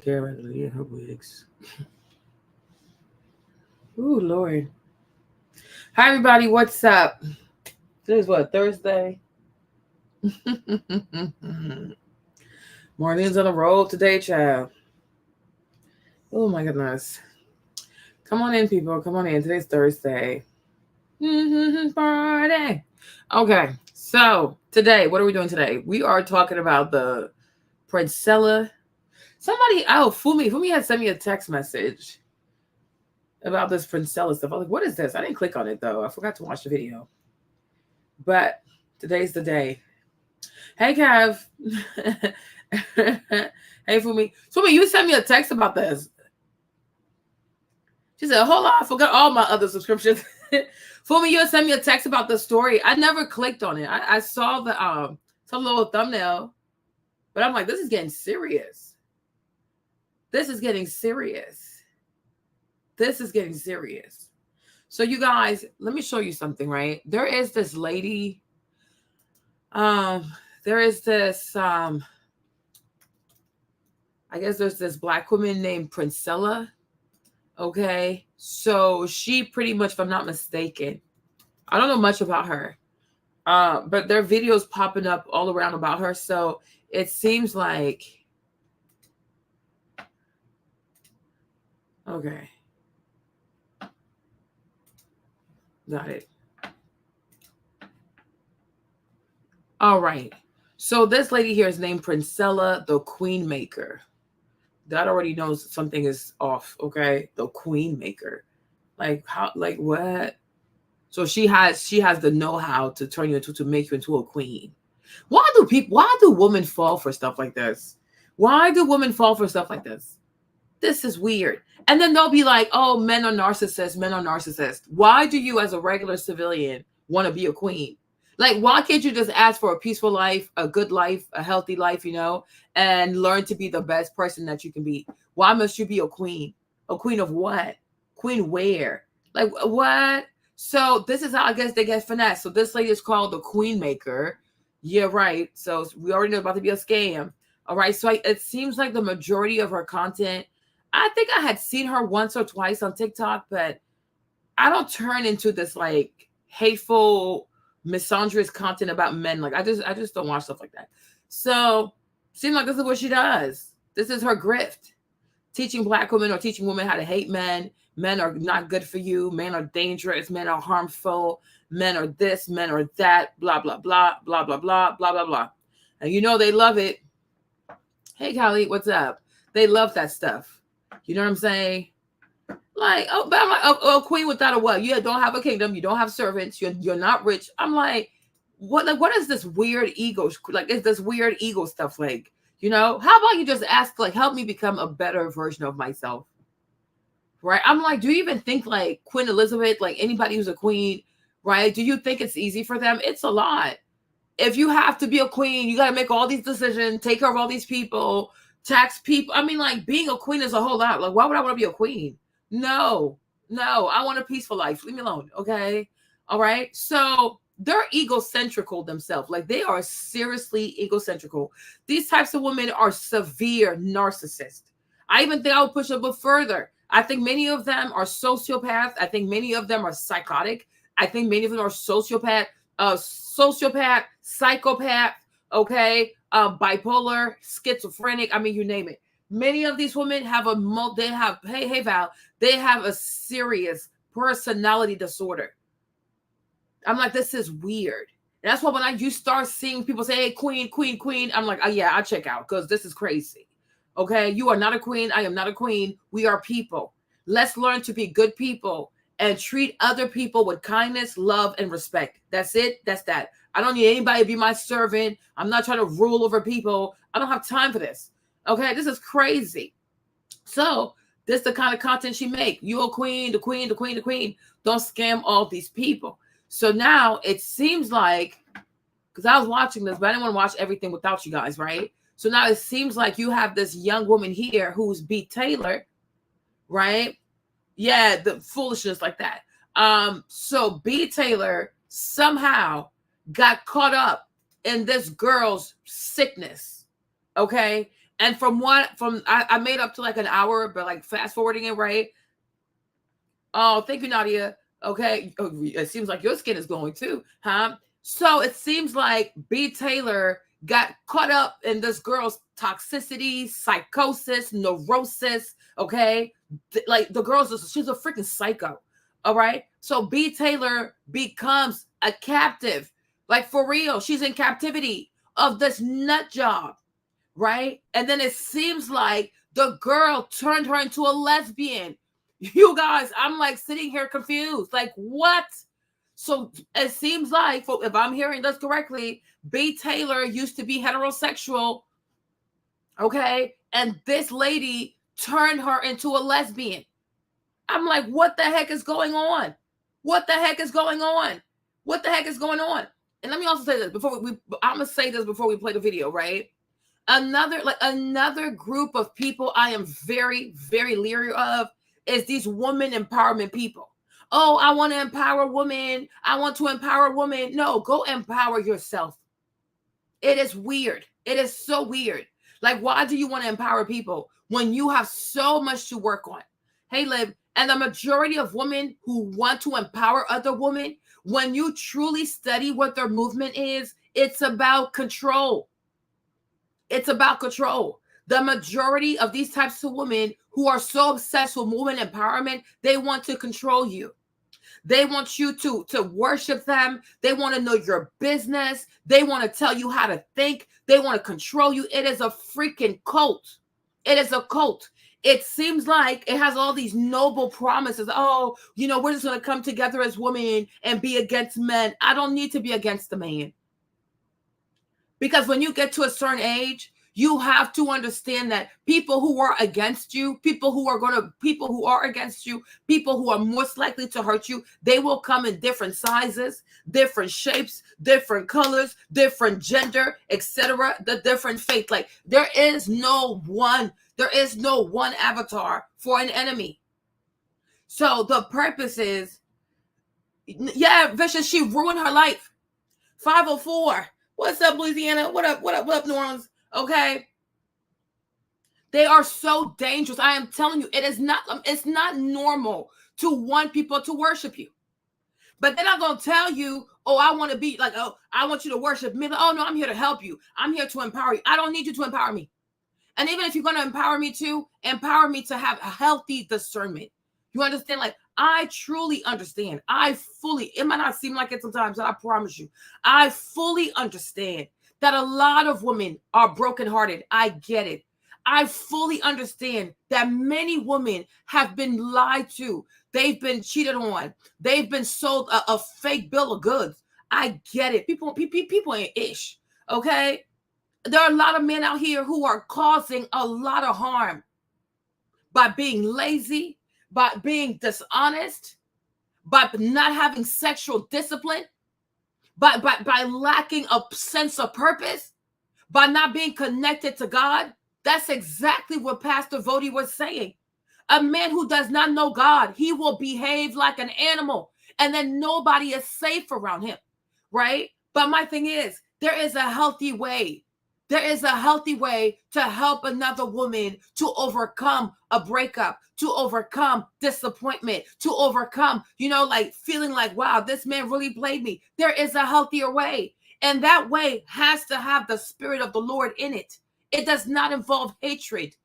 Care about Leah her wigs. Ooh, Lord. Hi, everybody. What's up? Today's what, Thursday? Morning's on the road today, child. Oh, my goodness. Come on in, people. Come on in. Today's Thursday. Party. Okay. So, today, what are we doing today? We are talking about the Princella. Fumi had sent me a text message about this Princella stuff. I was like, what is this? I didn't click on it, though. I forgot to watch the video. But today's the day. Hey, Kev. Hey, Fumi. Fumi, you sent me a text about this. She said, hold on, I forgot all my other subscriptions. Fumi, you sent me a text about the story. I never clicked on it. I saw the some little thumbnail, but I'm like, this is getting serious. This is getting serious. This is getting serious. So you guys, let me show you something, right? There is this lady. There is this, I guess there's this Black woman named Princella. Okay. So she pretty much, if I'm not mistaken, I don't know much about her. But there are videos popping up all around about her. So it seems like, okay. Got it. All right. So this lady here is named Princella, the Queen Maker. That already knows something is off, okay? The Queen Maker. Like how, like what? So she has the know-how to turn you to make you into a queen. Why do women fall for stuff like this? Why do women fall for stuff like this? This is weird. And then they'll be like, oh, men are narcissists, men are narcissists. Why do you as a regular civilian want to be a queen? Like, why can't you just ask for a peaceful life, a good life, a healthy life, and learn to be the best person that you can be? Why must you be a queen? A queen of what? Queen where? Like, what? So this is how I guess they get finessed. So this lady is called the Queen Maker. Yeah, right. So we already know about to be a scam. All right. So it seems like the majority of her content, I think I had seen her once or twice on TikTok, but I don't turn into this like hateful, misandrous content about men. Like I just don't watch stuff like that. So seems like this is what she does. This is her grift. Teaching Black women or teaching women how to hate men. Men are not good for you. Men are dangerous. Men are harmful. Men are this, men are that, blah, blah, blah, blah, blah, blah, blah, blah, blah. And they love it. Hey, Callie, what's up? They love that stuff. You know what I'm saying? Like, oh, but I'm like, oh, queen without a what? You don't have a kingdom. You don't have servants. You're not rich. I'm like, what? Like, what is this weird ego? Like, is this weird ego stuff? Like, how about you just ask, like, help me become a better version of myself? Right? I'm like, do you even think like Queen Elizabeth, like anybody who's a queen, right? Do you think it's easy for them? It's a lot. If you have to be a queen, you got to make all these decisions, take care of all these people, tax people. I mean, like being a queen is a whole lot. Like, why would I want to be a queen? No, I want a peaceful life. Leave me alone. Okay. All right. So they're egocentrical themselves. Like they are seriously egocentrical. These types of women are severe narcissists. I even think I would push a bit further. I think many of them are sociopaths. I think many of them are psychotic. I think many of them are sociopath, psychopath, okay, bipolar, schizophrenic. I mean, you name it. Many of these women have hey Val, they have a serious personality disorder. I'm like, this is weird. And that's why when you start seeing people say, hey, queen, I'm like, oh yeah, I'll check out because this is crazy. Okay, you are not a queen. I am not a queen. We are people. Let's learn to be good people and treat other people with kindness, love, and respect. That's it. That's that. I don't need anybody to be my servant. I'm not trying to rule over people. I don't have time for this. Okay, this is crazy. So this is the kind of content she make. You a queen, the queen. Don't scam all these people. So now it seems like, because I was watching this, but I didn't want to watch everything without you guys, right? So now it seems like you have this young woman here who's BTaylor, right? Yeah, the foolishness like that. So BTaylor somehow got caught up in this girl's sickness, okay? And I made up to like an hour, but like fast forwarding it, right? Oh, thank you, Nadia. Okay. Oh, it seems like your skin is glowing too, huh? So it seems like BTaylor got caught up in this girl's toxicity, psychosis, neurosis. Okay. Like the she's a freaking psycho. All right. So BTaylor becomes a captive. Like for real. She's in captivity of this nut job. Right. And then it seems like the girl turned her into a lesbian. You guys, I'm like sitting here confused. Like, what? So it seems like, if I'm hearing this correctly, BTaylor used to be heterosexual. Okay. And this lady turned her into a lesbian. I'm like, what the heck is going on? What the heck is going on? What the heck is going on? And let me also say this before I'm going to say this before we play the video, right? Another group of people I am very, very leery of is these woman empowerment people. Oh, I want to empower women. I want to empower women. No, go empower yourself. It is weird. It is so weird. Like, why do you want to empower people when you have so much to work on? Hey, Liv, and the majority of women who want to empower other women, when you truly study what their movement is, it's about control. It's about control. The majority of these types of women who are so obsessed with women empowerment, they want to control you. They want you to worship them. They want to know your business. They want to tell you how to think. They want to control you. It is a freaking cult. It is a cult. It seems like it has all these noble promises. Oh, we're just going to come together as women and be against men. I don't need to be against the man. Because when you get to a certain age, you have to understand that people who are against you, people who are against you, people who are most likely to hurt you, they will come in different sizes, different shapes, different colors, different gender, etc., the different faith. Like there is no one avatar for an enemy. So the purpose is, yeah, Vicious, she ruined her life. 504. What's up, Louisiana? What up, New Orleans? Okay. They are so dangerous. I am telling you, it's not normal to want people to worship you. But they're not going to tell you, oh, I want to be like, oh, I want you to worship me. Oh, no, I'm here to help you. I'm here to empower you. I don't need you to empower me. And even if you're going to empower me to have a healthy discernment. You understand? Like, I truly understand. It might not seem like it sometimes, but I promise you, I fully understand that a lot of women are brokenhearted. I get it. I fully understand that many women have been lied to. They've been cheated on. They've been sold a fake bill of goods. I get it. People ain't ish. Okay? There are a lot of men out here who are causing a lot of harm by being lazy, by being dishonest, by not having sexual discipline, by lacking a sense of purpose, by not being connected to God. That's exactly what Pastor Vody was saying. A man who does not know God, he will behave like an animal, and then nobody is safe around him, right? But my thing is, there is a healthy way. There is a healthy way to help another woman to overcome a breakup, to overcome disappointment, to overcome, like feeling like, wow, this man really played me. There is a healthier way. And that way has to have the Spirit of the Lord in it. It does not involve hatred.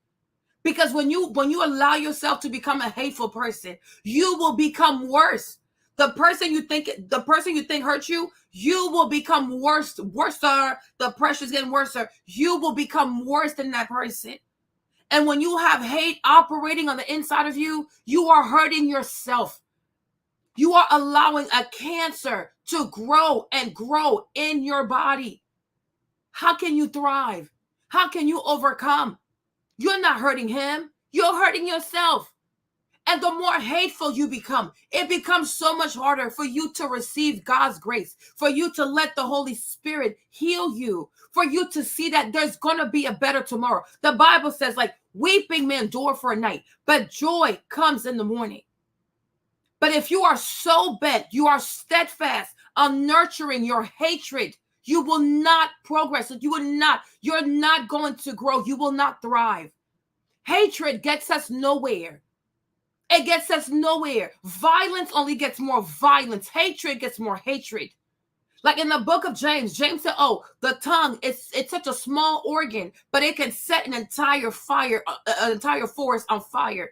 Because when you allow yourself to become a hateful person, you will become worse. The person you think hurt you, you will become worse. The pressure's getting worse. You will become worse than that person. And when you have hate operating on the inside of you, you are hurting yourself. You are allowing a cancer to grow and grow in your body. How can you thrive? How can you overcome? You're not hurting him. You're hurting yourself. And the more hateful you become, it becomes so much harder for you to receive God's grace, for you to let the Holy Spirit heal you, for you to see that there's going to be a better tomorrow. The Bible says, like, weeping may endure for a night, but joy comes in the morning. But if you are so bent, you are steadfast on nurturing your hatred, You will not progress. You're not going to grow. You will not thrive. Hatred gets us nowhere. It gets us nowhere. Violence only gets more violence. Hatred gets more hatred. Like in the book of James, James said, oh, the tongue, it's such a small organ, but it can set an entire forest on fire.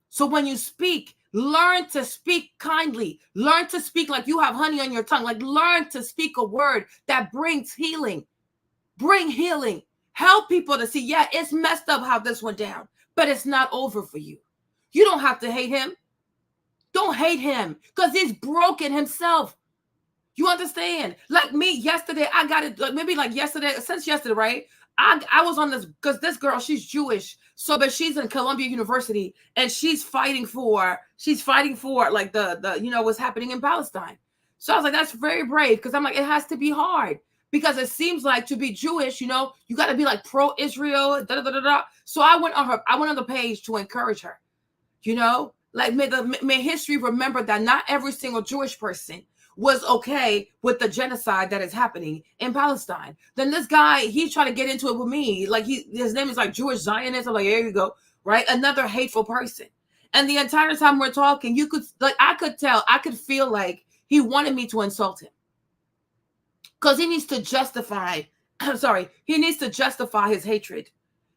So when you speak, learn to speak kindly. Learn to speak like you have honey on your tongue. Like learn to speak a word that brings healing. Bring healing. Help people to see, yeah, it's messed up how this went down, but it's not over for you. You don't have to hate him. Don't hate him because he's broken himself. You understand? Like me yesterday, I got it, maybe like since yesterday, right? I was on this, because this girl, she's Jewish. So, but she's in Columbia University and she's fighting for like the what's happening in Palestine. So I was like, that's very brave, because I'm like, it has to be hard, because it seems like to be Jewish, you got to be like pro-Israel, da, da, da, da, da. So I went on the page to encourage her, like may history remember that not every single Jewish person was okay with the genocide that is happening in Palestine. Then this guy, he's trying to get into it with me. Like his name is like Jewish Zionist. I'm like, here you go. Right. Another hateful person. And the entire time we're talking, I could feel like he wanted me to insult him. Because he needs to justify, he needs to justify his hatred.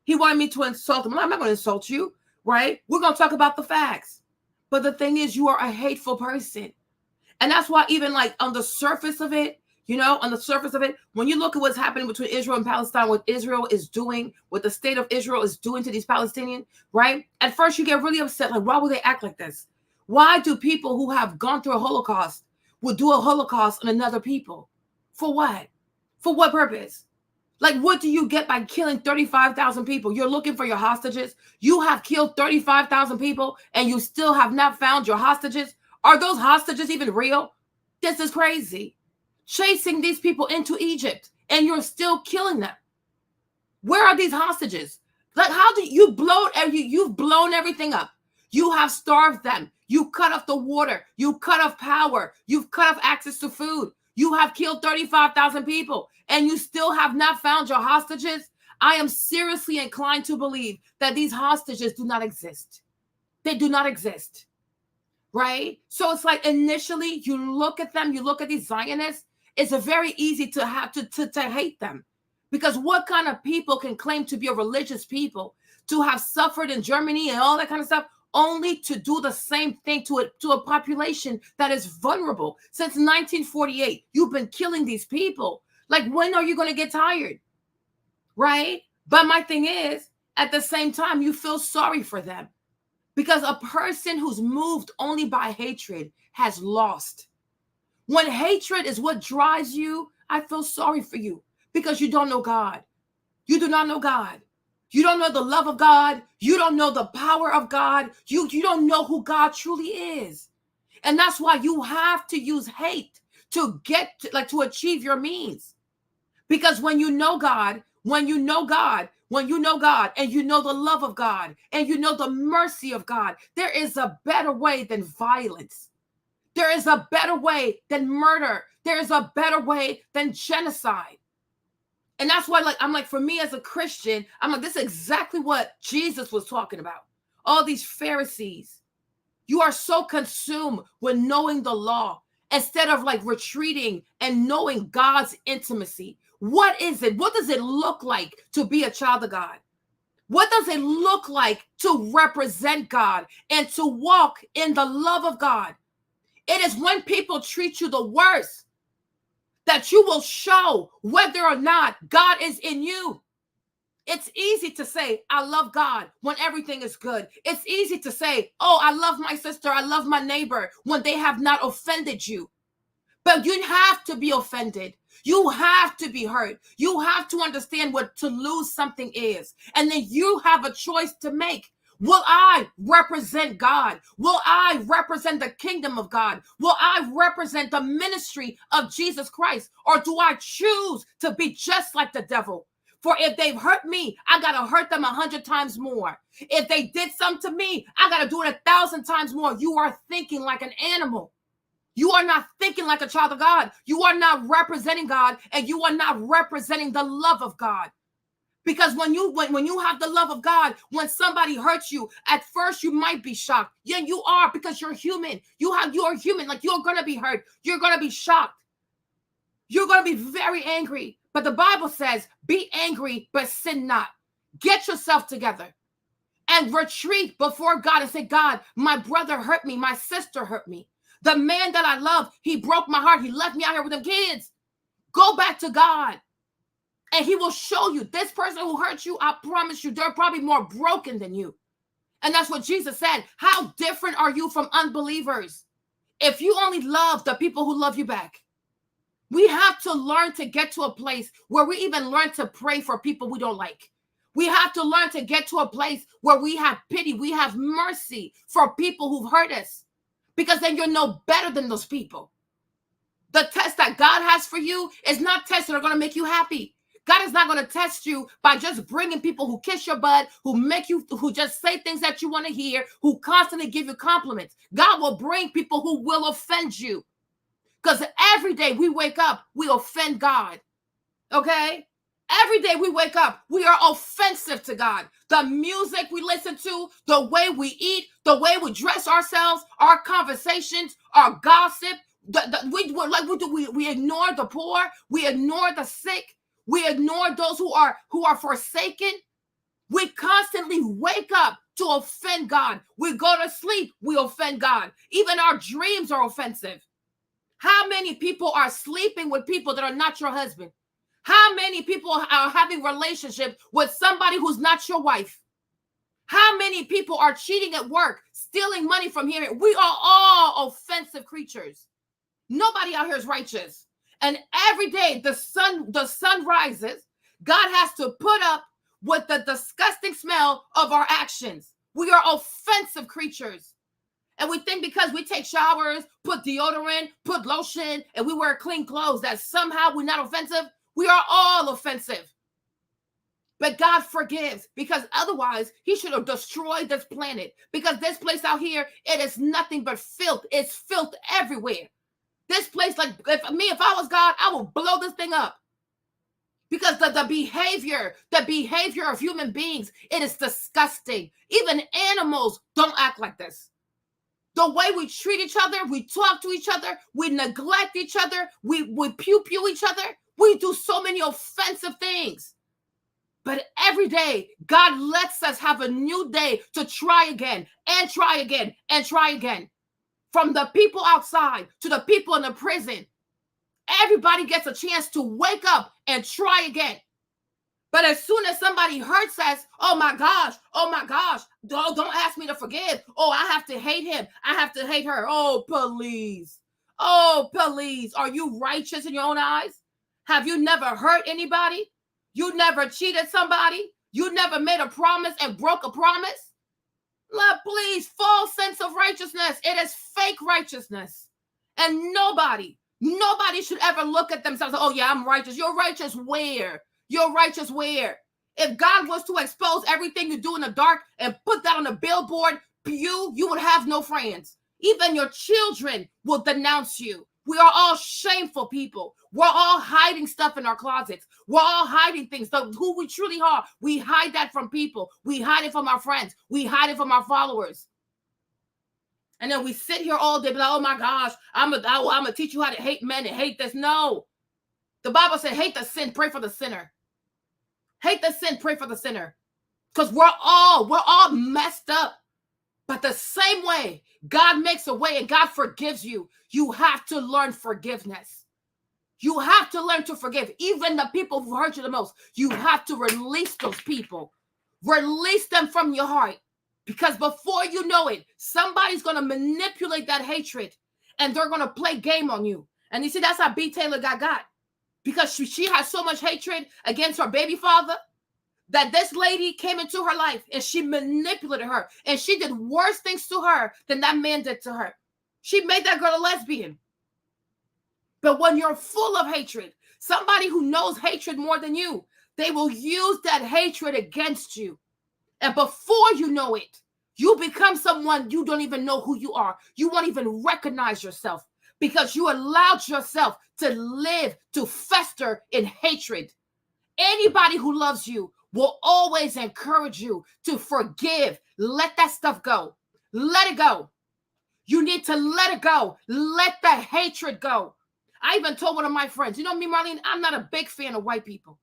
He wanted me to insult him. I'm not going to insult you. Right. We're going to talk about the facts. But the thing is, you are a hateful person. And that's why even like on the surface of it, when you look at what's happening between Israel and Palestine, what Israel is doing, what the state of Israel is doing to these Palestinians, right? At first you get really upset. Like, why would they act like this? Why do people who have gone through a Holocaust would do a Holocaust on another people? For what? For what purpose? Like, what do you get by killing 35,000 people? You're looking for your hostages. You have killed 35,000 people and you still have not found your hostages. Are those hostages even real? This is crazy. Chasing these people into Egypt and you're still killing them. Where are these hostages? Like, how do you've blown everything up? You have starved them. You cut off the water. You cut off power. You've cut off access to food. You have killed 35,000 people and you still have not found your hostages. I am seriously inclined to believe that these hostages do not exist. They do not exist. Right? So it's like initially you look at them, you look at these Zionists, it's very easy to have to hate them. Because what kind of people can claim to be a religious people, to have suffered in Germany and all that kind of stuff, only to do the same thing to a population that is vulnerable? Since 1948, you've been killing these people. Like, when are you going to get tired? Right? But my thing is, at the same time, you feel sorry for them. Because a person who's moved only by hatred has lost. When hatred is what drives you, I feel sorry for you, because you don't know God. You do not know God. You don't know the love of God. You don't know the power of God. You don't know who God truly is. And that's why you have to use hate to to achieve your means. Because when you know God, and you know the love of God, and you know the mercy of God, there is a better way than violence. There is a better way than murder. There is a better way than genocide. And that's why, I'm like, for me as a Christian, I'm like, this is exactly what Jesus was talking about. All these Pharisees, you are so consumed with knowing the law instead of retreating and knowing God's intimacy. What is it? What does it look like to be a child of God? What does it look like to represent God and to walk in the love of God? It is when people treat you the worst that you will show whether or not God is in you. It's easy to say, I love God, when everything is good. It's easy to say, oh, I love my sister, I love my neighbor, when they have not offended you. But you have to be offended. You have to be hurt. You have to understand what to lose something is. And then you have a choice to make. Will I represent God? Will I represent the kingdom of God? Will I represent the ministry of Jesus Christ? Or do I choose to be just like the devil? For if they've hurt me, I got to hurt them 100 times more. If they did something to me, I got to do it 1,000 times more. You are thinking like an animal. You are not thinking like a child of God. You are not representing God, and you are not representing the love of God. Because when you have the love of God, when somebody hurts you, at first you might be shocked. Yeah, you are, because you're human. You are human. Like, you're gonna be hurt. You're gonna be shocked. You're gonna be very angry. But the Bible says, be angry, but sin not. Get yourself together and retreat before God and say, God, my brother hurt me. My sister hurt me. The man that I love, he broke my heart. He left me out here with them kids. Go back to God. And he will show you, this person who hurt you, I promise you, they're probably more broken than you. And that's what Jesus said. How different are you from unbelievers? If you only love the people who love you back. We have to learn to get to a place where we even learn to pray for people we don't like. We have to learn to get to a place where we have pity, we have mercy for people who've hurt us. Because then you're no better than those people. The test that God has for you is not tests that are going to make you happy. God is not going to test you by just bringing people who kiss your butt, who just say things that you want to hear, who constantly give you compliments. God will bring people who will offend you. Because every day we wake up, we offend God. Okay? Every day we wake up, we are offensive to God. The music we listen to, the way we eat, the way we dress ourselves, our conversations, our gossip, we ignore the poor, we ignore the sick, we ignore those who are forsaken. We constantly wake up to offend God. We go to sleep, we offend God. Even our dreams are offensive. How many people are sleeping with people that are not your husband? How many people are having relationships with somebody who's not your wife? How many people are cheating at work, stealing money from here? We are all offensive creatures. Nobody out here is righteous. And every day the sun rises, God has to put up with the disgusting smell of our actions. We are offensive creatures. And we think because we take showers, put deodorant, put lotion, and we wear clean clothes that somehow we're not offensive. We are all offensive. But God forgives, because otherwise he should have destroyed this planet. Because this place out here, it is nothing but filth. It's filth everywhere. This place, like, if I was God, I would blow this thing up. Because the behavior of human beings, it is disgusting. Even animals don't act like this. The way we treat each other, we talk to each other, we neglect each other, we pew each other. We do so many offensive things. But every day, God lets us have a new day to try again and try again and try again. From the people outside to the people in the prison, everybody gets a chance to wake up and try again. But as soon as somebody hurts us, oh my gosh, don't ask me to forgive. Oh, I have to hate him. I have to hate her. Oh, please. Oh, please. Are you righteous in your own eyes? Have you never hurt anybody? You never cheated somebody? You never made a promise and broke a promise? Lord, please, false sense of righteousness. It is fake righteousness. And nobody should ever look at themselves and say, oh yeah, I'm righteous. You're righteous where? You're righteous where? If God was to expose everything you do in the dark and put that on a billboard, you would have no friends. Even your children will denounce you. We are all shameful people. We're all hiding stuff in our closets. We're all hiding things. So who we truly are, we hide that from people. We hide it from our friends. We hide it from our followers. And then we sit here all day, like, oh my gosh, I'm gonna teach you how to hate men and hate this. No. The Bible said, hate the sin, pray for the sinner. Hate the sin, pray for the sinner. Because we're all messed up. But the same way God makes a way and God forgives you, you have to learn forgiveness. You have to learn to forgive. Even the people who hurt you the most, you have to release those people. Release them from your heart. Because before you know it, somebody's going to manipulate that hatred and they're going to play game on you. And you see, that's how BTaylor got. Because she has so much hatred against her baby father that this lady came into her life and she manipulated her. And she did worse things to her than that man did to her. She made that girl a lesbian. But when you're full of hatred, somebody who knows hatred more than you, they will use that hatred against you. And before you know it, you become someone you don't even know who you are. You won't even recognize yourself because you allowed yourself to live, to fester in hatred. Anybody who loves you will always encourage you to forgive. Let that stuff go. Let it go. You need to let it go. Let the hatred go. I even told one of my friends, you know me, Marlene, I'm not a big fan of white people.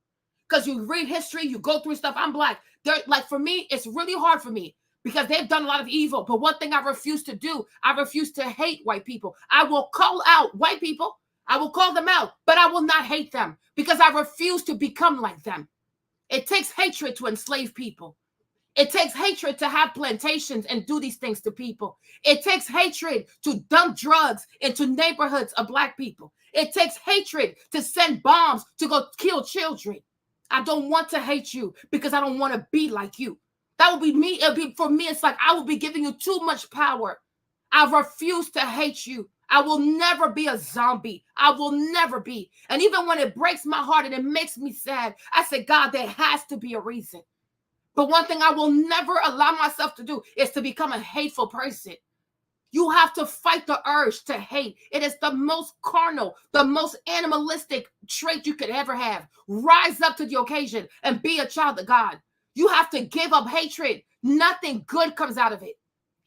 Because you read history, you go through stuff. I'm black. They're, like, for me, it's really hard for me because they've done a lot of evil. But one thing I refuse to do, I refuse to hate white people. I will call out white people. I will call them out, but I will not hate them because I refuse to become like them. It takes hatred to enslave people. It takes hatred to have plantations and do these things to people. It takes hatred to dump drugs into neighborhoods of black people. It takes hatred to send bombs to go kill children. I don't want to hate you because I don't want to be like you. That would be me. It'll be, for me, it's like I will be giving you too much power. I refuse to hate you. I will never be a zombie. I will never be. And even when it breaks my heart and it makes me sad, I say, God, there has to be a reason. But one thing I will never allow myself to do is to become a hateful person. You have to fight the urge to hate. It is the most carnal, the most animalistic trait you could ever have. Rise up to the occasion and be a child of God. You have to give up hatred. Nothing good comes out of it.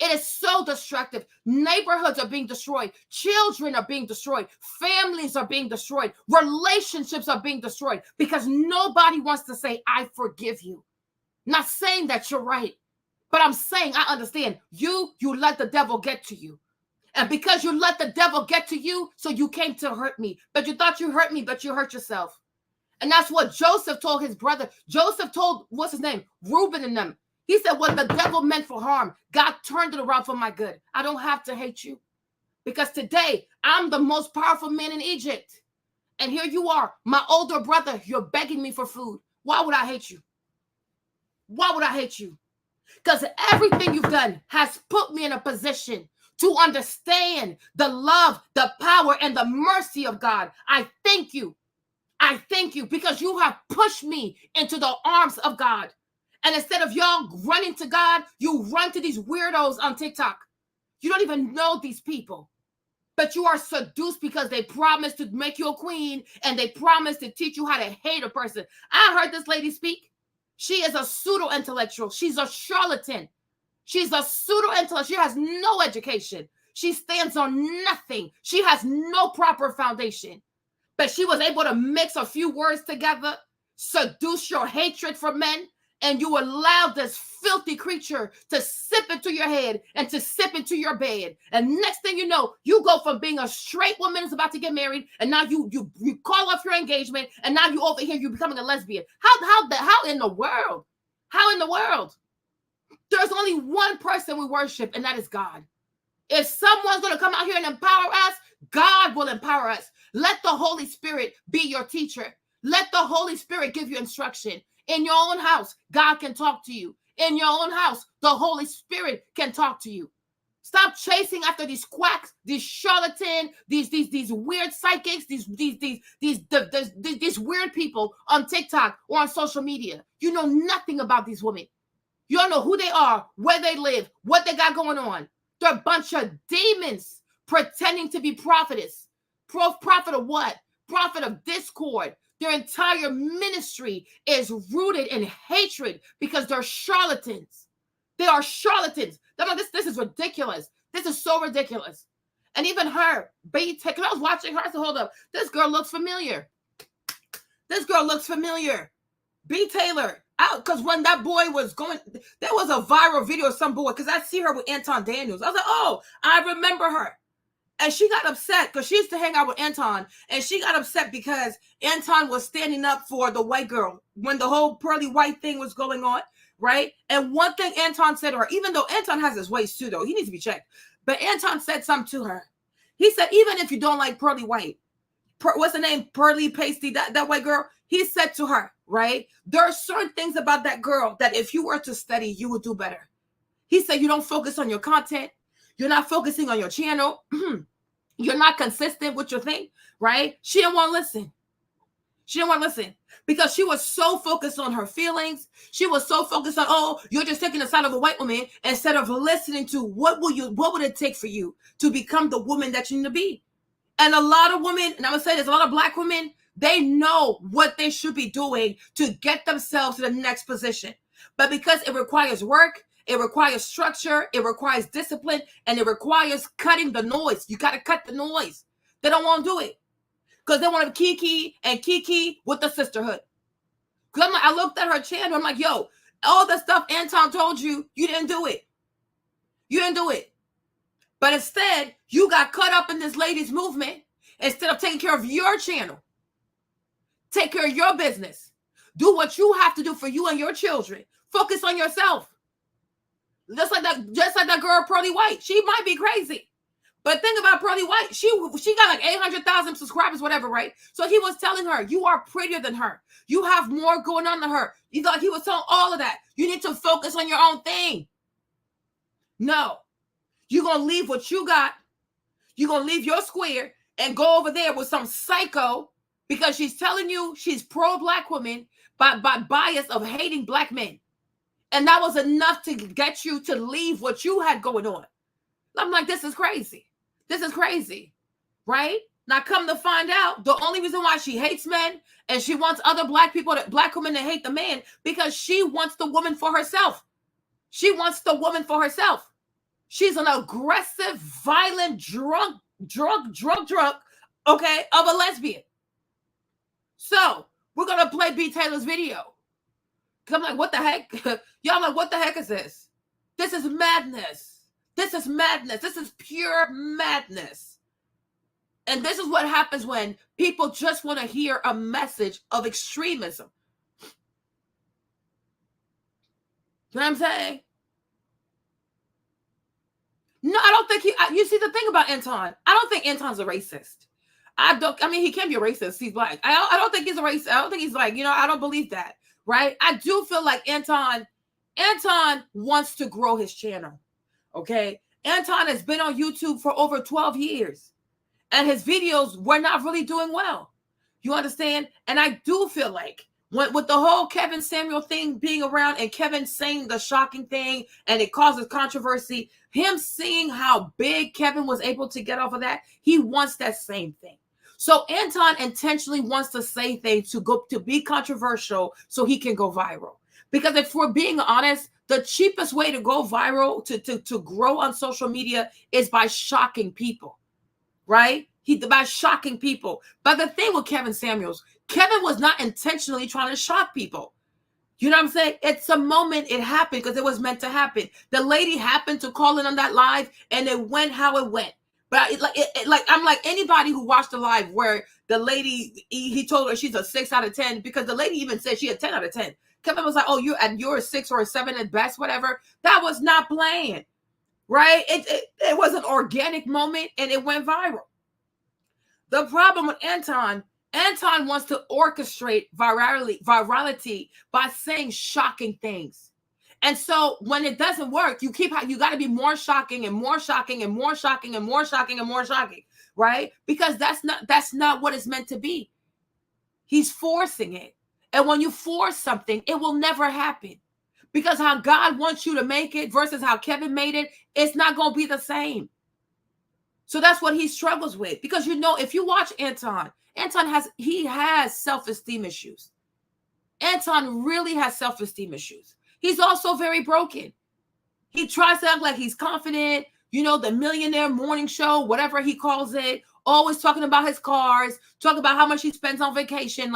It is so destructive. Neighborhoods are being destroyed. Children are being destroyed. Families are being destroyed. Relationships are being destroyed because nobody wants to say, I forgive you. Not saying that you're right, but I'm saying I understand. You let the devil get to you. And because you let the devil get to you, so you came to hurt me. But you thought you hurt me, but you hurt yourself. And that's what Joseph told his brother. Joseph told, what's his name? Reuben and them. He said, what the devil meant for harm, God turned it around for my good. I don't have to hate you. Because today, I'm the most powerful man in Egypt. And here you are, my older brother, you're begging me for food. Why would I hate you? Why would I hate you? Because everything you've done has put me in a position to understand the love, the power, and the mercy of God. I thank you. I thank you because you have pushed me into the arms of God. And instead of y'all running to God, you run to these weirdos on TikTok. You don't even know these people. But you are seduced because they promised to make you a queen and they promised to teach you how to hate a person. I heard this lady speak. She is a pseudo-intellectual. She's a charlatan. She's a pseudo-intellectual. She has no education. She stands on nothing. She has no proper foundation. But she was able to mix a few words together, seduce your hatred for men, and you allowed this filthy creature to sip into your head and to sip into your bed. And next thing you know, you go from being a straight woman who's about to get married, and now you call off your engagement, and now you over here, you're becoming a lesbian. How in the world? How in the world? There's only one person we worship, and that is God. If someone's going to come out here and empower us, God will empower us. Let the Holy Spirit be your teacher. Let the Holy Spirit give you instruction. In your own house, God can talk to you. In your own house, the Holy Spirit can talk to you. Stop chasing after these quacks, these charlatans, these weird psychics, these weird people on TikTok or on social media. You know nothing about these women. You don't know who they are, where they live, what they got going on. They're a bunch of demons pretending to be prophetess. Prophet of what? Prophet of discord. Their entire ministry is rooted in hatred because they're charlatans. They are charlatans. No, this is ridiculous. This is so ridiculous. And even her, because I was watching her, I said, hold up, this girl looks familiar. This girl looks familiar. BTaylor, because when that boy was going, there was a viral video of some boy, because I see her with Anton Daniels. I was like, oh, I remember her. And she got upset because she used to hang out with Anton. And she got upset because Anton was standing up for the white girl when the whole pearly white thing was going on, right? And one thing Anton said to her, even though Anton has his ways too, though, he needs to be checked. But Anton said something to her. He said, even if you don't like pearly white, what's the name? Pearly pasty, that white girl. He said to her, right? There are certain things about that girl that if you were to study, you would do better. He said, you don't focus on your content. You're not focusing on your channel. You're not consistent with your thing, right? She didn't want to listen. She didn't want to listen because she was so focused on her feelings. She was so focused on, oh, you're just taking the side of a white woman instead of listening to what would it take for you to become the woman that you need to be? And a lot of women, and I'm going to say there's a lot of Black women, they know what they should be doing to get themselves to the next position. But because it requires work, it requires structure, it requires discipline, and it requires cutting the noise. You got to cut the noise. They don't want to do it because they want to kiki with the sisterhood. Because I looked at her channel, I'm like, yo, all the stuff Anton told you, you didn't do it. You didn't do it. But instead, you got caught up in this ladies' movement instead of taking care of your channel. Take care of your business. Do what you have to do for you and your children. Focus on yourself. Just like that girl, Pearly White. She might be crazy. But think about Pearly White. She got like 800,000 subscribers, whatever, right? So he was telling her, you are prettier than her. You have more going on than her. He was telling all of that. You need to focus on your own thing. No. You're going to leave what you got. You're going to leave your square and go over there with some psycho because she's telling you she's pro-Black woman by bias of hating Black men. And that was enough to get you to leave what you had going on. I'm like, this is crazy. This is crazy, right? Now, come to find out, the only reason why she hates men and she wants other Black women to hate the man because she wants the woman for herself. She wants the woman for herself. She's an aggressive, violent, drunk, okay, of a lesbian. So we're going to play BTaylor's video. I'm like, what the heck? Y'all like, what the heck is this? This is madness. This is madness. This is pure madness. And this is what happens when people just want to hear a message of extremism. You know what I'm saying? No, I don't think you see the thing about Anton. I don't think Anton's a racist. He can be a racist. He's Black. I don't think he's a racist. I don't think he's like, I don't believe that. Right? I do feel like Anton wants to grow his channel. Okay? Anton has been on YouTube for over 12 years. And his videos were not really doing well. You understand? And I do feel like with the whole Kevin Samuel thing being around and Kevin saying the shocking thing and it causes controversy, him seeing how big Kevin was able to get off of that, he wants that same thing. So Anton intentionally wants to say things to be controversial so he can go viral. Because if we're being honest, the cheapest way to go viral, to grow on social media is by shocking people, right? By shocking people. But the thing with Kevin Samuels, Kevin was not intentionally trying to shock people. You know what I'm saying? It's a moment it happened because it was meant to happen. The lady happened to call in on that live and it went how it went. But I'm like anybody who watched the live where the lady, he told her she's a 6 out of 10 because the lady even said she a 10 out of 10. Kevin was like, oh, you're a 6 or a 7 at best, whatever. That was not planned, right? It was an organic moment and it went viral. The problem with Anton wants to orchestrate virality by saying shocking things. And so when it doesn't work, you got to be more shocking and more shocking and more shocking and more shocking and more shocking, right? Because that's not what it's meant to be. He's forcing it. And when you force something, it will never happen. Because how God wants you to make it versus how Kevin made it, it's not going to be the same. So that's what he struggles with. Because if you watch Anton has self-esteem issues. Anton really has self-esteem issues. He's also very broken. He tries to act like he's confident, the millionaire morning show, whatever he calls it, always talking about his cars, talking about how much he spends on vacation.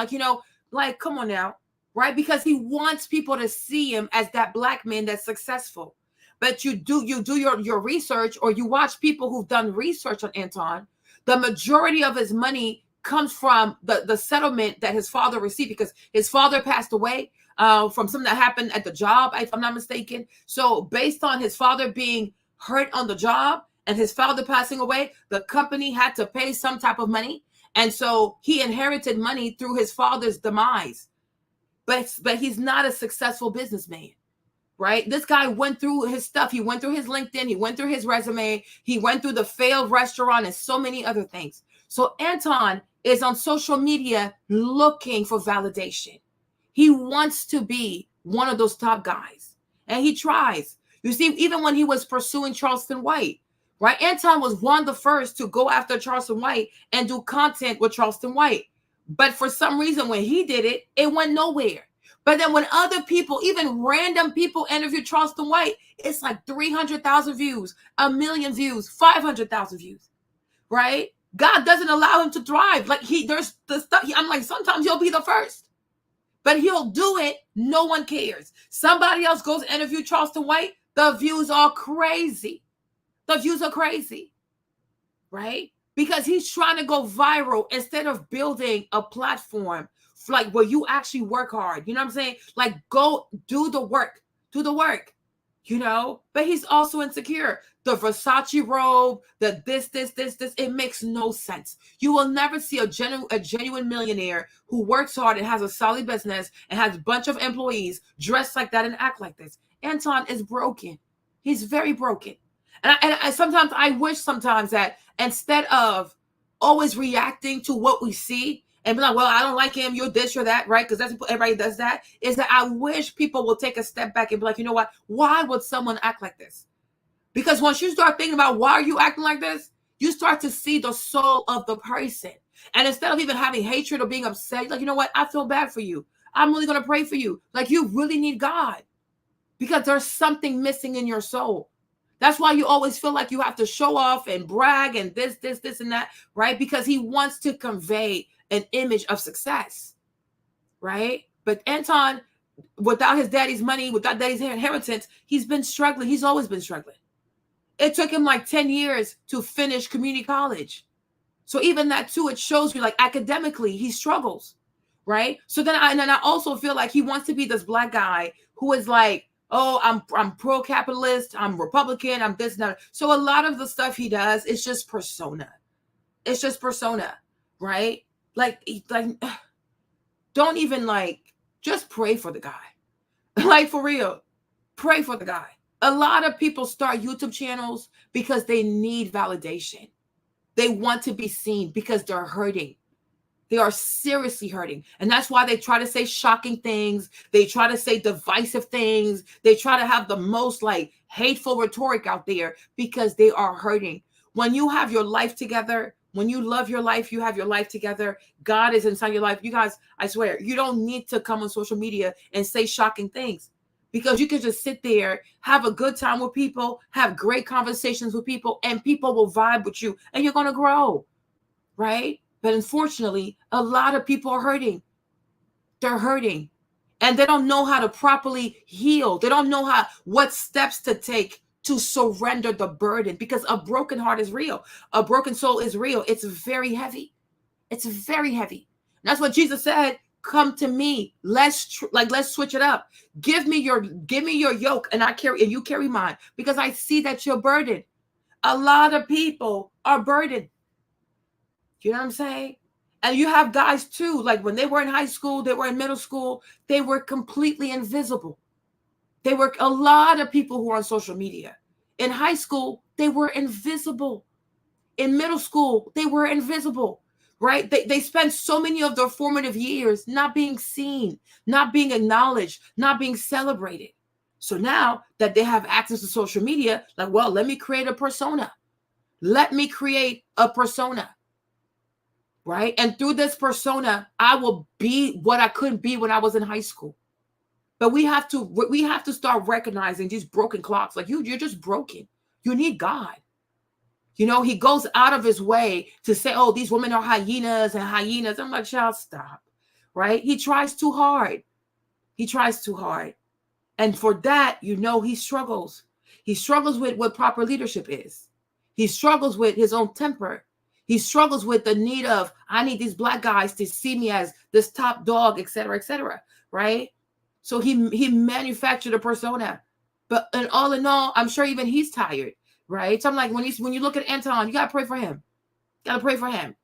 Like, come on now, right? Because he wants people to see him as that Black man that's successful. But you do your research, or you watch people who've done research on Anton. The majority of his money comes from the settlement that his father received because his father passed away from something that happened at the job, if I'm not mistaken. So based on his father being hurt on the job and his father passing away, the company had to pay some type of money. And so he inherited money through his father's demise. But he's not a successful businessman, right? This guy went through his stuff. He went through his LinkedIn. He went through his resume. He went through the failed restaurant and so many other things. So Anton is on social media looking for validation. He wants to be one of those top guys. And he tries. You see, even when he was pursuing Charleston White, right? Anton was one of the first to go after Charleston White and do content with Charleston White. But for some reason, when he did it, it went nowhere. But then when other people, even random people, interview Charleston White, it's like 300,000 views, 1 million views, 500,000 views, right? God doesn't allow him to thrive. Like there's the stuff. I'm like, sometimes he'll be the first, but he'll do it. No one cares. Somebody else goes to interview Charleston White. The views are crazy. The views are crazy, right? Because he's trying to go viral instead of building a platform like where you actually work hard. You know what I'm saying? Like, go do the work, you know? But he's also insecure. The Versace robe, the this, it makes no sense. You will never see a genuine millionaire who works hard and has a solid business and has a bunch of employees dressed like that and act like this. Anton is broken. He's very broken. And I sometimes I wish sometimes that instead of always reacting to what we see and be like, well, I don't like him, you're this, you're that, right? Because that's everybody does that. Is that I wish people will take a step back and be like, you know what? Why would someone act like this? Because once you start thinking about why are you acting like this, you start to see the soul of the person. And instead of even having hatred or being upset, like, you know what? I feel bad for you. I'm really going to pray for you. Like, you really need God because there's something missing in your soul. That's why you always feel like you have to show off and brag and this, and that, right? Because he wants to convey an image of success, right? But Anton, without his daddy's money, without daddy's inheritance, he's been struggling. He's always been struggling. It took him like 10 years to finish community college. So even that too, it shows you like academically, he struggles, right? So then I also feel like he wants to be this black guy who is like, oh, I'm pro-capitalist, I'm Republican, I'm this and that. So a lot of the stuff he does is just persona. It's just persona, right? Like don't even like, just pray for the guy. Like for real, pray for the guy. A lot of people start YouTube channels because they need validation. They want to be seen because they're hurting. They are seriously hurting. And that's why they try to say shocking things. They try to say divisive things. They try to have the most like hateful rhetoric out there because they are hurting. When you have your life together, when you love your life, you have your life together. God is inside your life. You guys, I swear, you don't need to come on social media and say shocking things because you can just sit there, have a good time with people, have great conversations with people, and people will vibe with you and you're going to grow, right? But unfortunately, a lot of people are hurting. They're hurting and they don't know how to properly heal. They don't know what steps to take to surrender the burden because a broken heart is real. A broken soul is real. It's very heavy. It's very heavy. And that's what Jesus said. Come to me. Let's switch it up. Give me your yoke and you carry mine because I see that you're burdened. A lot of people are burdened. You know what I'm saying? And you have guys too, like when they were in high school, they were in middle school, they were completely invisible. They were a lot of people who are on social media. In high school, they were invisible. In middle school, they were invisible, right? They spent so many of their formative years not being seen, not being acknowledged, not being celebrated. So now that they have access to social media, like, well, let me create a persona. Let me create a persona, right? And through this persona, I will be what I couldn't be when I was in high school. But we have to start recognizing these broken clocks. Like you're just broken. You need God. You know, he goes out of his way to say, oh, these women are hyenas and hyenas. I'm like, child, stop, right? He tries too hard. He tries too hard. And for that, you know, he struggles. He struggles with what proper leadership is. He struggles with his own temper. He struggles with the need of, I need these black guys to see me as this top dog, et cetera, right? So he manufactured a persona. But in all, I'm sure even he's tired, right? So I'm like, when you look at Anton, you got to pray for him. You got to pray for him.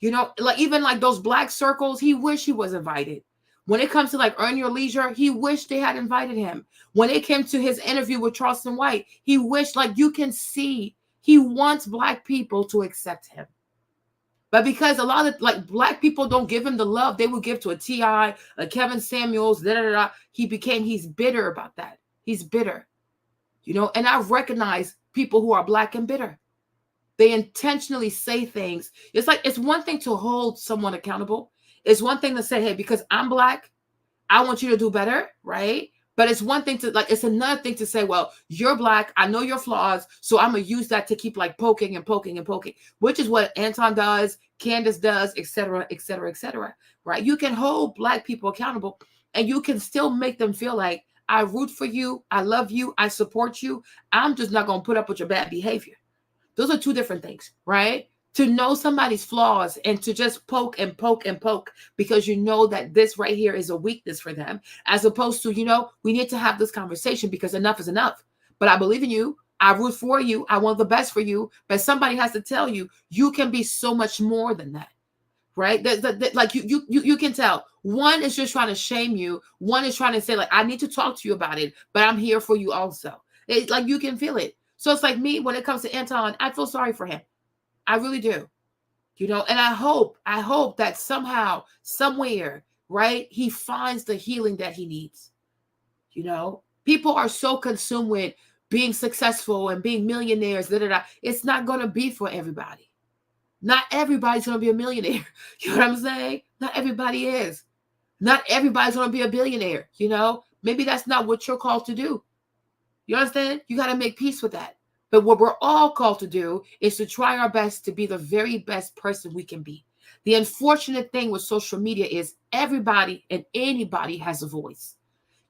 You know, like even like those black circles, he wished he was invited. When it comes to like Earn Your Leisure, he wished they had invited him. When it came to his interview with Charleston White, he wished, like you can see, he wants black people to accept him. But because a lot of like black people don't give him the love they would give to a T.I., a Kevin Samuels, he's bitter about that. He's bitter, you know, and I recognize people who are black and bitter. They intentionally say things. It's like, it's one thing to hold someone accountable. It's one thing to say, hey, because I'm Black, I want you to do better, right? But it's one thing to, like, it's another thing to say, well, you're Black, I know your flaws, so I'm gonna use that to keep like poking and poking and poking, which is what Anton does, Candace does, etc., etc., etc. Right? You can hold Black people accountable, and you can still make them feel like, I root for you, I love you, I support you. I'm just not gonna put up with your bad behavior. Those are two different things, right? To know somebody's flaws and to just poke and poke and poke because you know that this right here is a weakness for them, as opposed to, we need to have this conversation because enough is enough. But I believe in you. I root for you. I want the best for you. But somebody has to tell you, you can be so much more than that, right? Like you can tell. One is just trying to shame you. One is trying to say, like, I need to talk to you about it, but I'm here for you also. It's like you can feel it. So it's like me when it comes to Anton, I feel sorry for him. I really do. And I hope that somehow, somewhere, right, he finds the healing that he needs. People are so consumed with being successful and being millionaires. It's not going to be for everybody. Not everybody's going to be a millionaire. You know what I'm saying? Not everybody is. Not everybody's going to be a billionaire. Maybe that's not what you're called to do. You understand? You got to make peace with that. But what we're all called to do is to try our best to be the very best person we can be. The unfortunate thing with social media is everybody and anybody has a voice.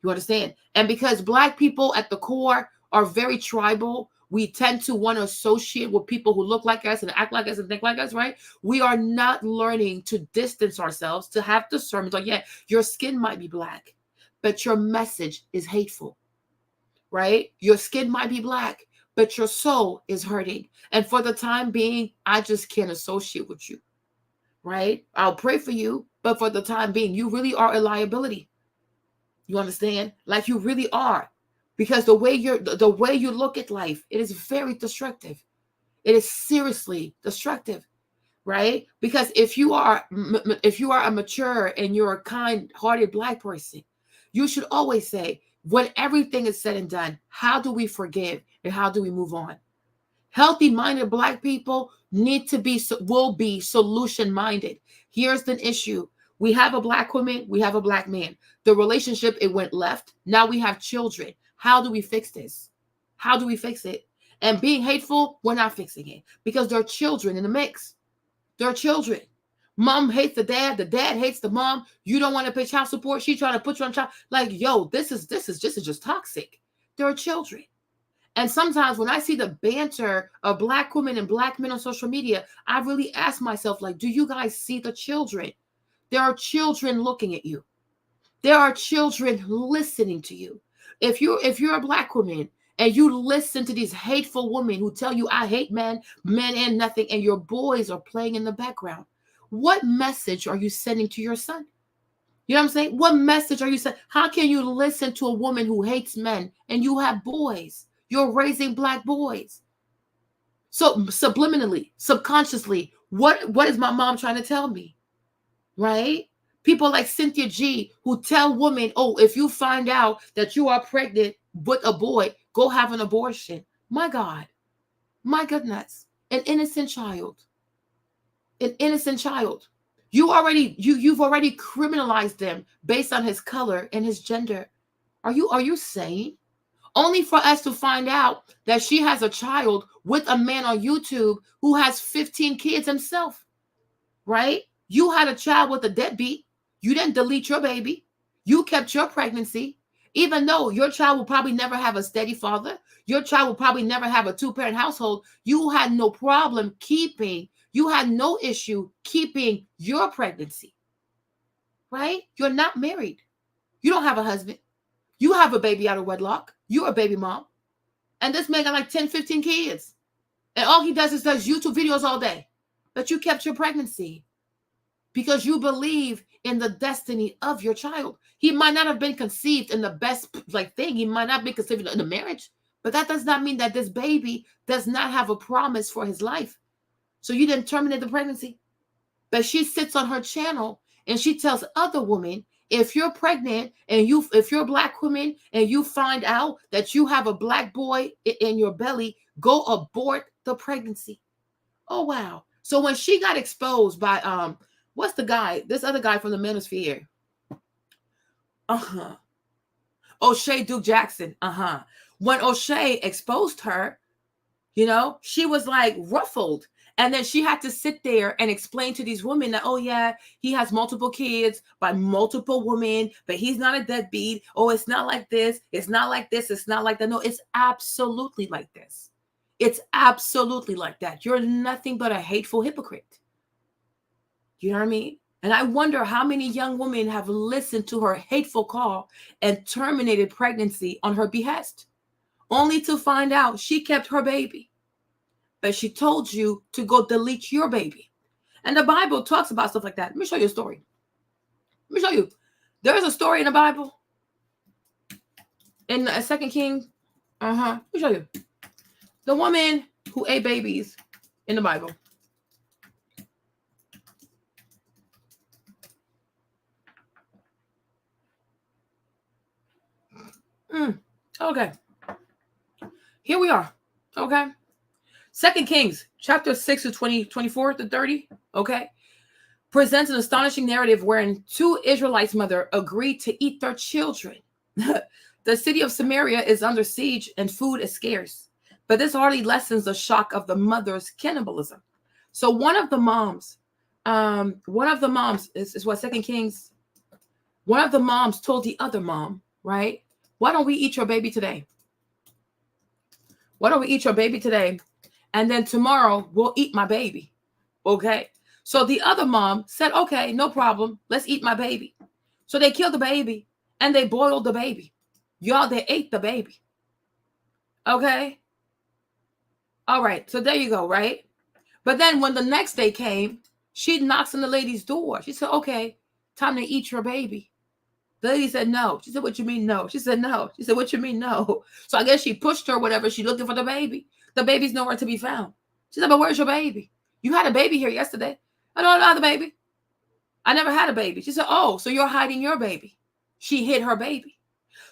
You understand? And because Black people at the core are very tribal, we tend to want to associate with people who look like us and act like us and think like us, right? We are not learning to distance ourselves, to have discernment. Like, yeah, your skin might be Black, but your message is hateful, right? Your skin might be Black, but your soul is hurting. And for the time being, I just can't associate with you, right? I'll pray for you, but for the time being, you really are a liability. You understand? Like, you really are. Because the way you look at life, it is very destructive. It is seriously destructive, right? Because if you are a mature and you're a kind-hearted Black person, you should always say, when everything is said and done, how do we forgive and how do we move on? Healthy-minded Black people will be solution-minded. Here's the issue. We have a Black woman, we have a Black man. The relationship, it went left. Now we have children. How do we fix this? How do we fix it? And being hateful, we're not fixing it because there are children in the mix. There are children. Mom hates the dad hates the mom. You don't want to pay child support. She's trying to put you on child. Like, yo, this is just toxic. There are children. And sometimes when I see the banter of Black women and Black men on social media, I really ask myself, like, do you guys see the children? There are children looking at you. There are children listening to you. If you're a Black woman and you listen to these hateful women who tell you, I hate men and nothing, and your boys are playing in the background, what message are you sending to your son? You know what I'm saying? What message are you sending? How can you listen to a woman who hates men and you have boys? You're raising Black boys. So subliminally, subconsciously, what is my mom trying to tell me? Right? People like Cynthia G who tell women, oh, if you find out that you are pregnant with a boy, go have an abortion. My God. My goodness. An innocent child. An innocent child. You've already criminalized them based on his color and his gender. Are you sane? Only for us to find out that she has a child with a man on YouTube who has 15 kids himself, right? You had a child with a deadbeat. You didn't delete your baby. You kept your pregnancy, even though your child will probably never have a steady father. Your child will probably never have a 2-parent household. You had no problem you had no issue keeping your pregnancy, right? You're not married. You don't have a husband. You have a baby out of wedlock. You're a baby mom. And this man got like 10, 15 kids. And all he does is does YouTube videos all day. But you kept your pregnancy because you believe in the destiny of your child. He might not have been conceived in the best thing. He might not be conceived in a marriage. But that does not mean that this baby does not have a promise for his life. So you didn't terminate the pregnancy. But she sits on her channel and she tells other women, if you're pregnant and if you're a Black woman and you find out that you have a Black boy in your belly, go abort the pregnancy. Oh, wow. So when she got exposed by, what's the guy? This other guy from the Manosphere. Uh-huh. O'Shea Duke Jackson. Uh-huh. When O'Shea exposed her, she was like ruffled. And then she had to sit there and explain to these women that, oh, yeah, he has multiple kids by multiple women, but he's not a deadbeat. Oh, it's not like this. It's not like this. It's not like that. No, it's absolutely like this. It's absolutely like that. You're nothing but a hateful hypocrite. You know what I mean? And I wonder how many young women have listened to her hateful call and terminated pregnancy on her behest, only to find out she kept her baby. But she told you to go delete your baby. And the Bible talks about stuff like that. Let me show you a story. Let me show you. There is a story in the Bible. In 2 Kings. Let me show you. The woman who ate babies in the Bible. Okay. Here we are. Okay. 2 Kings, chapter 6 to 20, 24 to 30. Okay. Presents an astonishing narrative wherein two Israelites' mother agreed to eat their children. The city of Samaria is under siege and food is scarce. But this hardly lessens the shock of the mother's cannibalism. So one of the moms is what 2 Kings. One of the moms told the other mom, right? Why don't we eat your baby today? Why don't we eat your baby today? And then tomorrow we'll eat my baby. Okay. So the other mom said, okay, no problem. Let's eat my baby. So they killed the baby and they boiled the baby. Y'all, they ate the baby. Okay. All right. So there you go. Right. But then when the next day came, she knocks on the lady's door. She said, okay, time to eat your baby. The lady said, no. She said, what you mean, no? She said, no. She said, what you mean, no? So I guess she pushed her, whatever. She looking for the baby. The baby's nowhere to be found. She said, but where's your baby? You had a baby here yesterday. I don't have the baby. I never had a baby. She said, oh, so you're hiding your baby. She hid her baby.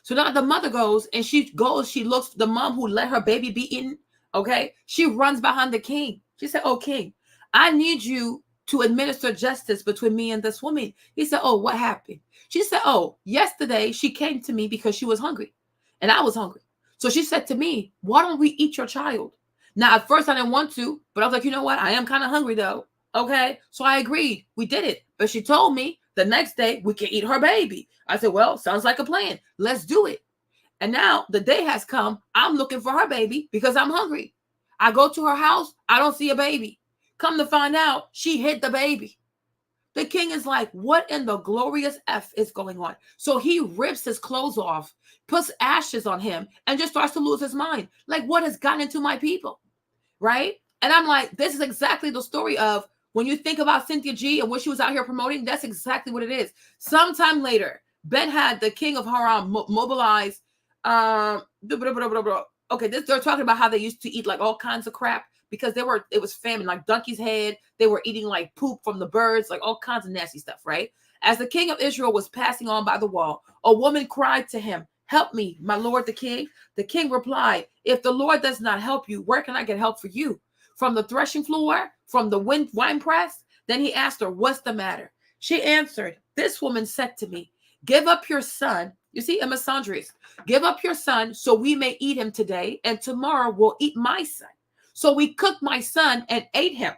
So now the mother goes and she looks, the mom who let her baby be eaten, okay? She runs behind the king. She said, oh, king, I need you to administer justice between me and this woman. He said, oh, what happened? She said, oh, yesterday she came to me because she was hungry and I was hungry. So she said to me, why don't we eat your child? Now, at first I didn't want to, but I was like, you know what? I am kind of hungry though. Okay. So I agreed. We did it. But she told me the next day we can eat her baby. I said, well, sounds like a plan. Let's do it. And now the day has come. I'm looking for her baby because I'm hungry. I go to her house. I don't see a baby. Come to find out, she hid the baby. The king is like, what in the glorious F is going on? So he rips his clothes off, puts ashes on him, and just starts to lose his mind. Like, what has gotten into my people? Right? And I'm like, this is exactly the story of when you think about Cynthia G and what she was out here promoting, that's exactly what it is. Sometime later, Ben had the king of Haram mobilize. Okay, they're talking about how they used to eat like all kinds of crap because it was famine, like donkey's head. They were eating like poop from the birds, like all kinds of nasty stuff, right? As the king of Israel was passing on by the wall, a woman cried to him, help me, my lord the king. The king replied, if the Lord does not help you, where can I get help for you? From the threshing floor? From the wine press? Then he asked her, what's the matter? She answered, this woman said to me, give up your son. You see, a misandrist. Give up your son so we may eat him today, and tomorrow we'll eat my son. So we cooked my son and ate him.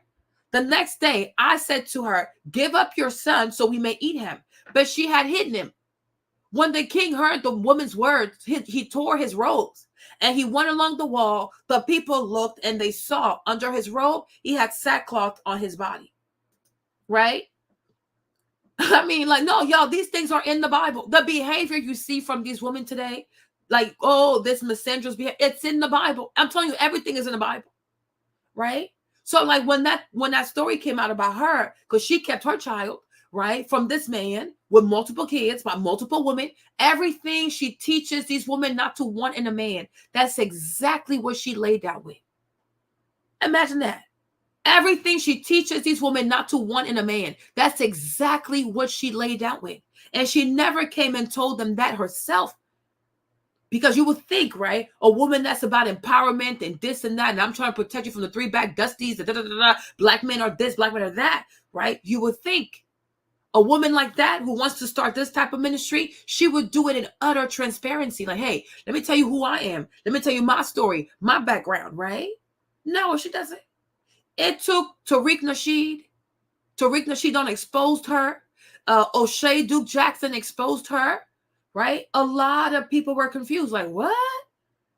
The next day, I said to her, give up your son so we may eat him. But she had hidden him. When the king heard the woman's words, he tore his robes and he went along the wall. The people looked and they saw under his robe, he had sackcloth on his body. Right? I mean, like, no, y'all, these things are in the Bible. The behavior you see from these women today, like, oh, this misandrous behavior, it's in the Bible. I'm telling you, everything is in the Bible. Right? So like when that story came out about her, because she kept her child, right, from this man with multiple kids by multiple women, everything she teaches these women not to want in a man, that's exactly what she laid down with. Imagine that. Everything she teaches these women not to want in a man, that's exactly what she laid out with. And she never came and told them that herself, Because you would think, right, a woman that's about empowerment and this and that, and I'm trying to protect you from the three back dusties, black men are this, black men are that, right? You would think a woman like that who wants to start this type of ministry, she would do it in utter transparency. Like, hey, let me tell you who I am. Let me tell you my story, my background, right? No, she doesn't. It took Tariq Nasheed. Tariq Nasheed exposed her. O'Shea Duke Jackson exposed her, right? A lot of people were confused. Like, what?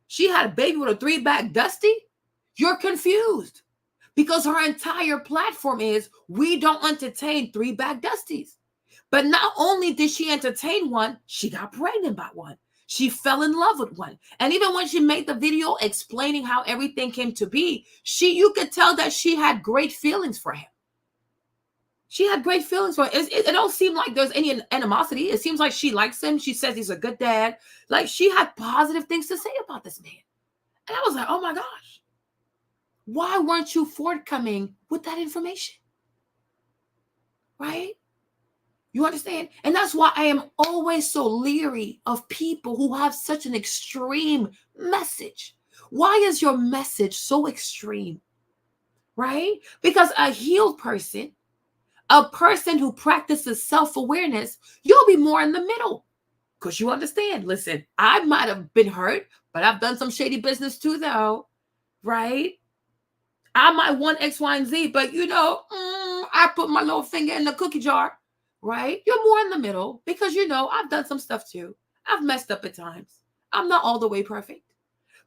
She had a baby with a three-back dusty? You're confused. Because her entire platform is, we don't entertain three-back dusties. But not only did she entertain one, she got pregnant by one. She fell in love with one. And even when she made the video explaining how everything came to be, you could tell that she had great feelings for him. She had great feelings for him. It don't seem like there's any animosity. It seems like she likes him. She says he's a good dad. Like, she had positive things to say about this man. And I was like, oh my gosh. Why weren't you forthcoming with that information? Right? You understand? And that's why I am always so leery of people who have such an extreme message. Why is your message so extreme? Right? Because a healed person, a person who practices self-awareness, you'll be more in the middle. Because you understand, listen, I might have been hurt, but I've done some shady business too, though. Right? I might want X, Y, and Z, but I put my little finger in the cookie jar. Right? You're more in the middle because, I've done some stuff too. I've messed up at times. I'm not all the way perfect.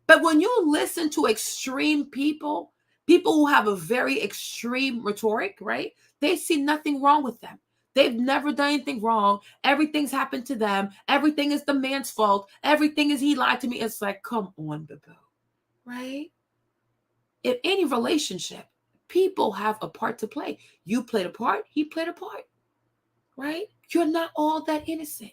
But when you listen to extreme people who have a very extreme rhetoric, right? They see nothing wrong with them. They've never done anything wrong. Everything's happened to them. Everything is the man's fault. Everything is he lied to me. It's like, come on, boo, right? In any relationship, people have a part to play. You played a part. He played a part. Right? You're not all that innocent,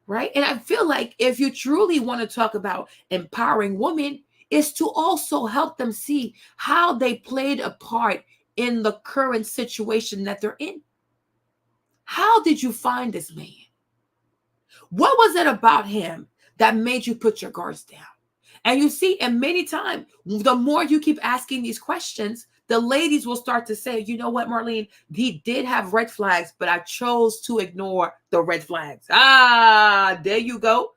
right? And I feel like if you truly want to talk about empowering women, is to also help them see how they played a part in the current situation that they're in. How did you find this man? What was it about him that made you put your guards down? And you see, and many times, the more you keep asking these questions, the ladies will start to say, you know what, Marlene, he did have red flags, but I chose to ignore the red flags. There you go.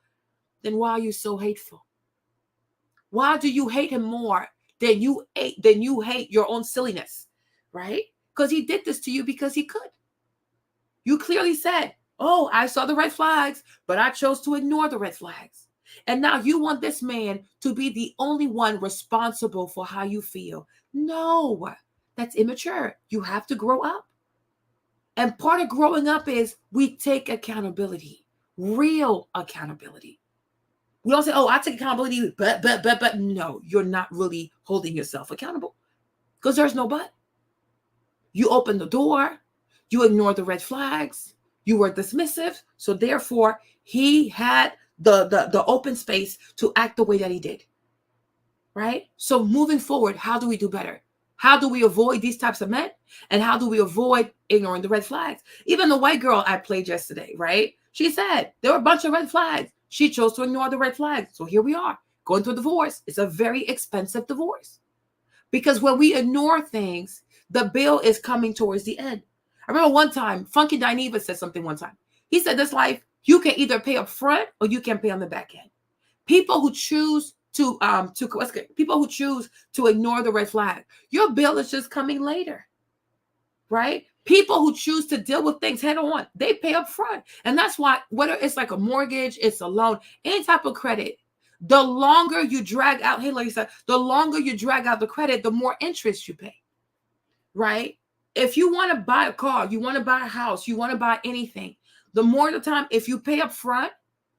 Then why are you so hateful? Why do you hate him more than you hate your own silliness, right? Because he did this to you because he could. You clearly said, oh, I saw the red flags, but I chose to ignore the red flags. And now you want this man to be the only one responsible for how you feel. No, that's immature. You have to grow up. And part of growing up is we take accountability, real accountability. We don't say, oh, I take accountability, but no, you're not really holding yourself accountable because there's no but. You open the door, you ignore the red flags, you were dismissive, so therefore he had the open space to act the way that he did, right? So moving forward, how do we do better? How do we avoid these types of men? And how do we avoid ignoring the red flags? Even the white girl I played yesterday, right? She said there were a bunch of red flags. She chose to ignore the red flags. So here we are going through a divorce. It's a very expensive divorce because when we ignore things, the bill is coming towards the end. I remember one time, Funky Dineva said something one time. He said, this life, you can either pay up front or you can pay on the back end. People who choose to ignore the red flag, your bill is just coming later, right? People who choose to deal with things head on, they pay up front. And that's why, whether it's like a mortgage, it's a loan, any type of credit, the longer you drag out, hey, Lisa, the longer you drag out the credit, the more interest you pay, right? If you want to buy a car, you want to buy a house, you want to buy anything, the more the time, if you pay up front,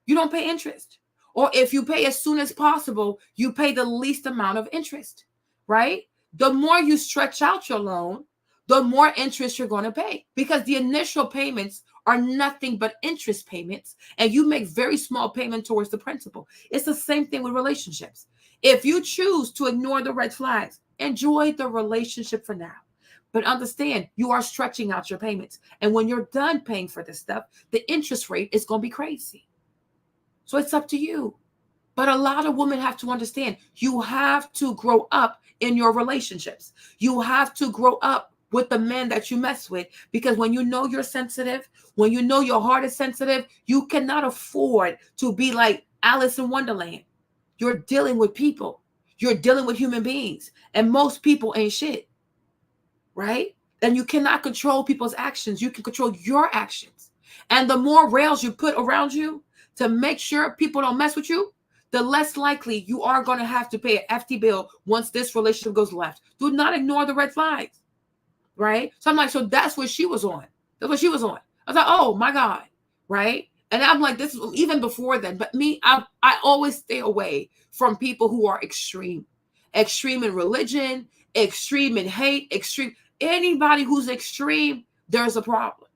you don't pay interest. Or if you pay as soon as possible, you pay the least amount of interest, right? The more you stretch out your loan, the more interest you're going to pay because the initial payments are nothing but interest payments and you make very small payment towards the principal. It's the same thing with relationships. If you choose to ignore the red flags, enjoy the relationship for now. But understand, you are stretching out your payments. And when you're done paying for this stuff, the interest rate is going to be crazy. So it's up to you. But a lot of women have to understand, you have to grow up in your relationships. You have to grow up with the men that you mess with, because when you know you're sensitive, when you know your heart is sensitive, you cannot afford to be like Alice in Wonderland. You're dealing with people. You're dealing with human beings, and most people ain't shit, right? And you cannot control people's actions. You can control your actions. And the more rails you put around you to make sure people don't mess with you, the less likely you are going to have to pay an FT bill once this relationship goes left. Do not ignore the red flags, right? So I'm like, so that's what she was on. That's what she was on. I was like, oh my God, right? And I'm like, this is even before then. But me, I always stay away from people who are extreme in religion, extreme in hate, extreme. Anybody who's extreme, there's a problem.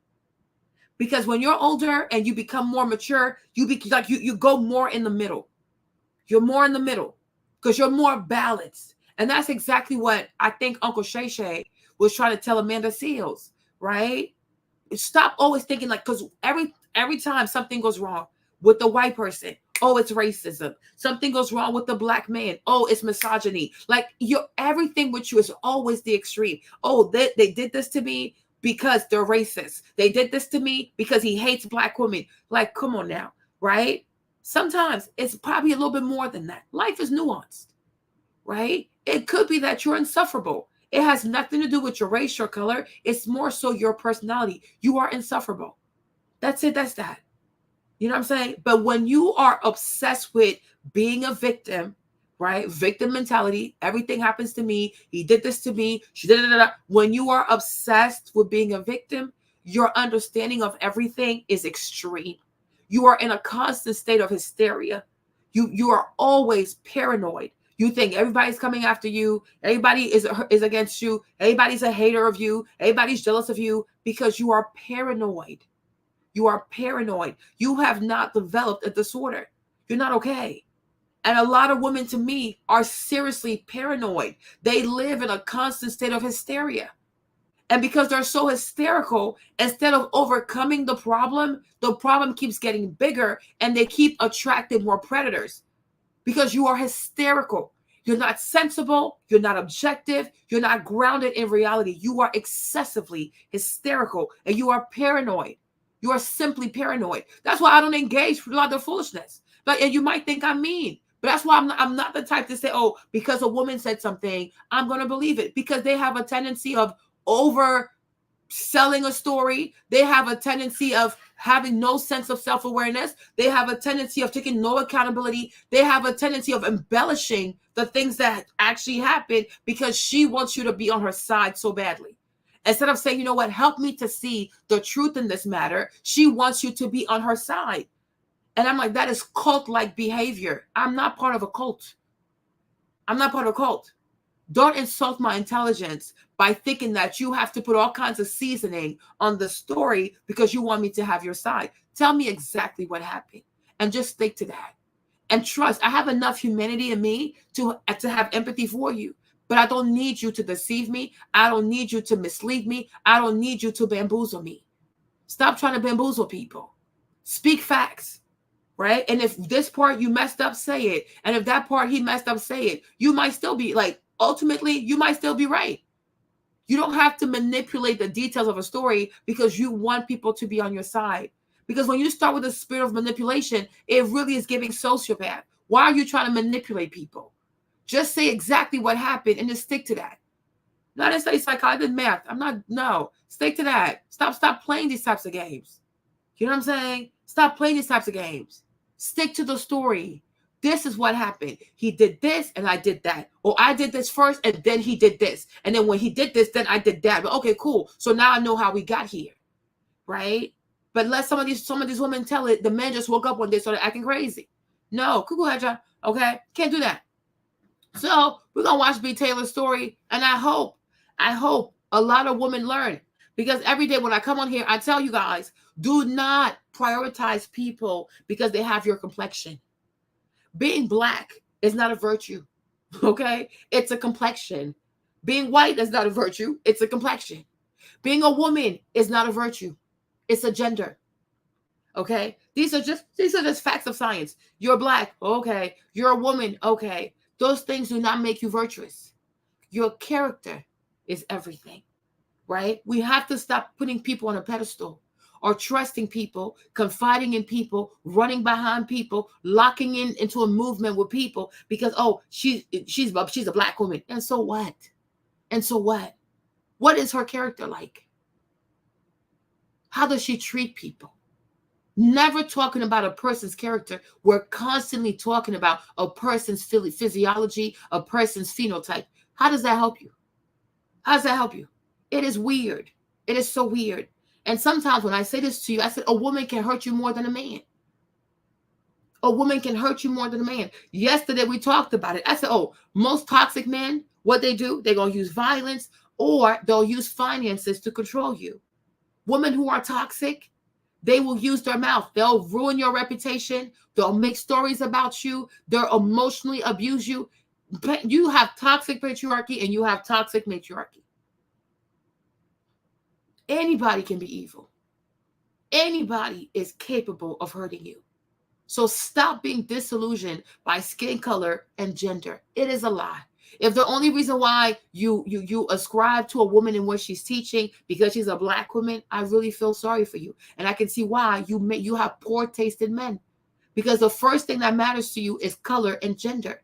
Because when you're older and you become more mature, you go more in the middle. You're more in the middle because you're more balanced. And that's exactly what I think Uncle Shay Shay was trying to tell Amanda Seals, right? Stop always thinking like, because every time something goes wrong with the white person, oh, it's racism. Something goes wrong with the black man, oh, it's misogyny. Like everything with you is always the extreme. Oh, they did this to me because they're racist. They did this to me because he hates black women. Like, come on now, right? Sometimes it's probably a little bit more than that. Life is nuanced, right? It could be that you're insufferable. It has nothing to do with your race, your color. It's more so your personality. You are insufferable. That's it. That's that. You know what I'm saying? But when you are obsessed with being a victim, right? Victim mentality. Everything happens to me. He did this to me. She did it. When you are obsessed with being a victim, your understanding of everything is extreme. You are in a constant state of hysteria. You are always paranoid. You think everybody's coming after you. Everybody is against you. Everybody's a hater of you. Everybody's jealous of you because you are paranoid. You are paranoid. You have not developed a disorder. You're not okay. And a lot of women, to me, are seriously paranoid. They live in a constant state of hysteria. And because they're so hysterical, instead of overcoming the problem keeps getting bigger and they keep attracting more predators because you are hysterical. You're not sensible. You're not objective. You're not grounded in reality. You are excessively hysterical and you are paranoid. You are simply paranoid. That's why I don't engage with a lot of foolishness. And you might think I'm mean, but that's why I'm not the type to say, oh, because a woman said something, I'm going to believe it, because they have a tendency of over selling a story. They have a tendency of having no sense of self-awareness. They have a tendency of taking no accountability. They have a tendency of embellishing the things that actually happen because she wants you to be on her side so badly. Instead of saying, you know what, help me to see the truth in this matter, she wants you to be on her side. And I'm like, that is cult-like behavior. I'm not part of a cult. I'm not part of a cult. Don't insult my intelligence by thinking that you have to put all kinds of seasoning on the story because you want me to have your side. Tell me exactly what happened and just stick to that. And trust, I have enough humanity in me to have empathy for you. But I don't need you to deceive me. I don't need you to mislead me. I don't need you to bamboozle me. Stop trying to bamboozle people. Speak facts, right? And if this part you messed up, say it. And if that part he messed up, say it. You might still be like, ultimately, you might still be right. You don't have to manipulate the details of a story because you want people to be on your side. Because when you start with the spirit of manipulation, it really is giving sociopath. Why are you trying to manipulate people? Just say exactly what happened and just stick to that. Not necessarily psychology, I did math. No, stick to that. Stop playing these types of games. You know what I'm saying? Stop playing these types of games. Stick to the story. This is what happened. He did this and I did that. Or I did this first and then he did this. And then when he did this, then I did that. But okay, cool. So now I know how we got here. Right? But let some of these women tell it, the men just woke up one day, started acting crazy. No, go ahead, John. Okay? Can't do that. So we're going to watch BTaylor's story. And I hope a lot of women learn. Because every day when I come on here, I tell you guys, do not prioritize people because they have your complexion. Being black is not a virtue, okay? It's a complexion. Being white is not a virtue. It's a complexion. Being a woman is not a virtue. It's a gender, Okay, these are just facts of science. You're black, okay. You're a woman, okay. Those things do not make you virtuous. Your character is everything, right? We have to stop putting people on a pedestal or trusting people, confiding in people, running behind people, locking into a movement with people because, oh, she's a black woman. And so what? And so what? What is her character like? How does she treat people? Never talking about a person's character. We're constantly talking about a person's physiology, a person's phenotype. How does that help you? How does that help you? It is weird. It is so weird. And sometimes when I say this to you, I said, a woman can hurt you more than a man. A woman can hurt you more than a man. Yesterday, we talked about it. I said, oh, most toxic men, what they do, they're going to use violence or they'll use finances to control you. Women who are toxic, they will use their mouth. They'll ruin your reputation. They'll make stories about you. They'll emotionally abuse you. But you have toxic patriarchy and you have toxic matriarchy. Anybody can be evil. Anybody is capable of hurting you. So stop being disillusioned by skin color and gender. It is a lie. If the only reason why you ascribe to a woman and what she's teaching because she's a black woman, I really feel sorry for you. And I can see why you have poor taste in men. Because the first thing that matters to you is color and gender.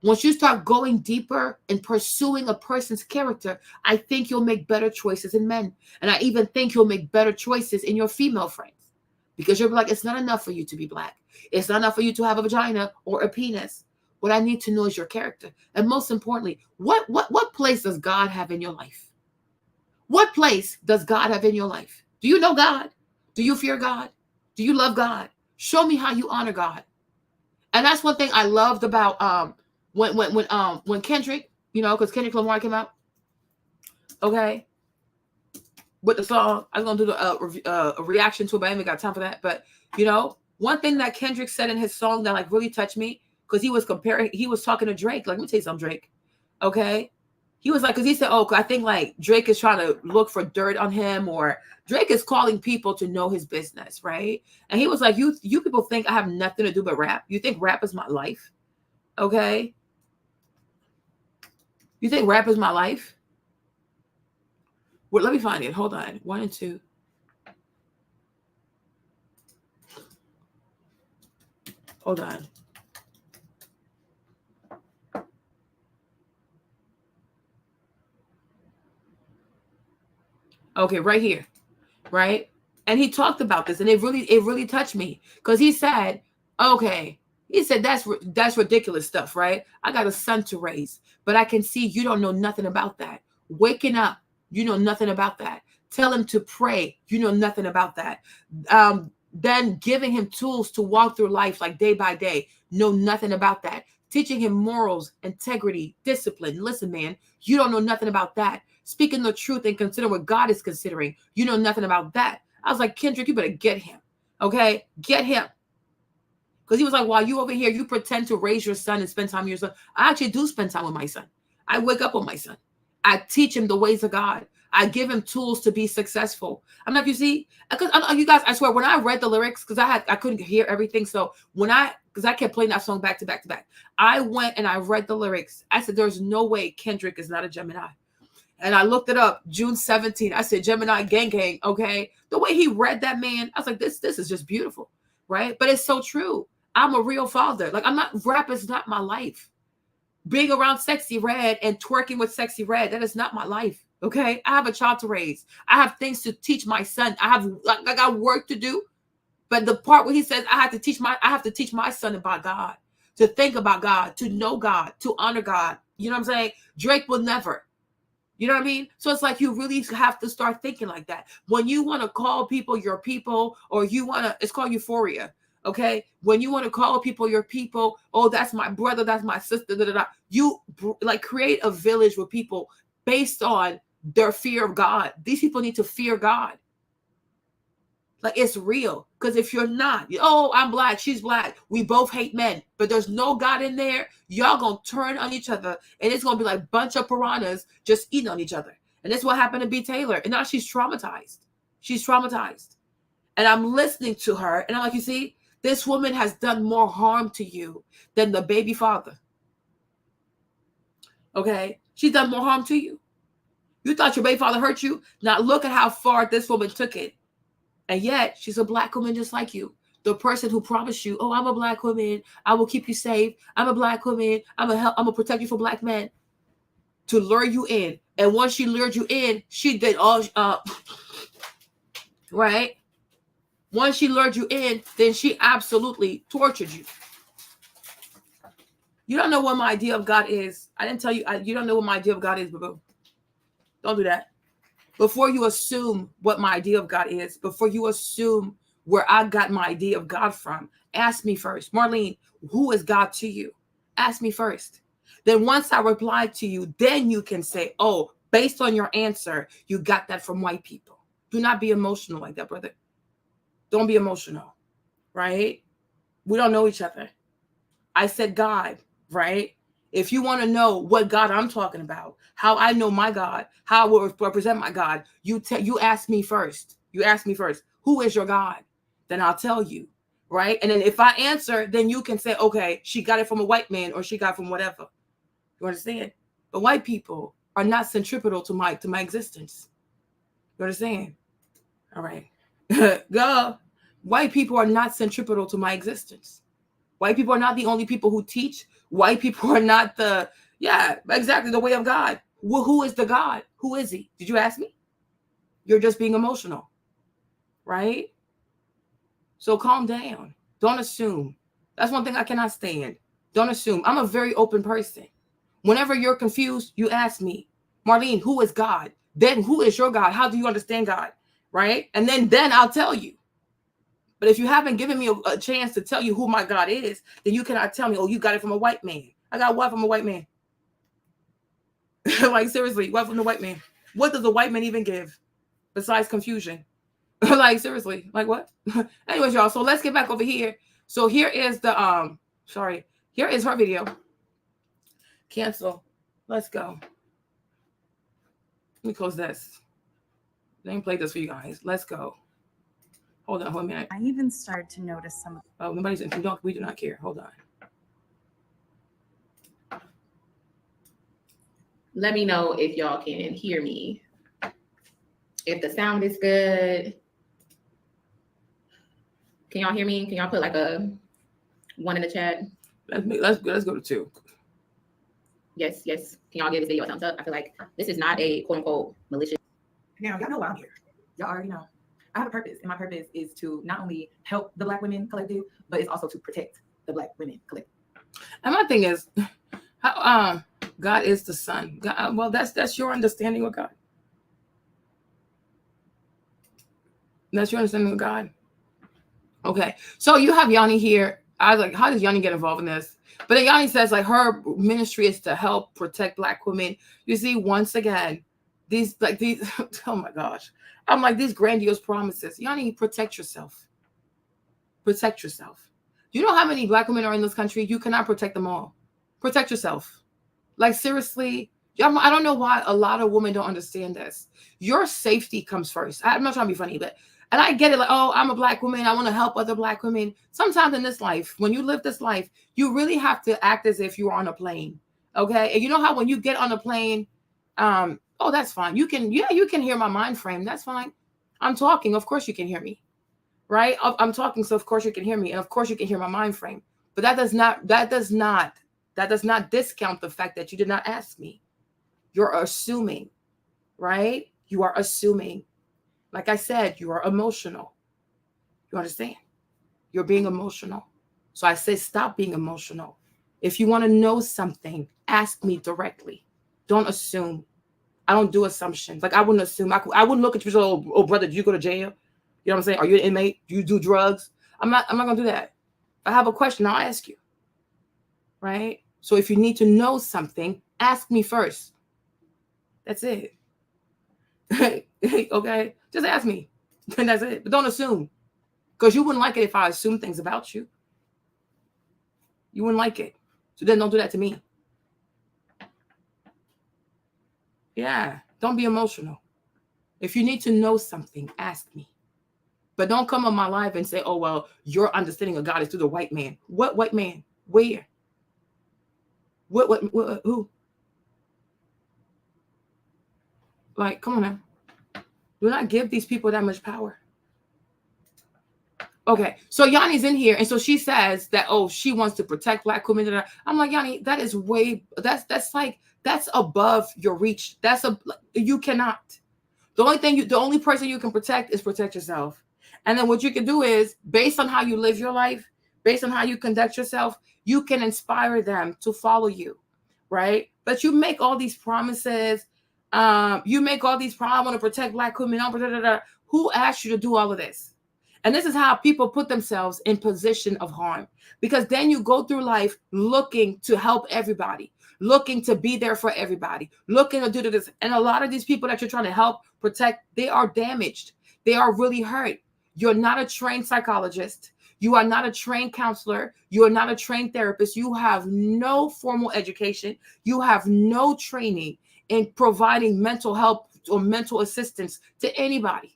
Once you start going deeper and pursuing a person's character, I think you'll make better choices in men. And I even think you'll make better choices in your female friends. Because you're like, it's not enough for you to be black. It's not enough for you to have a vagina or a penis. What I need to know is your character. And most importantly, what place does God have in your life? What place does God have in your life? Do you know God? Do you fear God? Do you love God? Show me how you honor God. And that's one thing I loved about when Kendrick, because Kendrick Lamar came out, okay, with the song. I was gonna do a reaction to it, but I haven't got time for that. But one thing that Kendrick said in his song that like really touched me, because he was talking to Drake. Like, let me tell you something, Drake. Okay, he was like, because he said, oh, I think like Drake is trying to look for dirt on him, or Drake is calling people to know his business, right? And he was like, you people think I have nothing to do but rap. You think rap is my life? Okay. You think rap is my life? Well, let me find it. Hold on. 1 and 2. Hold on. Okay, right here. Right? And he talked about this, and it really touched me, because he said, okay, he said, that's ridiculous stuff, right? I got a son to raise, but I can see you don't know nothing about that. Waking up, you know nothing about that. Tell him to pray, you know nothing about that. Then giving him tools to walk through life like day by day, know nothing about that. Teaching him morals, integrity, discipline. Listen, man, you don't know nothing about that. Speaking the truth and consider what God is considering. You know nothing about that. I was like, Kendrick, you better get him. Okay? Get him. Because he was like, while you over here, you pretend to raise your son and spend time with your son. I actually do spend time with my son. I wake up with my son. I teach him the ways of God. I give him tools to be successful. I don't know if you see, because you guys, I swear, when I read the lyrics, because I couldn't hear everything. So because I kept playing that song back to back to back, I went and I read the lyrics. I said, there's no way Kendrick is not a Gemini. And I looked it up, June 17th. I said, Gemini gang gang, okay? The way he read that, man, I was like, this is just beautiful, right? But it's so true. I'm a real father. Like, rap is not my life. Being around Sexy Red and twerking with Sexy Red, that is not my life, okay? I have a child to raise. I have things to teach my son. I got work to do. But the part where he says, I have to teach my son about God, to think about God, to know God, to honor God. You know what I'm saying? Drake will never. You know what I mean? So it's like you really have to start thinking like that. When you want to call people your people, or it's called euphoria, okay? When you want to call people your people, oh, that's my brother, that's my sister, you like create a village with people based on their fear of God. These people need to fear God. Like, it's real. Because if you're not, oh, I'm black, she's black, we both hate men, but there's no God in there, y'all gonna turn on each other, and it's gonna be like a bunch of piranhas just eating on each other. And that's what happened to BTaylor. And now she's traumatized. She's traumatized. And I'm listening to her. And I'm like, you see, this woman has done more harm to you than the baby father. Okay? She's done more harm to you. You thought your baby father hurt you? Now look at how far this woman took it. And yet, she's a black woman just like you. The person who promised you, oh, I'm a black woman. I will keep you safe. I'm a black woman. I'm gonna protect you from black men. To lure you in. And once she lured you in, she did all, right? Once she lured you in, then she absolutely tortured you. You don't know what my idea of God is. I didn't tell you. You don't know what my idea of God is, boo-boo. Don't do that. Before you assume what my idea of God is, before you assume where I got my idea of God from, ask me first. Marlene, who is God to you? Ask me first. Then once I reply to you, then you can say, oh, based on your answer, you got that from white people. Do not be emotional like that, brother. Don't be emotional, right? We don't know each other. I said God, right? If you want to know what God I'm talking about, how I know my God, how I will represent my God, you ask me first. You ask me first, who is your God? Then I'll tell you, right? And then if I answer, then you can say, okay, she got it from a white man or she got it from whatever. You understand? But white people are not centripetal to my existence. You understand? All right. Go. White people are not centripetal to my existence. White people are not the only people who teach. White people are not the way of God. Well, who is the God? Who is he? Did you ask me? You're just being emotional, right? So calm down. Don't assume. That's one thing I cannot stand. Don't assume. I'm a very open person. Whenever you're confused, you ask me, Marlene, who is God? Then who is your God? How do you understand God? Right? And then I'll tell you. But if you haven't given me a chance to tell you who my God is, then you cannot tell me, oh, you got it from a white man. I got what from a white man? Like, seriously, what from the white man? What does the white man even give besides confusion? Like, seriously, like what? Anyways, y'all, so let's get back over here. So here is the, here is her video. Cancel. Let's go. Let me close this. Let me play this for you guys. Let's go. Hold on, hold a minute. I even started to notice some. Oh, we do not care. Hold on. Let me know if y'all can hear me. If the sound is good. Can y'all hear me? Can y'all put like a 1 in the chat? Let's go to 2. Yes. Can y'all give this video a thumbs up? I feel like this is not a quote unquote malicious. Now, y'all know why I'm here. Y'all already know. I have a purpose, and my purpose is to not only help the Black women collective, but it's also to protect the Black women collective. And my thing is, God is the Son. God, well, that's your understanding of God. That's your understanding of God. Okay, so you have Yanni here. I was like, how does Yanni get involved in this? But then Yanni says, like, her ministry is to help protect Black women. You see, once again, these, oh my gosh. I'm like, these grandiose promises. Yanni, protect yourself. Protect yourself. You know how many Black women are in this country? You cannot protect them all. Protect yourself. Like, seriously, I don't know why a lot of women don't understand this. Your safety comes first. I'm not trying to be funny, and I get it, like, oh, I'm a Black woman. I want to help other Black women. Sometimes in this life, when you live this life, you really have to act as if you are on a plane. Okay. And you know how when you get on a plane, oh, that's fine. You can hear my mind frame. That's fine. I'm talking. Of course you can hear me. Right. I'm talking. So of course you can hear me. And of course you can hear my mind frame. But that does not discount the fact that you did not ask me. You're assuming, right? You are assuming. Like I said, you are emotional. You understand? You're being emotional. So I say, stop being emotional. If you want to know something, ask me directly. Don't assume. I don't do assumptions. Like, I wouldn't assume. I wouldn't look at you and say, oh, brother, did you go to jail? You know what I'm saying? Are you an inmate? Do you do drugs? I'm not going to do that. If I have a question, I'll ask you. Right? So if you need to know something, ask me first. That's it. Okay? Just ask me. And that's it. But don't assume. Because you wouldn't like it if I assume things about you. You wouldn't like it. So then don't do that to me. Yeah. Don't be emotional. If you need to know something, ask me. But don't come on my live and say, oh, well, your understanding of God is through the white man. What white man? Where? What who? Like, come on now. Do not give these people that much power. Okay, so Yanni's in here, and so she says that, oh, she wants to protect Black women. I'm like, Yanni, that is that's above your reach. You cannot. The only person you can protect is protect yourself. And then what you can do is, based on how you live your life, based on how you conduct yourself, you can inspire them to follow you, right? But you make all these promises. I want to protect Black women. Who asked you to do all of this? And this is how people put themselves in position of harm, because then you go through life looking to help everybody, looking to be there for everybody, looking to do this. And a lot of these people that you're trying to help protect, they are damaged. They are really hurt. You're not a trained psychologist. You are not a trained counselor. You are not a trained therapist. You have no formal education. You have no training in providing mental help or mental assistance to anybody.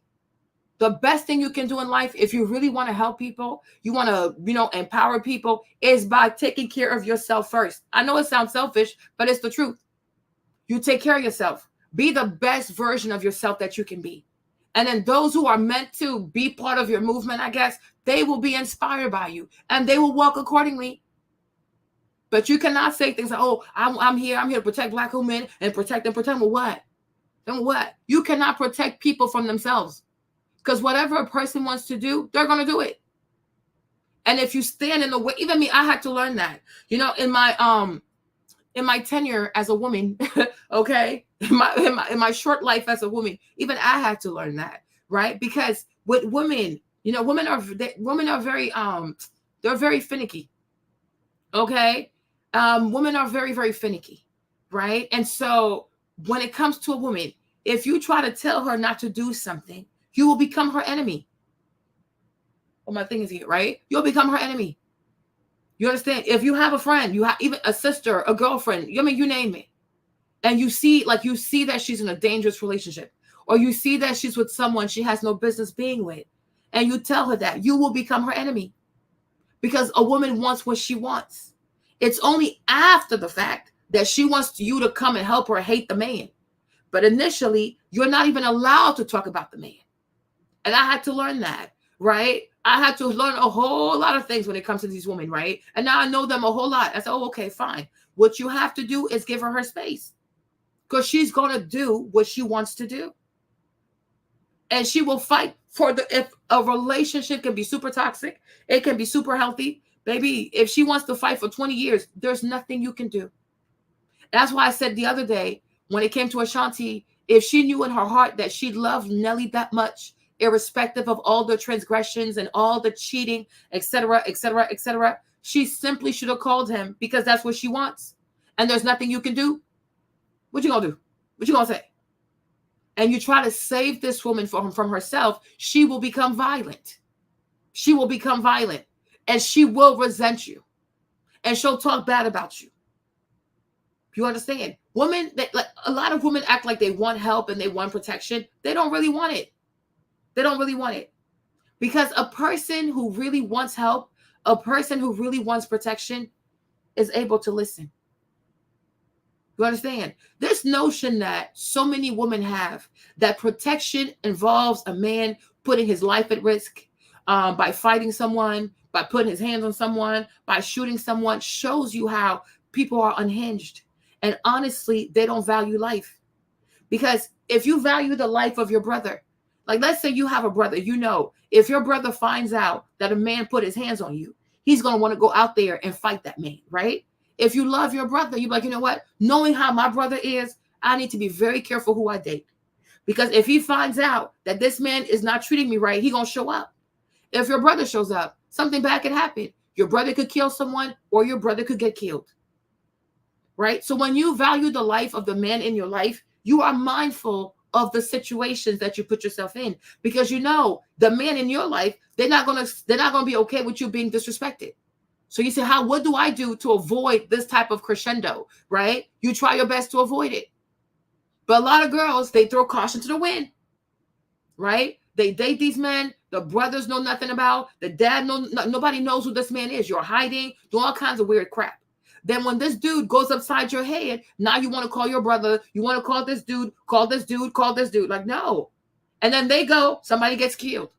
The best thing you can do in life, if you really want to help people, you want to, empower people, is by taking care of yourself first. I know it sounds selfish, but it's the truth. You take care of yourself. Be the best version of yourself that you can be. And then those who are meant to be part of your movement, I guess, they will be inspired by you and they will walk accordingly. But you cannot say things like, oh, I'm here to protect Black women and protect them. Protect them what? Then what? You cannot protect people from themselves. Because whatever a person wants to do, they're going to do it. And if you stand in the way, even me, I had to learn that. In my tenure as a woman, okay, in my short life as a woman, even I had to learn that, right? Because with women, women are very they're very finicky. Okay, women are very, very finicky, right? And so when it comes to a woman, if you try to tell her not to do something, you will become her enemy. Well, my thing is here, right? You'll become her enemy. You understand? If you have a friend, you have even a sister, a girlfriend, you name it, and you see that she's in a dangerous relationship, or you see that she's with someone she has no business being with, and you tell her that, you will become her enemy. Because a woman wants what she wants. It's only after the fact that she wants you to come and help her hate the man. But initially, you're not even allowed to talk about the man. And I had to learn that, right? I had to learn a whole lot of things when it comes to these women, right? And now I know them a whole lot. I said, oh, okay, fine. What you have to do is give her space, because she's going to do what she wants to do. And she will fight if a relationship can be super toxic, it can be super healthy. Baby, if she wants to fight for 20 years, there's nothing you can do. That's why I said the other day, when it came to Ashanti, if she knew in her heart that she loved Nelly that much, irrespective of all the transgressions and all the cheating, etc., she simply should have called him, because that's what she wants. And there's nothing you can do. What you gonna do? What you gonna say? And you try to save this woman from herself, she will become violent. She will become violent, and she will resent you, and she'll talk bad about you. You understand? Women, a lot of women act like they want help and they want protection. They don't really want it. They don't really want it. Because a person who really wants help, a person who really wants protection, is able to listen. You understand? This notion that so many women have, that protection involves a man putting his life at risk by fighting someone, by putting his hands on someone, by shooting someone, shows you how people are unhinged. And honestly, they don't value life. Because if you value the life of your brother, like let's say you have a brother, if your brother finds out that a man put his hands on you, he's going to want to go out there and fight that man, right? If you love your brother, you're like, you know what? Knowing how my brother is, I need to be very careful who I date. Because if he finds out that this man is not treating me right, he's going to show up. If your brother shows up, something bad could happen. Your brother could kill someone, or your brother could get killed. Right? So when you value the life of the man in your life, you are mindful of the situations that you put yourself in, because the man in your life, they're not going to be okay with you being disrespected. So you say, what do I do to avoid this type of crescendo, right? You try your best to avoid it. But a lot of girls, they throw caution to the wind, right? They date these men, The brothers know nothing about. The dad nobody knows who this man is. You're hiding, doing all kinds of weird crap. Then when this dude goes upside your head, now you want to call your brother. You want to call this dude, call this dude, call this dude. Like, no. And then they go, somebody gets killed.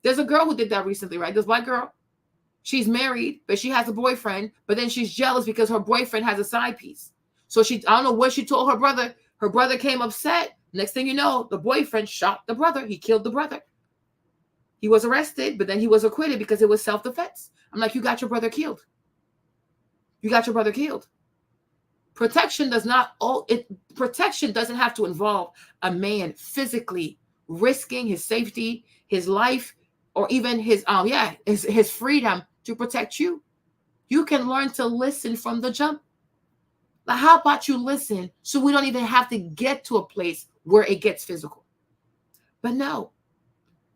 There's a girl who did that recently, right? This white girl. She's married, but she has a boyfriend. But then she's jealous because her boyfriend has a side piece. So I don't know what she told her brother. Her brother came upset. Next thing you know, the boyfriend shot the brother. He killed the brother. He was arrested, but then he was acquitted because it was self-defense. I'm like, you got your brother killed. You got your brother killed. Protection doesn't have to involve a man physically risking his safety, his life, or even his freedom to protect you. You can learn to listen from the jump. Like, how about you listen so we don't even have to get to a place where it gets physical? But no.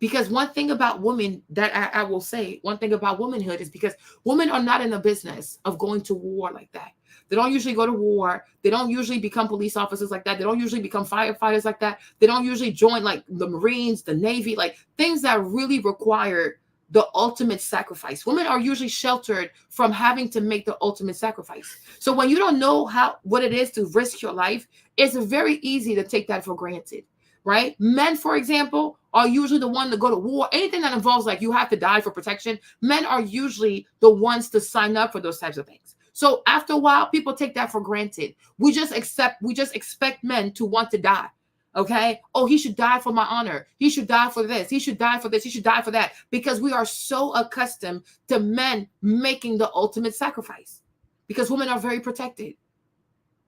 Because one thing about women that I will say, one thing about womanhood is because women are not in the business of going to war like that. They don't usually go to war. They don't usually become police officers like that. They don't usually become firefighters like that. They don't usually join like the Marines, the Navy, like things that really require the ultimate sacrifice. Women are usually sheltered from having to make the ultimate sacrifice. So when you don't know what it is to risk your life, it's very easy to take that for granted. Right? Men, for example, are usually the one to go to war. Anything that involves like you have to die for protection, men are usually the ones to sign up for those types of things. So after a while, people take that for granted. We just expect men to want to die. Okay? Oh, he should die for my honor. He should die for this. He should die for this. He should die for that. Because we are so accustomed to men making the ultimate sacrifice. Because women are very protected.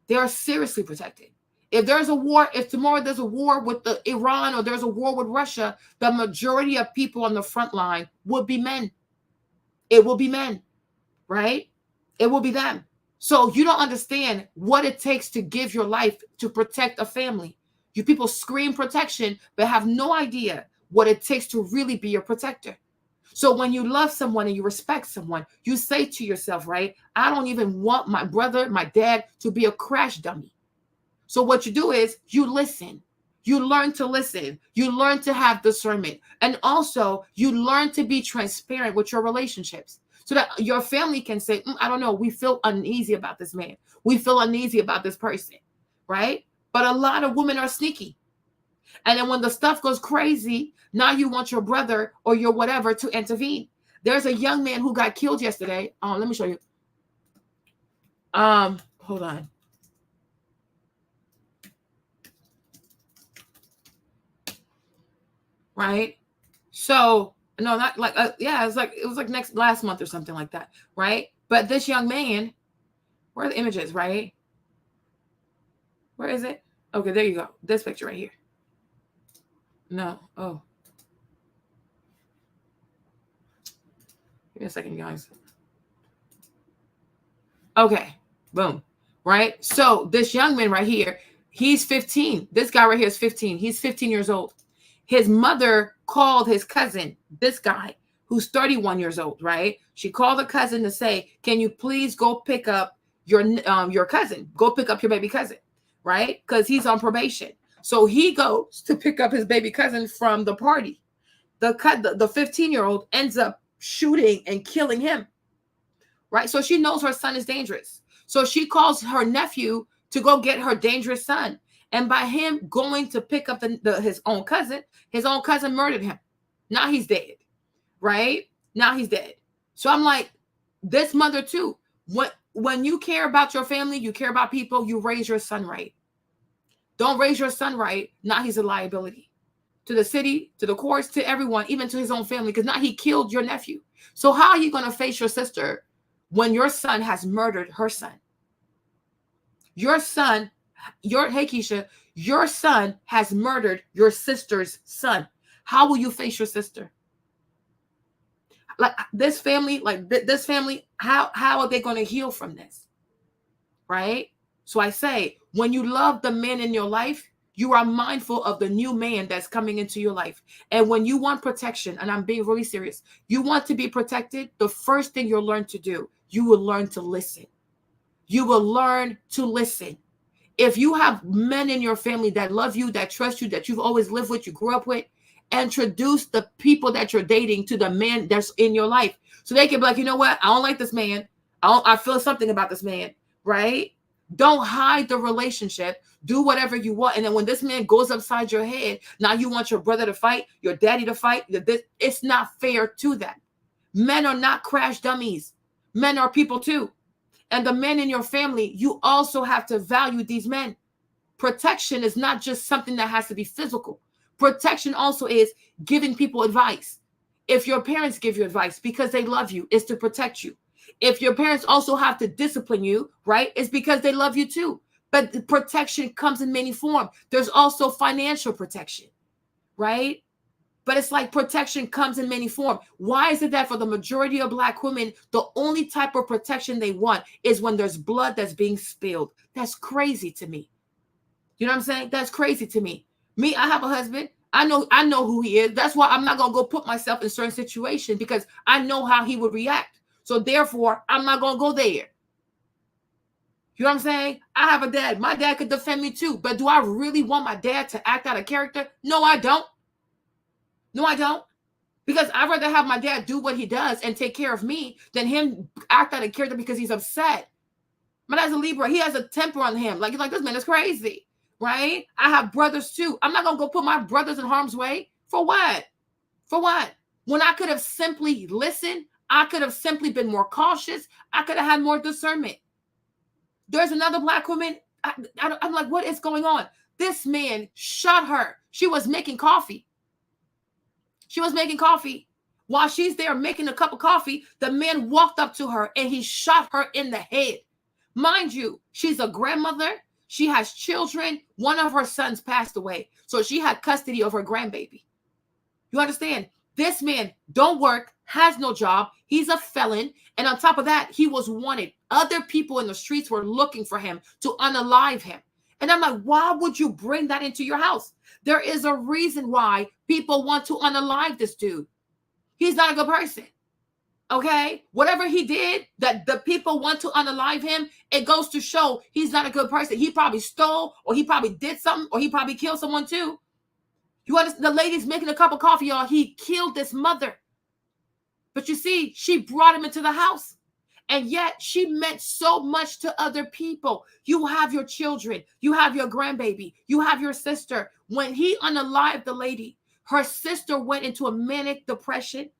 They are seriously protected. If there's a war, if tomorrow there's a war with Iran or there's a war with Russia, the majority of people on the front line would be men. It will be men, right? It will be them. So you don't understand what it takes to give your life to protect a family. You people scream protection, but have no idea what it takes to really be your protector. So when you love someone and you respect someone, you say to yourself, right? I don't even want my brother, my dad to be a crash dummy. So what you do is you listen. You learn to listen. You learn to have discernment. And also you learn to be transparent with your relationships so that your family can say, I don't know, we feel uneasy about this man. We feel uneasy about this person, right? But a lot of women are sneaky. And then when the stuff goes crazy, now you want your brother or your whatever to intervene. There's a young man who got killed yesterday. Let me show you. Hold on. Right? So, no, not like, it was like last month or something like that. Right? But this young man, where are the images, right? Where is it? Okay, there you go. This picture right here. No. Oh. Give me a second, guys. Okay. Boom. Right? So this young man right here, he's 15. This guy right here is 15. He's 15 years old. His mother called his cousin, this guy, who's 31 years old, right? She called the cousin to say, can you please go pick up your cousin? Go pick up your baby cousin, right? Because he's on probation. So he goes to pick up his baby cousin from the party. The 15-year-old ends up shooting and killing him, right? So she knows her son is dangerous. So she calls her nephew to go get her dangerous son. And by him going to pick up his own cousin murdered him. Now he's dead, right? Now he's dead. So I'm like, this mother too. When you care about your family, you care about people, you raise your son right. Don't raise your son right. Now he's a liability to the city, to the courts, to everyone, even to his own family, because now he killed your nephew. So how are you going to face your sister when your son has murdered her son? Your son, hey Keisha, your son has murdered your sister's son. How will you face your sister? Like this family, how are they going to heal from this? Right? So I say, when you love the man in your life, you are mindful of the new man that's coming into your life. And when you want protection, and I'm being really serious, you want to be protected, the first thing you'll learn to do, you will learn to listen. You will learn to listen. If you have men in your family that love you, that trust you, that you've always lived with, you grew up with, Introduce the people that you're dating to the man that's in your life. So they can be like, you know what? I don't like this man. I feel something about this man, right? Don't hide the relationship. Do whatever you want. And then when this man goes upside your head, now you want your brother to fight, your daddy to fight. It's not fair to them. Men are not crash dummies. Men are people too. And the men in your family, you also have to value these men. Protection is not just something that has to be physical. Protection also is giving people advice. If your parents give you advice because they love you, it's to protect you. If your parents also have to discipline you, right, it's because they love you too. But the protection comes in many forms. There's also financial protection, right? But it's like protection comes in many forms. Why is it that for the majority of Black women, the only type of protection they want is when there's blood that's being spilled? That's crazy to me. You know what I'm saying? That's crazy to me. Me, I have a husband. I know who he is. That's why I'm not going to go put myself in certain situations because I know how he would react. So therefore, I'm not going to go there. You know what I'm saying? I have a dad. My dad could defend me too. But do I really want my dad to act out of character? No, I don't. No, I don't. Because I'd rather have my dad do what he does and take care of me than him act out of character because he's upset. My dad's a Libra. He has a temper on him. Like, this man is crazy, right? I have brothers too. I'm not going to go put my brothers in harm's way. For what? For what? When I could have simply listened, I could have simply been more cautious. I could have had more discernment. There's another Black woman. I'm like, what is going on? This man shot her. She was making coffee. She was making coffee. While she's there making a cup of coffee, the man walked up to her and he shot her in the head. Mind you, she's a grandmother. She has children. One of her sons passed away. So she had custody of her grandbaby. You understand? This man don't work, has no job. He's a felon. And on top of that, he was wanted. Other people in the streets were looking for him to unalive him. And I'm like, why would you bring that into your house? There is a reason why people want to unalive this dude. He's not a good person. Okay? Whatever he did, that the people want to unalive him, it goes to show he's not a good person. He probably stole, or he probably did something, or he probably killed someone too. You understand? The lady's making a cup of coffee, y'all. He killed this mother. But you see, she brought him into the house. And yet she meant so much to other people. You have your children. You have your grandbaby. You have your sister. When he unalived the lady, her sister went into a manic depression.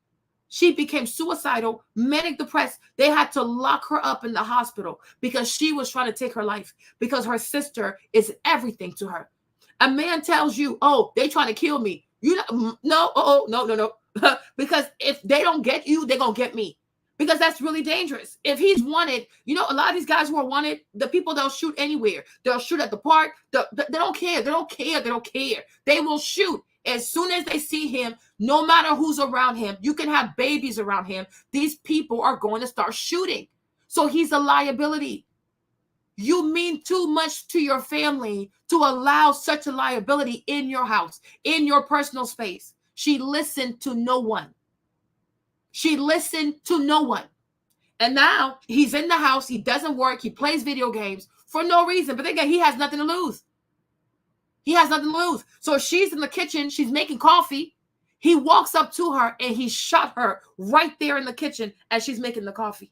She became suicidal, manic depressed. They had to lock her up in the hospital because she was trying to take her life because her sister is everything to her. A man tells you, oh, they trying to kill me. You know, no. Because if they don't get you, they're going to get me. Because that's really dangerous. If he's wanted, you know, a lot of these guys who are wanted, the people, they'll shoot anywhere. They'll shoot at the park. They don't care. They don't care. They don't care. They will shoot. As soon as they see him, no matter who's around him, you can have babies around him. These people are going to start shooting. So he's a liability. You mean too much to your family to allow such a liability in your house, in your personal space. She listened to no one. She listened to no one. And now he's in the house. He doesn't work. He plays video games for no reason. But again, he has nothing to lose. He has nothing to lose. So she's in the kitchen. She's making coffee. He walks up to her and he shot her right there in the kitchen as she's making the coffee.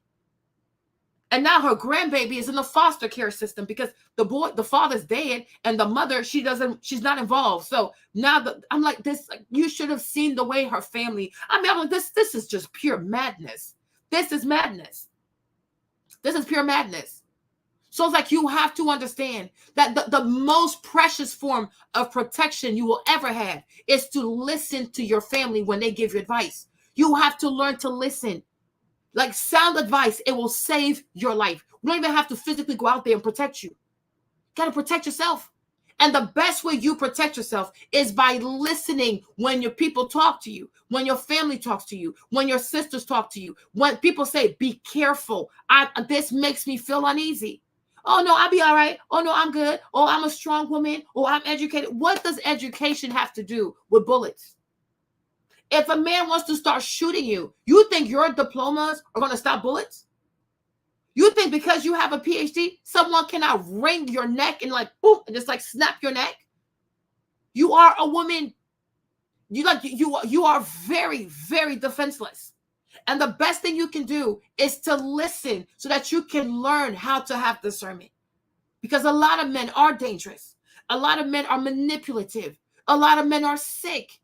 And now her grandbaby is in the foster care system because the father's dead and the mother, she's not involved. So now I'm like this, you should have seen the way her family, I'm like, this is just pure madness. This is madness. This is pure madness. So it's like you have to understand that the most precious form of protection you will ever have is to listen to your family when they give you advice. You have to learn to listen. Like sound advice, it will save your life. We don't even have to physically go out there and protect you. You got to protect yourself. And the best way you protect yourself is by listening when your people talk to you, when your family talks to you, when your sisters talk to you, when people say, be careful. This makes me feel uneasy. Oh, no, I'll be all right. Oh, no, I'm good. Oh, I'm a strong woman. Oh, I'm educated. What does education have to do with bullets? If a man wants to start shooting you, you think your diplomas are going to stop bullets? You think because you have a PhD, someone cannot wring your neck and like, boom, and just like snap your neck? You are a woman. You are very, very defenseless. And the best thing you can do is to listen so that you can learn how to have discernment. Because a lot of men are dangerous. A lot of men are manipulative. A lot of men are sick.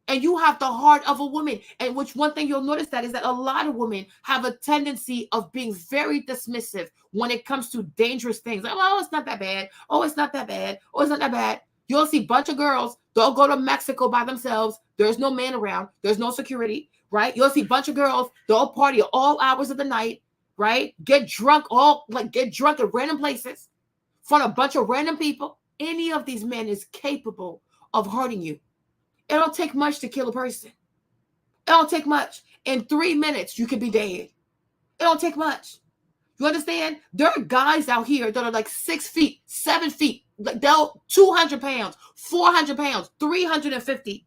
And you have the heart of a woman. And which one thing you'll notice that is that a lot of women have a tendency of being very dismissive when it comes to dangerous things. Like, oh, it's not that bad. Oh, it's not that bad. Oh, it's not that bad. You'll see a bunch of girls, they'll go to Mexico by themselves. There's no man around. There's no security, right? You'll see a bunch of girls, they'll party at all hours of the night, right? Get drunk at random places in front of a bunch of random people. Any of these men is capable of hurting you. It don't take much to kill a person. It don't take much. In 3 minutes, you could be dead. It don't take much. You understand? There are guys out here that are like 6 feet, 7 feet, like they'll 200 pounds, 400 pounds, 350.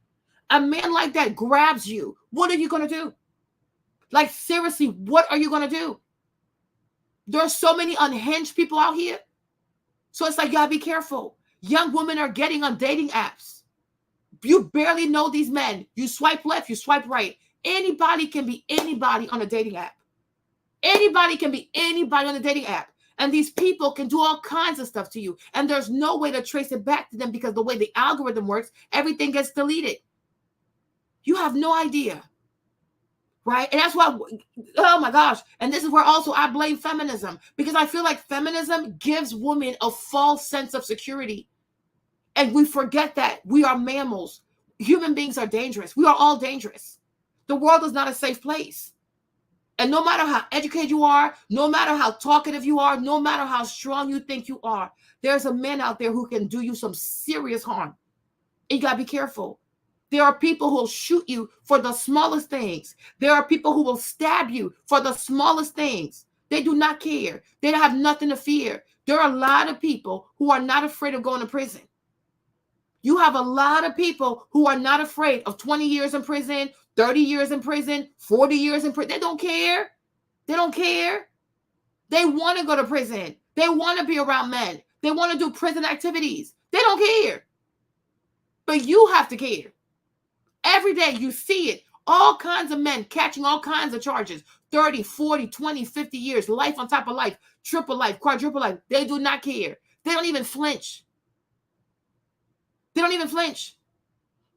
A man like that grabs you. What are you going to do? Like, seriously, what are you going to do? There are so many unhinged people out here. So it's like, you gotta be careful. Young women are getting on dating apps. You barely know these men. You swipe left, you swipe right. Anybody can be anybody on a dating app. Anybody can be anybody on a dating app. And these people can do all kinds of stuff to you. And there's no way to trace it back to them because the way the algorithm works, everything gets deleted. You have no idea. Right? And that's why, oh my gosh. And this is where also I blame feminism. Because I feel like feminism gives women a false sense of security. And we forget that we are mammals. Human beings are dangerous. We are all dangerous. The world is not a safe place. And no matter how educated you are, no matter how talkative you are, no matter how strong you think you are, there's a man out there who can do you some serious harm. And you got to be careful. There are people who will shoot you for the smallest things. There are people who will stab you for the smallest things. They do not care. They have nothing to fear. There are a lot of people who are not afraid of going to prison. You have a lot of people who are not afraid of 20 years in prison, 30 years in prison, 40 years in prison. They don't care. They don't care. They want to go to prison. They want to be around men. They want to do prison activities. They don't care. But you have to care. Every day you see it. All kinds of men catching all kinds of charges. 30, 40, 20, 50 years. Life on top of life. Triple life, quadruple life. They do not care. They don't even flinch. They don't even flinch.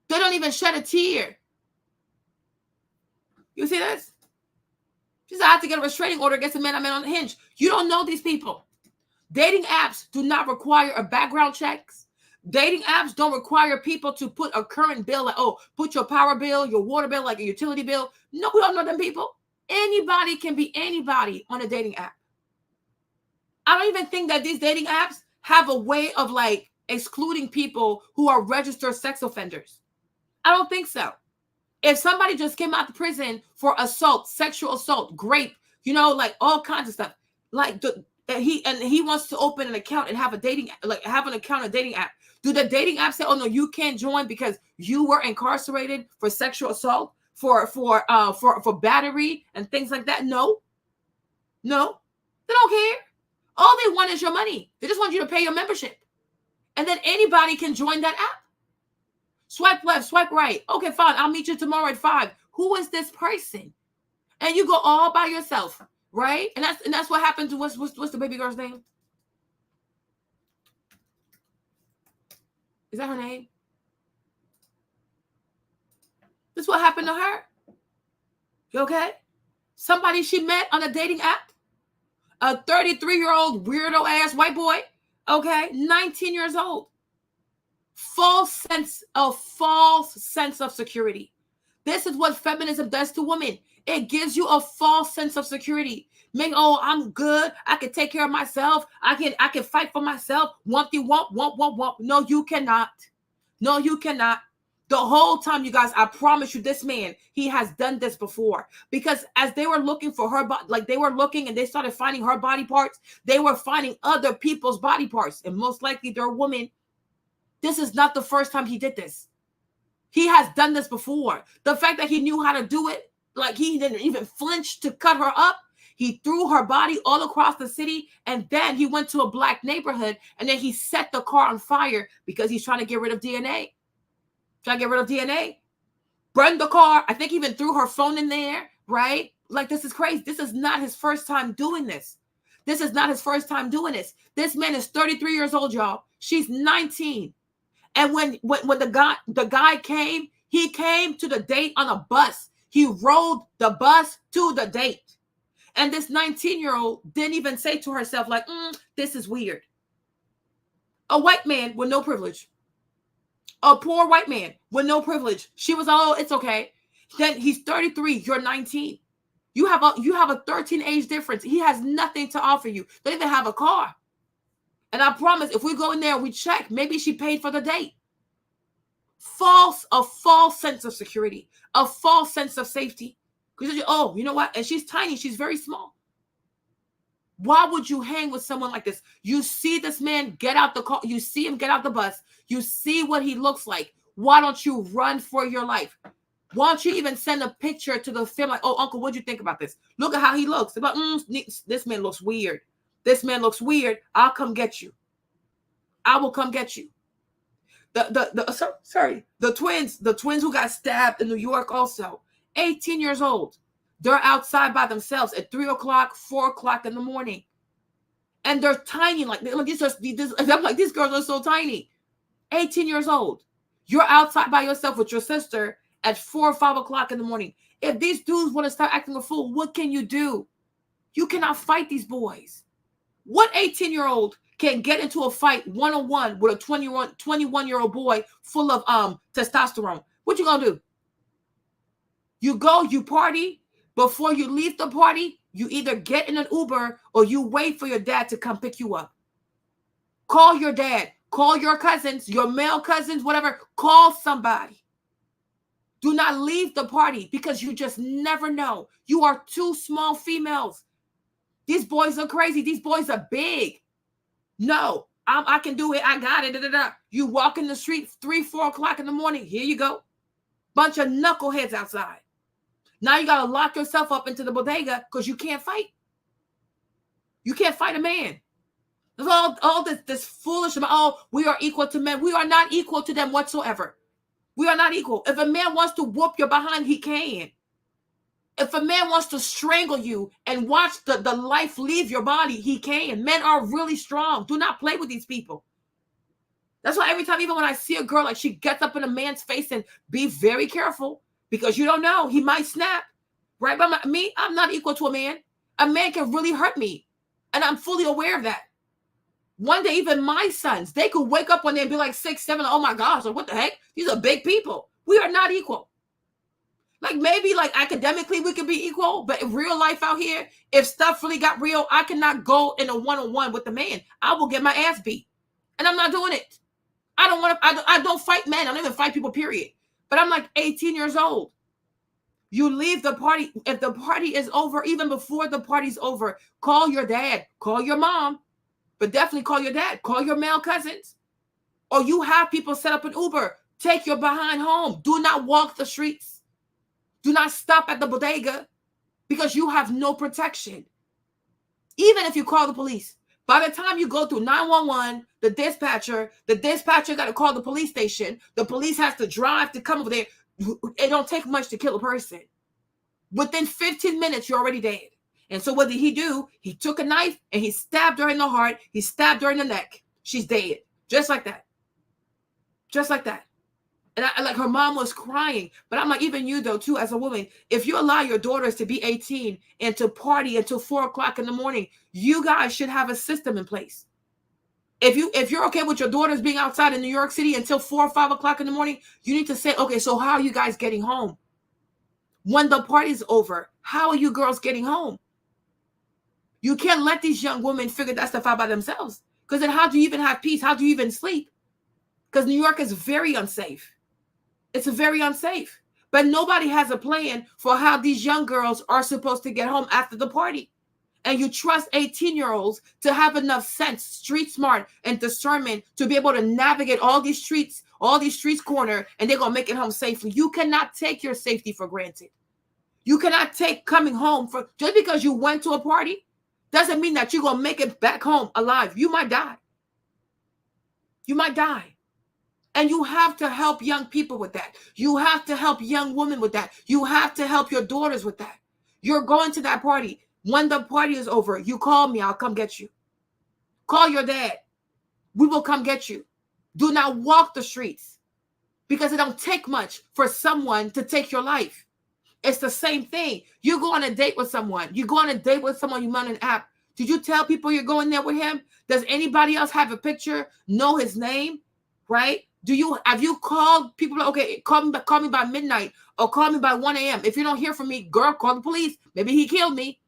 They don't even shed a tear. You see this? She said, I have to get a restraining order against a man I met on Hinge. You don't know these people. Dating apps do not require a background checks. Dating apps don't require people to put a current bill, like, oh, put your power bill, your water bill, like a utility bill. No, we don't know them people. Anybody can be anybody on a dating app. I don't even think that these dating apps have a way of like excluding people who are registered sex offenders. I don't think so. If somebody just came out of prison for assault, sexual assault, rape, you know, like all kinds of stuff, like he wants to open an account and have a dating, like have an account on a dating app. Do the dating app say, oh no, you can't join because you were incarcerated for sexual assault, for battery and things like that? No, they don't care. All they want is your money. They just want you to pay your membership. And then anybody can join that app. Swipe left, swipe right. Okay, fine. I'll meet you tomorrow at 5. Who is this person? And you go all by yourself, right? And that's what happened to what's the baby girl's name? Is that her name? This is what happened to her. You okay? Somebody she met on a dating app. A 33-year-old weirdo ass white boy. Okay, 19 years old. False sense of security. This is what feminism does to women. It gives you a false sense of security. Make, oh, I'm good. I can take care of myself. I can fight for myself. Want. No, you cannot. No, you cannot. The whole time, you guys, I promise you, this man, he has done this before. Because as they were looking for her, like they were looking and they started finding her body parts, they were finding other people's body parts. And most likely they're women. This is not the first time he did this. He has done this before. The fact that he knew how to do it, like he didn't even flinch to cut her up. He threw her body all across the city. And then he went to a black neighborhood and then he set the car on fire because he's trying to get rid of DNA. Trying to get rid of DNA. burned the car. I think even threw her phone in there, right? Like, this is crazy. This is not his first time doing this. This is not his first time doing this. This man is 33 years old, y'all. She's 19. And when the guy came, he came to the date on a bus. He rode the bus to the date. And this 19-year-old didn't even say to herself, like, this is weird. A white man with no privilege. A poor white man with no privilege. She was, oh, it's okay. Then he's 33, you're 19. You have a 13 age difference. He has nothing to offer you. They don't even have a car. And I promise, if we go in there and we check, maybe she paid for the date. A false sense of security, a false sense of safety. Because, oh, you know what? And she's tiny. She's very small. Why would you hang with someone like this? You see this man get out the car. You see him get out the bus. You see what he looks like. Why don't you run for your life? Why don't you even send a picture to the family? Like, oh, uncle, what'd you think about this? Look at how he looks. About, this man looks weird. This man looks weird. I'll come get you. I will come get you. The twins who got stabbed in New York also, 18 years old. They're outside by themselves at 3 o'clock, 4 o'clock in the morning. And they're tiny. I'm like, these girls are so tiny. 18 years old. You're outside by yourself with your sister at 4 or 5 o'clock in the morning. If these dudes want to start acting a fool, what can you do? You cannot fight these boys. What 18-year-old can get into a fight one-on-one with a 21-year-old boy full of testosterone? What you gonna do? You go, you party. Before you leave the party, you either get in an Uber or you wait for your dad to come pick you up. Call your dad. Call your cousins, your male cousins, whatever. Call somebody. Do not leave the party because you just never know. You are two small females. These boys are crazy. These boys are big. No, I can do it. I got it. Da, da, da. You walk in the street 3, 4 o'clock in the morning. Here you go. Bunch of knuckleheads outside. Now you got to lock yourself up into the bodega because you can't fight. You can't fight a man. There's all this foolish about, oh, we are equal to men. We are not equal to them whatsoever. We are not equal. If a man wants to whoop your behind, he can. If a man wants to strangle you and watch the life leave your body, he can. Men are really strong. Do not play with these people. That's why every time, even when I see a girl, like she gets up in a man's face, and be very careful because you don't know. He might snap. Right? But I'm not equal to a man. A man can really hurt me. And I'm fully aware of that. One day, even my sons, they could wake up one day and be like 6, 7. Oh my gosh, what the heck? These are big people. We are not equal. Like maybe like academically we could be equal, but in real life out here, if stuff really got real, I cannot go in a one-on-one with the man. I will get my ass beat. And I'm not doing it. I don't fight men. I don't even fight people, period. But I'm like 18 years old. You leave the party. If the party is over, even before the party's over, call your dad, call your mom, but definitely call your dad, call your male cousins. Or you have people set up an Uber. Take your behind home. Do not walk the streets. Do not stop at the bodega because you have no protection. Even if you call the police, by the time you go through 911, the dispatcher got to call the police station. The police has to drive to come over there. It don't take much to kill a person. Within 15 minutes, you're already dead. And so what did he do? He took a knife and he stabbed her in the heart. He stabbed her in the neck. She's dead. Just like that. Just like that. And I like her mom was crying. But I'm like, even you though, too, as a woman, if you allow your daughters to be 18 and to party until 4 o'clock in the morning, you guys should have a system in place. If you're okay with your daughters being outside in New York City until 4 or 5 o'clock in the morning, you need to say, okay, so how are you guys getting home? When the party's over, how are you girls getting home? You can't let these young women figure that stuff out by themselves. Because then how do you even have peace? How do you even sleep? Because New York is very unsafe. It's very unsafe. But nobody has a plan for how these young girls are supposed to get home after the party. And you trust 18-year-olds to have enough sense, street smart, and discernment to be able to navigate all these streets corner, and they're going to make it home safely. You cannot take your safety for granted. You cannot take coming home for just because you went to a party doesn't mean that you're going to make it back home alive. You might die. You might die. And you have to help young people with that. You have to help young women with that. You have to help your daughters with that. You're going to that party. When the party is over, you call me. I'll come get you. Call your dad. We will come get you. Do not walk the streets, because it don't take much for someone to take your life. It's the same thing. You go on a date with someone. You go on a date with someone you met on an app. Did you tell people you're going there with him? Does anybody else have a picture? Know his name? Right? Have you called people? Okay, call me by midnight, or call me by 1 a.m. If you don't hear from me, girl, call the police. Maybe he killed me.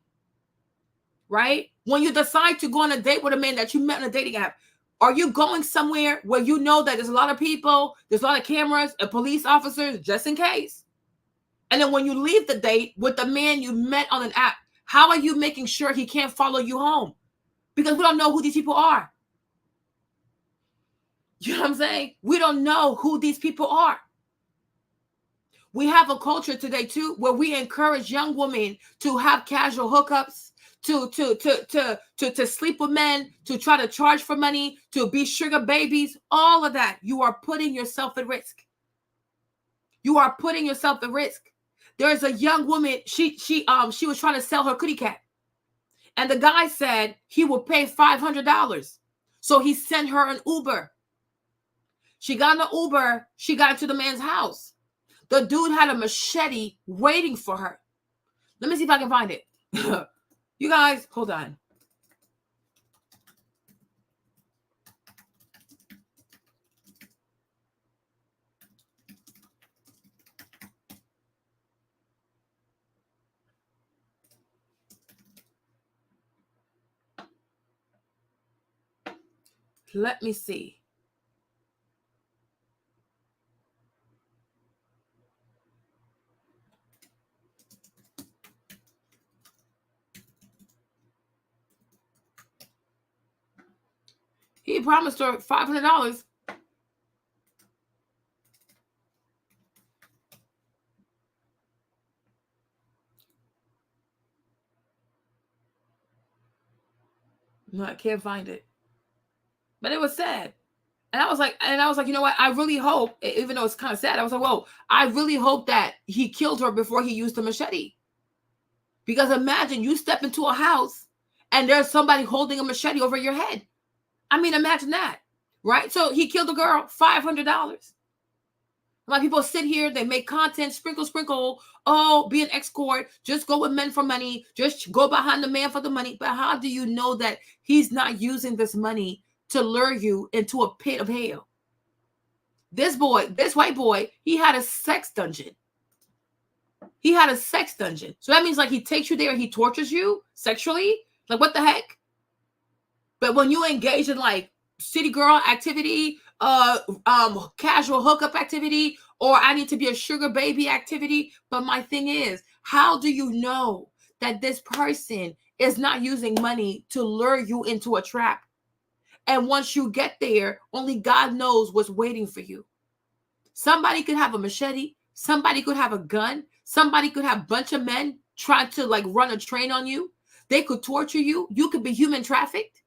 Right? When you decide to go on a date with a man that you met on a dating app, are you going somewhere where you know that there's a lot of people, there's a lot of cameras and police officers just in case? And then when you leave the date with the man you met on an app, how are you making sure he can't follow you home? Because we don't know who these people are. You know what I'm saying? We don't know who these people are. We have a culture today too where we encourage young women to have casual hookups, to sleep with men, to try to charge for money, to be sugar babies. All of that, you are putting yourself at risk. You are putting yourself at risk. There's a young woman. She was trying to sell her kitty cat, and the guy said he would pay $500. So he sent her an Uber. She got in the Uber. She got into the man's house. The dude had a machete waiting for her. Let me see if I can find it. You guys, hold on. Let me see. He promised her $500. No, I can't find it. But it was sad. And I was like, you know what? I really hope, even though it's kind of sad, I was like, whoa, I really hope that he killed her before he used the machete. Because imagine you step into a house and there's somebody holding a machete over your head. I mean, imagine that, right? So he killed the girl, $500. A lot of people sit here, they make content, sprinkle, oh, be an escort, just go with men for money, just go behind the man for the money. But how do you know that he's not using this money to lure you into a pit of hell? This white boy, he had a sex dungeon. He had a sex dungeon. So that means like he takes you there and he tortures you sexually. Like what the heck? But when you engage in like city girl activity, casual hookup activity, or I need to be a sugar baby activity. But my thing is, how do you know that this person is not using money to lure you into a trap? And once you get there, only God knows what's waiting for you. Somebody could have a machete. Somebody could have a gun. Somebody could have a bunch of men trying to like run a train on you. They could torture you. You could be human trafficked.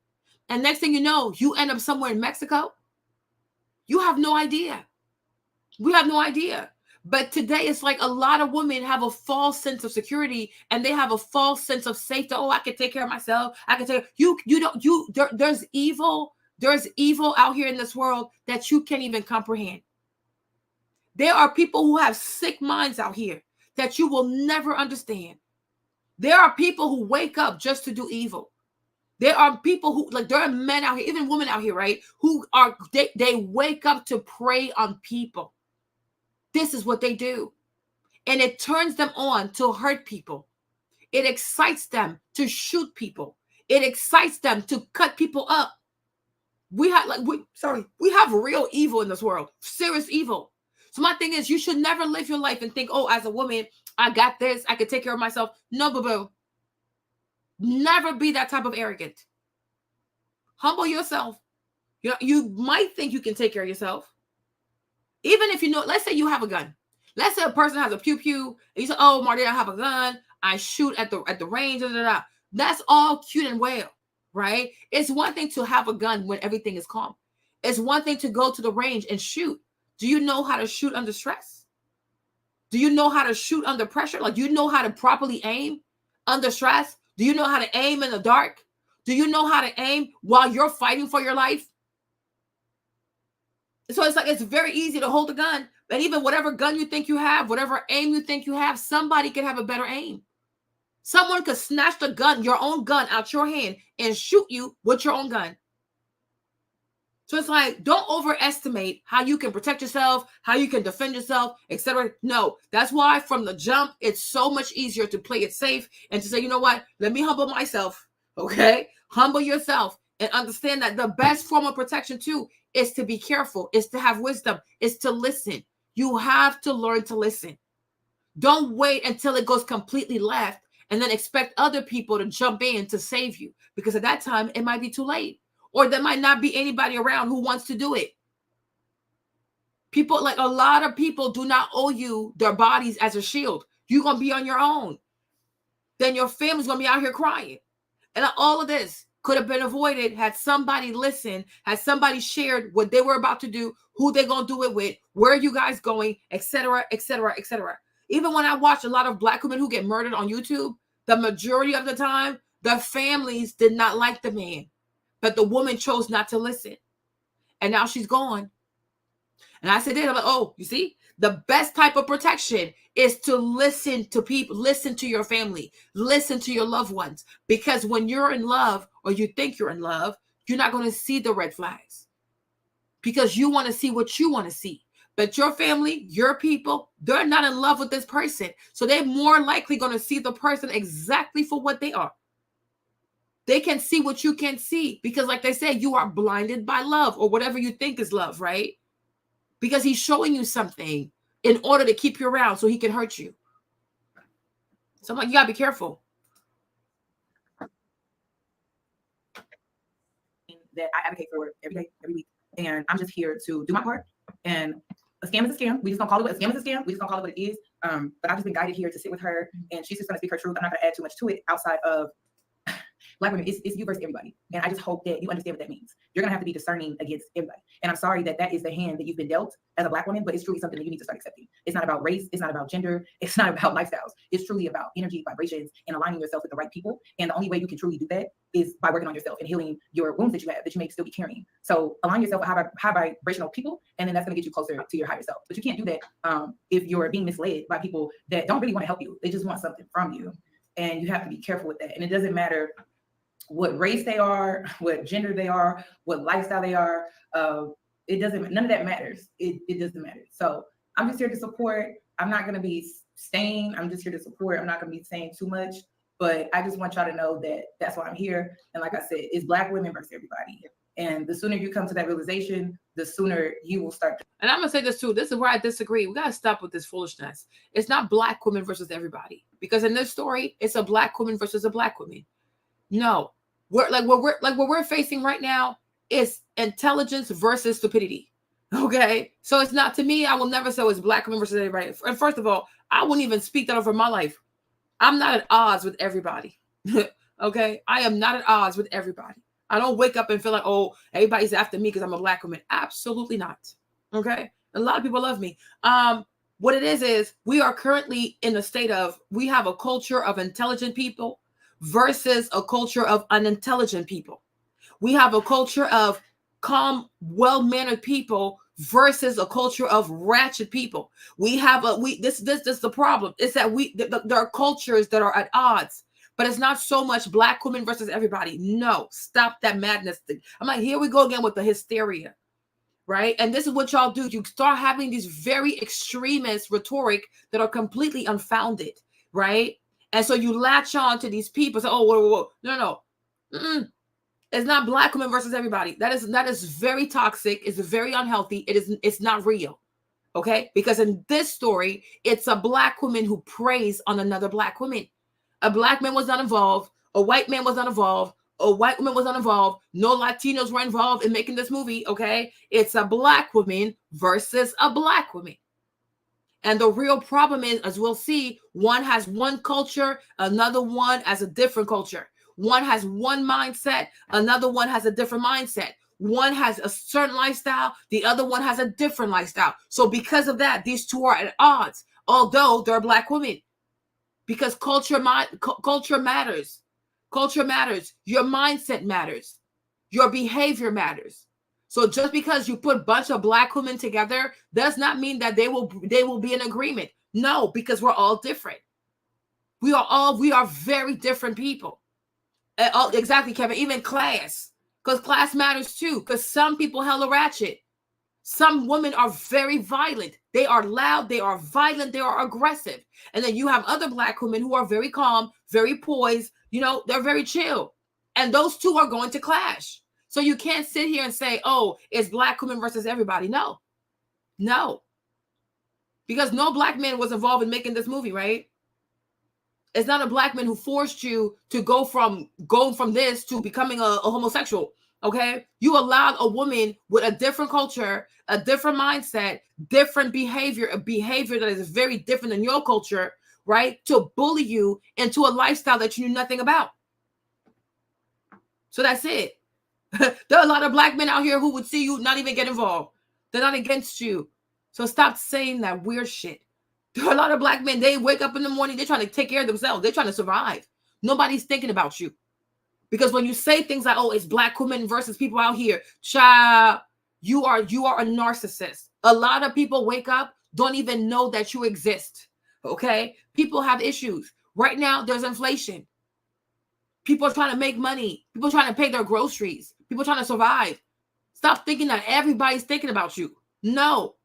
And next thing you know, you end up somewhere in Mexico. You have no idea. We have no idea. But today it's like a lot of women have a false sense of security and they have a false sense of safety. Oh, I can take care of myself. I can take there's evil out here in this world that you can't even comprehend. There are people who have sick minds out here that you will never understand. There are people who wake up just to do evil. There are people who, like, there are men out here, even women out here, right? Who are, they wake up to prey on people. This is what they do. And it turns them on to hurt people. It excites them to shoot people. It excites them to cut people up. We have real evil in this world, serious evil. So my thing is, you should never live your life and think, oh, as a woman, I got this, I can take care of myself. No, boo-boo. Never be that type of arrogant. Humble yourself. You know, you might think you can take care of yourself. Even if you know, let's say you have a gun. Let's say a person has a pew-pew, and you say, oh, Marty, I have a gun. I shoot at the range. Da, da, da. That's all cute and well, right? It's one thing to have a gun when everything is calm. It's one thing to go to the range and shoot. Do you know how to shoot under stress? Do you know how to shoot under pressure? Like, you know how to properly aim under stress? Do you know how to aim in the dark? Do you know how to aim while you're fighting for your life? So it's like, it's very easy to hold a gun, and even whatever gun you think you have, whatever aim you think you have, somebody can have a better aim. Someone could snatch the gun, your own gun, out your hand and shoot you with your own gun. So it's like, don't overestimate how you can protect yourself, how you can defend yourself, etc. No, that's why from the jump, it's so much easier to play it safe and to say, you know what, let me humble myself, okay? Humble yourself and understand that the best form of protection too is to be careful, is to have wisdom, is to listen. You have to learn to listen. Don't wait until it goes completely left and then expect other people to jump in to save you, because at that time, it might be too late. Or there might not be anybody around who wants to do it. People, like a lot of people do not owe you their bodies as a shield. You're going to be on your own. Then your family's going to be out here crying. And all of this could have been avoided had somebody listened, had somebody shared what they were about to do, who they're going to do it with, where are you guys going, etc., etc., etc. Even when I watch a lot of Black women who get murdered on YouTube, the majority of the time, the families did not like the man. But the woman chose not to listen. And now she's gone. And I said, I'm like, oh, you see, the best type of protection is to listen to people, listen to your family, listen to your loved ones. Because when you're in love, or you think you're in love, you're not going to see the red flags. Because you want to see what you want to see. But your family, your people, they're not in love with this person. So they're more likely going to see the person exactly for what they are. They can see what you can't see, because like they said, you are blinded by love, or whatever you think is love, right? Because he's showing you something in order to keep you around so he can hurt you. So I'm like, you gotta be careful. That I advocate for every day, every week. And I'm just here to do my part. And a scam is a scam. We just gonna call it what a scam is a scam. We just gonna call it what it is. But I've just been guided here to sit with her, and she's just gonna speak her truth. I'm not gonna add too much to it outside of Black women. It's you versus everybody. And I just hope that you understand what that means. You're going to have to be discerning against everybody. And I'm sorry that that is the hand that you've been dealt as a Black woman, but it's truly something that you need to start accepting. It's not about race. It's not about gender. It's not about lifestyles. It's truly about energy, vibrations, and aligning yourself with the right people. And the only way you can truly do that is by working on yourself and healing your wounds that you have, that you may still be carrying. So align yourself with high vibrational people, and then that's going to get you closer to your higher self. But you can't do that if you're being misled by people that don't really want to help you. They just want something from you. And you have to be careful with that. And it doesn't matter what race they are, what gender they are, what lifestyle they are. It doesn't, none of that matters. It doesn't matter. So I'm just here to support. I'm not going to be staying. I'm just here to support. I'm not going to be saying too much, but I just want y'all to know that that's why I'm here. And like I said, it's Black women versus everybody. And the sooner you come to that realization, the sooner you will start. And I'm going to say this too. This is where I disagree. We got to stop with this foolishness. It's not Black women versus everybody. Because in this story, it's a Black woman versus a Black woman. No. What we're facing right now is intelligence versus stupidity. Okay, so it's not, to me, I will never say it's Black women versus everybody. And first of all, I wouldn't even speak that over my life. I'm not at odds with everybody. Okay, I am not at odds with everybody. I don't wake up and feel like, oh, everybody's after me because I'm a Black woman. Absolutely not. Okay, a lot of people love me. What it is we are currently in a state of, we have a culture of intelligent people versus a culture of unintelligent people. We have a culture of calm, well-mannered people versus a culture of ratchet people. This is the problem. It's that there are cultures that are at odds, but it's not so much Black women versus everybody. No, stop that madness thing. I'm like, here we go again with the hysteria, right? And this is what y'all do. You start having these very extremist rhetoric that are completely unfounded, right? And so you latch on to these people. Say, oh, whoa. No. It's not Black women versus everybody. That is very toxic. It's very unhealthy. It's not real. Okay? Because in this story, it's a Black woman who preys on another Black woman. A Black man was not involved. A white man was not involved. A white woman was not involved. No Latinos were involved in making this movie. Okay? It's a Black woman versus a Black woman. And the real problem is, as we'll see, one has one culture, another one has a different culture. One has one mindset, another one has a different mindset. One has a certain lifestyle, the other one has a different lifestyle. So because of that, these two are at odds, although they're Black women. Because culture matters. Culture matters. Your mindset matters. Your behavior matters. So just because you put a bunch of Black women together does not mean that they will be in agreement. No, because we're all different. We are very different people. Exactly, Kevin. Even class. Because class matters too. Because some people hella ratchet. Some women are very violent. They are loud. They are violent. They are aggressive. And then you have other Black women who are very calm, very poised. You know, they're very chill. And those two are going to clash. So you can't sit here and say, oh, it's Black women versus everybody. No. No. Because no Black man was involved in making this movie, right? It's not a Black man who forced you to go from this to becoming a homosexual. Okay, you allowed a woman with a different culture, a different mindset, different behavior, a behavior that is very different than your culture, right? To bully you into a lifestyle that you knew nothing about. So that's it. There are a lot of Black men out here who would see you not even get involved. They're not against you. So stop saying that weird shit. There are a lot of Black men, they wake up in the morning, they're trying to take care of themselves. They're trying to survive. Nobody's thinking about you. Because when you say things like, oh, it's Black women versus people out here, child, you are a narcissist. A lot of people wake up, don't even know that you exist. Okay? People have issues. Right now, there's inflation. People are trying to make money. People are trying to pay their groceries. People are trying to survive. Stop thinking that everybody's thinking about you. No.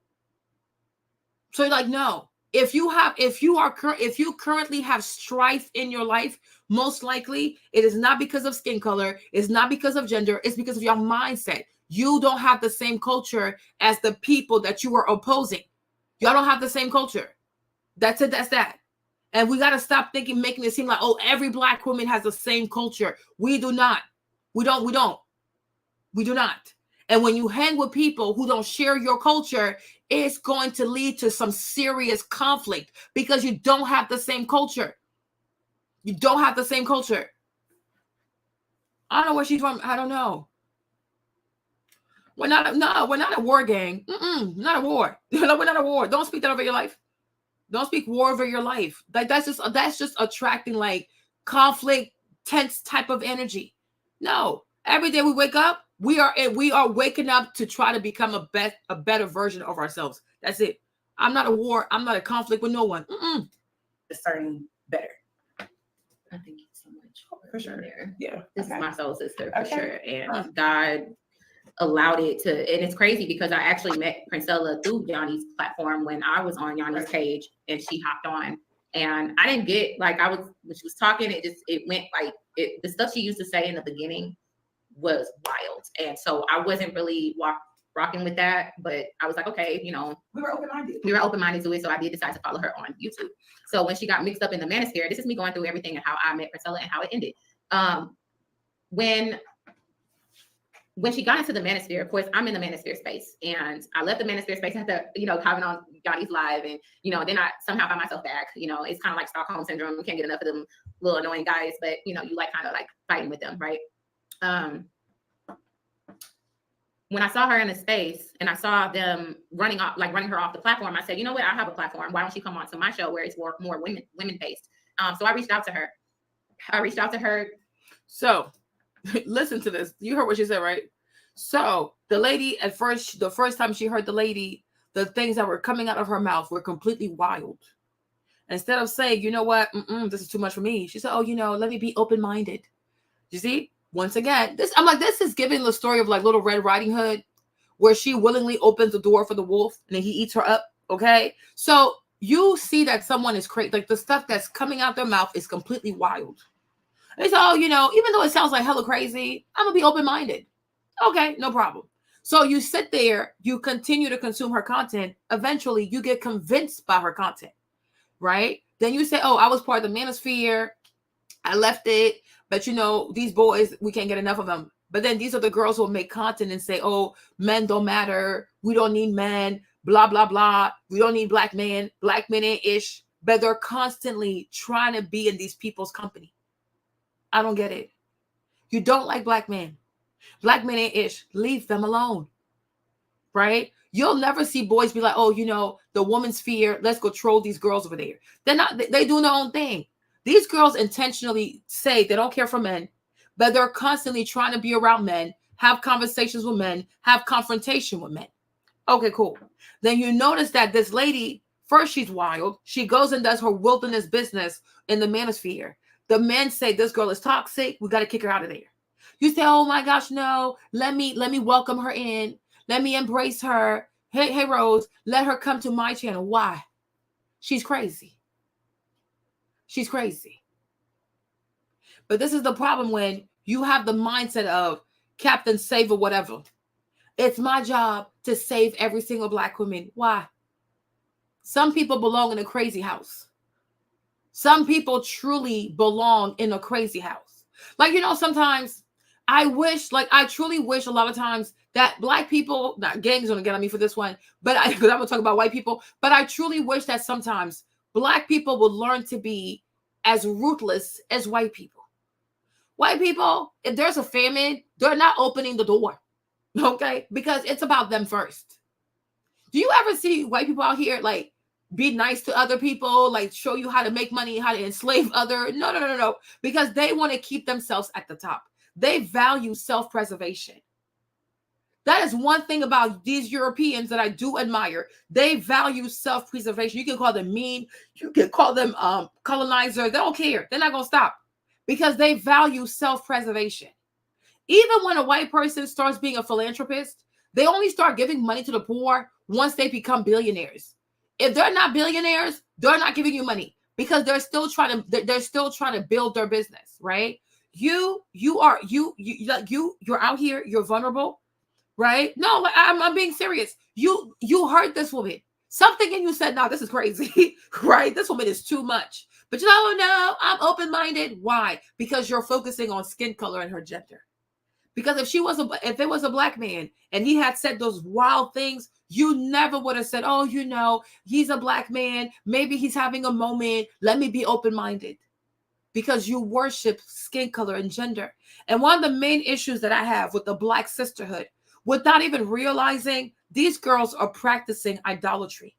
So you're like, no. If you currently have strife in your life, most likely it is not because of skin color, it's not because of gender, it's because of your mindset. You don't have the same culture as the people that you are opposing. Y'all don't have the same culture. That's it, that's that. And we got to stop making it seem like, oh, every Black woman has the same culture. We do not. We do not. And when you hang with people who don't share your culture, it's going to lead to some serious conflict because you don't have the same culture. You don't have the same culture. I don't know where she's from. I don't know. We're not a war gang. Not a war. We're not a war. Don't speak that over your life. Don't speak war over your life. Like that's just attracting like conflict, tense type of energy. No. Every day we wake up, we are waking up to try to become a better version of ourselves. That's it. I'm not a war. I'm not a conflict with no one. Discerning better. I thank you so much For sure. There. Yeah. This is my soul sister for Okay. sure. And God allowed it to, and it's crazy because I actually met Princella through Yanni's platform when I was on Yanni's page and she hopped on. And I didn't get when she was talking, it went like the stuff she used to say in the beginning was wild. And so I wasn't really rocking with that, but I was like, okay, we were open-minded to it. So I did decide to follow her on YouTube. So when she got mixed up in the manosphere, this is me going through everything and how I met Princella and how it ended. When she got into the manosphere, of course, I'm in the manosphere space, and I left the manosphere space after, coming on Yanni's live, and then I somehow find myself back. It's kind of like Stockholm syndrome. You can't get enough of them little annoying guys, but you like kind of like fighting with them, right? When I saw her in the space and I saw them running her off the platform, I said, you know what? I have a platform. Why don't she come on to my show where it's more women based? So I reached out to her. So listen to this. You heard what she said, right? So the lady the first time she heard the lady, the things that were coming out of her mouth were completely wild. Instead of saying, you know what, this is too much for me, she said, oh, let me be open-minded. You see? Once again, this is giving the story of like Little Red Riding Hood, where she willingly opens the door for the wolf and then he eats her up. Okay. So you see that someone is crazy. Like the stuff that's coming out their mouth is completely wild. And so, even though it sounds like hella crazy, I'm gonna be open-minded. Okay, no problem. So you sit there, you continue to consume her content. Eventually you get convinced by her content, right? Then you say, oh, I was part of the manosphere. I left it. But these boys, we can't get enough of them. But then these are the girls who will make content and say, oh, men don't matter. We don't need men, blah, blah, blah. We don't need black men ain't ish. But they're constantly trying to be in these people's company. I don't get it. You don't like black men. Black men ain't ish. Leave them alone. Right? You'll never see boys be like, oh, you know, the woman's fear. Let's go troll these girls over there. They're not, they do their own thing. These girls intentionally say they don't care for men, but they're constantly trying to be around men, have conversations with men, have confrontation with men. Okay, cool. Then you notice that this lady, first, she's wild. She goes and does her wilderness business in the manosphere. The men say this girl is toxic. We got to kick her out of there. You say, oh my gosh, no, let me welcome her in. Let me embrace her. Hey, Rose, let her come to my channel. Why? She's crazy. She's crazy. But this is the problem when you have the mindset of Captain Save or whatever. It's my job to save every single Black woman. Why? Some people belong in a crazy house. Some people truly belong in a crazy house. Like, you know, sometimes I truly wish a lot of times that Black people, not gangs gonna get on me for this one, but because I'm gonna talk about white people, but I truly wish that sometimes Black people would learn to be as ruthless as white people. White people, if there's a famine, they're not opening the door, okay? Because it's about them first. Do you ever see white people out here like be nice to other people, like show you how to make money, how to enslave other? No. Because they want to keep themselves at the top. They value self-preservation. That is one thing about these Europeans that I do admire. They value self-preservation. You can call them mean. You can call them colonizer. They don't care. They're not going to stop because they value self-preservation. Even when a white person starts being a philanthropist, they only start giving money to the poor once they become billionaires. If they're not billionaires, they're not giving you money because they're still trying to build their business, right? You're out here, you're vulnerable, right? No, like I'm being serious. You hurt this woman. Something in you said, no, this is crazy, right? This woman is too much. But you know, no, I'm open-minded. Why? Because you're focusing on skin color and her gender. Because if it was a Black man and he had said those wild things, you never would have said, oh, you know, he's a Black man. Maybe he's having a moment. Let me be open-minded. Because you worship skin color and gender. And one of the main issues that I have with the Black sisterhood, without even realizing, these girls are practicing idolatry.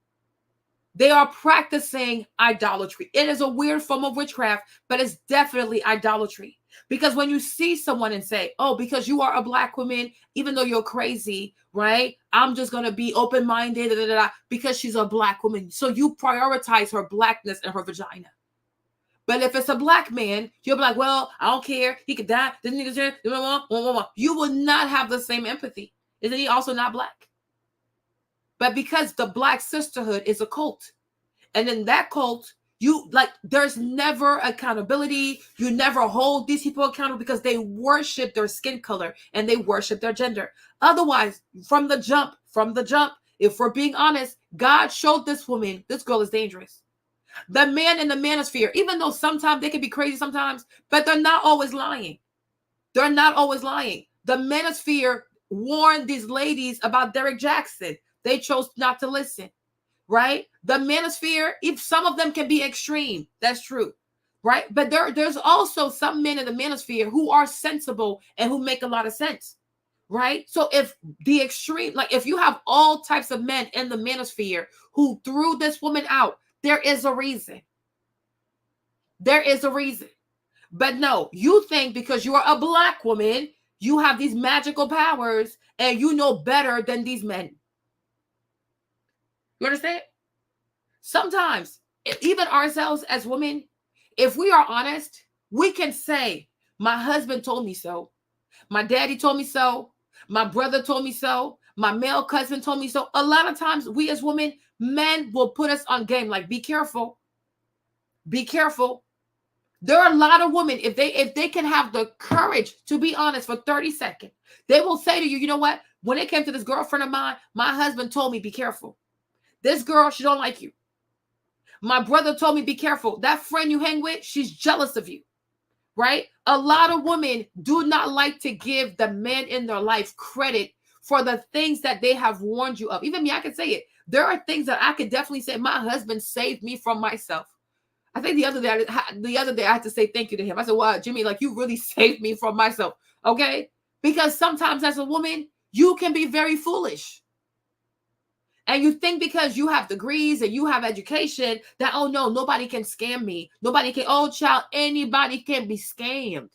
They are practicing idolatry. It is a weird form of witchcraft, but it's definitely idolatry. Because when you see someone and say, oh, because you are a Black woman, even though you're crazy, right? I'm just going to be open-minded, because she's a Black woman. So you prioritize her Blackness and her vagina. But if it's a Black man, you'll be like, well, I don't care. He could die. You will not have the same empathy. Isn't he also not Black? But because the Black sisterhood is a cult. And in that cult, there's never accountability. You never hold these people accountable because they worship their skin color and they worship their gender. Otherwise, from the jump, if we're being honest, God showed this woman, this girl is dangerous. The man in the manosphere, even though sometimes they can be crazy sometimes, but they're not always lying. They're not always lying. The manosphere warned these ladies about Derek Jackson. They chose not to listen, right? The manosphere, if some of them can be extreme, that's true, right? But there's also some men in the manosphere who are sensible and who make a lot of sense, right? So if the extreme, like if you have all types of men in the manosphere who threw this woman out, there is a reason. There is a reason. But no, you think because you are a Black woman, you have these magical powers and you know better than these men. You understand? Sometimes, even ourselves as women, if we are honest, we can say, my husband told me so. My daddy told me so. My brother told me so. My male cousin told me so. A lot of times, we as women, men will put us on game. Like, be careful. Be careful. There are a lot of women, if they can have the courage to be honest for 30 seconds, they will say to you, you know what? When it came to this girlfriend of mine, my husband told me, be careful. This girl, she don't like you. My brother told me, be careful. That friend you hang with, she's jealous of you, right? A lot of women do not like to give the men in their life credit for the things that they have warned you of. Even me, I can say it. There are things that I could definitely say, my husband saved me from myself. I think the other day I had to say thank you to him. I said, wow, Jimmy, like you really saved me from myself. Okay. Because sometimes as a woman, you can be very foolish. And you think because you have degrees and you have education that, oh no, nobody can scam me. Nobody can, oh child, anybody can be scammed.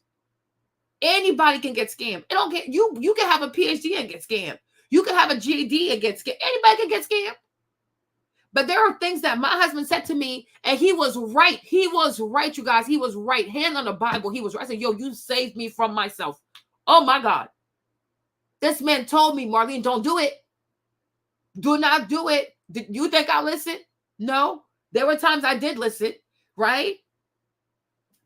Anybody can get scammed. It don't get you. You can have a PhD and get scammed. You can have a GED and get scammed. Anybody can get scammed. But there are things that my husband said to me, and he was right. He was right, you guys. He was right. Hand on the Bible. He was right. I said, yo, you saved me from myself. Oh my God. This man told me, Marlene, don't do it. Do not do it. Did you think I listened? No. There were times I did listen, right?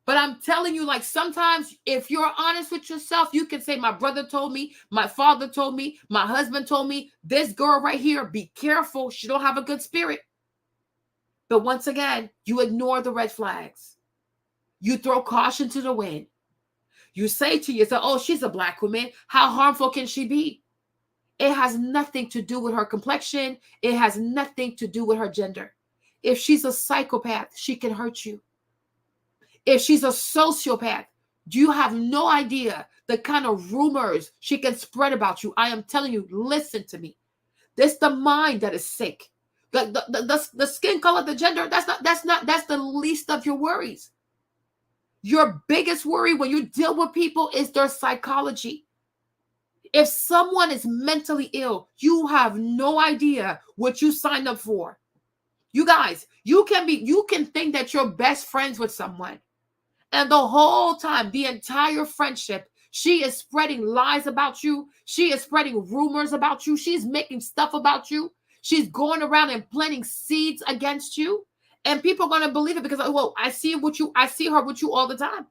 But I'm telling you, like, sometimes if you're honest with yourself, you can say, my brother told me, my father told me, my husband told me, this girl right here, be careful. She don't have a good spirit. But once again, you ignore the red flags. You throw caution to the wind. You say to yourself, oh, she's a Black woman. How harmful can she be? It has nothing to do with her complexion. It has nothing to do with her gender. If she's a psychopath, she can hurt you. If she's a sociopath, you have no idea the kind of rumors she can spread about you. I am telling you, listen to me. This the mind that is sick. The skin color, the gender, that's the least of your worries. Your biggest worry when you deal with people is their psychology. If someone is mentally ill, you have no idea what you signed up for. You guys, you can think that you're best friends with someone. And the whole time, the entire friendship, she is spreading lies about you. She is spreading rumors about you. She's making stuff about you. She's going around and planting seeds against you. And people are going to believe it because, well, I see her with you all the time.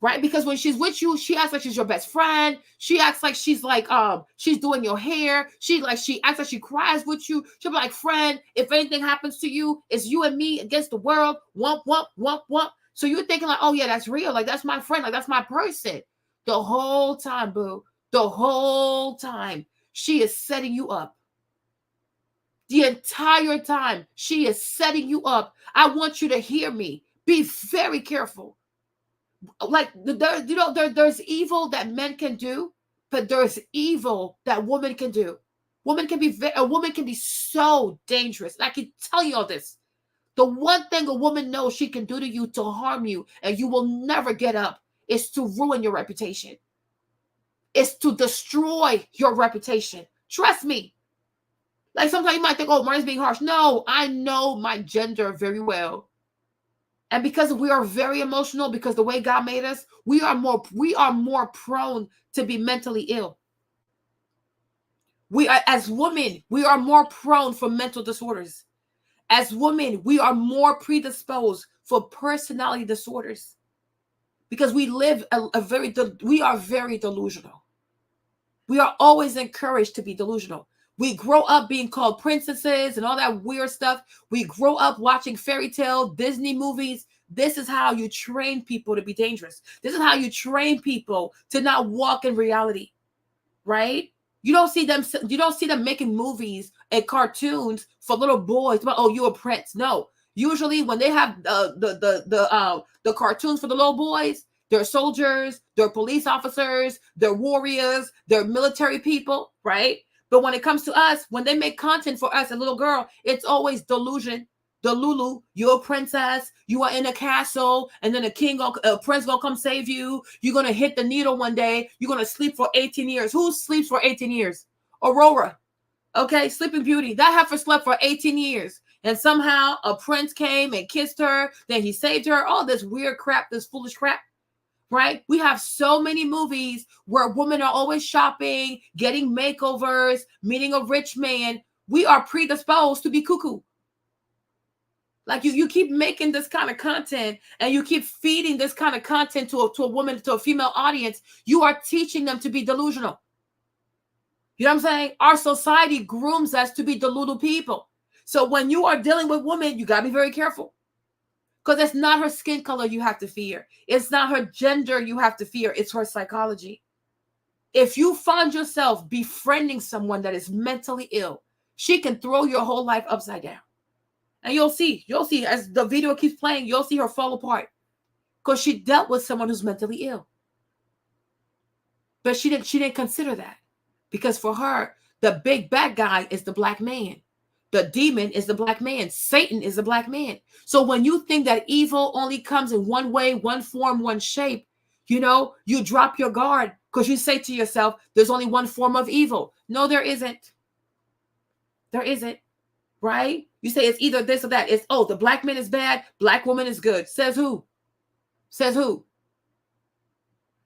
Right? Because when she's with you, she acts like she's your best friend. She acts like she's doing your hair. She acts like she cries with you. She'll be like, friend, if anything happens to you, it's you and me against the world. Wump, wump, wump, wump. So you're thinking like, oh yeah, that's real. Like, that's my friend. Like, that's my person. The whole time, boo. The whole time, she is setting you up. The entire time, she is setting you up. I want you to hear me. Be very careful. Like, there's evil that men can do, but there's evil that women can do. A woman can be so dangerous. And I can tell you all this. The one thing a woman knows she can do to you to harm you, and you will never get up, is to ruin your reputation. It's to destroy your reputation. Trust me. Like, sometimes you might think, oh, Marnie's being harsh. No, I know my gender very well. And because we are very emotional, because the way God made us, we are more prone to be mentally ill. As women, we are more prone for mental disorders. As women, we are more predisposed for personality disorders because we live we are very delusional. We are always encouraged to be delusional. We grow up being called princesses and all that weird stuff. We grow up watching fairy tale Disney movies. This is how you train people to be dangerous. This is how you train people to not walk in reality, right? You don't see them making movies and cartoons for little boys. Oh, you're a prince. No. Usually when they have the cartoons for the little boys, they're soldiers, they're police officers, they're warriors, they're military people, right? But when it comes to us, when they make content for us, a little girl, it's always delusion. Delulu, you're a princess, you are in a castle, and then a prince gonna come save you. You're gonna hit the needle one day. You're gonna sleep for 18 years. Who sleeps for 18 years? Aurora. Okay, Sleeping Beauty. That heifer slept for 18 years. And somehow a prince came and kissed her. Then he saved her. All this weird crap, this foolish crap. Right? We have so many movies where women are always shopping, getting makeovers, meeting a rich man. We are predisposed to be cuckoo. Like you keep making this kind of content and you keep feeding this kind of content to a woman, to a female audience. You are teaching them to be delusional. You know what I'm saying? Our society grooms us to be deluded people. So when you are dealing with women, you got to be very careful. Because it's not her skin color you have to fear. It's not her gender you have to fear. It's her psychology. If you find yourself befriending someone that is mentally ill, she can throw your whole life upside down. And you'll see as the video keeps playing, you'll see her fall apart because she dealt with someone who's mentally ill. But she didn't consider that, because for her, the big bad guy is the black man. The demon is the black man. Satan is the black man. So when you think that evil only comes in one way, one form, one shape, you know, you drop your guard because you say to yourself, there's only one form of evil. No, there isn't. There isn't, right? You say it's either this or that. It's, oh, the black man is bad, black woman is good. Says who? Says who?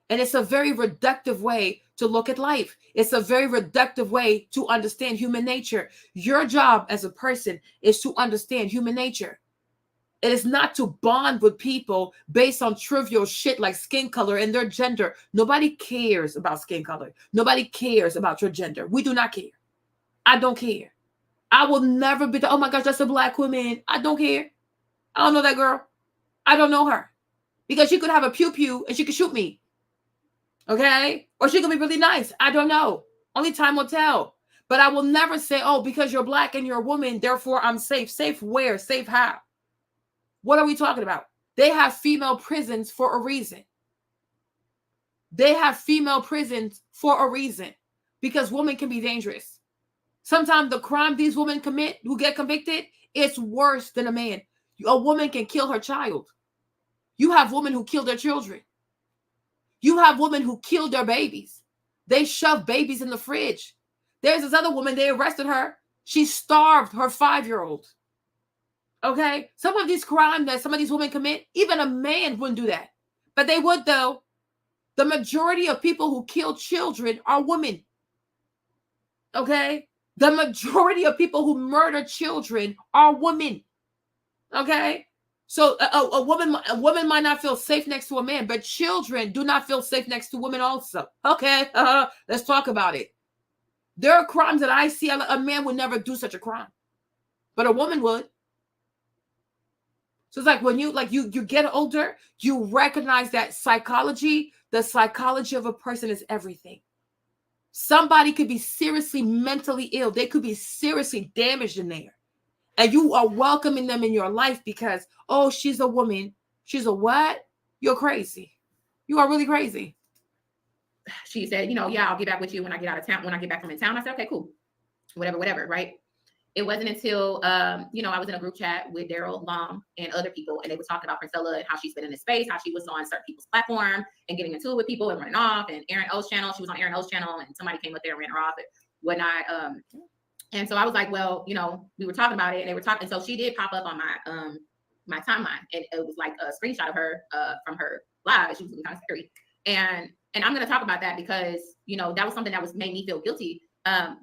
And it's a very reductive way to look at life. It's a very reductive way to understand human nature. Your job as a person is to understand human nature. It is not to bond with people based on trivial shit like skin color and their gender. Nobody cares about skin color. Nobody cares about your gender. We do not care. I don't care. I will never be oh my gosh, that's a black woman. I don't care. I don't know that girl. I don't know her. Because she could have a pew-pew and she could shoot me. Okay? Or she could be really nice. I don't know. Only time will tell. But I will never say, oh, because you're black and you're a woman, therefore I'm safe. Safe where? Safe how? What are we talking about? They have female prisons for a reason. They have female prisons for a reason. Because women can be dangerous. Sometimes the crime these women commit, who get convicted, it's worse than a man. A woman can kill her child. You have women who kill their children. You have women who kill their babies. They shove babies in the fridge. There's this other woman, they arrested her. She starved her 5-year-old. Okay? Some of these crimes that some of these women commit, even a man wouldn't do that. But they would, though. The majority of people who kill children are women. Okay? The majority of people who murder children are women. Okay? So a woman might not feel safe next to a man, but children do not feel safe next to women also. Okay, let's talk about it. There are crimes that I see a man would never do such a crime, but a woman would. So it's like when you get older, you recognize that the psychology of a person is everything. Somebody could be seriously mentally ill. They could be seriously damaged in there. And you are welcoming them in your life because, oh, she's a woman. She's a what? You're crazy. You are really crazy. She said, you know, yeah, I'll get back with you when I get out of town. When I get back from in town, I said, okay, cool. Whatever, right? It wasn't until, you know, I was in a group chat with Daryl Long and other people, and they were talking about Princella and how she's been in this space, how she was on certain people's platform and getting into it with people and running off. And Aaron O's channel, she was on Aaron O's channel, and somebody came up there and ran her off and whatnot. And so I was like, well, you know, we were talking about it and they were talking. So she did pop up on my my timeline, and it was like a screenshot of her from her live. She was looking kind of scary. And I'm going to talk about that because, you know, that was something that was made me feel guilty.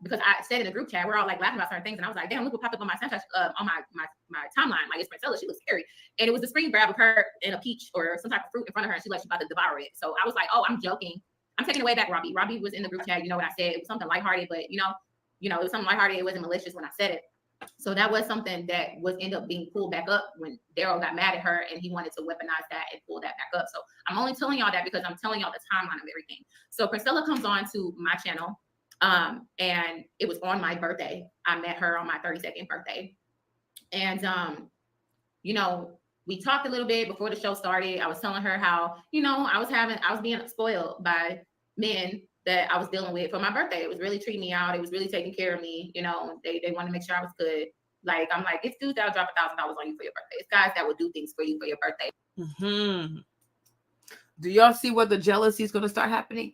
Because I said in the group chat, we're all like laughing about certain things. And I was like, damn, look what popped up on my Snapchat, on my timeline. Like, it's Princella. She looks scary. And it was the screen grab of her in a peach or some type of fruit in front of her. And she's about to devour it. So I was like, oh, I'm joking. I'm taking it way back, Robbie. Robbie was in the group chat. You know what I said? It was something lighthearted, but you know, it was something lighthearted. It wasn't malicious when I said it. So that was something that was end up being pulled back up when Daryl got mad at her and he wanted to weaponize that and pull that back up. So I'm only telling y'all that because I'm telling y'all the timeline of everything. So Princella comes on to my channel, and it was on my birthday. I met her on my 32nd birthday. And, you know, we talked a little bit before the show started. I was telling her how, you know, I was being spoiled by men that I was dealing with for my birthday. It was really treating me out. It was really taking care of me. You know, they wanted to make sure I was good. Like, I'm like, it's dudes that'll drop $1,000 on you for your birthday. It's guys that will do things for you for your birthday. Mm-hmm. Do y'all see where the jealousy is going to start happening?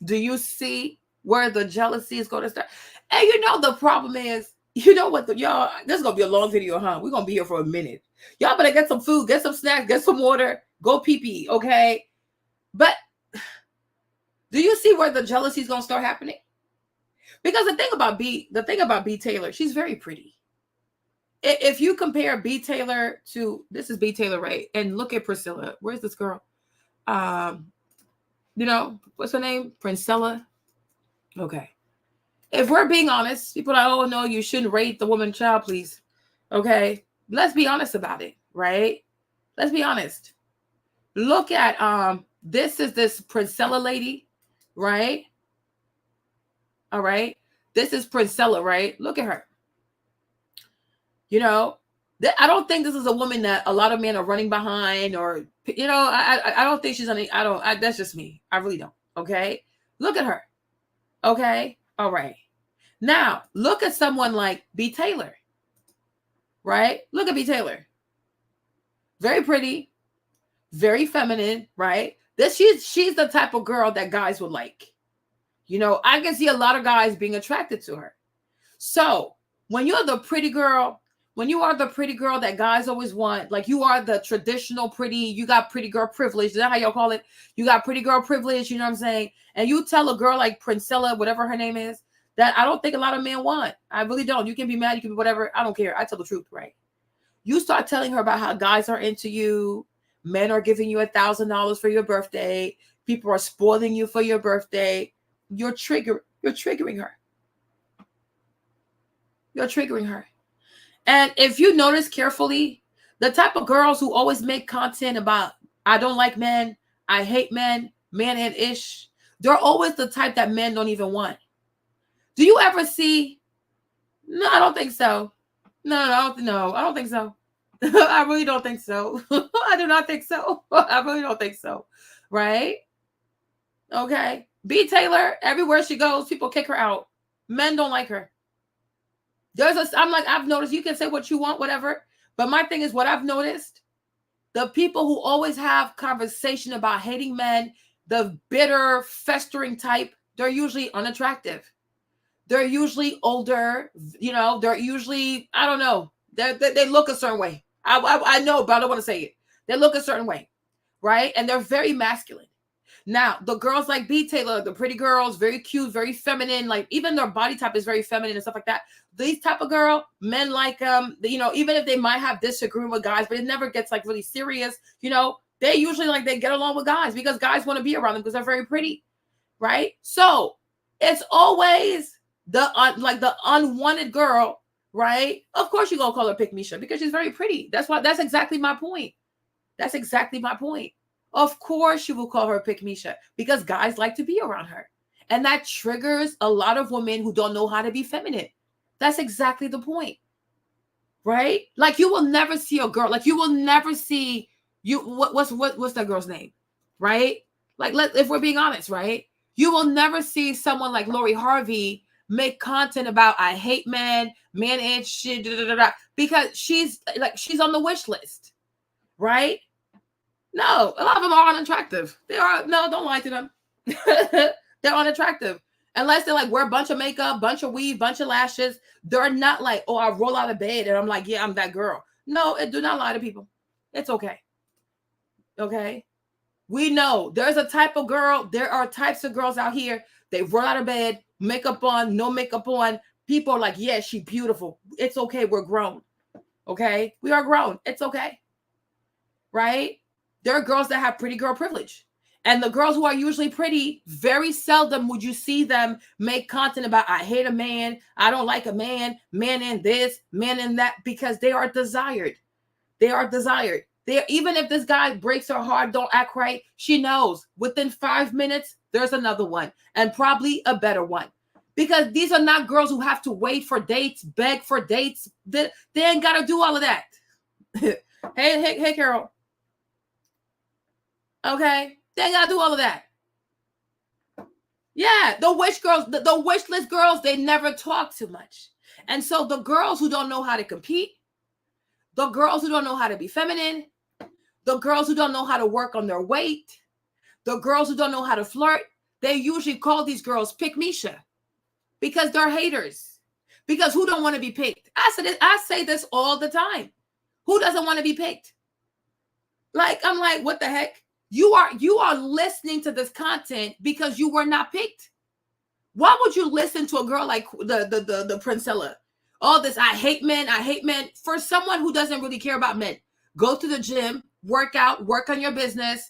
Do you see where the jealousy is going to start? And you know, the problem is, you know what, y'all, this is going to be a long video, huh? We're going to be here for a minute. Y'all better get some food, get some snacks, get some water, go pee-pee, okay? But do you see where the jealousy is going to start happening? Because the thing about BTaylor, she's very pretty. If you compare BTaylor to, this is BTaylor, right? And look at Priscilla. Where's this girl? You know, what's her name? Princella. Okay. If we're being honest, people are like, oh no, you shouldn't rate the woman child, please. Okay. Let's be honest about it, right? Let's be honest. Look at this is this Princella lady, right? All right. This is Princella, right? Look at her. You know, I don't think this is a woman that a lot of men are running behind, or I don't think she's that's just me. I really don't. Okay, look at her. Okay, all right. Now look at someone like BTaylor. Right? Look at BTaylor. Very pretty, very feminine. Right? She's the type of girl that guys would like. I can see a lot of guys being attracted to her. So when you're the pretty girl. When you are the pretty girl that guys always want, like you are the traditional pretty, you got pretty girl privilege. Is that how y'all call it? You got pretty girl privilege, you know what I'm saying? And you tell a girl like Princella, whatever her name is, that I don't think a lot of men want. I really don't. You can be mad, you can be whatever. I don't care. I tell the truth, right? You start telling her about how guys are into you. Men are giving you $1,000 for your birthday. People are spoiling you for your birthday. You're triggering her. You're triggering her. And if you notice carefully, the type of girls who always make content about, I don't like men, I hate men, man and ish, they're always the type that men don't even want. Do you ever see? No, I don't think so. No, I don't think so. I really don't think so. I do not think so. I really don't think so. Right? Okay. BTaylor, everywhere she goes, people kick her out. Men don't like her. I've noticed, you can say what you want, whatever. But my thing is, what I've noticed, the people who always have conversation about hating men, the bitter, festering type, they're usually unattractive. They're usually older, they're usually, I don't know, they look a certain way. I know, but I don't want to say it. They look a certain way, right? And they're very masculine. Now, the girls like BTaylor, the pretty girls, very cute, very feminine, like even their body type is very feminine and stuff like that. These type of girl, men like even if they might have disagreement with guys, but it never gets like really serious, they usually they get along with guys because guys want to be around them because they're very pretty, right? So it's always the unwanted girl, right? Of course you're gonna call her pick-me-shit because she's very pretty. That's exactly my point. That's exactly my point. Of course you will call her a pick-me-shit because guys like to be around her. And that triggers a lot of women who don't know how to be feminine. That's exactly the point. Right? Like you will never see a girl, like you will never see what's that girl's name? Right? Like if we're being honest, right? You will never see someone like Lori Harvey make content about I hate men, man and shit, because she's on the wish list. Right? No, a lot of them are unattractive. Don't lie to them. They're unattractive. Unless they wear a bunch of makeup, bunch of weave, bunch of lashes. They're not like, oh, I roll out of bed and I'm like, yeah, I'm that girl. No, do not lie to people. It's okay. Okay. We know there's a type of girl. There are types of girls out here. They roll out of bed, makeup on, no makeup on. People are like, yeah, she's beautiful. It's okay. We're grown. Okay. We are grown. It's okay. Right? There are girls that have pretty girl privilege. And the girls who are usually pretty, very seldom would you see them make content about, I hate a man, I don't like a man in this, man in that, because they are desired. They are desired. Even if this guy breaks her heart, don't act right, she knows within 5 minutes, there's another one and probably a better one. Because these are not girls who have to wait for dates, beg for dates. They ain't got to do all of that. Hey, Carol. Okay. They ain't got to do all of that. Yeah. The wish girls, the wish list girls, they never talk too much. And so the girls who don't know how to compete, the girls who don't know how to be feminine, the girls who don't know how to work on their weight, the girls who don't know how to flirt, they usually call these girls pick-me-shit because they're haters. Because who don't want to be picked? I say this all the time. Who doesn't want to be picked? I'm like, what the heck? You are listening to this content because you were not picked. Why would you listen to a girl like the Princella? All this, I hate men. For someone who doesn't really care about men, go to the gym, work out, work on your business,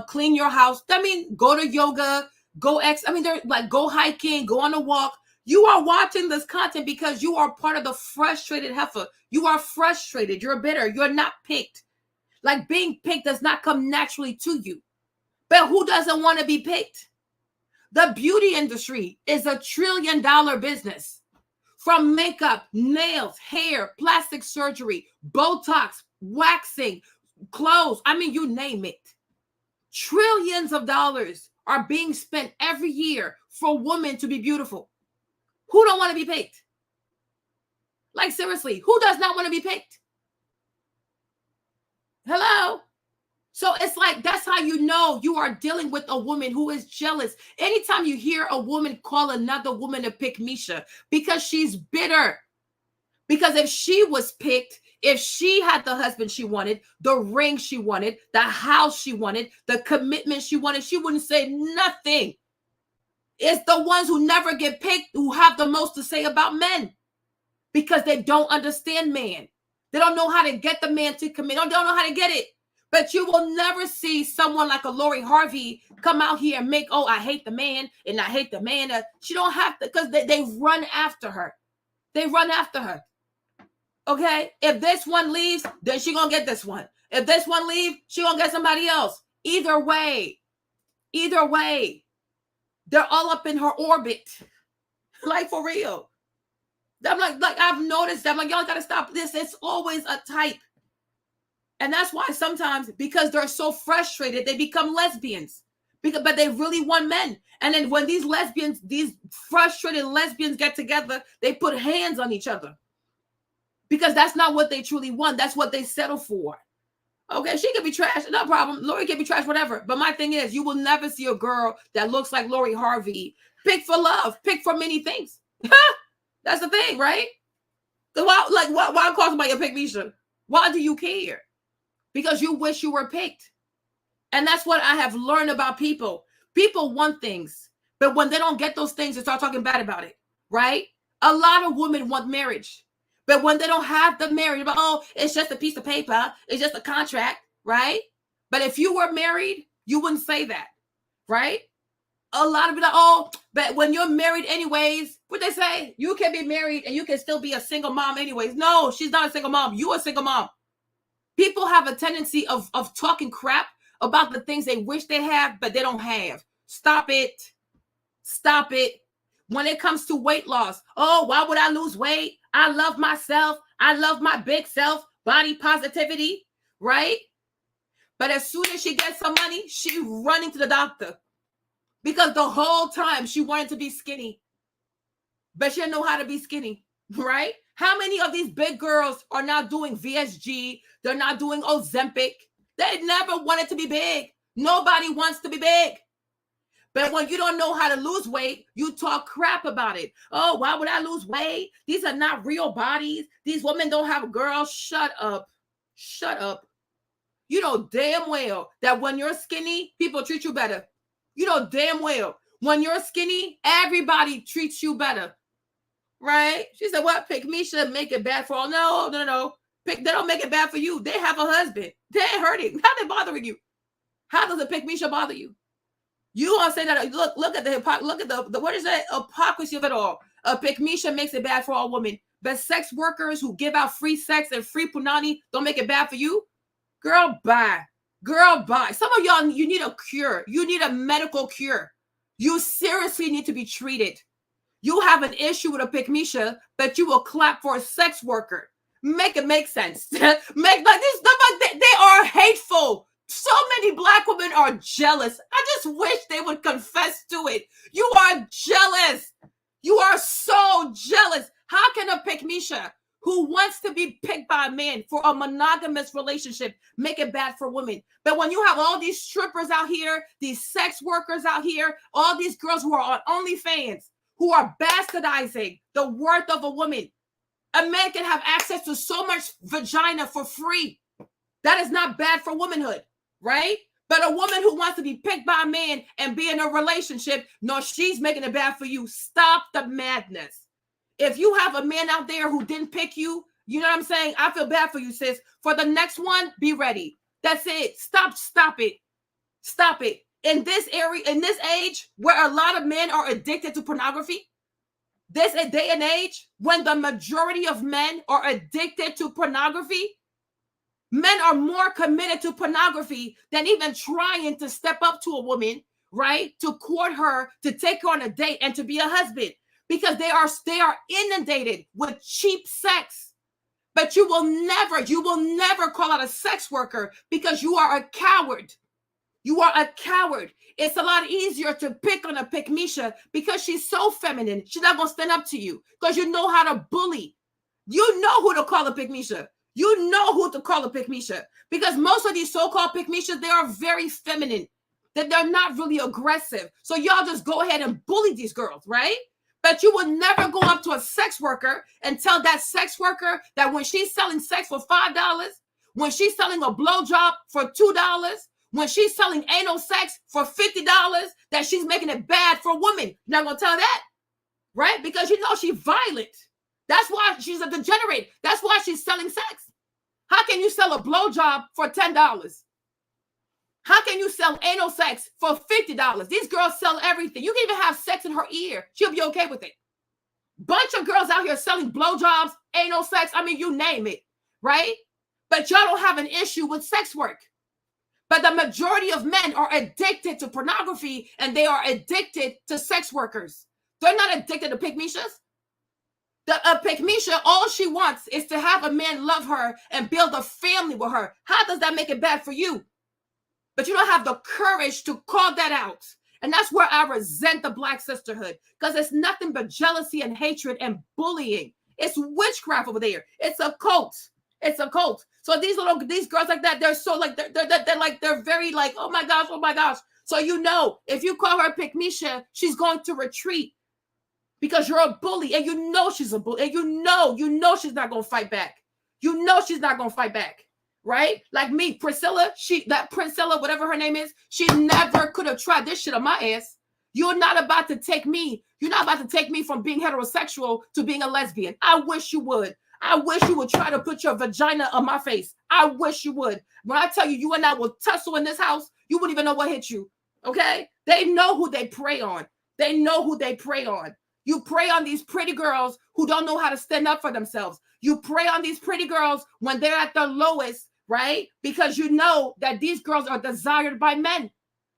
clean your house. I mean, go to yoga, they're like, go hiking, go on a walk. You are watching this content because you are part of the frustrated heifer. You are frustrated. You're bitter. You're not picked. Like being picked does not come naturally to you. But who doesn't want to be picked? The beauty industry is $1 trillion business. from makeup, nails, hair, plastic surgery, Botox, waxing, clothes. I mean, you name it. Trillions of dollars are being spent every year for women to be beautiful. Who don't want to be picked? Like, seriously, who does not want to be picked? Hello? So it's like, that's how you know you are dealing with a woman who is jealous. Anytime you hear a woman call another woman a pick-misha, because she's bitter. Because if she was picked, if she had the husband she wanted, the ring she wanted, the house she wanted, the commitment she wanted, she wouldn't say nothing. It's the ones who never get picked who have the most to say about men, because they don't understand man. They don't know how to get the man to commit. They don't know how to get it. But you will never see someone like a Lori Harvey come out here and make, oh, I hate the man and I hate the man. She don't have to, because they run after her. They run after her. Okay? If this one leaves, then she gonna get this one. If this one leaves, she gonna get somebody else. Either way, they're all up in her orbit. Like, for real. I'm like I've noticed that. I'm like, y'all gotta stop this. It's always a type. And that's why sometimes, because they're so frustrated, they become lesbians. But they really want men. And then when these frustrated lesbians get together, they put hands on each other. Because that's not what they truly want. That's what they settle for. Okay, she could be trash, no problem. Lori can be trash, whatever. But my thing is, you will never see a girl that looks like Lori Harvey pick for love, pick for many things. That's the thing, right? Why call somebody a pick-misha? Why do you care? Because you wish you were picked. And that's what I have learned about people. People want things, but when they don't get those things, they start talking bad about it, right? A lot of women want marriage, but when they don't have the marriage, but oh, it's just a piece of paper, it's just a contract, right? But if you were married, you wouldn't say that, right? A lot of people are, oh, but when you're married anyways, what they say, you can be married and you can still be a single mom anyways. No, she's not a single mom. You're a single mom. People have a tendency of talking crap about the things they wish they have, but they don't have. Stop it. Stop it. When it comes to weight loss, oh, why would I lose weight? I love myself. I love my big self, body positivity, right? But as soon as she gets some money, she's running to the doctor. Because the whole time she wanted to be skinny, but she didn't know how to be skinny, right? How many of these big girls are not doing VSG? They're not doing Ozempic. They never wanted to be big. Nobody wants to be big. But when you don't know how to lose weight, you talk crap about it. Oh, why would I lose weight? These are not real bodies. These women don't have girls. Shut up. Shut up. You know damn well that when you're skinny, people treat you better. You know damn well when you're skinny, everybody treats you better. Right? She said, what? Pick-misha make it bad for all? No. They don't make it bad for you. They have a husband. They ain't hurting. How they bothering you? How does a pick-misha bother you? You want to say that? Look at the what is that hypocrisy of it all? A pick-misha makes it bad for all women, but sex workers who give out free sex and free punani don't make it bad for you. Girl, bye. Girl, bye. Some of y'all, you need a cure. You need a medical cure. You seriously need to be treated. You have an issue with a pick-misha, but you will clap for a sex worker. Make it make sense. They are hateful. So many Black women are jealous. I just wish they would confess to it. You are jealous. You are so jealous. How can a pick-misha who wants to be picked by a man for a monogamous relationship make it bad for women? But when you have all these strippers out here, these sex workers out here, all these girls who are on OnlyFans, who are bastardizing the worth of a woman, a man can have access to so much vagina for free. That is not bad for womanhood, right? But a woman who wants to be picked by a man and be in a relationship, no, she's making it bad for you. Stop the madness. If you have a man out there who didn't pick you, you know what I'm saying? I feel bad for you, sis. For the next one, be ready. That's it. Stop it. Stop it. In this area, in this age where a lot of men are addicted to pornography, this a day and age when the majority of men are addicted to pornography, men are more committed to pornography than even trying to step up to a woman, right? To court her, to take her on a date and to be a husband. because they are inundated with cheap sex. But you will never call out a sex worker because you are a coward. You are a coward. It's a lot easier to pick on a pick-misha because she's so feminine. She's not going to stand up to you because you know how to bully. You know who to call a pick-misha. You know who to call a pick-misha because most of these so-called pick-mishas, they are very feminine. That they're not really aggressive. So y'all just go ahead and bully these girls, right? But you would never go up to a sex worker and tell that sex worker that when she's selling sex for $5, when she's selling a blowjob for $2, when she's selling anal sex for $50, that she's making it bad for women. You're not going to tell that, right? Because you know she's violent. That's why she's a degenerate. That's why she's selling sex. How can you sell a blowjob for $10? How can you sell anal sex for $50? These girls sell everything. You can even have sex in her ear. She'll be okay with it. Bunch of girls out here selling blowjobs, anal sex. I mean, you name it, right? But y'all don't have an issue with sex work. But the majority of men are addicted to pornography and they are addicted to sex workers. They're not addicted to pick-mishas. A pick-misha, all she wants is to have a man love her and build a family with her. How does that make it bad for you? But you don't have the courage to call that out. And that's where I resent the Black sisterhood, because it's nothing but jealousy and hatred and bullying. It's witchcraft over there. It's a cult. It's a cult. So these girls like that, they're so like, they're very like, oh my gosh. So you know, if you call her pick-misha, she's going to retreat because you're a bully and you know she's a bully and you know she's not going to fight back. You know she's not going to fight back. Right? Like me, Princella, Princella, whatever her name is, she never could have tried this shit on my ass. You're not about to take me from being heterosexual to being a lesbian. I wish you would. I wish you would try to put your vagina on my face. I wish you would. When I tell you, you and I will tussle in this house, you wouldn't even know what hit you. Okay? They know who they prey on. They know who they prey on. You prey on these pretty girls who don't know how to stand up for themselves. You prey on these pretty girls when they're at their lowest, right? Because you know that these girls are desired by men.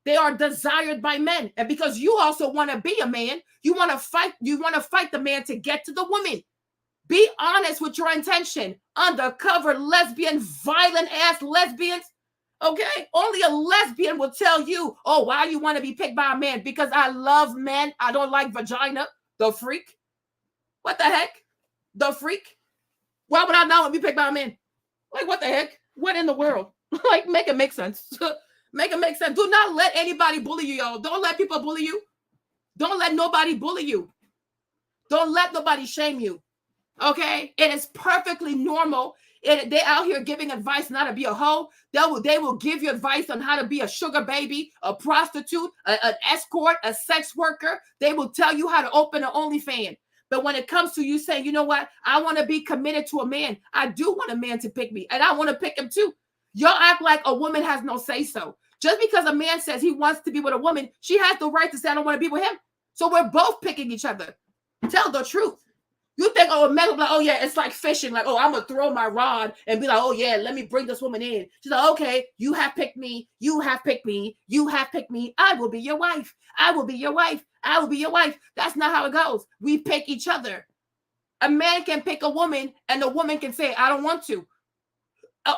They are desired by men. And because you also want to be a man, you want to fight the man to get to the woman. Be honest with your intention. Undercover lesbian, violent ass lesbians. Okay? Only a lesbian will tell you, oh, why you want to be picked by a man? Because I love men. I don't like vagina. The freak. What the heck? The freak. Why would I not want to be picked by a man? Like, what the heck? What in the world? Like, make it make sense. Make it make sense. Do not let anybody bully you, y'all. Don't let people bully you. Don't let nobody bully you. Don't let nobody shame you. Okay? It is perfectly normal. They out here giving advice on how to be a hoe. They will give you advice on how to be a sugar baby, a prostitute, an escort, a sex worker. They will tell you how to open an OnlyFans. But when it comes to you saying, you know what, I want to be committed to a man. I do want a man to pick me, and I want to pick him too. Y'all act like a woman has no say-so. Just because a man says he wants to be with a woman, she has the right to say, I don't want to be with him. So we're both picking each other. Tell the truth. You think, oh, a man will be like, oh, yeah, it's like fishing. Like, oh, I'm going to throw my rod and be like, oh, yeah, let me bring this woman in. She's like, okay, you have picked me. You have picked me. You have picked me. I will be your wife. I will be your wife. I will be your wife. That's not how it goes. We pick each other. A man can pick a woman and the woman can say, I don't want to.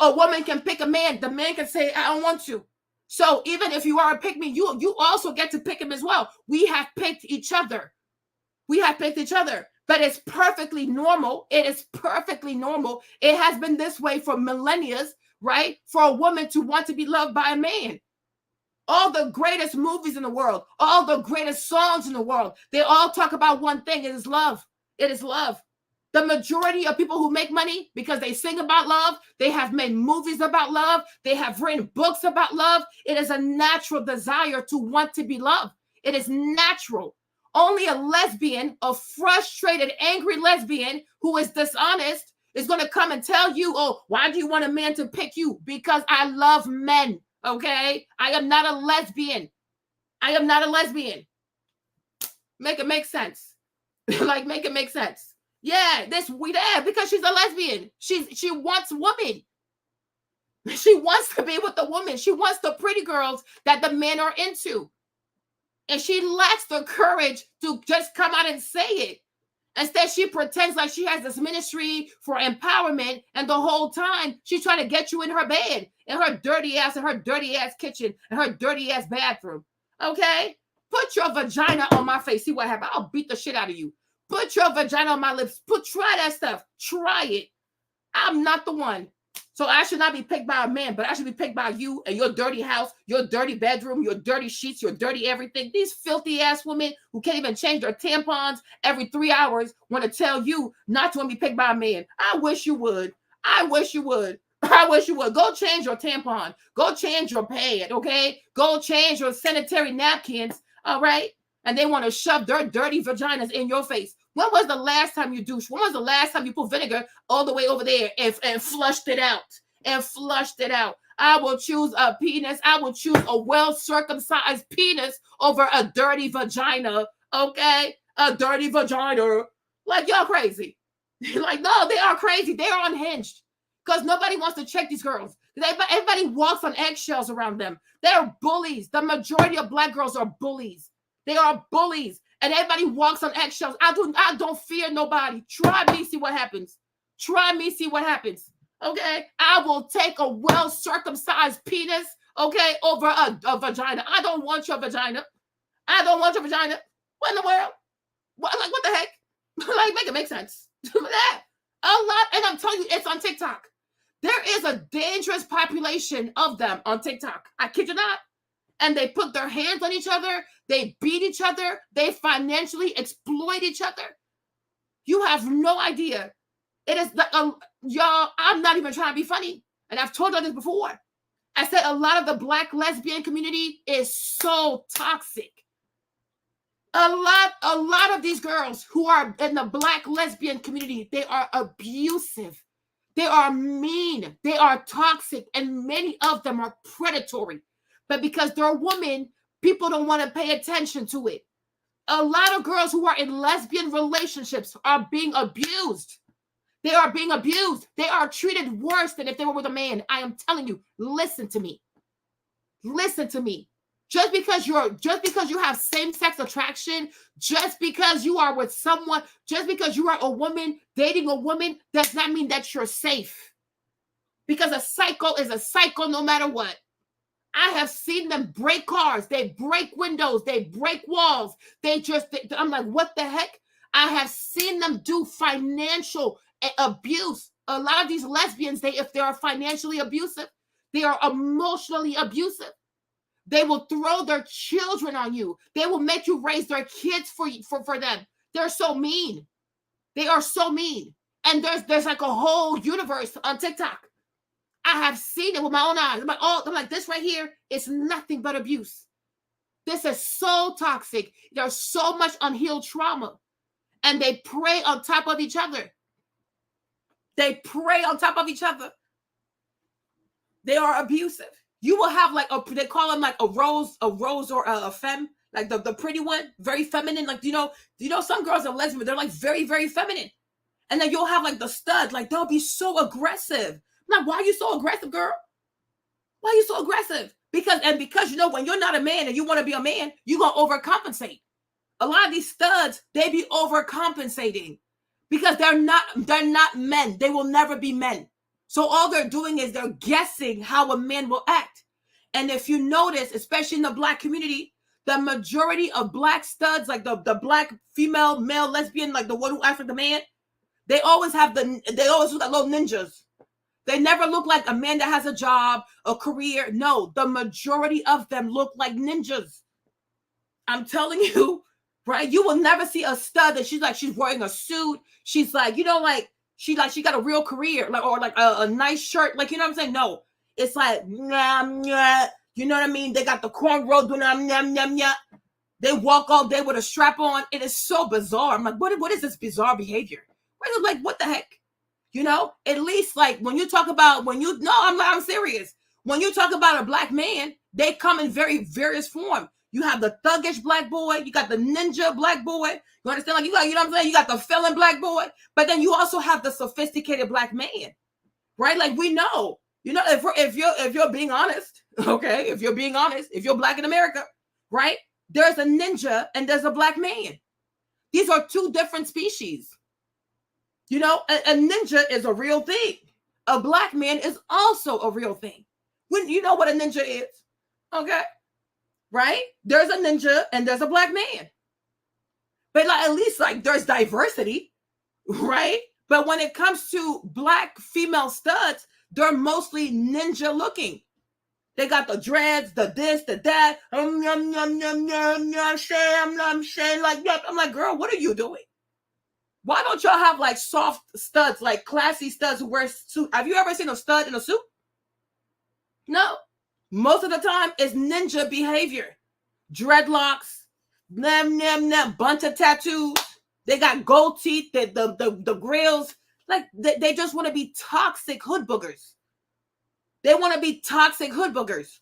A woman can pick a man. The man can say, I don't want to. So even if you are a pick me, you also get to pick him as well. We have picked each other. We have picked each other. But it's perfectly normal. It is perfectly normal. It has been this way for millennia, right? For a woman to want to be loved by a man. All the greatest movies in the world, all the greatest songs in the world, they all talk about one thing. It is love. It is love. The majority of people who make money because they sing about love, they have made movies about love, they have written books about love. It is a natural desire to want to be loved. It is natural. Only a lesbian, a frustrated, angry lesbian who is dishonest is going to come and tell you, oh, why do you want a man to pick you? Because I love men, okay? I am not a lesbian. I am not a lesbian. Make it make sense. Like, make it make sense. Yeah, because she's a lesbian. She wants women. She wants to be with the woman. She wants the pretty girls that the men are into. And she lacks the courage to just come out and say it. Instead, she pretends like she has this ministry for empowerment, and the whole time she's trying to get you in her bed, in her dirty ass kitchen, and her dirty ass bathroom. Okay? Put your vagina on my face. See what happens. I'll beat the shit out of you. Put your vagina on my lips. Try that stuff. Try it. I'm not the one. So I should not be picked by a man, but I should be picked by you and your dirty house, your dirty bedroom, your dirty sheets, your dirty everything. These filthy ass women who can't even change their tampons every 3 hours want to tell you not to want to be picked by a man. I wish you would. I wish you would. I wish you would. Go change your tampon. Go change your pad, okay? Go change your sanitary napkins, all right? And they want to shove their dirty vaginas in your face. When was the last time you douched? When was the last time you put vinegar all the way over there and flushed it out? And flushed it out. I will choose a penis. I will choose a well-circumcised penis over a dirty vagina, okay? A dirty vagina. Like, y'all crazy. Like, no, they are crazy. They are unhinged. Because nobody wants to check these girls. Everybody walks on eggshells around them. They're bullies. The majority of Black girls are bullies. They are bullies. And everybody walks on eggshells. I don't fear nobody. Try me, see what happens. Try me, see what happens. Okay? I will take a well-circumcised penis, okay, over a vagina. I don't want your vagina. I don't want your vagina. What in the world? What the heck? Like, make it make sense. That. A lot, and I'm telling you, it's on TikTok. There is a dangerous population of them on TikTok. I kid you not. And they put their hands on each other. They beat each other. They financially exploit each other. You have no idea. It is, y'all, I'm not even trying to be funny. And I've told you this before. I said a lot of the Black lesbian community is so toxic. A lot of these girls who are in the Black lesbian community, they are abusive. They are mean. They are toxic. And many of them are predatory. But because they're women, people don't want to pay attention to it. A lot of girls who are in lesbian relationships are being abused. They are being abused. They are treated worse than if they were with a man. I am telling you, listen to me. Listen to me. Just because you have same-sex attraction, just because you are with someone, just because you are a woman dating a woman, does not mean that you're safe. Because a psycho is a psycho no matter what. I have seen them break cars. They break windows. They break walls. I'm like, what the heck? I have seen them do financial abuse. A lot of these lesbians, if they are financially abusive, they are emotionally abusive. They will throw their children on you. They will make you raise their kids for them. They're so mean. They are so mean. And there's like a whole universe on TikTok. I have seen it with my own eyes. I'm like, this right here is nothing but abuse. This is so toxic. There's so much unhealed trauma. And they prey on top of each other. They prey on top of each other. They are abusive. You will have like they call them like a rose or a femme, like the pretty one, very feminine. Like, you know, some girls are lesbian, they're like very, very feminine. And then you'll have like the stud, like they'll be so aggressive. I'm like, why are you so aggressive, girl? Why are you so aggressive? Because you know, when you're not a man and you want to be a man, you're gonna overcompensate. A lot of these studs, they be overcompensating because they're not men. They will never be men. So all they're doing is they're guessing how a man will act. And if you notice, especially in the Black community, the majority of Black studs, like the Black female, male, lesbian, like the one who acts like the man, they always look like little ninjas. They never look like a man that has a job, a career. No, the majority of them look like ninjas. I'm telling you, right? You will never see a stud that she's wearing a suit. She's like, you know, like, she got a real career, like, or like a nice shirt, like, you know what I'm saying? No, it's like, nah, nah, you know what I mean? They got the cornrow doing nah. They walk all day with a strap on. It is so bizarre. I'm like, what is this bizarre behavior? Like, what the heck? You know, at least like when you talk about I'm serious. When you talk about a Black man, they come in very various form. You have the thuggish Black boy. You got the ninja Black boy. You understand? Like, you know what I'm saying? You got the felon Black boy. But then you also have the sophisticated Black man, right? Like, we know, you know, if you're being honest, okay, if you're being honest, if you're Black in America, right? there's a ninja and there's a black man. These are two different species. You know, a ninja is a real thing. A black man is also a real thing. When you know what a ninja is, okay? Right? There's a ninja and there's a black man. But like, at least like there's diversity, right? But when it comes to black female studs, they're mostly ninja looking. They got the dreads, the this, the that. I'm saying like, yep. I'm like, girl, what are you doing? Why don't y'all have like soft studs, like classy studs who wear suit? Have you ever seen a stud in a suit? No. Most of the time, it's ninja behavior. Dreadlocks, bunch of tattoos. They got gold teeth, the grills. Like, they just want to be toxic hood boogers. They want to be toxic hood boogers.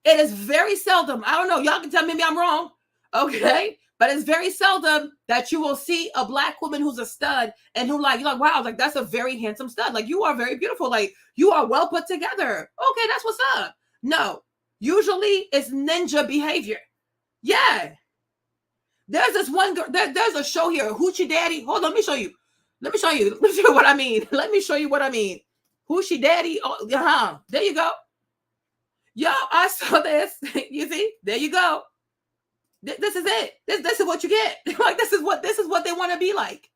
It is very seldom. I don't know. Y'all can tell me I'm wrong. Okay? But it's very seldom that you will see a black woman who's a stud and who like, you're like, wow, like that's a very handsome stud. Like, you are very beautiful. Like, you are well put together. Okay, that's what's up. No, usually it's ninja behavior. Yeah. There's this one girl, there's a show here, Hoochie Daddy. Hold on, let me show you. Let me show you what I mean. Let me show you what I mean. Hoochie Daddy. Oh, there you go. Yo, I saw this. You see? There you go. This is it. This is what you get. Like, this is what they want to be like.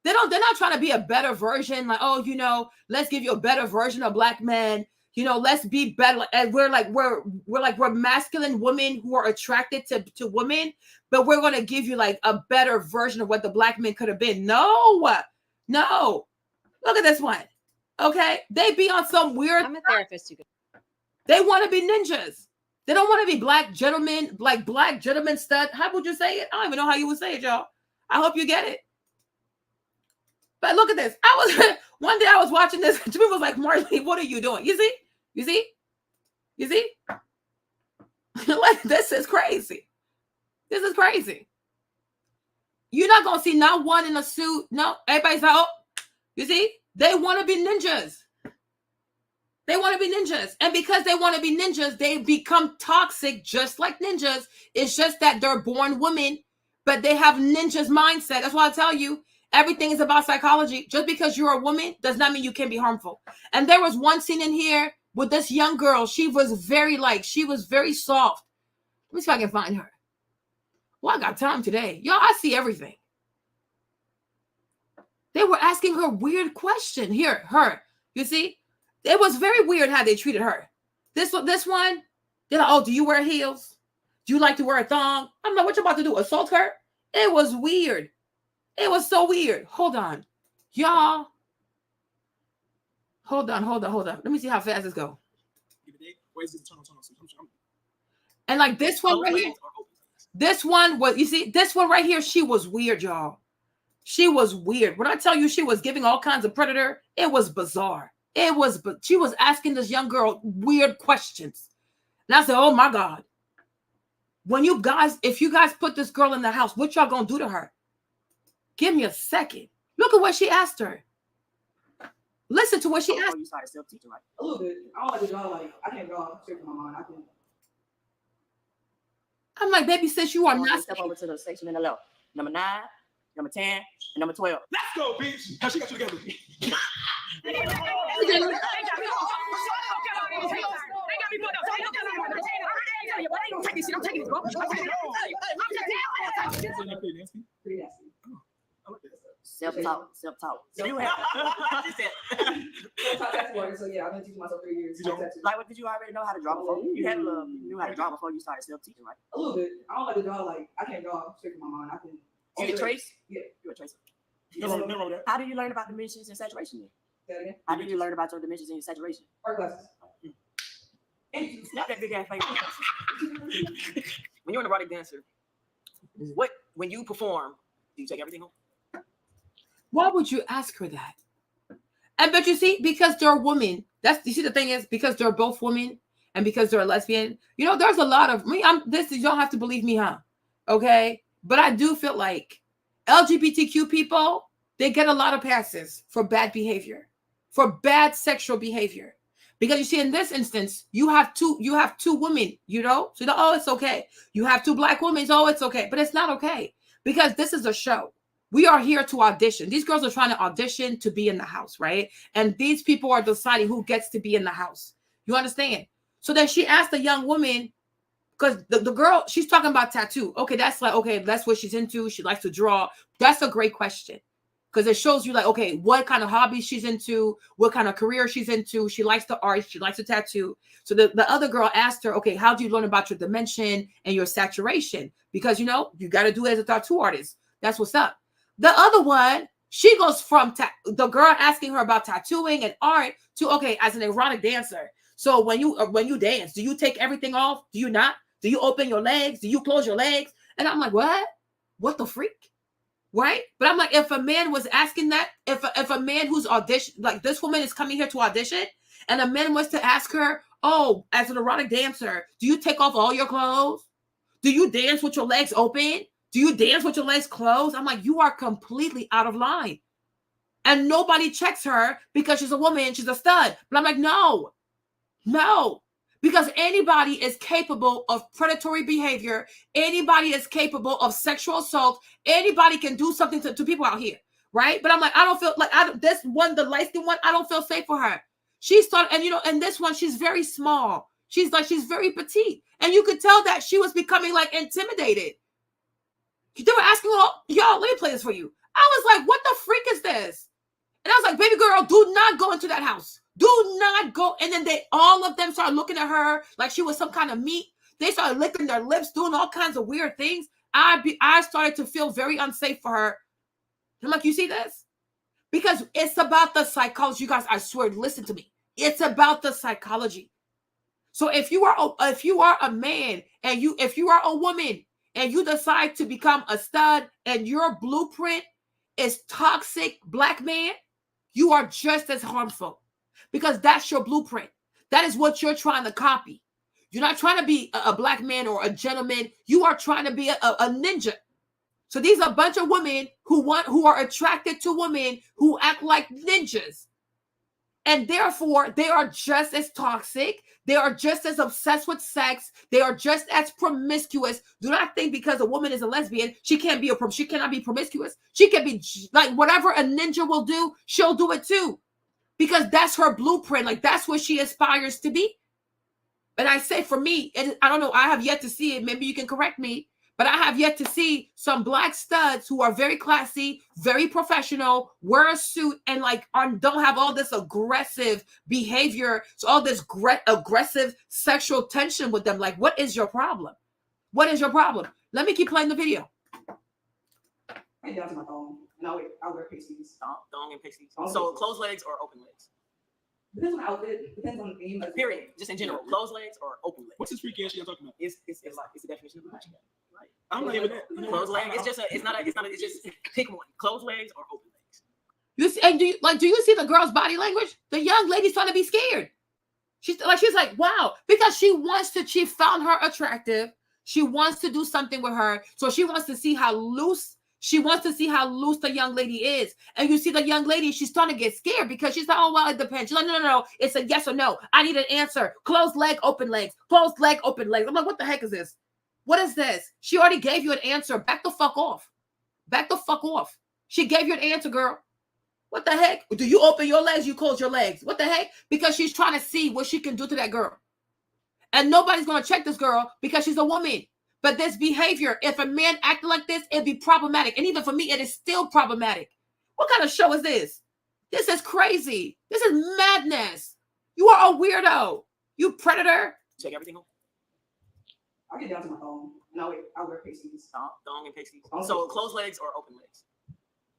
They're not trying to be a better version. Like, oh, you know, let's give you a better version of black men. You know, let's be better. And we're masculine women who are attracted to women, but we're gonna give you like a better version of what the black men could have been. No. Look at this one. Okay, they be on some weird. I'm a therapist. They want to be ninjas. They don't want to be black gentlemen, like black gentleman stud. How would you say it? I don't even know how you would say it, y'all. I hope you get it. But look at this. One day I was watching this. Jimmy was like, Marley, what are you doing? You see? Like, this is crazy. This is crazy. You're not going to see not one in a suit. No, everybody's like, oh, you see? They want to be ninjas. They want to be ninjas. And because they want to be ninjas, they become toxic just like ninjas. It's just that they're born women, but they have ninjas mindset. That's why I tell you, everything is about psychology. Just because you're a woman does not mean you can be harmful. And there was one scene in here with this young girl. She was very soft. Let me see if I can find her. Well, I got time today. Y'all, I see everything. They were asking her weird question. Here, her. You see? It was very weird how they treated her. This one, they're like, oh, do you wear heels? Do you like to wear a thong? I'm like, what you about to do? Assault her? It was weird. It was so weird. Hold on. Y'all. Hold on. Let me see how fast this goes. And like this one right here. This one was, you see, this one right here, she was weird, y'all. She was weird. When I tell you she was giving all kinds of Predator, it was bizarre. She was asking this young girl weird questions. And I said, oh my God. If you guys put this girl in the house, what y'all gonna do to her? Give me a second. Look at what she asked her. Listen to what she asked. You started self-teaching, right? A little bit. I don't like to draw, like, I can't draw straight from my mind. I'm like, baby, since you are not. Step over to the section in the left. Number 9, number 10, and number 12. Let's go, bitch. How she got you together? Self-talk. So yeah, I've been teaching myself 3 years. Like, what, did you already know how to draw before? You knew how to draw before you started self-teaching, right? A little bit. I don't like to draw, like, I can't draw straight from my mind. I can. You can trace? Yeah. You're a tracer. Never that. How do you learn about dimensions and saturation then? Say that again? How do you learn about your dimensions and your saturation? Art classes. Not that big ass face. When you're an erotic dancer, when you perform, do you take everything home? Why would you ask her that? But you see, because they're women, you see the thing is, because they're both women and because they're a lesbian, you know, there's a lot of you don't have to believe me, huh? Okay. But I do feel like LGBTQ people, they get a lot of passes for bad behavior, for bad sexual behavior. Because you see, in this instance, you have two women, you know? So, oh, it's okay. You have two black women, oh, it's okay. But it's not okay. Because this is a show. We are here to audition. These girls are trying to audition to be in the house, right? And these people are deciding who gets to be in the house. You understand? So then she asked the young woman, because the girl, she's talking about tattoo. Okay, that's what she's into. She likes to draw. That's a great question. Because it shows you like, okay, what kind of hobbies she's into, what kind of career she's into. She likes the art. She likes the tattoo. So the other girl asked her, okay, how do you learn about your dimension and your saturation? Because, you know, you got to do it as a tattoo artist. That's what's up. The other one, she goes from the girl asking her about tattooing and art to, okay, as an erotic dancer. So when you dance, do you take everything off? Do you not? Do you open your legs? Do you close your legs? And I'm like, what? What the freak? Right? But I'm like, if a man was asking that, if a man who's audition, like this woman is coming here to audition, and a man was to ask her, oh, as an erotic dancer, do you take off all your clothes? Do you dance with your legs open? Do you dance with your legs closed? I'm like, you are completely out of line. And nobody checks her because she's a woman, she's a stud. But I'm like, no. Because anybody is capable of predatory behavior. Anybody is capable of sexual assault. Anybody can do something to people out here, right? But I'm like, I don't feel like this one, the light-skinned one, I don't feel safe for her. She started, and you know, and this one, she's very small. She's very petite. And you could tell that she was becoming like intimidated. They were asking, well, y'all, let me play this for you. I was like, what the freak is this? And I was like, baby girl, do not go into that house. Do not go. And then all of them started looking at her like she was some kind of meat. They started licking their lips, doing all kinds of weird things. I started to feel very unsafe for her. I'm like, you see this? Because it's about the psychology. You guys, I swear, listen to me. It's about the psychology. So if you are a man and if you are a woman and you decide to become a stud and your blueprint is toxic black man, you are just as harmful. Because that's your blueprint. That is what you're trying to copy. You're not trying to be a black man or a gentleman. You are trying to be a ninja. So these are a bunch of women who are attracted to women who act like ninjas. And therefore, they are just as toxic. They are just as obsessed with sex. They are just as promiscuous. Do not think because a woman is a lesbian, she cannot be promiscuous. She can be like whatever a ninja will do, she'll do it too. Because that's her blueprint. Like, that's what she aspires to be. And I say for me, I don't know, I have yet to see it. Maybe you can correct me. But I have yet to see some black studs who are very classy, very professional, wear a suit, and don't have all this aggressive behavior. So all this aggressive sexual tension with them. Like, what is your problem? What is your problem? Let me keep playing the video. I down to my phone. No, I'll wear pasties. Thong and pasties. So closed legs or open legs? Depends on the outfit. Depends on the theme. Period. Just in general, closed legs or open legs? What's this freaky ass shit you're talking about? It's the definition of a match. Right. I'm not even that. Closed leg. It's just pick one. Closed legs or open legs. You see, and do you see the girl's body language? The young lady's trying to be scared. She's like, wow, because she found her attractive. She wants to do something with her. So she wants to see how loose the young lady is. And you see the young lady, she's starting to get scared because she's like, oh, well, it depends. She's like, no. It's a yes or no. I need an answer. Closed leg, open legs. Closed leg, open legs. I'm like, what the heck is this? What is this? She already gave you an answer. Back the fuck off. Back the fuck off. She gave you an answer, girl. What the heck? Do you open your legs? You close your legs. What the heck? Because she's trying to see what she can do to that girl. And nobody's going to check this girl because she's a woman. But this behavior, if a man acted like this, it'd be problematic. And even for me, it is still problematic. What kind of show is this? This is crazy. This is madness. You are a weirdo. You predator. Check everything on. I'll get down to my phone. No, I'll wear pasties. Thong and pasties. So closed legs or open legs?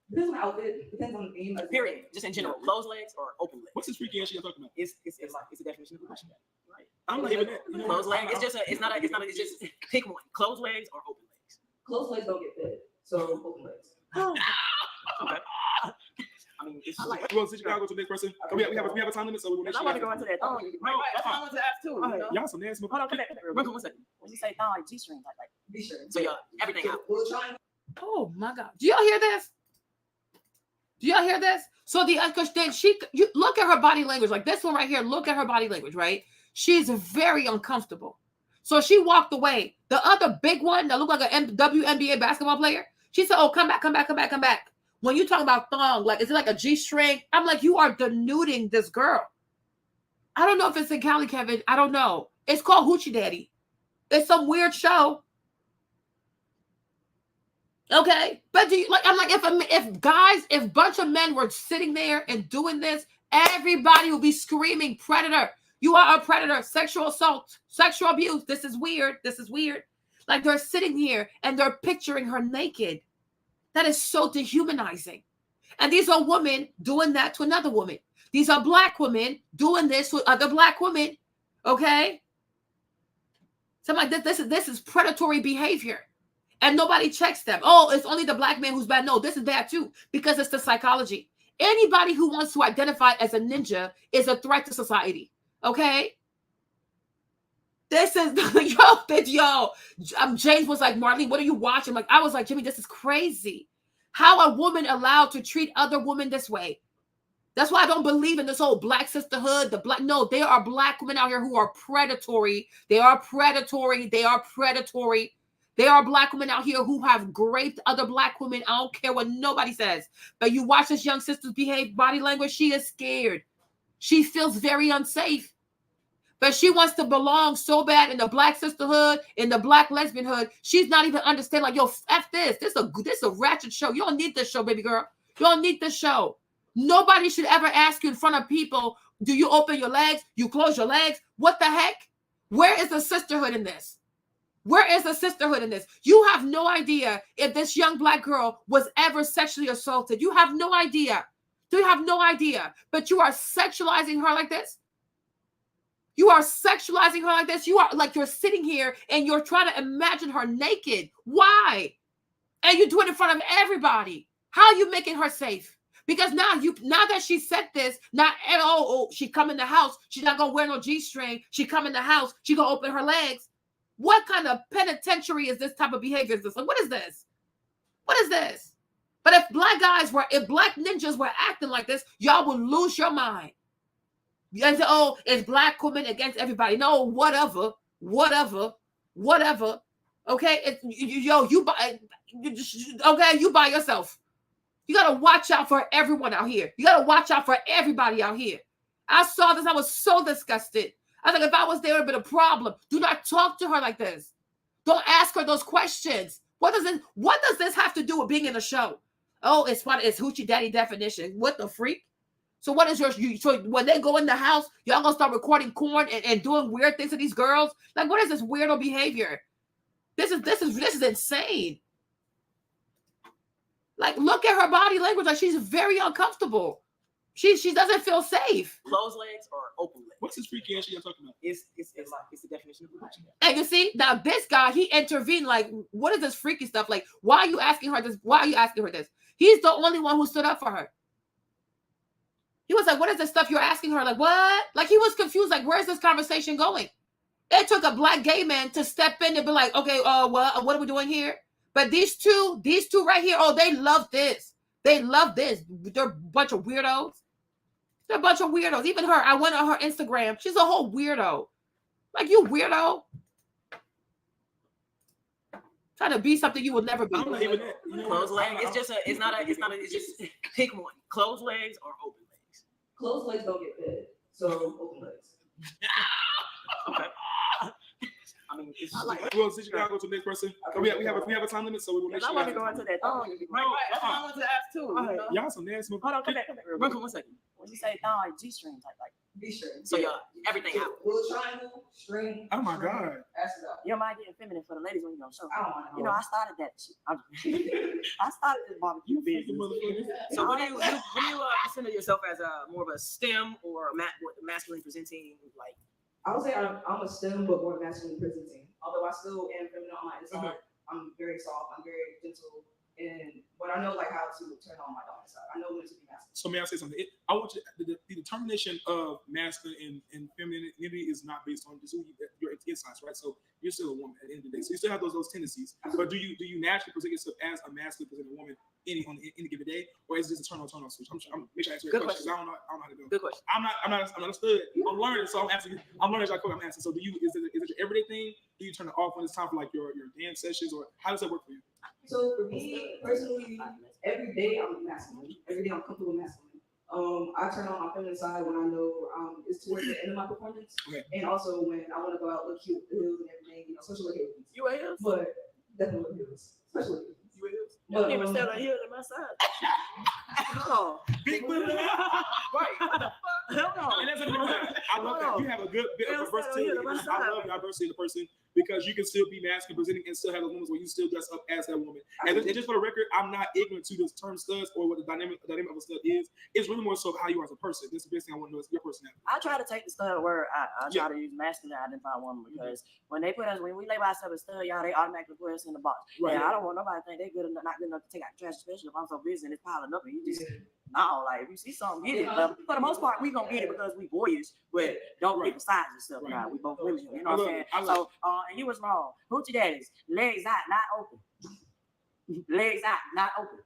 Depends on the outfit. Depends on the theme. Period. Just in general, closed legs or open legs? What's this freaky ass shit you're talking about? It's the definition of a match. Right. I'm not even that. Closed leg. It's just pick one. Closed legs or open legs? Closed legs don't get fed, so open legs. Okay. I mean, it's like. You want to go to the next person? We have a time limit, so we will. I want to go into that. Oh, Right. That's what I wanted to ask too. Y'all some nasty. Hold on, wait 1 second. When you say thong, like G-string, like G-string. So everything out. Oh my God. Do y'all hear this? Do y'all hear this? So because then you look at her body language, like this one right here. Look at her body language, right? She's very uncomfortable. So she walked away. The other big one that looked like a WNBA basketball player, she said, "Oh, come back, come back, come back, come back." When you talk about thong, like is it like a G-string? I'm like, you are denuding this girl. I don't know if it's in Cali, Kevin. I don't know. It's called Hoochie Daddy. It's some weird show. Okay, but do you like? I'm like, if a bunch of men were sitting there and doing this, everybody would be screaming, "Predator! You are a predator! Sexual assault, sexual abuse. This is weird. This is weird." Like they're sitting here and they're picturing her naked. That is so dehumanizing. And these are women doing that to another woman. These are black women doing this to other black women. Okay, so I'm like, this is predatory behavior. And nobody checks them. Oh, it's only the black man who's bad. No, this is bad too, because it's the psychology. Anybody who wants to identify as a ninja is a threat to society. Okay? This is, James was like, Marlene, what are you watching? Like, I was like, Jimmy, this is crazy. How a woman allowed to treat other women this way. That's why I don't believe in this whole black sisterhood. No, there are black women out here who are predatory. They are predatory. They are predatory. There are black women out here who have raped other black women. I don't care what nobody says. But you watch this young sister's behave, body language, she is scared. She feels very unsafe. But she wants to belong so bad in the black sisterhood, in the black lesbian hood. She's not even understanding, like, yo, F this. This is a ratchet show. You don't need this show, baby girl. You don't need this show. Nobody should ever ask you in front of people, do you open your legs? You close your legs? What the heck? Where is the sisterhood in this? Where is the sisterhood in this? You have no idea if this young black girl was ever sexually assaulted. You have no idea. You have no idea. But you are sexualizing her like this? You are sexualizing her like this? You are like, you're sitting here and you're trying to imagine her naked. Why? And you do it in front of everybody. How are you making her safe? Because now that she said this, she come in the house. She's not going to wear no G-string. She come in the house. She going to open her legs. What kind of penitentiary is this type of behavior? Is this? Like, what is this? What is this? But if black ninjas were acting like this, y'all would lose your mind. You guys say, oh, it's black women against everybody. No, whatever. Okay, you by yourself. You gotta watch out for everyone out here. You gotta watch out for everybody out here. I saw this. I was so disgusted. I was like, if I was there, it would have been a problem. Do not talk to her like this. Don't ask her those questions. What does this have to do with being in a show? Oh, it's Hoochie Daddy definition. What the freak? So what is so when they go in the house, y'all gonna start recording porn and doing weird things to these girls? Like, what is this weirdo behavior? This is insane. Like, look at her body language. Like, she's very uncomfortable. She doesn't feel safe. Closed legs or open legs? What's this freaky ass shit you're talking about? It's the definition of Hoochie. And you see, now this guy, he intervened. Like, what is this freaky stuff? Like, why are you asking her this? Why are you asking her this? He's the only one who stood up for her. He was like, what is this stuff you're asking her? Like, what? Like, he was confused. Like, where's this conversation going? It took a black gay man to step in and be like, okay, what are we doing here? But these two right here, oh, they love this. They love this. They're a bunch of weirdos. They're a bunch of weirdos. Even her, I went on her Instagram. She's a whole weirdo. Like, you weirdo. Trying to be something you would never be. I'm not even that. You know, Closed legs. It's just pick one. Closed legs or open legs. Closed legs don't get fed, so open legs. Okay. I mean, it's like. Well, since you gotta go to the next person, we have a time limit, so we will make sure. I want to go into that. Oh, right. That's what I wanted to ask too. You know? Y'all some nasty. Hold on, come back. Run for 1 second. When you say thong, like G-string type, like G-string. So y'all, everything out. Little triangle, string. Oh my god. Ask it out. You mind getting feminine for the ladies when you on show? I don't want to. You know, I started that shit. I started this barbecue business. So what do you consider yourself as more of a STEM or masculine presenting, like? I would say I'm a STEM, but more masculine presenting. Although I still am feminine on my inside, I'm very soft. I'm very gentle but I know like how to turn on my daughter's side. I know when to be masculine. So may I say something? I want you. The determination of masculine and femininity is not based on just your insights, right? So you're still a woman at the end of the day. So you still have those tendencies. But do you naturally present yourself as a masculine presenting woman on any given day, or is this a turn on switch? I'm make sure I answer your question. I don't know how to do it. Good question. I'm not a stud. I'm learning, so I'm asking. I'm learning as I go. I'm asking. So is it your everyday thing? Do you turn it off when it's time for like your dance sessions, or how does that work for you? So for me personally, every day I'm masculine. Every day I'm comfortable masculine. I turn on my feminine side when I know it's towards the end of my performance, and also when I want to go out look cute with the heels and everything. You know, social occasions. You wear heels? But definitely with heels, especially. You wear heels? You don't even stand on heels on my side. Oh, Big booty. right. What the fuck? Hell no. And that's I love that. You have a good bit of versatility. I love diversity of the person because you can still be masculine presenting and still have those moments where you still dress up as that woman. And just for the record, I'm not ignorant to the term studs or what the dynamic of a stud is. It's really more so how you are as a person. This is the best thing I want to know is your personality. I try to take the stud word. I try to use masculine to identify woman because when we label ourselves as stud, y'all, they automatically put us in the box. Right. And I don't want nobody to think they're good enough, not good enough to take out the trash, especially if I'm so busy and it's piling up and you just no, like if you see something, get it. But for the most part, we gonna get it because we boyish, but don't get besides yourself. Right. Now we both women, you know what I'm saying? So and you was wrong. Hoochie daddies, legs out, not open. Legs out, not open.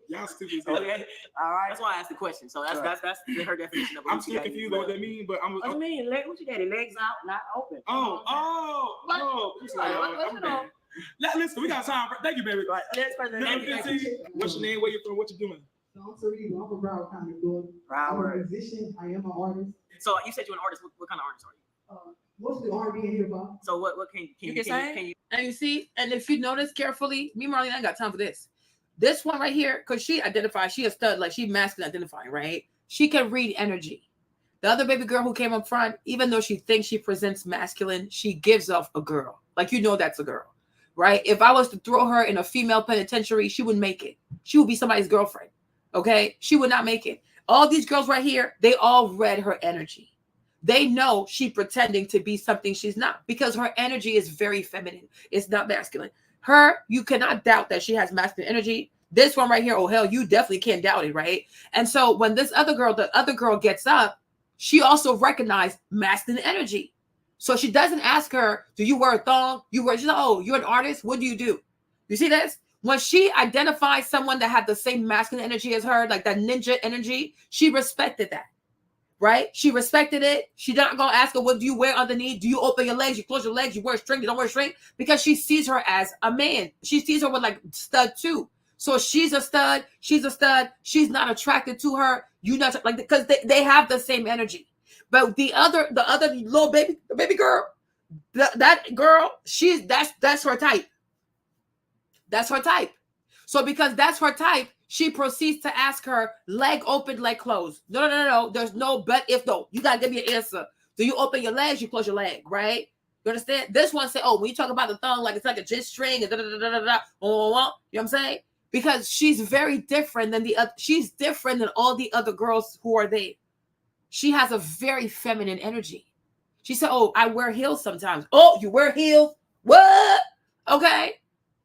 Y'all stupid. Okay, all right. That's why I asked the question. So that's her definition of. I'm still confused on what that means, but What do you mean? Hoochie daddy, legs out, not open. Listen, we got time. Thank you, baby. Right. Next person. What's your name? Where you from? What you doing? So I'm Serena. I'm from Broward County, Florida. I'm a musician. I am an artist. So you said you're an artist. What kind of artist are you? Mostly R&B and hip hop. So what can you And you see, and if you notice carefully, me, Marlene, I ain't got time for this. This one right here, because she identifies, she a stud, like she masculine identifying, right? She can read energy. The other baby girl who came up front, even though she thinks she presents masculine, she gives off a girl. Like, you know that's a girl, right? If I was to throw her in a female penitentiary, she wouldn't make it. She would be somebody's girlfriend, okay? She would not make it. All these girls right here, they all read her energy. They know she's pretending to be something she's not because her energy is very feminine. It's not masculine. Her, you cannot doubt that she has masculine energy. This one right here, oh hell, you definitely can't doubt it, right? And so when this other girl gets up, she also recognized masculine energy. So she doesn't ask her, do you wear a thong? She's like, oh, you're an artist? What do? You see this? When she identifies someone that had the same masculine energy as her, like that ninja energy, she respected that. Right? She respected it. She's not going to ask her, what do you wear underneath? Do you open your legs? You close your legs? You wear a string? You don't wear a string? Because she sees her as a man. She sees her with like stud too. So she's a stud. She's a stud. She's not attracted to her. You not like because they have the same energy. But the other little baby girl, that girl, that's her type. That's her type. So because that's her type, she proceeds to ask her, leg open, leg closed. No. There's no but if though. You got to give me an answer. Do you open your legs? You close your leg, right? You understand? This one say, oh, when you talk about the thong, like it's like a G string and you know what I'm saying? Because she's very different than she's different than all the other girls who are there. She has a very feminine energy. She said, oh, I wear heels sometimes. Oh, you wear heels? What? Okay.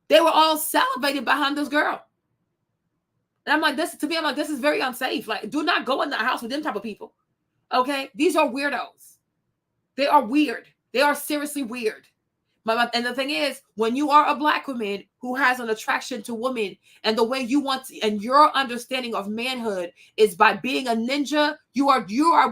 They were all salivating behind this girl. And I'm like, this is very unsafe. Like, do not go in the house with them type of people. Okay? These are weirdos. They are weird. They are seriously weird. And the thing is, when you are a Black woman who has an attraction to women and the way you want to, and your understanding of manhood is by being a ninja, you are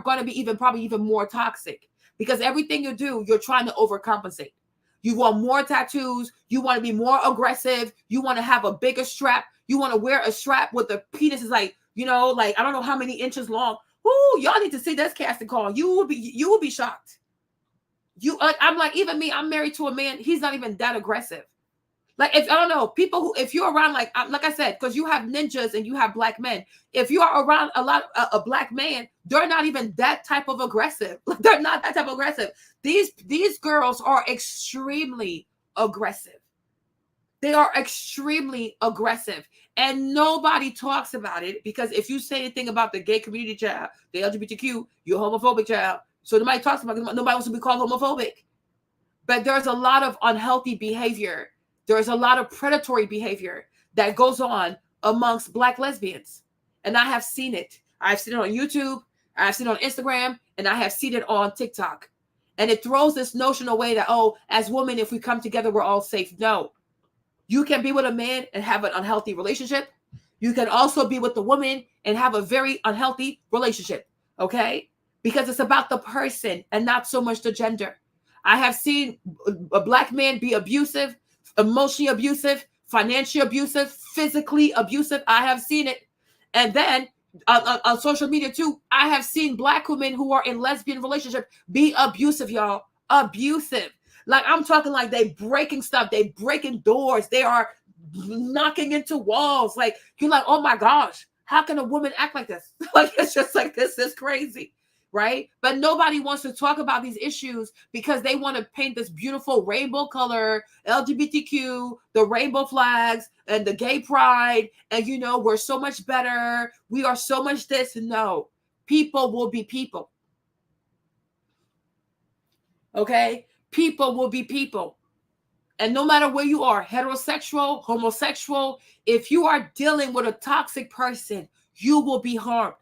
going to be probably even more toxic because everything you do, you're trying to overcompensate. You want more tattoos. You want to be more aggressive. You want to have a bigger strap. You want to wear a strap with the penis is like, like, I don't know how many inches long. Ooh, y'all need to see this casting call. You will be shocked. I'm like, even me, I'm married to a man. He's not even that aggressive. Like, if I don't know, people who, if you're around, like I said, because you have ninjas and you have Black men. If you are around a Black man, they're not even that type of aggressive. Like, they're not that type of aggressive. These girls are extremely aggressive. They are extremely aggressive. And nobody talks about it because if you say anything about the gay community, child, the LGBTQ, you're homophobic, child. So nobody talks about it. Nobody wants to be called homophobic. But there's a lot of unhealthy behavior. There's a lot of predatory behavior. that goes on amongst Black lesbians. And I have seen it. I've seen it on YouTube, I've seen it on Instagram, and I have seen it on TikTok. And it throws this notion away that, oh, as women, if we come together, we're all safe. No. You can be with a man and have an unhealthy relationship. You can also be with the woman and have a very unhealthy relationship. Okay? Because it's about the person and not so much the gender. I have seen a Black man be abusive, emotionally abusive, financially abusive, physically abusive. I have seen it. And then on social media too, I have seen Black women who are in lesbian relationship be abusive, y'all. Abusive. Like, I'm talking like they breaking stuff. They breaking doors. They are knocking into walls. Like, you're like, oh my gosh, how can a woman act like this? Like, it's just like, this is crazy. Right? But nobody wants to talk about these issues because they want to paint this beautiful rainbow color, LGBTQ, the rainbow flags, and the gay pride. And, you know, we're so much better. We are so much this. No, people will be people. Okay? People will be people. And no matter where you are, heterosexual, homosexual, if you are dealing with a toxic person, you will be harmed.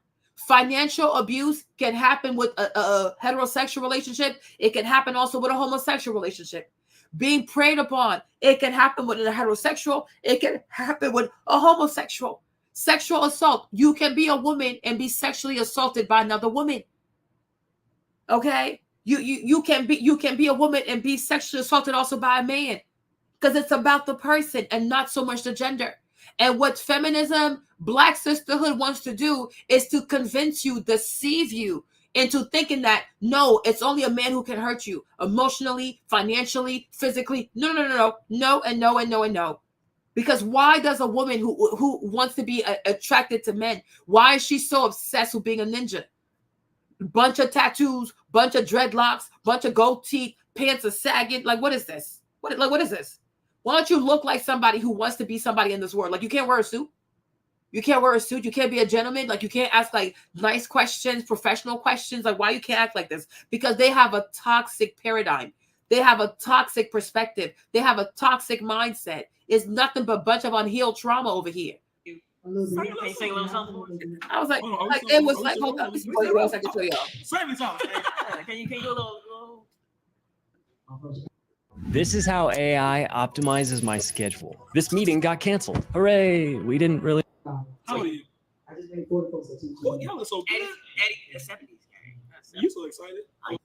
Financial abuse can happen with a heterosexual relationship. It can happen also with a homosexual relationship. Being preyed upon, it can happen with a heterosexual. It can happen with a homosexual. Sexual assault. You can be a woman and be sexually assaulted by another woman. Okay? You can be a woman and be sexually assaulted also by a man. Because it's about the person and not so much the gender. And what feminism, Black sisterhood wants to do is to convince you, deceive you into thinking that, no, it's only a man who can hurt you emotionally, financially, physically. No, no, no, no, no, and no, and no, and no. Because why does a woman who wants to be attracted to men, why is she so obsessed with being a ninja? Bunch of tattoos, bunch of dreadlocks, bunch of gold teeth, pants are sagging. Like, what is this? What is this? Why don't you look like somebody who wants to be somebody in this world? Like, you can't wear a suit. You can't wear a suit. You can't be a gentleman. Like, you can't ask like nice questions, professional questions. Like, why you can't act like this? Because they have a toxic paradigm. They have a toxic perspective. They have a toxic mindset. It's nothing but a bunch of unhealed trauma over here. Can you sing a little something? I was like, it was like, hold on. What else I can show y'all? Sing me something. Can you do a little? This is how AI optimizes my schedule. This meeting got canceled. Hooray! We didn't really. How are you? I just made 40 posts at 2 Oh, y'all look so good. Eddie, the 70s. You so excited. Too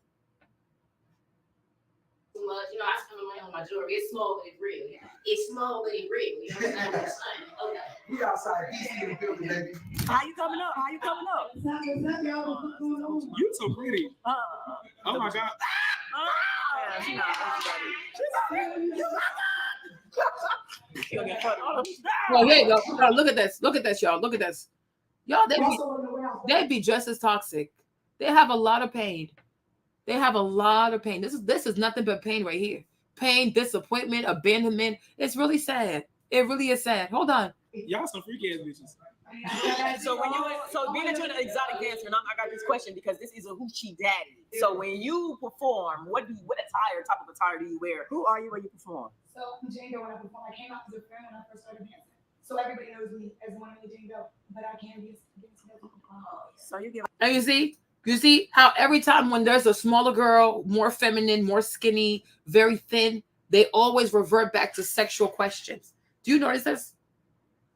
much, you know, I spend money on my jewelry. It's small, but it's real. It's small, but it's real. You understand what I'm saying? Okay. We outside. DC in the building, baby. How you coming up? How you coming up? You so pretty. Oh my God. Well, here you go. No, look at this. Look at this, y'all. Look at this. Y'all, they'd be just as toxic. They have a lot of pain. They have a lot of pain. This is nothing but pain right here. Pain, disappointment, abandonment. It's really sad. It really is sad. Hold on. Y'all some freaky ass bitches. So being that you're an exotic dancer, and I got this question because this is a hoochie daddy. So when you perform, what type of attire do you wear? Who are you when you perform? So I'm Jane Doe when I perform. I came out as a friend when I first started dancing. So everybody knows me as one of the Jane Doe, but I can be So you give. And you see how every time when there's a smaller girl, more feminine, more skinny, very thin, they always revert back to sexual questions. Do you notice this?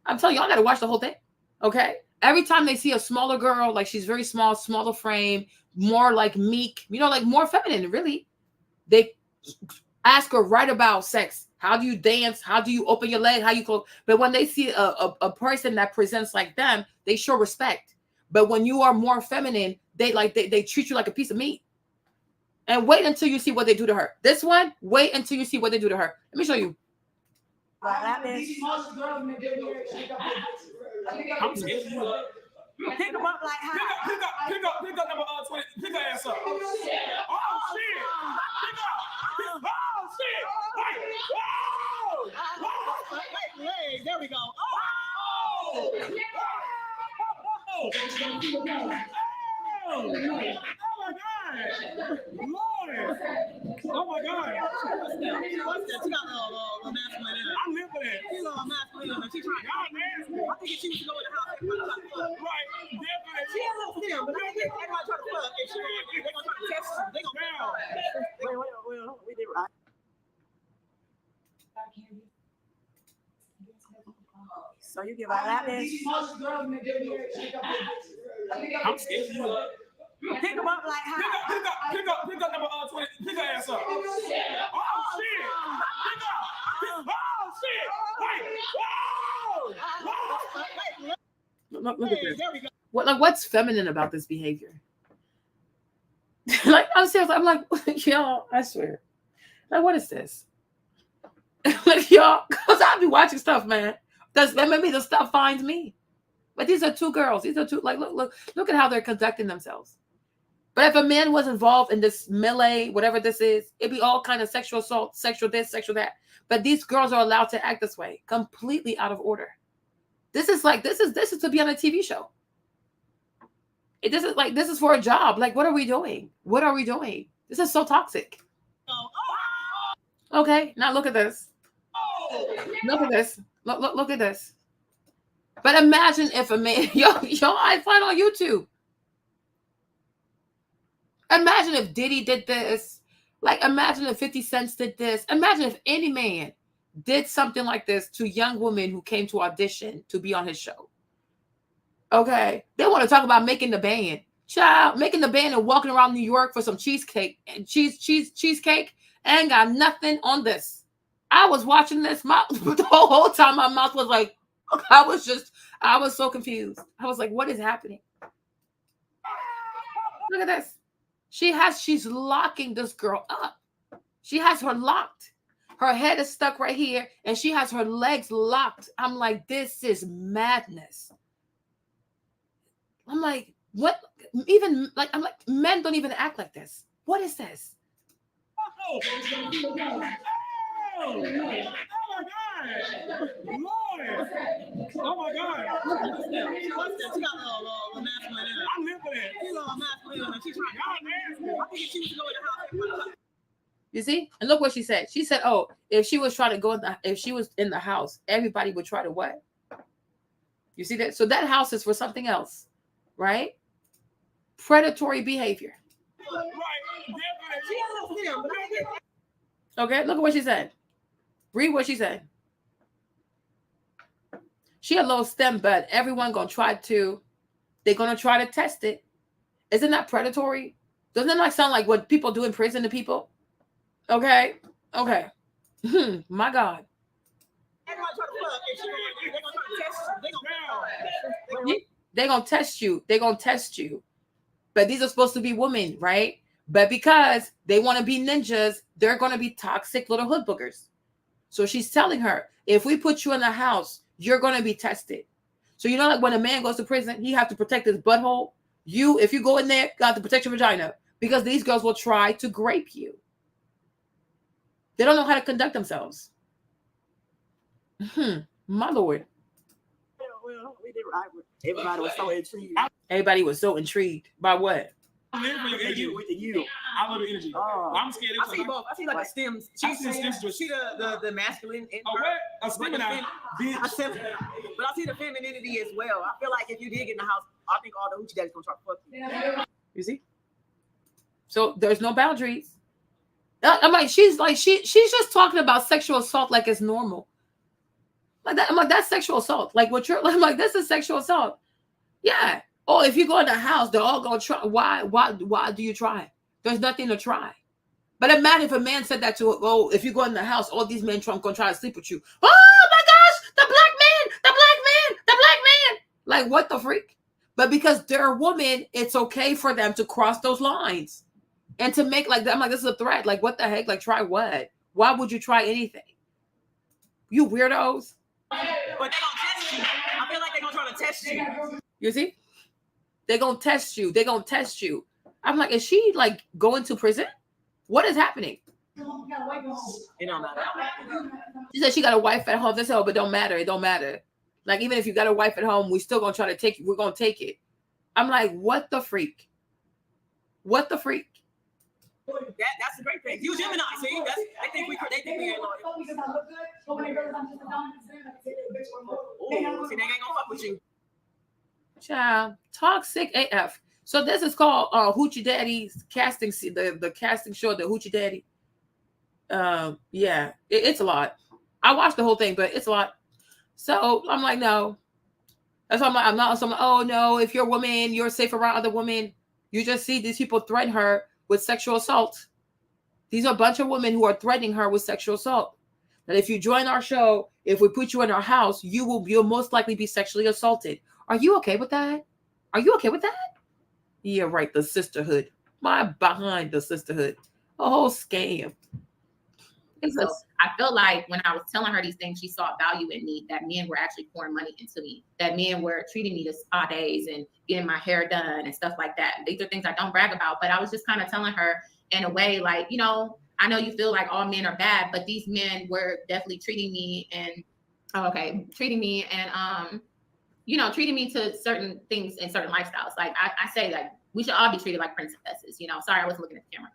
I'm telling you, I gotta watch the whole thing. Okay. Every time they see a smaller girl, like she's very small, smaller frame, more like meek, you know, like more feminine, really, they ask her right about sex. How do you dance? How do you open your leg? How you close? But when they see a person that presents like them, they show respect. But when you are more feminine, they treat you like a piece of meat. And wait until you see what they do to her. This one, wait until you see what they do to her. Let me show you. I'm scared of you. Pick them up like how? Pick up number 20. Pick her ass up. Oh shit! Pick up! Oh shit! Wait, there we go. Oh my God! Lord! Oh my God! What's that? You got a masculine in it. I live that. She's on masculine. She trying. I think if she was to go in the house, everybody try to fuck. Right, definitely. She a little thin, but I think everybody try to fuck. If she, they gonna try to test you. They gonna. Well, we did right. So you give out that bitch. I'm scared of you. Pick them up like how? Pick up number 20. Pick her ass up. Oh shit! Pick up! Oh shit! Wait! Whoa! Look at this. What's feminine about this behavior? Like, I'm serious. I'm like, y'all, I swear. Like, what is this? Like, y'all, because I'll be watching stuff, man. That maybe the stuff finds me. But these are two girls. These are two, like, look at how they're conducting themselves. But if a man was involved in this melee, whatever this is, it'd be all kind of sexual assault, sexual this, sexual that. But these girls are allowed to act this way, completely out of order. This is to be on a TV show. This is for a job. Like, what are we doing? What are we doing? This is so toxic. Okay, now look at this. Look at this. Look at this. But imagine if a man, yo, I find on YouTube. Imagine if Diddy did this. Like, imagine if 50 Cent did this. Imagine if any man did something like this to young women who came to audition to be on his show. Okay, they want to talk about making the band, child, making the band and walking around New York for some cheesecake and cheesecake. Ain't got nothing on this. I was watching this, the whole time my mouth was like, I was so confused. I was like, what is happening? Look at this. She's locking this girl up. She has her locked. Her head is stuck right here, and she has her legs locked. I'm like, this is madness. I'm like, what? Even like, I'm like, men don't even act like this. What is this? Oh my God! Lord! Oh my God! She got a masculine in her. I'm living it. She's on masculine in her. She trying. I think if she was to go in the house, everybody try. You see? And look what she said. She said, oh, if she was trying to go if she was in the house, everybody would try to what? You see that? So that house is for something else, right? Predatory behavior. Okay, look at what she said. Read what she said. She a little stem, but everyone they're gonna try to test it. Isn't that predatory? Doesn't that not sound like what people do in prison to people? Okay. My God. They're gonna test you. They're gonna test you. But these are supposed to be women, right? But because they want to be ninjas, they're gonna be toxic little hood boogers. So she's telling her, if we put you in the house, you're gonna be tested. So you know, like when a man goes to prison, he have to protect his butthole. If you go in there, you got to protect your vagina, because these girls will try to grape you. They don't know how to conduct themselves. My Lord. Well, we did right. Everybody was so intrigued. Everybody was so intrigued by what? I live for your energy. With the you. I love your energy. I'm scared. I see both. I see like a stem. She the masculine. A feminine. But I see the femininity as well. I feel like if you did get in the house, I think all the hoochie daddies gonna try to fuck you. You see? So there's no boundaries. I'm like, she's just talking about sexual assault like it's normal. Like that, I'm like, that's sexual assault. Like what you're, I'm like, this is sexual assault. Yeah. Oh, if you go in the house, they're all gonna try. Why do you try? There's nothing to try. But imagine if a man said that to her, oh, if you go in the house, all these men gonna try to sleep with you. Oh my gosh, the black man. Like, what the freak? But because they're a woman, it's okay for them to cross those lines. And to make like that, I'm like, this is a threat. Like, what the heck? Like, try what? Why would you try anything? You weirdos. But they're gonna test you. I feel like they're gonna try to test you. You see? They're gonna test you. They're gonna test you. I'm like, is she like going to prison? What is happening? It don't matter. She said she got a wife at home. They said, oh, but don't matter. It don't matter. Like, even if you got a wife at home, we still gonna try to take it. We're gonna take it. I'm like, what the freak? What the freak? That's the great thing. You Gemini, see? They think we ain't loyal. But when it goes, I'm just a dominant man, I can take a bitch or more. Ooh, see, they ain't gonna fuck with you. Child, toxic AF. So this is called Hoochie Daddy's casting, the casting show, the Hoochie Daddy. Yeah, it's a lot. I watched the whole thing, but it's a lot. So I'm like, no. That's why I'm not. So I'm like, oh no, if you're a woman, you're safe around other women. You just see these people threaten her with sexual assault. These are a bunch of women who are threatening her with sexual assault. That if you join our show, if we put you in our house, you'll most likely be sexually assaulted. Are you okay with that? Are you okay with that? Yeah, right. The sisterhood. My behind the sisterhood. A whole scam. So I felt like when I was telling her these things, she saw value in me, that men were actually pouring money into me, that men were treating me to spa days and getting my hair done and stuff like that. These are things I don't brag about, but I was just kind of telling her in a way like, you know, I know you feel like all men are bad, but these men were definitely treating me and, you know, treating me to certain things and certain lifestyles. Like I say that we should all be treated like princesses, you know. Sorry, I wasn't looking at the camera.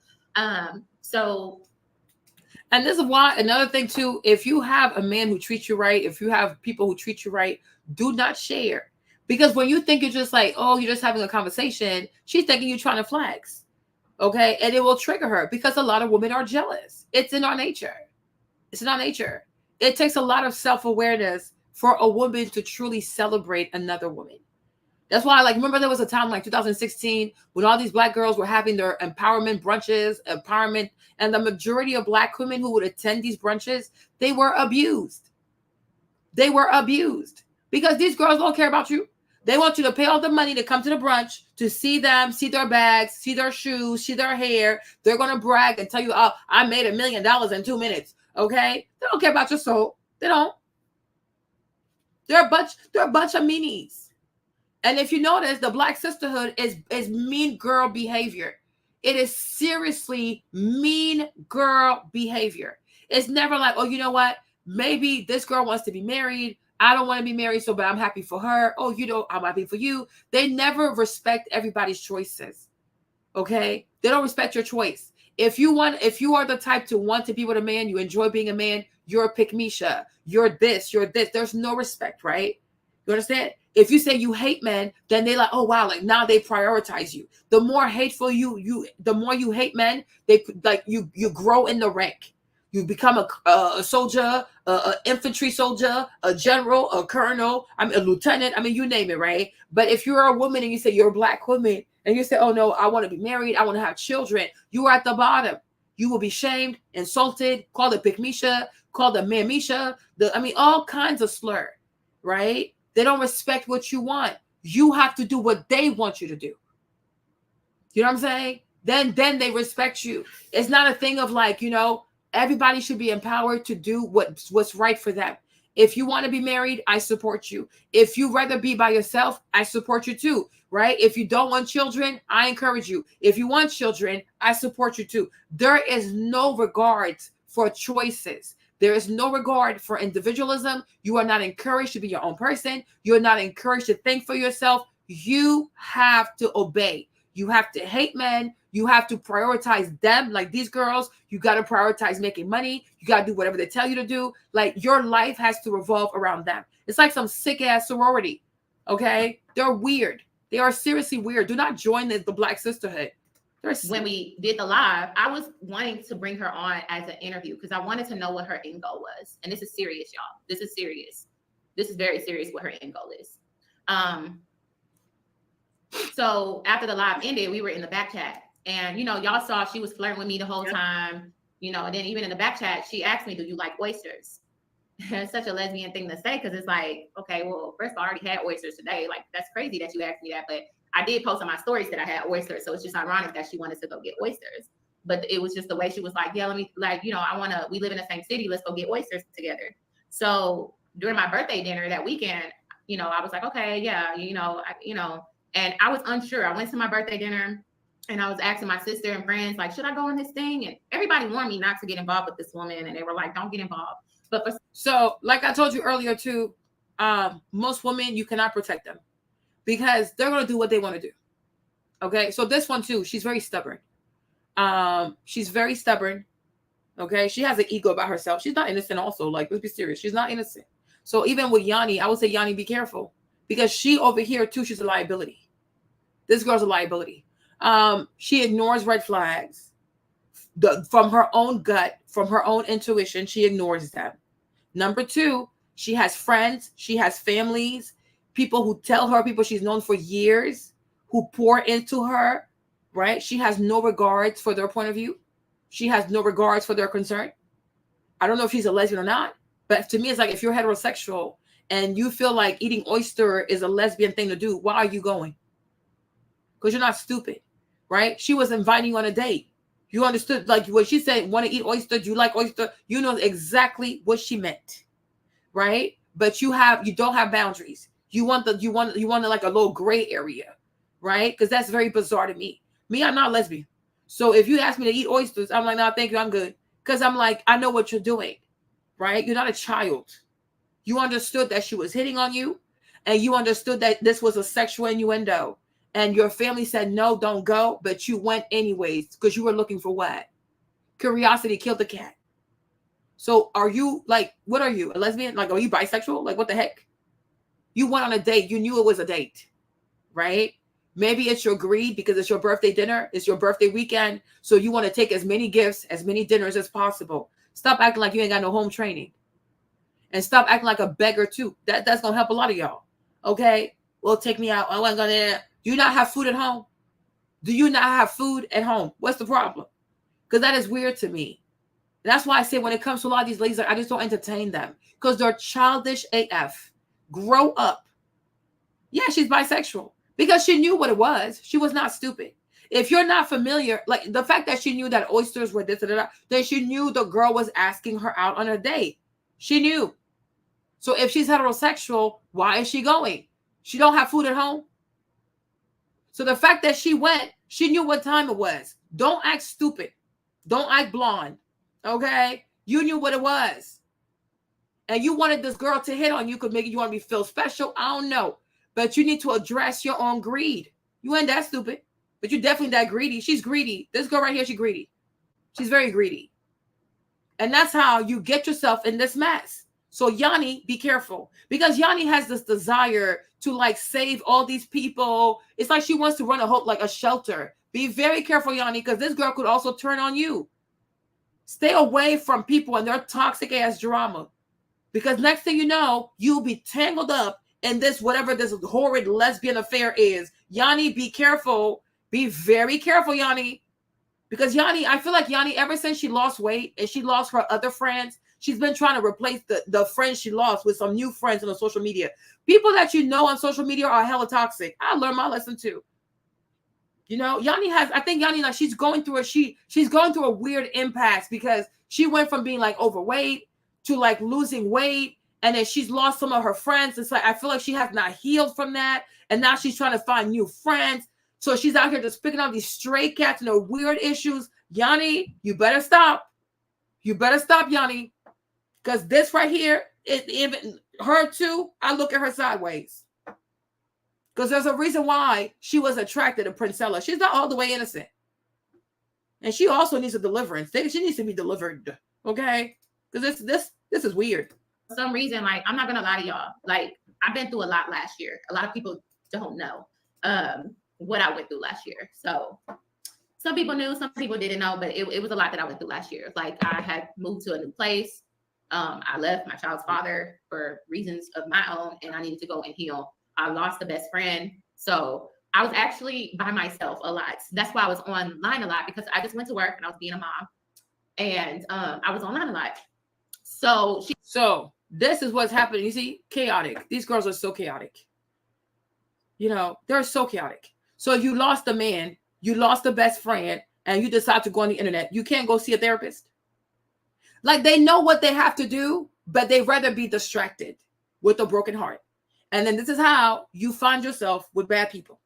And this is why, another thing too, if you have a man who treats you right, if you have people who treat you right, do not share. Because when you think you're just like, oh, you're just having a conversation, she's thinking you're trying to flex. Okay. And it will trigger her because a lot of women are jealous. It's in our nature. It's in our nature. It takes a lot of self-awareness for a woman to truly celebrate another woman. That's why, like, remember there was a time like 2016 when all these Black girls were having their empowerment brunches, and the majority of Black women who would attend these brunches, they were abused. They were abused because these girls don't care about you. They want you to pay all the money to come to the brunch, to see them, see their bags, see their shoes, see their hair. They're going to brag and tell you, oh, I made $1 million in 2 minutes. Okay. They don't care about your soul. They don't. They're a bunch of meanies. And if you notice, the Black sisterhood is mean girl behavior. It is seriously mean girl behavior. It's never like, oh, you know what? Maybe this girl wants to be married. I don't want to be married, but I'm happy for her. Oh, you know, I'm happy for you. They never respect everybody's choices. Okay? They don't respect your choice. If you are the type to want to be with a man, you enjoy being a man, you're a pick-me-sha. You're this. There's no respect, right? You understand? If you say you hate men, then they like, oh wow, like now they prioritize you. The more hateful the more you hate men, they like you grow in the rank. You become a soldier, a infantry soldier, a general, a colonel, a lieutenant. I mean, you name it, right? But if you're a woman and you say you're a Black woman and you say, oh no, I want to be married, I want to have children, you are at the bottom. You will be shamed, insulted, called a pick-me-sha, called a man-me-sha, all kinds of slur, right? They don't respect what you want. You have to do what they want you to do. You know what I'm saying? Then they respect you. It's not a thing of like, you know, everybody should be empowered to do what's right for them. If you want to be married, I support you. If you rather be by yourself, I support you too, right? If you don't want children, I encourage you. If you want children, I support you too. There is no regard for choices. There is no regard for individualism. You are not encouraged to be your own person. You're not encouraged to think for yourself. You have to obey. You have to hate men. You have to prioritize them. Like these girls, you got to prioritize making money. You got to do whatever they tell you to do. Like your life has to revolve around them. It's like some sick ass sorority. Okay. They're weird. They are seriously weird. Do not join the Black sisterhood. When we did the live, I was wanting to bring her on as an interview because I wanted to know what her end goal was. And this is serious, y'all. This is serious. This is very serious what her end goal is. So after the live ended, we were in the back chat. And, you know, y'all saw she was flirting with me the whole time. You know, and then even in the back chat, she asked me, do you like oysters? It's such a lesbian thing to say because it's like, okay, well, first of all, I already had oysters today. Like, that's crazy that you asked me that. But I did post on my stories that I had oysters. So it's just ironic that she wanted to go get oysters. But it was just the way she was like, yeah, let me, like, you know, we live in the same city. Let's go get oysters together. So during my birthday dinner that weekend, you know, I was like, okay, yeah, and I was unsure. I went to my birthday dinner and I was asking my sister and friends, like, should I go on this thing? And everybody warned me not to get involved with this woman. And they were like, don't get involved. So like I told you earlier too, most women, you cannot protect them because they're going to do what they want to do. Okay. So this one too, she's very stubborn. She's very stubborn. Okay, she has an ego about herself. She's not innocent. Also, like, let's be serious. She's not innocent. So even with Yanni, I would say, Yanni, be careful, because she over here too, she's a liability. This girl's a liability. She ignores red flags from her own gut, from her own intuition. She ignores them. Number two, she has friends, she has families, people who tell her, people she's known for years, who pour into her, right? She has no regards for their point of view. She has no regards for their concern. I don't know if she's a lesbian or not, but to me, it's like, if you're heterosexual and you feel like eating oyster is a lesbian thing to do, why are you going? Because you're not stupid, right? She was inviting you on a date. You understood, like, when she said, want to eat oyster, do you like oyster? You know exactly what she meant, right? But you don't have boundaries. You want like a little gray area, right? Because that's very bizarre to me. I'm not lesbian. So if you ask me to eat oysters, I'm like, no, thank you, I'm good. Because I'm like, I know what you're doing, right? You're not a child. You understood that she was hitting on you, and you understood that this was a sexual innuendo. And your family said, no, don't go. But you went anyways, because you were looking for what? Curiosity killed the cat. So are you, like, what are you? A lesbian? Like, are you bisexual? Like, what the heck? You went on a date. You knew it was a date, right? Maybe it's your greed because it's your birthday dinner. It's your birthday weekend. So you want to take as many gifts, as many dinners as possible. Stop acting like you ain't got no home training. And stop acting like a beggar too. That's going to help a lot of y'all. Okay? Well, take me out. I wasn't going to. Do you not have food at home? Do you not have food at home? What's the problem? Because that is weird to me. And that's why I say, when it comes to a lot of these ladies, I just don't entertain them. Because they're childish AF. Grow up. Yeah, she's bisexual. Because she knew what it was. She was not stupid. If you're not familiar, like the fact that she knew that oysters were this, then she knew the girl was asking her out on a date. She knew. So if she's heterosexual, why is she going? She don't have food at home. So the fact that she went, she knew what time it was. Don't act stupid. Don't act blonde. Okay? You knew what it was. And you wanted this girl to hit on you because maybe you want to feel special. I don't know. But you need to address your own greed. You ain't that stupid. But you're definitely that greedy. She's greedy. This girl right here, she's greedy. She's very greedy. And that's how you get yourself in this mess. So Yanni, be careful. Because Yanni has this desire to like save all these people. It's like she wants to run a shelter. Be very careful, Yanni, because this girl could also turn on you. Stay away from people and their toxic ass drama. Because next thing you know, you'll be tangled up in this, whatever this horrid lesbian affair is. Yanni, be careful. Be very careful, Yanni. Because Yanni, I feel like Yanni, ever since she lost weight and she lost her other friends, she's been trying to replace the friends she lost with some new friends on social media. People that you know on social media are hella toxic. I learned my lesson too. You know, I think Yanni, like, she's going through a weird impasse because she went from being like overweight to like losing weight. And then she's lost some of her friends. It's like, I feel like she has not healed from that. And now she's trying to find new friends. So she's out here just picking out these stray cats and their weird issues. Yanni, you better stop. You better stop, Yanni. Because this right here, even her too, I look at her sideways. Because there's a reason why she was attracted to Princella. She's not all the way innocent. And she also needs a deliverance. She needs to be delivered. Okay? Because this is weird. For some reason, like, I'm not gonna lie to y'all. Like, I've been through a lot last year. A lot of people don't know what I went through last year. So some people knew, some people didn't know, but it was a lot that I went through last year. Like, I had moved to a new place. I left my child's father for reasons of my own, and I needed to go and heal. I lost a best friend. So I was actually by myself a lot. That's why I was online a lot, because I just went to work and I was being a mom. And I was online a lot. So this is what's happening. You see, chaotic. These girls are so chaotic. You know, they're so chaotic. So if you lost a man, you lost a best friend, and you decide to go on the internet, you can't go see a therapist. Like, they know what they have to do, but they'd rather be distracted with a broken heart. And then this is how you find yourself with bad people,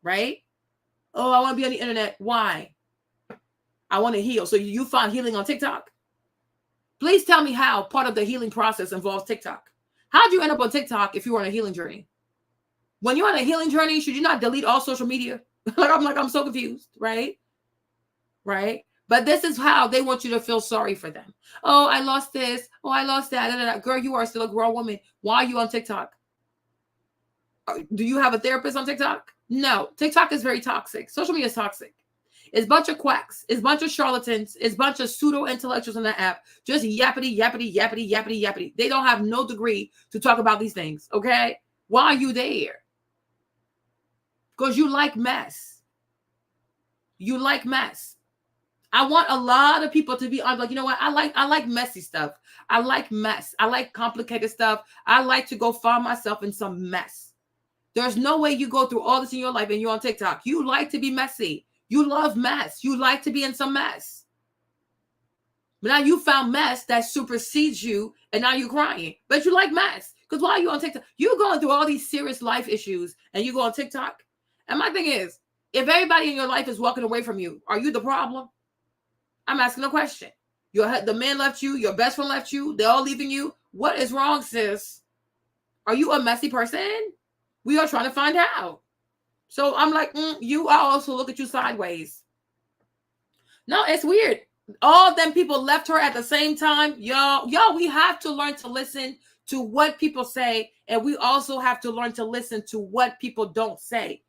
right? Oh, I want to be on the internet. Why? I want to heal. So you find healing on TikTok. Please tell me how part of the healing process involves TikTok. How'd you end up on TikTok if you were on a healing journey? When you're on a healing journey, should you not delete all social media? I'm so confused, right? Right? But But this is how they want you to feel sorry for them. Oh, I lost this. Oh, I lost that. Da, da, da. Girl, you are still a grown woman. Why are you on TikTok? Do you have a therapist on TikTok? No. TikTok is very toxic. Social media is toxic. It's a bunch of quacks. It's a bunch of charlatans. It's a bunch of pseudo-intellectuals on that app. Just yappity, yappity, yappity, yappity, yappity. They don't have no degree to talk about these things, okay? Why are you there? Because you like mess. You like mess. I want a lot of people to be like, you know what? I like messy stuff. I like mess. I like complicated stuff. I like to go find myself in some mess. There's no way you go through all this in your life and you're on TikTok. You like to be messy. You love mess. You like to be in some mess. But now you found mess that supersedes you and now you're crying. But you like mess. Because why are you on TikTok? You're going through all these serious life issues and you go on TikTok. And my thing is, if everybody in your life is walking away from you, are you the problem? I'm asking a question. The man left you. Your best friend left you. They're all leaving you. What is wrong, sis? Are you a messy person? We are trying to find out. So I'm like, I also look at you sideways. No, it's weird. All them people left her at the same time. Y'all, we have to learn to listen to what people say. And we also have to learn to listen to what people don't say.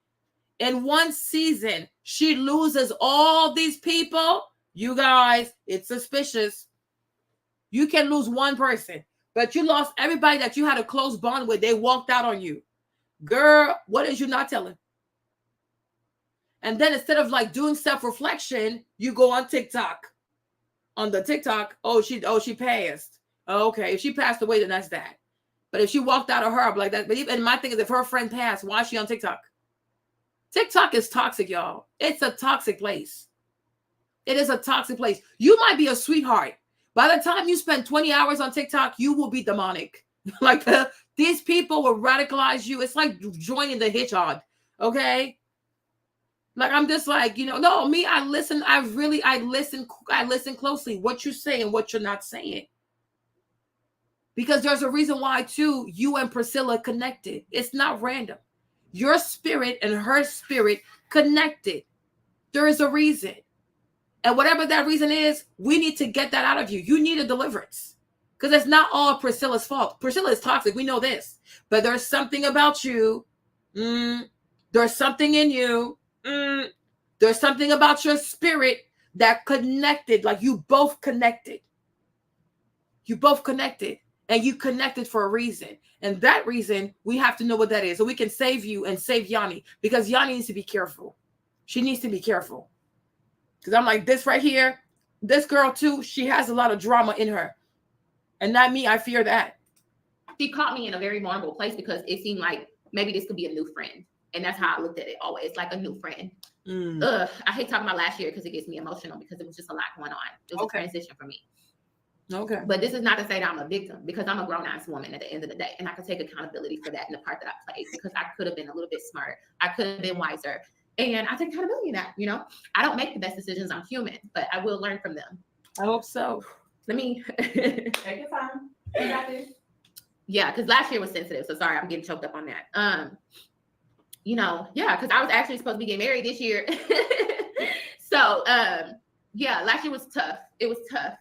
In one season, she loses all these people. You guys, it's suspicious. You can lose one person, but you lost everybody that you had a close bond with. They walked out on you. Girl, what is you not telling? And then instead of like doing self-reflection, you go on TikTok. On the TikTok, she passed. Okay, if she passed away, then that's that. But if she walked out of her, I'm like that. But even my thing is, if her friend passed, why is she on TikTok? TikTok is toxic, y'all. It's a toxic place. It is a toxic place. You might be a sweetheart. By the time you spend 20 hours on TikTok, you will be demonic. These people will radicalize you. It's like joining the hitchhog. Okay. Like, I'm just like, no, me, I listen. I listen closely what you say and what you're not saying. Because there's a reason why, too, you and Priscilla connected. It's not random. Your spirit and her spirit connected. There is a reason. And whatever that reason is, we need to get that out of you. You need a deliverance. Because it's not all Priscilla's fault. Priscilla is toxic. We know this. But there's something about you. There's something in you. There's something about your spirit that connected. Like you both connected. You both connected. And you connected for a reason. And that reason, we have to know what that is. So we can save you and save Yanni. Because Yanni needs to be careful. She needs to be careful. Because I'm like, this right here, this girl too, she has a lot of drama in her. And not me, I fear that. She caught me in a very vulnerable place because it seemed like maybe this could be a new friend. And that's how I looked at it always, like a new friend. I hate talking about last year because it gets me emotional because it was just a lot going on. It was a transition for me. Okay. But this is not to say that I'm a victim because I'm a grown-ass woman at the end of the day. And I can take accountability for that in the part that I played because I could have been a little bit smarter. I could have been wiser. And I take accountability in that, I don't make the best decisions. I'm human, but I will learn from them. I hope so. Let me take your time. You got this. Yeah, because last year was sensitive. So sorry, I'm getting choked up on that. Because I was actually supposed to be getting married this year. So last year was tough. It was tough.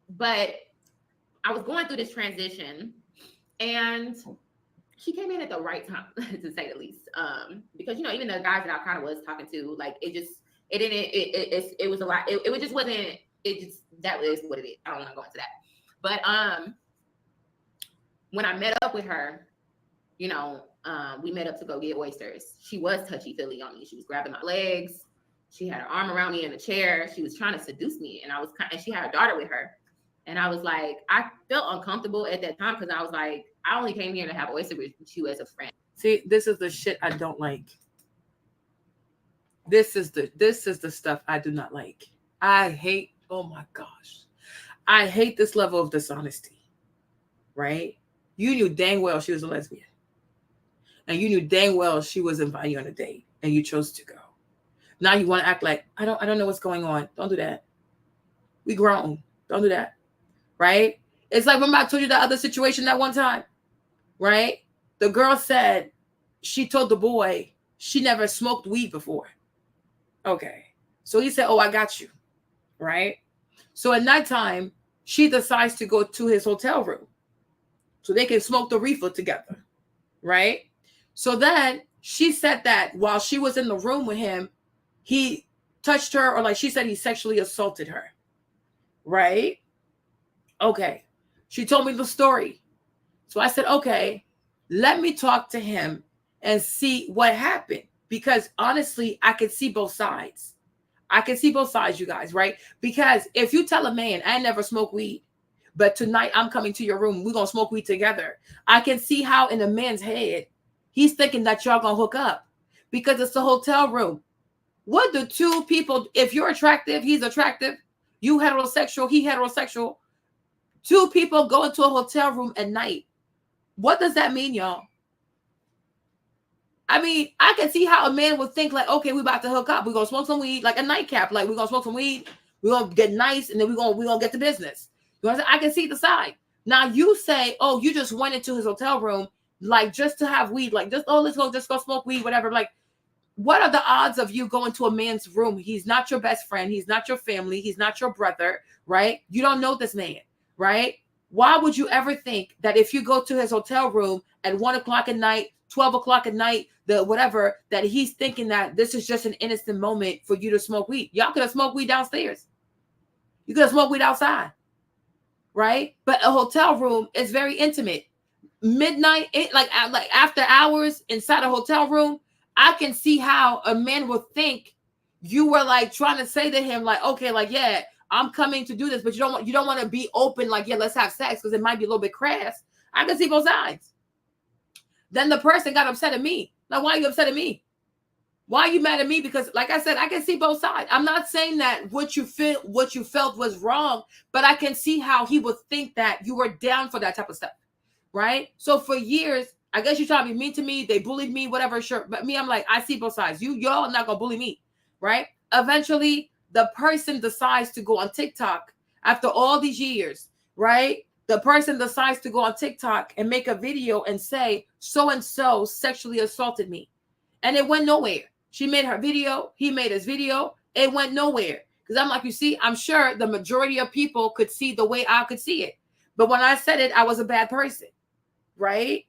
But I was going through this transition and she came in at the right time, to say the least. Because, even the guys that I kind of was talking to, like, it was a lot. It just wasn't, that is what it is. I don't want to go into that. But when I met up with her, we met up to go get oysters. She was touchy-feely on me. She was grabbing my legs. She had her arm around me in a chair. She was trying to seduce me. And she had her daughter with her. And I was like, I felt uncomfortable at that time because I was like, I only came here to have oysters with you as a friend. See, this is the shit I don't like. This is the stuff I do not like. I hate, oh my gosh. I hate this level of dishonesty, right? You knew dang well she was a lesbian. And you knew dang well she was inviting you on a date and you chose to go. Now you want to act like, I don't know what's going on. Don't do that. We grown. Don't do that. Right? It's like when I told you that other situation that one time, right? The girl said she told the boy she never smoked weed before. Okay. So he said, oh, I got you. Right? So at nighttime, she decides to go to his hotel room so they can smoke the reefer together. Right? So then she said that while she was in the room with him, he touched her, or like she said, he sexually assaulted her. Right? Okay. She told me the story. So I said, okay, let me talk to him and see what happened. Because honestly, I can see both sides. I can see both sides, you guys, right? Because if you tell a man, I never smoke weed, but tonight I'm coming to your room, we're going to smoke weed together. I can see how in a man's head, he's thinking that y'all going to hook up because it's a hotel room. What the two people, if you're attractive, he's attractive, you heterosexual, he heterosexual, two people go into a hotel room at night. What does that mean, y'all? I mean, I can see how a man would think like, okay, we about to hook up. We're going to smoke some weed, like a nightcap. Like, we're going to smoke some weed. We're going to get nice, and then we're going to get to business. You know what I'm saying? I can see the side. Now, you say, oh, you just went into his hotel room, like, just to have weed. Like, just, oh, let's go smoke weed, whatever. Like, what are the odds of you going to a man's room? He's not your best friend. He's not your family. He's not your brother, right? You don't know this man, right? Why would you ever think that if you go to his hotel room at 1 o'clock at night, 12 o'clock at night, the whatever, that he's thinking that this is just an innocent moment for you to smoke weed? Y'all could have smoked weed downstairs. You could have smoked weed outside, right? But a hotel room is very intimate. Midnight, like after hours inside a hotel room, I can see how a man would think you were like trying to say to him, like, okay, like, yeah, I'm coming to do this, but you don't want to be open, like, yeah, let's have sex, because it might be a little bit crass. I can see both sides. Then the person got upset at me. Now, why are you upset at me? Why are you mad at me? Because, like I said, I can see both sides. I'm not saying that what you felt was wrong, but I can see how he would think that you were down for that type of stuff, right? So for years, I guess you're trying to be mean to me. They bullied me, whatever, sure. But me, I'm like, I see both sides. Y'all not gonna bully me, right? Eventually, the person decides to go on TikTok after all these years, right? The person decides to go on TikTok and make a video and say, so-and-so sexually assaulted me. And it went nowhere. She made her video. He made his video. It went nowhere. Because I'm like, you see, I'm sure the majority of people could see the way I could see it. But when I said it, I was a bad person, right?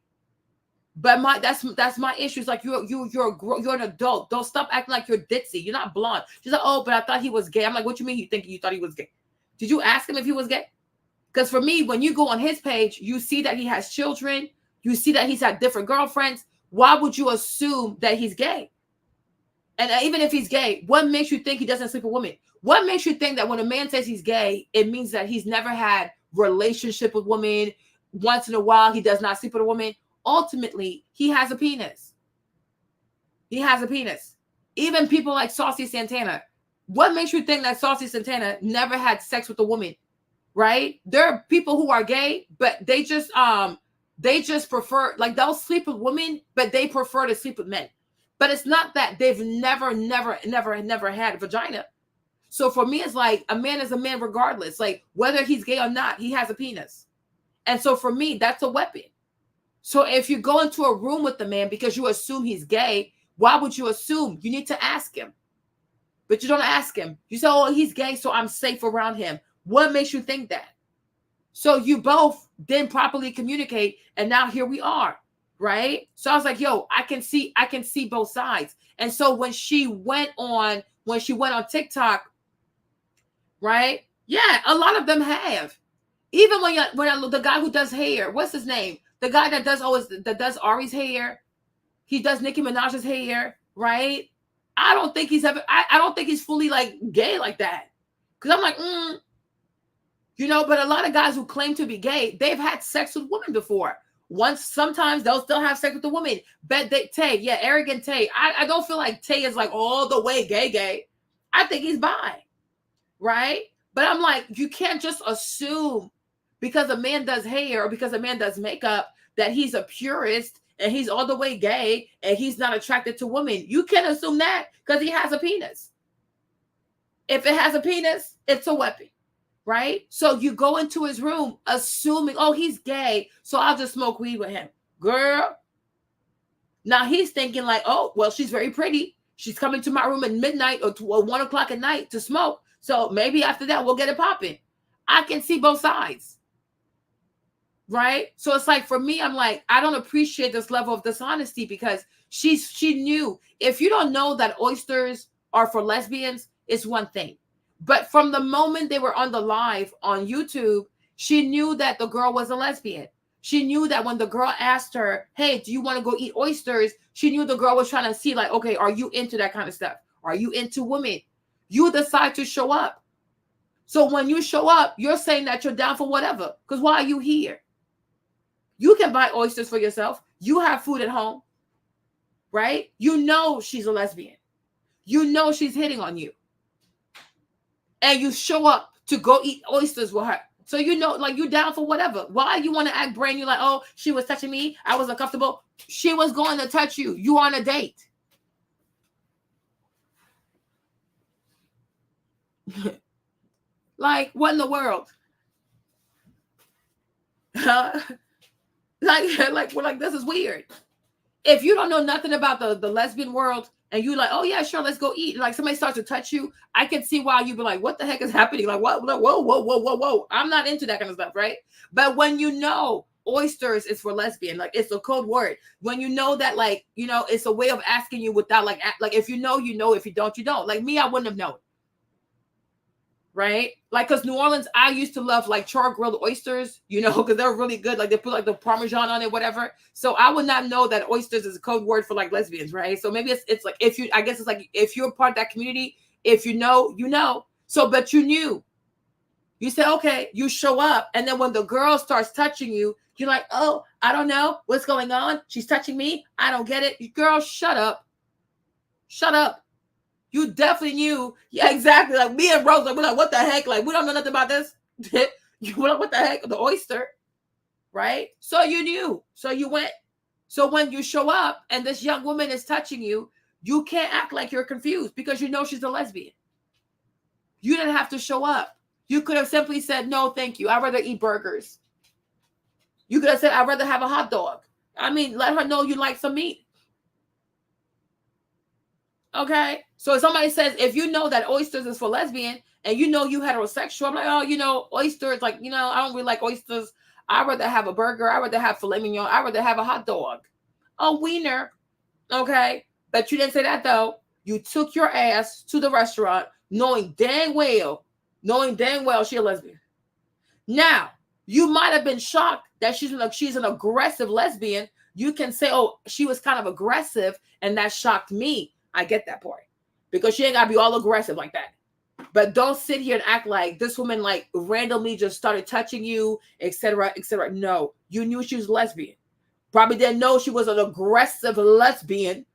But that's my issue. It's like you're an adult. Don't stop acting like you're ditzy. You're not blonde. She's like, oh, but I thought he was gay. I'm like, what you mean you thought he was gay? Did you ask him if he was gay? Because for me, when you go on his page, you see that he has children. You see that he's had different girlfriends. Why would you assume that he's gay? And even if he's gay, what makes you think he doesn't sleep with women? What makes you think that when a man says he's gay, it means that he's never had relationship with women? Once in a while, he does not sleep with a woman. Ultimately, he has a penis. He has a penis. Even people like Saucy Santana. What makes you think that Saucy Santana never had sex with a woman? Right? There are people who are gay, but they just prefer, like, they'll sleep with women, but they prefer to sleep with men. But it's not that they've never had a vagina. So for me, it's like a man is a man regardless. Like, whether he's gay or not, he has a penis. And so for me, that's a weapon. So if you go into a room with the man because you assume he's gay, why would you assume? You need to ask him. But you don't ask him. You say, oh, he's gay, so I'm safe around him. What makes you think that? So you both didn't properly communicate, and now here we are, right? So I was like, yo, I can see both sides. And so when she went on TikTok, right? Yeah, a lot of them have. Even when the guy who does hair, what's his name? The guy that does Ari's hair, he does Nicki Minaj's hair, right? I don't think he's fully like gay like that. Cause I'm like, but a lot of guys who claim to be gay, they've had sex with women before. Sometimes they'll still have sex with the women. But arrogant Tay. I don't feel like Tay is like all the way gay. I think he's bi, right? But I'm like, you can't just assume because a man does hair or because a man does makeup that he's a purist and he's all the way gay and he's not attracted to women. You can't assume that because he has a penis. If it has a penis, it's a weapon, right? So you go into his room assuming, oh, he's gay, so I'll just smoke weed with him. Girl. Now he's thinking like, oh, well, she's very pretty. She's coming to my room at midnight or 1 o'clock at night to smoke. So maybe after that, we'll get it popping. I can see both sides. Right? So it's like, for me, I'm like, I don't appreciate this level of dishonesty because she knew. If you don't know that oysters are for lesbians, it's one thing. But from the moment they were on the live on YouTube, she knew that the girl was a lesbian. She knew that when the girl asked her, hey, do you want to go eat oysters? She knew the girl was trying to see, like, okay, are you into that kind of stuff? Are you into women? You decide to show up. So when you show up, you're saying that you're down for whatever. Because why are you here? You can buy oysters for yourself. You have food at home, right? You know she's a lesbian. You know she's hitting on you. And you show up to go eat oysters with her. So you know, like, you down for whatever. Why you want to act brand new like, oh, she was touching me, I was uncomfortable. She was going to touch you. You on a date. Like, what in the world? Like, this is weird. If you don't know nothing about the lesbian world and you like, oh yeah, sure, let's go eat. Like, somebody starts to touch you, I can see why you'd be like, what the heck is happening? Like, what? Whoa. I'm not into that kind of stuff, right? But when you know oysters is for lesbian, like, it's a code word. When you know that, like, you know, it's a way of asking you without like if you know, you know. If you don't, you don't. Like me, I wouldn't have known. Right? Like, because New Orleans, I used to love like char grilled oysters, you know, because they're really good. Like, they put like the Parmesan on it, whatever. So I would not know that oysters is a code word for like lesbians, right? So maybe it's like, I guess it's like, if you're part of that community, if you know, you know. So, but you knew. You say, okay, you show up. And then when the girl starts touching you, you're like, oh, I don't know what's going on. She's touching me. I don't get it. Girl, shut up. Shut up. You definitely knew. Yeah, exactly. Like me and Rose, like, we're like, what the heck? Like, we don't know nothing about this. You were like, what the heck? The oyster. Right? So you knew. So you went. So when you show up and this young woman is touching you, you can't act like you're confused because you know she's a lesbian. You didn't have to show up. You could have simply said, no, thank you. I'd rather eat burgers. You could have said, I'd rather have a hot dog. I mean, let her know you like some meat. Okay? So if somebody says, if you know that oysters is for lesbian and you know you heterosexual, I'm like, oh, you know, oysters, like, you know, I don't really like oysters. I'd rather have a burger. I'd rather have filet mignon. I'd rather have a hot dog. A wiener. Okay? But you didn't say that, though. You took your ass to the restaurant knowing dang well she's a lesbian. Now, you might have been shocked that she's an aggressive lesbian. You can say, oh, she was kind of aggressive and that shocked me. I get that part because she ain't got to be all aggressive like that. But don't sit here and act like this woman like randomly just started touching you, etc., etc. No, you knew she was lesbian. Probably didn't know she was an aggressive lesbian.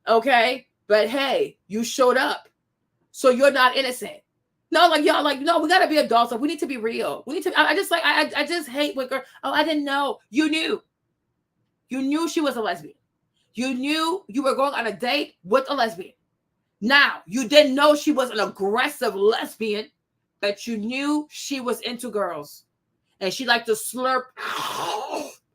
Okay, but hey, you showed up, so you're not innocent. No, like y'all, like no, we gotta be adults. Like we need to be real. We need to. I just hate when girl. Oh, I didn't know. You knew. You knew she was a lesbian. You knew you were going on a date with a lesbian. Now, you didn't know she was an aggressive lesbian, but you knew she was into girls. And she liked to slurp,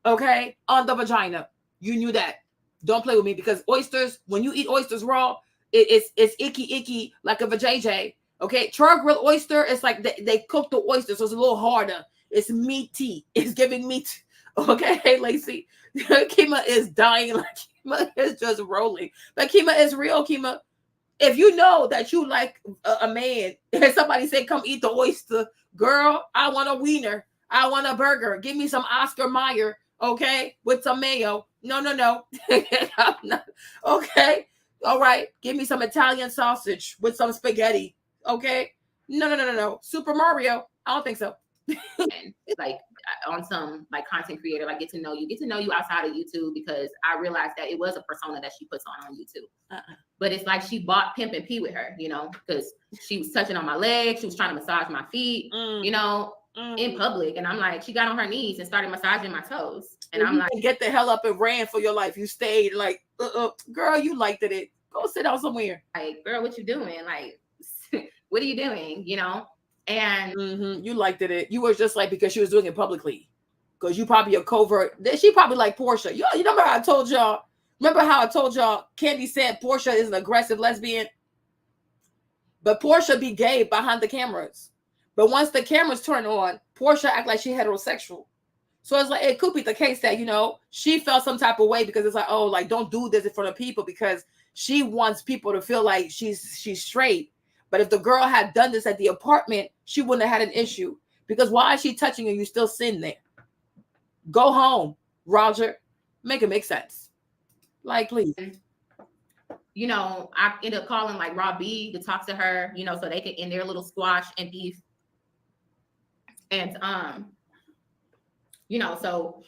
okay, on the vagina. You knew that. Don't play with me because oysters, when you eat oysters raw, it's icky, like a vajayjay. Okay, char grilled oyster, it's like they cook the oyster, so it's a little harder. It's meaty. It's giving meat. Okay, Lacey. Kima is dying. Like Kima is just rolling. But Kima is real, Kima. If you know that you like a man and somebody say, come eat the oyster, girl, I want a wiener. I want a burger. Give me some Oscar Mayer, okay, with some mayo. No. I'm not. Okay. All right. Give me some Italian sausage with some spaghetti. Okay. No. Super Mario. I don't think so. Like on some like content creator, like get to know you outside of YouTube because I realized that it was a persona that she puts on YouTube. But it's like she bought Pimp and P with her, you know, because she was touching on my legs, she was trying to massage my feet, you know, in public, and I'm like, she got on her knees and started massaging my toes, and I'm like, get the hell up and ran for your life. You stayed like, girl, you liked it. Go sit down somewhere. Like, girl, what you doing? Like, what are you doing? You know. And you liked it. You were just like because she was doing it publicly. Because you probably a covert. She probably like Portia. You remember I told y'all Remember how I told y'all Candy said Portia is an aggressive lesbian? But Portia be gay behind the cameras. But once the cameras turn on, Portia act like she heterosexual. So it's like, it could be the case that, you know, she felt some type of way because it's like, oh, like, don't do this in front of people because she wants people to feel like she's straight. But if the girl had done this at the apartment, she wouldn't have had an issue. Because why is she touching you? You still sitting there. Go home, Roger. Make it make sense. Like, please. You know, I ended up calling like Rob B to talk to her, you know, so they could end their little squash and beef. And you know, so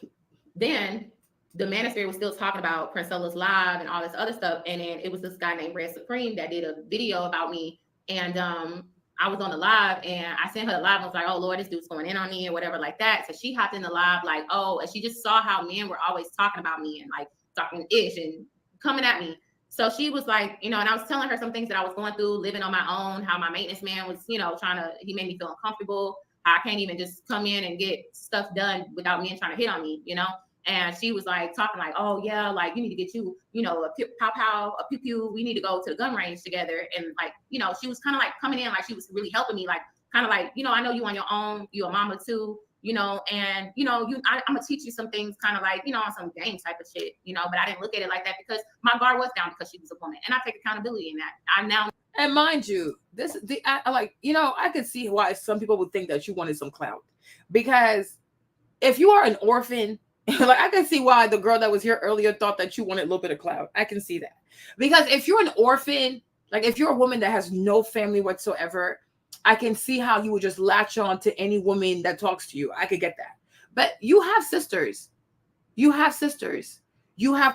then the manosphere was still talking about Princella's live and all this other stuff. And then it was this guy named Red Supreme that did a video about me. And I was on the live and I sent her the live. I was like, oh Lord, this dude's going in on me or whatever like that. So she hopped in the live like, oh, and she just saw how men were always talking about me and like talking ish and coming at me. So she was like, you know, and I was telling her some things that I was going through, living on my own, how my maintenance man was, you know, he made me feel uncomfortable. I can't even just come in and get stuff done without men trying to hit on me, you know? And she was like talking like, oh yeah, like you need to get you know, a pow, a pew pew. We need to go to the gun range together. And like, you know, she was kind of like coming in like she was really helping me, like kind of like, you know, I know you on your own, you a mama too, you know, and you know, I'm gonna teach you some things, kind of like, you know, on some game type of shit, you know. But I didn't look at it like that because my guard was down because she was a woman, and I take accountability in that. I now. And mind you, I like, you know, I could see why some people would think that you wanted some clout, because if you are an orphan, like I can see why the girl that was here earlier thought that you wanted a little bit of clout. I can see that, because if you're an orphan, like if you're a woman that has no family whatsoever, I can see how you would just latch on to any woman that talks to you. I could get that. But you have sisters, you have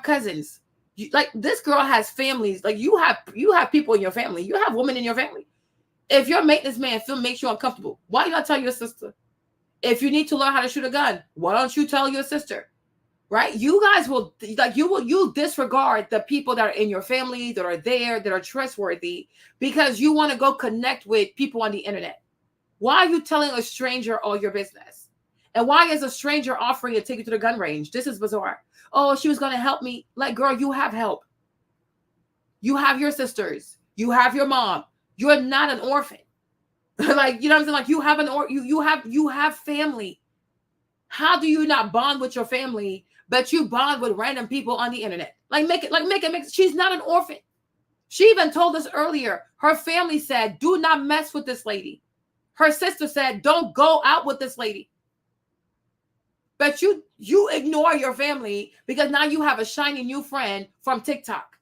cousins. Like this girl has families. Like you have people in your family. You have women in your family. If your maintenance man makes you uncomfortable, why do you not tell your sister? If you need to learn how to shoot a gun, why don't you tell your sister? Right? You guys will, like, you disregard the people that are in your family, that are there, that are trustworthy, because you want to go connect with people on the internet. Why are you telling a stranger all your business? And why is a stranger offering to take you to the gun range? This is bizarre. Oh, she was going to help me. Like, girl, you have help. You have your sisters. You have your mom. You're not an orphan. Like, you know what I'm saying? Like, you have you have family. How do you not bond with your family, but you bond with random people on the internet? Like, make it. She's not an orphan. She even told us earlier, her family said, do not mess with this lady. Her sister said, don't go out with this lady. But you ignore your family because now you have a shiny new friend from TikTok.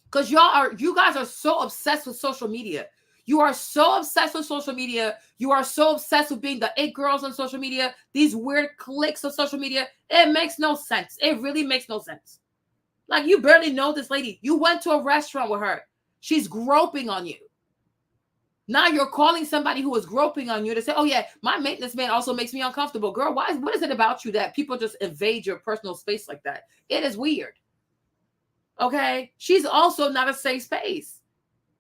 Because you guys are so obsessed with social media. You are so obsessed with social media. You are so obsessed with being the it girls on social media. These weird cliques of social media. It makes no sense. It really makes no sense. Like, you barely know this lady. You went to a restaurant with her. She's groping on you. Now you're calling somebody who is groping on you to say, oh yeah, my maintenance man also makes me uncomfortable. Girl, what is it about you that people just invade your personal space like that? It is weird. Okay? She's also not a safe space.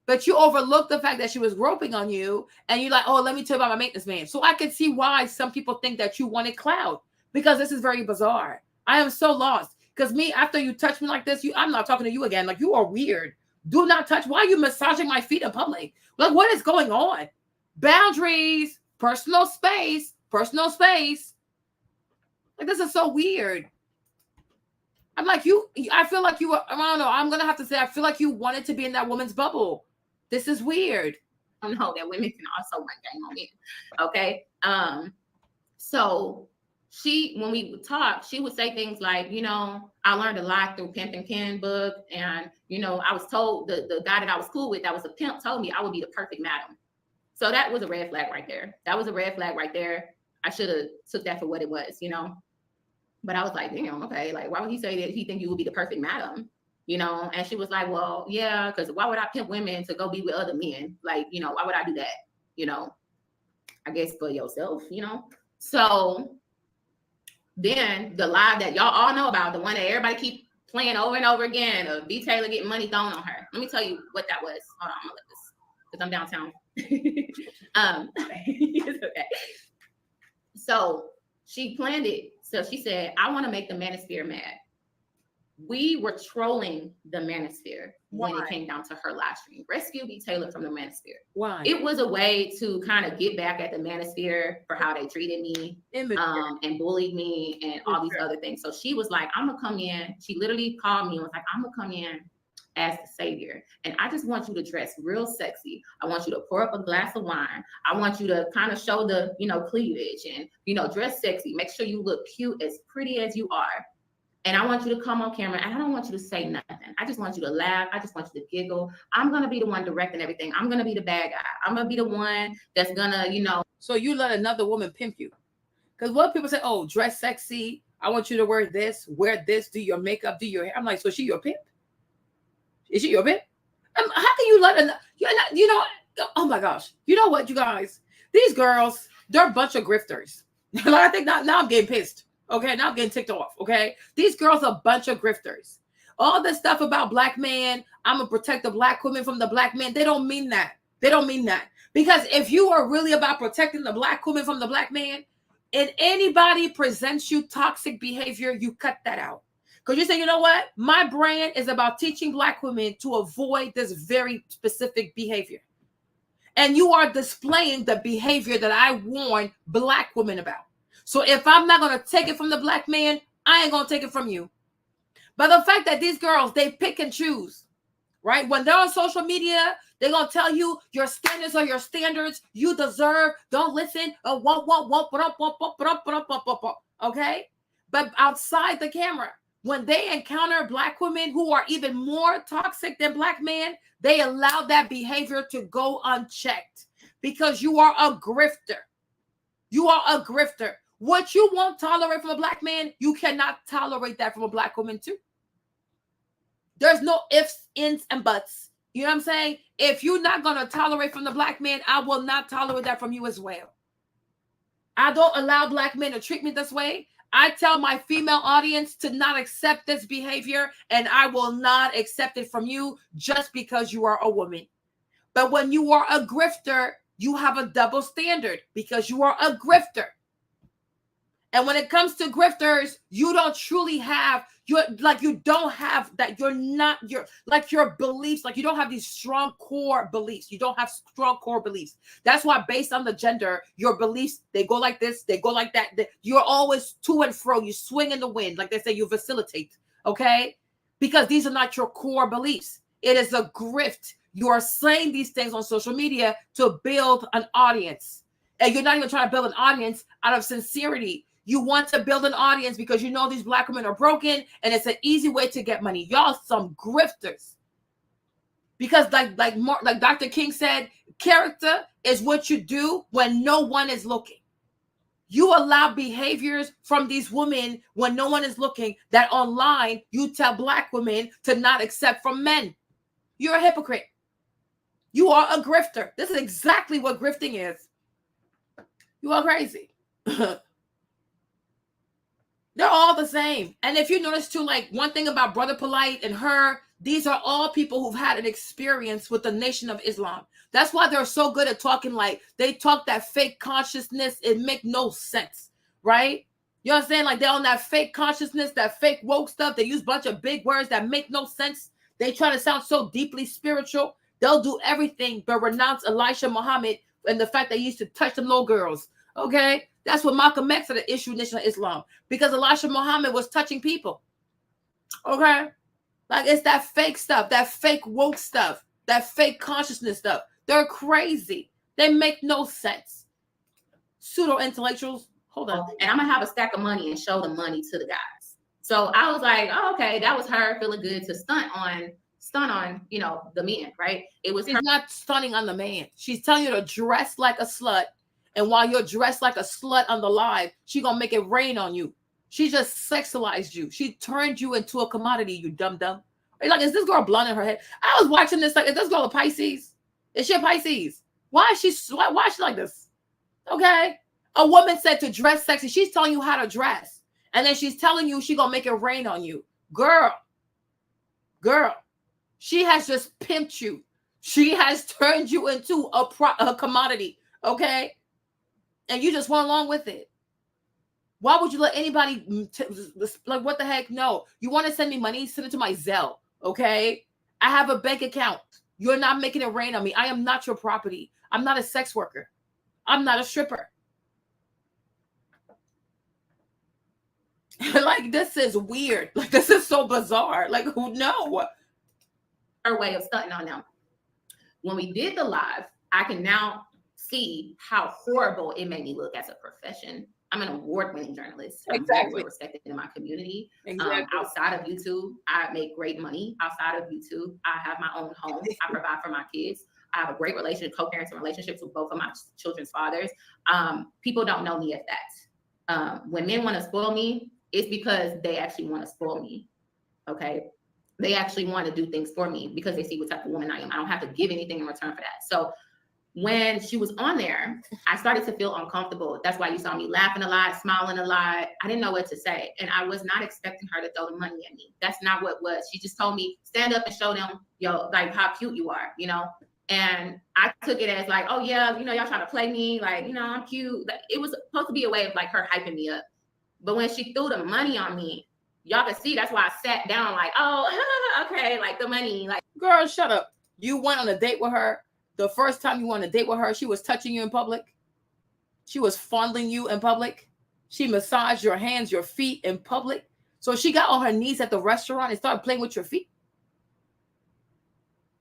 But you overlook the fact that she was groping on you, and you're like, oh, let me tell you about my maintenance man. So I can see why some people think that you wanted clout, because this is very bizarre. I am so lost. Because me, after you touch me like this, I'm not talking to you again. Like, you are weird. Do not touch. Why are you massaging my feet in public? Like, what is going on? Boundaries, personal space. Like, this is so weird. I'm like, I feel like you were, I don't know. I'm going to have to say, I feel like you wanted to be in that woman's bubble. This is weird. I know that women can also run game on men. Okay. So when we would talk, she would say things like, you know, I learned a lot through Pimp and Ken book. And, you know, I was told the guy that I was cool with, that was a pimp, told me I would be the perfect madam. So that was a red flag right there. I should have took that for what it was, you know. But I was like, damn, okay, like, why would he say that he think you would be the perfect madam? You know? And she was like, well, yeah, because why would I pimp women to go be with other men? Like, you know, why would I do that? You know, I guess for yourself, you know? So then the live that y'all all know about, the one that everybody keep playing over and over again of BTaylor getting money thrown on her. Let me tell you what that was. Hold on, I'm gonna let this, because I'm downtown. It's okay. So she planned it. So she said, I want to make the manosphere mad. we were trolling the manosphere when it came down to her live stream. Rescue BTaylor from the manosphere. Why? It was a way to kind of get back at the manosphere for how they treated me and bullied me and all these other things. So she was like, I'm gonna come in. She literally called me and was like, I'm gonna come in as the savior. And I just want you to dress real sexy. I want you to pour up a glass of wine. I want you to kind of show the, cleavage and, dress sexy. Make sure you look cute, as pretty as you are. And I want you to come on camera, and I don't want you to say nothing. I just want you to laugh. I just want you to giggle. I'm going to be the one directing everything. I'm going to be the bad guy. I'm going to be the one that's going to, So you let another woman pimp you. Because what people say, oh, dress sexy. I want you to wear this, do your makeup, do your hair. I'm like, so she your pimp? Is she your pimp? How can you let oh my gosh. You know what, you guys? These girls, they're a bunch of grifters. I think now I'm getting pissed. Okay, now I'm getting ticked off. Okay, these girls are a bunch of grifters. All this stuff about black man, I'm gonna protect the black women from the black man. They don't mean that. They don't mean that. Because if you are really about protecting the black woman from the black man, and anybody presents you toxic behavior, you cut that out. Because you say, you know what? My brand is about teaching black women to avoid this very specific behavior. And you are displaying the behavior that I warn black women about. So if I'm not going to take it from the black man, I ain't going to take it from you. But the fact that these girls, they pick and choose, right? When they're on social media, they're going to tell you your standards are your standards. You deserve, don't listen. Okay? But outside the camera, when they encounter black women who are even more toxic than black men, they allow that behavior to go unchecked because you are a grifter. You are a grifter. What you won't tolerate from a black man, you cannot tolerate that from a black woman too. There's no ifs, ins, and buts. You know what I'm saying? If you're not going to tolerate from the black man, I will not tolerate that from you as well. I don't allow black men to treat me this way. I tell my female audience to not accept this behavior, and I will not accept it from you just because you are a woman. But when you are a grifter, you have a double standard because you are a grifter. And when it comes to grifters, you don't truly have you don't have that. You're not your beliefs. Like you don't have these strong core beliefs. You don't have strong core beliefs. That's why based on the gender, your beliefs, they go like this, they go like that. You're always to and fro. You swing in the wind. Like they say, you facilitate. Okay. Because these are not your core beliefs. It is a grift. You are saying these things on social media to build an audience. And you're not even trying to build an audience out of sincerity. You want to build an audience because you know these black women are broken and it's an easy way to get money. Y'all some grifters. Because like Dr. King said, character is what you do when no one is looking. You allow behaviors from these women when no one is looking that online you tell black women to not accept from men. You're a hypocrite. You are a grifter. This is exactly what grifting is. You are crazy. They're all the same. And if you notice too, like one thing about Brother Polite and her, these are all people who've had an experience with the Nation of Islam. That's why they're so good at talking like they talk that fake consciousness. It make no sense, right? You know what I'm saying? Like they're on that fake consciousness, that fake woke stuff. They use a bunch of big words that make no sense. They try to sound so deeply spiritual. They'll do everything but renounce Elisha Muhammad and the fact that he used to touch them little girls. Okay? That's what Malcolm X said, the issue Nation of Islam. Because Elisha Muhammad was touching people. Okay? Like it's that fake stuff, that fake woke stuff, that fake consciousness stuff. They're crazy. They make no sense. Pseudo-intellectuals. Hold on. And I'm going to have a stack of money and show the money to the guys. So I was like, oh, okay, that was her feeling good to stunt on, the men, right? It was She's not stunning on the man. She's telling you to dress like a slut. And while you're dressed like a slut on the live, she gonna make it rain on you. She just sexualized you. She turned you into a commodity, you dumb. Like, is this girl blonde in her head? I was watching this, like, is this girl a Pisces? Is she a Pisces? Why is she like this? Okay. A woman said to dress sexy. She's telling you how to dress. And then she's telling you she gonna make it rain on you. Girl. She has just pimped you. She has turned you into a commodity. Okay. And you just went along with it. Why would you let anybody, like, what the heck? No. You want to send me money? Send it to my Zelle, okay? I have a bank account. You're not making it rain on me. I am not your property. I'm not a sex worker. I'm not a stripper. Like, this is weird. Like, this is so bizarre. Like, who know? Her way of stunting on them. When we did the live, I can now see how horrible it made me look as a profession. I'm an award-winning journalist. I'm very well respected in my community. Outside of YouTube, I make great money. Outside of YouTube, I have my own home. I provide for my kids. I have a great relationship, co-parenting relationships with both of my children's fathers. People don't know me as that. When men want to spoil me, it's because they actually want to spoil me. Okay. They actually want to do things for me because they see what type of woman I am. I don't have to give anything in return for that. So when she was on there, I started to feel uncomfortable. That's why you saw me laughing a lot, smiling a lot. I didn't know what to say. And I was not expecting her to throw the money at me. That's not what it was. She just told me, stand up and show them, yo, like how cute you are, you know? And I took it as like, oh yeah, you know, y'all trying to play me. Like, you know, I'm cute. It was supposed to be a way of like her hyping me up. But when she threw the money on me, y'all can see, that's why I sat down like, oh, okay, like the money. Like, girl, shut up. You went on a date with her. The first time you went on a date with her, she was touching you in public. She was fondling you in public. She massaged your hands, your feet in public. So she got on her knees at the restaurant and started playing with your feet.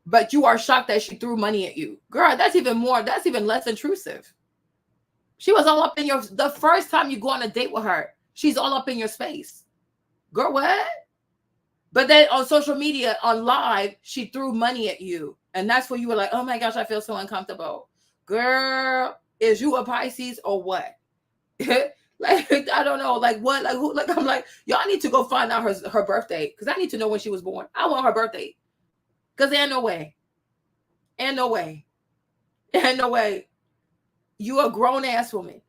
But you are shocked that she threw money at you. Girl, that's even less intrusive. She was all up in the first time you go on a date with her, she's all up in your space. Girl, what? But then on social media, on live, she threw money at you. And that's where you were like, oh my gosh, I feel so uncomfortable. Girl, is you a Pisces or what? Like, I don't know. Like what? Like who? Like, I'm like, y'all need to go find out her birthday. Because I need to know when she was born. I want her birthday. Because there ain't no way. Ain't no way. Ain't no way. You a grown ass woman.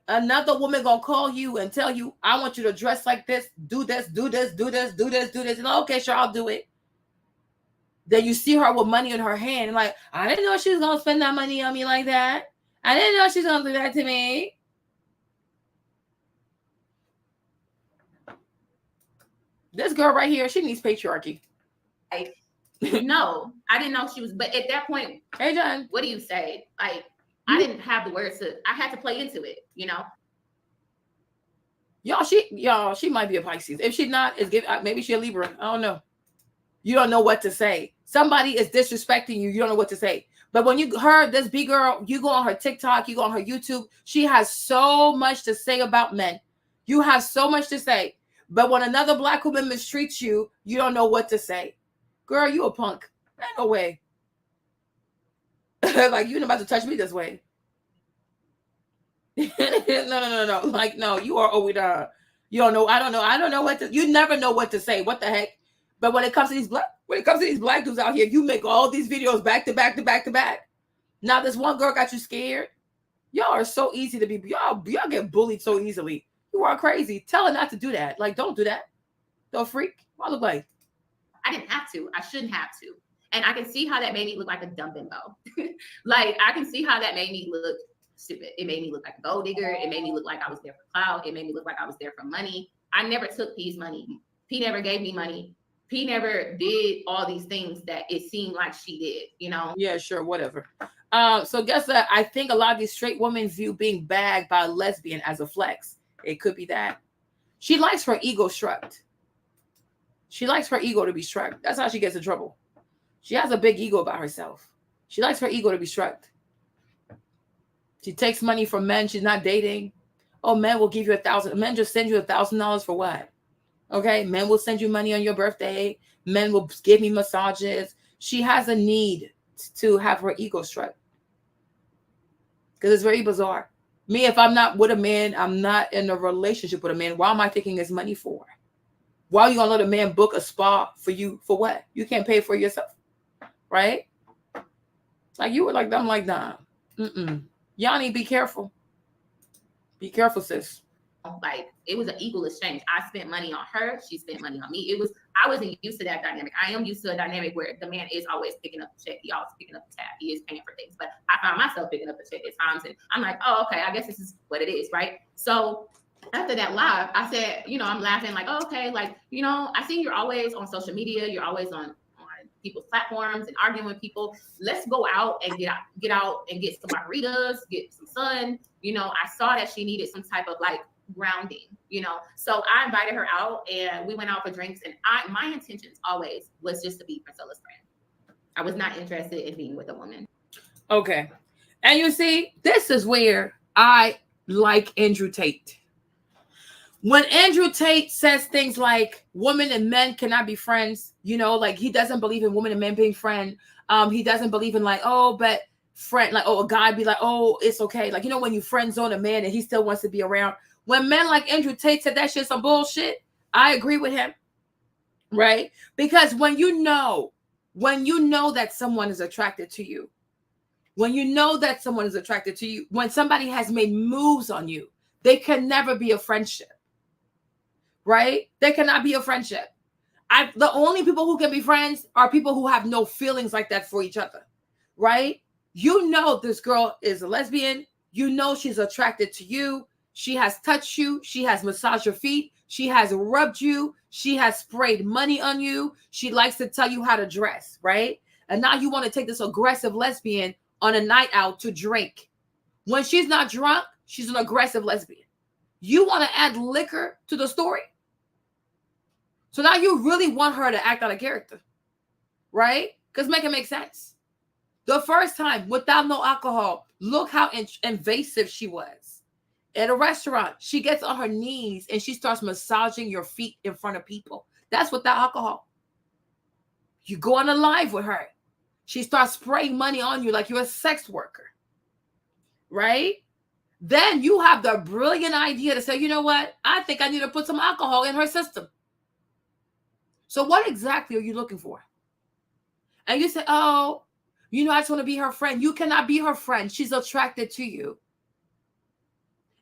Another woman gonna call you and tell you, I want you to dress like this, do this, do this, do this, do this, do this. And okay, sure, I'll do it. Then you see her with money in her hand, and like, I didn't know she was gonna spend that money on me like that. I didn't know she was gonna do that to me. This girl right here, she needs patriarchy. No, I didn't know she was, but at that point, hey John, what do you say? Like, I didn't have the words I had to play into it, you know? She might be a Pisces. If she's not, maybe she's a Libra. I don't know. You don't know what to say. Somebody is disrespecting you. You don't know what to say. But when you heard this B girl, you go on her TikTok, you go on her YouTube, she has so much to say about men. You have so much to say. But when another Black woman mistreats you, you don't know what to say. Girl, you a punk. Ain't no way. Like, you're not about to touch me this way. No. Like, no, you are over there. You don't know. I don't know what to. You never know what to say. What the heck? But when it comes to these black dudes out here, you make all these videos back to back to back to back. Now this one girl got you scared. Y'all are so easy to be. Y'all get bullied so easily. You are crazy. Tell her not to do that. Like, don't do that. Don't freak. What I look like? I didn't have to. I shouldn't have to. And I can see how that made me look like a dumb bimbo. Like, I can see how that made me look stupid. It made me look like a gold digger. It made me look like I was there for clout. It made me look like I was there for money. I never took P's money. P never gave me money. P never did all these things that it seemed like she did, you know? Yeah, sure, whatever. So guess that I think a lot of these straight women view being bagged by a lesbian as a flex. It could be that. She likes her ego stroked. She likes her ego to be stroked. That's how she gets in trouble. She has a big ego about herself. She likes her ego to be stroked. She takes money from men she's not dating. Oh, men will give you $1,000. Men just send you $1,000 for what? Okay, men will send you money on your birthday. Men will give me massages. She has a need to have her ego stroked. Because it's very bizarre. Me, if I'm not with a man, I'm not in a relationship with a man. Why am I taking his money for? Why are you gonna let a man book a spa for you? For what? You can't pay for yourself, right? Like, you were like, I'm like, nah. Yanni, be careful. Be careful, sis. Like, it was an equal exchange. I spent money on her. She spent money on me. I wasn't used to that dynamic. I am used to a dynamic where the man is always picking up the check. He always picking up the tab. He is paying for things. But I found myself picking up the check at times. And I'm like, oh, okay, I guess this is what it is, right? So after that live, I said, you know, I'm laughing like, oh, okay, like, you know, I see you're always on social media, you're always on people's platforms and arguing with people. Let's go out and get out and get some margaritas, get some sun. You know, I saw that she needed some type of like grounding, you know. So I invited her out and we went out for drinks. And my intentions always was just to be Princella's friend. I was not interested in being with a woman. Okay. And you see, this is where I like Andrew Tate. When Andrew Tate says things like women and men cannot be friends, you know, like he doesn't believe in women and men being friends. He doesn't believe in like, oh, but friend, like, oh, a guy be like, oh, it's okay. Like, you know, when you friend zone a man and he still wants to be around. When men like Andrew Tate said that shit's some bullshit, I agree with him. Right? Because when you know that someone is attracted to you, when you know that someone is attracted to you, when somebody has made moves on you, they can never be a friendship. Right? They cannot be a friendship. The only people who can be friends are people who have no feelings like that for each other. Right? You know this girl is a lesbian. You know she's attracted to you. She has touched you. She has massaged your feet. She has rubbed you. She has sprayed money on you. She likes to tell you how to dress. Right? And now you want to take this aggressive lesbian on a night out to drink. When she's not drunk, she's an aggressive lesbian. You want to add liquor to the story? So now you really want her to act out of character, right? Because make it make sense. The first time without no alcohol, look how invasive she was. At a restaurant, she gets on her knees and she starts massaging your feet in front of people. That's without alcohol. You go on a live with her. She starts spraying money on you like you're a sex worker, right? Then you have the brilliant idea to say, you know what? I think I need to put some alcohol in her system. So what exactly are you looking for? And you say, oh, you know, I just want to be her friend. You cannot be her friend. She's attracted to you.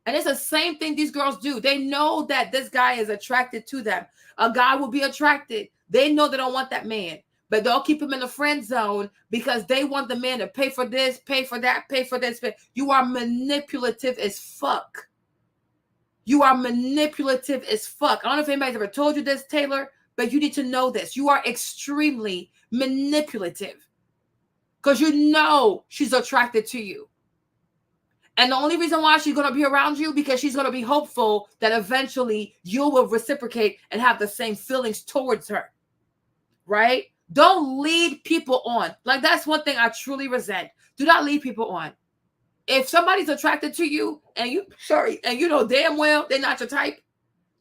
And it's the same thing these girls do. They know that this guy is attracted to them. A guy will be attracted. They know they don't want that man, but they'll keep him in the friend zone because they want the man to pay for this, pay for that, pay for this. You are manipulative as fuck. You are manipulative as fuck. I don't know if anybody's ever told you this, Taylor, but you need to know this. You are extremely manipulative because you know she's attracted to you. And the only reason why she's going to be around you because she's going to be hopeful that eventually you will reciprocate and have the same feelings towards her. Right? Don't lead people on. Like, that's one thing I truly resent. Do not lead people on. If somebody's attracted to you and you know damn well they're not your type,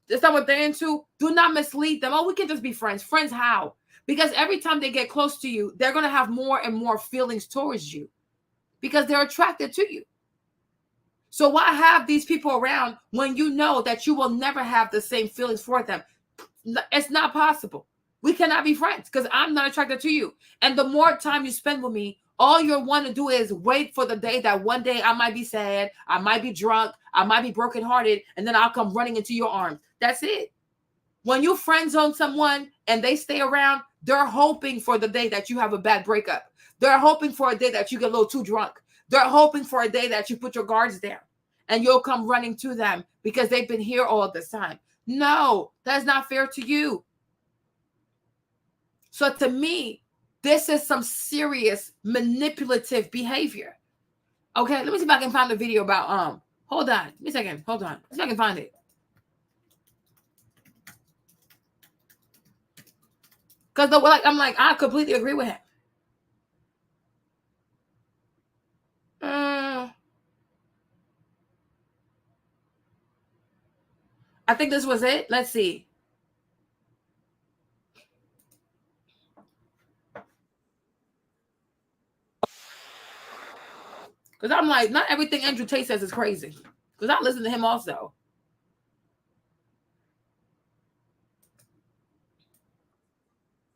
that's not what they're into, do not mislead them. Oh, we can just be friends. Friends how? Because every time they get close to you, they're going to have more and more feelings towards you because they're attracted to you. So why have these people around when you know that you will never have the same feelings for them? It's not possible. We cannot be friends because I'm not attracted to you. And the more time you spend with me, all you want to do is wait for the day that one day I might be sad, I might be drunk, I might be brokenhearted, and then I'll come running into your arms. That's it. When you friend zone someone and they stay around, they're hoping for the day that you have a bad breakup. They're hoping for a day that you get a little too drunk. They're hoping for a day that you put your guards down and you'll come running to them because they've been here all this time. No, that's not fair to you. So to me, this is some serious manipulative behavior. Okay, let me see if I can find the video about hold on. Give me a second. Hold on. Let's see if I can find it. Because I completely agree with him. I think this was it. Let's see. Because I'm like, not everything Andrew Tate says is crazy. Because I listen to him also.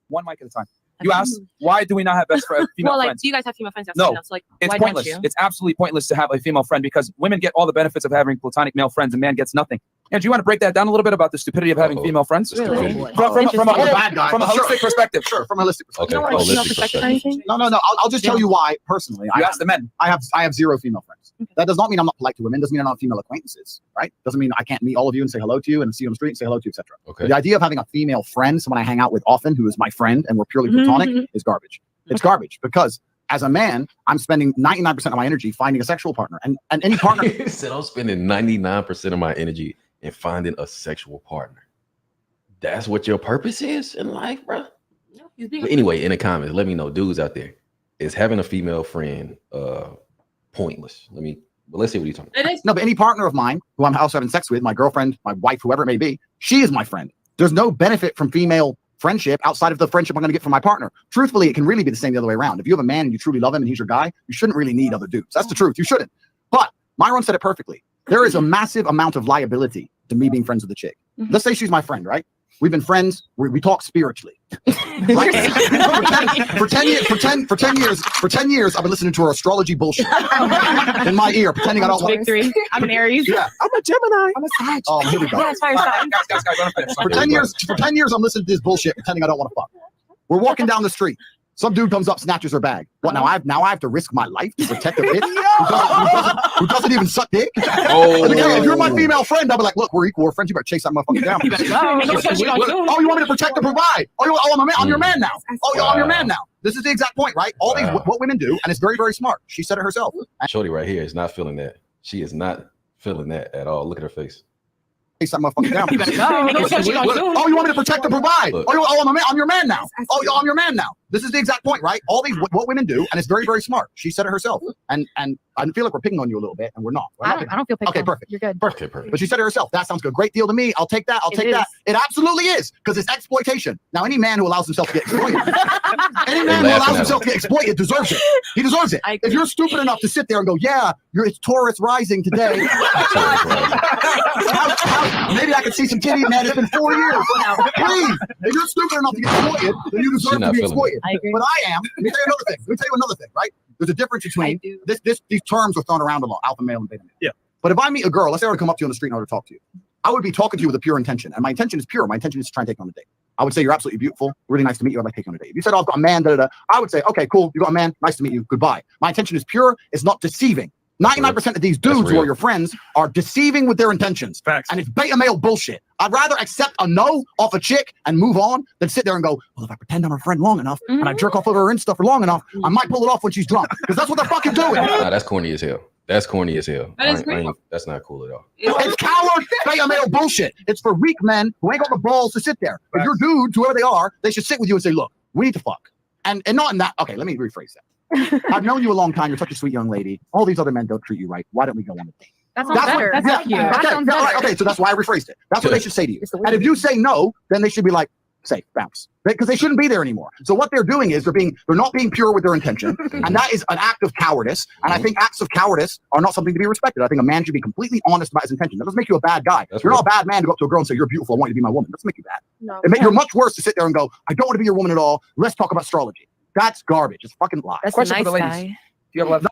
One mic at a time. You asked, why do we not have best friends? Well, like, friends? do you guys have female friends? No, so, like, it's why pointless. don't you? It's absolutely pointless to have a female friend because women get all the benefits of having platonic male friends and man gets nothing. And do you want to break that down a little bit about the stupidity of having female friends? Really? From a bad guy. from a Sure. holistic perspective. Sure, from a holistic perspective. Okay, holistic perspective. No. I'll just tell you why personally. You ask the men. I have 0 female friends. That does not mean I'm not polite to women. Doesn't mean I'm not female acquaintances. Right? Doesn't mean I can't meet all of you and say hello to you and see you on the street and say hello to you, etc. Okay. The idea of having a female friend, someone I hang out with often, who is my friend, and we're purely platonic, is garbage. It's garbage because as a man, I'm spending 99% of my energy finding a sexual partner, and any partner. He said I'm spending 99% of my energy in finding a sexual partner. That's what your purpose is in life, bro. But anyway, in the comments, let me know, dudes out there, is having a female friend pointless? Let's see what you're talking about. No, but any partner of mine who I'm also having sex with, my girlfriend, my wife, whoever it may be, she is my friend. There's no benefit from female friendship outside of the friendship I'm going to get from my partner. Truthfully, it can really be the same the other way around. If you have a man and you truly love him and he's your guy, you shouldn't really need other dudes. That's the truth. You shouldn't. But Myron said it perfectly. There is a massive amount of liability to me being friends with a chick. Let's say she's my friend, right? We've been friends. We talk spiritually. Right? for 10 years, I've been listening to her astrology bullshit in my ear, pretending I don't want Victory. I'm an Aries. Yeah. I'm a Gemini. I'm a Sag. Oh, here we go. Yeah, it's fire sign. Guys, let me finish. For 10 years, I'm listening to this bullshit, pretending I don't want to fuck. We're walking down the street. Some dude comes up, snatches her bag. What now? I have to risk my life to protect a bitch who doesn't even suck dick. Oh, if you're my female friend, I'll be like, look, we're equal, we're friends. You better chase that motherfucker down. Oh, you want me to protect and provide? I'm your man now. I'm your man now. This is the exact point, right? All these what women do, and it's very, very smart. She said it herself. Shorty right here is not feeling that. She is not feeling that at all. Look at her face. Chase that motherfucker down. Oh, you want me to protect and provide? I'm your man now. I'm your man now. This is the exact point, right? All these what women do, and it's very, very smart. She said it herself, and I feel like we're picking on you a little bit, and we're not. I don't feel picked on. Perfect. You're good. Perfect. But she said it herself. That sounds good. Great deal to me. I'll take that. I'll take that. It absolutely is, because it's exploitation. Now, any man who allows himself to get exploited, any man who allows himself to get exploited deserves it. He deserves it. If you're stupid enough to sit there and go, yeah, it's Taurus rising today. Maybe I could see some titty, man. It's been 4 years. Please, if you're stupid enough to get exploited, then you deserve to be exploited. But I am. Let me tell you another thing, right? There's a difference between these terms are thrown around a lot, alpha male and beta male. Yeah. But if I meet a girl, let's say I were to come up to you on the street and I were to talk to you, I would be talking to you with a pure intention. And my intention is pure. My intention is to try and take you on a date. I would say, you're absolutely beautiful. Really nice to meet you. I'd like to take you on a date. If you said, oh, I've got a man, I would say, okay, cool. You got a man. Nice to meet you. Goodbye. My intention is pure. It's not deceiving. 99% of these dudes who are your friends are deceiving with their intentions. Facts. And it's beta male bullshit. I'd rather accept a no off a chick and move on than sit there and go, well, if I pretend I'm her friend long enough and I jerk off over her Insta for long enough, I might pull it off when she's drunk. Because that's what they're fucking doing. Nah, that's corny as hell. That's corny as hell. That's not cool at all. It's coward beta male bullshit. It's for weak men who ain't got the balls to sit there. If you're dudes, whoever they are, they should sit with you and say, look, we need to fuck. And not in that. Okay, let me rephrase that. I've known you a long time. You're such a sweet young lady. All these other men don't treat you right. Why don't we go on a date? That sounds better. That's cute. That sounds better. Okay, so that's why I rephrased it. That's what they should say to you. And if you say no, then they should be like, say, bounce. Because they shouldn't be there anymore. So what they're doing is they're not being pure with their intention. And that is an act of cowardice. And I think acts of cowardice are not something to be respected. I think a man should be completely honest about his intention. That doesn't make you a bad guy. You're not a bad man to go up to a girl and say, you're beautiful, I want you to be my woman. That doesn't make you bad. No. You're much worse to sit there and go, I don't want to be your woman at all. Let's talk about astrology. That's garbage. It's fucking lie. That's a nice guy. Do you have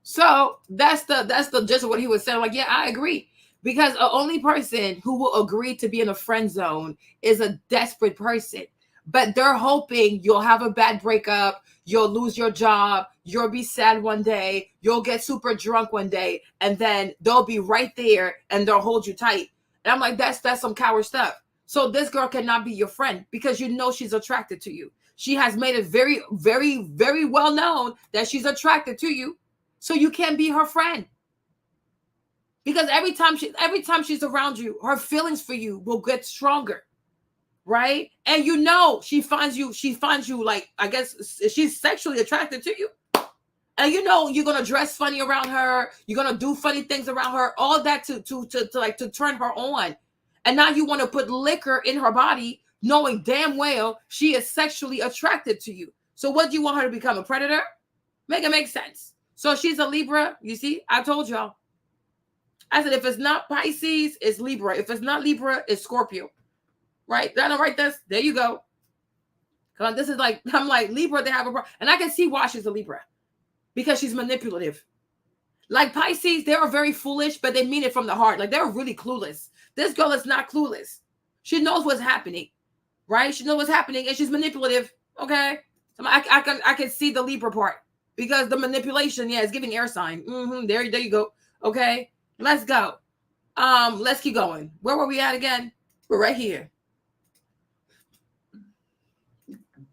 So that's the gist of what he was saying. Like, yeah, I agree. Because the only person who will agree to be in a friend zone is a desperate person. But they're hoping you'll have a bad breakup, you'll lose your job, you'll be sad one day, you'll get super drunk one day, and then they'll be right there and they'll hold you tight. And I'm like, that's some coward stuff. So this girl cannot be your friend because you know she's attracted to you. She has made it very, very, very well known that she's attracted to you. So you can't be her friend. Because every time she's around you, her feelings for you will get stronger. Right? And you know she finds you like, I guess she's sexually attracted to you. And you know you're gonna dress funny around her, you're gonna do funny things around her, all that to turn her on. And now you want to put liquor in her body, knowing damn well she is sexually attracted to you. So what do you want her to become, a predator? Make it make sense. So she's a Libra. You see, I told y'all. I said, if it's not Pisces, it's Libra. If it's not Libra, it's Scorpio. Right? Did I write this? There you go. Because this is like, I'm like, Libra, they have a problem. And I can see why she's a Libra. Because she's manipulative. Like Pisces, they are very foolish, but they mean it from the heart. Like they're really clueless. This girl is not clueless. She knows what's happening, right? She knows what's happening, and she's manipulative. Okay, so I can see the Libra part because the manipulation, yeah, is giving air sign. There you go. Okay, let's go. Let's keep going. Where were we at again? We're right here.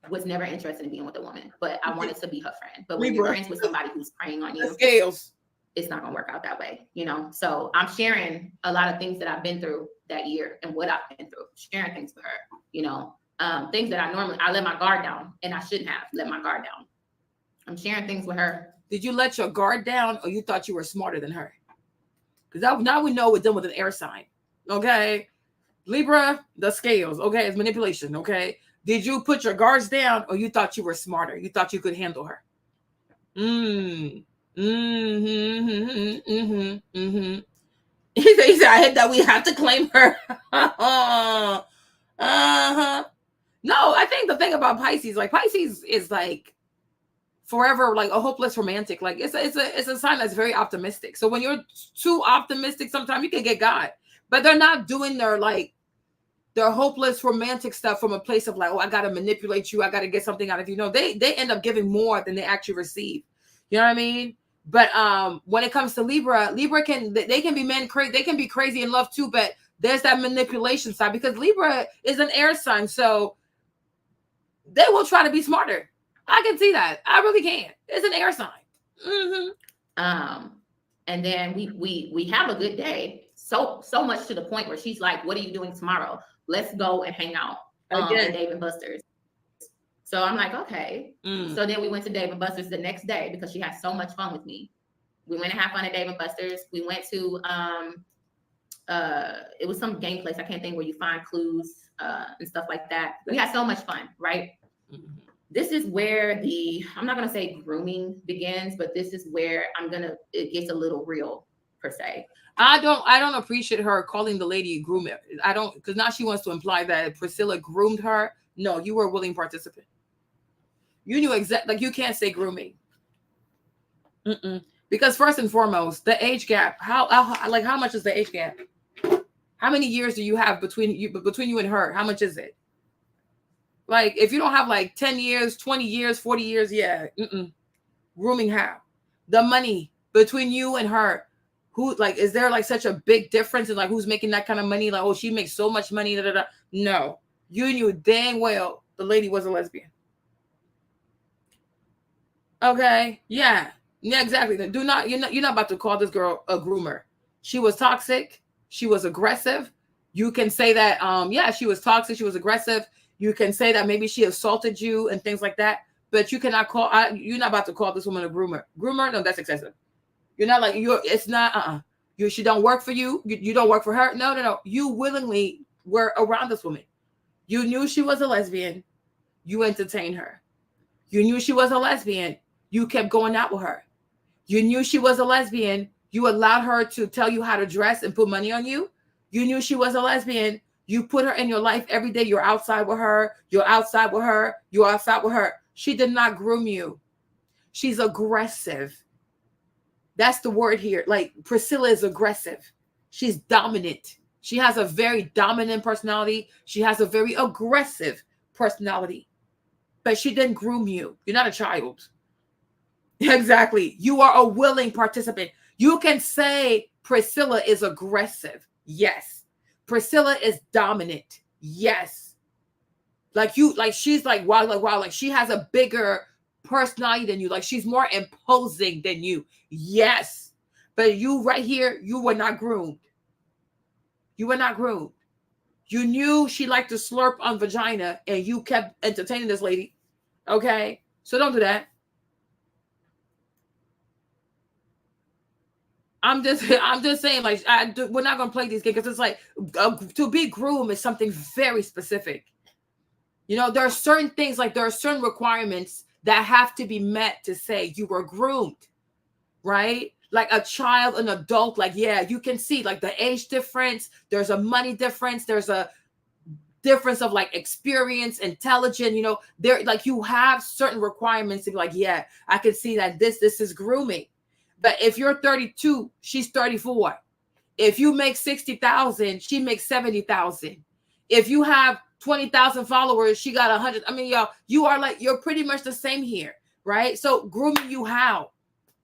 Was never interested in being with a woman, but I wanted to be her friend. But when you're friends with somebody who's preying on you, scales, it's not gonna work out that way, you know. So I'm sharing a lot of things that I've been through that year and what I've been through, sharing things with her, you know, things that I let my guard down, and I shouldn't have let my guard down. I'm sharing things with her. Did you let your guard down, or you thought you were smarter than her? Because now we know we're done with an air sign. Okay, Libra, the scales. Okay, it's manipulation. Okay. Did you put your guards down, or you thought you were smarter? You thought you could handle her? He said, I hate that we have to claim her. No, I think the thing about Pisces, like Pisces is like forever, like a hopeless romantic. Like it's a sign that's very optimistic. So when you're too optimistic, sometimes you can get God, but they're not doing their hopeless romantic stuff from a place of like, oh, I got to manipulate you. I got to get something out of you. No, they end up giving more than they actually receive. You know what I mean? But when it comes to Libra can be men crazy. They can be crazy in love too, but there's that manipulation side because Libra is an air sign. So they will try to be smarter. I can see that. I really can. It's an air sign. And then we have a good day. So much to the point where she's like, what are you doing tomorrow? Let's go and hang out at Dave and Buster's. So I'm like, okay. So then we went to Dave and Buster's the next day because she had so much fun with me. We went and had fun at Dave and Buster's. We went to it was some game place. I can't think where you find clues and stuff like that. We had so much fun, right? This is where I'm not gonna say grooming begins, but this is where it gets a little real per se. I don't appreciate her calling the lady groomer. I don't, because now she wants to imply that Priscilla groomed her. No, you were a willing participant. You knew exactly, like you can't say grooming. Because first and foremost, the age gap. How much is the age gap? How many years do you have between you and her? How much is it? Like if you don't have like 10 years, 20 years, 40 years, yeah. Grooming how? The money between you and her. Who, like, is there like such a big difference in like who's making that kind of money? Like, oh, she makes so much money. No, you knew dang well the lady was a lesbian. Okay, yeah, exactly. You're not about to call this girl a groomer. She was toxic. She was aggressive. You can say that, yeah, she was toxic. She was aggressive. You can say that maybe she assaulted you and things like that. But you cannot you're not about to call this woman a groomer. Groomer, no, that's excessive. You're not like it's not she don't work for you. You don't work for her. No. You willingly were around this woman. You knew she was a lesbian. You entertained her. You knew she was a lesbian. You kept going out with her. You knew she was a lesbian. You allowed her to tell you how to dress and put money on you. You knew she was a lesbian. You put her in your life every day. You're outside with her. You're outside with her. You're outside with her. She did not groom you. She's aggressive. That's the word here. Like Priscilla is aggressive. She's dominant. She has a very dominant personality. She has a very aggressive personality. But she didn't groom you. You're not a child. Exactly. You are a willing participant. You can say Priscilla is aggressive. Yes. Priscilla is dominant. Yes. She's like, wow, like she has a bigger personality than you. Like she's more imposing than you. Yes. But you right here, you were not groomed. You were not groomed. You knew she liked to slurp on vagina and you kept entertaining this lady. Okay. So don't do that. I'm just saying, like, we're not going to play these games because it's like to be groomed is something very specific. You know, there are certain things, like there are certain requirements that have to be met to say you were groomed, right? Like a child, an adult, like, yeah, you can see like the age difference. There's a money difference. There's a difference of like experience, intelligence, you know, there, like you have certain requirements to be like, yeah, I can see that this is grooming. But if you're 32, she's 34. If you make 60,000, she makes 70,000. If you have 20,000 followers, she got 100. I mean, y'all, you're pretty much the same here, right? So grooming you how?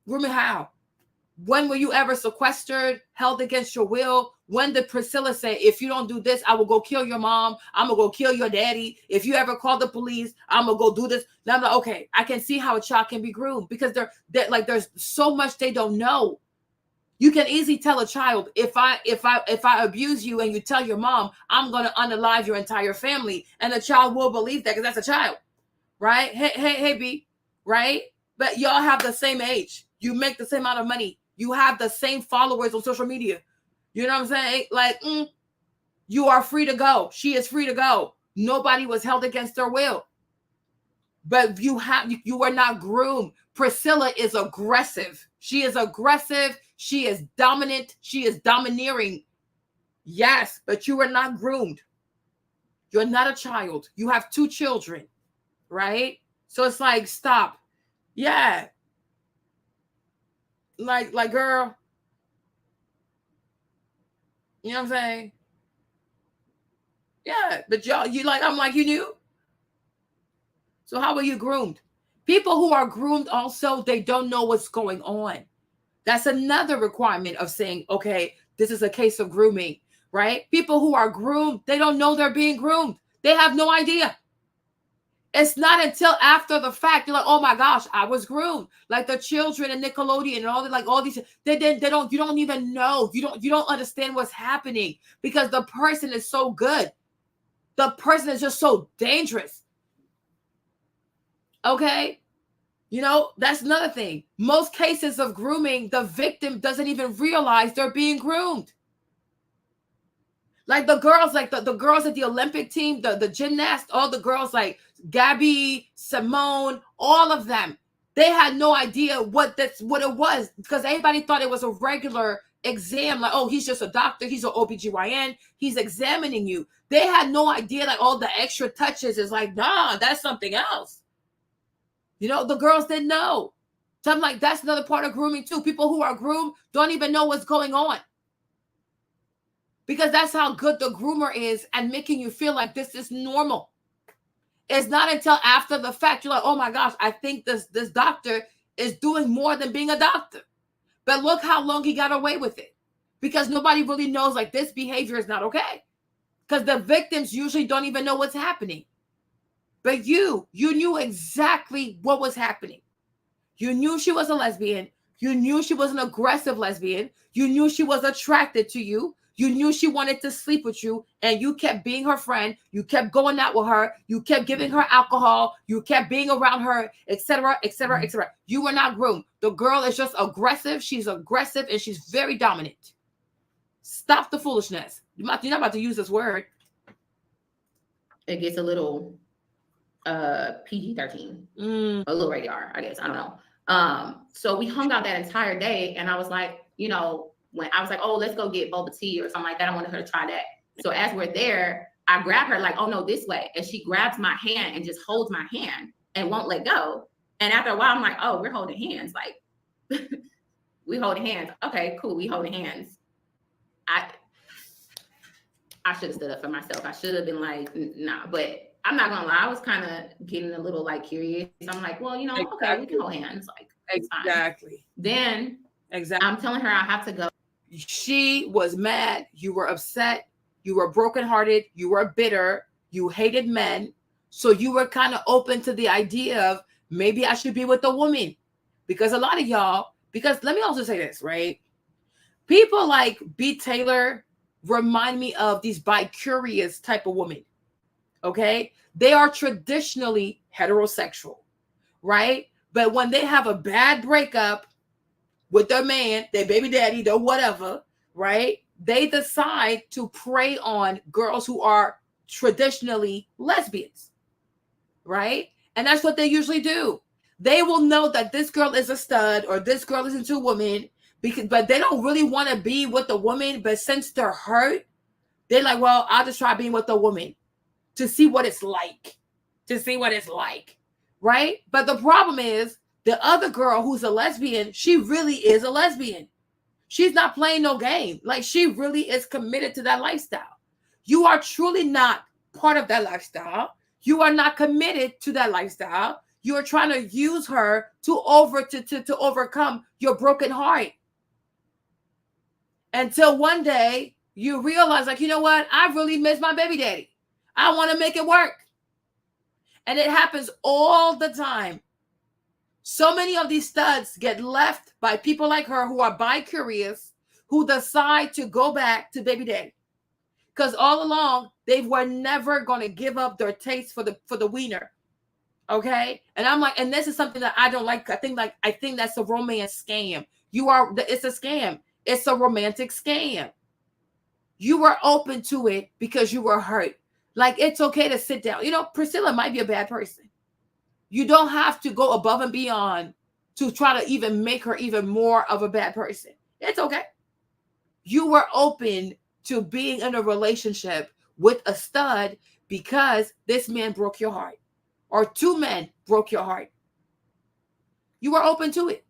Grooming how? When were you ever sequestered, held against your will? When did Priscilla say, if you don't do this, I will go kill your mom. I'm going to go kill your daddy. If you ever call the police, I'm going to go do this. Now I'm like, okay, I can see how a child can be groomed because they're like, there's so much they don't know. You can easily tell a child, if I abuse you and you tell your mom, I'm going to unalive your entire family. And the child will believe that because that's a child, right? Hey, B, right? But y'all have the same age. You make the same amount of money. You have the same followers on social media. You know what I'm saying? Like, you are free to go. She is free to go. Nobody was held against their will. But you were not groomed. Priscilla is aggressive. She is aggressive. She is dominant. She is domineering. Yes, but you were not groomed. You're not a child. You have 2 children, right? So it's like, stop. Yeah. Like, girl. You know what I'm saying? Yeah, but I'm like, you knew? So how were you groomed? People who are groomed also, they don't know what's going on. That's another requirement of saying, okay, this is a case of grooming, right? People who are groomed, they don't know they're being groomed. They have no idea. It's not until after the fact, you're like, oh my gosh, I was groomed. Like the children and Nickelodeon and all these, you don't even know. You don't understand what's happening because the person is so good. The person is just so dangerous. Okay. You know, that's another thing. Most cases of grooming, the victim doesn't even realize they're being groomed. Like the girls, the girls at the Olympic team, the gymnasts, all the girls like Gabby, Simone, all of them, they had no idea what it was because everybody thought it was a regular exam. Like, oh, he's just a doctor. He's an OBGYN. He's examining you. They had no idea that all the extra touches is like, nah, that's something else. You know, the girls didn't know. So I'm like, that's another part of grooming too. People who are groomed don't even know what's going on. Because that's how good the groomer is at making you feel like this is normal. It's not until after the fact you're like, oh my gosh, I think this doctor is doing more than being a doctor. But look how long he got away with it. Because nobody really knows like this behavior is not okay. Because the victims usually don't even know what's happening. But you knew exactly what was happening. You knew she was a lesbian. You knew she was an aggressive lesbian. You knew she was attracted to you. You knew she wanted to sleep with you, and you kept being her friend. You kept going out with her. You kept giving her alcohol. You kept being around her, etc., etc., etc. You were not groomed. The girl is just aggressive. She's aggressive, and she's very dominant. Stop the foolishness. You're not about to use this word. It gets a little PG-13, a little rated R, I guess. I don't know. So we hung out that entire day, and I was like, you know, when I was like, oh, let's go get boba tea or something like that. I wanted her to try that. So as we're there, I grab her like, oh no, this way. And she grabs my hand and just holds my hand and won't let go. And after a while, I'm like, oh, we're holding hands. Like, we holding hands. Okay, cool. We holding hands. I should have stood up for myself. I should have been like, nah, but I'm not gonna lie. I was kind of getting a little like curious. I'm like, well, you know, exactly. Okay, we can hold hands. Like, exactly. Then I'm telling her I have to go. She was mad. You were upset. You were brokenhearted. You were bitter. You hated men. So you were kind of open to the idea of maybe I should be with a woman. Because a lot of y'all, because let me also say this, right? People like BTaylor remind me of these bi-curious type of women. Okay? They are traditionally heterosexual, right? But when they have a bad breakup with their man, their baby daddy, their whatever, right? They decide to prey on girls who are traditionally lesbians, right? And that's what they usually do. They will know that this girl is a stud or this girl is into a woman, but they don't really want to be with the woman. But since they're hurt, they're like, well, I'll just try being with the woman to see what it's like, right? But the problem is, the other girl who's a lesbian, she really is a lesbian. She's not playing no game. Like, she really is committed to that lifestyle. You are truly not part of that lifestyle. You are not committed to that lifestyle. You are trying to use her to overcome your broken heart. Until one day you realize, like, you know what? I really miss my baby daddy. I want to make it work. And it happens all the time. So many of these studs get left by people like her who are bi-curious, who decide to go back to baby daddy. Because all along, they were never going to give up their taste for the wiener. Okay? And I'm like, and this is something that I don't like. I think that's a romance scam. It's a scam. It's a romantic scam. You were open to it because you were hurt. Like, it's okay to sit down. You know, Priscilla might be a bad person. You don't have to go above and beyond to try to even make her even more of a bad person. It's okay. You were open to being in a relationship with a stud because this man broke your heart, or two men broke your heart. You were open to it.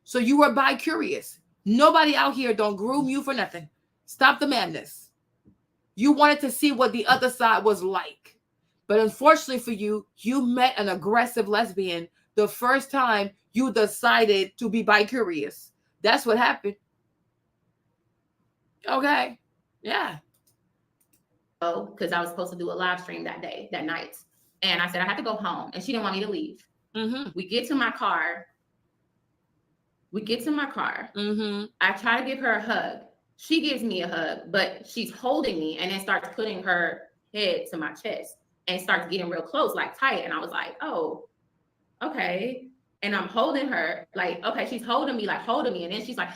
So you were bi-curious. Nobody out here don't groom you for nothing. Stop the madness. You wanted to see what the other side was like. But unfortunately for you, you met an aggressive lesbian the first time you decided to be bi-curious. That's what happened. Okay. Yeah. Oh, because I was supposed to do a live stream that night. And I said I had to go home. And she didn't want me to leave. Mm-hmm. We get to my car. Mm-hmm. I try to give her a hug. She gives me a hug, but she's holding me and then starts putting her head to my chest and starts getting real close, like tight. And I was like, oh, okay. And I'm holding her, like, okay, she's holding me. And then she's like,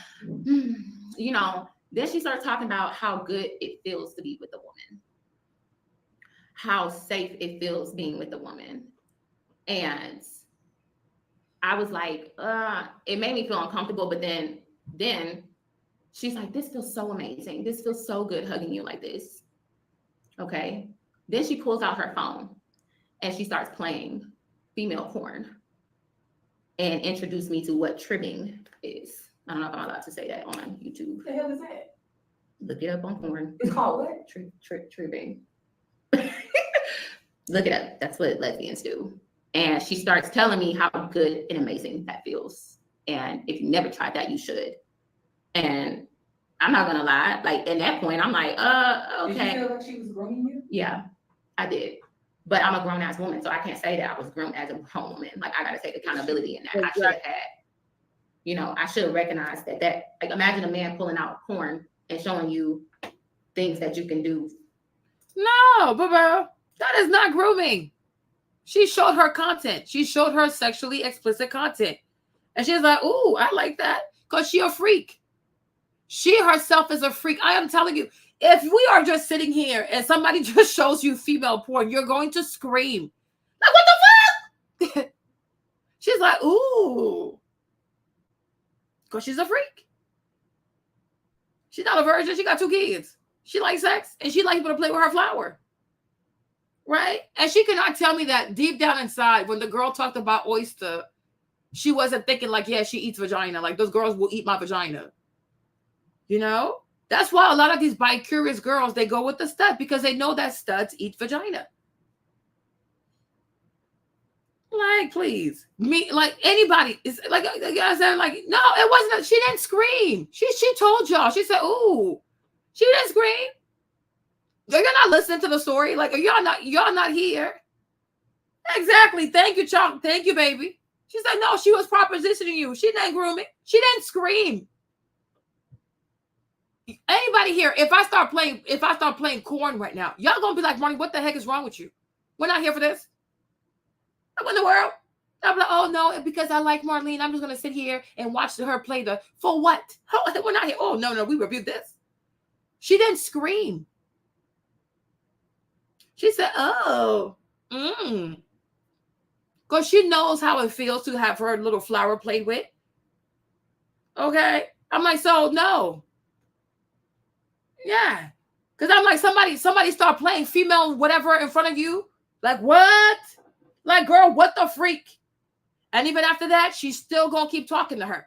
you know, then she starts talking about how good it feels to be with a woman, how safe it feels being with a woman. And I was like, it made me feel uncomfortable. But then she's like, this feels so amazing. This feels so good hugging you like this. Okay. Then she pulls out her phone and she starts playing female porn and introduced me to what tribbing is. I don't know if I'm allowed to say that on YouTube. What the hell is that? Look it up on porn. It's called what? Tribbing. Look it up. That's what lesbians do. And she starts telling me how good and amazing that feels. And if you never tried that, you should. And I'm not gonna lie, like at that point, I'm like, okay. Did you feel like she was grooming you? Yeah, I did. But I'm a grown ass woman, so I can't say that I was groomed as a grown woman. Like, I gotta take accountability in that. I should have had, you know, I should have recognized that like, imagine a man pulling out porn and showing you things that you can do. No, bro, that is not grooming. She showed her content. She showed her sexually explicit content. And she's like, ooh, I like that. Because she a freak. She herself is a freak. I am telling you, if we are just sitting here and somebody just shows you female porn, you're going to scream. Like, what the fuck? She's like, ooh. Because she's a freak. She's not a virgin. She got 2 kids. She likes sex. And she likes people to play with her flower. Right? And she cannot tell me that deep down inside, when the girl talked about oyster, she wasn't thinking like, yeah, she eats vagina. Like, those girls will eat my vagina. You know? That's why a lot of these bi-curious girls, they go with the stud because they know that studs eat vagina. Like, please. Me, like, anybody. It's like, I said, like, no, it wasn't. She didn't scream. She told y'all. She said, ooh. She didn't scream. You're not listening to the story. Like, y'all not here. Exactly. Thank you, Chalk. Thank you, baby. She said, no, she was propositioning you. She didn't groom it. She didn't scream. Anybody here, if I start playing corn right now, y'all gonna be like, Marnie, what the heck is wrong with you? We're not here for this. What in the world? I'll be like, oh no, because I like Marlene, I'm just gonna sit here and watch her play for what? We're not here. Oh no, we reviewed this. She didn't scream. She said, oh, because she knows how it feels to have her little flower played with. Okay. I'm like, so no. Yeah. Because I'm like, somebody start playing female whatever in front of you. Like, what? Like, girl, what the freak? And even after that, she's still going to keep talking to her.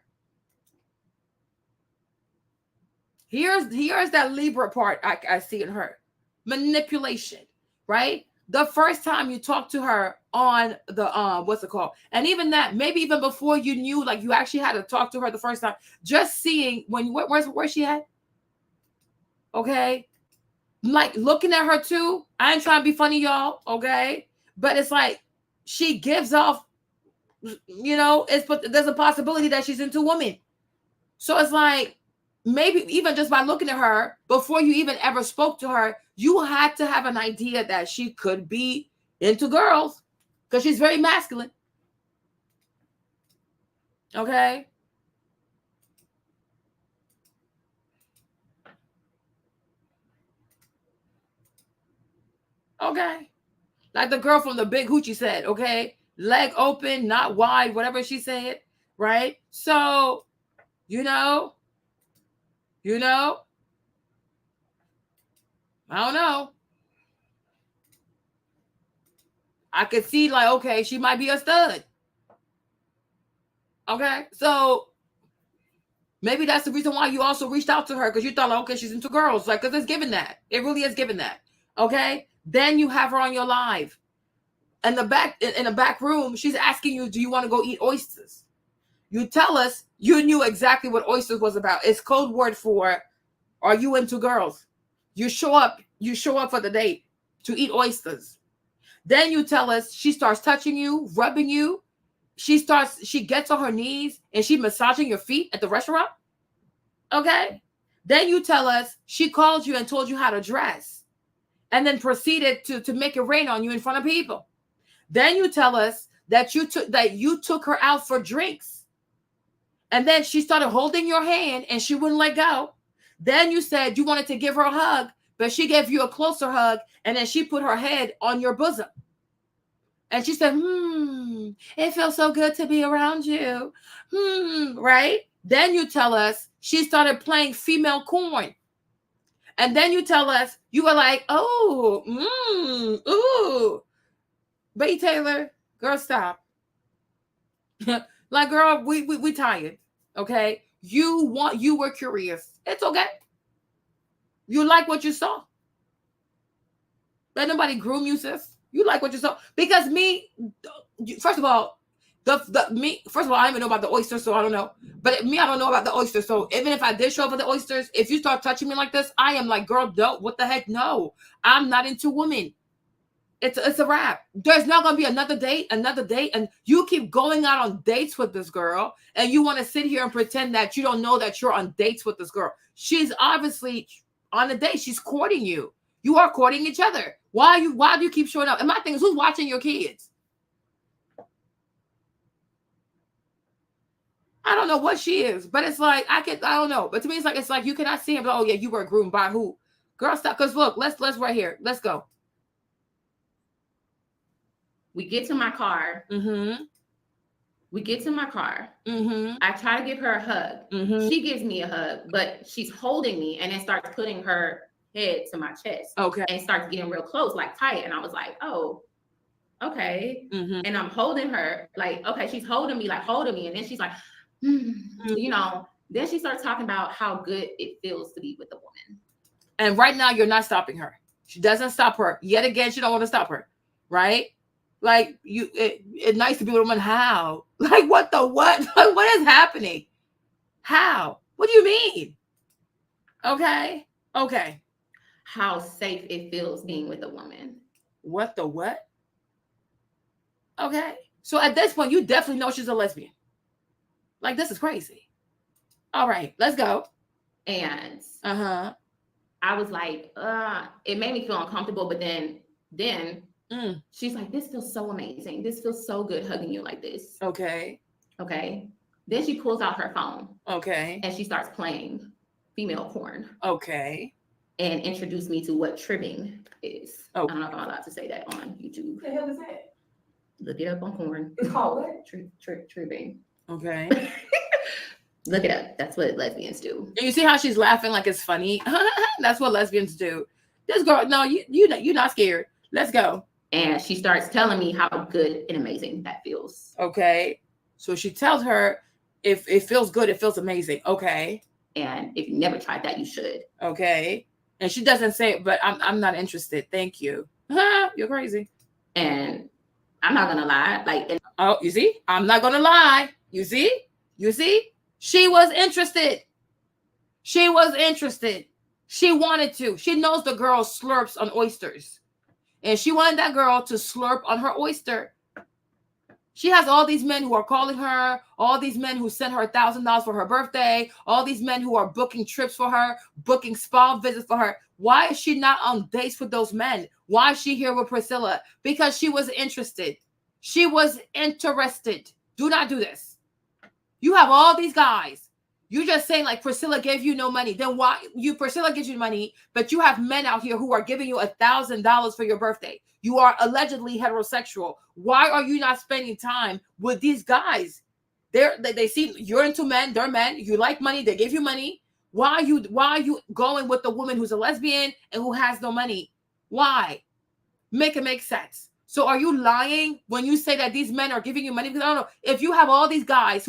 Here's that Libra part I see in her. Manipulation, right? The first time you talk to her on the what's it called? And even that, maybe even before you knew, like you actually had to talk to her the first time, just seeing where's she at? Okay. Like looking at her too. I ain't trying to be funny, y'all. Okay. But it's like she gives off, there's a possibility that she's into women. So it's like, maybe even just by looking at her before you even ever spoke to her, you had to have an idea that she could be into girls because she's very masculine. Okay. Okay. Like the girl from the Big Hoochie said, okay, leg open, not wide, whatever she said, right? So, I don't know. I could see like, okay, she might be a stud. Okay, so maybe that's the reason why you also reached out to her, because you thought, like, okay, she's into girls, like, because it's given that. It really is given that. Okay, then you have her on your live, and in the back room, she's asking you, do you want to go eat oysters? You tell us you knew exactly what oysters was about. It's code word for, are you into girls? You show up for the date to eat oysters. Then you tell us she starts touching you, rubbing you. She gets on her knees and she massaging your feet at the restaurant. Okay. Then you tell us she called you and told you how to dress and then proceeded to make it rain on you in front of people. Then you tell us that you took her out for drinks. And then she started holding your hand and she wouldn't let go. Then you said you wanted to give her a hug, but she gave you a closer hug, and then she put her head on your bosom. And she said, it feels so good to be around you. Right? Then you tell us she started playing female corn. And then you tell us you were like, ooh. BTaylor, girl, stop. Like, girl, we tired. Okay? You were curious. It's okay. You like what you saw. Let nobody groom you, sis. You like what you saw. Because first of all, I don't even know about the oysters, so I don't know. But I don't know about the oysters. So even if I did show up for the oysters, if you start touching me like this, I am like, girl, don't. What the heck? No. I'm not into women. It's a wrap. There's not going to be another date, and you keep going out on dates with this girl, and you want to sit here and pretend that you don't know that you're on dates with this girl. She's obviously on a date. She's courting you. You are courting each other. Why do you keep showing up? And my thing is, who's watching your kids? I don't know what she is, but it's like, I don't know. But to me, it's like you cannot see him. But, oh yeah, you were groomed by who? Girl, stop. Because look, let's right here. Let's go. We get to my car. Mm-hmm. We get to my car. Mm-hmm. I try to give her a hug. Mm-hmm. She gives me a hug, but she's holding me and then starts putting her head to my chest. Okay. And starts getting real close, like tight. And I was like, oh, okay. Mm-hmm. And I'm holding her, like, okay, she's holding me. And then she's like, then she starts talking about how good it feels to be with a woman. And right now, you're not stopping her. She doesn't stop her. Yet again, she don't want to stop her. Right? Like, it's nice to be with a woman. How? Like, what? Like, what is happening? How? What do you mean? Okay. How safe it feels being with a woman. What? Okay. So at this point, you definitely know she's a lesbian. Like, this is crazy. All right, let's go. And I was like, it made me feel uncomfortable, but then she's like, this feels so amazing. This feels so good hugging you like this. Okay. Then she pulls out her phone. Okay. And she starts playing female porn. Okay. And introduced me to what tribbing is. Okay. I don't know if I'm allowed to say that on YouTube. What the hell is that? Look it up on porn. It's called what? Tribbing. Okay. Look it up. That's what lesbians do. And you see how she's laughing like it's funny? That's what lesbians do. This girl, no, you're not scared. Let's go. And she starts telling me how good and amazing that feels. Okay. So she tells her if it feels good, it feels amazing. Okay. And if you never tried that, you should. Okay. And she doesn't say, but I'm not interested. Thank you. You're crazy. And I'm not gonna lie. Like, oh, you see, I'm not gonna lie. You see, she was interested. She was interested. She wanted to. She knows the girl slurps on oysters, and she wanted that girl to slurp on her oyster. She has all these men who are calling her, all these men who sent her $1,000 for her birthday, all these men who are booking trips for her, booking spa visits for her. Why is she not on dates with those men? Why is she here with Priscilla? Because she was interested. She was interested. Do not do this. You have all these guys. You're just saying like Priscilla gave you no money. Then why Priscilla gives you money, but you have men out here who are giving you $1,000 for your birthday. You are allegedly heterosexual. Why are you not spending time with these guys? They see you're into men, they're men, you like money, they give you money. Why are you going with the woman who's a lesbian and who has no money? Why? Make it make sense. So are you lying when you say that these men are giving you money? Because I don't know. If you have all these guys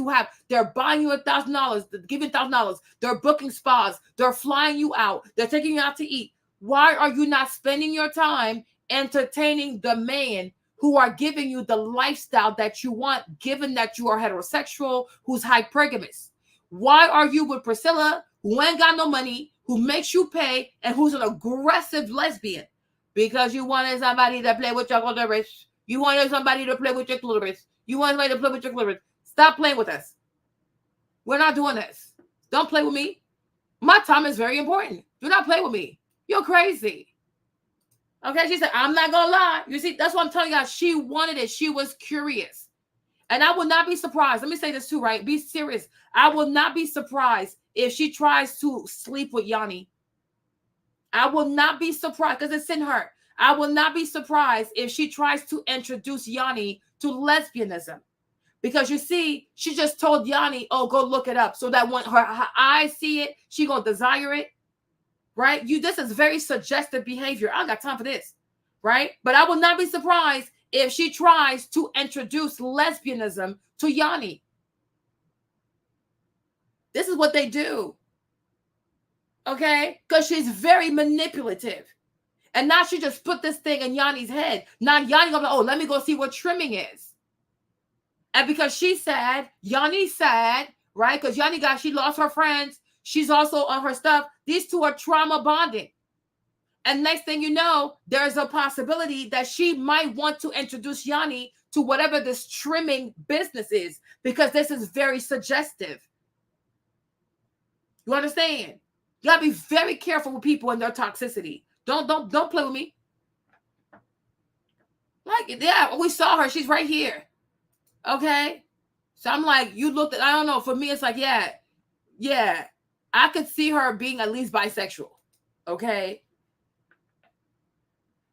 they're buying you $1,000, giving $1,000, they're booking spas, they're flying you out, they're taking you out to eat. Why are you not spending your time entertaining the man who are giving you the lifestyle that you want, given that you are heterosexual, who's hypergamous? Why are you with Priscilla, who ain't got no money, who makes you pay, and who's an aggressive lesbian? Because you wanted somebody to play with your clitoris. You wanted somebody to play with your clitoris. You wanted somebody to play with your clitoris. Stop playing with us. We're not doing this. Don't play with me. My time is very important. Do not play with me. You're crazy. Okay, she said, I'm not gonna lie. You see, that's what I'm telling you guys. She wanted it. She was curious. And I will not be surprised. Let me say this too, right? Be serious. I will not be surprised if she tries to sleep with Yanni. I will not be surprised because it's in her. I will not be surprised if she tries to introduce Yanni to lesbianism. Because you see, she just told Yanni, oh, go look it up. So that when her eyes see it, she gonna desire it. Right? This is very suggestive behavior. I don't got time for this. Right? But I will not be surprised if she tries to introduce lesbianism to Yanni. This is what they do. Okay? Because she's very manipulative. And now she just put this thing in Yanni's head. Now Yanni gonna be, oh, let me go see what trimming is. And because she's sad, Yanni's sad, right? Because Yanni she lost her friends. She's also on her stuff. These two are trauma bonding. And next thing you know, there's a possibility that she might want to introduce Yanni to whatever this trimming business is, because this is very suggestive. You understand? You gotta be very careful with people and their toxicity. Don't play with me. Like, yeah, we saw her. She's right here. Okay? So I'm like, you looked at, I don't know. For me, it's like, yeah. I could see her being at least bisexual. Okay?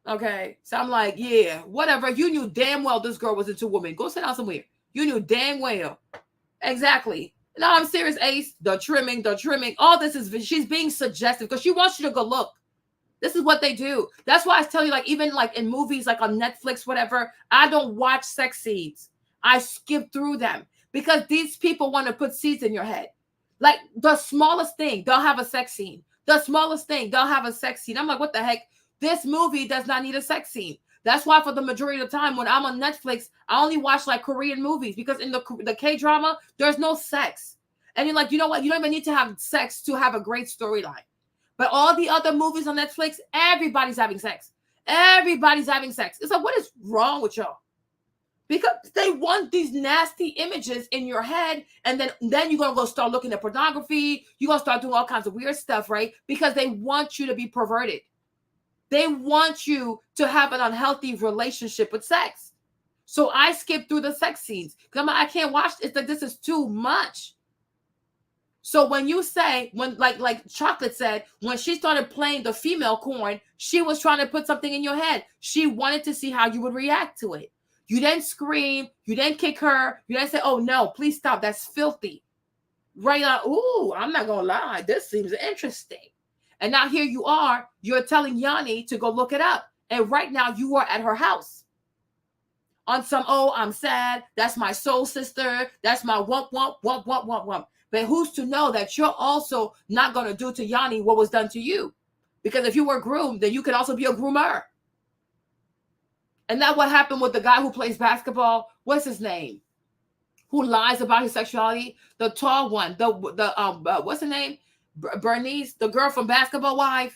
Okay. So I'm like, yeah, whatever. You knew damn well this girl was into women. Go sit down somewhere. You knew damn well. Exactly. No, I'm serious, Ace. The trimming. All this is, she's being suggestive because she wants you to go look. This is what they do. That's why I tell you, like, even like in movies, like on Netflix, whatever, I don't watch sex scenes. I skip through them because these people want to put seeds in your head. Like the smallest thing, they'll have a sex scene. The smallest thing, they'll have a sex scene. I'm like, what the heck? This movie does not need a sex scene. That's why for the majority of the time when I'm on Netflix, I only watch like Korean movies because in the K-drama, there's no sex. And you're like, you know what? You don't even need to have sex to have a great storyline. But all the other movies on Netflix, everybody's having sex. Everybody's having sex. It's like, what is wrong with y'all? Because they want these nasty images in your head, and then you're going to go start looking at pornography. You're going to start doing all kinds of weird stuff, right? Because they want you to be perverted. They want you to have an unhealthy relationship with sex. So I skip through the sex scenes because I can't watch. It's like, this is too much. So when you say, when like Chocolate said, when she started playing the female corn, she was trying to put something in your head. She wanted to see how you would react to it. You didn't scream. You didn't kick her. You didn't say, oh, no, please stop. That's filthy. Right now, ooh, I'm not going to lie. This seems interesting. And now here you are. You're telling Yanni to go look it up. And right now you are at her house. On some, oh, I'm sad. That's my soul sister. That's my wump, wump, wump, wump, wump, wump. But who's to know that you're also not going to do to Yanni what was done to you? Because if you were groomed, then you can also be a groomer. And that what happened with the guy who plays basketball. What's his name? Who lies about his sexuality? The tall one. The what's her name? Bernice, the girl from Basketball Wives.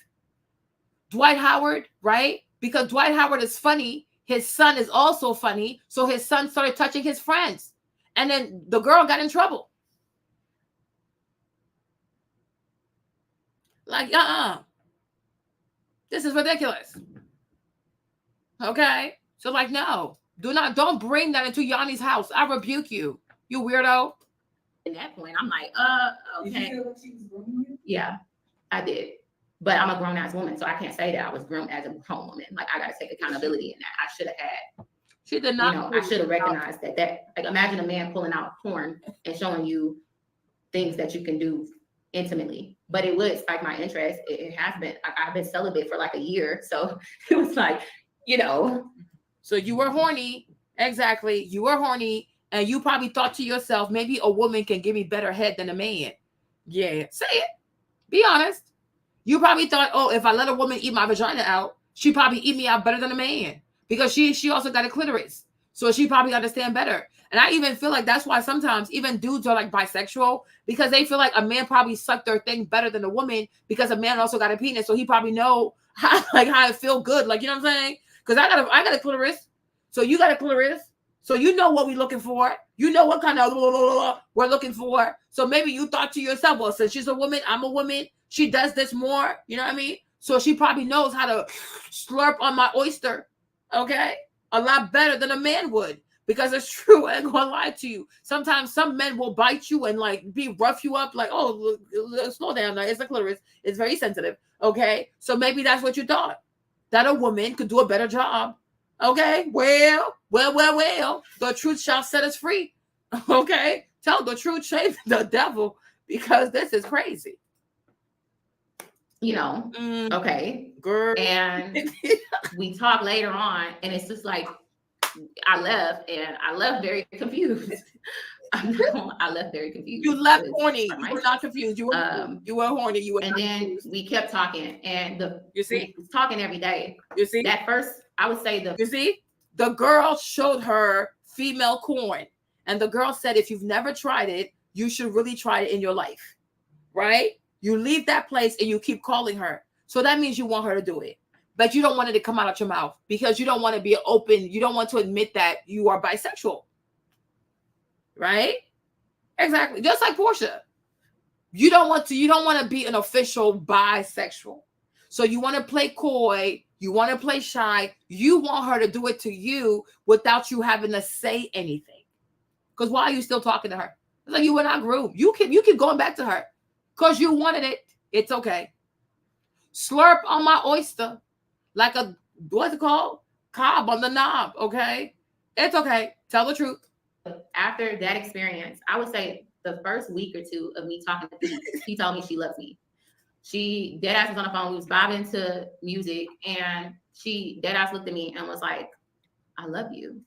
Dwight Howard, right? Because Dwight Howard is funny. His son is also funny. So his son started touching his friends. And then the girl got in trouble. Like, this is ridiculous. Okay? So like, no. Don't bring that into Yanni's house. I rebuke you. You weirdo. At that point, I'm like, okay. Yeah, I did. But I'm a grown ass woman, so I can't say that I was groomed as a grown woman. Like, I gotta take accountability in that. I should have had. She did not. You know, I should have recognized that. Like, imagine a man pulling out porn and showing you things that you can do intimately. But it would spike my interest. It has been. I've been celibate for like a year, so it was like, you know. So you were horny. Exactly. You were horny, and you probably thought to yourself, maybe a woman can give me better head than a man. Yeah, say it. Be honest. You probably thought, oh, if I let a woman eat my vagina out, she probably eat me out better than a man because she also got a clitoris. So she probably understand better. And I even feel like that's why sometimes even dudes are like bisexual because they feel like a man probably sucked their thing better than a woman because a man also got a penis. So he probably know how it feel good. Like, you know what I'm saying? Because I got a clitoris. So you got a clitoris. So you know what we're looking for. You know what kind of we're looking for. So maybe you thought to yourself, well, since she's a woman, I'm a woman. She does this more. You know what I mean? So she probably knows how to slurp on my oyster. Okay? A lot better than a man would. Because it's true. I ain't gonna lie to you. Sometimes some men will bite you and like rough you up like, oh, look, slow down. It's a clitoris. It's very sensitive. Okay? So maybe that's what you thought. That a woman could do a better job. Okay, well, the truth shall set us free. Okay, tell the truth, shame the devil, because this is crazy. You know, okay, girl. And we talk later on, and it's just like I left very confused. I left very confused. You left horny. You were not confused. You were horny. You were. And then we kept talking, and you see, we was talking every day. You see that first. I would say the girl showed her female corn, and the girl said, if you've never tried it, you should really try it in your life, right? You leave that place and you keep calling her. So that means you want her to do it, but you don't want it to come out of your mouth because you don't want to be open. You don't want to admit that you are bisexual, right? Exactly. Just like Portia. You don't want to be an official bisexual. So you want to play coy. You want to play shy. You want her to do it to you without you having to say anything. Because why are you still talking to her? It's like you were not groomed. You keep going back to her because you wanted it. It's okay. Slurp on my oyster like a, what's it called? Cob on the knob. Okay. It's okay. Tell the truth. After that experience, I would say the first week or two of me talking to Pete, he told me she loves me. She deadass was on the phone. We was vibing to music, and she deadass looked at me and was like, "I love you."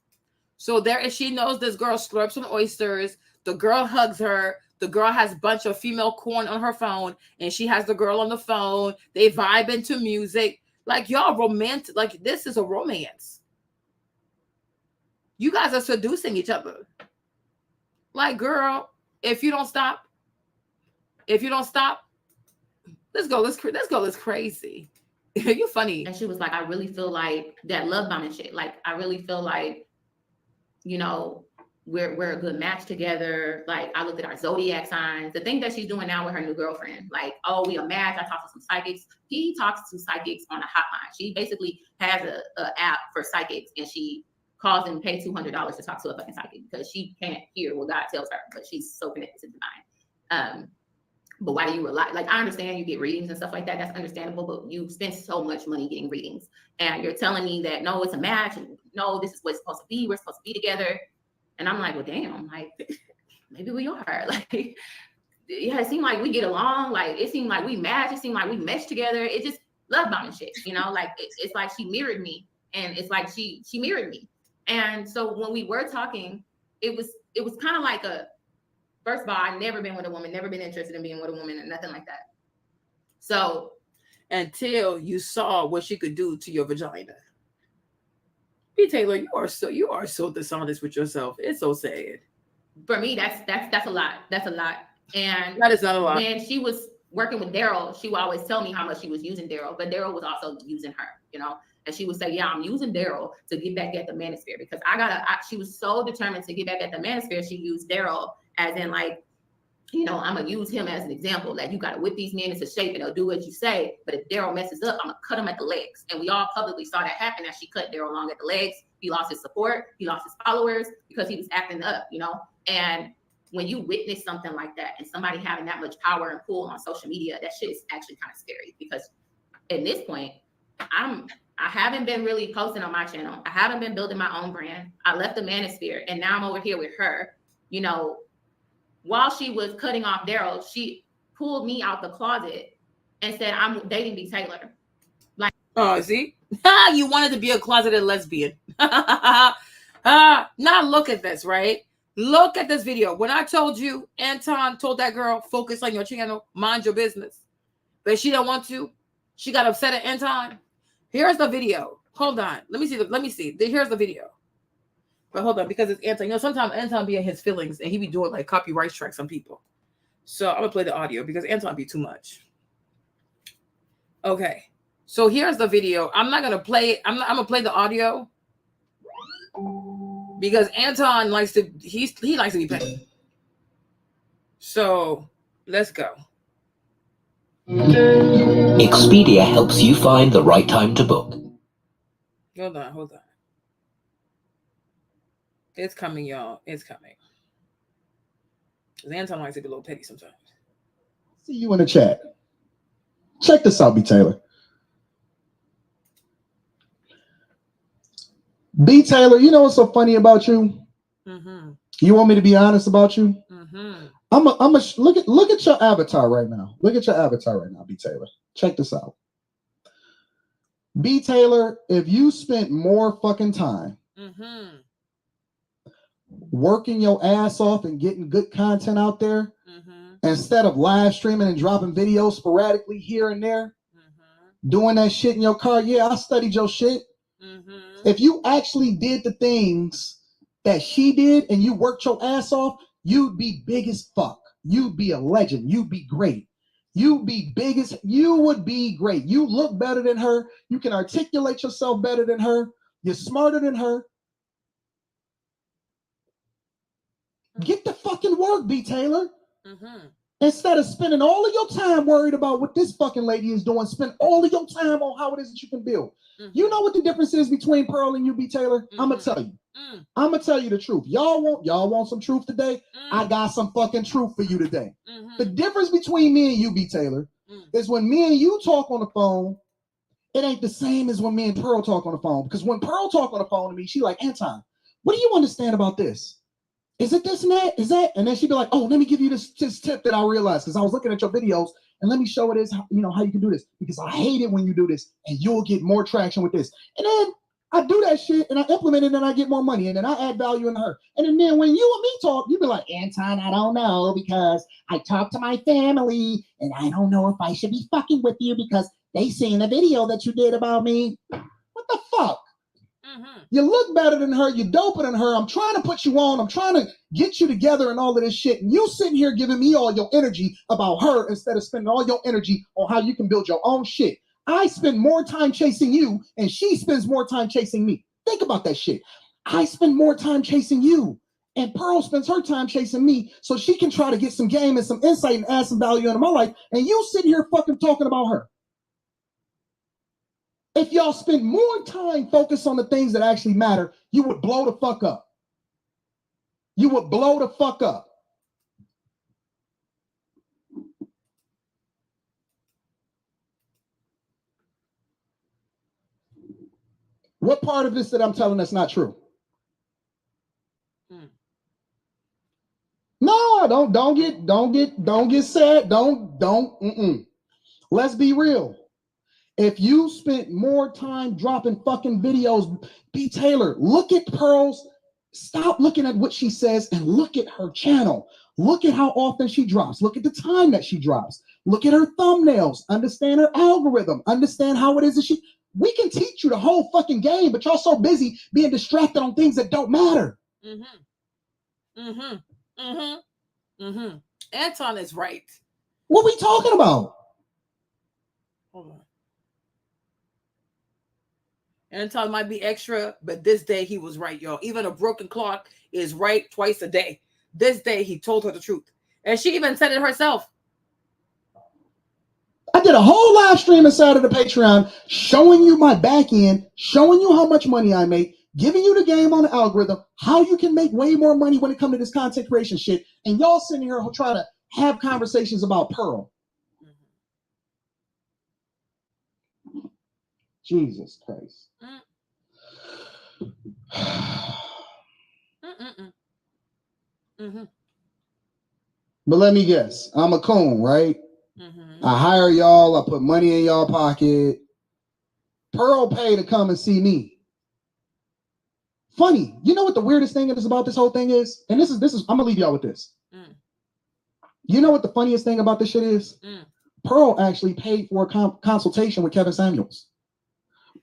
So she knows this girl slurps on oysters. The girl hugs her. The girl has a bunch of female corn on her phone, and she has the girl on the phone. They vibe into music. Like, y'all romantic. Like, this is a romance. You guys are seducing each other. Like, girl, if you don't stop, let's go. Let's crazy. You're funny. And she was like, I really feel like that love bombing shit. Like, I really feel like, you know, we're a good match together. Like, I looked at our zodiac signs. The thing that she's doing now with her new girlfriend, like, oh, we a match. I talked to some psychics. He talks to psychics on a hotline. She basically has a app for psychics, and she calls and pays $200 to talk to a fucking psychic because she can't hear what God tells her, but she's so connected to divine. But why do you rely? Like, I understand you get readings and stuff like that. That's understandable, but you spend so much money getting readings, and you're telling me that no, it's a match. And no, this is what it's supposed to be. We're supposed to be together. And I'm like, well, damn, like maybe we are. Like, yeah, it seemed like we get along. Like, it seemed like we match. It seemed like we mesh together. It just love bombing shit, you know. Like, it's like she mirrored me, and it's like she mirrored me. And so when we were talking, it was kind of like First of all, I've never been with a woman, never been interested in being with a woman, and nothing like that. So until you saw what she could do to your vagina. BTaylor, you are so dishonest with yourself. It's so sad. For me, that's a lot. That's a lot. And that is not a lot. When she was working with Daryl, she would always tell me how much she was using Daryl, but Daryl was also using her, you know. And she would say, yeah, I'm using Daryl to get back at the manosphere because she was so determined to get back at the manosphere. She used Daryl as in like, you know, I'm going to use him as an example. Like, you got to whip these men into shape and they'll do what you say. But if Daryl messes up, I'm going to cut him at the legs. And we all publicly saw that happen as she cut Daryl long at the legs. He lost his support. He lost his followers because he was acting up, you know. And when you witness something like that and somebody having that much power and pull on social media, that shit is actually kind of scary because at this point, I haven't been really posting on my channel. I haven't been building my own brand. I left the manosphere and now I'm over here with her. You know, while she was cutting off Daryl, she pulled me out the closet and said, I'm dating BTaylor. Like, oh, see? You wanted to be a closeted lesbian. Now look at this, right? Look at this video. When I told you, Anton told that girl, focus on your channel, mind your business. But she don't want to. She got upset at Anton. Here's the video. Hold on. Let me see. Here's the video. But hold on, because it's Anton. You know, sometimes Anton be in his feelings and he be doing like copyright strikes on people. So I'm gonna play the audio because Anton be too much. Okay. So here's the video. I'm not gonna play. I'm gonna play the audio because Anton likes to. He likes to be paid. So let's go. Expedia helps you find the right time to book. Hold on. It's coming, y'all. It's coming. Because Anton likes to be a little petty sometimes. See you in the chat. Check this out, BTaylor. BTaylor, you know what's so funny about you? Mm-hmm. You want me to be honest about you? Mm-hmm. Look at your avatar right now. Look at your avatar right now, BTaylor. Check this out. BTaylor, if you spent more fucking time working your ass off and getting good content out there, instead of live streaming and dropping videos sporadically here and there, doing that shit in your car, yeah, I studied your shit. If you actually did the things that she did and you worked your ass off, you'd be big as fuck. You'd be a legend. You'd be great. You'd be you would be great. You look better than her. You can articulate yourself better than her. You're smarter than her. Get the fucking work, BTaylor. Instead of spending all of your time worried about what this fucking lady is doing, spend all of your time on how it is that you can build. You know what the difference is between Pearl and you, BTaylor? I'm gonna tell you. I'm gonna tell you the truth. Y'all want some truth today? I got some fucking truth for you today. The difference between me and you, BTaylor, is when me and you talk on the phone, it ain't the same as when me and Pearl talk on the phone. Because when Pearl talk on the phone to me, she like, Anton, what do you understand about this? Is it this and that? Is that? And then she'd be like, oh, let me give you this tip that I realized because I was looking at your videos and let me show it is, how you can do this because I hate it when you do this and you'll get more traction with this. And then I do that shit and I implement it and I get more money and then I add value in her. And then when you and me talk, you be like, Anton, I don't know because I talk to my family and I don't know if I should be fucking with you because they seen a video that you did about me. What the fuck? You look better than her. You're doper than her. I'm trying to put you on. I'm trying to get you together and all of this shit. And you sitting here giving me all your energy about her instead of spending all your energy on how you can build your own shit. I spend more time chasing you and she spends more time chasing me. Think about that shit. I spend more time chasing you and Pearl spends her time chasing me so she can try to get some game and some insight and add some value into my life. And you sit here fucking talking about her. If y'all spend more time focused on the things that actually matter, you would blow the fuck up. You would blow the fuck up. What part of this that I'm telling that's not true? No, don't get sad. Don't. Let's be real. If you spent more time dropping fucking videos, BTaylor, look at Pearl's Stop looking at what she says and look at her channel. Look at how often she drops. Look at the time that she drops. Look at her thumbnails. Understand her algorithm. Understand how it is that we can teach you the whole fucking game, but y'all so busy being distracted on things that don't matter. Anton is right. What are we talking about? Hold on. Anton might be extra, but this day he was right, y'all. Even a broken clock is right twice a day. This day he told her the truth. And she even said it herself. I did a whole live stream inside of the Patreon showing you my back end, showing you how much money I make, giving you the game on the algorithm, how you can make way more money when it comes to this content creation shit. And y'all sitting here trying to have conversations about Pearl. Jesus Christ. But let me guess, I'm a coon, right? I hire y'all, I put money in y'all pocket. Pearl pay to come and see me. Funny, you know what the weirdest thing is about this whole thing is? And this is I'm gonna leave y'all with this. You know what the funniest thing about this shit is? Pearl actually paid for a consultation with Kevin Samuels.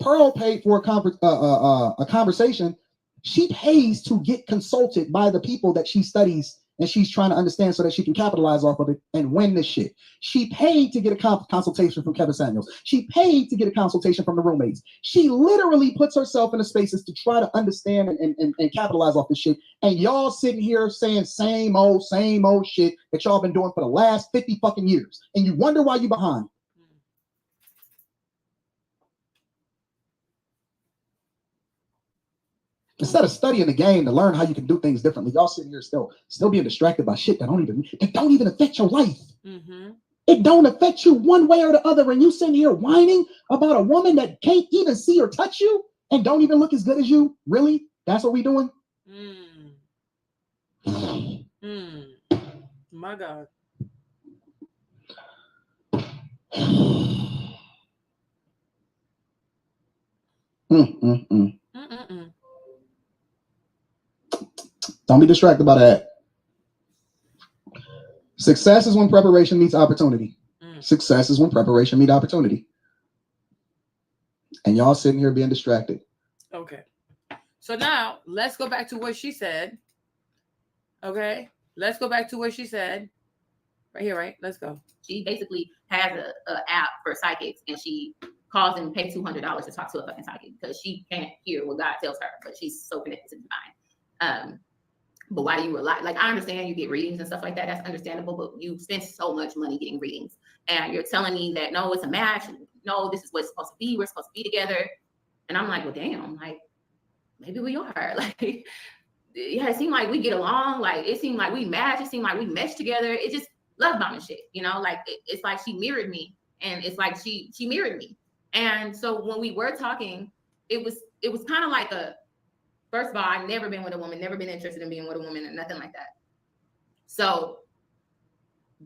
Pearl paid for a conversation. She pays to get consulted by the people that she studies and she's trying to understand so that she can capitalize off of it and win this shit. She paid to get a consultation from Kevin Samuels. She paid to get a consultation from the roommates. She literally puts herself in the spaces to try to understand and capitalize off this shit. And y'all sitting here saying same old shit that y'all been doing for the last 50 fucking years. And you wonder why you're behind. Instead of studying the game to learn how you can do things differently, y'all sitting here still being distracted by shit that don't even affect your life. It don't affect you one way or the other. And you sitting here whining about a woman that can't even see or touch you and don't even look as good as you. Really? That's what we doing? My God. Don't be distracted by that. Success is when preparation meets opportunity. Success is when preparation meets opportunity. And y'all sitting here being distracted. Okay. So now let's go back to what she said. Okay. Let's go back to what she said. Right here, right? Let's go. She basically has a app for psychics, and she calls and pays $200 to talk to a fucking psychic because she can't hear what God tells her, but she's so connected to the divine. But why do you rely? Like, I understand you get readings and stuff like that. That's understandable, but you spend so much money getting readings, and you're telling me that no, it's a match. No, this is what it's supposed to be. We're supposed to be together. And I'm like, well, damn, like maybe we are. Like, yeah, it seemed like we get along. Like, it seemed like we match. It seemed like we mesh together. It just love bombing shit, you know. Like it's like she mirrored me, and it's like she mirrored me. And so when we were talking, it was kind of like a. First of all, I've never been with a woman, never been interested in being with a woman, and nothing like that. So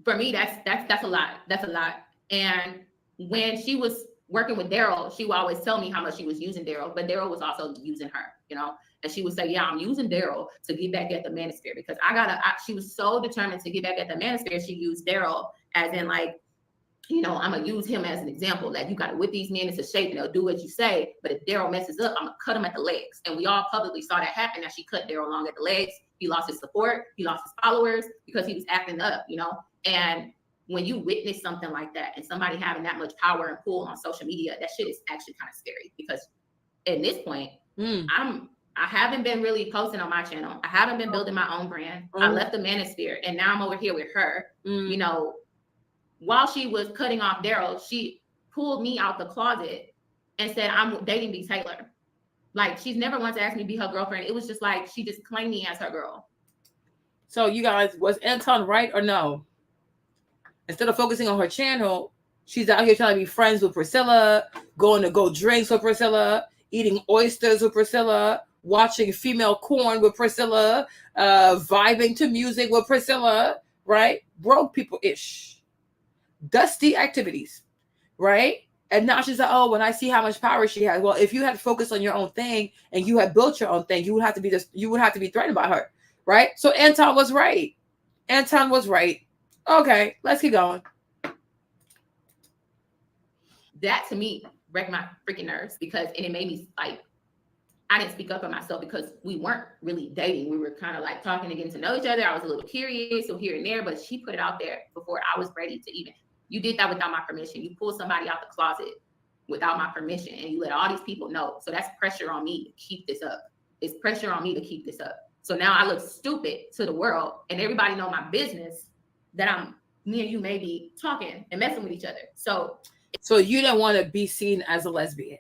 for me, that's a lot. That's a lot. And when she was working with Daryl, she would always tell me how much she was using Daryl, but Daryl was also using her, you know. And she would say, "Yeah, I'm using Daryl to get back at the manosphere because she was so determined to get back at the manosphere. She used Daryl as in like, you know, I'm gonna use him as an example. Like, you gotta whip these men into shape and they'll do what you say. But if Daryl messes up, I'm gonna cut him at the legs." And we all publicly saw that happen. That she cut Daryl long at the legs. He lost his support. He lost his followers because he was acting up, you know. And when you witness something like that and somebody having that much power and pull on social media, that shit is actually kind of scary because at this point, I haven't been really posting on my channel. I haven't been building my own brand. I left the manosphere and now I'm over here with her, you know. While she was cutting off Daryl, she pulled me out the closet and said, "I'm dating BTaylor." Like, she's never once asked me to be her girlfriend. It was just like, she just claimed me as her girl. So you guys, was Anton right or no? Instead of focusing on her channel, she's out here trying to be friends with Priscilla, going to go drinks with Priscilla, eating oysters with Priscilla, watching female porn with Priscilla, vibing to music with Priscilla, right? Broke people-ish. Dusty activities, right? And now she's like, oh, when I see how much power she has. Well, if you had focused on your own thing and you had built your own thing, you would have to be threatened by her, right? So Anton was right. Anton was right. Okay, let's keep going. That to me wrecked my freaking nerves because it made me like, I didn't speak up for myself because we weren't really dating. We were kind of like talking and getting to know each other. I was a little curious, so here and there, but she put it out there before I was ready to even. You did that without my permission. You pulled somebody out the closet without my permission, and you let all these people know. So that's pressure on me to keep this up. It's pressure on me to keep this up. So now I look stupid to the world, and everybody know my business that me and you may be talking and messing with each other. So you didn't want to be seen as a lesbian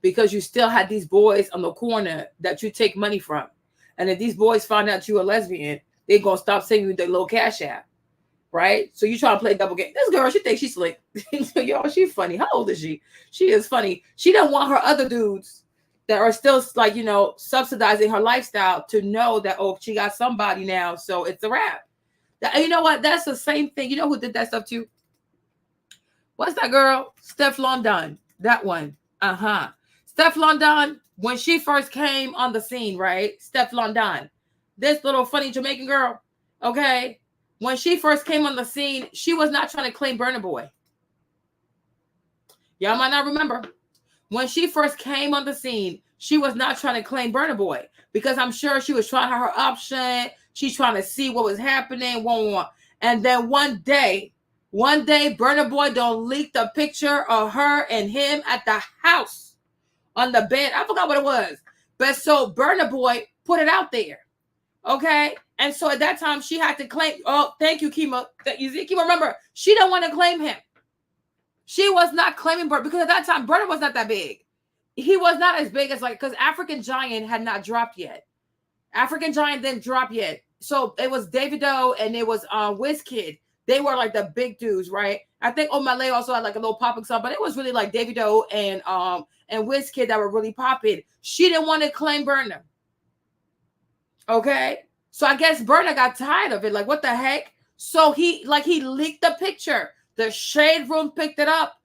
because you still had these boys on the corner that you take money from. And if these boys find out you're a lesbian, they're going to stop sending you their little cash app. Right? So you try to play double game. This girl, she thinks she's slick. Yo, she's funny. How old is she? She is funny. She don't want her other dudes that are still like, subsidizing her lifestyle to know that, oh, she got somebody now. So it's a wrap. You know what? That's the same thing. You know who did that stuff too? What's that girl? Steph London. That one. Steph London, when she first came on the scene, right? Steph London, this little funny Jamaican girl, okay? When she first came on the scene, she was not trying to claim Burna Boy. Y'all might not remember. When she first came on the scene, she was not trying to claim Burna Boy because I'm sure she was trying her option. She's trying to see what was happening. And then one day, Burna Boy don't leak the picture of her and him at the house on the bed. I forgot what it was. But so Burna Boy put it out there. Okay. And so at that time, she had to claim. Oh, thank you, Kima. Kima, remember, she don't want to claim him. She was not claiming Burna because at that time, Burna was not that big. He was not as big as because African Giant had not dropped yet. African Giant didn't drop yet. So it was Davido and it was Wizkid. They were like the big dudes, right? I think Omalay also had like a little popping song, but it was really like Davido and Wizkid that were really popping. She didn't want to claim Burna. Okay. So I guess Burna got tired of it. Like, what the heck? So he leaked the picture. The Shade Room picked it up.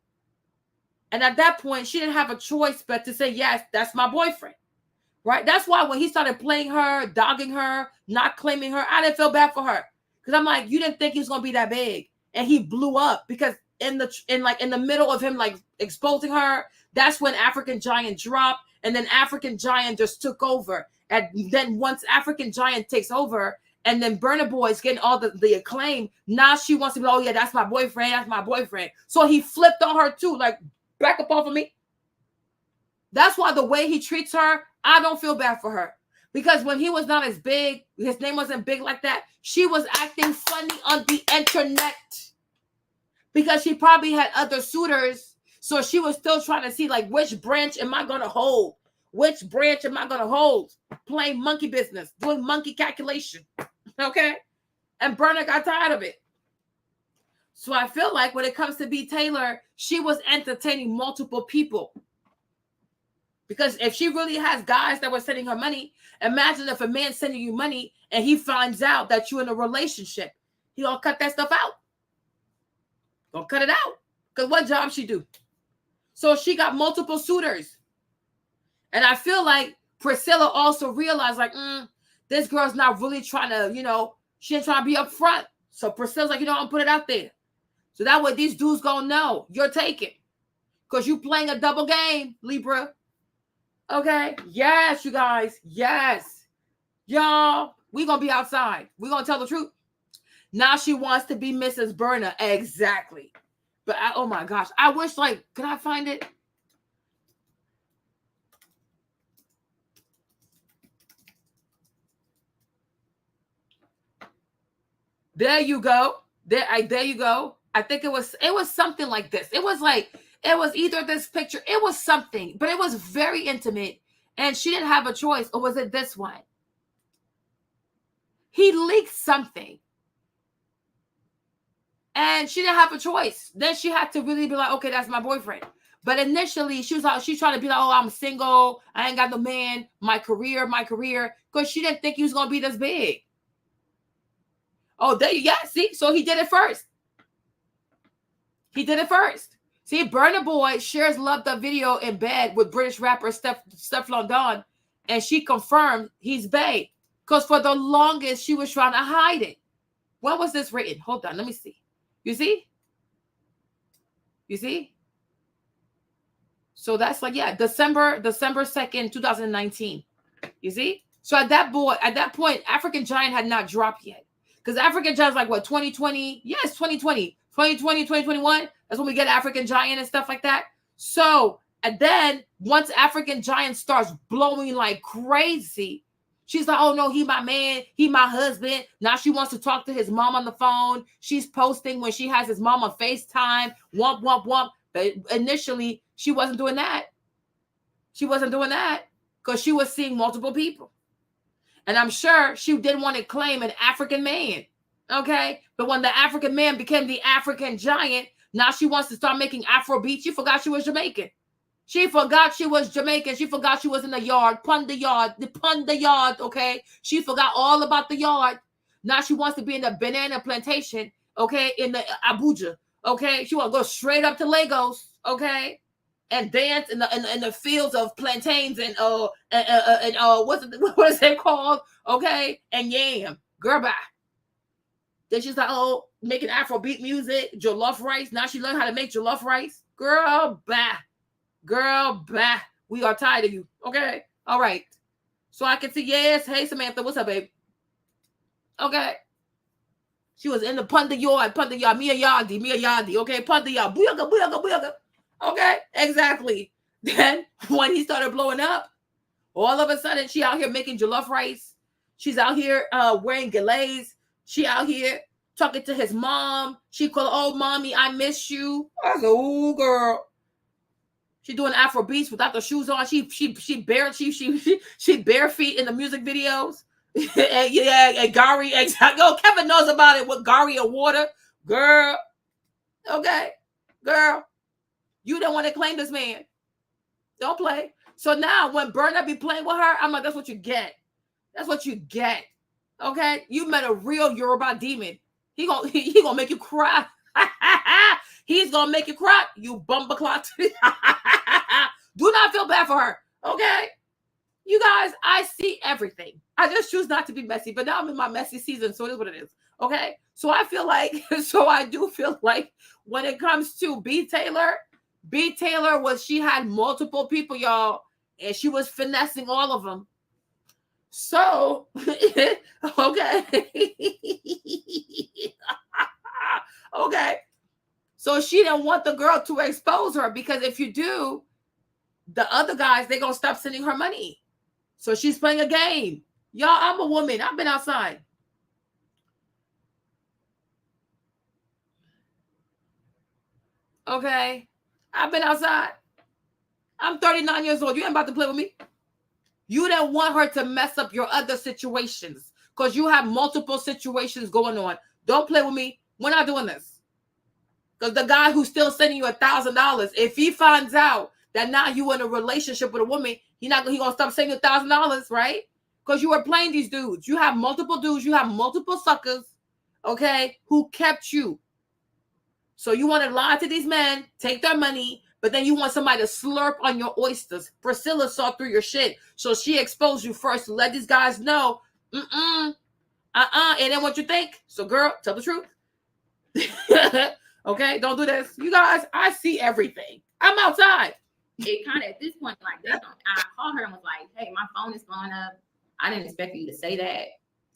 And at that point, she didn't have a choice but to say, yes, that's my boyfriend. Right? That's why when he started playing her, dogging her, not claiming her, I didn't feel bad for her. Because I'm like, you didn't think he was going to be that big. And he blew up because in the middle of him like exposing her, that's when African Giant dropped. And then African Giant just took over. And then once African Giant takes over, and then Burna Boy is getting all the acclaim, now she wants to be, oh yeah, that's my boyfriend, that's my boyfriend. So he flipped on her too, like, back up off of me. That's why the way he treats her, I don't feel bad for her. Because when he was not as big, his name wasn't big like that, she was acting funny on the internet. Because she probably had other suitors, so she was still trying to see, like, which branch am I going to hold? Which branch am I going to hold? Playing monkey business, doing monkey calculation. Okay? And Burna got tired of it. So I feel like when it comes to BTaylor, she was entertaining multiple people. Because if she really has guys that were sending her money, imagine if a man's sending you money and he finds out that you're in a relationship. He gonna cut that stuff out. Gonna cut it out. Because what job she do? So she got multiple suitors. And I feel like Priscilla also realized, like, this girl's not really trying to, she ain't trying to be up front. So Priscilla's like, I'm put it out there. So that way these dudes gonna know you're taking. Because you playing a double game, Libra. Okay? Yes, you guys. Yes. Y'all, we gonna be outside. We gonna tell the truth. Now she wants to be Mrs. Burna. Exactly. But oh my gosh. I wish, can I find it? There you go. There you go. I think it was something like this. It was either this picture. It was something, but it was very intimate. And she didn't have a choice. Or was it this one? He leaked something. And she didn't have a choice. Then she had to really be like, okay, that's my boyfriend. But initially, she's trying to be like, oh, I'm single. I ain't got no man. My career. Because she didn't think he was going to be this big. Oh, there you see? So he did it first. See, Burna Boy shares loved the video in bed with British rapper Steph London, and she confirmed he's bae. Because for the longest, she was trying to hide it. When was this written? Hold on, let me see. You see? You see? So that's like, yeah, December 2nd, 2019. You see? So at that point, African Giant had not dropped yet. Because African Giant's like, what, 2020? Yes, 2020. 2020, 2021. That's when we get African Giant and stuff like that. So, and then once African Giant starts blowing like crazy, she's like, oh no, he my man, he my husband. Now she wants to talk to his mom on the phone. She's posting when she has his mom on FaceTime. Womp, womp, womp. But initially, she wasn't doing that. She wasn't doing that because she was seeing multiple people. And I'm sure she didn't want to claim an African man. Okay? But when the African man became the African Giant, now she wants to start making Afrobeat. She forgot she was Jamaican. She forgot she was Jamaican. She forgot she was in the yard. Pun the yard, okay? She forgot all about the yard. Now she wants to be in the banana plantation, okay, in the Abuja, okay? She want to go straight up to Lagos, okay? And dance in the fields of plantains and what is it called? Okay, and yam. Girl, bye. Then she's like, oh, making Afrobeat music, jollof rice. Now she learned how to make jollof rice. Girl, bye. Girl, bye. We are tired of you. Okay, all right. So I can see, yes. Hey, Samantha, what's up, babe? Okay. She was in the Punda yard, Mia Yadi, okay, Punda yard, booyaga. Okay, exactly. Then when he started blowing up, all of a sudden she out here making jollof rice. She's out here wearing gilets. She out here talking to his mom. She called, oh, mommy, I miss you. I said, oh, girl. She doing Afro beats without the shoes on. She bare feet in the music videos. and Gary, exactly. Oh, Kevin knows about it with Gary and water. Girl. Okay. Girl. You don't want to claim this man. Don't play. So now when Burna be playing with her, I'm like, that's what you get. That's what you get. Okay? You met a real Yoruba demon. He gonna make you cry. He's gonna make you cry. You bumbleclot. Do not feel bad for her. Okay? You guys, I see everything. I just choose not to be messy, but now I'm in my messy season, so it is what it is. Okay? So I do feel like when it comes to BTaylor she had multiple people, y'all, and she was finessing all of them. So, okay. Okay. So she didn't want the girl to expose her because if you do, the other guys, they're going to stop sending her money. So she's playing a game. Y'all, I'm a woman. I've been outside. Okay. I've been outside. I'm 39 years old. You ain't about to play with me. You didn't want her to mess up your other situations because you have multiple situations going on. Don't play with me. We're not doing this. Because the guy who's still sending you $1,000, if he finds out that now you in a relationship with a woman, he gonna stop sending you $1,000, right? Because you were playing these dudes. You have multiple dudes. You have multiple suckers, okay, who kept you. So you want to lie to these men, take their money, but then you want somebody to slurp on your oysters. Priscilla saw through your shit. So she exposed you first to let these guys know, and then what you think. So girl, tell the truth. Okay, don't do this. You guys, I see everything. I'm outside. It kind of, at this point, like, I called her and was like, hey, my phone is blowing up. I didn't expect you to say that.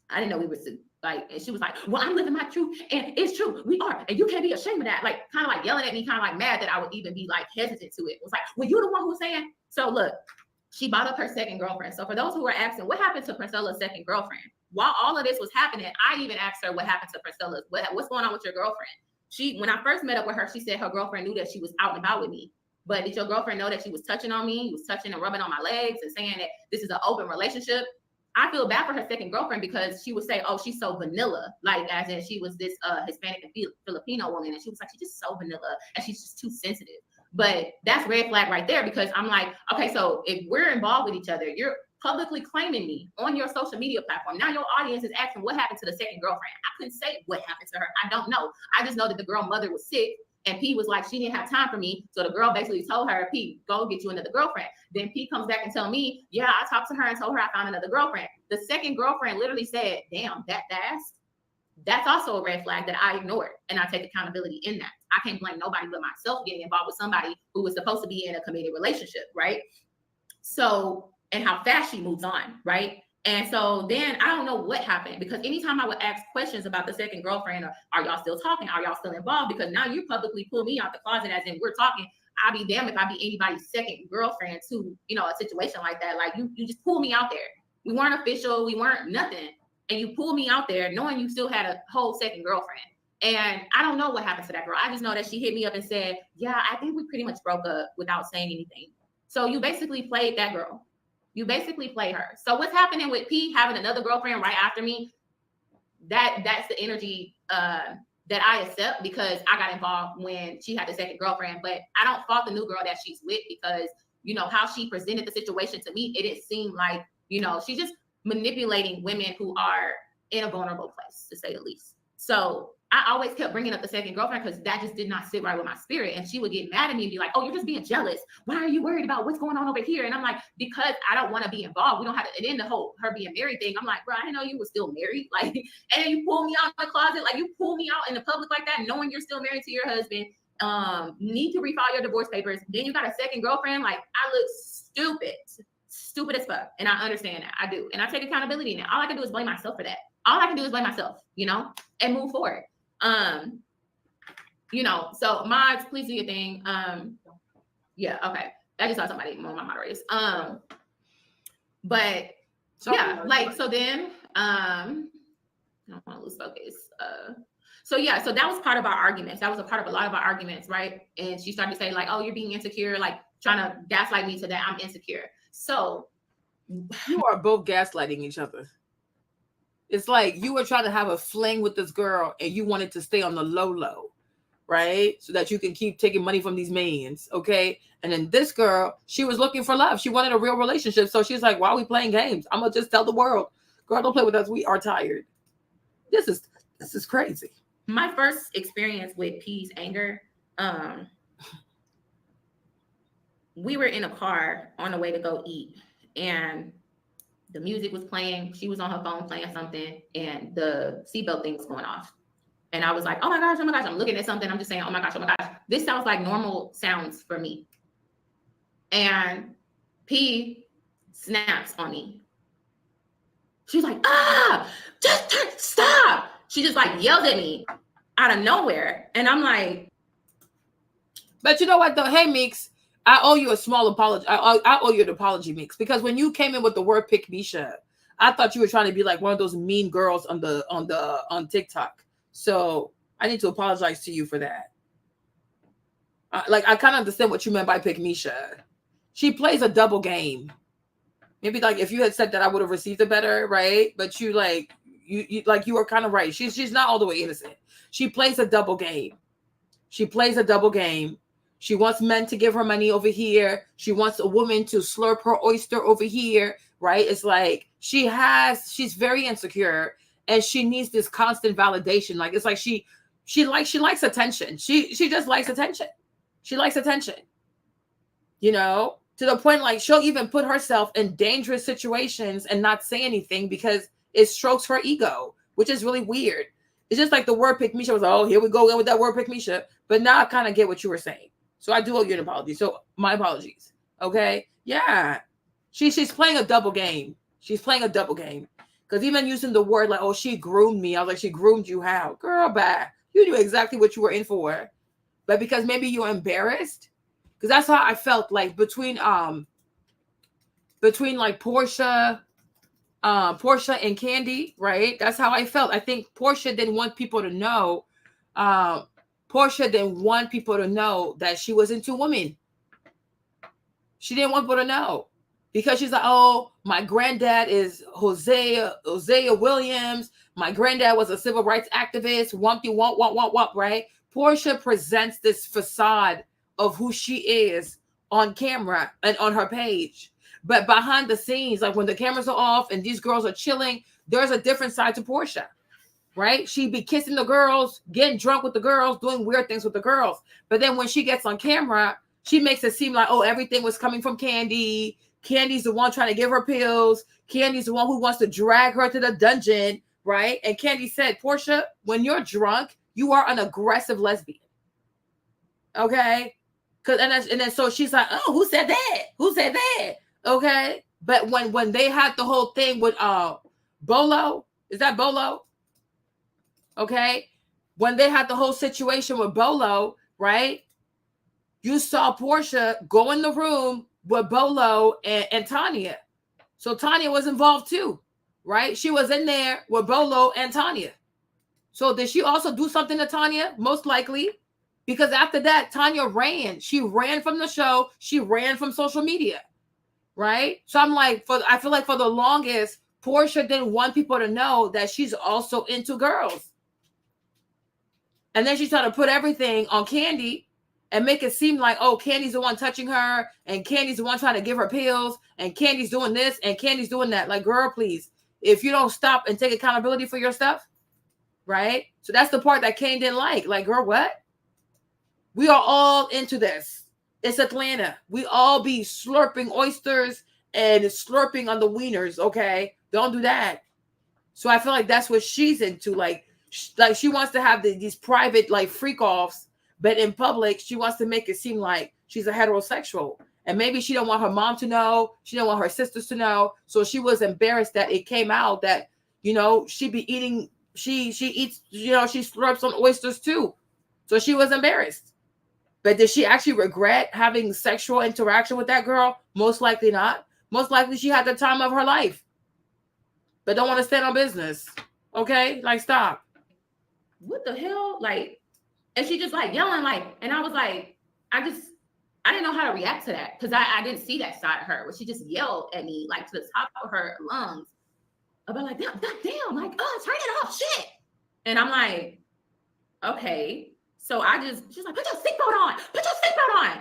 I didn't know we were like, and she was like, well, I'm living my truth, and it's true, we are, and you can't be ashamed of that. Like, kind of like yelling at me, kind of like mad that I would even be like hesitant to it. It was like, well, you're the one who was saying. So look, she bought up her second girlfriend. So for those who are asking, what happened to Princella's second girlfriend? While all of this was happening, I even asked her what happened to Princella's. What's going on with your girlfriend? When I first met up with her, she said her girlfriend knew that she was out and about with me. But did your girlfriend know that she was touching on me? He was touching and rubbing on my legs and saying that this is an open relationship. I feel bad for her second girlfriend because she would say, oh, she's so vanilla. Like, as in she was this Hispanic and Filipino woman. And she was like, she's just so vanilla and she's just too sensitive. But that's red flag right there because I'm like, okay, so if we're involved with each other, you're publicly claiming me on your social media platform. Now your audience is asking what happened to the second girlfriend. I couldn't say what happened to her. I don't know. I just know that the girl mother was sick And P was like, she didn't have time for me. So the girl basically told her, P, go get you another girlfriend. Then P comes back and tell me, yeah, I talked to her and told her I found another girlfriend. The second girlfriend literally said, damn, that fast? That's also a red flag that I ignored. And I take accountability in that. I can't blame nobody but myself getting involved with somebody who was supposed to be in a committed relationship, right? So, and how fast she moves on, right? And so then I don't know what happened, because anytime I would ask questions about the second girlfriend, or are y'all still talking? Are y'all still involved? Because now you publicly pull me out the closet as in we're talking. I'll be damned if I be anybody's second girlfriend to, you know, a situation like that. Like you just pull me out there. We weren't official. We weren't nothing. And you pull me out there knowing you still had a whole second girlfriend. And I don't know what happened to that girl. I just know that she hit me up and said, yeah, I think we pretty much broke up without saying anything. So you basically played that girl. You basically play her. So what's happening with P having another girlfriend right after me? That's the energy that I accept, because I got involved when she had the second girlfriend. But I don't fault the new girl that she's with, because you know how she presented the situation to me. It didn't seem like, you know, she's just manipulating women who are in a vulnerable place, to say the least. So I always kept bringing up the second girlfriend because that just did not sit right with my spirit. And she would get mad at me and be like, oh, you're just being jealous. Why are you worried about what's going on over here? And I'm like, because I don't want to be involved. We don't have to. And then the whole her being married thing, I'm like, bro, I didn't know you were still married. Like, and then you pull me out of the closet, like you pull me out in the public like that, knowing you're still married to your husband. Need to refile your divorce papers. Then you got a second girlfriend. Like, I look stupid as fuck. And I understand that. I do. And I take accountability now. All I can do is blame myself for that. All I can do is blame myself, you know, and move forward. You know, so mods, please do your thing. Yeah, okay. I just saw somebody, one of my moderators. But yeah, like, so then, I don't want to lose focus. So yeah, so that was part of our arguments. That was a part of a lot of our arguments, right? And she started to say like, oh, you're being insecure, like trying to gaslight me to that I'm insecure. So you are both gaslighting each other. It's like you were trying to have a fling with this girl and you wanted to stay on the low, right? So that you can keep taking money from these mans, okay? And then this girl, she was looking for love. She wanted a real relationship. So she's like, why are we playing games? I'm going to just tell the world, girl, don't play with us. We are tired. This is crazy. My first experience with P's anger, we were in a car on the way to go eat, and the music was playing. She was on her phone playing something, and the seatbelt thing was going off. And I was like, oh my gosh, I'm looking at something. I'm just saying, oh my gosh. This sounds like normal sounds for me. And P snaps on me. She's like, stop. She just like yelled at me out of nowhere. And I'm like, but you know what though? Hey, Meeks, I owe you a small apology. I owe you an apology, Meeks, because when you came in with the word pick Misha, I thought you were trying to be like one of those mean girls on TikTok. So I need to apologize to you for that. Like, I kind of understand what you meant by pick Misha. She plays a double game. Maybe like if you had said that, I would have received it better, right? But you like you were kind of right. She's not all the way innocent. She plays a double game. She wants men to give her money over here. She wants a woman to slurp her oyster over here, right? It's like she's very insecure and she needs this constant validation. Like, it's like she likes attention. She just likes attention. She likes attention, you know, to the point like she'll even put herself in dangerous situations and not say anything because it strokes her ego, which is really weird. It's just like the word pick Misha was like, oh, here we go with that word pick Misha. But now I kind of get what you were saying. So I do owe you an apology. So my apologies. Okay. Yeah. She's playing a double game. She's playing a double game. Because even using the word like, oh, she groomed me. I was like, she groomed you how? Girl, bye. You knew exactly what you were in for. But because maybe you're embarrassed. Because that's how I felt like between like Portia and Candy, right? That's how I felt. I think Portia didn't want people to know. Portia didn't want people to know that she was into women. She didn't want people to know because she's like, oh, my granddad is Hosea Williams. My granddad was a civil rights activist. Womp, right? Portia presents this facade of who she is on camera and on her page. But behind the scenes, like when the cameras are off and these girls are chilling, there's a different side to Portia. right? She'd be kissing the girls, getting drunk with the girls, doing weird things with the girls. But then when she gets on camera, she makes it seem like, oh, everything was coming from Candy. Candy's the one trying to give her pills. Candy's the one who wants to drag her to the dungeon, right? And Candy said, Portia, when you're drunk, you are an aggressive lesbian. Okay? And then so she's like, oh, who said that? Who said that? Okay? But when they had the whole thing with Bolo, is that Bolo? Okay? When they had the whole situation with Bolo, right? You saw Portia go in the room with Bolo and Tanya. So Tanya was involved too, right? She was in there with Bolo and Tanya. So did she also do something to Tanya? Most likely. Because after that, Tanya ran. She ran from the show. She ran from social media, right? So I'm like, I feel like for the longest, Portia didn't want people to know that she's also into girls. And then she's trying to put everything on Candy and make it seem like, oh, Candy's the one touching her, and Candy's the one trying to give her pills, and Candy's doing this, and Candy's doing that. Like, girl, please, if you don't stop and take accountability for your stuff, right? So that's the part that Kane didn't like. Like, girl, what? We are all into this. It's Atlanta. We all be slurping oysters and slurping on the wieners, okay? Don't do that. So I feel like that's what she's into. Like she wants to have these private, like, freak-offs, but in public, she wants to make it seem like she's a heterosexual. And maybe she don't want her mom to know. She don't want her sisters to know. So she was embarrassed that it came out that, you know, she be eating, she eats, you know, she slurps on oysters too. So she was embarrassed. But did she actually regret having sexual interaction with that girl? Most likely not. Most likely she had the time of her life. But don't want to stand on business. Okay? Like, stop. What the hell? Like, and she just like yelling, like, and I was like, I didn't know how to react to that because I didn't see that side of her where she just yelled at me like to the top of her lungs about like, damn, like, oh, turn it off, shit. And I'm like, okay. So she's like, put your seatbelt on. Put your seatbelt on.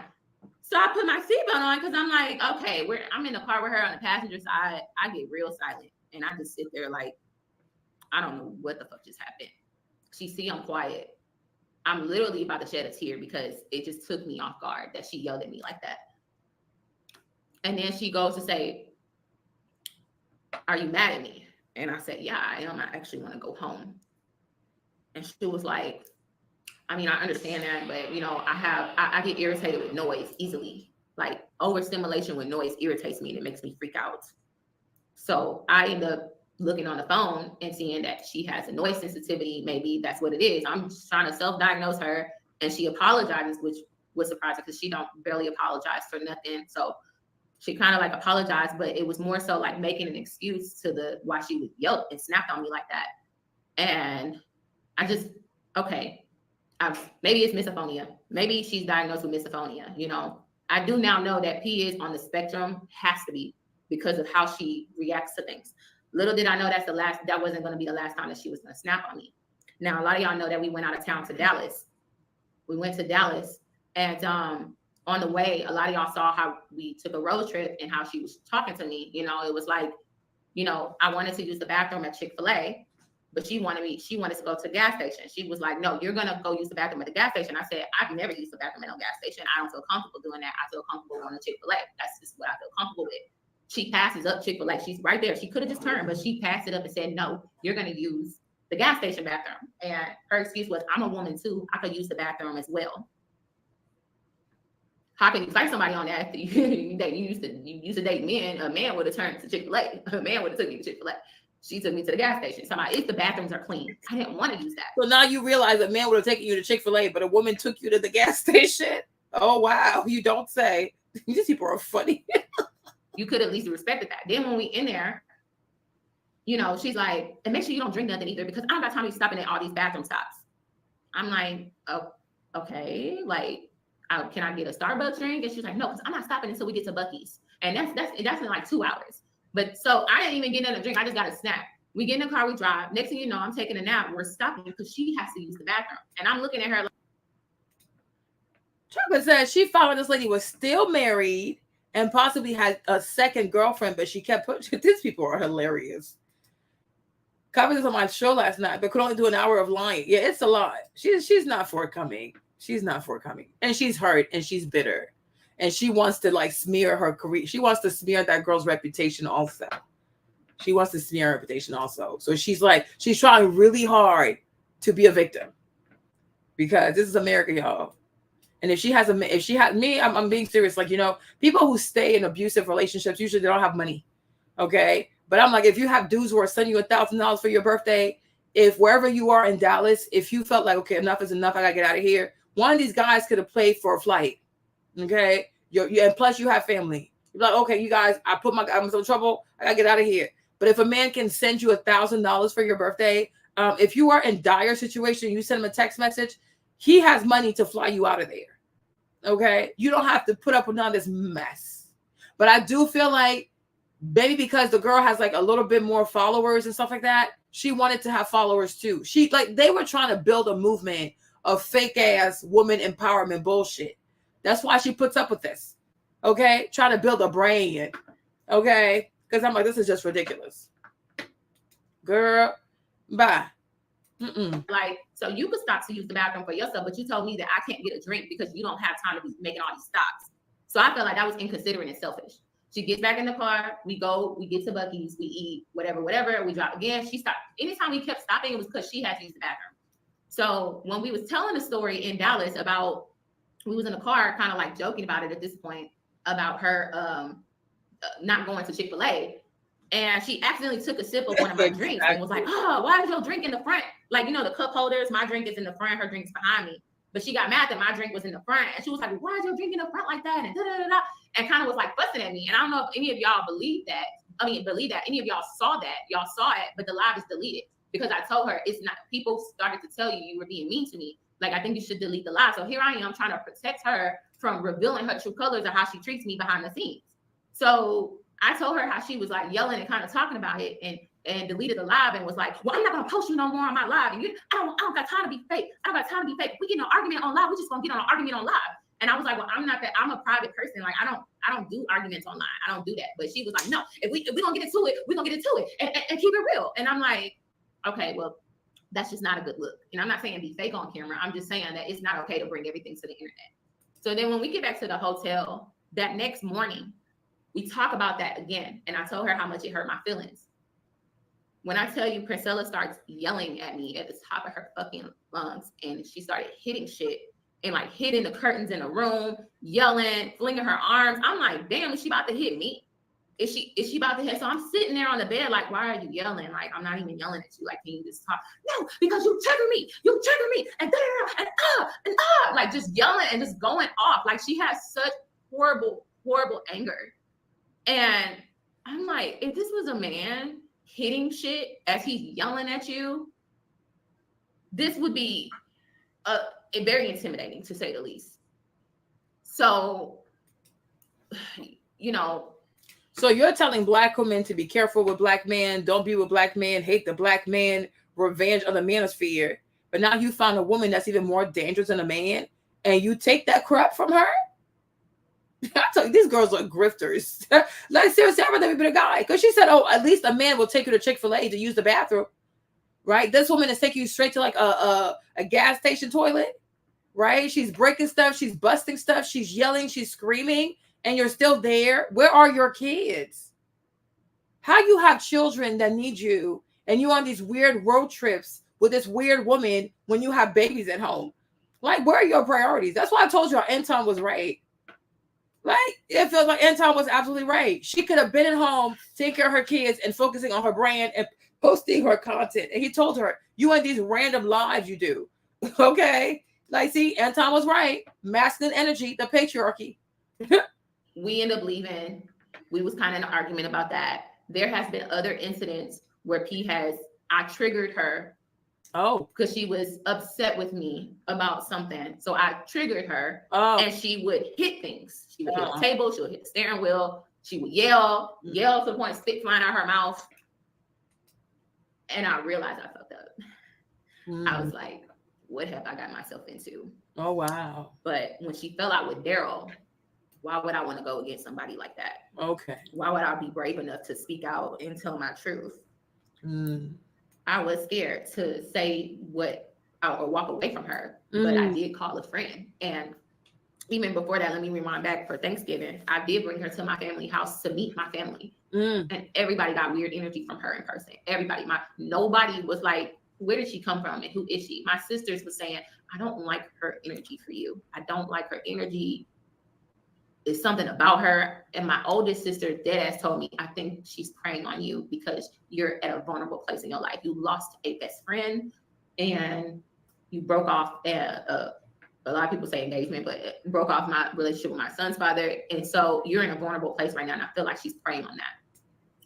So I put my seatbelt on because I'm like, okay, I'm in the car with her on the passenger side. I get real silent and I just sit there like, I don't know what the fuck just happened. She see I'm quiet. I'm literally about to shed a tear because it just took me off guard that she yelled at me like that. And then she goes to say, are you mad at me? And I said, yeah, I am. I actually want to go home. And she was like, I mean, I understand that, but you know, I get irritated with noise easily. Like overstimulation with noise irritates me and it makes me freak out. So I end up looking on the phone and seeing that she has a noise sensitivity. Maybe that's what it is. I'm just trying to self-diagnose her, and she apologizes, which was surprising because she don't barely apologize for nothing. So she kind of like apologized, but it was more so like making an excuse to why she would yell and snapped on me like that. And I just, okay. Maybe it's misophonia. Maybe she's diagnosed with misophonia. You know, I do now know that P is on the spectrum, has to be, because of how she reacts to things. Little did I know that wasn't going to be the last time that she was going to snap on me. Now, a lot of y'all know that we went out of town to Dallas. We went to Dallas, and on the way, a lot of y'all saw how we took a road trip and how she was talking to me. You know, it was like, you know, I wanted to use the bathroom at Chick-fil-A. But she wanted to go to the gas station. She was like, no, you're going to go use the bathroom at the gas station. I said, I've never used the bathroom at no gas station. I don't feel comfortable doing that. I feel comfortable going to Chick-fil-A. That's just what I feel comfortable with. She passes up Chick-fil-A. She's right there. She could have just turned, but she passed it up and said, no, you're going to use the gas station bathroom. And her excuse was, I'm a woman too. I could use the bathroom as well. How can you fight somebody on that? You used to date men. A man would have turned to Chick-fil-A. A man would have took you to Chick-fil-A. She took me to the gas station. Somebody, if the bathrooms are clean, I didn't want to use that. So now you realize a man would have taken you to Chick-fil-A, but a woman took you to the gas station. Oh, wow. You don't say. These people are funny. You could at least respected that. Then when we in there, you know, she's like, and make sure you don't drink nothing either because I don't got time to be stopping at all these bathroom stops. I'm like, oh, okay. Like, can I get a Starbucks drink? And she's like, no, because I'm not stopping until we get to Buc-ee's. And that's in like 2 hours. But so I didn't even get in a drink. I just got a snack. We get in the car, we drive. Next thing you know, I'm taking a nap. We're stopping because she has to use the bathroom. And I'm looking at her like. Chocolate says she found out this lady was still married and possibly had a second girlfriend, but she kept pushing. These people are hilarious. Covered this on my show last night, but could only do an hour of lying. Yeah, it's a lot. She's not forthcoming. She's not forthcoming. And she's hurt and she's bitter. And she wants to like smear her career. She wants to smear that girl's reputation also. She wants to smear her reputation also. So she's trying really hard to be a victim. Because this is America, y'all. And if she had me, I'm being serious. Like, you know, people who stay in abusive relationships, usually they don't have money. Okay. But I'm like, if you have dudes who are sending you $1,000 for your birthday, if wherever you are in Dallas, if you felt like, okay, enough is enough, I gotta get out of here. One of these guys could have paid for a flight. Okay. And plus you have family. You're like, okay, you guys, I'm in some trouble. I gotta get out of here. But if a man can send you $1,000 for your birthday, if you are in dire situation, you send him a text message, he has money to fly you out of there. Okay. You don't have to put up with none of this mess. But I do feel like maybe because the girl has like a little bit more followers and stuff like that, she wanted to have followers too. They were trying to build a movement of fake ass woman empowerment bullshit. That's why she puts up with this. Okay. Trying to build a brain. Okay. Because I'm like, this is just ridiculous. Girl, bye. Like, so you could stop to use the bathroom for yourself, but you told me that I can't get a drink because you don't have time to be making all these stops. So I felt like that was inconsiderate and selfish. She gets back in the car, we get to Buc-ee's, we eat, whatever, we drop again. She stopped. Anytime we kept stopping, it was because she had to use the bathroom. So when we was telling the story in Dallas about, we was in the car kind of like joking about it at this point, about her not going to Chick-fil-A. And she accidentally took a sip of one of my drinks and was like, oh, why is your drink in the front? Like, you know, the cup holders, my drink is in the front, her drink's behind me. But she got mad that my drink was in the front. And she was like, why is your drink in the front like that? And da-da-da-da. And kind of was like fussing at me. And I don't know if any of y'all believe that. Any of y'all saw that. Y'all saw it, but the live is deleted. Because I told her it's not, people started to tell you were being mean to me. Like, I think you should delete the live. So here I am trying to protect her from revealing her true colors of how she treats me behind the scenes. So I told her how she was like yelling and kind of talking about it and deleted the live and was like, well, I'm not gonna post you no more on my live. And I don't got time to be fake. I don't got time to be fake. If we get in an argument on live, we're just gonna get on an argument on live. And I was like, well, I'm not that. I'm a private person. Like, I don't do arguments online. I don't do that. But she was like, no, if we don't get into it, we're gonna get into it and keep it real. And I'm like, okay, well, that's just not a good look. And I'm not saying be fake on camera. I'm just saying that it's not okay to bring everything to the internet. So then when we get back to the hotel that next morning, we talk about that again. And I told her how much it hurt my feelings. When I tell you, Princella starts yelling at me at the top of her fucking lungs, and she started hitting shit and like hitting the curtains in the room, yelling, flinging her arms. I'm like, damn, is she about to hit me? Is she about to hit? So I'm sitting there on the bed, like, why are you yelling? Like, I'm not even yelling at you. Like, can you just talk? No, because you trigger me. You trigger me. And like just yelling and just going off. Like, she has such horrible, horrible anger. And I'm like, if this was a man hitting shit as he's yelling at you, this would be very intimidating, to say the least. So, you know. So you're telling Black women to be careful with Black men, don't be with Black men, hate the Black man, revenge of the manosphere. But now you found a woman that's even more dangerous than a man, and you take that crap from her? I tell you, these girls are grifters. Like, seriously, I'd rather be a guy. Because she said, oh, at least a man will take you to Chick-fil-A to use the bathroom. Right? This woman is taking you straight to like a gas station toilet. Right? She's breaking stuff. She's busting stuff. She's yelling. She's screaming. And you're still there. Where are your kids? How you have children that need you, and you on these weird road trips with this weird woman when you have babies at home? Like, where are your priorities? That's why I told you Anton was right. Like, it feels like Anton was absolutely right. She could have been at home, taking care of her kids and focusing on her brand and posting her content. And he told her, you and these random lives you do. Okay? Like, see, Anton was right. Masculine energy, the patriarchy. We end up leaving. We was kind of in an argument about that. There has been other incidents where I triggered her. Oh, because she was upset with me about something. So I triggered her, and she would hit things. She would hit the table. She would hit the steering wheel. She would yell to the point spit flying out her mouth. And I realized I fucked up. I was like, what have I got myself into? Oh, wow. But when she fell out with Daryl, why would I want to go against somebody like that? Okay. Why would I be brave enough to speak out and tell my truth? I was scared to say what or walk away from her, but I did call a friend. And even before that, let me rewind back for Thanksgiving. I did bring her to my family house to meet my family. And everybody got weird energy from her in person. Everybody, nobody was like, where did she come from and who is she? My sisters were saying, I don't like her energy for you. I don't like her energy. It's something about her. And my oldest sister deadass told me, I think she's preying on you because you're at a vulnerable place in your life. You lost a best friend and you broke off a lot of people say engagement, but it broke off my relationship with my son's father. And so you're in a vulnerable place right now. And I feel like she's preying on that.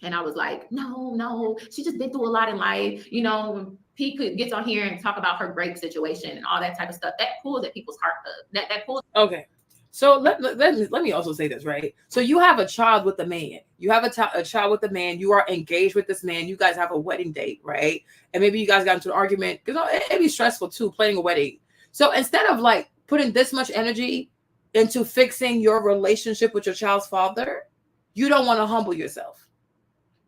And I was like, no, she just been through a lot in life. You know, when P gets on here and talk about her grape situation and all that type of stuff, that pulls at people's heart. That pulls. Okay. So let me also say this, right? So you have a child with a man. You have a child with a man. You are engaged with this man. You guys have a wedding date, right? And maybe you guys got into an argument because it'd be stressful too, planning a wedding. So instead of like putting this much energy into fixing your relationship with your child's father, you don't want to humble yourself,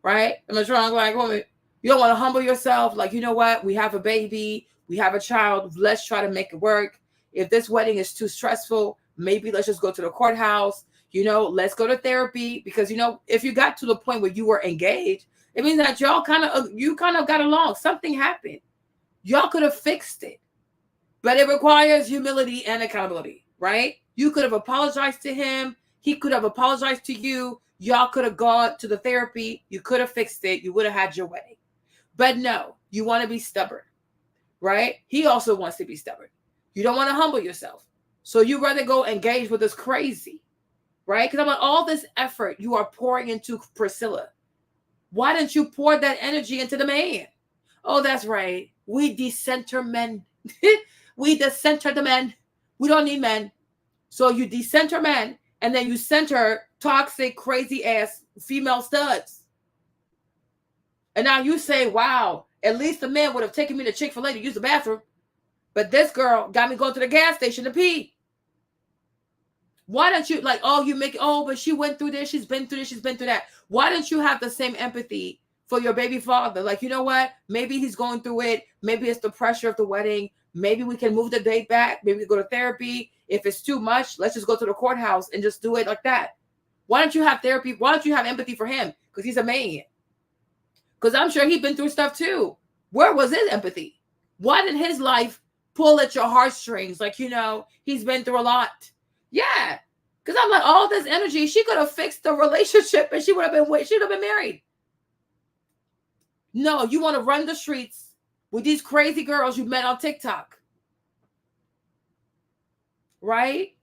right? I'm a strong black woman. You don't want to humble yourself. Like, you know what? We have a baby. We have a child. Let's try to make it work. If this wedding is too stressful, maybe let's just go to the courthouse. You know, let's go to therapy. Because, you know, if you got to the point where you were engaged, it means that y'all kind of got along. Something happened. Y'all could have fixed it. But it requires humility and accountability, right? You could have apologized to him. He could have apologized to you. Y'all could have gone to the therapy. You could have fixed it. You would have had your wedding. But no, you want to be stubborn, right? He also wants to be stubborn. You don't want to humble yourself. So you rather go engage with this crazy, right? Because I'm like, all this effort you are pouring into Priscilla. Why didn't you pour that energy into the man? Oh, that's right. We decenter men. We decenter the men. We don't need men. So you decenter men and then you center toxic, crazy ass female studs. And now you say, wow, at least the man would have taken me to Chick-fil-A to use the bathroom. But this girl got me going to the gas station to pee. Why don't you but she went through this. She's been through this. She's been through that. Why don't you have the same empathy for your baby father? Like, you know what? Maybe he's going through it. Maybe it's the pressure of the wedding. Maybe we can move the date back. Maybe we go to therapy. If it's too much, let's just go to the courthouse and just do it like that. Why don't you have therapy? Why don't you have empathy for him? Because he's a man. Because I'm sure he's been through stuff too. Where was his empathy? Why did his life pull at your heartstrings? Like, you know, he's been through a lot. Yeah. Because I'm like, all this energy, she could have fixed the relationship and she would have been married. No, you want to run the streets with these crazy girls you met on TikTok. Right?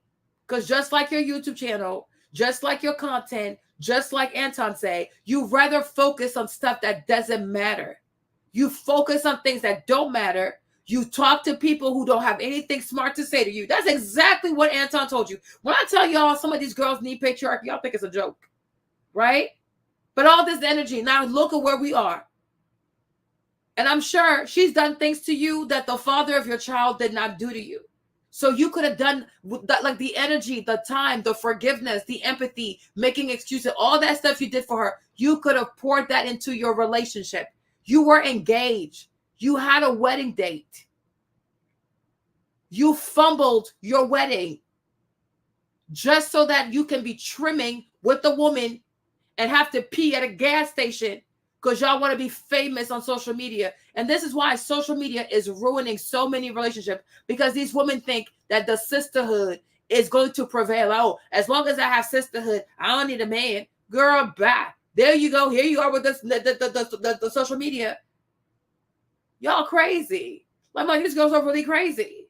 Because just like your YouTube channel, just like your content, just like Anton say, you rather focus on stuff that doesn't matter. You focus on things that don't matter. You talk to people who don't have anything smart to say to you. That's exactly what Anton told you. When I tell y'all some of these girls need patriarchy, y'all think it's a joke. Right? But all this energy, now look at where we are. And I'm sure she's done things to you that the father of your child did not do to you. So you could have done that, like the energy, the time, the forgiveness, the empathy, making excuses, all that stuff you did for her. You could have poured that into your relationship. You were engaged. You had a wedding date. You fumbled your wedding just so that you can be trimming with the woman and have to pee at a gas station because y'all want to be famous on social media. And this is why social media is ruining so many relationships, because these women think that the sisterhood is going to prevail. Oh, as long as I have sisterhood, I don't need a man. Girl, bye. There you go. Here you are with this, the social media. Y'all crazy. Like, these girls are really crazy.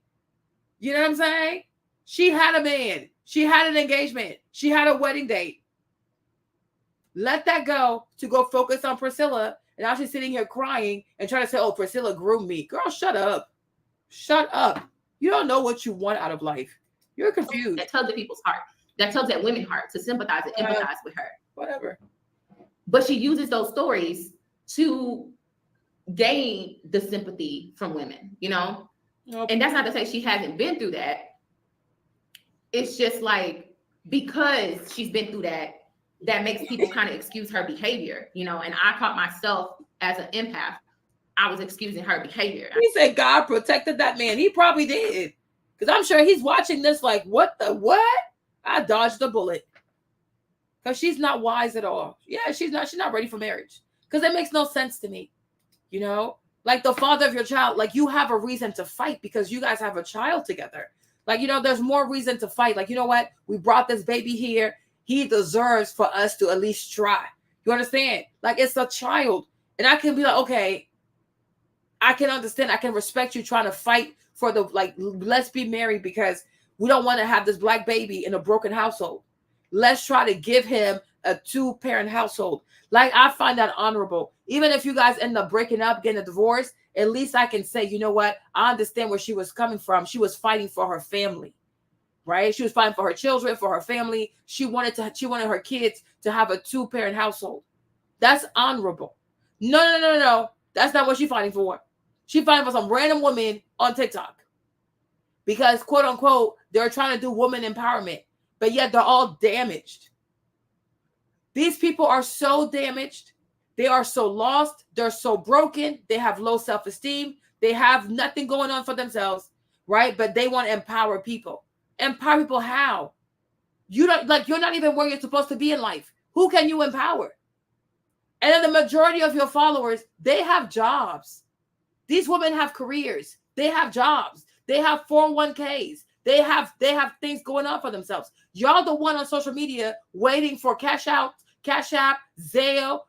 You know what I'm saying? She had a man. She had an engagement. She had a wedding date. Let that go to go focus on Priscilla. And now she's sitting here crying and trying to say, oh, Priscilla groomed me. Girl, shut up. Shut up. You don't know what you want out of life. You're confused. That tugs at people's heart. That tugs at women's heart to sympathize and empathize with her. Whatever. But she uses those stories to gain the sympathy from women, you know? Nope. And that's not to say she hasn't been through that. It's just like, because she's been through that, that makes people kind of excuse her behavior, you know? And I caught myself as an empath. I was excusing her behavior. He said God protected that man. He probably did. Because I'm sure he's watching this like, what? I dodged the bullet. Because she's not wise at all. Yeah, she's not ready for marriage. Because it makes no sense to me. You know? Like the father of your child, like you have a reason to fight because you guys have a child together. Like, you know, there's more reason to fight. Like, you know what? We brought this baby here. He deserves for us to at least try. You understand? Like, it's a child. And I can be like, okay, I can understand. I can respect you trying to fight for the, like, let's be married because we don't want to have this black baby in a broken household. Let's try to give him a 2-parent household. Like, I find that honorable. Even if you guys end up breaking up, getting a divorce, at least I can say, you know what? I understand where she was coming from. She was fighting for her family, right? She was fighting for her children, for her family. She wanted her kids to have a 2-parent household. That's honorable. No. That's not what she's fighting for. She's fighting for some random woman on TikTok because, quote unquote, they're trying to do woman empowerment, but yet they're all damaged. These people are so damaged. They are so lost. They're so broken. They have low self-esteem. They have nothing going on for themselves, right? But they want to empower people. Empower people how? You're not even where you're supposed to be in life. Who can you empower? And then the majority of your followers, they have jobs. These women have careers. They have jobs. They have 401ks. They have things going on for themselves. Y'all the one on social media waiting for Cash App, Zelle,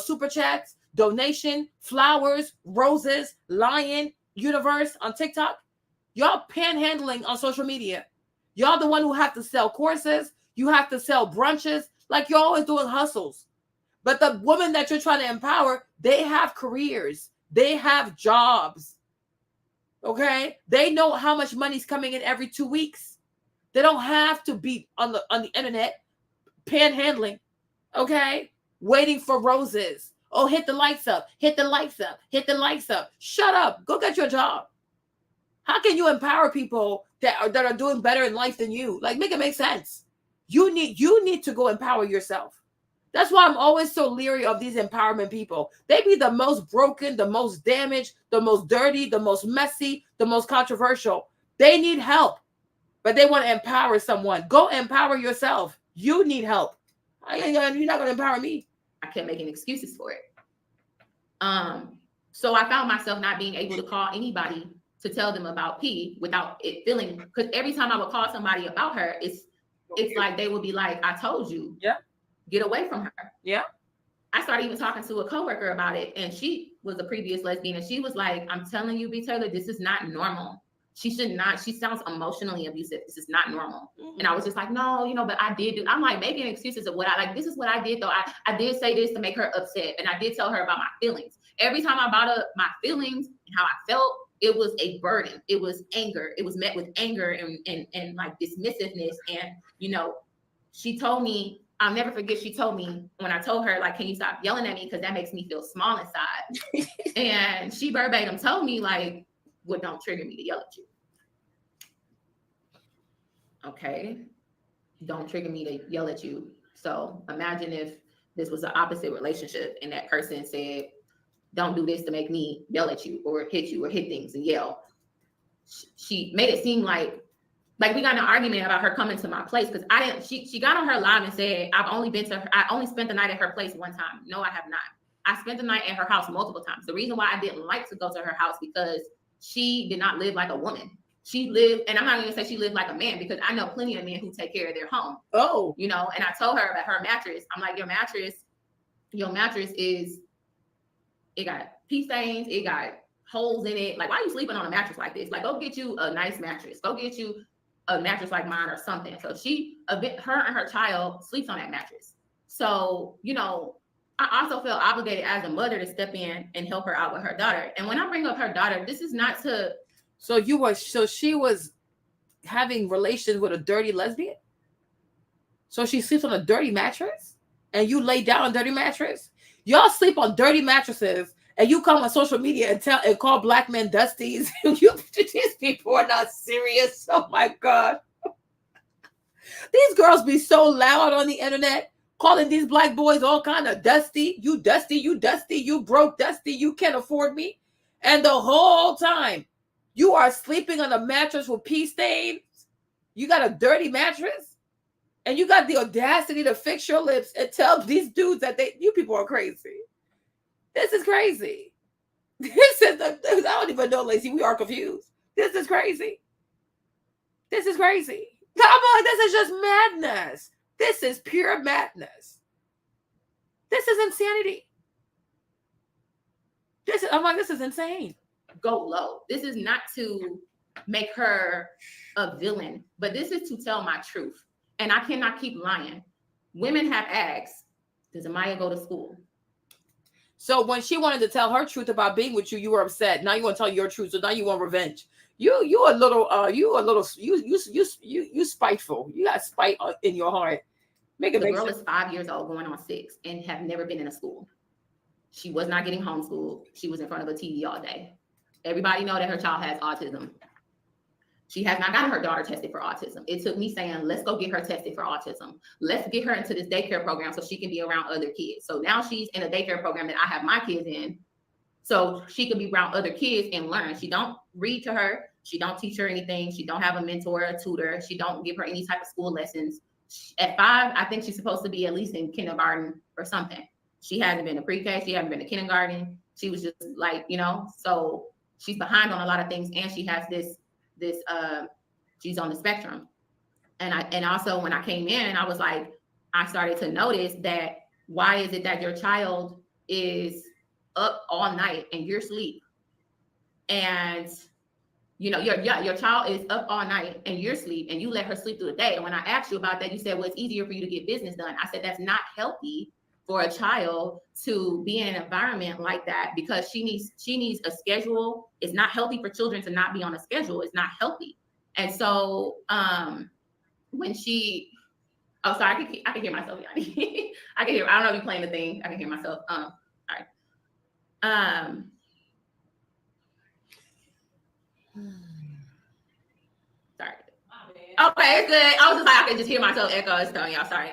super chats, donation, flowers, roses, lion, universe on TikTok. Y'all panhandling on social media. Y'all the one who have to sell courses. You have to sell brunches. Like you're always doing hustles. But the women that you're trying to empower, they have careers. They have jobs. Okay? They know how much money's coming in every 2 weeks. They don't have to be on the internet panhandling. Okay? Waiting for roses. Oh, hit the likes up. Hit the likes up. Hit the likes up. Shut up. Go get your job. How can you empower people that are doing better in life than you? Like, make it make sense. You need to go empower yourself. That's why I'm always so leery of these empowerment people. They be the most broken, the most damaged, the most dirty, the most messy, the most controversial. They need help, but they want to empower someone. Go empower yourself. You need help. You're not going to empower me. I kept making excuses for it. So I found myself not being able to call anybody to tell them about P without it feeling, because every time I would call somebody about her, it's like they would be like, I told you. Yeah. Get away from her. Yeah. I started even talking to a coworker about it, and she was a previous lesbian, and she was like, I'm telling you, BTaylor, this is not normal. She sounds emotionally abusive. This is not normal. Mm-hmm. And I was just like, no, but I did do. I'm like making excuses of what this is what I did though. I did say this to make her upset, and I did tell her about my feelings. Every time I brought up my feelings and how I felt, it was a burden. It was anger. It was met with anger and like dismissiveness. And she told me, I'll never forget, she told me when I told her, like, can you stop yelling at me? Because that makes me feel small inside. And she verbatim told me, like, well, don't trigger me to yell at you. Okay. Don't trigger me to yell at you. So imagine if this was an opposite relationship and that person said, don't do this to make me yell at you or hit things and yell. She made it seem like we got in an argument about her coming to my place because she got on her live and said, I only spent the night at her place one time. No, I have not. I spent the night at her house multiple times. The reason why I didn't like to go to her house because she did not live like a woman. She lived, and I'm not going to say she lived like a man because I know plenty of men who take care of their home. Oh. And I told her about her mattress. I'm like, your mattress it got pee stains, it got holes in it. Like, why are you sleeping on a mattress like this? Like, go get you a nice mattress. Go get you a mattress like mine or something. So her and her child sleeps on that mattress. So, I also felt obligated as a mother to step in and help her out with her daughter. And when I bring up her daughter, this is not to. So she was having relations with a dirty lesbian? So she sleeps on a dirty mattress? And you lay down on a dirty mattress? Y'all sleep on dirty mattresses and you come on social media and call black men dusties. These people are not serious. Oh my God. These girls be so loud on the internet calling these black boys all kind of dusty, you broke dusty, you can't afford me. And the whole time you are sleeping on a mattress with pee stains. You got a dirty mattress and you got the audacity to fix your lips and tell these dudes that you people are crazy. This is crazy. I don't even know, Lacey. We are confused. This is crazy. This is crazy. Come on, this is just madness. This is pure madness. This is insanity. I'm like, this is insane. Go low. This is not to make her a villain, but this is to tell my truth. And I cannot keep lying. Women have asked, does Amaya go to school? So when she wanted to tell her truth about being with you, you were upset. Now you want to tell your truth. So now you want revenge. You spiteful. You got spite in your heart. The girl is 5 years old, going on 6, and have never been in a school. She was not getting homeschooled. She was in front of a TV all day. Everybody know that her child has autism. She has not gotten her daughter tested for autism. It took me saying, let's go get her tested for autism. Let's get her into this daycare program so she can be around other kids. So now she's in a daycare program that I have my kids in, so she can be around other kids and learn. She don't read to her. She don't teach her anything. She don't have a mentor, a tutor. She don't give her any type of school lessons. At 5, I think she's supposed to be at least in kindergarten or something. She hasn't been to pre-K. She hasn't been to kindergarten. She was just like, so she's behind on a lot of things. And she has this she's on the spectrum. And also when I came in, I was like, I started to notice that why is it that your child is up all night and you're asleep? And your child is up all night and you're asleep and you let her sleep through the day. And when I asked you about that, you said, well, it's easier for you to get business done. I said, that's not healthy for a child to be in an environment like that, because she needs a schedule. It's not healthy for children to not be on a schedule. It's not healthy. And so when she, oh, sorry, I can hear myself, Yanni. I can hear, I don't know if you're playing the thing. I can hear myself. All right. Sorry. Okay, it's good. I was just like, I could just hear myself echo. It's telling y'all, sorry.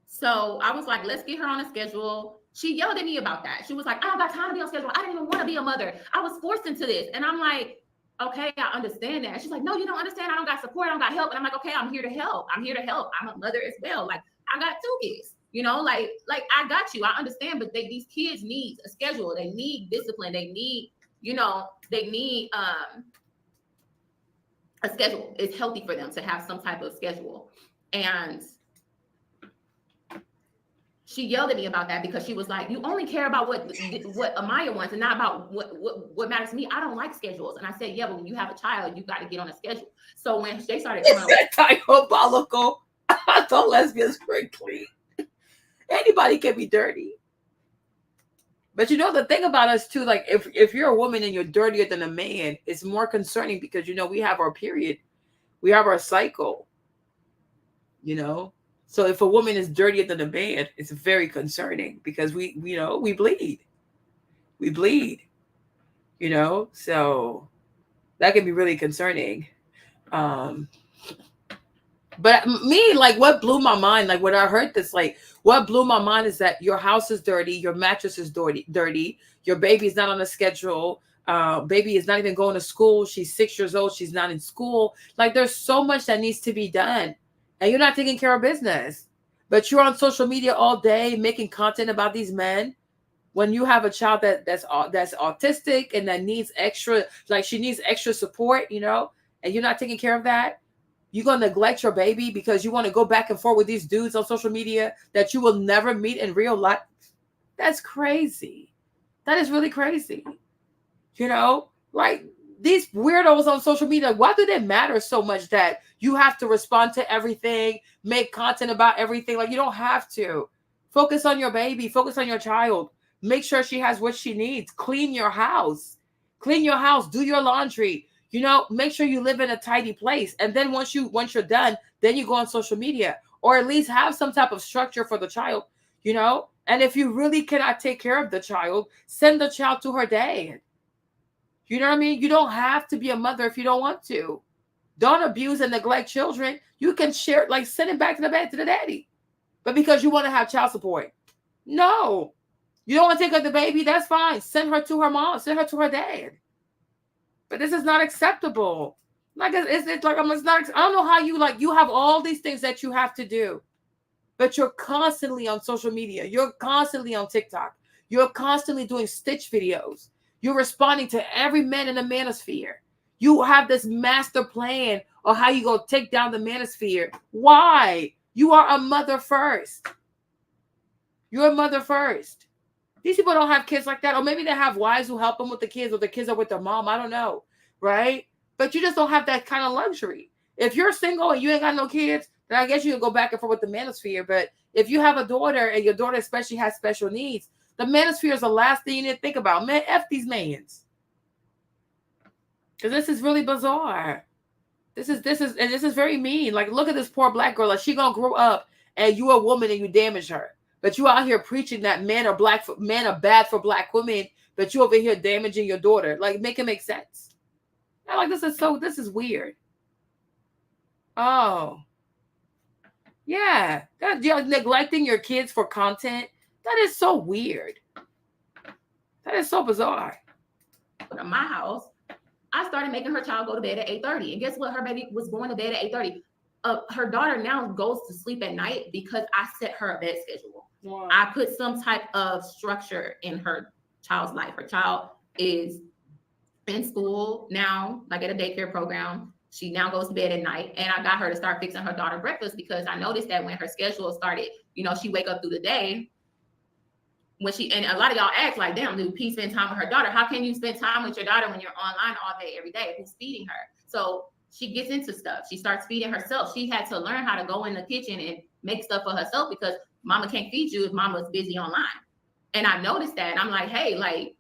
So I was like, let's get her on a schedule. She yelled at me about that. She was like, I don't got time to be on schedule. I didn't even want to be a mother. I was forced into this. And I'm like, okay, I understand that. She's like, no, you don't understand. I don't got support. I don't got help. And I'm like, okay, I'm here to help. I'm here to help. I'm a mother as well. Like, I got 2 kids, like I got you. I understand. But these kids need a schedule. They need discipline. They need, they need a schedule. It's healthy for them to have some type of schedule. And she yelled at me about that because she was like, you only care about what Amaya wants and not about what matters to me. I don't like schedules. And I said, yeah, but when you have a child, you got to get on a schedule. So when they started coming it's diabolical. I thought lesbians were clean. Anybody can be dirty. But the thing about us too, like if you're a woman and you're dirtier than a man, it's more concerning because we have our period, we have our cycle. So if a woman is dirtier than a man, it's very concerning because we bleed. We bleed. So that can be really concerning. But me, like, what blew my mind, like when I heard this, like what blew my mind is that your house is dirty, your mattress is dirty, your baby's not on a schedule, baby is not even going to school, she's 6 years old, she's not in school. Like there's so much that needs to be done and you're not taking care of business, but you're on social media all day making content about these men. When you have a child that's autistic and that needs extra, like she needs extra support, and you're not taking care of that, you're going to neglect your baby because you want to go back and forth with these dudes on social media that you will never meet in real life. That's crazy. That is really crazy. Like these weirdos on social media, why do they matter so much that you have to respond to everything, make content about everything? Like you don't have to. Focus on your baby, focus on your child. Make sure she has what she needs. Clean your house, do your laundry. Make sure you live in a tidy place. And then once you're done, then you go on social media, or at least have some type of structure for the child, And if you really cannot take care of the child, send the child to her dad. You know what I mean? You don't have to be a mother if you don't want to. Don't abuse and neglect children. You can share, like send it back to the daddy. But because you want to have child support. No. You don't want to take her the baby? That's fine. Send her to her mom. Send her to her dad. But this is not acceptable. Like it's like it's not. I don't know how you have all these things that you have to do, but you're constantly on social media. You're constantly on TikTok. You're constantly doing stitch videos. You're responding to every man in the manosphere. You have this master plan of how you go take down the manosphere. Why? You are a mother first. You're a mother first. These people don't have kids like that. Or maybe they have wives who help them with the kids, or the kids are with their mom. I don't know. Right? But you just don't have that kind of luxury. If you're single and you ain't got no kids, then I guess you can go back and forth with the manosphere. But if you have a daughter and your daughter especially has special needs, the manosphere is the last thing you need to think about. Man, F these mans. Because this is really bizarre. This is very mean. Like, look at this poor black girl. Like, she gonna grow up and you a woman and you damage her. But you out here preaching that men are bad for black women, but you over here damaging your daughter. Like, make it make sense. I'm like, this is weird. Oh. Yeah. You're neglecting your kids for content. That is so weird. That is so bizarre. At my house, I started making her child go to bed at 8:30. And guess what? Her baby was going to bed at 8:30. Her daughter now goes to sleep at night because I set her a bed schedule. Wow. I put some type of structure in her child's life. Her child is in school now, like at a daycare program. She now goes to bed at night, and I got her to start fixing her daughter breakfast because I noticed that when her schedule started, she wake up through the day. And a lot of y'all ask like, damn, do P spend time with her daughter? How can you spend time with your daughter when you're online all day, every day? Who's feeding her? So she gets into stuff. She starts feeding herself. She had to learn how to go in the kitchen and make stuff for herself because mama can't feed you if mama's busy online. And I noticed that, and I'm like, hey,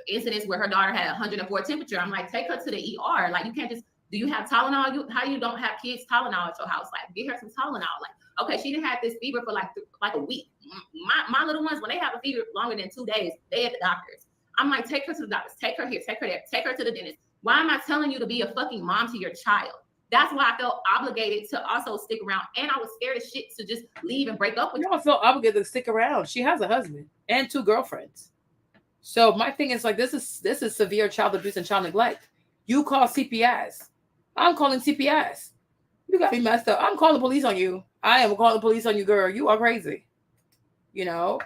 incidents where her daughter had 104 temperature. I'm like, take her to the ER. Like, you can't just, do you have Tylenol? How you don't have kids Tylenol at your house? Like, get her some Tylenol. Like, okay, she didn't have this fever for like a week. My little ones, when they have a fever longer than 2 days, they at the doctors. I'm like, take her to the doctors, take her here, take her there, take her to the dentist. Why am I telling you to be a fucking mom to your child? That's why I felt obligated to also stick around. And I was scared as shit to just leave and break up with you. I felt obligated to stick around. She has a husband and 2 girlfriends. So my thing is like, this is severe child abuse and child neglect. You call CPS. I'm calling CPS. You got me messed up. I'm calling the police on you. I am calling the police on you, girl. You are crazy. Yeah.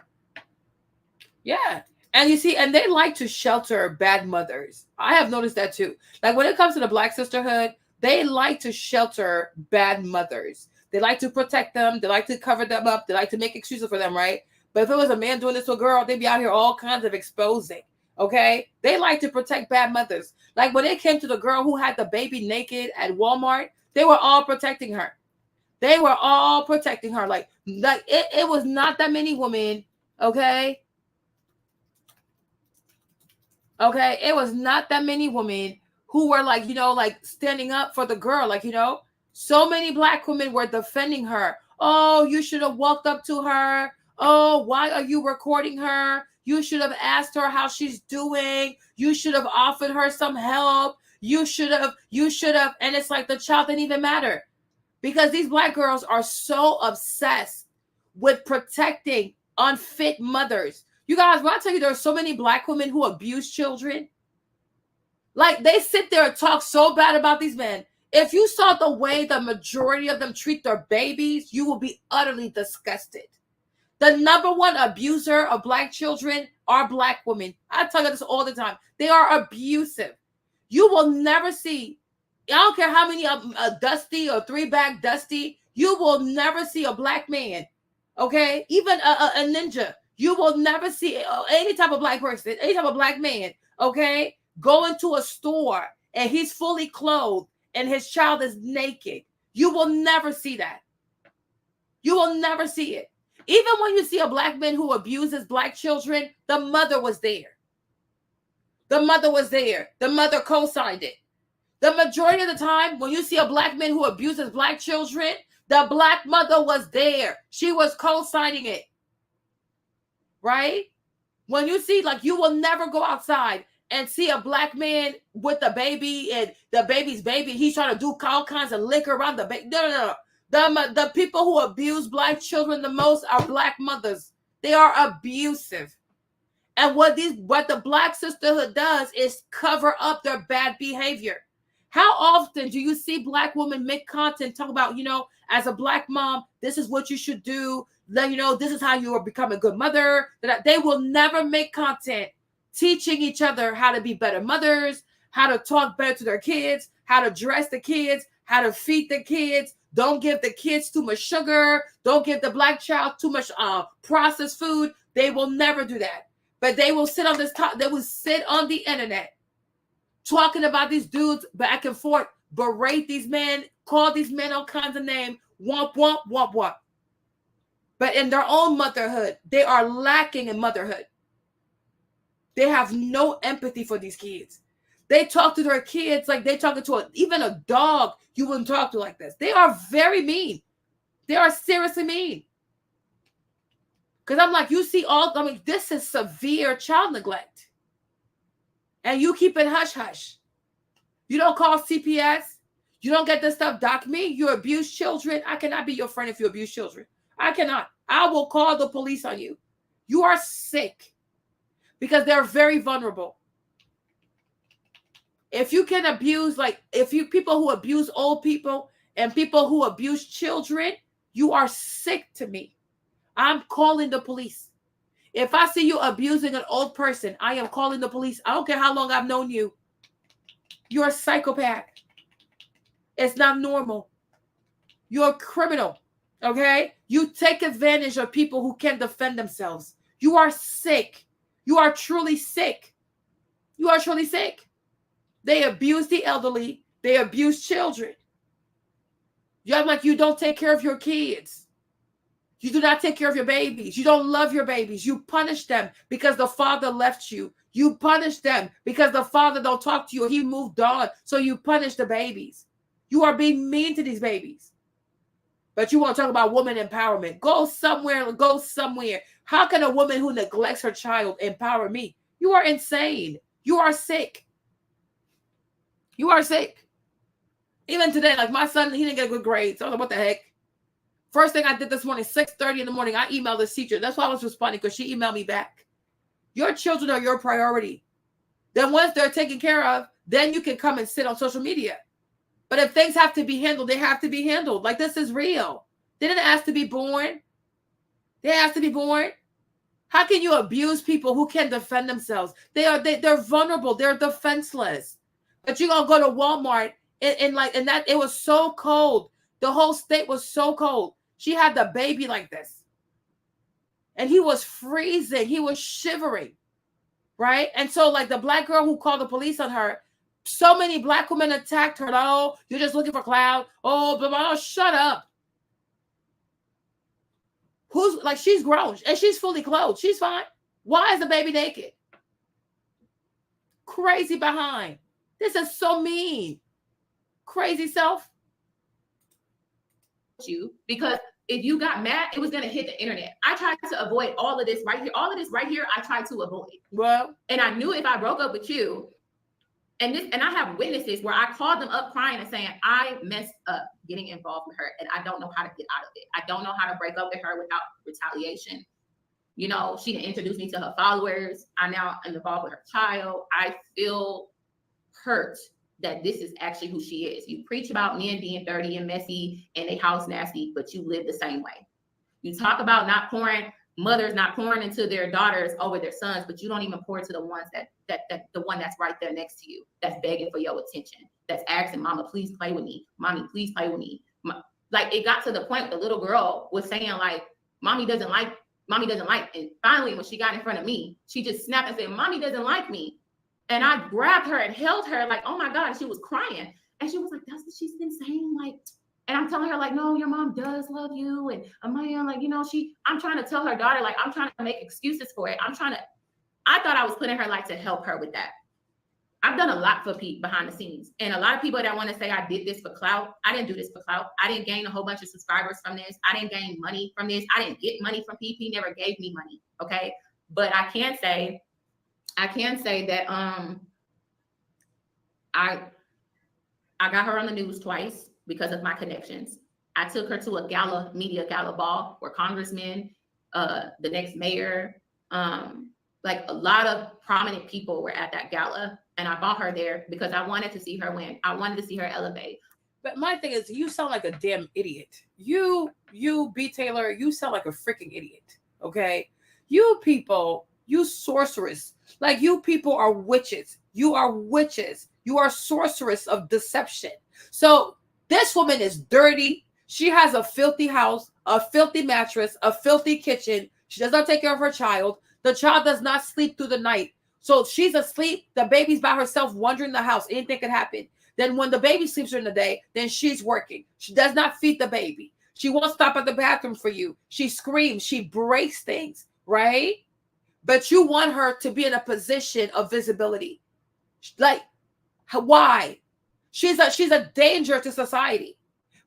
And you see, and they like to shelter bad mothers. I have noticed that too. Like when it comes to the Black Sisterhood, they like to shelter bad mothers. They like to protect them. They like to cover them up. They like to make excuses for them, right? But if it was a man doing this to a girl, they'd be out here all kinds of exposing. Okay? They like to protect bad mothers. Like when it came to the girl who had the baby naked at Walmart, they were all protecting her. They were all protecting her. Like it was not that many women. Okay? Okay? It was not that many women who were like, like standing up for the girl. Like, so many Black women were defending her. Oh, you should have walked up to her. Oh, why are you recording her? You should have asked her how she's doing. You should have offered her some help. You should have. And it's like the child didn't even matter because these Black girls are so obsessed with protecting unfit mothers. You guys, when I tell you there are so many Black women who abuse children, like they sit there and talk so bad about these men. If you saw the way the majority of them treat their babies, you will be utterly disgusted. The number one abuser of Black children are Black women. I tell you this all the time. They are abusive. You will never see, I don't care how many Dusty or 3-bag Dusty, you will never see a Black man, okay? Even a ninja. You will never see any type of Black person, any type of Black man, okay? Go into a store and he's fully clothed and his child is naked. You will never see that. You will never see it. Even when you see a Black man who abuses Black children, the mother was there. The mother was there. The mother co-signed it. The majority of the time, when you see a Black man who abuses Black children, the Black mother was there. She was co-signing it. Right? When you see, like, you will never go outside and see a Black man with the baby and the baby's baby. He's trying to do all kinds of liquor around the baby. No. The people who abuse Black children the most are Black mothers. They are abusive. And what the Black Sisterhood does is cover up their bad behavior. How often do you see Black women make content talk about, as a Black mom, this is what you should do. This is how you will become a good mother. They will never make content teaching each other how to be better mothers, how to talk better to their kids, how to dress the kids, how to feed the kids. Don't give the kids too much sugar. Don't give the Black child too much processed food. They will never do that. But they will sit on they will sit on the internet talking about these dudes back and forth, berate these men, call these men all kinds of names, womp, womp, womp, womp. But in their own motherhood, they are lacking in motherhood. They have no empathy for these kids. They talk to their kids like they're talking to even a dog you wouldn't talk to like this. They are very mean. They are seriously mean. Because I'm like, this is severe child neglect. And you keep it hush-hush. You don't call CPS. You don't get this stuff documented. You abuse children. I cannot be your friend if you abuse children. I cannot. I will call the police on you. You are sick. Because they're very vulnerable. If you can abuse, people who abuse old people and people who abuse children, you are sick to me. I'm calling the police. If I see you abusing an old person, I am calling the police. I don't care how long I've known you. You're a psychopath. It's not normal. You're a criminal. Okay? You take advantage of people who can't defend themselves. You are sick. You are truly sick. You are truly sick. They abuse the elderly. They abuse children. You're like, you don't take care of your kids. You do not take care of your babies. You don't love your babies. You punish them because the father left you. You punish them because the father don't talk to you. He moved on. So you punish the babies. You are being mean to these babies. But you want to talk about woman empowerment. Go somewhere. Go somewhere. How can a woman who neglects her child empower me? You are insane. You are sick. You are sick. Even today, like my son, he didn't get a good grade. So I was like, what the heck? First thing I did this morning, 6:30 in the morning, I emailed the teacher. That's why I was responding, because she emailed me back. Your children are your priority. Then once they're taken care of, then you can come and sit on social media. But if things have to be handled, they have to be handled. Like, this is real. They didn't ask to be born. They asked to be born. How can you abuse people who can defend themselves? They're vulnerable. They're defenseless. But you're going to go to Walmart and that it was so cold. The whole state was so cold. She had the baby like this. And he was freezing. He was shivering. Right? And so like the Black girl who called the police on her, so many Black women attacked her. Like, oh, you're just looking for clout. Oh, blah, blah, blah. Shut up. She's grown and she's fully clothed. She's fine. Why is the baby naked? Crazy behind. This is so mean. Crazy self. You, because if you got mad, it was going to hit the internet. I tried to avoid all of this right here. All of this right here, I tried to avoid. Well, and I knew if I broke up with you, and I have witnesses where I called them up crying and saying, I messed up getting involved with her and I don't know how to get out of it. I don't know how to break up with her without retaliation. You know, she didn't introduce me to her followers. I now am involved with her child. I feel hurt that this is actually who she is. You preach about men being dirty and messy and they house nasty, but you live the same way. You talk about mothers not pouring into their daughters over their sons, but you don't even pour to the ones that the one that's right there next to you, that's begging for your attention, that's asking, mama, please play with me. Mommy, please play with me. Like, it got to the point the little girl was saying, like, mommy doesn't like. And finally, when she got in front of me, she just snapped and said, mommy doesn't like me. And I grabbed her and held her like, oh my God, she was crying. And she was like, that's what she's been saying. Like, and I'm telling her like, no, your mom does love you. And Amaya, like, you know, I'm trying to tell her daughter, like, I'm trying to make excuses for it. I thought I was putting her like to help her with that. I've done a lot for Pete behind the scenes. And a lot of people that want to say I did this for clout, I didn't do this for clout. I didn't gain a whole bunch of subscribers from this. I didn't gain money from this. I didn't get money from Pete. He never gave me money. Okay. But I can say that I got her on the news twice because of my connections. I took her to a media gala ball where congressmen, the next mayor, like a lot of prominent people were at that gala. And I bought her there because I wanted to see her win. I wanted to see her elevate. But my thing is, you sound like a damn idiot. You BTaylor, you sound like a freaking idiot. Okay? You people, you sorceress. Like, you people are witches. You are witches. You are sorceress of deception. So this woman is dirty. She has a filthy house, a filthy mattress, a filthy kitchen. She does not take care of her child. The child does not sleep through the night. So she's asleep. The baby's by herself wandering the house. Anything can happen. Then when the baby sleeps during the day, then she's working. She does not feed the baby. She won't stop at the bathroom for you. She screams. She breaks things, right? But you want her to be in a position of visibility. Like, why? She's a danger to society.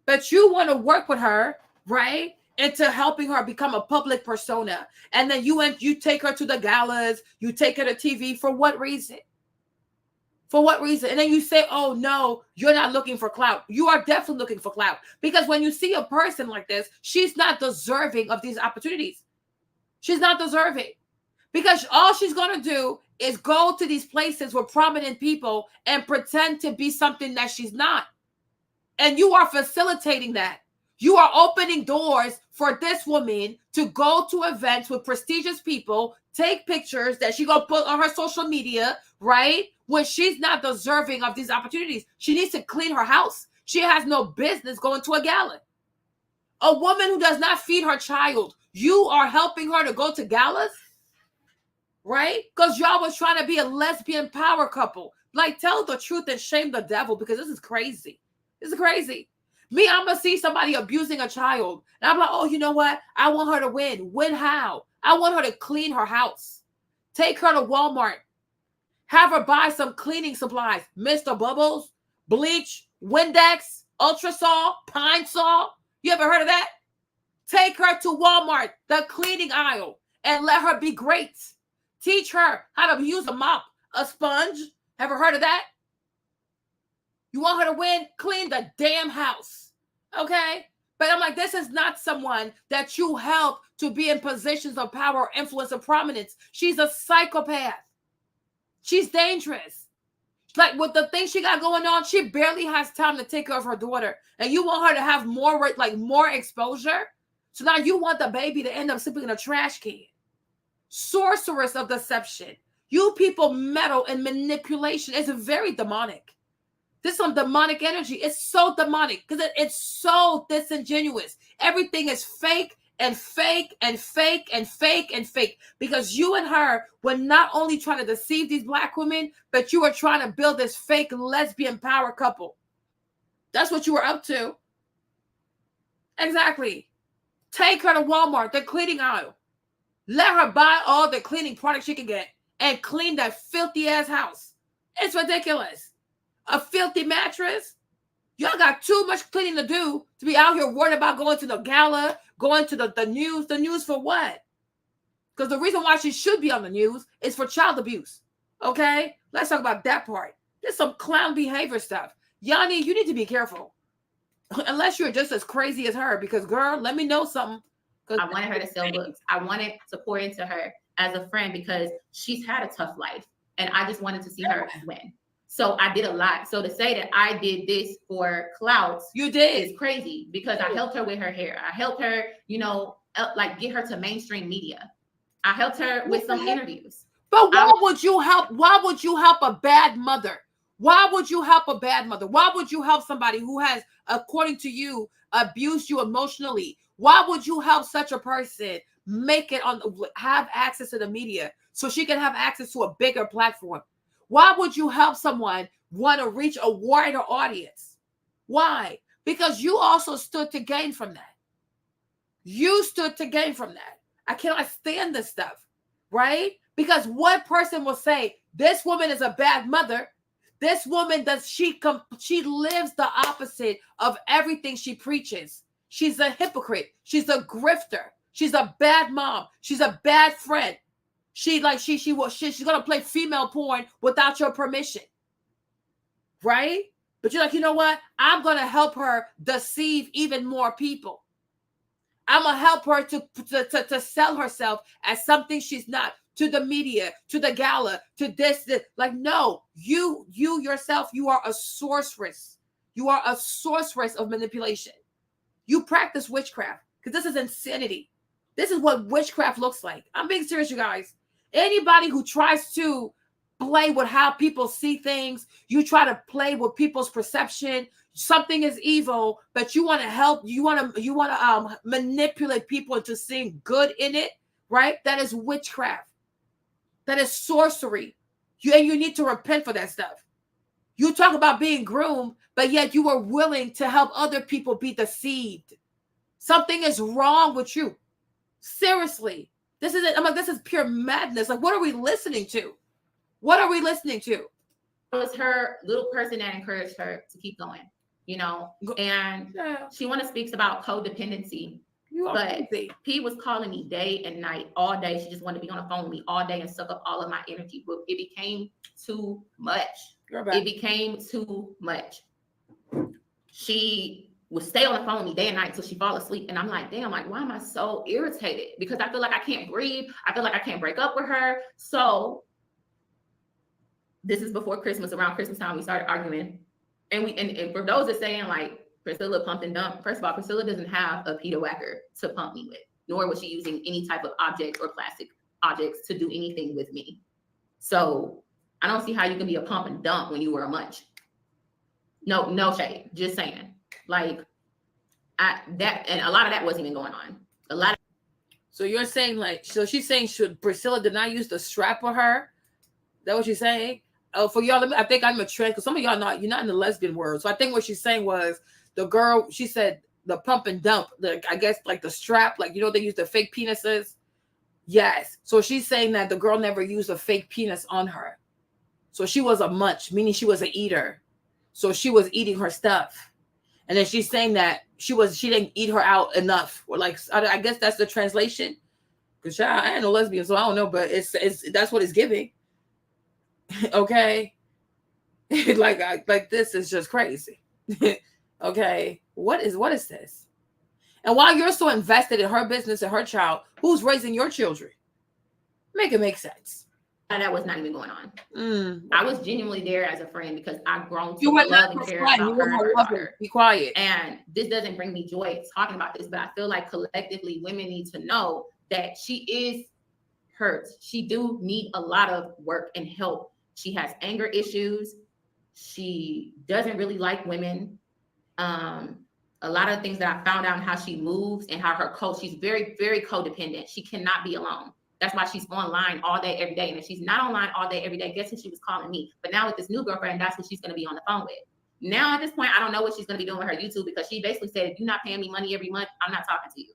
But you want to work with her, right? Into helping her become a public persona. And then you take her to the galas, you take her to TV. For what reason? For what reason? And then you say, oh no, you're not looking for clout. You are definitely looking for clout. Because when you see a person like this, she's not deserving of these opportunities. She's not deserving. Because all she's going to do is go to these places with prominent people and pretend to be something that she's not. And you are facilitating that. You are opening doors for this woman to go to events with prestigious people, take pictures that she gonna put on her social media, right? When she's not deserving of these opportunities. She needs to clean her house. She has no business going to a gala. A woman who does not feed her child, you are helping her to go to galas, right? Because y'all was trying to be a lesbian power couple. Like, tell the truth and shame the devil, because this is crazy. This is crazy. Me, I'm going to see somebody abusing a child. And I'm like, oh, you know what? I want her to win. Win how? I want her to clean her house. Take her to Walmart. Have her buy some cleaning supplies. Mr. Bubbles, bleach, Windex, Ultrasol, Pine Sol. You ever heard of that? Take her to Walmart, the cleaning aisle, and let her be great. Teach her how to use a mop, a sponge. Ever heard of that? You want her to win? Clean the damn house. Okay? But I'm like, this is not someone that you help to be in positions of power, influence, or prominence. She's a psychopath. She's dangerous. Like, with the things she got going on, she barely has time to take care of her daughter. And you want her to have more exposure? So now you want the baby to end up sleeping in a trash can. Sorceress of deception. You people meddle in manipulation. It's very demonic. This is some demonic energy. It's so demonic because it's so disingenuous. Everything is fake and fake and fake and fake and fake, because you and her were not only trying to deceive these Black women, but you were trying to build this fake lesbian power couple. That's what you were up to. Exactly. Take her to Walmart, the cleaning aisle. Let her buy all the cleaning products she can get and clean that filthy ass house. It's ridiculous. A filthy mattress. Y'all got too much cleaning to do to be out here worried about going to the gala, going to the news. The news for what? Because the reason why she should be on the news is for child abuse. Okay? Let's talk about that part. There's some clown behavior stuff. Yanni, you need to be careful. Unless you're just as crazy as her. Because, girl, let me know something. I wanted her to sell books. I wanted to pour into her as a friend because she's had a tough life. And I just wanted to see her win. So I did a lot. So to say that I did this for clout, you did, is crazy, because I helped her with her hair. I helped her, like get her to mainstream media. I helped her with some interviews. But why would you help? Why would you help a bad mother? Why would you help a bad mother? Why would you help somebody who has, according to you, abused you emotionally? Why would you help such a person have access to the media so she can have access to a bigger platform? Why would you help someone want to reach a wider audience? Why? Because you also stood to gain from that. You stood to gain from that. I cannot stand this stuff, right? Because what person will say, this woman is a bad mother. This woman, she lives the opposite of everything she preaches. She's a hypocrite. She's a grifter. She's a bad mom. She's a bad friend. She's gonna play female porn without your permission, right? But you're like, you know what? I'm going to help her deceive even more people. I'm going to help her to sell herself as something she's not, to the media, to the gala, to this. Like, no, you yourself, you are a sorceress. You are a sorceress of manipulation. You practice witchcraft because this is insanity. This is what witchcraft looks like. I'm being serious, you guys. Anybody who tries to play with how people see things, you try to play with people's perception. Something is evil, but you want to help. You want to manipulate people into seeing good in it, right? That is witchcraft. That is sorcery. You need to repent for that stuff. You talk about being groomed, but yet you were willing to help other people be deceived. Something is wrong with you. Seriously. This is it. I'm like, this is pure madness. Like, what are we listening to? What are we listening to? It was her little person that encouraged her to keep going, you know, and she speaks about codependency. But P was calling me day and night, all day. She just wanted to be on the phone with me all day and suck up all of my energy. But it became too much. It became too much. She would stay on the phone with me day and night until she fall asleep. And I'm like, damn, like, why am I so irritated? Because I feel like I can't breathe. I feel like I can't break up with her. So this is before Christmas, around Christmas time, we started arguing. And for those that saying like, Priscilla pumped and dumped, first of all, Priscilla doesn't have a Peter Whacker to pump me with, nor was she using any type of object or plastic objects to do anything with me. So I don't see how you can be a pump and dump when you were a munch. No shade, just saying. Like that, and a lot of that wasn't even going on. A lot of. So you're saying like, so she's saying should Priscilla did not use the strap with her? Is that what she's saying? Oh, for y'all, I think I'm a trend because some of y'all you're not in the lesbian world. So I think what she's saying was the girl, she said the pump and dump, I guess like the strap, like, you know, they use the fake penises. Yes. So she's saying that the girl never used a fake penis on her. So she was a munch, meaning she was an eater. So she was eating her stuff. And then she's saying that she didn't eat her out enough. Or like, I guess that's the translation. Because I ain't no lesbian, so I don't know, but that's what it's giving. Okay. like this is just crazy. Okay. What is this? And while you're so invested in her business and her child, who's raising your children? Make it make sense. That was not even going on. I was genuinely there as a friend because I've grown to love and care about her and her daughter. Be quiet. And this doesn't bring me joy talking about this, but I feel like collectively women need to know that she is hurt. She do need a lot of work and help. She has anger issues. She doesn't really like women. A lot of things that I found out how she moves and how she's very, very codependent. She cannot be alone. That's why she's online all day, every day. And if she's not online all day, every day, guess who she was calling me? But now with this new girlfriend, that's what she's going to be on the phone with. Now at this point, I don't know what she's going to be doing with her YouTube because she basically said, if you're not paying me money every month, I'm not talking to you.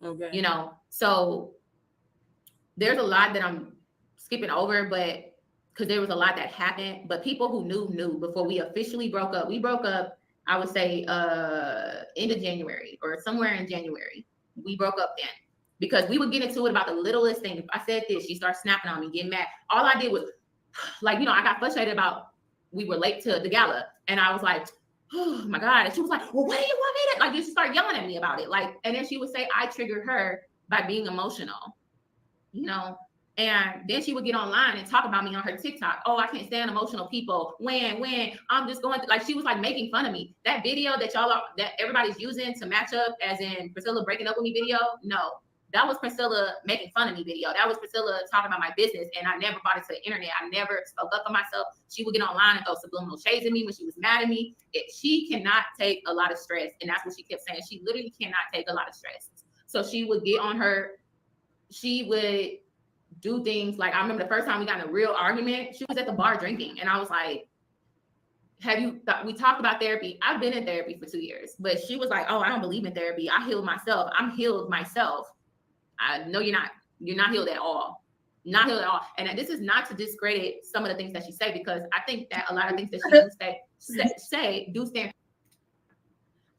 Okay. You know, so there's a lot that I'm skipping over, but because there was a lot that happened, but people who knew before we officially broke up. We broke up, I would say, end of January or somewhere in January. We broke up then because we would get into it about the littlest thing. If I said this, she started snapping on me, getting mad. All I did was, like, you know, I got frustrated about we were late to the gala, and I was like, oh my God. And she was like, well, what do you want me to? Like, she started yelling at me about it. Like, and then she would say I triggered her by being emotional, you know. And then she would get online and talk about me on her TikTok. Oh, I can't stand emotional people. When I'm just going to, like, she was like making fun of me. That video that everybody's using to match up, as in Priscilla breaking up with me video. No, that was Priscilla making fun of me video. That was Priscilla talking about my business. And I never brought it to the internet. I never spoke up for myself. She would get online and throw subliminal shades at me when she was mad at me. She cannot take a lot of stress. And that's what she kept saying. She literally cannot take a lot of stress. So she would get on she would do things like, I remember the first time we got in a real argument, she was at the bar drinking. And I was like, we talked about therapy. I've been in therapy for 2 years, but she was like, oh, I don't believe in therapy. I healed myself. I'm healed myself. I know you're not healed at all. Not healed at all. And this is not to discredit some of the things that she said, because I think that a lot of things that she say do stand.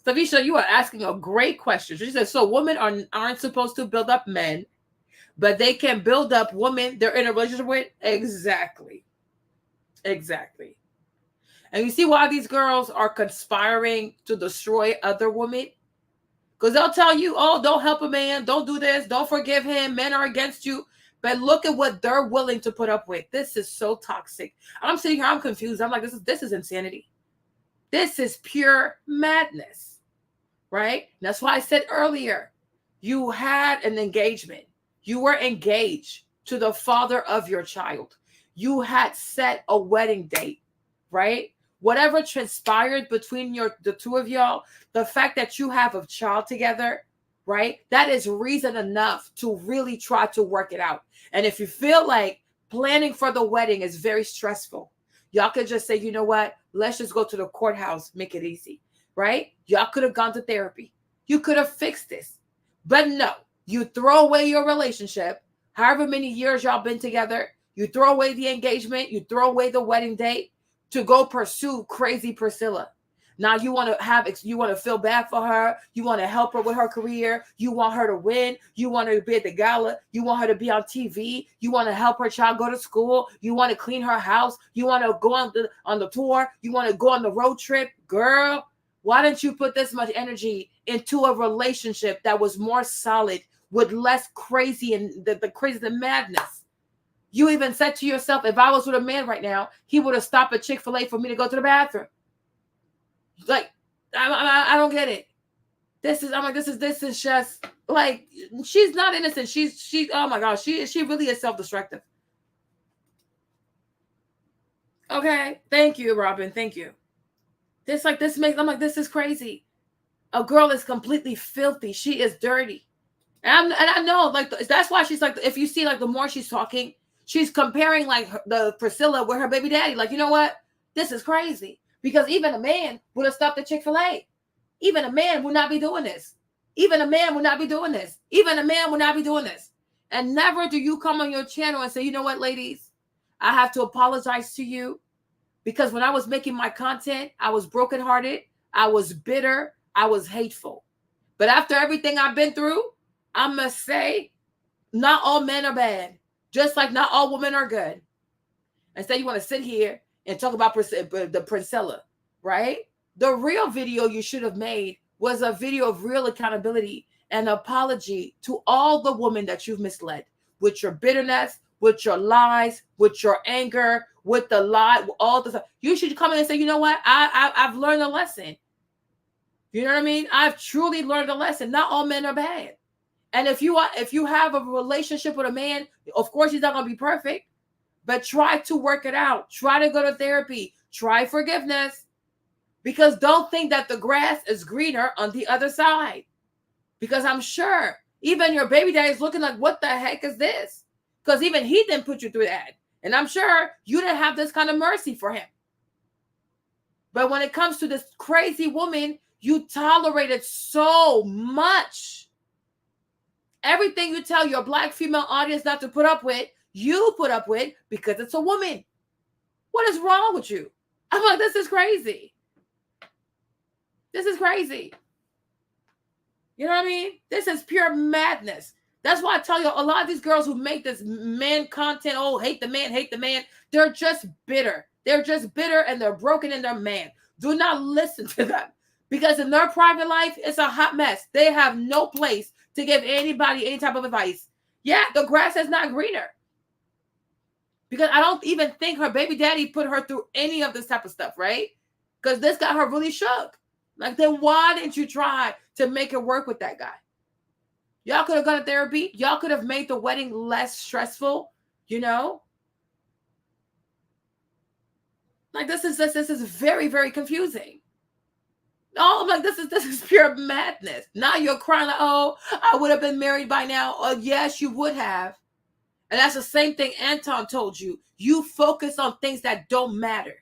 Savisha, you are asking a great question. She said, so women aren't supposed to build up men, but they can build up women they're in a relationship with. Exactly. And you see why these girls are conspiring to destroy other women? Because they'll tell you, oh, don't help a man. Don't do this. Don't forgive him. Men are against you. But look at what they're willing to put up with. This is so toxic. I'm sitting here, I'm confused. I'm like, this is insanity. This is pure madness, right? That's why I said earlier, you had an engagement. You were engaged to the father of your child. You had set a wedding date, right? Whatever transpired between the two of y'all, the fact that you have a child together, right? That is reason enough to really try to work it out. And if you feel like planning for the wedding is very stressful, y'all could just say, you know what? Let's just go to the courthouse, make it easy, right? Y'all could have gone to therapy. You could have fixed this. But no, you throw away your relationship, however many years y'all been together, you throw away the engagement, you throw away the wedding date to go pursue crazy Priscilla. Now you want to feel bad for her. You want to help her with her career. You want her to win. You want her to be at the gala. You want her to be on TV. You want to help her child go to school. You want to clean her house. You want to go on the tour. You want to go on the road trip. Girl, why didn't you put this much energy into a relationship that was more solid with less crazy and the crazy, the madness? You even said to yourself, if I was with a man right now, he would have stopped at Chick-fil-A for me to go to the bathroom. Like, I don't get it. This is just like, she's not innocent. She oh my gosh, she really is self-destructive. Okay, thank you, Robin. Thank you. I'm like, this is crazy. A girl is completely filthy. She is dirty. And I know, like, that's why she's like, if you see, like, the more she's talking, she's comparing like the Priscilla with her baby daddy. Like, you know what? This is crazy. Because even a man would have stopped at Chick-fil-A. Even a man would not be doing this. Even a man would not be doing this. Even a man would not be doing this. And never do you come on your channel and say, you know what, ladies? I have to apologize to you. Because when I was making my content, I was brokenhearted. I was bitter. I was hateful. But after everything I've been through, I must say, not all men are bad. Just like not all women are good. Instead, you want to sit here and talk about the Princella, right? The real video you should have made was a video of real accountability and apology to all the women that you've misled with your bitterness, with your lies, with your anger, with the lie, all the stuff. You should come in and say, you know what? I've learned a lesson. You know what I mean? I've truly learned a lesson. Not all men are bad. And if you have a relationship with a man, of course he's not going to be perfect, but try to work it out. Try to go to therapy. Try forgiveness. Because don't think that the grass is greener on the other side. Because I'm sure even your baby daddy is looking like, what the heck is this? Because even he didn't put you through that. And I'm sure you didn't have this kind of mercy for him. But when it comes to this crazy woman, you tolerated so much. Everything you tell your Black female audience not to put up with, you put up with because it's a woman. What is wrong with you? I'm like, this is crazy. This is crazy. You know what I mean? This is pure madness. That's why I tell you, a lot of these girls who make this man content, oh, hate the man, they're just bitter. They're just bitter and they're broken in their man. Do not listen to them. Because in their private life, it's a hot mess. They have no place to give anybody any type of advice. Yeah, the grass is not greener. Because I don't even think her baby daddy put her through any of this type of stuff, right? Because this got her really shook. Like, then why didn't you try to make it work with that guy? Y'all could have gone to therapy. Y'all could have made the wedding less stressful, you know? Like, this is very, very confusing. Oh, I'm like, this is pure madness. Now you're crying like, oh, I would have been married by now. Oh, yes, you would have. And that's the same thing Anton told you. You focus on things that don't matter.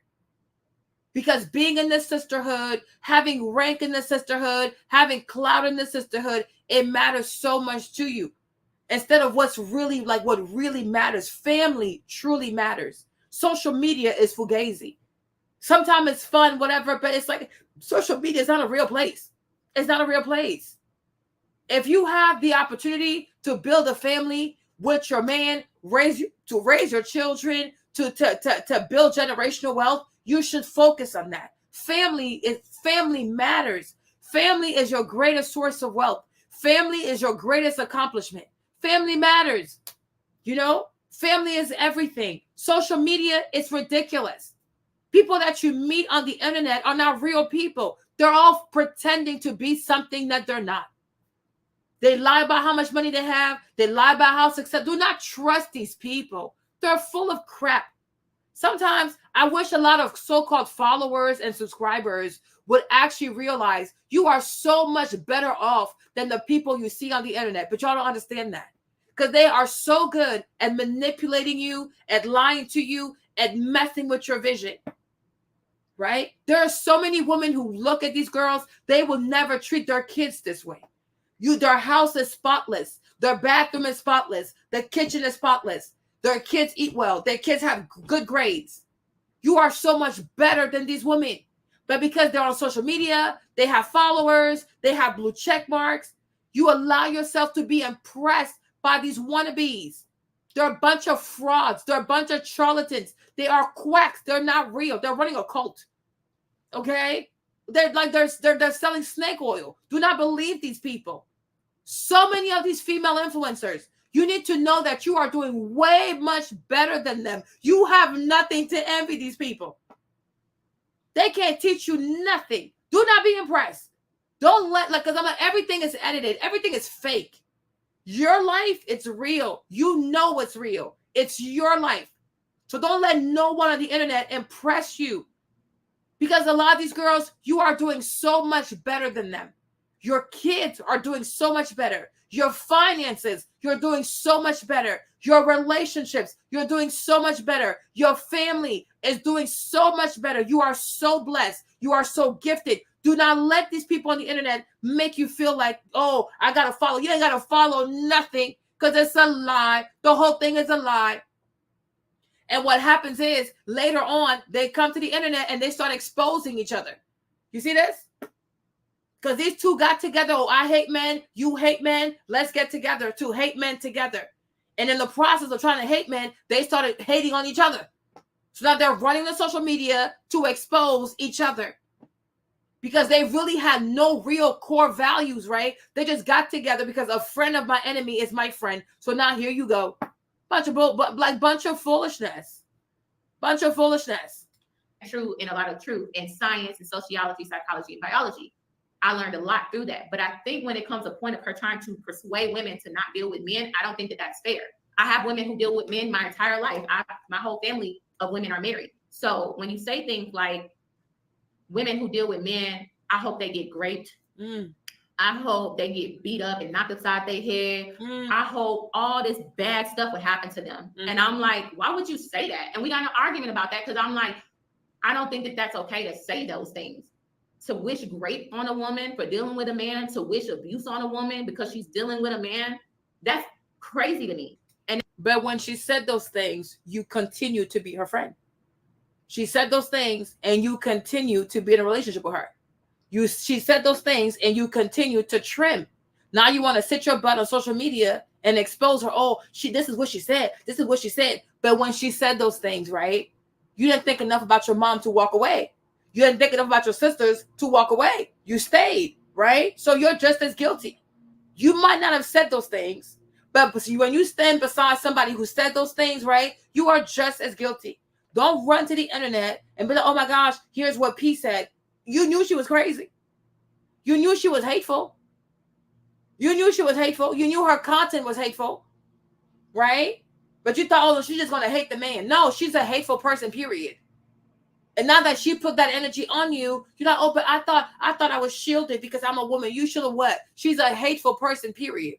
Because being in this sisterhood, having rank in the sisterhood, having clout in the sisterhood, it matters so much to you. Instead of what's really, like, what really matters. Family truly matters. Social media is fugazi. Sometimes it's fun, whatever, but it's like social media is not a real place. It's not a real place. If you have the opportunity to build a family with your man, raise your children, to build generational wealth, You should focus on that. Family matters. Family is your greatest source of wealth. Family is your greatest accomplishment. Family matters. You know, family is everything. Social media is ridiculous. People that you meet on the internet are not real people. They're all pretending to be something that they're not. They lie about how much money they have. They lie about how successful. Do not trust these people. They're full of crap. Sometimes I wish a lot of so-called followers and subscribers would actually realize you are so much better off than the people you see on the internet. But y'all don't understand that. Because they are so good at manipulating you, at lying to you, at messing with your vision. Right? There are so many women who look at these girls, they will never treat their kids this way. Their house is spotless. Their bathroom is spotless. The kitchen is spotless. Their kids eat well. Their kids have good grades. You are so much better than these women. But because they're on social media, they have followers, they have blue check marks, you allow yourself to be impressed by these wannabes. They're a bunch of frauds. They're a bunch of charlatans. They are quacks. They're not real. They're running a cult. Okay? They're selling snake oil. Do not believe these people. So many of these female influencers, you need to know that you are doing way much better than them. You have nothing to envy these people. They can't teach you nothing. Do not be impressed. Don't because everything is edited. Everything is fake. Your life, it's real. You know it's real. It's your life. So don't let no one on the internet impress you. Because a lot of these girls, you are doing so much better than them. Your kids are doing so much better. Your finances, you're doing so much better. Your relationships, you're doing so much better. Your family is doing so much better. You are so blessed. You are so gifted. Do not let these people on the internet make you feel like, oh, I got to follow. You ain't got to follow nothing because it's a lie. The whole thing is a lie. And what happens is later on, they come to the internet and they start exposing each other. You see this? Because these two got together. Oh, I hate men. You hate men. Let's get together to hate men together. And in the process of trying to hate men, they started hating on each other. So now they're running the social media to expose each other. Because they really had no real core values, right? They just got together because a friend of my enemy is my friend. So now here you go. Bunch of foolishness. Bunch of foolishness. True and a lot of truth in science and sociology, psychology, and biology. I learned a lot through that. But I think when it comes to a point of her trying to persuade women to not deal with men, I don't think that that's fair. I have women who deal with men my entire life. My whole family of women are married. So when you say things like women who deal with men, I hope they get raped. I hope they get beat up and knocked upside their head. I hope all this bad stuff would happen to them. And I'm like, why would you say that? And we got an argument about that because I'm like, I don't think that that's okay to say those things. To wish rape on a woman for dealing with a man, to wish abuse on a woman because she's dealing with a man, that's crazy to me. But when she said those things, you continue to be her friend. She said those things and you continue to be in a relationship with her. She said those things and you continue to trim. Now you want to sit your butt on social media and expose her. Oh, this is what she said. This is what she said. But when she said those things, right, you didn't think enough about your mom to walk away. You didn't think enough about your sisters to walk away. You stayed, right? So you're just as guilty. You might not have said those things, but when you stand beside somebody who said those things, right, you are just as guilty. Don't run to the internet and be like, oh my gosh, here's what P said. You knew she was crazy. You knew she was hateful. You knew she was hateful. You knew her content was hateful, right? But you thought, oh, she's just going to hate the man. No, she's a hateful person, period. And now that she put that energy on you, you're like, oh, but I thought I was shielded because I'm a woman. You should have what? She's a hateful person, period.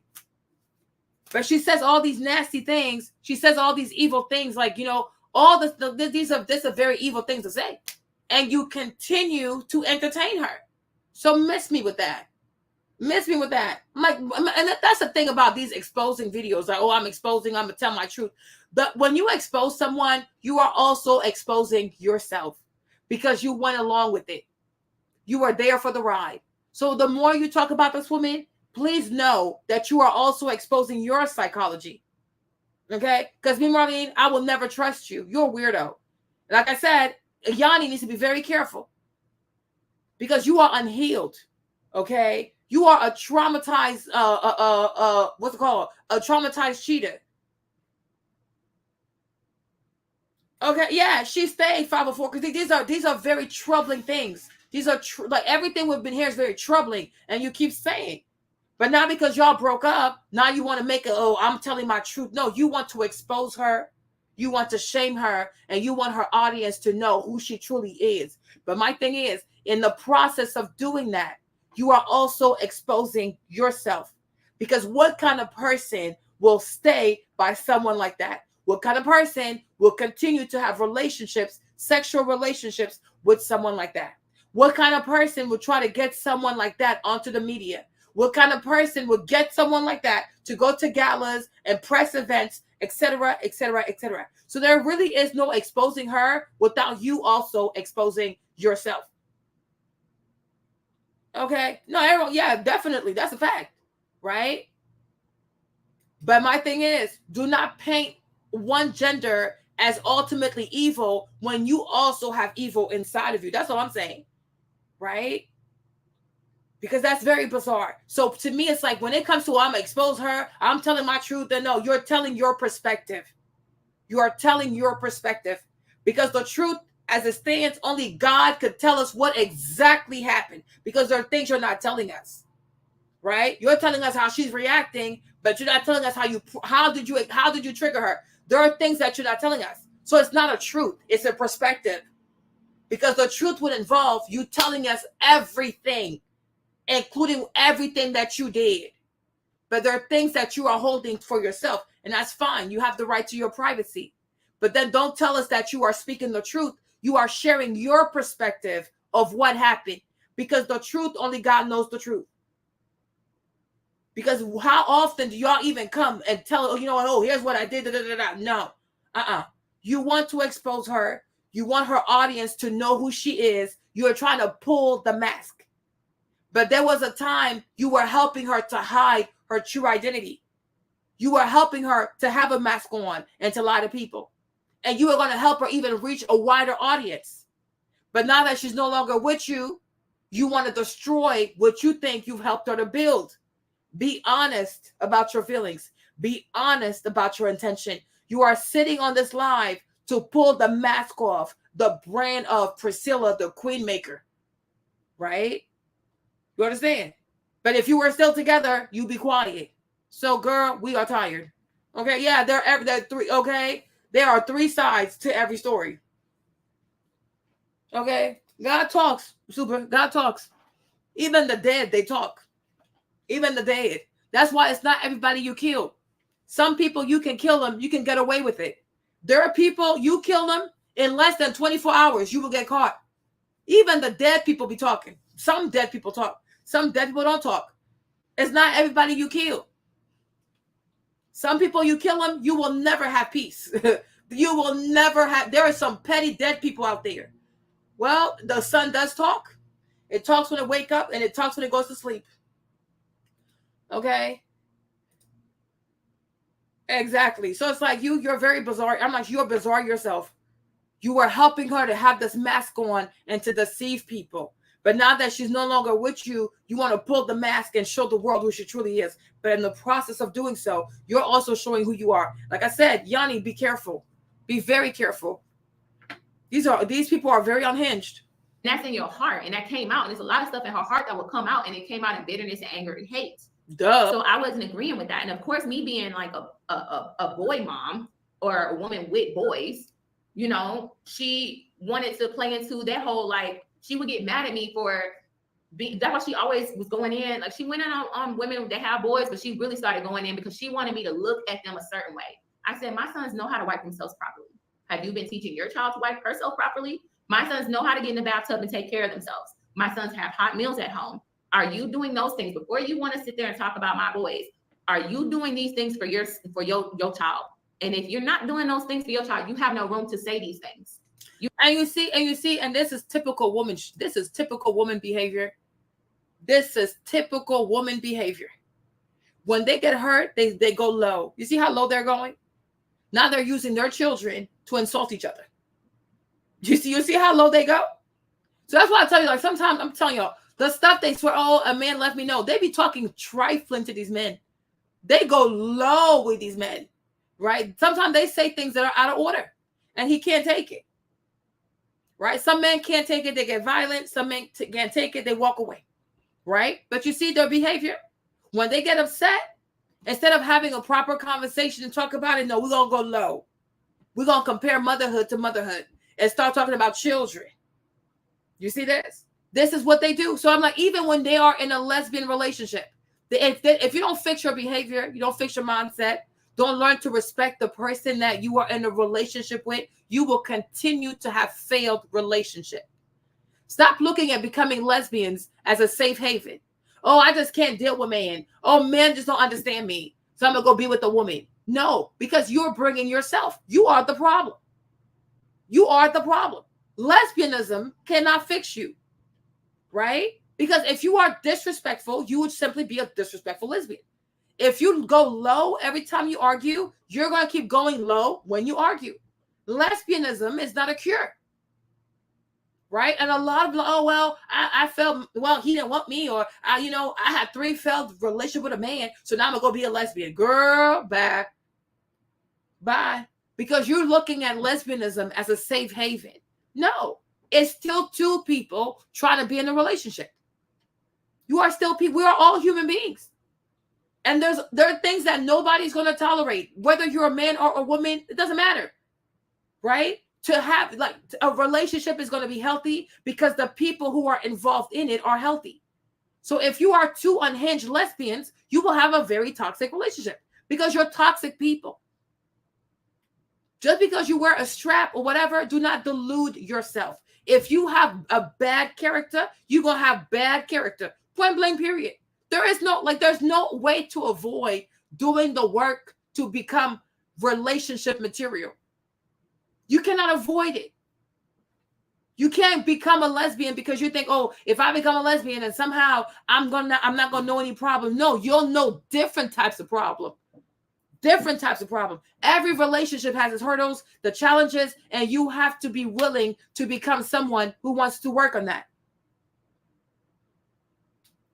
But she says all these nasty things. She says all these evil things, like, you know, all these are very evil things to say. And you continue to entertain her. So miss me with that. Miss me with that. Like, and that's the thing about these exposing videos. Like, oh, I'm exposing, I'm gonna tell my truth. But when you expose someone, you are also exposing yourself because you went along with it. You were there for the ride. So the more you talk about this woman, please know that you are also exposing your psychology. Okay? Because me, Marlene, I will never trust you. You're a weirdo. Like I said, Yanni needs to be very careful because you are unhealed. Okay, you are a traumatized what's it called? A traumatized cheater. Okay, yeah, she stayed 504 because these are very troubling things. These are like everything we've been here is very troubling, and you keep saying, but now because y'all broke up, now you want to make it. Oh, I'm telling my truth. No, you want to expose her, you want to shame her, and you want her audience to know who she truly is. But my thing is, in the process of doing that, you are also exposing yourself, because what kind of person will stay by someone like that? What kind of person will continue to have relationships, sexual relationships with someone like that? What kind of person will try to get someone like that onto the media? What kind of person would get someone like that to go to galas and press events, etc., etc., etc.? So there really is no exposing her without you also exposing yourself. Okay? No, everyone, yeah, definitely. That's a fact, right? But my thing is, do not paint one gender as ultimately evil when you also have evil inside of you. That's all I'm saying, right? Because that's very bizarre. So to me, it's like when it comes to I'm gonna expose her, I'm telling my truth. Then no, you're telling your perspective. You are telling your perspective, because the truth as it stands, only God could tell us what exactly happened, because there are things you're not telling us, right? You're telling us how she's reacting, but you're not telling us how did you trigger her? There are things that you're not telling us. So it's not a truth, it's a perspective, because the truth would involve you telling us everything, including everything that you did. But there are things that you are holding for yourself, and that's fine. You have the right to your privacy. But then don't tell us that you are speaking the truth. You are sharing your perspective of what happened, because the truth, only God knows the truth. Because how often do y'all even come and tell, oh, you know what, oh, here's what I did, da, da, da, da. No. You want to expose her. You want her audience to know who she is. You are trying to pull the mask. But there was a time you were helping her to hide her true identity. You were helping her to have a mask on and to lie to people. And you were going to help her even reach a wider audience. But now that she's no longer with you, you want to destroy what you think you've helped her to build. Be honest about your feelings. Be honest about your intention. You are sitting on this live to pull the mask off the brand of Priscilla, the queen maker. Right? You understand? But if you were still together, you'd be quiet. So, girl, we are tired. Okay? Yeah, there are three. Okay? There are three sides to every story. Okay? God talks. Super. God talks. Even the dead, they talk. Even the dead. That's why it's not everybody you kill. Some people, you can kill them. You can get away with it. There are people, you kill them, in less than 24 hours, you will get caught. Even the dead people be talking. Some dead people talk. Some dead people don't talk. It's not everybody you kill. Some people, you kill them, you will never have peace. You will never have. There are some petty dead people out there. Well, the sun does talk. It talks when it wakes up, and it talks when it goes to sleep. Okay? Exactly. So it's like you're very bizarre. I'm like, you're bizarre yourself. You were helping her to have this mask on and to deceive people. But now that she's no longer with you, you want to pull the mask and show the world who she truly is. But in the process of doing so, you're also showing who you are. Like I said, Yanni, be careful. Be very careful. These people are very unhinged. And that's in your heart. And that came out. And there's a lot of stuff in her heart that will come out. And it came out in bitterness and anger and hate. Duh. So I wasn't agreeing with that. And of course, me being like a boy mom or a woman with boys, you know, she wanted to play into that whole, like, she would get mad at me for being, that's why she always was going in. Like, she went in on women that have boys, but she really started going in because she wanted me to look at them a certain way. I said, my sons know how to wipe themselves properly. Have you been teaching your child to wipe herself properly? My sons know how to get in the bathtub and take care of themselves. My sons have hot meals at home. Are you doing those things before you want to sit there and talk about my boys? Are you doing these things for your child? And if you're not doing those things for your child, you have no room to say these things. You see, and this is typical woman. This is typical woman behavior. This is typical woman behavior. When they get hurt, they go low. You see how low they're going? Now they're using their children to insult each other. You see how low they go? So that's why I tell you, like, sometimes I'm telling y'all, the stuff they swear, oh, a man left me. No, they be talking trifling to these men. They go low with these men, right? Sometimes they say things that are out of order and he can't take it, right? Some men can't take it. They get violent. Some men can't take it. They walk away, right? But you see their behavior. When they get upset, instead of having a proper conversation and talk about it, no, we're going to go low. We're going to compare motherhood to motherhood and start talking about children. You see this? This is what they do. So I'm like, even when they are in a lesbian relationship, if you don't fix your behavior, you don't fix your mindset, don't learn to respect the person that you are in a relationship with, you will continue to have failed relationship. Stop looking at becoming lesbians as a safe haven. Oh, I just can't deal with men. Oh, men just don't understand me. So I'm going to go be with a woman. No, because you're bringing yourself. You are the problem. You are the problem. Lesbianism cannot fix you, right? Because if you are disrespectful, you would simply be a disrespectful lesbian. If you go low every time you argue, you're going to keep going low when you argue. Lesbianism is not a cure, right? And a lot of, oh, well, I felt, well, he didn't want me, or, I had 3 failed relationship with a man, so now I'm going to go be a lesbian. Girl, bye. Bye. Because you're looking at lesbianism as a safe haven. No, it's still 2 people trying to be in a relationship. You are still people. We are all human beings. And there are things that nobody's going to tolerate, whether you're a man or a woman, it doesn't matter, right? To have, like, a relationship is going to be healthy because the people who are involved in it are healthy. So if you are 2 unhinged lesbians, you will have a very toxic relationship because you're toxic people. Just because you wear a strap or whatever, do not delude yourself. If you have a bad character, you're going to have bad character. Point blank, period. There's no way to avoid doing the work to become relationship material. You cannot avoid it. You can't become a lesbian because you think, oh, if I become a lesbian and somehow I'm not gonna know any problem. No, you'll know different types of problem. Different types of problem. Every relationship has its hurdles, the challenges, and you have to be willing to become someone who wants to work on that.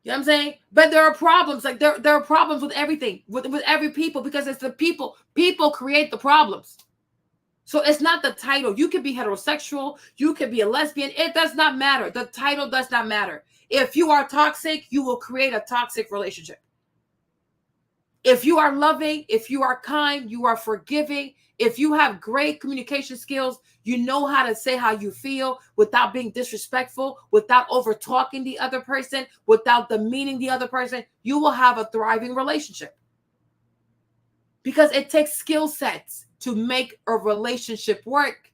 You know what I'm saying? But there are problems. Like there are problems with everything, with every people, because it's the people. People create the problems. So it's not the title. You could be heterosexual. You could be a lesbian. It does not matter. The title does not matter. If you are toxic, you will create a toxic relationship. If you are loving, if you are kind, you are forgiving, if you have great communication skills, you know how to say how you feel without being disrespectful, without over talking the other person, without demeaning the other person, you will have a thriving relationship. Because it takes skill sets to make a relationship work.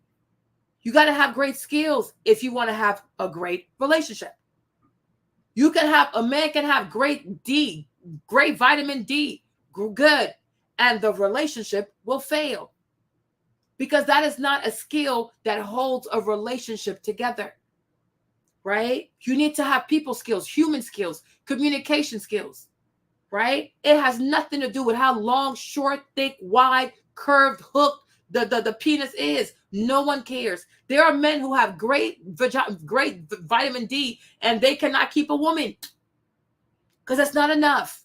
You got to have great skills if you want to have a great relationship. A man can have great vitamin D, good, and the relationship will fail because that is not a skill that holds a relationship together, right? You need to have people skills, human skills, communication skills, right? It has nothing to do with how long, short, thick, wide, curved, hooked the penis is. No one cares. There are men who have great vitamin D and they cannot keep a woman because that's not enough.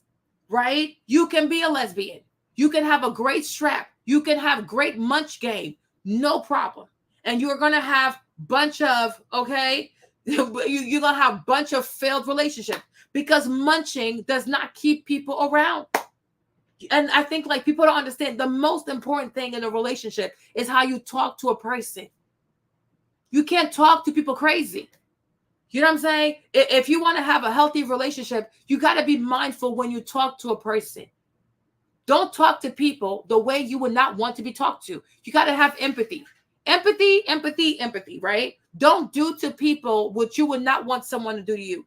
Right? You can be a lesbian. You can have a great strap. You can have great munch game. No problem. And you're going to have bunch of, okay, you're going to have bunch of failed relationships because munching does not keep people around. And I think like people don't understand the most important thing in a relationship is how you talk to a person. You can't talk to people crazy. You know what I'm saying? If you want to have a healthy relationship, you got to be mindful when you talk to a person. Don't talk to people the way you would not want to be talked to. You got to have empathy. Empathy, right? Don't do to people what you would not want someone to do to you.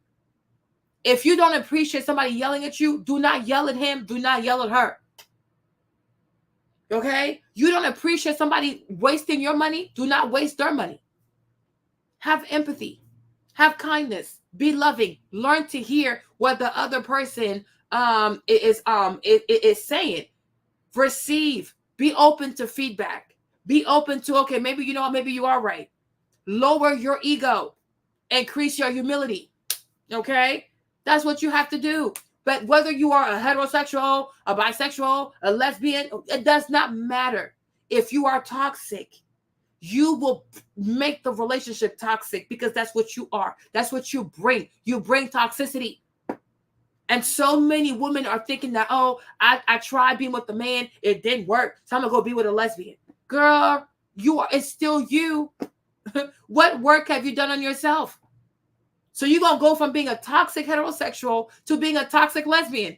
If you don't appreciate somebody yelling at you, do not yell at him. Do not yell at her. Okay? You don't appreciate somebody wasting your money. Do not waste their money. Have empathy. Have kindness, be loving, learn to hear what the other person is saying. Receive, be open to feedback. Be open to, okay, maybe you know what, maybe you are right. lower your ego, increase your humility. Okay? That's what you have to do. But whether you are a heterosexual, a bisexual, a lesbian, it does not matter. If you are toxic, you will make the relationship toxic because that's what you are. That's what you bring. You bring toxicity. And so many women are thinking that, oh, I tried being with the man, it didn't work, so I'm gonna go be with a lesbian. Girl, it's still you. What work have you done on yourself? So you're gonna go from being a toxic heterosexual to being a toxic lesbian.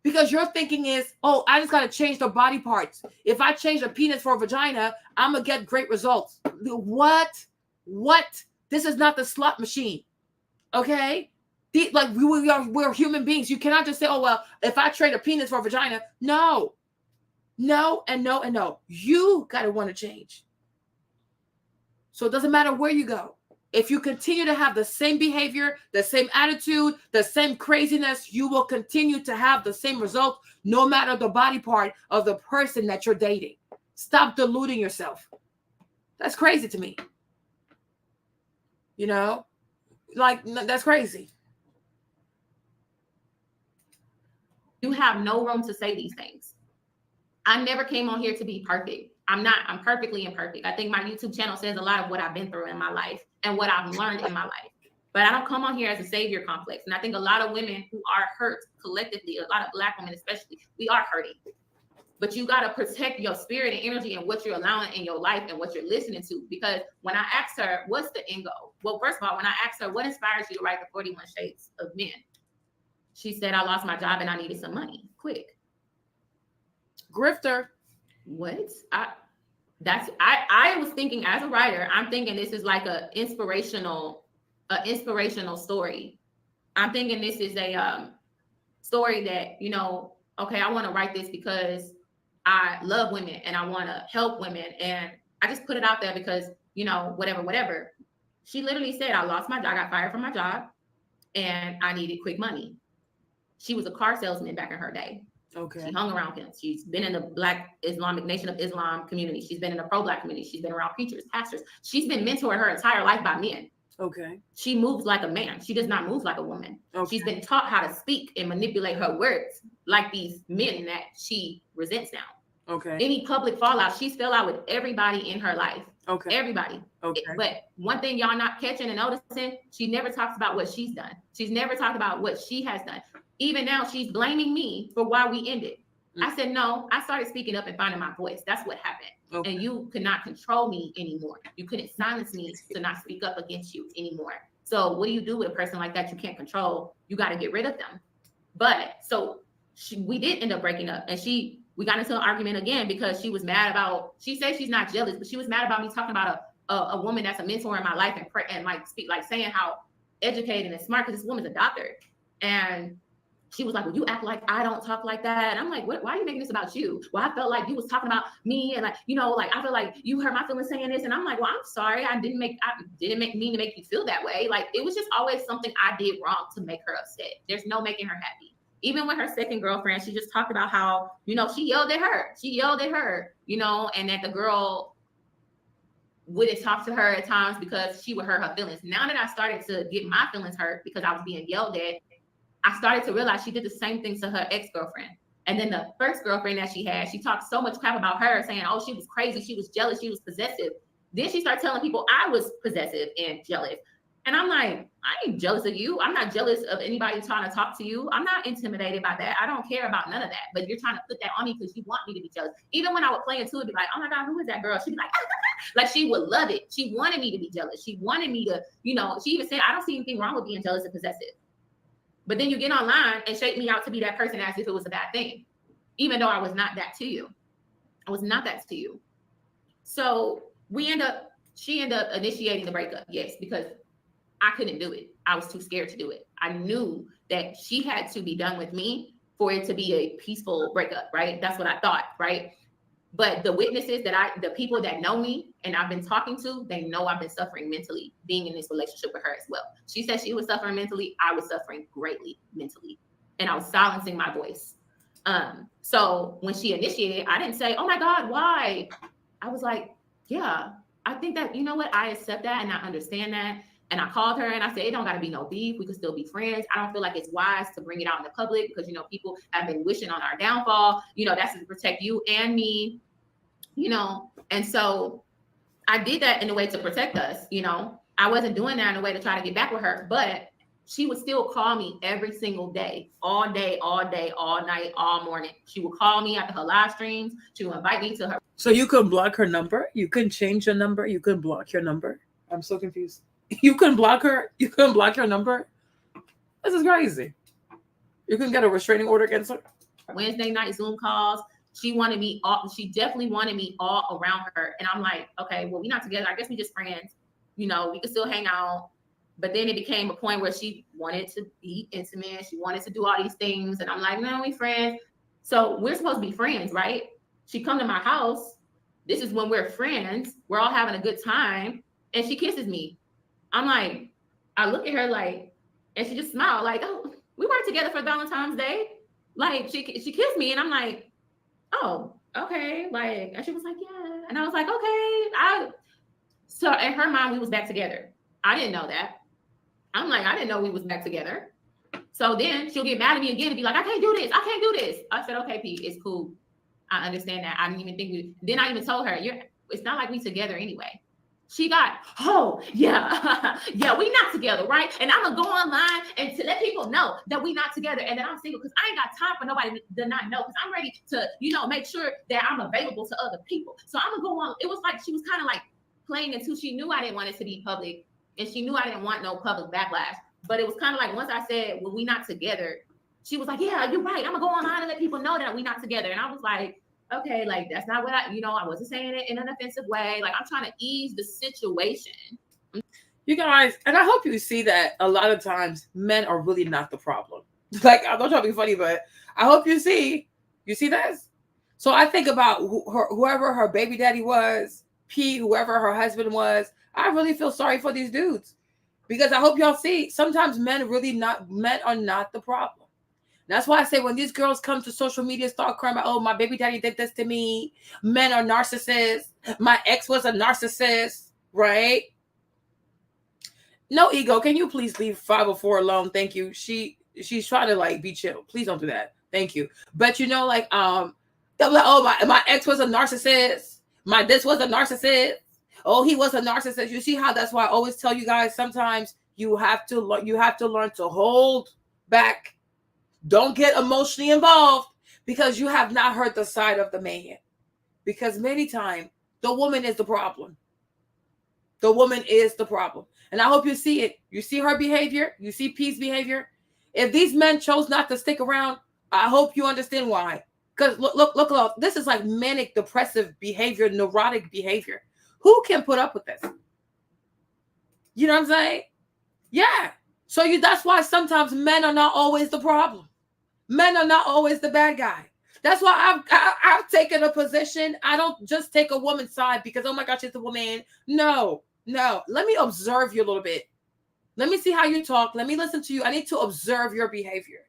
Because your thinking is, oh, I just gotta change the body parts. If I change a penis for a vagina, I'm gonna get great results. What? This is not the slot machine. Okay? We're human beings. You cannot just say, oh, well, if I trade a penis for a vagina. No, and no, and no. You got to want to change. So it doesn't matter where you go. If you continue to have the same behavior, the same attitude, the same craziness, you will continue to have the same results, no matter the body part of the person that you're dating. Stop deluding yourself. That's crazy to me. You know, like, that's crazy. You have no room to say these things. I never came on here to be perfect. I'm not. I'm perfectly imperfect. I think my YouTube channel says a lot of what I've been through in my life and what I've learned in my life. But I don't come on here as a savior complex. And I think a lot of women who are hurt collectively, a lot of Black women especially, we are hurting. But you got to protect your spirit and energy and what you're allowing in your life and what you're listening to. Because when I asked her, what's the end goal? Well, first of all, when I asked her, what inspires you to write the 41 Shades of Men? She said, I lost my job and I needed some money, quick. Grifter. What? I was thinking as a writer, I'm thinking this is like an inspirational story. I'm thinking this is a story that, you know, okay, I want to write this because I love women and I want to help women. And I just put it out there because, you know, whatever. She literally said, I lost my job, I got fired from my job and I needed quick money. She was a car salesman back in her day. Okay. She hung around him. She's been in the Black Islamic Nation of Islam community. She's been in the pro-Black community. She's been around preachers, pastors. She's been mentored her entire life by men. Okay. She moves like a man. She does not move like a woman. Okay. She's been taught how to speak and manipulate her words like these men that she resents now. Okay. Any public fallout, she's fell out with everybody in her life. Okay. Everybody. Okay. But one thing y'all not catching and noticing, she never talks about what she's done. She's never talked about what she has done. Even now, she's blaming me for why we ended. I said, no, I started speaking up and finding my voice. That's what happened. Okay. And you could not control me anymore. You couldn't silence me to not speak up against you anymore. So what do you do with a person like that you can't control? You got to get rid of them. But so we did end up breaking up. And we got into an argument again because she was mad about, she said she's not jealous, but she was mad about me talking about a woman that's a mentor in my life and like saying how educated and smart, because this woman's a doctor. And she was like, well, you act like I don't talk like that. And I'm like, why are you making this about you? Well, I felt like you was talking about me. And like, you know, like, I feel like you hurt my feelings saying this. And I'm like, well, I'm sorry. I didn't mean to make you feel that way. Like, it was just always something I did wrong to make her upset. There's no making her happy. Even with her second girlfriend, she just talked about how, you know, she yelled at her, you know, and that the girl wouldn't talk to her at times because she would hurt her feelings. Now that I started to get my feelings hurt because I was being yelled at, I started to realize she did the same thing to her ex-girlfriend. And then the first girlfriend that she had, she talked so much crap about her, saying, oh, she was crazy, she was jealous, she was possessive. Then she started telling people I was possessive and jealous. And I'm like, I ain't jealous of you. I'm not jealous of anybody trying to talk to you. I'm not intimidated by that. I don't care about none of that. But you're trying to put that on me because you want me to be jealous. Even when I would play into it, be like, oh my God, who is that girl? She'd be like, like she would love it. She wanted me to be jealous. She wanted me to, you know, she even said, I don't see anything wrong with being jealous and possessive. But then you get online and shape me out to be that person as if it was a bad thing, even though I was not that to you. I was not that to you. So she ended up initiating the breakup, yes, because I couldn't do it. I was too scared to do it. I knew that she had to be done with me for it to be a peaceful breakup, right? That's what I thought, right? But the witnesses the people that know me and I've been talking to, they know I've been suffering mentally being in this relationship with her as well. She said she was suffering mentally. I was suffering greatly mentally, and I was silencing my voice. So when she initiated, I didn't say, oh my God, why? I was like, yeah, I think that, you know what, I accept that and I understand that. And I called her and I said, it don't got to be no beef. We could still be friends. I don't feel like it's wise to bring it out in the public because, you know, people have been wishing on our downfall. You know, that's to protect you and me, you know. And so I did that in a way to protect us, you know. I wasn't doing that in a way to try to get back with her, but she would still call me every single day, all night, all morning. She would call me after her live streams. She would invite me to her. So you couldn't block her number? You couldn't change your number? You couldn't block your number? I'm so confused. You couldn't block her? You couldn't block your number? This is crazy. You couldn't get a restraining order against her? Wednesday night Zoom calls. She wanted me all, she definitely wanted me all around her. And I'm like, okay, well, we're not together. I guess we just friends. You know, we could still hang out. But then it became a point where she wanted to be intimate. She wanted to do all these things. And I'm like, no, we friends. So we're supposed to be friends, right? She come to my house. This is when we're friends. We're all having a good time. And she kisses me. I'm like, I look at her like, and she just smiled like, oh, we weren't together for Valentine's Day. Like she kissed me and I'm like, oh, okay. Like, and she was like, yeah. And I was like, okay. So in her mind, we was back together. I didn't know that. I'm like, I didn't know we was back together. So then she'll get mad at me again and be like, I can't do this. I can't do this. I said, okay, Pete, it's cool. I understand that. I didn't even think then I even told her, it's not like we together anyway. She got, oh, yeah, yeah, we not together, right? And I'm going to go online and to let people know that we not together and that I'm single because I ain't got time for nobody to not know because I'm ready to, you know, make sure that I'm available to other people. So I'm going to go on. It was like she was kind of like playing until she knew I didn't want it to be public and she knew I didn't want no public backlash. But it was kind of like once I said, well, we not together, she was like, yeah, you're right. I'm going to go online and let people know that we not together. And I was like, okay, like that's not what I wasn't saying it in an offensive way. Like I'm trying to ease the situation. You guys, and I hope you see that a lot of times men are really not the problem. Like I'm not trying to be funny, but I hope you see this. So I think about whoever her baby daddy was, P, whoever her husband was. I really feel sorry for these dudes because I hope y'all see sometimes men are not the problem. That's why I say when these girls come to social media, start crying about, oh, my baby daddy did this to me. Men are narcissists. My ex was a narcissist, right? No ego. Can you please leave 504 alone? Thank you. She's trying to like be chill. Please don't do that. Thank you. But you know, like, they'll be like, oh, my ex was a narcissist. This was a narcissist. Oh, he was a narcissist. You see how that's why I always tell you guys sometimes you have to learn to hold back. Don't get emotionally involved because you have not heard the side of the man. Because many times the woman is the problem. The woman is the problem. And I hope you see it. You see her behavior. You see P's behavior. If these men chose not to stick around, I hope you understand why. Because look, this is like manic depressive behavior, neurotic behavior. Who can put up with this? You know what I'm saying? Yeah. So that's why sometimes men are not always the problem. Men are not always the bad guy. That's why I've taken a position. I don't just take a woman's side because, oh my gosh, it's a woman. No. Let me observe you a little bit. Let me see how you talk. Let me listen to you. I need to observe your behavior.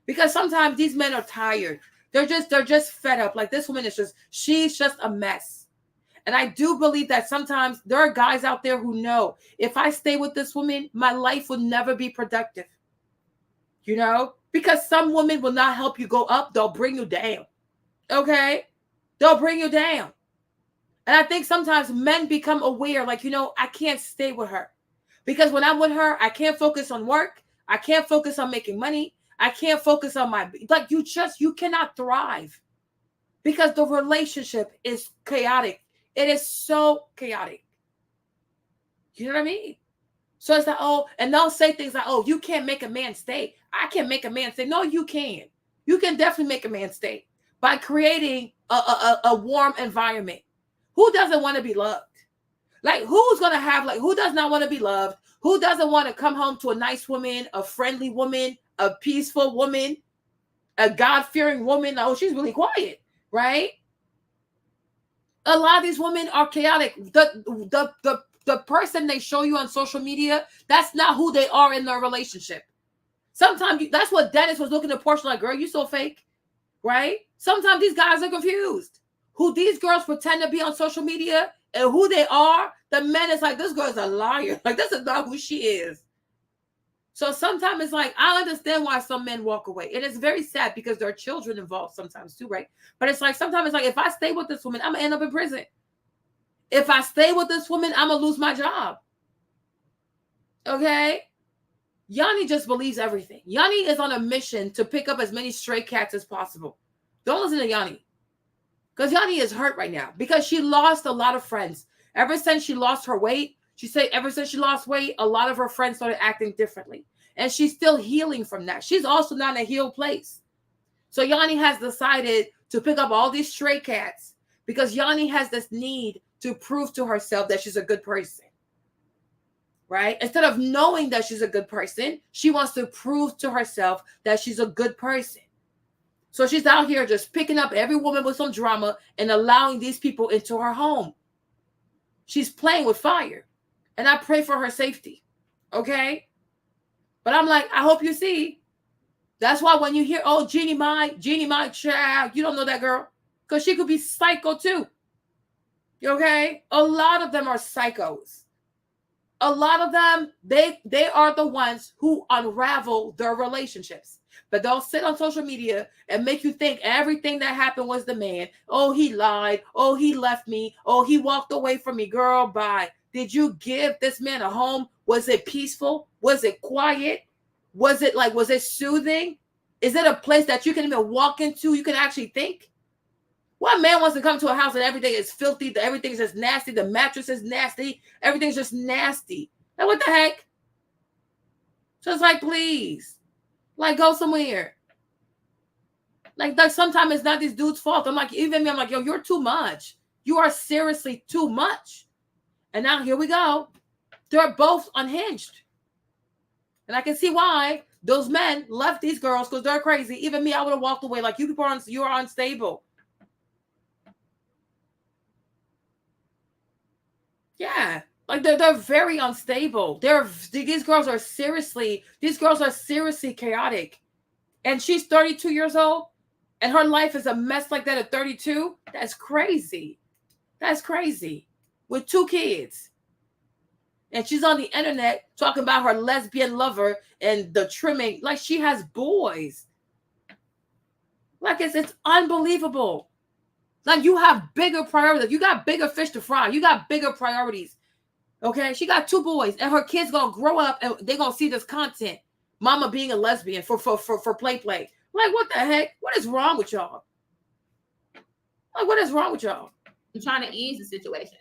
Because sometimes these men are tired. They're just fed up. Like this woman she's just a mess. And I do believe that sometimes there are guys out there who know if I stay with this woman, my life will never be productive. You know? Because some women will not help you go up. They'll bring you down. Okay? They'll bring you down. And I think sometimes men become aware, like, I can't stay with her. Because when I'm with her, I can't focus on work. I can't focus on making money. I can't focus on you cannot thrive. Because the relationship is chaotic. It is so chaotic. You know what I mean? So it's like, oh, and they'll say things like, oh, you can't make a man stay. I can make a man stay. No, you can. You can definitely make a man stay by creating a warm environment. Who doesn't want to be loved? Like, who does not want to be loved? Who doesn't want to come home to a nice woman, a friendly woman, a peaceful woman, a God-fearing woman? Oh, she's really quiet, right? A lot of these women are chaotic. The person they show you on social media, that's not who they are in their relationship. Sometimes that's what Dennis was looking at Portia like, girl, you so fake, right? Sometimes these guys are confused. Who these girls pretend to be on social media and who they are, the man is like, this girl's a liar. Like, this is not who she is. So sometimes it's like, I understand why some men walk away. And it's very sad because there are children involved sometimes too, right? But it's like, sometimes it's like, if I stay with this woman, I'm going to end up in prison. If I stay with this woman, I'm going to lose my job. Okay? Yanni just believes everything. Yanni is on a mission to pick up as many stray cats as possible. Don't listen to Yanni. Because Yanni is hurt right now. Because she lost a lot of friends. Ever since she lost her weight, she said ever since she lost weight, a lot of her friends started acting differently. And she's still healing from that. She's also not in a healed place. So Yanni has decided to pick up all these stray cats because Yanni has this need to prove to herself that she's a good person. Right? Instead of knowing that she's a good person, she wants to prove to herself that she's a good person. So she's out here just picking up every woman with some drama and allowing these people into her home. She's playing with fire. And I pray for her safety. Okay? But I'm like, I hope you see. That's why when you hear, oh, Jeannie my child, you don't know that girl. Because she could be psycho too. Okay? A lot of them are psychos. A lot of them, they are the ones who unravel their relationships. But they'll sit on social media and make you think everything that happened was the man. Oh, he lied. Oh, he left me. Oh, he walked away from me. Girl, bye. Did you give this man a home? Was it peaceful? Was it quiet? Was it soothing? Is it a place that you can even walk into? You can actually think? What man wants to come to a house and everything is filthy? Everything's just nasty. The mattress is nasty. Everything's just nasty. Like, what the heck? So it's like, please. Like, go somewhere. Like sometimes it's not these dudes' fault. I'm like, even me, I'm like, yo, you're too much. You are seriously too much. And now here we go. They're both unhinged. And I can see why those men left these girls because they're crazy. Even me, I would have walked away. Like, you people you're unstable. Yeah. Like, they're very unstable. These girls are seriously chaotic. And she's 32 years old and her life is a mess like that at 32. That's crazy. That's crazy. With 2 kids. And she's on the internet talking about her lesbian lover and the trimming. Like, she has boys. Like, it's unbelievable. Like, you have bigger priorities. You got bigger fish to fry. You got bigger priorities. Okay? She got 2 boys. And her kids going to grow up and they're going to see this content. Mama being a lesbian for play. Like, what the heck? What is wrong with y'all? Like, what is wrong with y'all? I'm trying to ease the situation.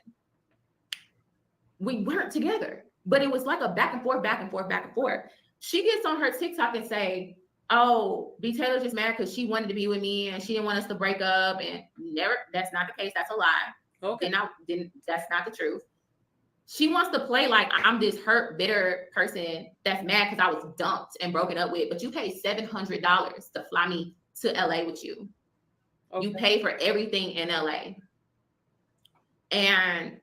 We weren't together, but it was like a back and forth. She gets on her TikTok and say, oh, BTaylor just mad because she wanted to be with me and she didn't want us to break up. And never, that's not the case. That's a lie. Okay. And that's not the truth. She wants to play like I'm this hurt, bitter person that's mad because I was dumped and broken up with, but you paid $700 to fly me to LA with you. Okay. You pay for everything in LA. And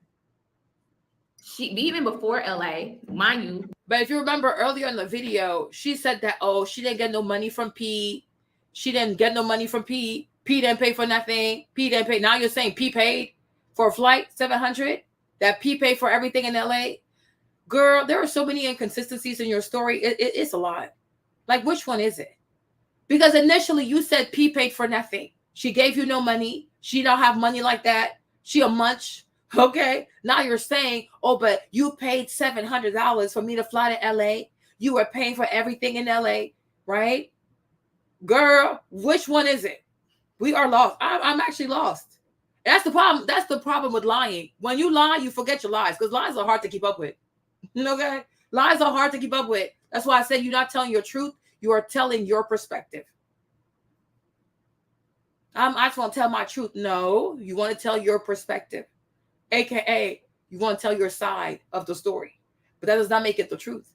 she, even before LA, mind you. But if you remember earlier in the video, she said that, oh, she didn't get no money from P. She didn't get no money from P. P didn't pay for nothing. P didn't pay. Now you're saying P paid for a flight, $700? That P paid for everything in LA? Girl, there are so many inconsistencies in your story. It's a lot. Like, which one is it? Because initially you said P paid for nothing. She gave you no money. She don't have money like that. She a munch. Okay. Now you're saying, oh, but you paid $700 for me to fly to LA. You were paying for everything in LA, right? Girl, which one is it? We are lost. I'm actually lost. That's the problem. That's the problem with lying. When you lie, you forget your lies because lies are hard to keep up with. Okay? Lies are hard to keep up with. That's why I said you're not telling your truth. You are telling your perspective. I just want to tell my truth. No, you want to tell your perspective. AKA, you want to tell your side of the story. But that does not make it the truth.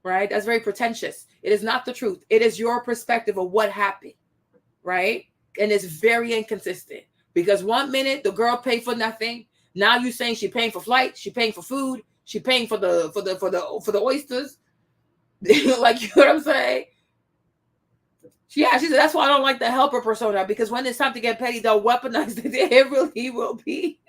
Right? That's very pretentious. It is not the truth. It is your perspective of what happened. Right? And it's very inconsistent. Because 1 minute the girl paid for nothing. Now you saying she paying for flights, she paying for food, she paying for the oysters. Like, you know what I'm saying? Yeah, she said that's why I don't like the helper persona, because when it's time to get petty, they'll weaponize it. It really will be.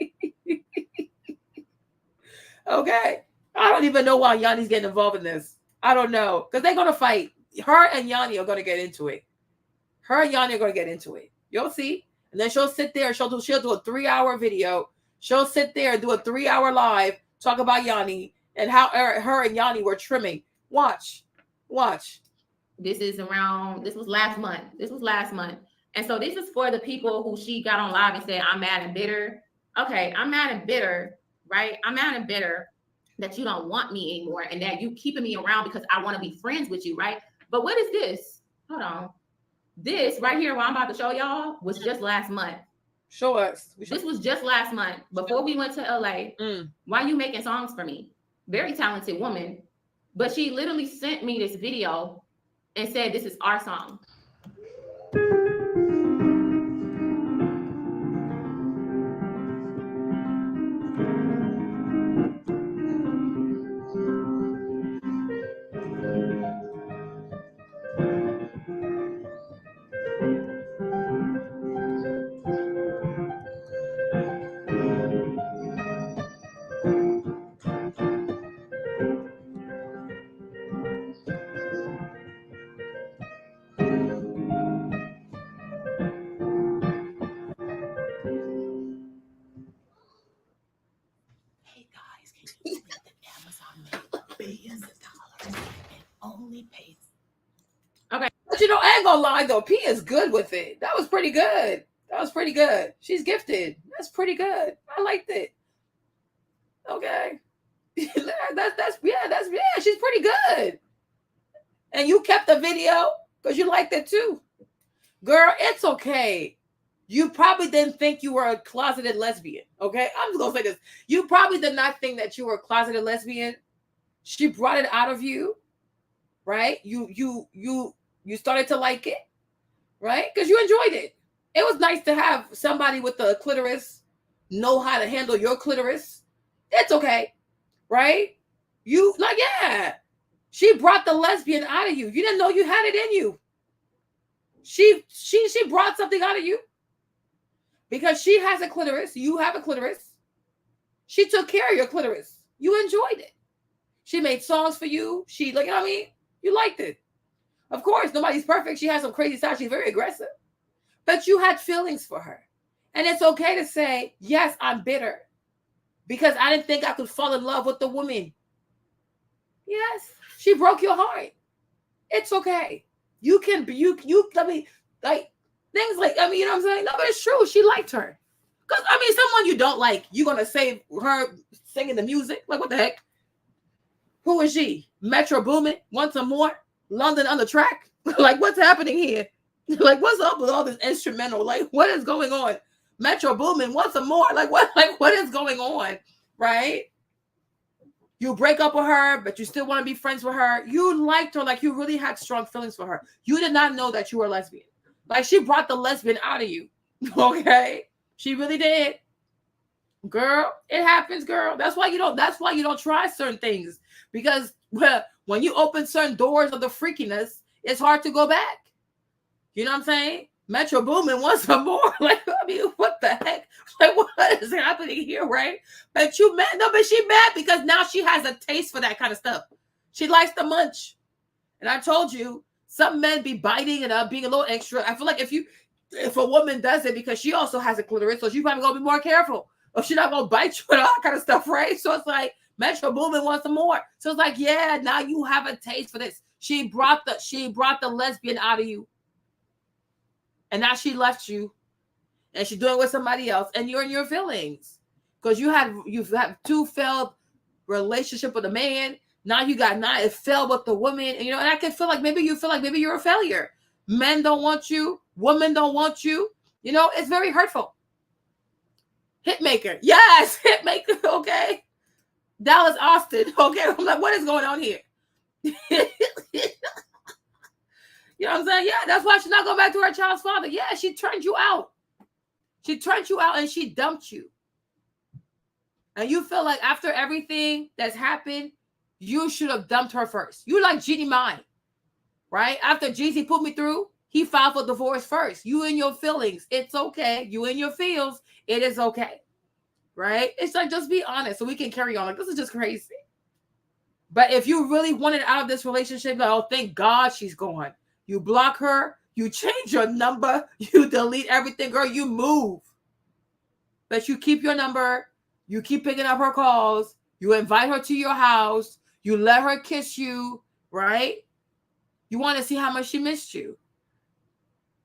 Okay. I don't even know why Yanni's getting involved in this. I don't know. Because they're going to fight. Her and Yanni are going to get into it. Her and Yanni are going to get into it. You'll see. And then she'll sit there. She'll do a 3-hour video. She'll sit there and do a 3-hour live, talk about Yanni and how her and Yanni were trimming. Watch. This was last month. And so this is for the people who she got on live and said, I'm mad and bitter. Okay, I'm mad and bitter, right? I'm mad and bitter that you don't want me anymore and that you keeping me around because I want to be friends with you, right? But what is this? Hold on. This right here, what I'm about to show y'all, was just last month. Show us. This was just last month before we went to LA. Why are you making songs for me? Very talented woman. But she literally sent me this video and said, this is our song. Okay. But you know, I ain't gonna lie though, P is good with it. That was pretty good. She's gifted. That's pretty good. I liked it. Okay. that's she's pretty good. And you kept the video because you liked it too. Girl, it's okay. You probably didn't think you were a closeted lesbian. Okay. I'm just gonna say this. You probably did not think that you were a closeted lesbian. She brought it out of you, right? You started to like it, right? Because you enjoyed it. It was nice to have somebody with the clitoris know how to handle your clitoris. It's okay, right? You like, yeah. She brought the lesbian out of you. You didn't know you had it in you. She brought something out of you because she has a clitoris. You have a clitoris. She took care of your clitoris. You enjoyed it. She made songs for you. She, like, you know what I mean? You liked it. Of course, nobody's perfect. She has some crazy style. She's very aggressive. But you had feelings for her. And it's okay to say, yes, I'm bitter because I didn't think I could fall in love with the woman. Yes, she broke your heart. It's okay. You can be, I mean, like, things like, I mean, you know what I'm saying? No, but it's true. She liked her. Because, I mean, someone you don't like, you're going to save her singing the music? Like, what the heck? Who is she? Metro Boomin? Want some more? London on the track? Like, what's happening here? Like, what's up with all this instrumental? Like, what is going on? Metro Boomin, want some more? Like, what is going on? Right? You break up with her, but you still want to be friends with her. You liked her, like you really had strong feelings for her. You did not know that you were a lesbian. Like, she brought the lesbian out of you. Okay? She really did. Girl, it happens, girl. That's why you don't try certain things. Because when you open certain doors of the freakiness, it's hard to go back. You know what I'm saying? Metro Boomin wants some more. Like, I mean, what the heck? Like, what is happening here, right? But you mad? No, but she mad because now she has a taste for that kind of stuff. She likes to munch. And I told you, some men be biting and being a little extra. I feel like if a woman does it because she also has a clitoris, so she's probably gonna be more careful. Or she's not gonna bite you and all that kind of stuff, right? So it's like Metro Boomin wants some more. So it's like, yeah, now you have a taste for this. She brought the lesbian out of you. And now she left you and she's doing it with somebody else and you're in your feelings because you've had 2 failed relationship with a man. Now you got 9, it failed with the woman. And, you know, and I can feel like maybe you're a failure. Men don't want you. Women don't want you. You know, it's very hurtful. Hitmaker. Yes. Hitmaker. Okay. Dallas Austin. Okay. I'm like, what is going on here? You know what I'm saying? Yeah, that's why she's not going back to her child's father. Yeah, she turned you out. She turned you out and she dumped you. And you feel like after everything that's happened, you should have dumped her first. You like Jeannie Mai, right? After Jeezy put me through, he filed for divorce first. You in your feelings. It's okay. You in your feels. It is okay. right? It's like, just be honest so we can carry on. Like, this is just crazy. But if you really wanted out of this relationship, like, oh, thank God she's gone. You block her, you change your number, you delete everything, girl, you move. But you keep your number, you keep picking up her calls, you invite her to your house, you let her kiss you, right? You want to see how much she missed you.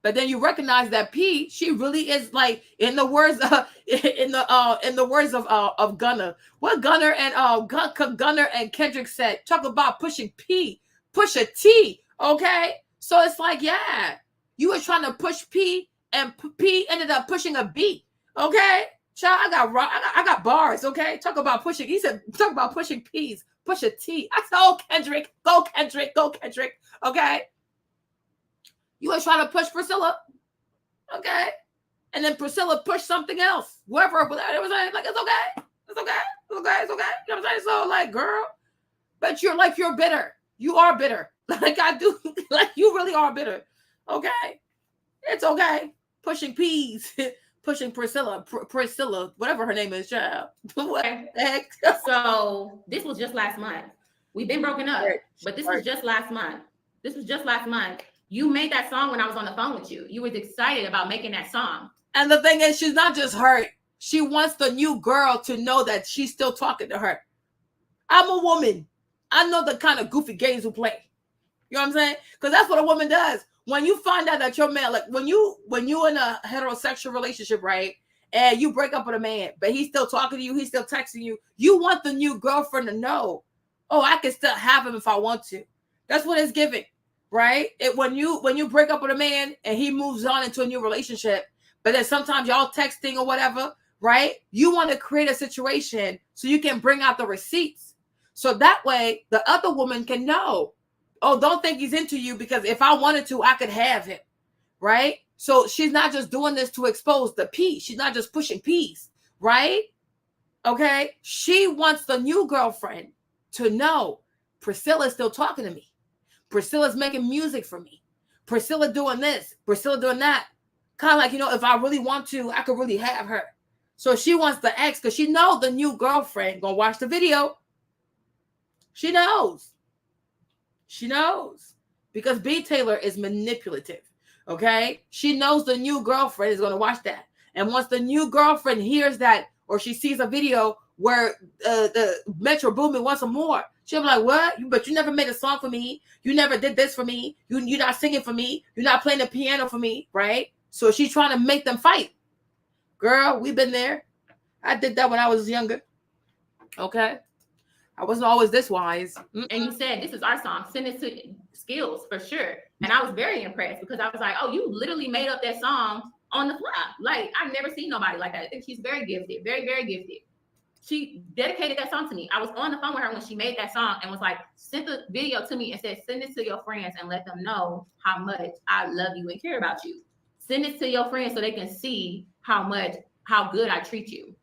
But then you recognize that P, she really is like, in the words of Gunner. What Gunner and Kendrick said, talk about pushing P, push a T, okay? So it's like, yeah, you were trying to push P, and P ended up pushing a B, okay? Child, I got bars, okay? Talk about pushing. He said, talk about pushing P's, push a T. I said, oh, Kendrick, go Kendrick, go Kendrick, okay? You were trying to push Priscilla, okay? And then Priscilla pushed something else. Whoever it was like, it's okay. It's okay. It's okay. It's okay. You know what I'm saying? So, like, girl, but you're bitter. You are bitter. Like, I do. Like, you really are bitter. Okay? It's okay. Pushing P's. Pushing Priscilla, whatever her name is, child. What the heck? So, this was just last month. We've been broken up, but this was just last month. You made that song when I was on the phone with you. You was excited about making that song. And the thing is, she's not just hurt. She wants the new girl to know that she's still talking to her. I'm a woman. I know the kind of goofy games we play. You know what I'm saying? Because that's what a woman does. When you find out that your man, like when you in a heterosexual relationship, right? And you break up with a man, but he's still talking to you, he's still texting you. You want the new girlfriend to know, oh, I can still have him if I want to. That's what it's giving. Right? When you break up with a man and he moves on into a new relationship, but then sometimes y'all texting or whatever, right? You want to create a situation so you can bring out the receipts. So that way the other woman can know, oh, don't think he's into you, because if I wanted to, I could have him. Right? So she's not just doing this to expose the P. She's not just pushing P's, right? Okay? She wants the new girlfriend to know Priscilla's still talking to me. Priscilla's making music for me. Priscilla doing this. Priscilla doing that. Kind of like, if I really want to, I could really have her. So she wants the ex because she knows the new girlfriend gonna watch the video. She knows. She knows. Because BTaylor is manipulative. Okay? She knows the new girlfriend is gonna watch that. And once the new girlfriend hears that, or she sees a video where the Metro Boomin wants some more, she'll be like, what? But you never made a song for me. You never did this for me. You're not singing for me. You're not playing the piano for me, right? So she's trying to make them fight. Girl, we've been there. I did that when I was younger. Okay? I wasn't always this wise. And you said, this is our song. Send it to Skills for sure. And I was very impressed because I was like, oh, you literally made up that song on the fly. Like, I've never seen nobody like that. I think she's very gifted, very, very gifted. She dedicated that song to me. I was on the phone with her when she made that song and was like, sent the video to me and said, send it to your friends and let them know how much I love you and care about you. Send it to your friends so they can see how good I treat you.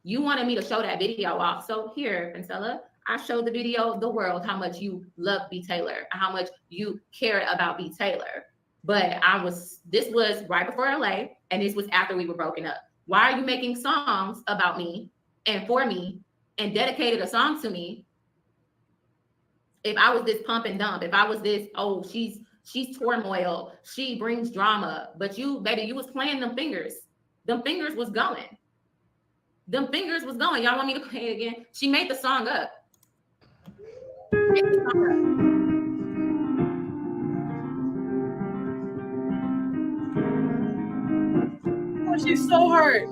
You wanted me to show that video off. So here, Princella, I showed the video, the world, how much you love BTaylor and how much you cared about BTaylor. But this was right before LA, and this was after we were broken up. Why are you making songs about me and for me and dedicated a song to me? If I was this pump and dump, if I was this, oh, she's turmoil, she brings drama, but you, baby, you was playing them fingers. Them fingers was going. Them fingers was going. Y'all want me to play it again? She made the song up. Oh, she's so hurt.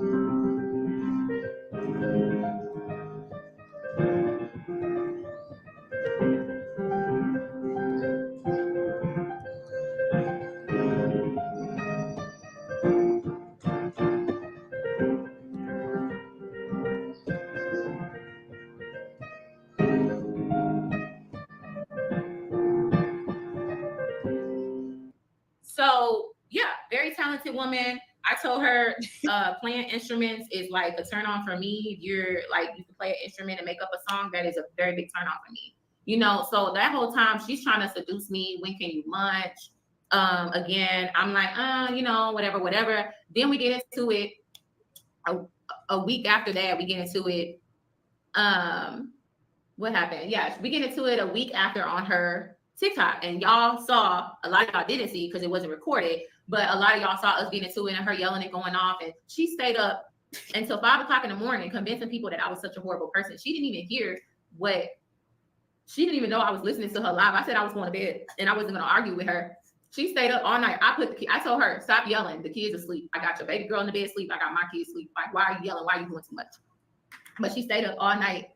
So yeah, very talented woman. I told her playing instruments is like a turn on for me. If you're like, you can play an instrument and make up a song, that is a very big turn on for me. So that whole time she's trying to seduce me. When can you munch? Again, I'm like, whatever. Then we get into it. a week after that, we get into it. What happened? Yeah, we get into it a week after on her TikTok, and y'all saw, a lot of y'all didn't see because it wasn't recorded, but a lot of y'all saw us getting into it and her yelling and going off, and she stayed up until 5 o'clock in the morning convincing people that I was such a horrible person. She didn't even hear what, she didn't even know I was listening to her live. I said I was going to bed and I wasn't going to argue with her. She stayed up all night. I told her, stop yelling. The kids are asleep. I got your baby girl in the bed asleep. I got my kids asleep. Like, why are you yelling? Why are you doing too much? But she stayed up all night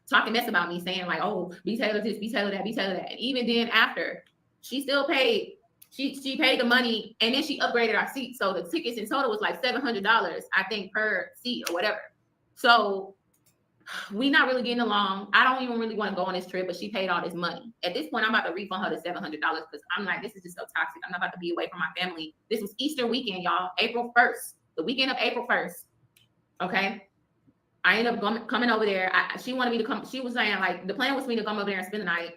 talking mess about me, saying like, oh, BTaylor this, BTaylor that, BTaylor that. And even then after, she still paid. She paid the money, and then she upgraded our seats. So the tickets in total was like $700, I think, per seat or whatever. So we not really getting along. I don't even really want to go on this trip, but she paid all this money. At this point, I'm about to refund her the $700 because I'm like, this is just so toxic. I'm not about to be away from my family. This was Easter weekend, y'all, April 1st, the weekend of April 1st. Okay. I ended up coming over there. She wanted me to come. She was saying like, the plan was for me to come over there and spend the night.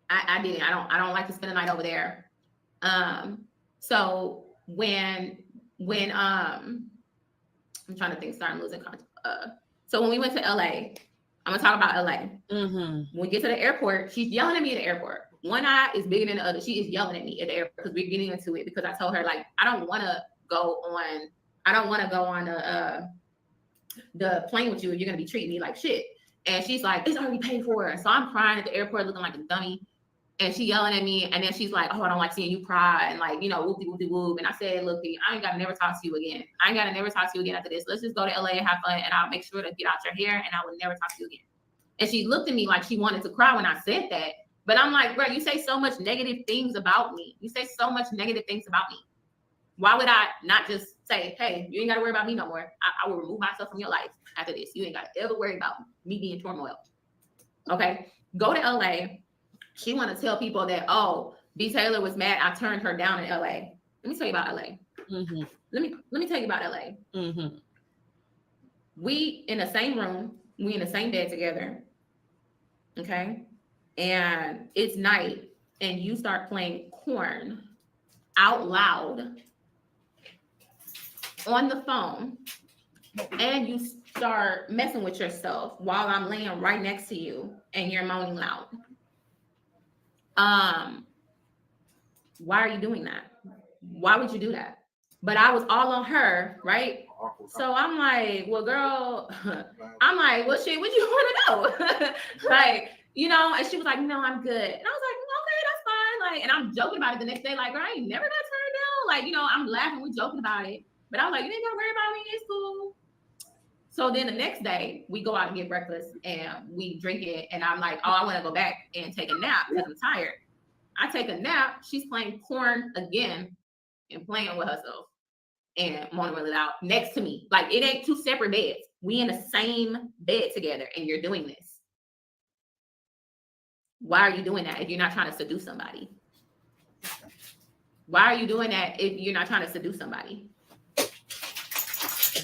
I didn't. I don't like to spend the night over there. So when I'm trying to think, starting losing contact. So when we went to LA, I'm gonna talk about LA. When we get to the airport, she's yelling at me at the airport. One eye is bigger than the other. She is yelling at me at the airport because we're getting into it, because I told her like, I don't want to go on the plane with you if you're gonna be treating me like shit. And she's like, it's already paid for. So I'm crying at the airport looking like a dummy. And she yelling at me, and then she's like, oh, I don't like seeing you cry, and like, you know, whoopty whoopty whoop. And I said, look, I ain't gotta never talk to you again. I ain't gotta never talk to you again after this. Let's just go to LA and have fun, and I'll make sure to get out your hair, and I will never talk to you again. And she looked at me like she wanted to cry when I said that. But I'm like, bro, you say so much negative things about me. You say so much negative things about me. Why would I not just say, hey, you ain't gotta worry about me no more. I will remove myself from your life after this. You ain't gotta ever worry about me being in turmoil. Okay, go to LA. She want to tell people that, oh, BTaylor was mad I turned her down in LA. Let me tell you about LA. Let me tell you about LA. We in the same room, we in the same bed together. Okay. And it's night, and you start playing Korn out loud on the phone, and you start messing with yourself while I'm laying right next to you, and you're moaning loud. Why are you doing that? Why would you do that? But I was all on her, right? So I'm like, well, girl, I'm like, well, shit, what you want to know? Like, you know, and she was like, no, I'm good. And I was like, okay, that's fine. Like, and I'm joking about it the next day, like, girl, I ain't never got turned down. Like, you know, I'm laughing, we joking about it. But I was like, you ain't gotta worry about me, it's cool. So then the next day, we go out and get breakfast, and we drink it, and I'm like, oh, I want to go back and take a nap because I'm tired. I take a nap, she's playing Korn again and playing with herself and moaning really loud next to me. Like, it ain't two separate beds. We in the same bed together, and you're doing this. Why are you doing that if you're not trying to seduce somebody? Why are you doing that if you're not trying to seduce somebody?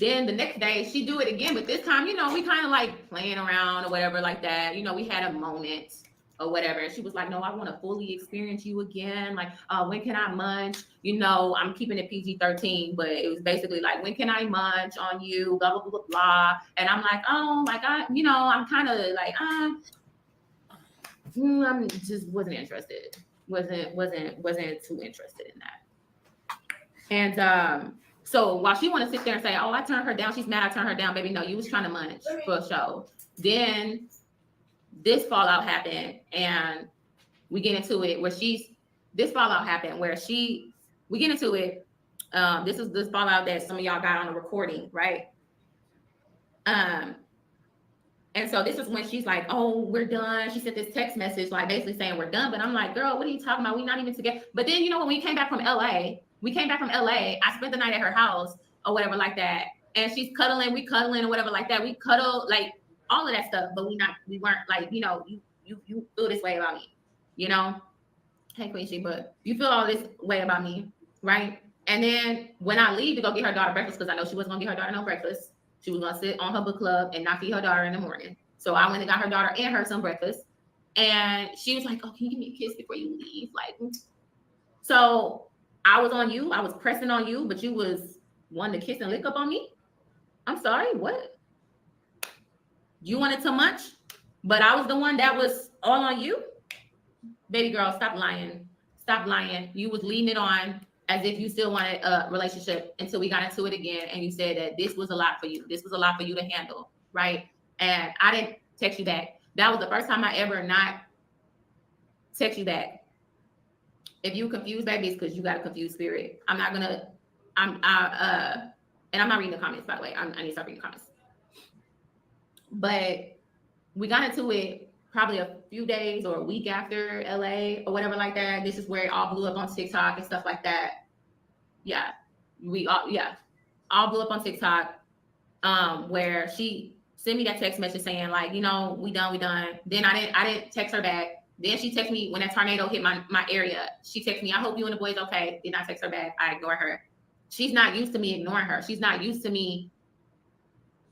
Then the next day she do it again, but this time, you know, we kind of like playing around or whatever like that. You know, we had a moment or whatever. And she was like, no, I want to fully experience you again. Like, when can I munch? You know, I'm keeping it PG-13, but it was basically like, when can I munch on you? Blah, blah, blah, blah, blah. And I'm like, oh, like, I'm kind of like, I just wasn't interested. Wasn't too interested in that. And, so while she want to sit there and say, oh, I turned her down, she's mad I turned her down, baby, no, you was trying to munch for a show. Then this fallout happened, and we get into it where we get into it. This is this fallout that some of y'all got on the recording, right? And so this is when she's like, oh, we're done. She sent this text message, like basically saying we're done. But I'm like, girl, what are you talking about? We're not even together. But then, you know, when we came back from LA, I spent the night at her house or whatever like that. And she's cuddling, we cuddling or whatever like that. We cuddle, like all of that stuff, but we weren't like, you know, you feel this way about me, you know? Hey, Queen Sheba, you feel all this way about me, right? And then when I leave to go get her daughter breakfast, because I know she wasn't gonna get her daughter no breakfast. She was gonna sit on her book club and not feed her daughter in the morning. So I went and got her daughter and her some breakfast. And she was like, oh, can you give me a kiss before you leave? Like, so I was on you, I was pressing on you, but you was wanting to kiss and lick up on me. I'm sorry, what? You wanted too much, but I was the one that was all on you? Baby girl, stop lying. Stop lying. You was leading it on as if you still wanted a relationship until we got into it again. And you said that this was a lot for you. This was a lot for you to handle, right? And I didn't text you back. That was the first time I ever not text you back. If you confused, baby, it's because you got a confused spirit. I'm not gonna, and I'm not reading the comments, by the way. I need to start reading the comments. But we got into it probably a few days or a week after LA or whatever like that. This is where it all blew up on TikTok and stuff like that. Yeah, all blew up on TikTok. Where she sent me that text message saying like, you know, we done. Then I didn't text her back. Then she texted me when that tornado hit my area. She texted me, I hope you and the boys okay. Did not text her back. I ignore her. She's not used to me ignoring her. She's not used to me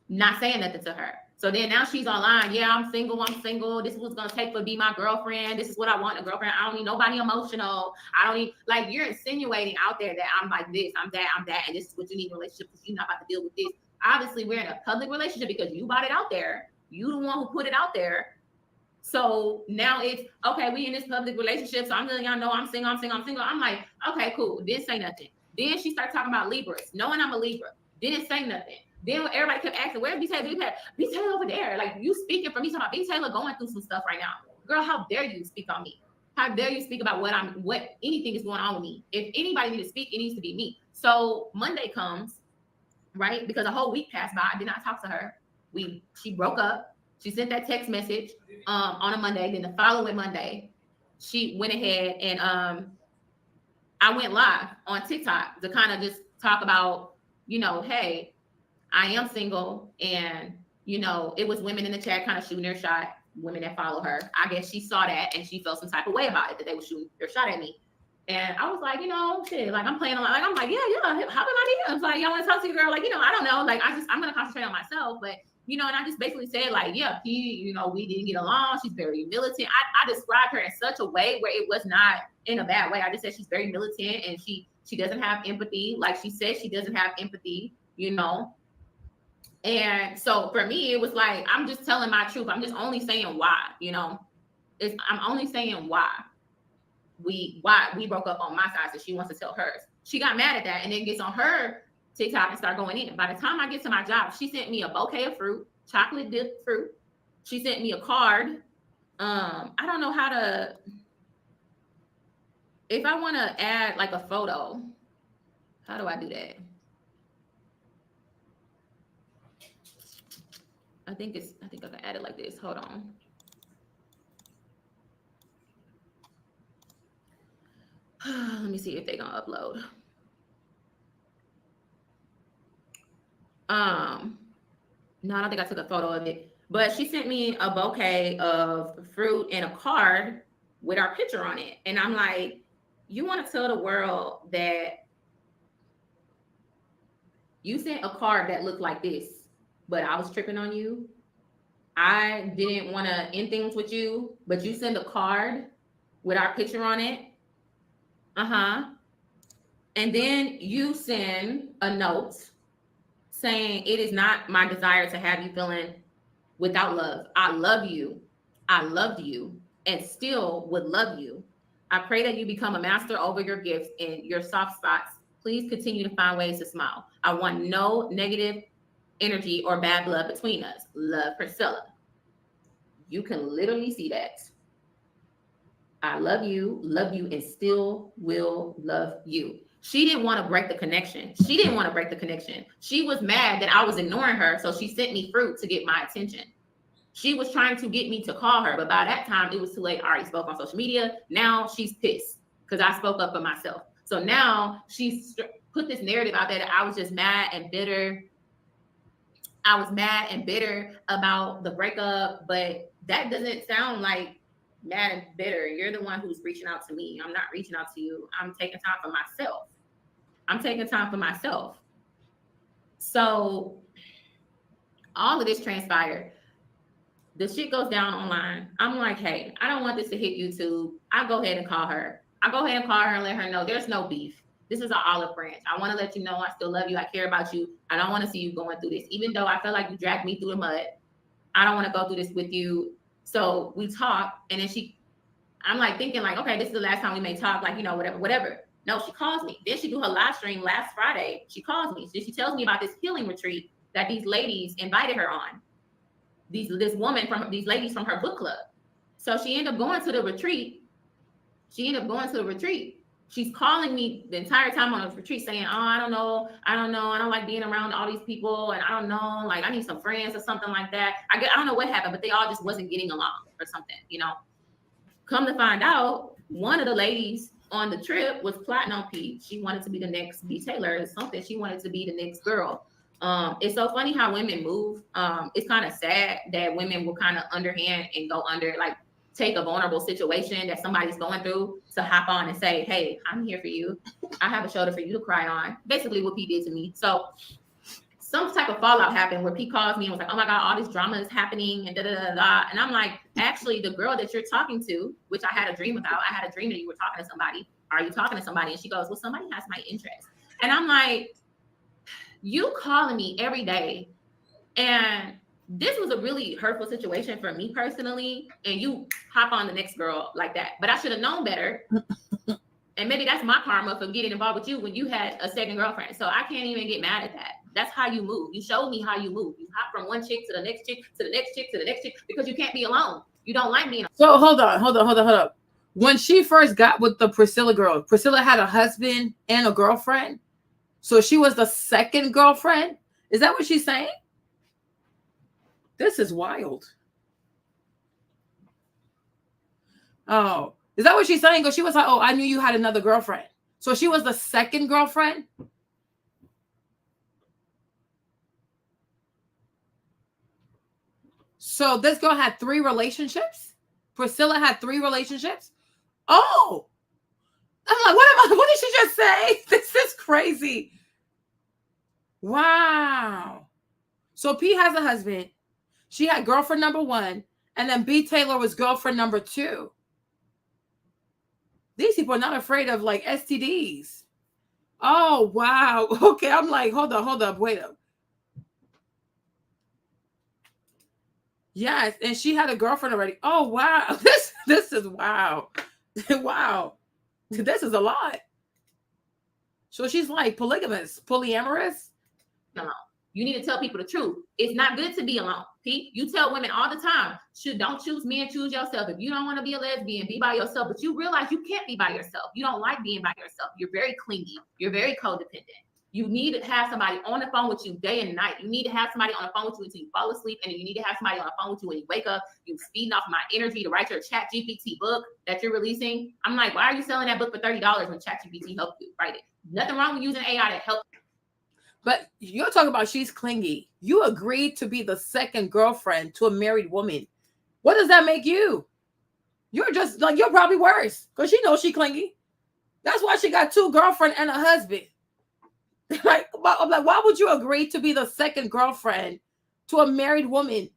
not saying nothing to her. So then now she's online. Yeah, I'm single. This is what's gonna take to be my girlfriend. This is what I want, a girlfriend. I don't need nobody emotional. I don't need, like, you're insinuating out there that I'm like this, I'm that, and this is what you need in a relationship because you're not about to deal with this. Obviously, we're in a public relationship because you bought it out there. You the one who put it out there. So now it's okay, we in this public relationship. So I'm letting y'all know I'm single. I'm like, okay, cool. Didn't say nothing. Then she started talking about Libras, knowing I'm a Libra. Didn't say nothing. Then when everybody kept asking, where's BTaylor? BTaylor over there. Like, you speaking for me, talking about BTaylor going through some stuff right now. Girl, how dare you speak on me? How dare you speak about what anything is going on with me? If anybody needs to speak, it needs to be me. So Monday comes, right? Because a whole week passed by. I did not talk to her. She broke up. She sent that text message on a Monday. Then the following Monday, she went ahead and I went live on TikTok to kind of just talk about, you know, hey, I am single, and, you know, it was women in the chat kind of shooting their shot, women that follow her. I guess she saw that and she felt some type of way about it, that they were shooting their shot at me. And I was like, you know, shit, like I'm playing along. Like, I'm like, yeah, hop in my DMs. Like, y'all want to talk to your girl? Like, you know, I don't know. Like, I'm going to concentrate on myself. But, you know, and I just basically said, like, yeah, you know, we didn't get along. She's very militant. I described her in such a way where it was not in a bad way. I just said she's very militant and she doesn't have empathy. Like she said, she doesn't have empathy, you know. And so for me, it was like, I'm just telling my truth. I'm just only saying why, you know. I'm only saying why we broke up on my side, so she wants to tell hers. She got mad at that and then gets on her TikTok and start going in. By the time I get to my job, she sent me a bouquet of fruit, chocolate dipped fruit. She sent me a card. I don't know how to, if I want to add like a photo, how do I do that? I think I can add it like this. Hold on. Let me see if they're gonna upload. No, I don't think I took a photo of it, but she sent me a bouquet of fruit and a card with our picture on it. And I'm like, you want to tell the world that you sent a card that looked like this, but I was tripping on you. I didn't want to end things with you, but you send a card with our picture on it. And then you send a note saying, it is not my desire to have you feeling without love. I love you. I loved you and still would love you. I pray that you become a master over your gifts and your soft spots. Please continue to find ways to smile. I want no negative energy or bad blood between us. Love, Priscilla. You can literally see that. I love you, and still will love you. She didn't want to break the connection. She was mad that I was ignoring her, so she sent me fruit to get my attention. She was trying to get me to call her, but by that time, it was too late. I already spoke on social media. Now she's pissed because I spoke up for myself. So now she's put this narrative out there that I was just mad and bitter. I was mad and bitter about the breakup, but that doesn't sound like mad and bitter. You're the one who's reaching out to me. I'm not reaching out to you. I'm taking time for myself. So all of this transpired. The shit goes down online. I'm like, hey, I don't want this to hit YouTube. I'll go ahead and call her. And let her know there's no beef. This is an olive branch. I want to let you know I still love you. I care about you. I don't want to see you going through this. Even though I feel like you dragged me through the mud, I don't want to go through this with you. So we talk, and then I'm like thinking like, okay, this is the last time we may talk, like, you know, whatever. No, she calls me. Then she do her live stream last Friday. She calls me. She tells me about this healing retreat that these ladies invited her on. These ladies from her book club. So she ended up going to the retreat. She's calling me the entire time on the retreat saying, oh, I don't know. I don't like being around all these people. And I don't know, like, I need some friends or something like that. I don't know what happened, but they all just wasn't getting along or something, you know. Come to find out, one of the ladies on the trip was plotting on Pete. She wanted to be the next BTaylor or something. She wanted to be the next girl. It's so funny how women move. It's kind of sad that women will kind of underhand and go under, like, take a vulnerable situation that somebody's going through to hop on and say, hey, I'm here for you. I have a shoulder for you to cry on. Basically what Pete did to me. So some type of fallout happened where Pete calls me and was like, oh my God, all this drama is happening and da-da-da-da. And I'm like, actually, the girl that you're talking to, which I had a dream about, I had a dream that you were talking to somebody. Are you talking to somebody? And she goes, well, somebody has my interest. And I'm like, you calling me every day, and this was a really hurtful situation for me personally, and you hop on the next girl like that. But I should have known better. And maybe that's my karma for getting involved with you when you had a second girlfriend. So I can't even get mad at that. That's how you move. You showed me how you move. You hop from one chick to the next chick, to the next chick, to the next chick, because you can't be alone. You don't like being alone. So hold on. When she first got with the Priscilla girl, Priscilla had a husband and a girlfriend. So she was the second girlfriend. Is that what she's saying? This is wild. Oh, is that what she's saying? Because she was like, oh, I knew you had another girlfriend. So she was the second girlfriend? So this girl had 3 relationships? Priscilla had 3 relationships? Oh! I'm like, what did she just say? This is crazy. Wow. So P has a husband. She had girlfriend number 1, and then BTaylor was girlfriend number 2. These people are not afraid of like STDs. Oh, wow. Okay, I'm like, hold up, wait up. Yes, and she had a girlfriend already. Oh, wow. This is wow. Wow. This is a lot. So she's like polygamous, polyamorous? No. You need to tell people the truth. It's not good to be alone. Pete, you tell women all the time, don't choose men, choose yourself. If you don't want to be a lesbian, be by yourself. But you realize you can't be by yourself. You don't like being by yourself. You're very clingy. You're very codependent. You need to have somebody on the phone with you day and night. You need to have somebody on the phone with you until you fall asleep. And you need to have somebody on the phone with you when you wake up. You feeding off my energy to write your ChatGPT book that you're releasing. I'm like, why are you selling that book for $30 when ChatGPT helped you write it? Nothing wrong with using AI to help. But you're talking about she's clingy. You agreed to be the second girlfriend to a married woman. What does that make you? You're just like, you're probably worse because she knows she clingy. That's why she got 2 girlfriends and a husband. Like, why would you agree to be the second girlfriend to a married woman?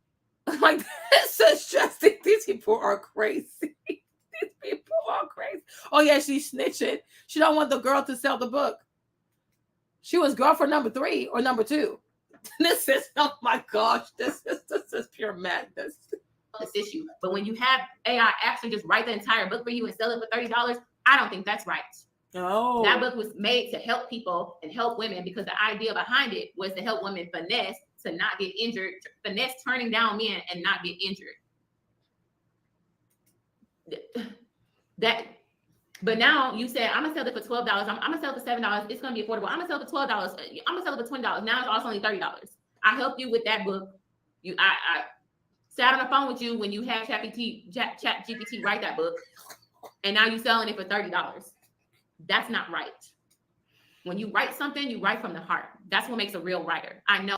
Like, this is just, these people are crazy. These people are crazy. Oh yeah, she's snitching. She don't want the girl to sell the book. She was girlfriend number 3 or number 2. This is, oh my gosh, this is pure madness. This issue. But when you have AI actually just write the entire book for you and sell it for $30, I don't think that's right. No. That book was made to help people and help women because the idea behind it was to help women finesse to not get injured, finesse turning down men and not get injured. But now you said, I'm gonna sell it for $12. I'm gonna sell it for $7. It's gonna be affordable. I'm gonna sell it for $12. I'm gonna sell it for $20. Now it's also only $30. I helped you with that book. I sat on the phone with you when you had ChatGPT write that book, and now you're selling it for $30. That's not right. When you write something, you write from the heart. That's what makes a real writer. I know.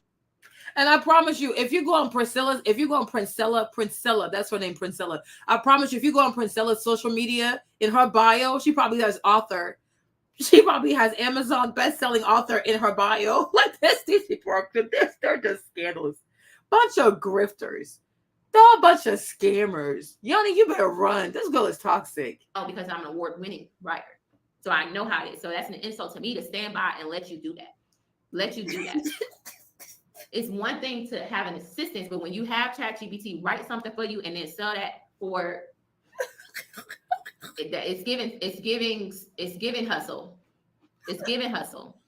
And I promise you, if you go on Princella, that's her name, Princella. I promise you, if you go on Princella's social media, in her bio, she probably has author. She probably has Amazon best-selling author in her bio. Like this, these people are good. They're just scandalous. Bunch of grifters. They're a bunch of scammers. Yanni, you better run. This girl is toxic. Oh, because I'm an award-winning writer. So I know how it is. So that's an insult to me to stand by and let you do that. It's one thing to have an assistance, but when you have ChatGPT write something for you and then sell that for, it's giving hustle. It's giving hustle.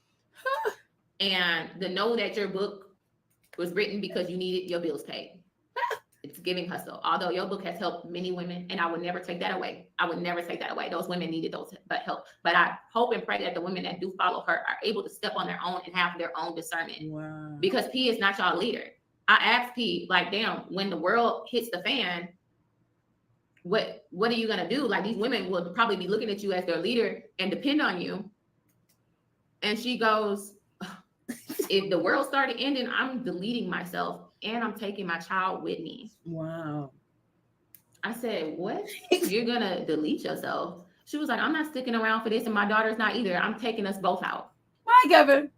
And to know that your book was written because you needed your bills paid. It's giving hustle. Although your book has helped many women, and I would never take that away. Those women needed those help. But I hope and pray that the women that do follow her are able to step on their own and have their own discernment. Wow. Because P is not y'all leader. I asked P, like, damn, when the world hits the fan, what are you gonna do? Like, these women will probably be looking at you as their leader and depend on you. And she goes, if the world started ending, I'm deleting myself and I'm taking my child with me. Wow. I said, what? You're gonna delete yourself? She was like, I'm not sticking around for this, and my daughter's not either. I'm taking us both out. Why, Kevin?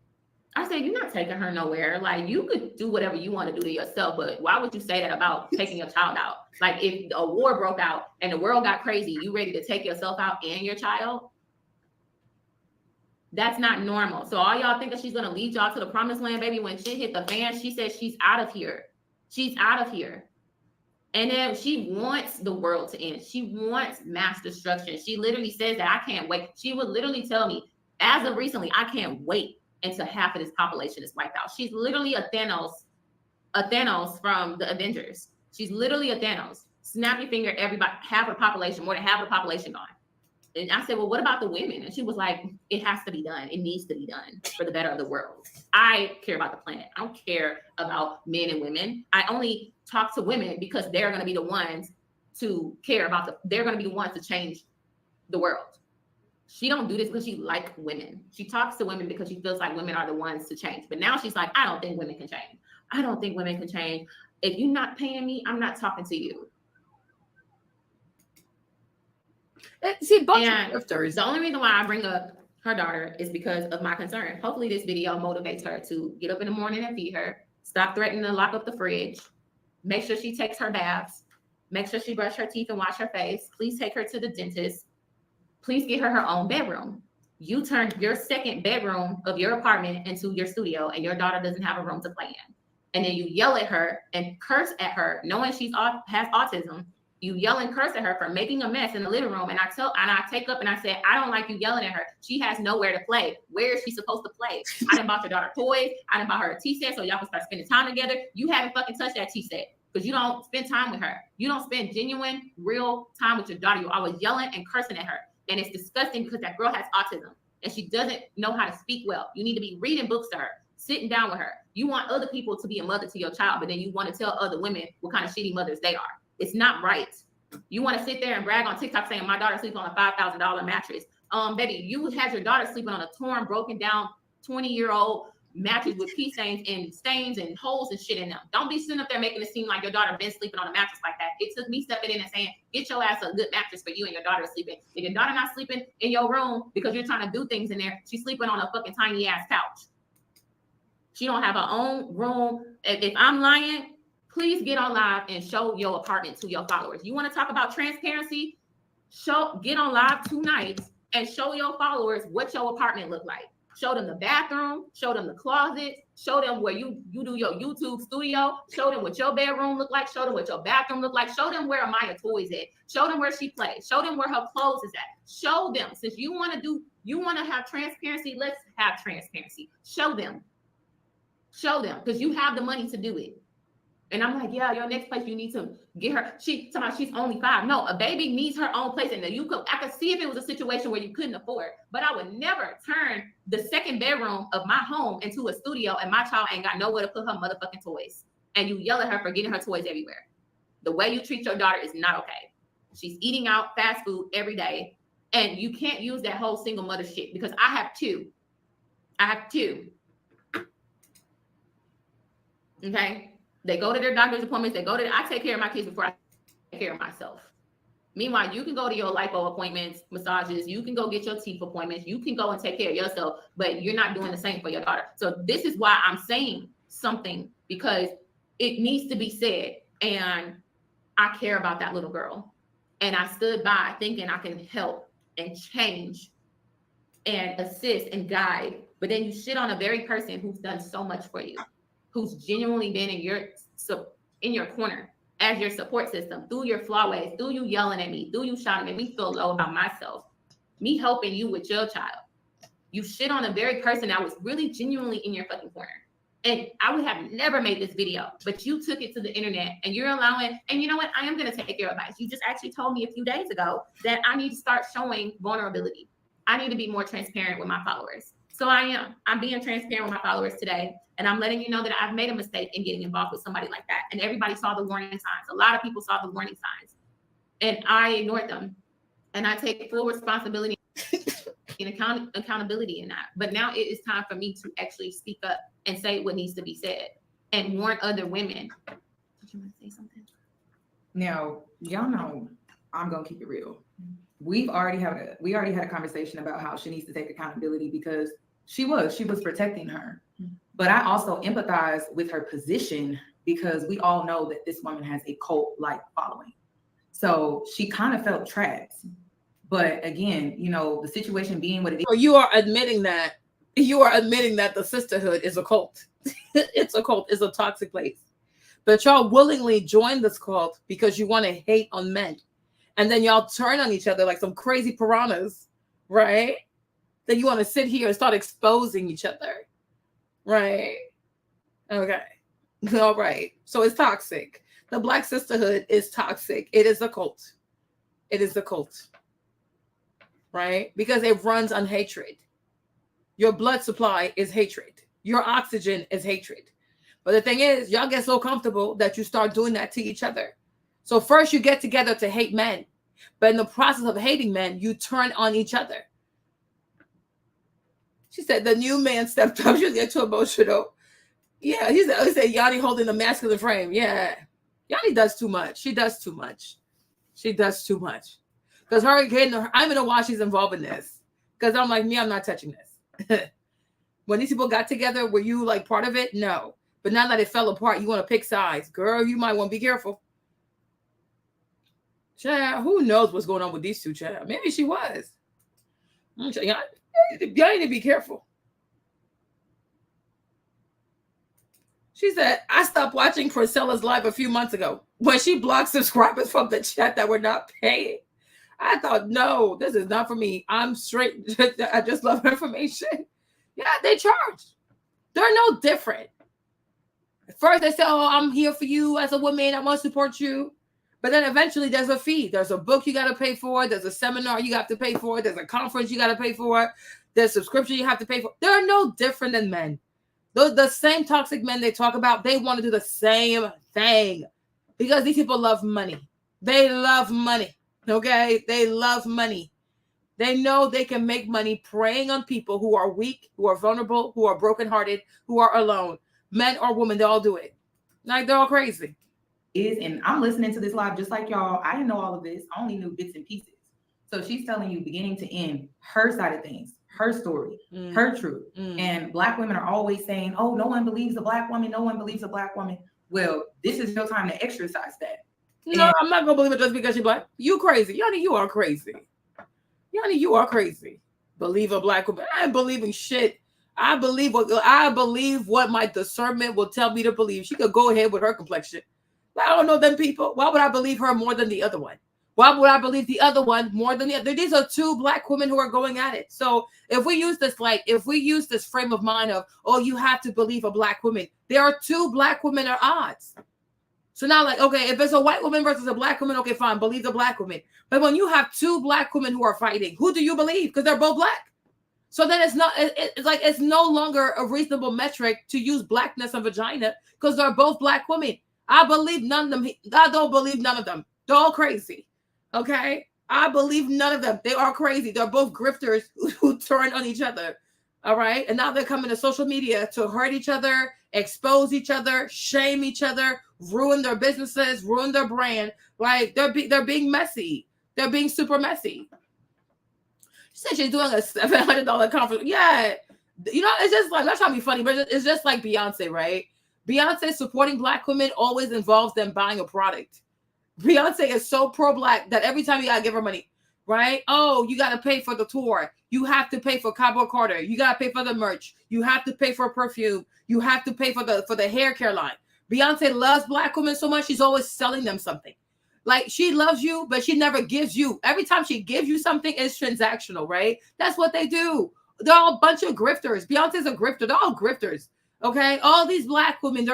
I said, you're not taking her nowhere. Like, you could do whatever you want to do to yourself, but why would you say that about taking your child out? Like, if a war broke out and the world got crazy, you ready to take yourself out and your child? That's not normal. So all y'all think that she's gonna lead y'all to the promised land, baby. When shit hit the fan, she said she's out of here. She's out of here. And then she wants the world to end. She wants mass destruction. She literally says that I can't wait. She would literally tell me, as of recently, I can't wait until half of this population is wiped out. She's literally a Thanos from the Avengers. She's literally a Thanos. Snap your finger, everybody, half of the population, more than half of the population gone. And I said, well, what about the women? And she was like, it has to be done. It needs to be done for the better of the world. I care about the planet. I don't care about men and women. I only talk to women because they're going to be the ones to care about they're going to be the ones to change the world. She don't do this because she likes women. She talks to women because she feels like women are the ones to change. But now she's like, I don't think women can change. I don't think women can change. If you're not paying me, I'm not talking to you. See, the only reason why I bring up her daughter is because of my concern. Hopefully this video motivates her to get up in the morning and feed her, stop threatening to lock up the fridge, make sure she takes her baths, make sure she brushes her teeth and wash her face. Please take her to the dentist. Please get her own bedroom. You turn your second bedroom of your apartment into your studio and your daughter doesn't have a room to play in. And then you yell at her and curse at her, knowing has autism. You yell and curse at her for making a mess in the living room. And I take up and I say, I don't like you yelling at her. She has nowhere to play. Where is she supposed to play? I done bought your daughter toys. I done bought her a tea set so y'all can start spending time together. You haven't fucking touched that tea set because you don't spend time with her. You don't spend genuine, real time with your daughter. You're always yelling and cursing at her. And it's disgusting because that girl has autism and she doesn't know how to speak well. You need to be reading books to her, sitting down with her. You want other people to be a mother to your child, but then you want to tell other women what kind of shitty mothers they are. It's not right. You want to sit there and brag on TikTok saying my daughter sleeps on a $5,000 mattress. Baby, you had your daughter sleeping on a torn, broken down 20-year-old mattress with pee stains and holes and shit in them. Don't be sitting up there making it seem like your daughter been sleeping on a mattress like that. It took me stepping in and saying, get your ass a good mattress for you and your daughter sleeping. If your daughter not sleeping in your room because you're trying to do things in there, she's sleeping on a fucking tiny ass couch. She don't have her own room. If I'm lying, please get on live and show your apartment to your followers. You want to talk about transparency? Get on live tonight and show your followers what your apartment look like. Show them the bathroom, show them the closet, show them where you do your YouTube studio, show them what your bedroom look like, show them what your bathroom look like, show them where Amaya toys at, show them where she plays, show them where her clothes is at. Show them, since you want to have transparency, let's have transparency. Show them, because you have the money to do it. And I'm like, yeah, your next place you need to get her. She's only 5. No, a baby needs her own place. And I could see if it was a situation where you couldn't afford, but I would never turn the second bedroom of my home into a studio and my child ain't got nowhere to put her motherfucking toys. And you yell at her for getting her toys everywhere. The way you treat your daughter is not okay. She's eating out fast food every day. And you can't use that whole single mother shit because I have two. Okay. They go to their doctor's appointments. I take care of my kids before I take care of myself. Meanwhile, you can go to your lipo appointments, massages. You can go get your teeth appointments. You can go and take care of yourself, but you're not doing the same for your daughter. So this is why I'm saying something, because it needs to be said. And I care about that little girl. And I stood by thinking I can help and change and assist and guide, but then you shit on a very person who's done so much for you, who's genuinely been in your corner as your support system, through your flyaways, through you yelling at me, through you shouting at me, feel low about myself, me helping you with your child. You shit on a very person that was really genuinely in your fucking corner. And I would have never made this video, but you took it to the internet and you're allowing, and you know what? I am going to take your advice. You just actually told me a few days ago that I need to start showing vulnerability. I need to be more transparent with my followers. So I am. I'm being transparent with my followers today. And I'm letting you know that I've made a mistake in getting involved with somebody like that. And everybody saw the warning signs. A lot of people saw the warning signs. And I ignored them. And I take full responsibility and accountability in that. But now it is time for me to actually speak up and say what needs to be said and warn other women. Did you want to say something? Now, y'all know I'm gonna keep it real. We already had a conversation about how she needs to take accountability because she was protecting her. But I also empathize with her position because we all know that this woman has a cult-like following. So she kind of felt trapped. But again, you know, the situation being what it is. So you are admitting that the sisterhood is a cult. It's a cult. It's a toxic place. But y'all willingly join this cult because you want to hate on men. And then y'all turn on each other like some crazy piranhas, right? Then you want to sit here and start exposing each other, right? Okay. All right. So it's toxic. The Black sisterhood is toxic. It is a cult. It is a cult. Right? Because it runs on hatred. Your blood supply is hatred. Your oxygen is hatred. But the thing is, y'all get so comfortable that you start doing that to each other. So first you get together to hate men. But in the process of hating men, you turn on each other. She said the new man stepped up. She was getting too emotional. Yeah, he said Yanni holding the masculine frame. Yeah. Yanni does too much. She does too much. She does too much. Because I'm going to watch she's involved in this. Because I'm like, I'm not touching this. When these people got together, were you like part of it? No. But now that it fell apart, you want to pick sides. Girl, you might want to be careful. Child, who knows what's going on with these two, child? Maybe she was. Y'all need to be careful. She said, I stopped watching Princella's live a few months ago when she blocked subscribers from the chat that were not paying. I thought, no, this is not for me. I'm straight. I just love information. Yeah, they charge. They're no different. At first, they say, oh, I'm here for you as a woman. I want to support you. But then eventually there's a fee. There's a book you got to pay for. There's a seminar you have to pay for. There's a conference you got to pay for. There's subscription you have to pay for. They're no different than men. The same toxic men they talk about, they want to do the same thing because these people love money. They love money. Okay, they love money. They know they can make money preying on people who are weak, who are vulnerable, who are brokenhearted, who are alone. Men or women, they all do it. Like they're all crazy. And I'm listening to this live just like y'all. I didn't know all of this. I only knew bits and pieces. So she's telling you beginning to end her side of things, her story, her truth. And Black women are always saying, oh, no one believes a Black woman. No one believes a Black woman. Well, this is your time to exercise that. No, I'm not gonna believe it just because you're Black. You crazy. Yanni, you are crazy. Yanni, you are crazy. Believe a Black woman. I ain't believing shit. I believe what my discernment will tell me to believe. She could go ahead with her complexion. I don't know them people. Why would I believe her more than the other one? Why would I believe the other one more than the other? These are two Black women who are going at it. So if we use this frame of mind of, oh, you have to believe a Black woman, there are two Black women at odds. So now, like, okay, if it's a white woman versus a Black woman, okay, fine, believe the Black woman. But when you have two Black women who are fighting, who do you believe? Because they're both Black. So then it's no longer a reasonable metric to use Blackness and vagina because they're both Black women. I believe none of them. I don't believe none of them. They're all crazy. Okay? I believe none of them. They are crazy. They're both grifters who turn on each other. All right? And now they're coming to social media to hurt each other, expose each other, shame each other, ruin their businesses, ruin their brand. Like they're being messy. They're being super messy. She said she's doing a $700 conference. Yeah. You know, it's just like, not trying to be funny, but it's just like Beyonce, right? Beyonce supporting Black women always involves them buying a product. Beyonce is so pro-Black that every time you gotta give her money, right? Oh, you got to pay for the tour. You have to pay for Cabo Carter. You got to pay for the merch. You have to pay for perfume. You have to pay for the hair care line. Beyonce loves Black women so much, she's always selling them something. Like, she loves you, but she never gives you. Every time she gives you something, it's transactional, right? That's what they do. They're all a bunch of grifters. Beyonce's a grifter. They're all grifters. Okay, all these Black women,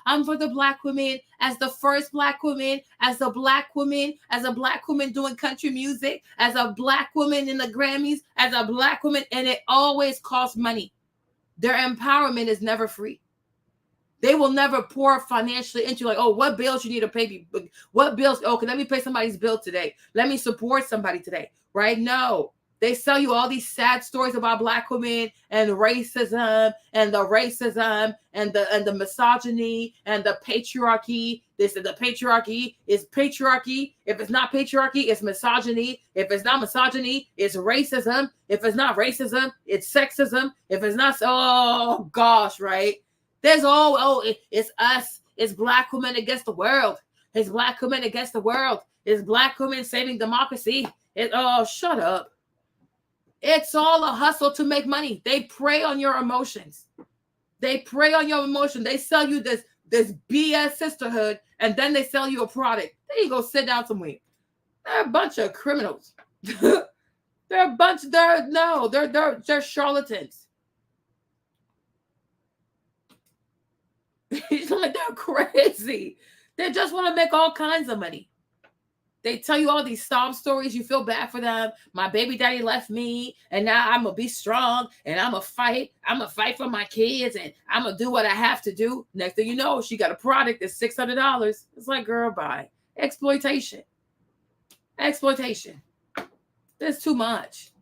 I'm for the Black women as the first Black woman, as a Black woman doing country music, as a Black woman in the Grammys, as a Black woman, and it always costs money. Their empowerment is never free. They will never pour financially into like, oh, what bills you need to pay? What bills? Okay, let me pay somebody's bill today. Let me support somebody today, right? No. They sell you all these sad stories about Black women and racism and the misogyny and the patriarchy. This is the patriarchy is patriarchy. If it's not patriarchy, it's misogyny. If it's not misogyny, it's racism. If it's not racism, it's sexism. If it's not, oh gosh, right? There's it's us. It's Black women against the world. It's Black women against the world. It's Black women saving democracy. Shut up. It's all a hustle to make money. They prey on your emotions. They sell you this BS sisterhood, and then they sell you a product. Then you go sit down somewhere. They're a bunch of criminals. They're charlatans. They're crazy. They just want to make all kinds of money. They tell you all these sob stories. You feel bad for them. My baby daddy left me, and now I'm going to be strong, and I'm going to fight. I'm going to fight for my kids, and I'm going to do what I have to do. Next thing you know, she got a product that's $600. It's like, girl, bye. Exploitation. There's too much.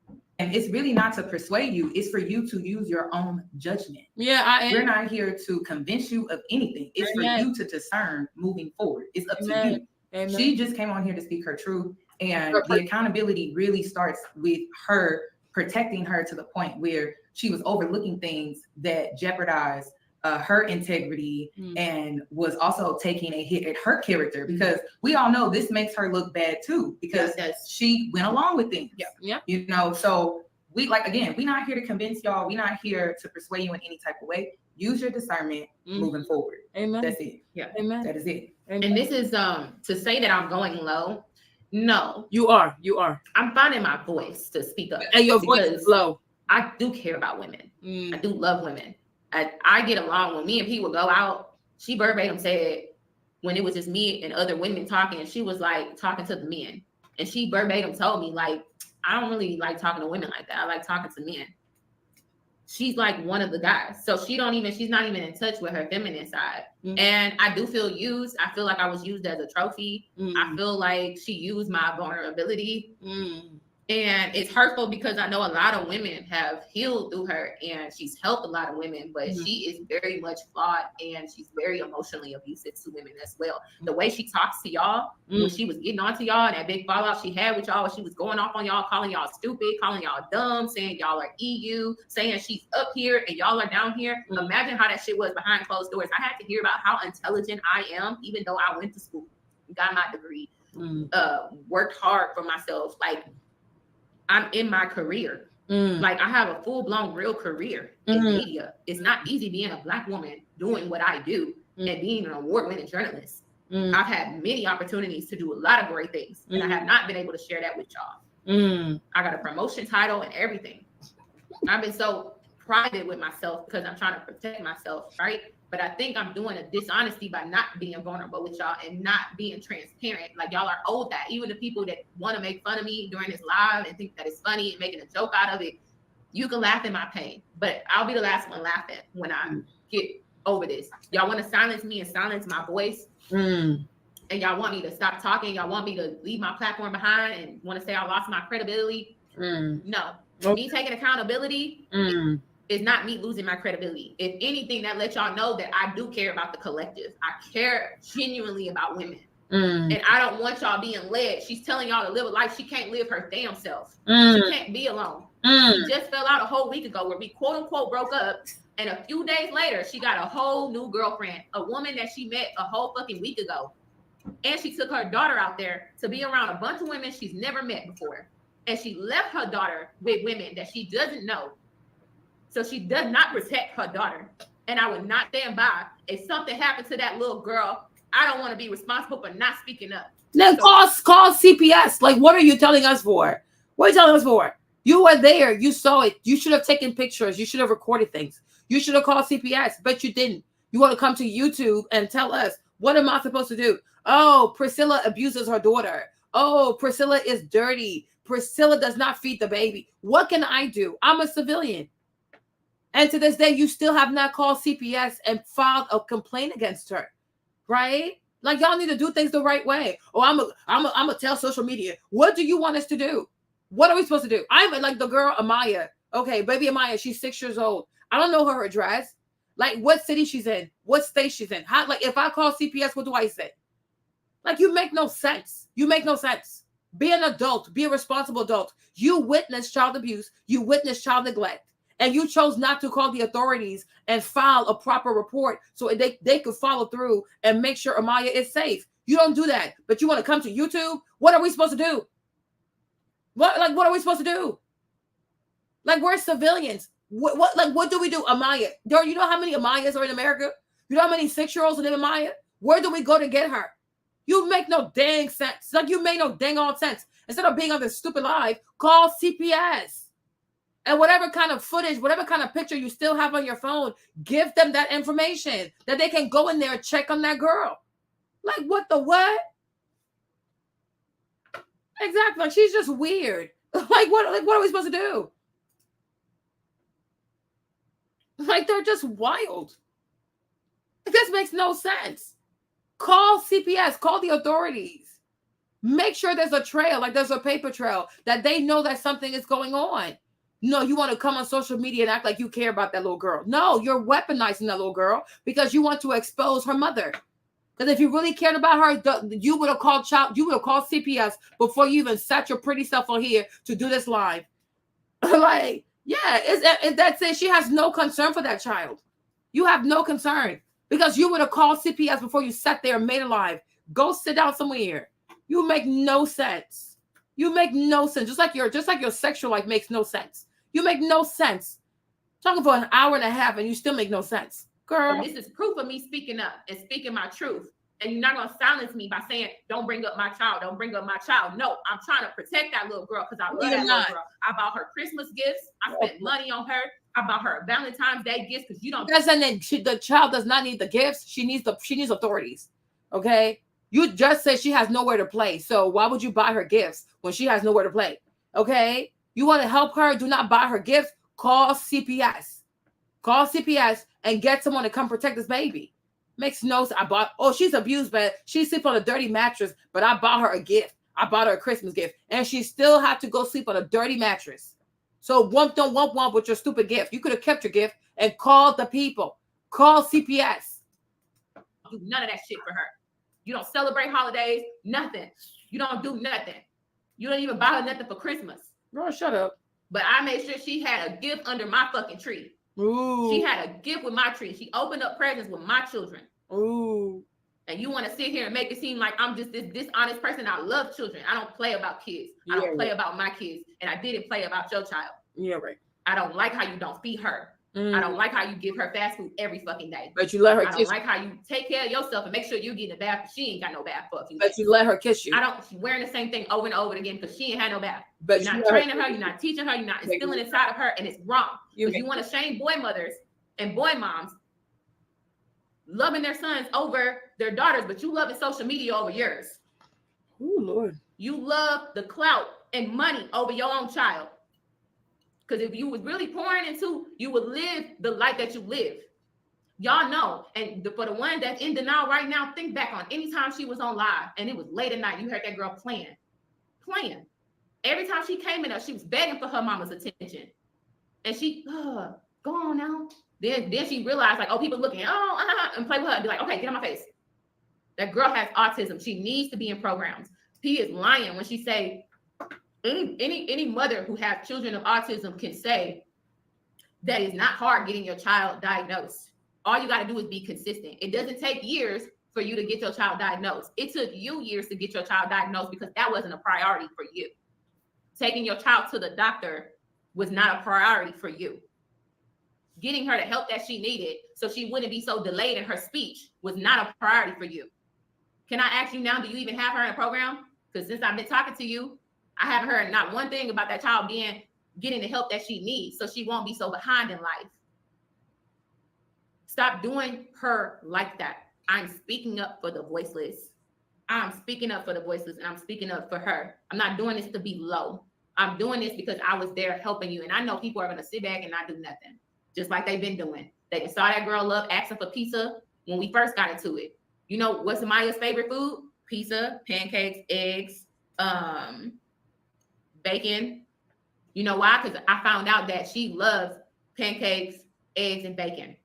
And it's really not to persuade you. It's for you to use your own judgment. Yeah, we're not here to convince you of anything. It's for you to discern moving forward. It's up to you. Amen. She just came on here to speak her truth, and the accountability really starts with her protecting her to the point where she was overlooking things that jeopardized her integrity and was also taking a hit at her character, because we all know this makes her look bad too, because she went along with things. Yeah. You know, so we're not here to convince y'all. We're not here to persuade you in any type of way. Use your discernment moving forward. Amen. That's it. Yeah. Amen. That is it. Amen. And this is to say that I'm going low. No. You are. I'm finding my voice to speak up. And your voice is low. I do care about women. I do love women. I get along when me and P would go out. She verbatim said when it was just me and other women talking, she was like talking to the men. And she verbatim told me, like, I don't really like talking to women like that. I like talking to men. She's like one of the guys. So she's not even in touch with her feminine side. And I do feel used. I feel like I was used as a trophy. I feel like she used my vulnerability. And it's hurtful because I know a lot of women have healed through her, and she's helped a lot of women, but she is very much flawed, and she's very emotionally abusive to women as well. The way she talks to y'all, when she was getting on to y'all, and that big fallout she had with y'all, when she was going off on y'all, calling y'all stupid, calling y'all dumb, saying y'all are EU, saying she's up here and y'all are down here. Imagine how that shit was behind closed doors. I had to hear about how intelligent I am, even though I went to school, got my degree, worked hard for myself. Like, I'm in my career. Like, I have a full-blown real career in media. It's not easy being a Black woman doing what I do and being an award-winning journalist. I've had many opportunities to do a lot of great things, and I have not been able to share that with y'all. I got a promotion title and everything. I've been so prided with myself because I'm trying to protect myself, right? But I think I'm doing a dishonesty by not being vulnerable with y'all and not being transparent. Like, y'all are owed that. Even the people that want to make fun of me during this live and think that it's funny and making a joke out of it, you can laugh at my pain, but I'll be the last one laughing when I get over this. Y'all want to silence me and silence my voice, and y'all want me to stop talking. Y'all want me to leave my platform behind and want to say I lost my credibility. No, me taking accountability is not me losing my credibility. If anything, that lets y'all know that I do care about the collective. I care genuinely about women. And I don't want y'all being led. She's telling y'all to live a life she can't live her damn self. She can't be alone. She just fell out a whole week ago where we quote unquote broke up. And a few days later, she got a whole new girlfriend, a woman that she met a whole fucking week ago. And she took her daughter out there to be around a bunch of women she's never met before. and she left her daughter with women that she doesn't know. So she does not protect her daughter. And I would not stand by. If something happened to that little girl, I don't want to be responsible for not speaking up. Then call CPS. Like, what are you telling us for? What are you telling us for? You were there. You saw it. You should have taken pictures. You should have recorded things. You should have called CPS, but you didn't. You want to come to YouTube and tell us, what am I supposed to do? Oh, Priscilla abuses her daughter. Oh, Priscilla is dirty. Priscilla does not feed the baby. What can I do? I'm a civilian. And to this day, you still have not called CPS and filed a complaint against her, right? Like, y'all need to do things the right way. Oh, I'm a tell social media. What do you want us to do? What are we supposed to do? I'm like the girl Amaya. Okay, baby Amaya, she's 6 years old. I don't know her address. Like, what city she's in, what state she's in. How, like, if I call CPS, what do I say? Like, you make no sense. You make no sense. Be an adult. Be a responsible adult. You witnessed child abuse. You witnessed child neglect. And you chose not to call the authorities and file a proper report so they could follow through and make sure Amaya is safe. You don't do that. But you want to come to YouTube? What are we supposed to do? What are we supposed to do? Like, we're civilians. What do we do? Amaya. You know how many Amayas are in America? You know how many 6-year-olds are named Amaya? Where do we go to get her? You make no dang sense. Like, you make no dang on sense. Instead of being on this stupid live, call CPS. And whatever kind of footage, whatever kind of picture you still have on your phone, give them that information that they can go in there and check on that girl. Like, what the what? Exactly. Like, she's just weird. What are we supposed to do? Like, they're just wild. This makes no sense. Call CPS. Call the authorities. Make sure there's a trail, like there's a paper trail, that they know that something is going on. No, you want to come on social media and act like you care about that little girl. No, you're weaponizing that little girl because you want to expose her mother. Because if you really cared about her, you would have called CPS before you even sat your pretty self on here to do this live. Like, yeah, that's it. She has no concern for that child. You have no concern because you would have called CPS before you sat there and made a live. Go sit down somewhere. You make no sense. You make no sense. Just like your sexual life makes no sense. You make no sense. Talking for an hour and a half and you still make no sense. Girl. This is proof of me speaking up and speaking my truth. And you're not going to silence me by saying, don't bring up my child. Don't bring up my child. No, I'm trying to protect that little girl because I love that little girl. I bought her Christmas gifts. I spent money on her. I bought her Valentine's Day gifts because you don't. The child does not need the gifts. She needs authorities. Okay? You just said she has nowhere to play. So why would you buy her gifts when she has nowhere to play? Okay? You want to help her? Do not buy her gifts. Call CPS. Call CPS and get someone to come protect this baby. Makes no sense. She's abused, but she sleeps on a dirty mattress, but I bought her a gift. I bought her a Christmas gift. And she still had to go sleep on a dirty mattress. So don't wump with your stupid gift. You could have kept your gift and called the people. Call CPS. Do none of that shit for her. You don't celebrate holidays, nothing. You don't do nothing. You don't even buy her nothing for Christmas. Girl, shut up. But I made sure she had a gift under my fucking tree. Ooh. She had a gift with my tree. She opened up presents with my children. Ooh. And you want to sit here and make it seem like I'm just this dishonest person. I love children. I don't play about kids. I don't play about my kids. And I didn't play about your child. Yeah, right. I don't like how you don't feed her. I don't like how you give her fast food every fucking day. But you let her kiss you. I don't like how you take care of yourself and make sure you get a bath. She ain't got no bath for you. But you let her kiss you. She's wearing the same thing over and over again because she ain't had no bath. But you're not training her, you're not teaching her, you're not instilling inside of her, and it's wrong. If you want to shame boy mothers and boy moms loving their sons over their daughters, but you loving social media over yours. Oh, Lord. You love the clout and money over your own child. Because if you was really pouring into, you would live the life that you live. Y'all know. And for the one that's in denial right now, think back on any time she was on live and it was late at night. You heard that girl playing. Every time she came in, she was begging for her mama's attention. And she, go on now. Then she realized, like, people looking, and play with her and be like, okay, get on my face. That girl has autism. She needs to be in programs. He is lying when she say, any mother who has children of autism can say that it's not hard getting your child diagnosed. All you got to do is be consistent. It doesn't take years for you to get your child diagnosed. It took you years to get your child diagnosed because that wasn't a priority for you. taking your child to the doctor was not a priority for you. Getting her the help that she needed so she wouldn't be so delayed in her speech was not a priority for you. Can I ask you now, do you even have her in a program? Because since I've been talking to you, I haven't heard not one thing about that child getting the help that she needs so she won't be so behind in life. Stop doing her like that. I'm speaking up for the voiceless. I'm speaking up for the voiceless, and I'm speaking up for her. I'm not doing this to be low. I'm doing this because I was there helping you. And I know people are going to sit back and not do nothing, just like they've been doing. They saw that girl Love asking for pizza when we first got into it. You know, what's Maya's favorite food? Pizza, pancakes, eggs, bacon. You know why? Because I found out that she loves pancakes, eggs, and bacon.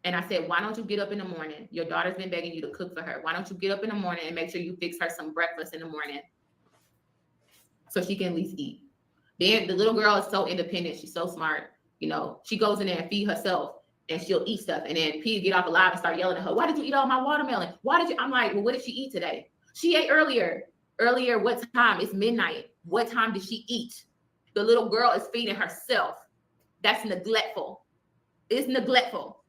And I said, why don't you get up in the morning? Your daughter's been begging you to cook for her. Why don't you get up in the morning and make sure you fix her some breakfast in the morning so she can at least eat? Then the little girl is so independent. She's so smart. You know, she goes in there and feed herself and she'll eat stuff. And then P get off alive and start yelling at her, why did you eat all my watermelon? Why did you? I'm like, well, what did she eat today? She ate earlier. Earlier, what time? It's midnight. What time did she eat? The little girl is feeding herself. That's neglectful. It's neglectful.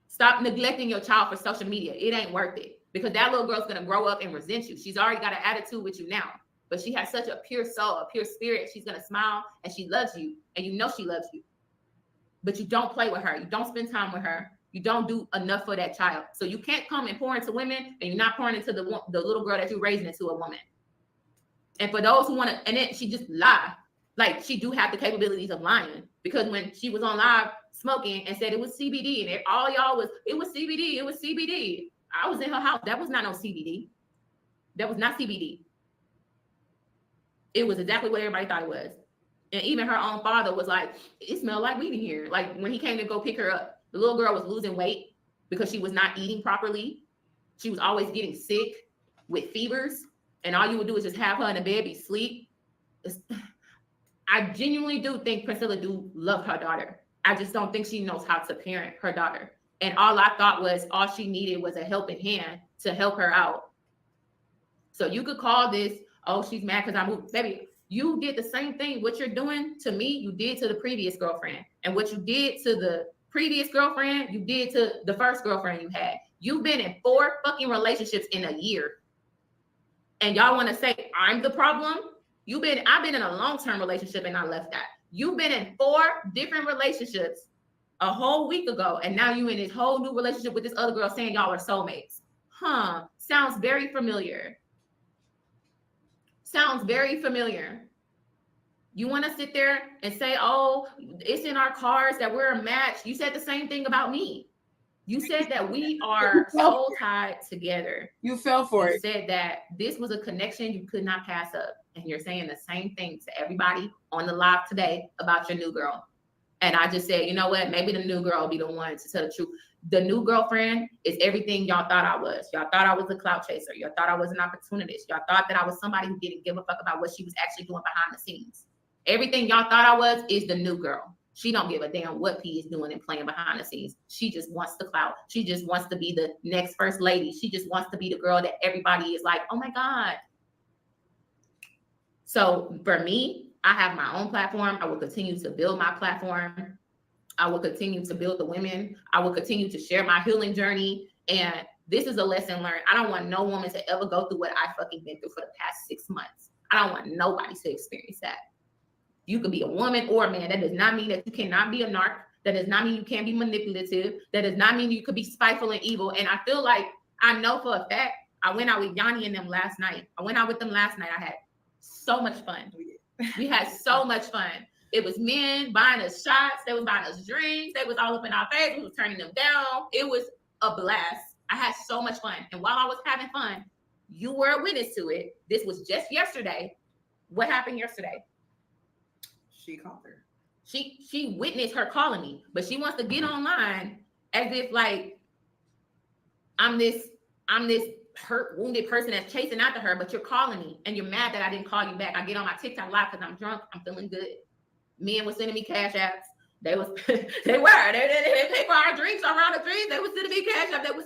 Stop neglecting your child for social media. It ain't worth it because that little girl's going to grow up and resent you. She's already got an attitude with you now, but she has such a pure soul, a pure spirit. She's going to smile and she loves you and you know she loves you, but you don't play with her. You don't spend time with her. You don't do enough for that child. So you can't come and pour into women and you're not pouring into the little girl that you're raising into a woman. And for those who want to, and then she just lie. Like she do have the capabilities of lying because when she was on live smoking and said it was CBD and all y'all was, it was CBD, it was CBD. I was in her house. That was not no CBD. That was not CBD. It was exactly what everybody thought it was. And even her own father was like, it smelled like weed in here. Like when he came to go pick her up, the little girl was losing weight because she was not eating properly. She was always getting sick with fevers. And all you would do is just have her in the bed, be asleep. I genuinely do think Princella do love her daughter. I just don't think she knows how to parent her daughter. And all I thought was all she needed was a helping hand to help her out. So you could call this, oh, she's mad because I moved. Baby, you did the same thing. What you're doing to me, you did to the previous girlfriend. And what you did to the previous girlfriend, you did to the first girlfriend you had. You've been in 4 fucking relationships in a year. And y'all want to say I'm the problem? I've been in a long-term relationship and I left that. You've been in 4 different relationships a whole week ago, and now you in this whole new relationship with this other girl saying y'all are soulmates. Huh? Sounds very familiar. Sounds very familiar. You want to sit there and say, oh, it's in our cards that we're a match. You said the same thing about me. You said that we are soul tied together. You fell for it. You said that this was a connection you could not pass up. And you're saying the same thing to everybody on the live today about your new girl. And I just said, you know what? Maybe the new girl will be the one to tell the truth. The new girlfriend is everything y'all thought I was. Y'all thought I was a clout chaser. Y'all thought I was an opportunist. Y'all thought that I was somebody who didn't give a fuck about what she was actually doing behind the scenes. Everything y'all thought I was is the new girl. She don't give a damn what P is doing and playing behind the scenes. She just wants the clout. She just wants to be the next first lady. She just wants to be the girl that everybody is like, oh my God. So for me, I have my own platform. I will continue to build my platform. I will continue to build the women. I will continue to share my healing journey. And this is a lesson learned. I don't want no woman to ever go through what I fucking been through for the past 6 months. I don't want nobody to experience that. You could be a woman or a man. That does not mean that you cannot be a narc. That does not mean you can't be manipulative. That does not mean you could be spiteful and evil. And I feel like I know for a fact, I went out with Yanni and them last night. I had so much fun. We had so much fun. It was men buying us shots. They was buying us drinks. They was all up in our face. We was turning them down. It was a blast. I had so much fun. And while I was having fun, you were a witness to it. This was just yesterday. What happened yesterday? She called her. She witnessed her calling me, but she wants to get online as if like I'm this hurt, wounded person that's chasing after her, but you're calling me and you're mad that I didn't call you back. I get on my TikTok live because I'm drunk. I'm feeling good. Men were sending me cash apps. They pay for our drinks around the drinks. They was sending me cash apps. We was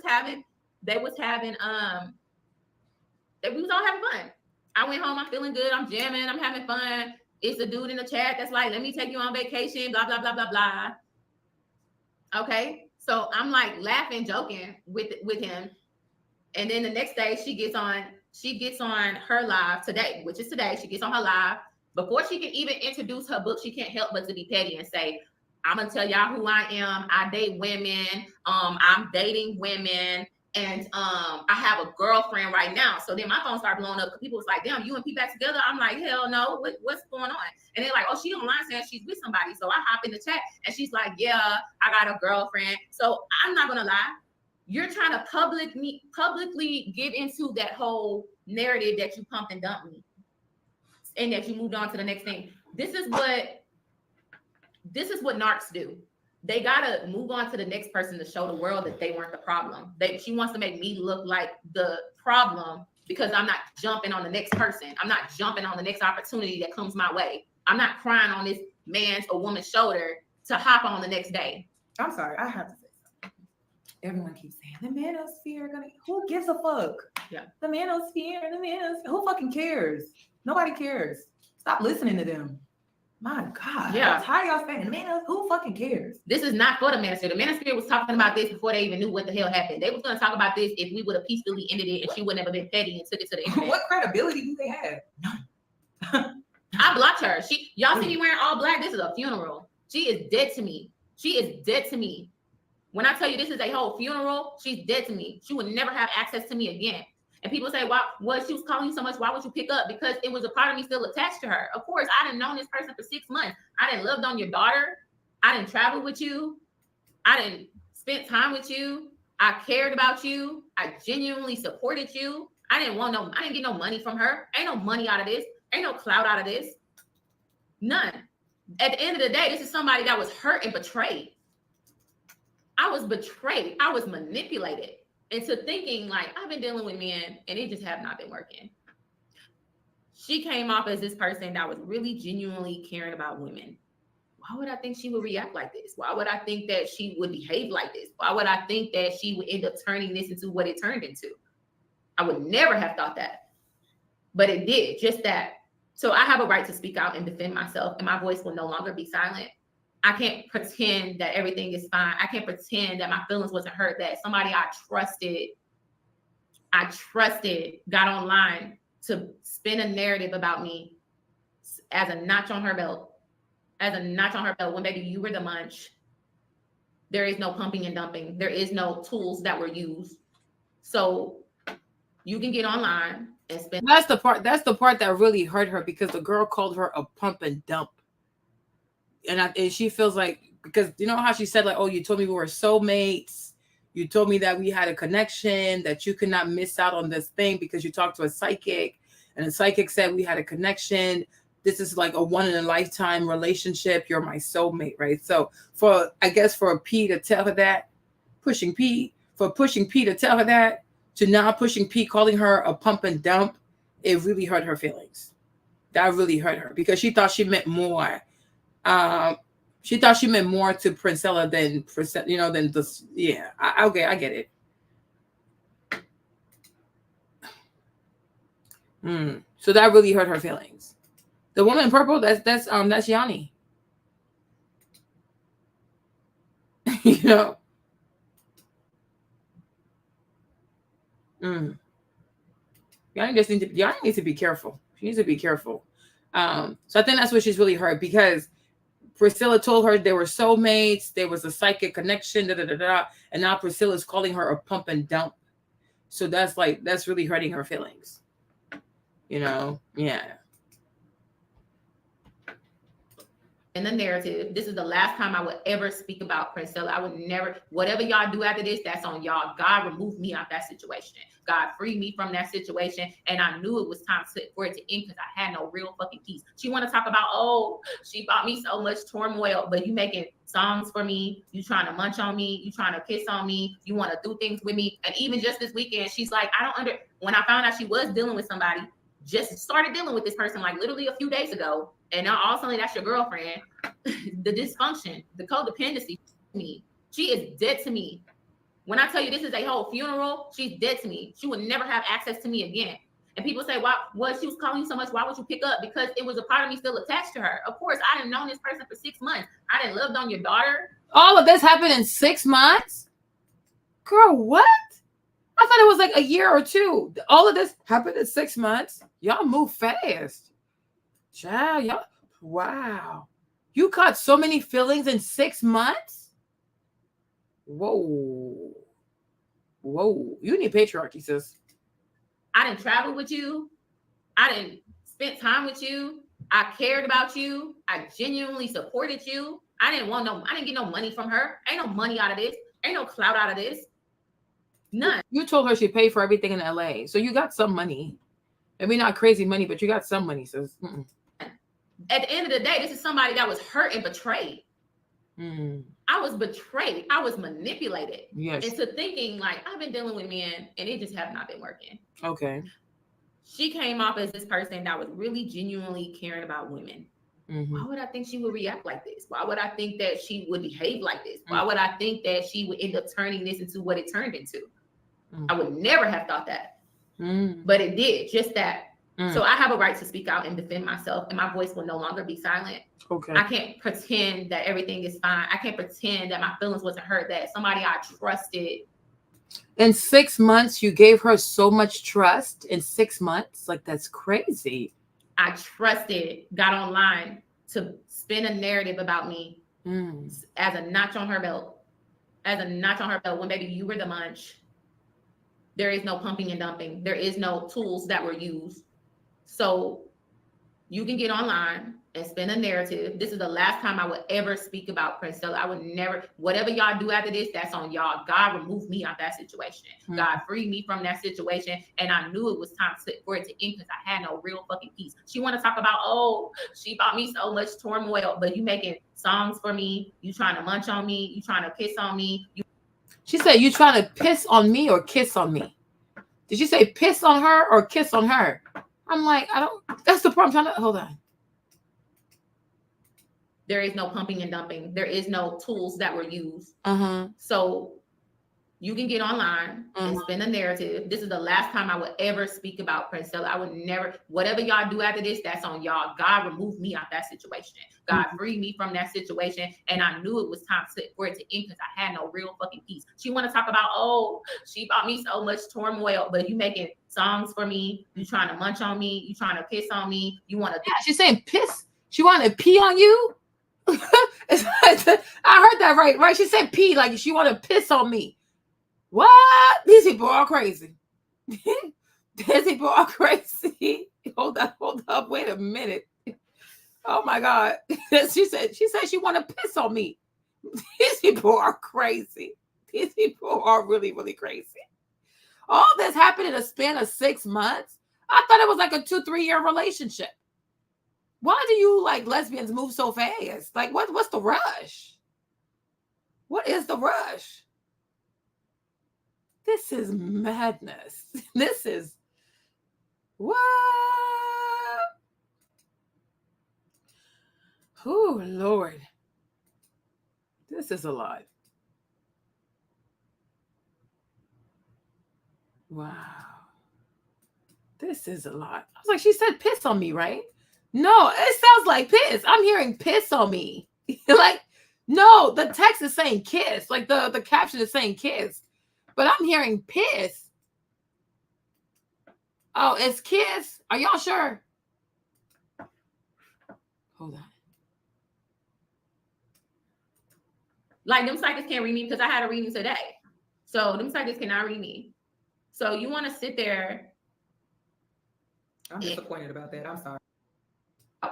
all having fun. I went home. I'm feeling good. I'm jamming. I'm having fun. it's a dude in the chat that's like, let me take you on vacation, blah, blah, blah, blah, blah. Okay. So I'm like laughing, joking with him. And then the next day she gets on her live today, which is today. She gets on her live. Before she can even introduce her book, she can't help but to be petty and say, I'm gonna tell y'all who I am. I date women. I'm dating women. And I have a girlfriend right now. So then my phone started blowing up because people was like, damn, you and P back together? I'm like, hell no, what's going on? And they're like, oh, she online saying she's with somebody. So I hop in the chat and she's like, yeah, I got a girlfriend. So I'm not gonna lie. You're trying to publicly get into that whole narrative that you pumped and dumped me and that you moved on to the next thing. This is what narcs do. They gotta move on to the next person to show the world that they weren't the problem. She wants to make me look like the problem because I'm not jumping on the next person. I'm not jumping on the next opportunity that comes my way. I'm not crying on this man's or woman's shoulder to hop on the next day. I'm sorry, I have to say something. Everyone keeps saying the manosphere. Who gives a fuck? Yeah. The manosphere. Who fucking cares? Nobody cares. Stop listening to them. My God. Yeah. I'm tired of y'all saying the who fucking cares? This is not for the manosphere. The manosphere was talking about this before they even knew what the hell happened. They was going to talk about this if we would have peacefully ended it and she would never been petty and took it to the internet. What credibility do they have? None. I blocked her. Y'all see me wearing all black. This is a funeral. She is dead to me. She is dead to me. When I tell you this is a whole funeral, she's dead to me. She would never have access to me again. And people say, why she was calling you so much? Why would you pick up? Because it was a part of me still attached to her. Of course, I didn't know this person for 6 months. I didn't loved on your daughter. I didn't travel with you. I didn't spend time with you. I cared about you. I genuinely supported you. I didn't get no money from her. Ain't no money out of this. Ain't no clout out of this. None. At the end of the day, this is somebody that was hurt and betrayed. I was betrayed. I was manipulated into thinking like I've been dealing with men and it just have not been working. She came off as this person that was really genuinely caring about women. Why would I think she would react like this? Why would I think that she would behave like this? Why would I think that she would end up turning this into what it turned into? I would never have thought that, but it did, just that. So I have a right to speak out and defend myself, and my voice will no longer be silent. I can't pretend that everything is fine. I can't pretend that my feelings wasn't hurt, that somebody I trusted got online to spin a narrative about me as a notch on her belt. When baby, you were the munch. There is no pumping and dumping. There is no tools that were used. So you can get online and spend. That's the part that really hurt her, because the girl called her a pump and dump. And she feels like, because you know how she said like, oh, you told me we were soulmates. You told me that we had a connection, that you could not miss out on this thing because you talked to a psychic, and the psychic said we had a connection. This is like a one in a lifetime relationship. You're my soulmate, right? So for P to tell her that, pushing P to tell her that, to now pushing P, calling her a pump and dump, it really hurt her feelings. That really hurt her because she thought she meant more. She thought she meant more to Princella than this. Yeah, okay, I get it. So that really hurt her feelings. The woman in purple, that's Yanni. You know. Yanni needs to be careful. She needs to be careful. So I think that's what she's really hurt, because Priscilla told her they were soulmates. There was a psychic connection, and now Priscilla's calling her a pump and dump. So that's really hurting her feelings. You know, yeah. In the narrative, this is the last time I would ever speak about Princella. I would never, whatever y'all do after this, that's on y'all. God removed me out of that situation. God freed me from that situation. And I knew it was time for it to end because I had no real fucking peace. She want to talk about, oh, she bought me so much turmoil, but you making songs for me. You trying to munch on me. You trying to kiss on me. You want to do things with me. And even just this weekend, she's like, when I found out she was dealing with somebody, just started dealing with this person like literally a few days ago. And now all of a sudden that's your girlfriend. The dysfunction, the codependency, me. She is dead to me. When I tell you this is a whole funeral, she's dead to me. She would never have access to me again. And people say, why? Well, she was calling you so much. Why would you pick up? Because it was a part of me still attached to her. Of course, I didn't know this person for 6 months. I didn't loved on your daughter. All of this happened in 6 months? Girl, what? I thought it was like a year or two. All of this happened in 6 months. Y'all move fast. Child, y'all. Wow. You caught so many feelings in 6 months? Whoa. Whoa. You need patriarchy, sis. I didn't travel with you. I didn't spend time with you. I cared about you. I genuinely supported you. I didn't get no money from her. Ain't no money out of this. Ain't no clout out of this. None. You told her she paid for everything in LA. So you got some money. Maybe not crazy money, but you got some money, sis. At the end of the day, this is somebody that was hurt and betrayed. I was betrayed. I was manipulated into thinking like I've been dealing with men and it just have not been working. Okay. She came off as this person that was really genuinely caring about women. Why would I think she would react like this? Why would I think that she would behave like this? Why would I think that she would end up turning this into what it turned into? I would never have thought that. But it did, just that. So I have a right to speak out and defend myself, and my voice will no longer be silent. Okay. I can't pretend that everything is fine. I can't pretend that my feelings wasn't hurt, that somebody I trusted. In 6 months, you gave her so much trust in 6 months? Like, that's crazy. I trusted, got online to spin a narrative about me as a notch on her belt. As a notch on her belt, when baby, you were the munch. There is no pumping and dumping. There is no tools that were used. So you can get online and spin a narrative. This is the last time I would ever speak about Princella. I would never, whatever y'all do after this, that's on y'all. God removed me out that situation. God freed me from that situation. And I knew it was time for it to end because I had no real fucking peace. She want to talk about, oh, she bought me so much turmoil, but you making songs for me. You trying to munch on me. You trying to kiss on me. She said, you trying to piss on me or kiss on me? Did you say piss on her or kiss on her? I'm like, that's the problem. Hold on. There is no pumping and dumping. There is no tools that were used. So you can get online and spin a narrative. This is the last time I would ever speak about Princella. I would never, whatever y'all do after this, that's on y'all. God removed me out that situation. God freed me from that situation. And I knew it was time for it to end because I had no real fucking peace. She want to talk about, oh, she bought me so much turmoil, but you making songs for me. You trying to munch on me. You trying to piss on me. You want to. Yeah, she's saying piss. She want to pee on you? I heard that right? She said pee, like she want to piss on me. What? These people are crazy. These people are crazy. Hold up. Wait a minute. Oh my God. She said she want to piss on me. These people are crazy. These people are really, really crazy. All this happened in a span of 6 months. I thought it was like a 2-3 year relationship. Why do you like lesbians move so fast? Like what's the rush? What is the rush? This is madness. This is what? Oh, Lord. This is a lot. Wow. This is a lot. I was like, she said piss on me, right? No, it sounds like piss. I'm hearing piss on me. Like, no, the text is saying kiss. Like the caption is saying kiss. But I'm hearing piss. Oh, it's kiss. Are y'all sure? Hold on. Like them psychics can't read me because I had a reading today. So them psychics cannot read me. So you want to sit there. I'm disappointed about that. I'm sorry.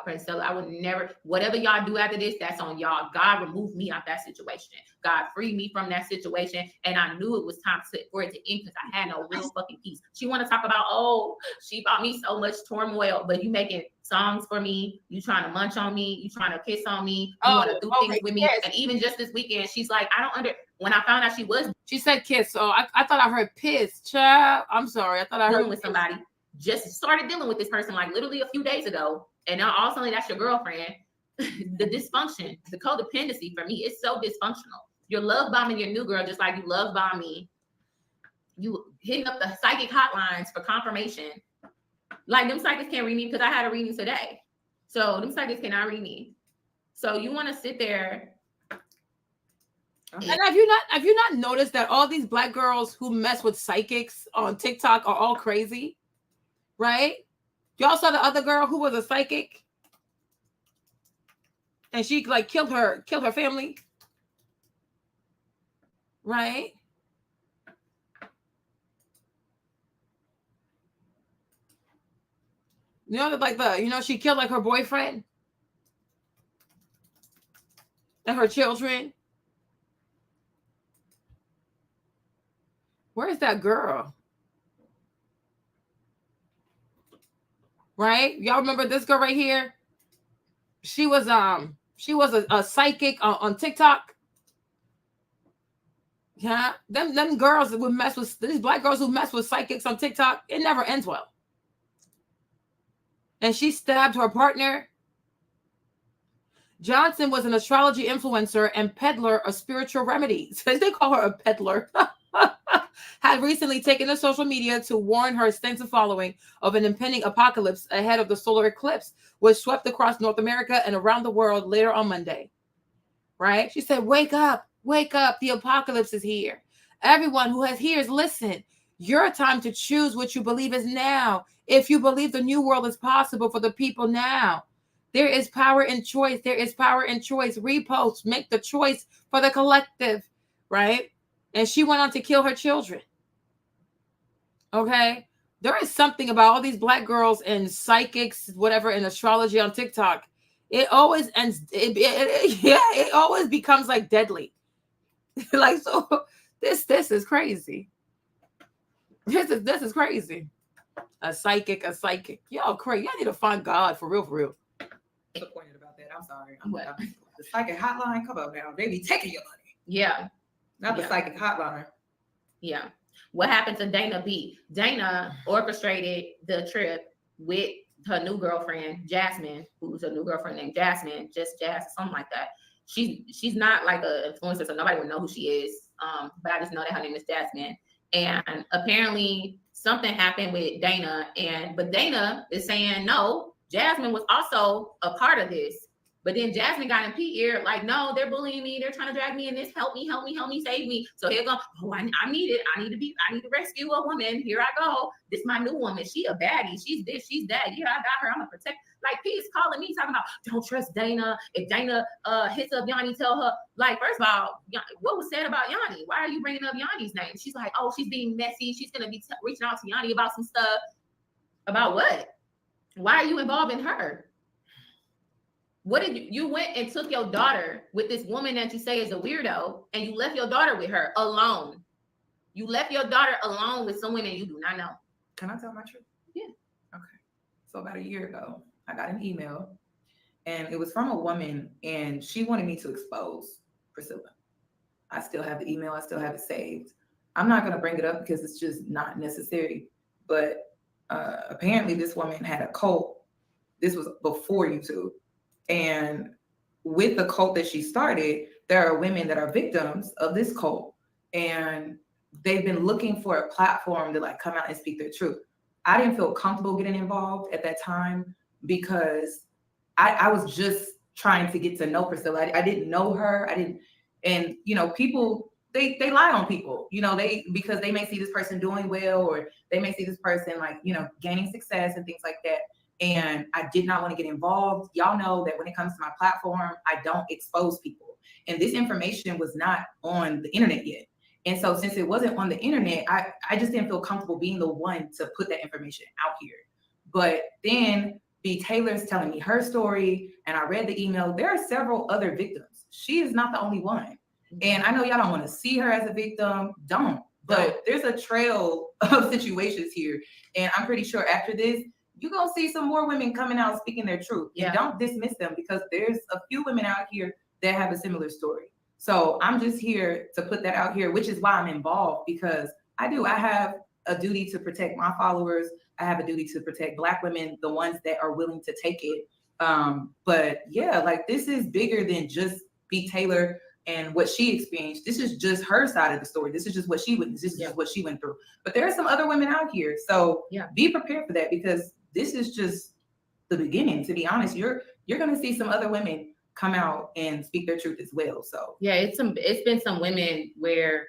Princella, I would never, whatever y'all do after this, that's on y'all. God removed me out that situation. God freed me from that situation. And I knew it was time for it to end because I had no real fucking peace. She want to talk about, oh, she bought me so much turmoil, but you making songs for me. You trying to munch on me. You trying to kiss on me. You want to do things with me. Yes. And even just this weekend, she's like, when I found out she said kiss. So I thought I heard piss. Child, I'm sorry. I thought I heard with somebody. Just started dealing with this person like literally a few days ago. And now all of a sudden that's your girlfriend. The dysfunction, the codependency for me is so dysfunctional. You're love bombing your new girl just like you love bomb me. You hitting up the psychic hotlines for confirmation. Like them psychics can't read me because I had a reading today. So them psychics cannot read me. So you want to sit there. And have you not noticed that all these black girls who mess with psychics on TikTok are all crazy? Right? Y'all saw the other girl who was a psychic and she like killed her family. Right? You know, like she killed like her boyfriend and her children. Where's that girl? Right? Y'all remember this girl right here? She was a psychic on TikTok. Yeah, them girls that would mess with these black girls who mess with psychics on TikTok, it never ends well. And she stabbed her partner. Johnson was an astrology influencer and peddler of spiritual remedies. They call her a peddler. Had recently taken to social media to warn her extensive following of an impending apocalypse ahead of the solar eclipse, which swept across North America and around the world later on Monday. Right? She said, wake up, the apocalypse is here. Everyone who has ears, listen. Your time to choose what you believe is now. If you believe the new world is possible for the people now. There is power in choice. There is power in choice. Repost, make the choice for the collective, right? And she went on to kill her children. Okay? There is something about all these black girls and psychics, whatever, in astrology on TikTok. It always ends, it always becomes like deadly. Like, so this is crazy. This is crazy. A psychic. Y'all crazy. Y'all need to find God for real. Disappointed about that. I'm sorry. The psychic hotline. Come on now. They be taking your money. Yeah. Not the psychic hotline. Yeah. What happened to Dana B? Dana orchestrated the trip with her new girlfriend, Jasmine, who's a new girlfriend named Jasmine, just Jazz, something like that. She's not like an influencer, so nobody would know who she is. But I just know that her name is Jasmine. And apparently something happened with Dana, but Dana is saying no, Jasmine was also a part of this. But then Jasmine got in P ear, like, no, they're bullying me, they're trying to drag me in this, help me, save me. So here go, I need it. I need to rescue a woman. Here I go. This is my new woman. She a baddie. She's this, she's that. Yeah, I got her. I'm gonna protect. Like, P is calling me, talking about, don't trust Dana. If Dana hits up Yanni, tell her, like, first of all, what was said about Yanni? Why are you bringing up Yanni's name? She's like, oh, she's being messy. She's gonna be reaching out to Yanni about some stuff. About what? Why are you involving her? What did you went and took your daughter with this woman that you say is a weirdo, and you left your daughter with her alone. You left your daughter alone with someone that you do not know. Can I tell my truth? Yeah. Okay. So about a year ago, I got an email, and it was from a woman, and she wanted me to expose Priscilla. I still have the email. I still have it saved. I'm not going to bring it up because it's just not necessary. But apparently this woman had a cult. This was before YouTube. And with the cult that she started, there are women that are victims of this cult. And they've been looking for a platform to like come out and speak their truth. I didn't feel comfortable getting involved at that time because I was just trying to get to know Priscilla. I didn't know her. And you know, people, they lie on people, you know, because they may see this person doing well, or they may see this person like, you know, gaining success and things like that. And I did not want to get involved. Y'all know that when it comes to my platform, I don't expose people. And this information was not on the internet yet. And so since it wasn't on the internet, I just didn't feel comfortable being the one to put that information out here. But then BTaylor's telling me her story, and I read the email. There are several other victims. She is not the only one. And I know y'all don't want to see her as a victim. Don't. But there's a trail of situations here. And I'm pretty sure after this, you're going to see some more women coming out speaking their truth. Yeah. And don't dismiss them, because there's a few women out here that have a similar story. So I'm just here to put that out here, which is why I'm involved, because I have a duty to protect my followers. I have a duty to protect Black women, the ones that are willing to take it. But yeah, like, this is bigger than just BTaylor and what she experienced. This is just her side of the story. This is just what she witnessed. This is just what she went through. But there are some other women out here. So be prepared for that, because this is just the beginning. To be honest, you're gonna see some other women come out and speak their truth as well. So yeah, it's been some women where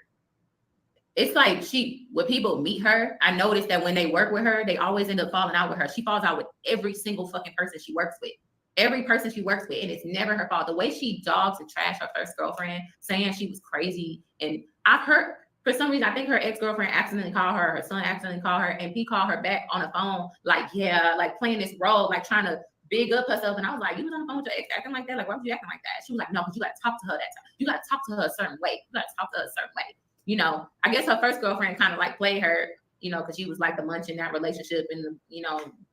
it's like when people meet her, I noticed that when they work with her, they always end up falling out with her. She falls out with every single fucking person she works with. Every person she works with, and it's never her fault. The way she dogs and trash her first girlfriend, saying she was crazy. And I've heard, for some reason, I think her ex-girlfriend accidentally called her son accidentally called her, and he called her back on the phone, like, yeah, like playing this role, like trying to big up herself. And I was like, you was on the phone with your ex acting like that? Like, why was you acting like that? She was like, no, because you got to talk to her that time. You got to talk to her a certain way. You got to talk to her a certain way. You know, I guess her first girlfriend kind of like played her, you know, because she was like the munch in that relationship, and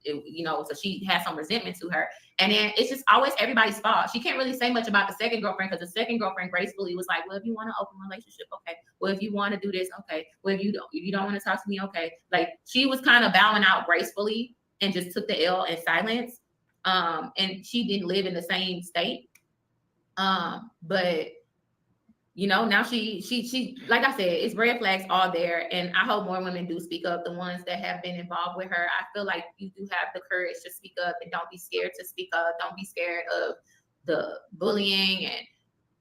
so she had some resentment to her. And then it's just always everybody's fault. She can't really say much about the second girlfriend, because the second girlfriend gracefully was like, well, if you want an open relationship, okay. Well, if you want to do this, okay. Well, if you don't want to talk to me, okay. Like, she was kind of bowing out gracefully and just took the L in silence. And she didn't live in the same state. But you know, now she like I said, it's red flags all there, and I hope more women do speak up. The ones that have been involved with her, I feel like you do have the courage to speak up, and don't be scared to speak up. Don't be scared of the bullying, and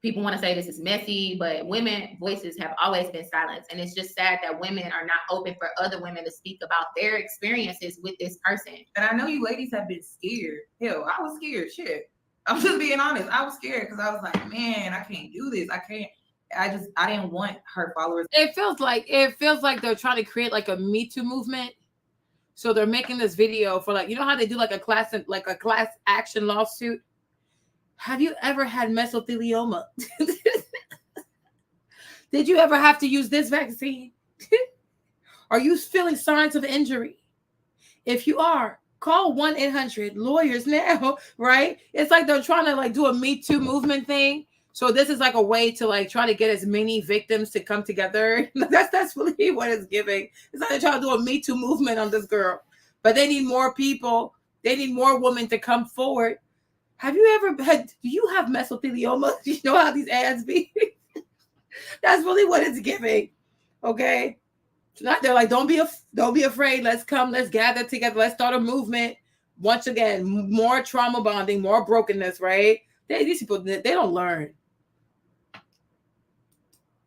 people want to say this is messy, but women voices have always been silenced, and it's just sad that women are not open for other women to speak about their experiences with this person. And I know you ladies have been scared. Hell, I was scared. Shit, I'm just being honest. I was scared because I was like, man, I can't do this. I didn't want her followers. It feels like they're trying to create like a Me Too movement. So they're making this video for, like, you know how they do like a class action lawsuit? Have you ever had mesothelioma? Did you ever have to use this vaccine? Are you feeling signs of injury? If you are, call 1-800-LAWYERS now, right? It's like they're trying to like do a Me Too movement thing. So this is like a way to like try to get as many victims to come together. That's really what it's giving. It's like they're trying to do a Me Too movement on this girl, but they need more people. They need more women to come forward. Have you ever had? Do you have mesothelioma? You know how these ads be. That's really what it's giving. Okay, so not they're like, don't be afraid. Let's come. Let's gather together. Let's start a movement. Once again, more trauma bonding, more brokenness. Right? These people, they don't learn.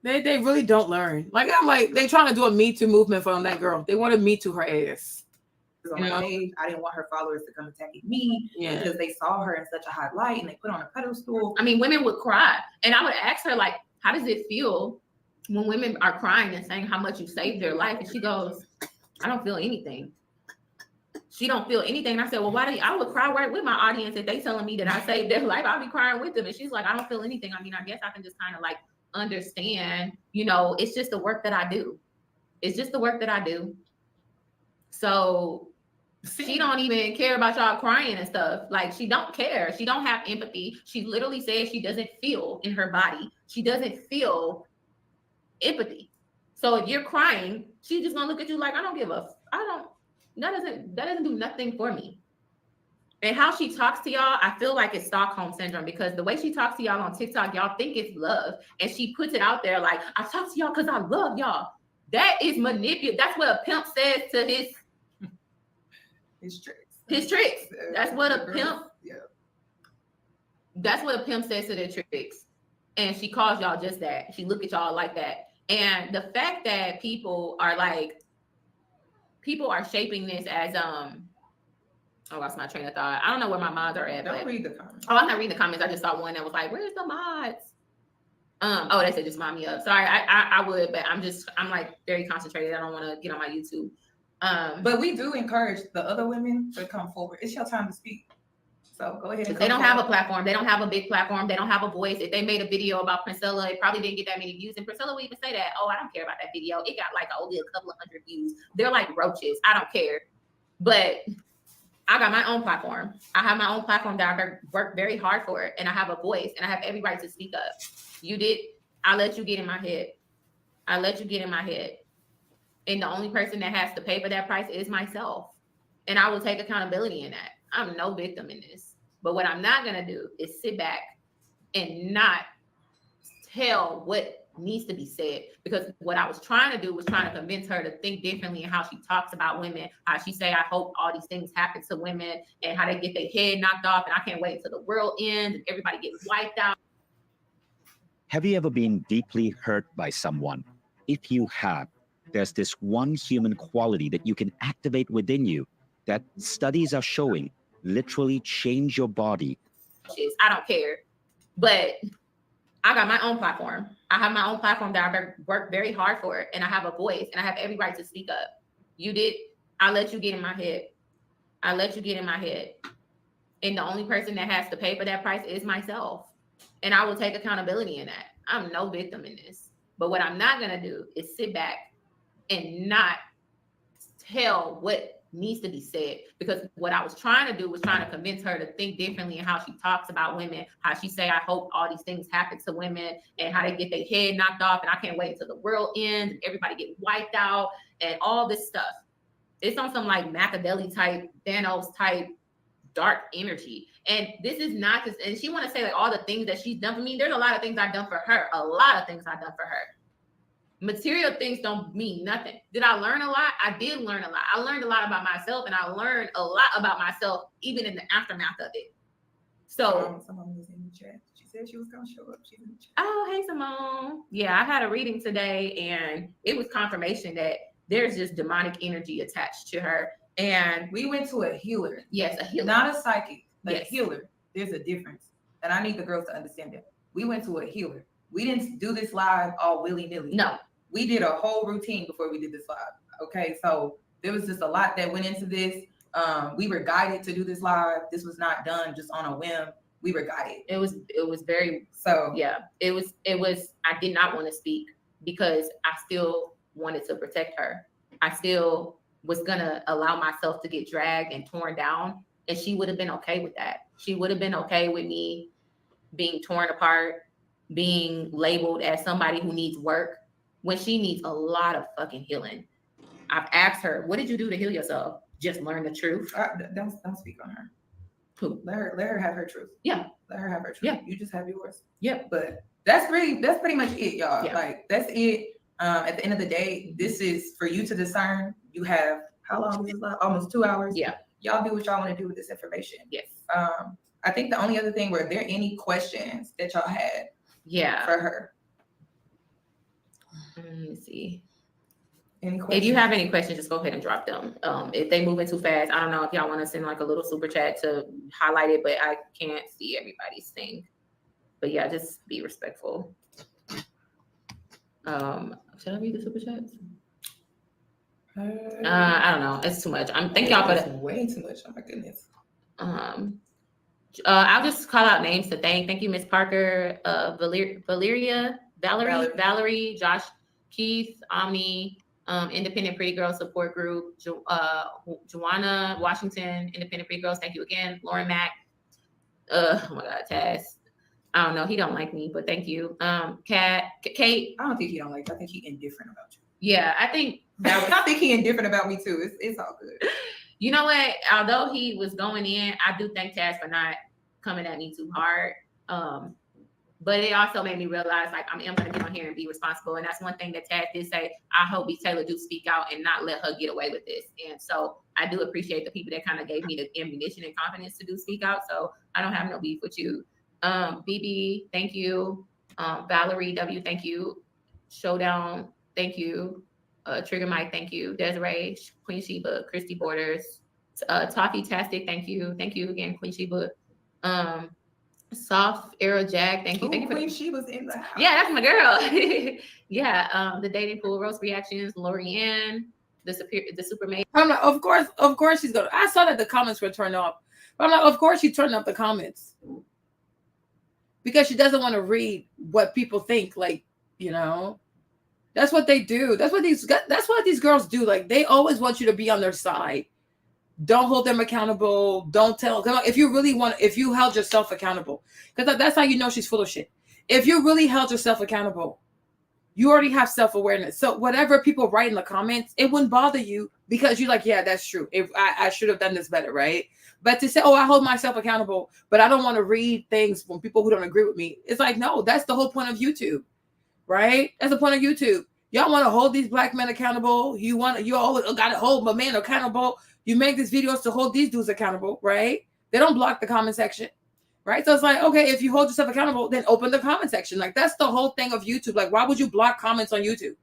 They really don't learn. Like, I'm like, they trying to do a Me Too movement from that girl. They want to Me Too her ass. On my page, I didn't want her followers to come attacking me because they saw her in such a high light and they put on a pedestal. I mean, women would cry, and I would ask her, like, how does it feel when women are crying and saying how much you saved their life? And she goes, I don't feel anything. She don't feel anything. And I said, well, why do I would cry right with my audience if they telling me that I saved their life? I'll be crying with them. And she's like, I don't feel anything. I mean, I guess I can just kind of like understand, you know, it's just the work that I do. It's just the work that I do. So she don't even care about y'all crying and stuff. Like, she don't care. She don't have empathy. She literally says she doesn't feel in her body. She doesn't feel empathy. So if you're crying, she's just gonna look at you like, that doesn't do nothing for me. And how she talks to y'all, I feel like it's Stockholm syndrome, because the way she talks to y'all on TikTok, y'all think it's love. And she puts it out there like, I talk to y'all because I love y'all. That is manipulative. That's what a pimp says to his tricks. That's what a pimp. That's what a pimp says to their tricks. And she calls y'all just that. She look at y'all like that. And the fact that people are shaping this as I lost my train of thought. I don't know where my mods are at. Don't read the comments. Oh, I'm not reading the comments. I just saw one that was like, where's the mods? Oh, they said just mind me up. Sorry, I would, but I'm like very concentrated. I don't want to get on my YouTube. But we do encourage the other women to come forward. It's your time to speak. So go ahead. They don't have a platform. They don't have a big platform. They don't have a voice. If they made a video about Princella, it probably didn't get that many views. And Princella would even say that, oh, I don't care about that video. It got like only a couple of hundred views. They're like roaches. I don't care. But I got my own platform. I have my own platform that I work very hard for, and I have a voice, and I have every right to speak up. You did. I let you get in my head. And the only person that has to pay for that price is myself. And I will take accountability in that. I'm no victim in this. But what I'm not going to do is sit back and not tell what needs to be said, because what I was trying to do was trying to convince her to think differently in how she talks about women, how she say, I hope all these things happen to women, and how they get their head knocked off, and I can't wait till the world ends and everybody gets wiped out. Have you ever been deeply hurt by someone? If you have, there's this one human quality that you can activate within you that studies are showing literally change your body. I don't care, but I got my own platform. I have my own platform that I work very hard for, and I have a voice, and I have every right to speak up. You did. I let you get in my head. I let you get in my head. And the only person that has to pay for that price is myself. And I will take accountability in that. I'm no victim in this. But what I'm not going to do is sit back and not tell what needs to be said, because what I was trying to do was trying to convince her to think differently in how she talks about women, how she say, I hope all these things happen to women, and how they get their head knocked off, and I can't wait until the world ends and everybody get wiped out and all this stuff. It's on some like Machiavelli type, Thanos type dark energy. And this is not just, and she want to say like all the things that she's done for me. There's a lot of things I've done for her. A lot of things I've done for her. Material things don't mean nothing. Did I learn a lot? I did learn a lot. I learned a lot about myself, and I learned a lot about myself even in the aftermath of it. So Simone was in the chat. She said she was gonna show up. She's in the chat. Oh, hey Simone. Yeah, I had a reading today, and it was confirmation that there's just demonic energy attached to her. And we went to a healer. Yes, a healer. Not a psychic, a Yes. healer. There's a difference. And I need the girls to understand that. We went to a healer. We didn't do this live all willy-nilly. No. We did a whole routine before we did this live. Okay, so there was just a lot that went into this. We were guided to do this live. This was not done just on a whim. We were guided. It was very, so yeah, it was, I did not want to speak because I still wanted to protect her. I still was gonna allow myself to get dragged and torn down, and she would have been okay with that. She would have been okay with me being torn apart, being labeled as somebody who needs work when she needs a lot of fucking healing. I've asked her, what did you do to heal yourself? Just learn the truth. Don't speak on her. Who? Let her have her truth. Yeah. Let her have her truth. Yeah. You just have yours. Yep. But that's pretty much it, y'all. Yeah. Like that's it. At the end of the day, this is for you to discern. You have how long is this live? Almost 2 hours. Yeah. Y'all do what y'all want to do with this information. Yes. I think the only other thing, were there any questions that y'all had? Yeah. For her. Let me see. Any questions? If you have any questions, just go ahead and drop them. If they moving too fast, I don't know if y'all want to send like a little super chat to highlight it, but I can't see everybody's thing. But yeah, just be respectful. Should I read the super chats? I don't know. It's too much. Thank y'all for that. Way too much. Oh my goodness. I'll just call out names to thank. Thank you, Miss Parker, Valerie, Josh, Keith, Omni, Independent Pretty Girls Support Group, Joanna Washington, Independent Pretty Girls. Thank you again, Lauren Mack. Oh my God, Taz. I don't know. He don't like me, but thank you. Kate. I don't think he don't like you. I think he indifferent about you. Yeah, I think that was, I think he indifferent about me too. It's all good. You know what? Although he was going in, I do thank Taz for not coming at me too hard. But it also made me realize like I'm going to get on here and be responsible. And that's one thing that Taz did say. I hope BTaylor do speak out and not let her get away with this. And so I do appreciate the people that kind of gave me the ammunition and confidence to do speak out. So I don't have no beef with you. BB, thank you. Valerie W, thank you. Showdown, thank you. Trigger Mike, thank you. Desiree, Queen Sheba, Christy Borders, Toffee Tastic, thank you. Thank you again, Queen Sheba. Soft Era Jag, thank you. Thank you for Queen Sheba's in the house. Yeah, that's my girl. Yeah, the dating pool roast reactions, Lorianne, the super maid. I'm like, of course she's gonna. I saw that the comments were turned off, but I'm like, of course she turned off the comments because she doesn't want to read what people think. Like, you know, that's what they do. That's what these girls do. Like, they always want you to be on their side. Don't hold them accountable. Don't tell. If you held yourself accountable, because that's how you know she's full of shit. If you really held yourself accountable, you already have self-awareness. So whatever people write in the comments, it wouldn't bother you because you're like, yeah, that's true. If I should have done this better, right? But to say, oh, I hold myself accountable, but I don't want to read things from people who don't agree with me. It's like, no, that's the whole point of YouTube. right? That's the point of YouTube. Y'all want to hold these black men accountable. You all got to hold my man accountable. You make these videos to hold these dudes accountable, right? They don't block the comment section, right? So it's like, okay, if you hold yourself accountable, then open the comment section. Like, that's the whole thing of YouTube. Like, why would you block comments on YouTube?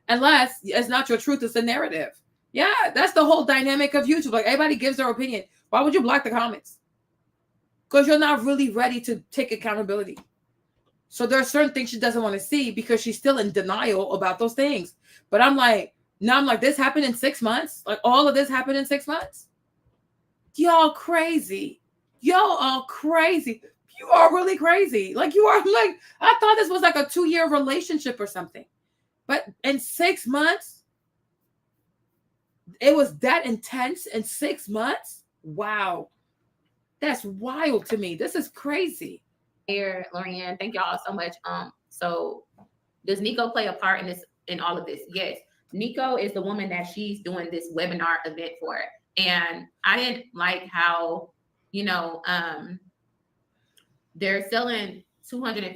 Unless it's not your truth, it's a narrative. Yeah, that's the whole dynamic of YouTube. Like, everybody gives their opinion. Why would you block the comments? Because you're not really ready to take accountability. So there are certain things she doesn't want to see because she's still in denial about those things. But I'm like, this happened in 6 months? Like, all of this happened in 6 months? Y'all crazy. Y'all are crazy. You are really crazy. Like, you are like, I thought this was like a 2-year relationship or something. But in 6 months, it was that intense in 6 months? Wow. That's wild to me. This is crazy. Here, Lorianne, thank y'all so much. So does Nico play a part in all of this? Yes. Nico is the woman that she's doing this webinar event for. And I didn't like how, they're selling $250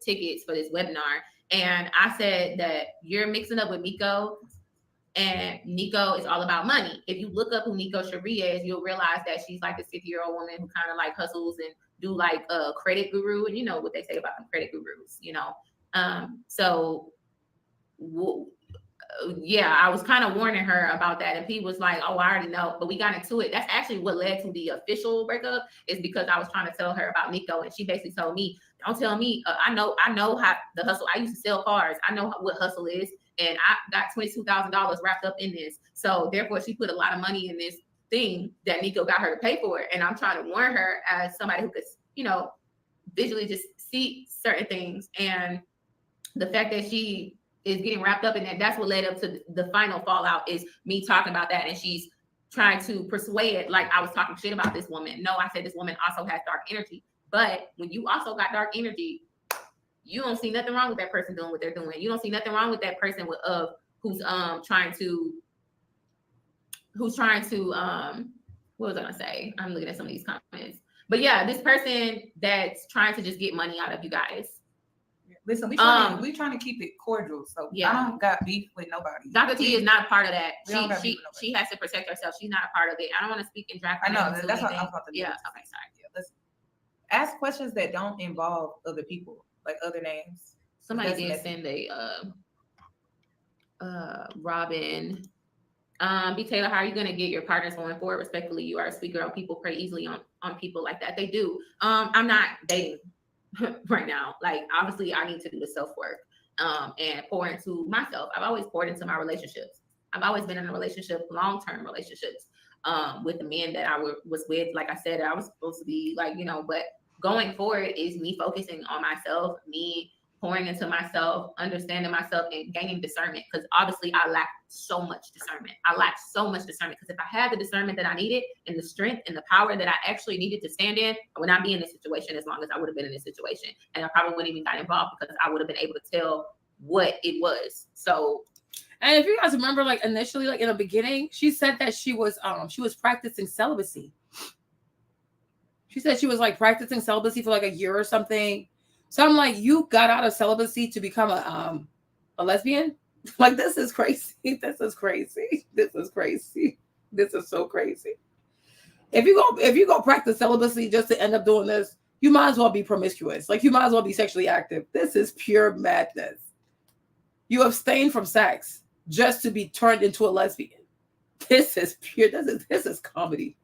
tickets for this webinar. And I said that you're mixing up with Nico, and Nico is all about money. If you look up who Nico Cherie is, you'll realize that she's like a 50-year-old woman who kind of like hustles and do like a credit guru. And you know what they say about them credit gurus, yeah, I was kind of warning her about that. And P was like, oh, I already know. But we got into it. That's actually what led to the official breakup, is because I was trying to tell her about Nico. And she basically told me, don't tell me. I know how the hustle. I used to sell cars. I know what hustle is. And I got $22,000 wrapped up in this. So therefore, she put a lot of money in this thing that Nico got her to pay for. And I'm trying to warn her as somebody who could, visually just see certain things. And the fact that she is getting wrapped up in that, that's what led up to the final fallout, is me talking about that. And she's trying to persuade, like I was talking shit about this woman. No, I said this woman also has dark energy. But when you also got dark energy, you don't see nothing wrong with that person doing what they're doing. You don't see nothing wrong with that person who's trying to what was I gonna say? I'm looking at some of these comments. But yeah, this person that's trying to just get money out of you guys. Listen, we trying to keep it cordial, so yeah. I don't got beef with nobody. Dr. T is not part of that. She has to protect herself. She's not a part of it. I don't want to speak in drag. I know that's what I'm about to do. Yeah. Okay. Sorry. Yeah, listen. Ask questions that don't involve other people, like other names. Somebody did send a Robin. BTaylor, how are you going to get your partners going forward? Respectfully, you are a sweet girl. People prey easily on people like that. They do. I'm not dating right now. Like, obviously I need to do the self-work and pour into myself. I've always poured into my relationships. I've always been in a relationship, long-term relationships with the men that I was with. Like I said, I was supposed to be like, but going forward is me focusing on myself, me pouring into myself, understanding myself, and gaining discernment. Because obviously I lack so much discernment. Because if I had the discernment that I needed, and the strength and the power that I actually needed to stand in, I would not be in this situation as long as I would have been in this situation. And I probably wouldn't even got involved, because I would have been able to tell what it was. So, and if you guys remember, like initially, like in the beginning, she said that she was practicing celibacy. She said she was like practicing celibacy for like a year or something. So I'm like, you got out of celibacy to become a lesbian? Like, this is crazy. This is crazy. This is crazy. This is so crazy. If you go practice celibacy just to end up doing this, you might as well be promiscuous. Like, you might as well be sexually active. This is pure madness. You abstain from sex just to be turned into a lesbian. This is pure. This is comedy.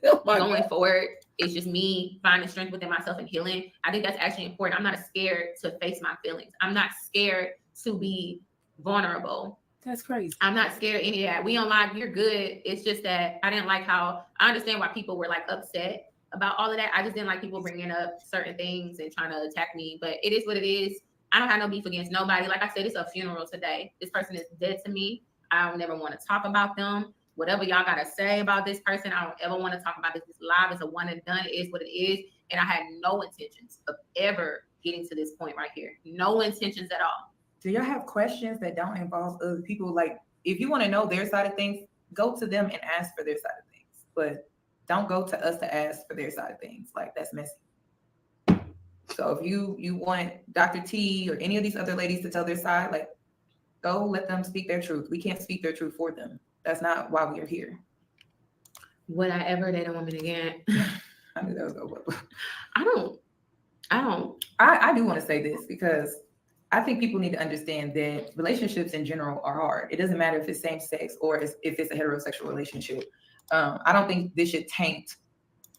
Oh going forward, it's just me finding strength within myself and healing. I think that's actually important. I'm not scared to face my feelings. I'm not scared to be vulnerable. That's crazy. I'm not scared of any of that. We don't like, you're good. It's just that I didn't like how, I understand why people were like upset about all of that. I just didn't like people bringing up certain things and trying to attack me, but it is what it is. I don't have no beef against nobody. Like I said, it's a funeral today. This person is dead to me. I don't never want to talk about them. Whatever y'all got to say about this person, I don't ever want to talk about this. This live is a one and done. It is what it is. And I had no intentions of ever getting to this point right here. No intentions at all. Do y'all have questions that don't involve other people? Like, if you want to know their side of things, go to them and ask for their side of things. But don't go to us to ask for their side of things. Like, that's messy. So if you want Dr. T or any of these other ladies to tell their side, like, go let them speak their truth. We can't speak their truth for them. That's not why we are here. Would I ever date a woman again? I knew that was going to I do want to say this because I think people need to understand that relationships in general are hard. It doesn't matter if it's same sex or if it's a heterosexual relationship. I don't think this should taint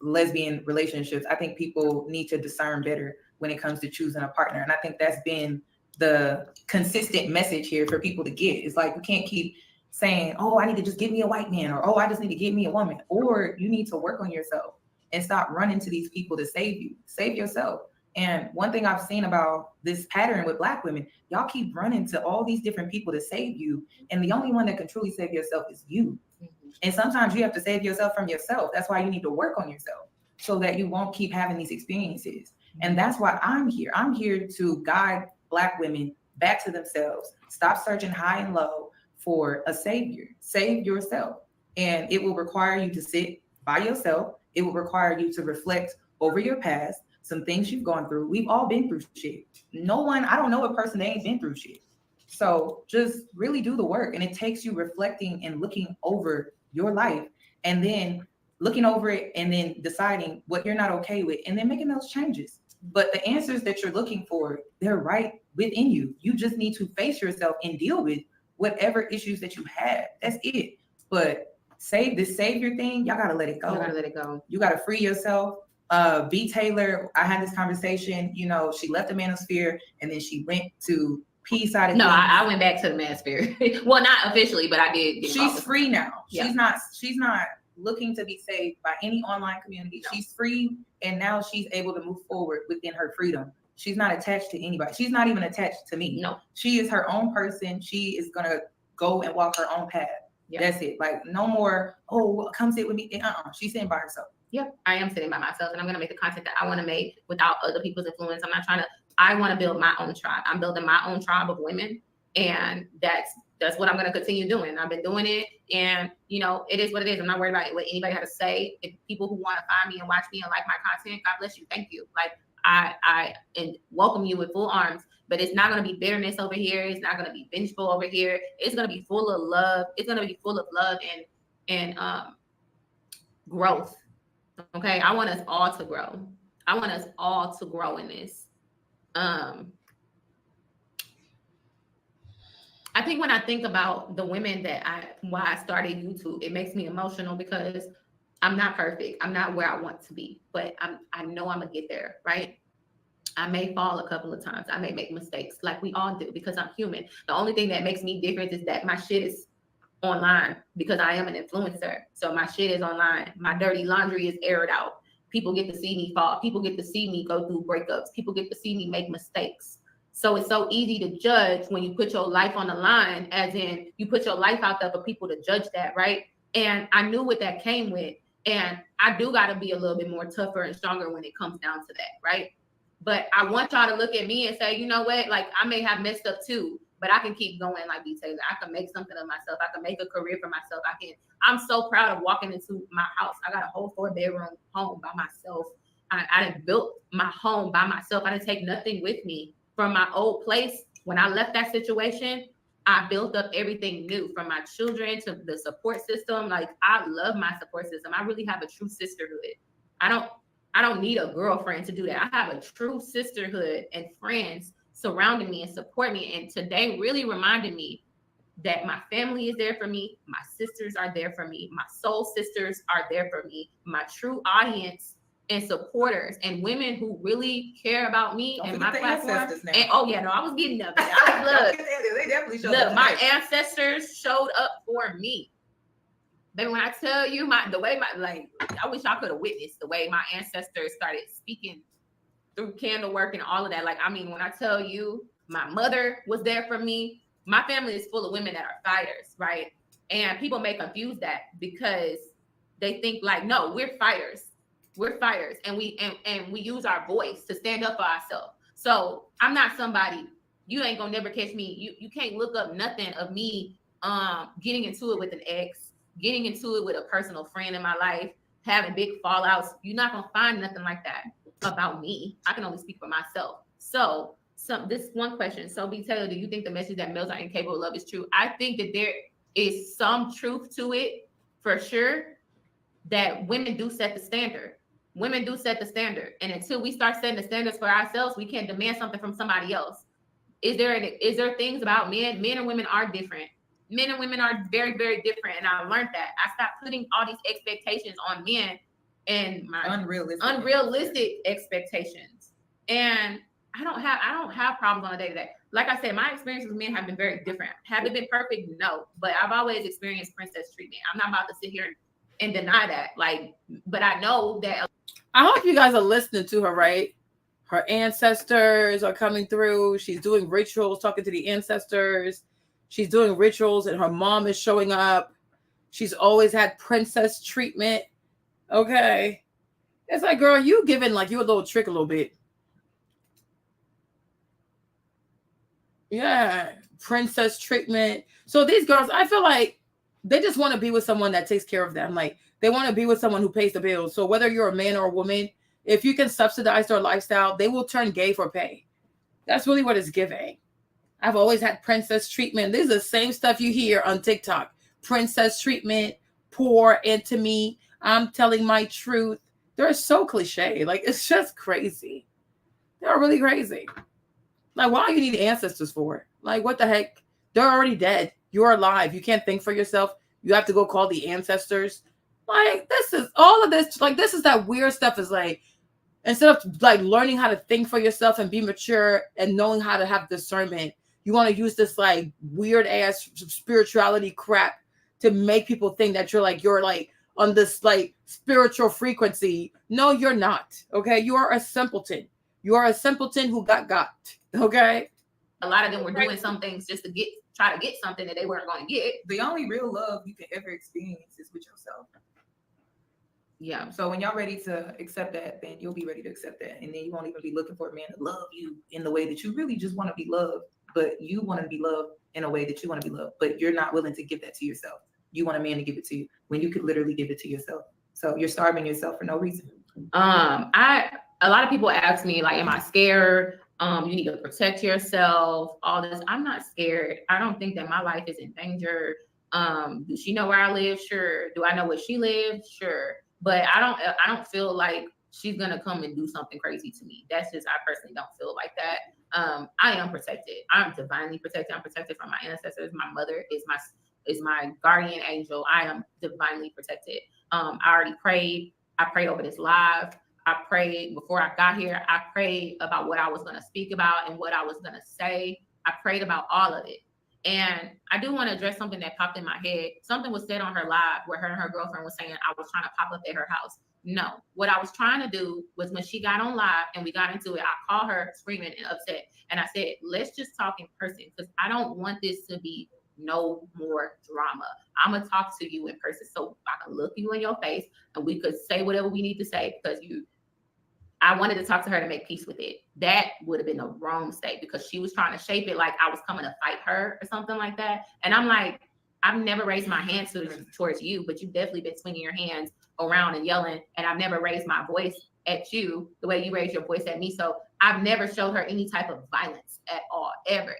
lesbian relationships. I think people need to discern better when it comes to choosing a partner. And I think that's been the consistent message here for people to get. It's like, you can't keep saying, oh, I need to just give me a white man, or, oh, I just need to give me a woman. Or you need to work on yourself and stop running to these people to save you. Save yourself. And one thing I've seen about this pattern with Black women, y'all keep running to all these different people to save you. And the only one that can truly save yourself is you. And sometimes you have to save yourself from yourself. That's why you need to work on yourself so that you won't keep having these experiences. And that's why I'm here. I'm here to guide Black women back to themselves. Stop searching high and low for a savior. Save yourself. And it will require you to sit by yourself. It will require you to reflect over your past, some things you've gone through. We've all been through shit. I don't know a person that ain't been through shit. So just really do the work. And it takes you reflecting and looking over your life and then looking over it and then deciding what you're not okay with and then making those changes. But the answers that you're looking for, they're right within you. You just need to face yourself and deal with whatever issues that you have. That's it. But this savior thing, y'all gotta let it go. You gotta let it go. You gotta free yourself. BTaylor, I had this conversation, she left the manosphere and then she went to P side of No, things. I went back to the manosphere. Well, not officially, but I did. She's free now. Yeah. She's not looking to be saved by any online community. No. She's free, and now she's able to move forward within her freedom. She's not attached to anybody. She's not even attached to me. No. She is her own person. She is gonna go and walk her own path. Yep. That's it. Like, no more, oh, come sit with me. She's sitting by herself. Yep, I am sitting by myself, and I'm gonna make the content that I want to make without other people's influence. I'm not trying to. I want to build my own tribe. I'm building my own tribe of women, and that's what I'm gonna continue doing. I've been doing it, and it is what it is. I'm not worried about what anybody has to say. If people who want to find me and watch me and like my content, God bless you. Thank you. Like I welcome you with full arms. But it's not gonna be bitterness over here. It's not gonna be vengeful over here. It's gonna be full of love. It's gonna be full of love and growth. Okay, I want us all to grow. I want us all to grow in this. I think when I think about the women why I started YouTube, it makes me emotional because I'm not perfect. I'm not where I want to be, but I know I'm gonna get there, right? I may fall a couple of times. I may make mistakes like we all do because I'm human. The only thing that makes me different is that my shit is online because I am an influencer. So my shit is online. My dirty laundry is aired out. People get to see me fall. People get to see me go through breakups. People get to see me make mistakes. So it's so easy to judge when you put your life on the line, as in you put your life out there for people to judge that, right? And I knew what that came with. And I do got to be a little bit more tougher and stronger when it comes down to that, right? But I want y'all to look at me and say, you know what? Like, I may have messed up too, but I can keep going like BTaylor. I can make something of myself. I can make a career for myself. I'm so proud of walking into my house. I got a whole 4-bedroom home by myself. I done built my home by myself. I didn't take nothing with me from my old place. When I left that situation, I built up everything new, from my children to the support system. Like, I love my support system. I really have a true sisterhood. I don't need a girlfriend to do that. I have a true sisterhood and friends surrounding me and support me. And today really reminded me that my family is there for me. My sisters are there for me. My soul sisters are there for me. My true audience and supporters and women who really care about me and my platform. And I was getting up there. They definitely showed up. My ancestors showed up for me. Baby, when I tell you I wish I could have witnessed the way my ancestors started speaking through candle work and all of that. Like, I mean, when I tell you my mother was there for me, my family is full of women that are fighters, right? And people may confuse that because they think like, no, we're fighters. We're fighters, and we use our voice to stand up for ourselves. So I'm not somebody, you ain't gonna never catch me. You can't look up nothing of me getting into it with an ex, getting into it with a personal friend in my life, having big fallouts. You're not gonna find nothing like that. about me. I can only speak for myself. So this one question. So BTaylor, do you think the message that males are incapable of love is true? I think that there is some truth to it for sure, that women do set the standard. Women do set the standard. And until we start setting the standards for ourselves, we can't demand something from somebody else. Is there things about men? Men and women are different. Men and women are very, very different. And I learned that. I stopped putting all these expectations on men and my unrealistic expectations. And I don't have problems on a day-to-day. Like I said, my experiences with men have been very different. Have they been perfect? No. But I've always experienced princess treatment. I'm not about to sit here and deny that. Like, but I know that. I hope you guys are listening to her, right? Her ancestors are coming through. She's doing rituals, talking to the ancestors. She's doing rituals and her mom is showing up. She's always had princess treatment. Okay. It's like, girl, you giving like you a little trick a little bit. Yeah. Princess treatment. So these girls, I feel like they just want to be with someone that takes care of them. Like they want to be with someone who pays the bills. So whether you're a man or a woman, if you can subsidize their lifestyle, they will turn gay for pay. That's really what it's giving. I've always had princess treatment. This is the same stuff you hear on TikTok. Princess treatment, pour into me. I'm telling my truth. They're so cliche. Like, it's just crazy. They're really crazy. Like, why do you need ancestors for? Like, what the heck? They're already dead. You're alive. You can't think for yourself. You have to go call the ancestors. Like, this is all of this. Like, this is that weird stuff is like, instead of like learning how to think for yourself and be mature and knowing how to have discernment, you want to use this like weird ass spirituality crap to make people think that you're like on this like spiritual frequency. No, you're not. Okay. You are a simpleton. You are a simpleton who got. Okay. A lot of them were doing some things just to try to get something that they weren't going to get. The only real love you can ever experience is with yourself. Yeah. So when y'all ready to accept that, then you'll be ready to accept that. And then you won't even be looking for a man to love you in the way that you really just want to be loved. But you want to be loved in a way that you want to be loved. But you're not willing to give that to yourself. You want a man to give it to you when you could literally give it to yourself. So you're starving yourself for no reason. A lot of people ask me, like, am I scared? You need to protect yourself, all this. I'm not scared. I don't think that my life is in danger. Does she know where I live? Sure. Do I know where she lives? Sure. But I don't feel like she's gonna come and do something crazy to me. That's just, I personally don't feel like that. I am protected. I'm divinely protected. I'm protected from my ancestors. My mother is my guardian angel. I am divinely protected. I already prayed. I prayed over this live. I prayed before I got here. I prayed about what I was going to speak about and what I was going to say. I prayed about all of it. And I do want to address something that popped in my head. Something was said on her live where her and her girlfriend was saying I was trying to pop up at her house. No, what I was trying to do was when she got on live and we got into it, I called her screaming and upset. And I said, let's just talk in person because I don't want this to be no more drama. I'm going to talk to you in person so I can look you in your face and we could say whatever we need to say because I wanted to talk to her to make peace with it. That would have been a wrong mistake because she was trying to shape it like I was coming to fight her or something like that. And I'm like, I've never raised my hands towards you, but you've definitely been swinging your hands around and yelling. And I've never raised my voice at you the way you raised your voice at me. So I've never showed her any type of violence at all, ever.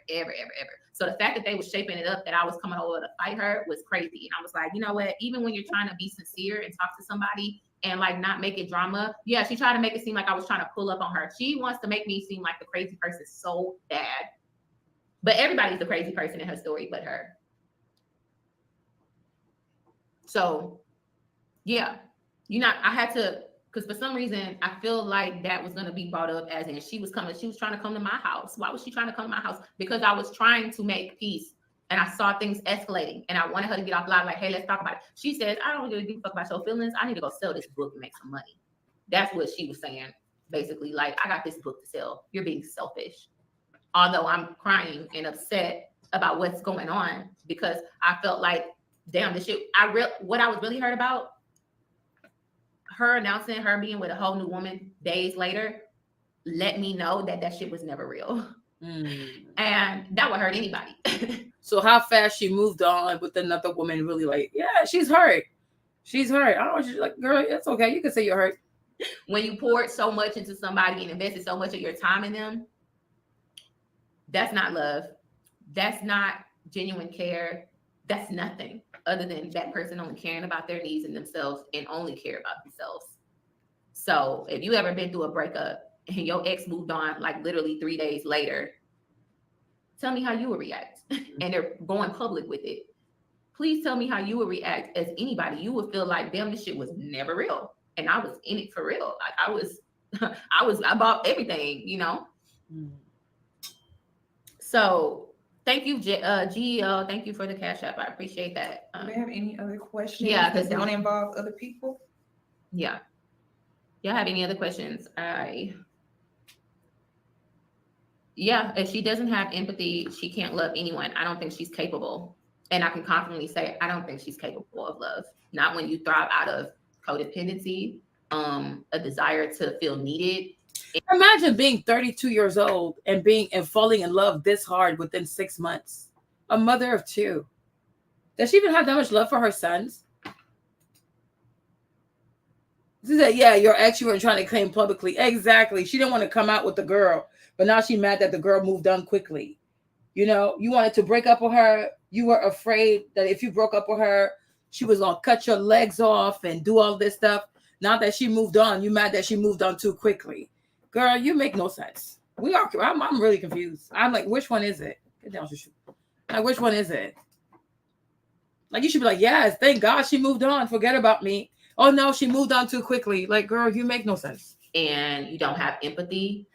So the fact that they were shaping it up that I was coming over to fight her was crazy. And I was like, you know what? Even when you're trying to be sincere and talk to somebody and like not make it drama. Yeah, she tried to make it seem like I was trying to pull up on her. She wants to make me seem like the crazy person so bad. But everybody's the crazy person in her story but her. So yeah, I had to, because for some reason I feel like that was going to be brought up as in she was trying to come to my house. Why was she trying to come to my house? Because I was trying to make peace. And I saw things escalating and I wanted her to get off live like, hey, let's talk about it. She says, I don't really give a fuck about your feelings. I need to go sell this book and make some money. That's what she was saying. Basically, like, I got this book to sell. You're being selfish. Although I'm crying and upset about what's going on because I felt like, damn, this shit, what I was really hurt about, her announcing her being with a whole new woman days later, let me know that shit was never real. And that would hurt anybody. So how fast she moved on with another woman really like, yeah, she's hurt. I don't want you like, girl, it's okay. You can say you're hurt. when you poured so much into somebody and invested so much of your time in them, that's not love. That's not genuine care. That's nothing other than that person only caring about their needs and themselves and only care about themselves. So if you ever been through a breakup and your ex moved on like literally 3 days later, tell me how you would react. And they're going public with it. Please tell me how you would react as anybody. You would feel like, damn, this shit was never real. And I was in it for real. Like I bought everything, you know? So thank you, GEL. Thank you for the cash app. I appreciate that. Do they have any other questions? Yeah, that don't involve other people. Yeah. Y'all have any other questions? Yeah, if she doesn't have empathy, she can't love anyone. I don't think she's capable. And I can confidently say, I don't think she's capable of love. Not when you thrive out of codependency, a desire to feel needed. Imagine being 32 years old and falling in love this hard within 6 months. A mother of 2. Does she even have that much love for her sons? She said, yeah, your ex you were trying to claim publicly. Exactly. She didn't want to come out with the girl, but now she's mad that the girl moved on quickly. You know, you wanted to break up with her. You were afraid that if you broke up with her, she was going to cut your legs off and do all this stuff. Now that she moved on, you mad that she moved on too quickly. Girl, you make no sense. I'm really confused. I'm like, which one is it? Get down, like, which one is it? Like, you should be like, yes, thank God she moved on. Forget about me. Oh, no, she moved on too quickly. Like, girl, you make no sense. And you don't have empathy.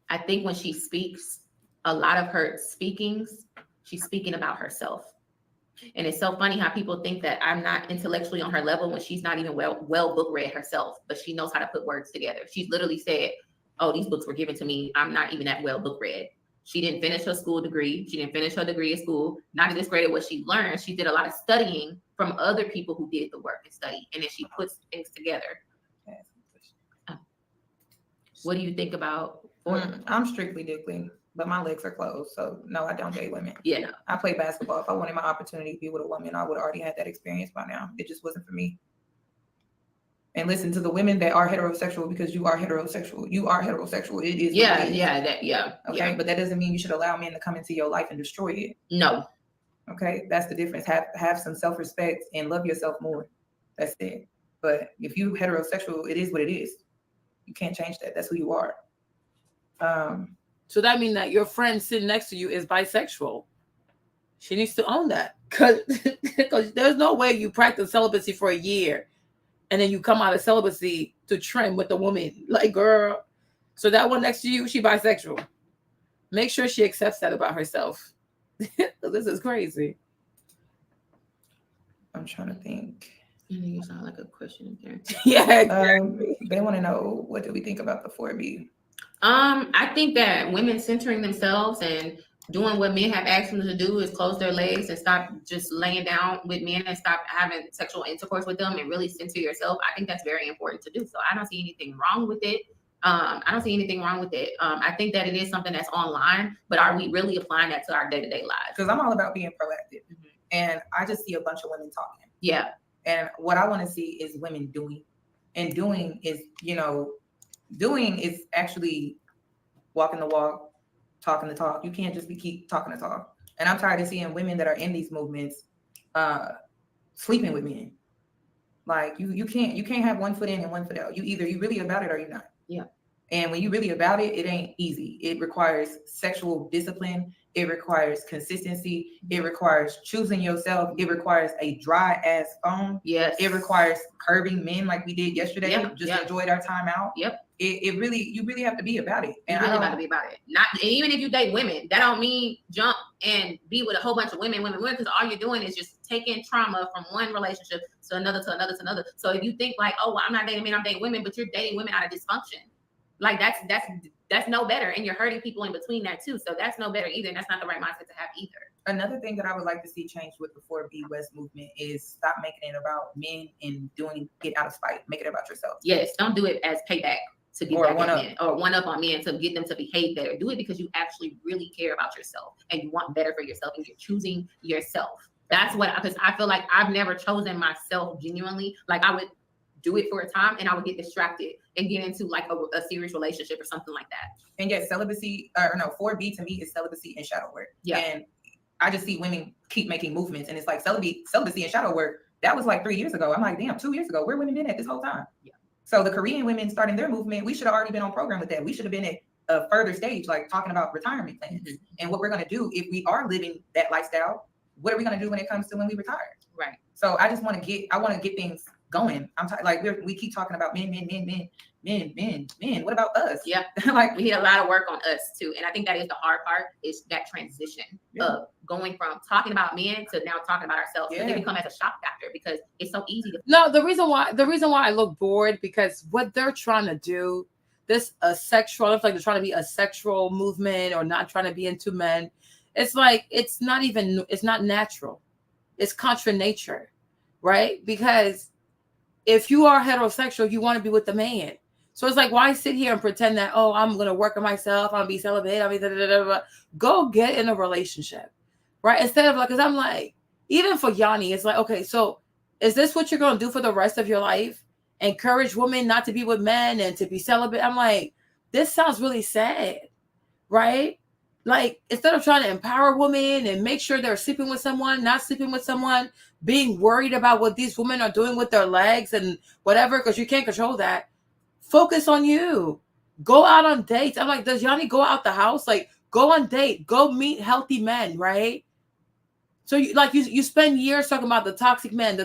I think when she speaks, a lot of her speakings, she's speaking about herself. And it's so funny how people think that I'm not intellectually on her level when she's not even well book read herself, but she knows how to put words together. She's literally said, oh, these books were given to me. I'm not even that well book read. She didn't finish her school degree. She didn't finish her degree at school. Not to discredit what she learned. She did a lot of studying from other people who did the work and study. And then she puts things together. What do you think about? I'm strictly dickly, but my legs are closed. So no, I don't date women. Yeah, no. I play basketball. If I wanted my opportunity to be with a woman, I would have already had that experience by now. It just wasn't for me. And listen to the women that are heterosexual, because you are heterosexual. You are heterosexual. It is. Yeah, it is. yeah. Okay, yeah. But that doesn't mean you should allow men to come into your life and destroy it. No. Okay, that's the difference. Have some self-respect and love yourself more. That's it. But if you heterosexual, it is what it is. You can't change that. That's who you are. So that means that your friend sitting next to you is bisexual. She needs to own that, because there's no way you practice celibacy for a year and then you come out of celibacy to trim with a woman. Like, girl, so that one next to you, she bisexual. Make sure she accepts that about herself. This is crazy. I'm trying to think. You sound like a question there. Yeah, exactly. They want to know, what do we think about the 4B? I think that women centering themselves and doing what men have asked them to do is close their legs and stop just laying down with men and stop having sexual intercourse with them and really center yourself. I think that's very important to do. So I don't see anything wrong with it. I think that it is something that's online, but are we really applying that to our day-to-day lives? Because I'm all about being proactive. Mm-hmm. And I just see a bunch of women talking. Yeah. And what I want to see is women doing. And doing is, doing is actually walking the walk, talking the talk. You can't just keep talking the talk. And I'm tired of seeing women that are in these movements sleeping with men. Like you can't have one foot in and one foot out. You really about it or you're not. Yeah. And when you really about it, it ain't easy. It requires sexual discipline. It requires consistency. It requires choosing yourself. It requires a dry ass phone. Yes. It requires curbing men like we did yesterday. Yep. Just enjoyed our time out. Yep. You really have to be about it. And really got to be about it. Not, and even if you date women, that don't mean jump and be with a whole bunch of women, because all you're doing is just taking trauma from one relationship to another, to another, to another. So if you think like, oh, well, I'm not dating men, I'm dating women, but you're dating women out of dysfunction. Like that's no better. And you're hurting people in between that too. So that's no better either. And that's not the right mindset to have either. Another thing that I would like to see change with the 4B West movement is stop making it about men and get out of spite. Make it about yourself. Yes. Don't do it as payback to get back at men, or one up on men to get them to behave better. Do it because you actually really care about yourself and you want better for yourself and you're choosing yourself. That's what, because I feel like I've never chosen myself genuinely. Like I would do it for a time, and I would get distracted and get into like a serious relationship or something like that. And yes, celibacy, or no, 4B to me is celibacy and shadow work. Yeah. And I just see women keep making movements, and it's like celibacy and shadow work. That was like 3 years ago. I'm like, damn, 2 years ago, where women been at this whole time? Yeah. So the Korean women starting their movement, we should have already been on program with that. We should have been at a further stage, like talking about retirement plans and what we're going to do if we are living that lifestyle. What are we going to do when it comes to when we retire? Right. So I just want to get things going. I'm like we keep talking about men. What about us? Yeah, like we need a lot of work on us too, and I think that is the hard part, is that transition of going from talking about men to now talking about ourselves. Yeah. They become as a shock factor because it's so easy to. No, the reason why I look bored, because what they're trying to do, this asexual, it's like they're trying to be a sexual movement or not trying to be into men. It's like it's not natural. It's contra nature, right? Because if you are heterosexual, you want to be with the man. So it's like, why sit here and pretend that, oh, I'm going to work on myself, I'm going to be celibate, Go get in a relationship, right? Instead of like, because I'm like, even for Yanni, it's like, okay, so is this what you're going to do for the rest of your life? Encourage women not to be with men and to be celibate? I'm like, this sounds really sad, right? Like, instead of trying to empower women and make sure they're sleeping with someone, not sleeping with someone, being worried about what these women are doing with their legs and whatever, because you can't control that. Focus on you. Go out on dates. I'm like, does Yanni go out the house? Like, go on date. Go meet healthy men, right? So you spend years talking about the toxic men.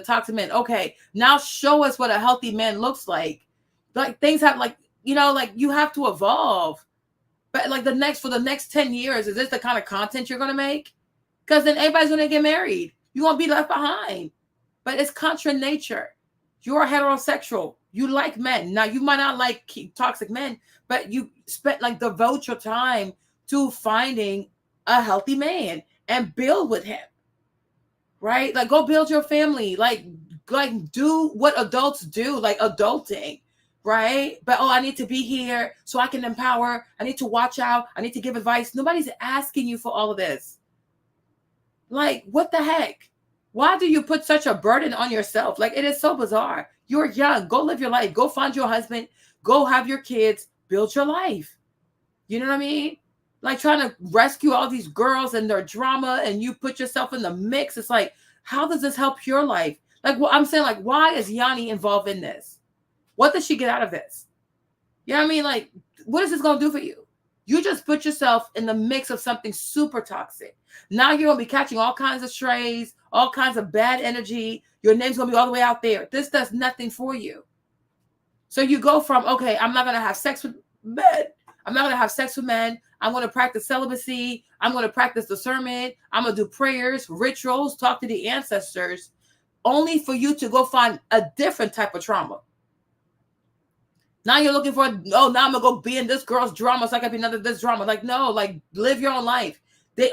Okay, now show us what a healthy man looks like. Like, things have you have to evolve. But like for the next 10 years, is this the kind of content you're going to make? Because then everybody's going to get married. You won't be left behind. But it's contra nature. You're heterosexual. You like men. Now, you might not like toxic men, but you devote your time to finding a healthy man and build with him, right? Like, go build your family. Like do what adults do, like adulting, right? But, I need to be here so I can empower. I need to watch out. I need to give advice. Nobody's asking you for all of this. Like, what the heck? Why do you put such a burden on yourself? Like, it is so bizarre. You're young. Go live your life. Go find your husband. Go have your kids. Build your life. You know what I mean? Like, trying to rescue all these girls and their drama, and you put yourself in the mix. It's like, how does this help your life? Like, I'm saying, like, why is Yanni involved in this? What does she get out of this? You know what I mean? Like, what is this going to do for you? You just put yourself in the mix of something super toxic. Now you're going to be catching all kinds of strays, all kinds of bad energy. Your name's going to be all the way out there. This does nothing for you. So you go from, okay, I'm not going to have sex with men. I'm not going to have sex with men. I'm going to practice celibacy. I'm going to practice discernment. I'm going to do prayers, rituals, talk to the ancestors, only for you to go find a different type of trauma. Now you're looking for, now I'm going to go be in this girl's drama so I can be another this drama. Like, no, like, live your own life.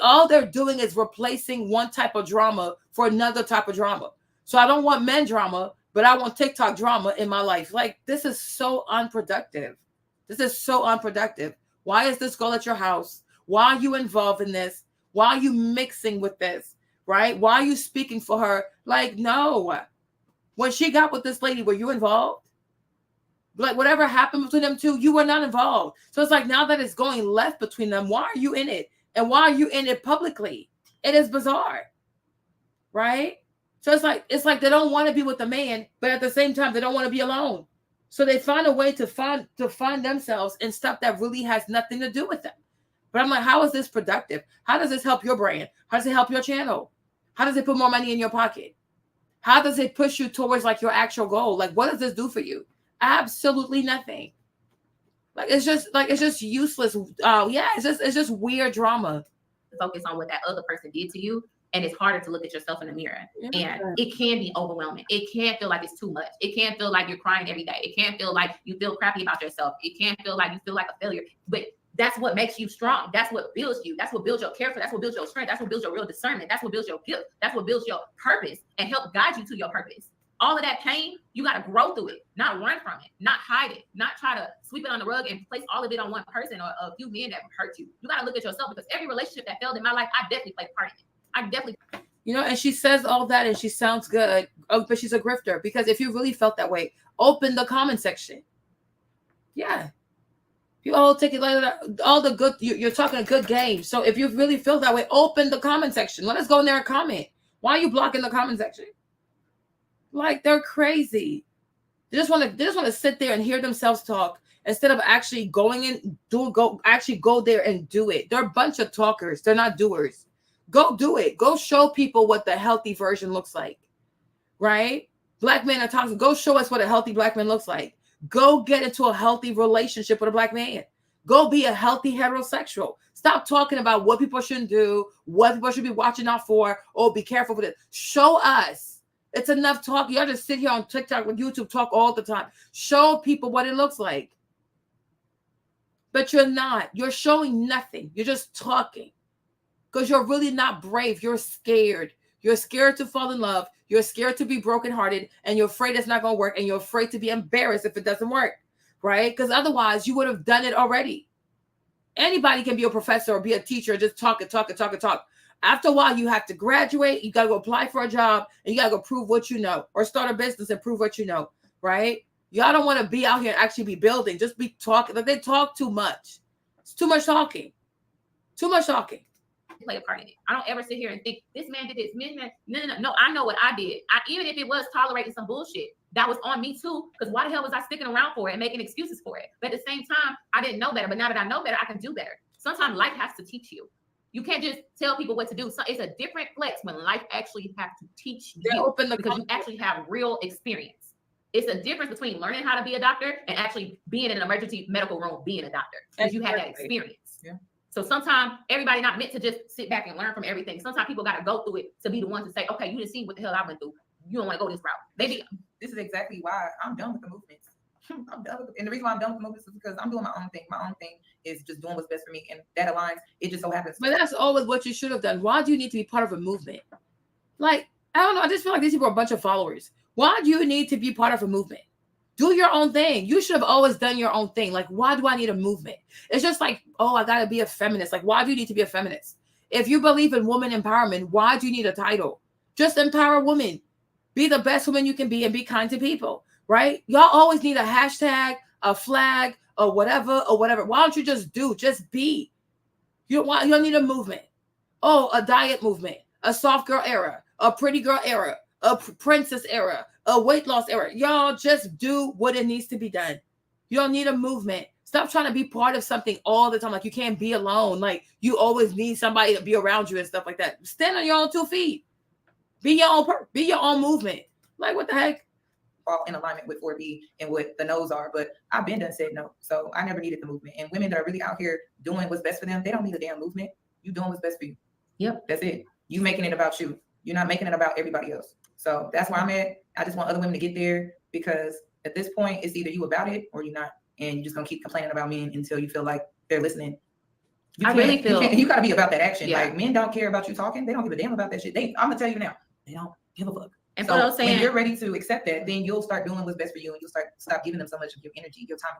All they're doing is replacing one type of drama for another type of drama. So I don't want men drama, but I want TikTok drama in my life. Like, this is so unproductive. This is so unproductive. Why is this girl at your house? Why are you involved in this? Why are you mixing with this? Right? Why are you speaking for her? Like, no. When she got with this lady, were you involved? Like, whatever happened between them two, you were not involved. So it's like, now that it's going left between them, why are you in it? And why are you in it publicly? It is bizarre. Right? So it's like they don't want to be with the man, but at the same time, they don't want to be alone. So they find a way to find themselves in stuff that really has nothing to do with them. But I'm like, how is this productive? How does this help your brand? How does it help your channel? How does it put more money in your pocket? How does it push you towards like your actual goal? Like, what does this do for you? Absolutely nothing. Like, it's just useless. It's just weird drama. Focus on what that other person did to you, and it's harder to look at yourself in the mirror. Yeah. And it can be overwhelming. It can feel like it's too much. It can feel like you're crying every day. It can feel like you feel crappy about yourself. It can feel like you feel like a failure. But that's what makes you strong. That's what builds you. That's what builds your character. That's what builds your strength. That's what builds your real discernment. That's what builds your gift. That's what builds your purpose and help guide you to your purpose. All of that pain, you got to grow through it, not run from it, not hide it, not try to sweep it on the rug and place all of it on one person or a few men that hurt you. You got to look at yourself, because every relationship that failed in my life, I definitely played a part in it. I definitely. You know, and she says all that and she sounds good, but she's a grifter. Because if you really felt that way, open the comment section. Yeah. You all take it like all the good, you're talking a good game. So if you really feel that way, open the comment section. Let us go in there and comment. Why are you blocking the comment section? Like, they're crazy. They just want to sit there and hear themselves talk instead of actually going and go there and do it. They're a bunch of talkers. They're not doers. Go do it. Go show people what the healthy version looks like. Right? Black men are toxic. Go show us what a healthy black man looks like. Go get into a healthy relationship with a black man. Go be a healthy heterosexual. Stop talking about what people shouldn't do, what people should be watching out for. Oh, be careful with it. Show us. It's enough talk. Y'all just sit here on TikTok with YouTube, talk all the time. Show people what it looks like. But you're not. You're showing nothing. You're just talking. Because you're really not brave. You're scared. You're scared to fall in love. You're scared to be brokenhearted. And you're afraid it's not going to work. And you're afraid to be embarrassed if it doesn't work. Right? Because otherwise, you would have done it already. Anybody can be a professor or be a teacher. Just talk. After a while, you have to graduate. You got to go apply for a job. And you got to go prove what you know. Or start a business and prove what you know. Right? Y'all don't want to be out here and actually be building. Just be talking. Like, they talk too much. It's too much talking. Too much talking. Play a part in it. I don't ever sit here and think this man did this. No. I know what I did. Even if it was tolerating some bullshit, that was on me too. Because why the hell was I sticking around for it and making excuses for it? But at the same time, I didn't know better. But now that I know better, I can do better. Sometimes life has to teach you. You can't just tell people what to do. So it's a different flex when life actually has to teach you because you actually have real experience. It's a difference between learning how to be a doctor and actually being in an emergency medical room being a doctor because you have that experience. Yeah. So sometimes everybody not meant to just sit back and learn from everything. Sometimes people got to go through it to be the ones to say, okay, you didn't see what the hell I went through. You don't want to go this route. This is exactly why I'm done with the movements. I'm done with it. And the reason why I'm done with the movements is because I'm doing my own thing. My own thing is just doing what's best for me. And that aligns. It just so happens. But that's always what you should have done. Why do you need to be part of a movement? Like, I don't know. I just feel like these people are a bunch of followers. Why do you need to be part of a movement? Do your own thing. You should have always done your own thing. Like, why do I need a movement? It's just like, oh, I got to be a feminist. Like, why do you need to be a feminist? If you believe in woman empowerment, why do you need a title? Just empower women. Be the best woman you can be and be kind to people, right? Y'all always need a hashtag, a flag, or whatever. Why don't you just be? You don't need a movement. Oh, a diet movement, a soft girl era, a pretty girl era, a princess era, a weight loss era. Y'all just do what it needs to be done. You don't need a movement. Stop trying to be part of something all the time. Like, you can't be alone. Like, you always need somebody to be around you and stuff like that. Stand on your own 2 feet. Be your own movement. Like, what the heck? All in alignment with 4B and what the no's are. But I've been done said no. So I never needed the movement. And women that are really out here doing what's best for them, they don't need a damn movement. You doing what's best for you. Yep. That's it. You making it about you. You're not making it about everybody else. So that's where I'm at. I just want other women to get there because at this point, it's either you about it or you're not. And you're just going to keep complaining about men until you feel like they're listening. You got to be about that action. Yeah. Like, men don't care about you talking. They don't give a damn about that shit. I'm going to tell you now, they don't give a fuck. And so when you're ready to accept that, then you'll start doing what's best for you and you'll stop giving them so much of your energy, your time.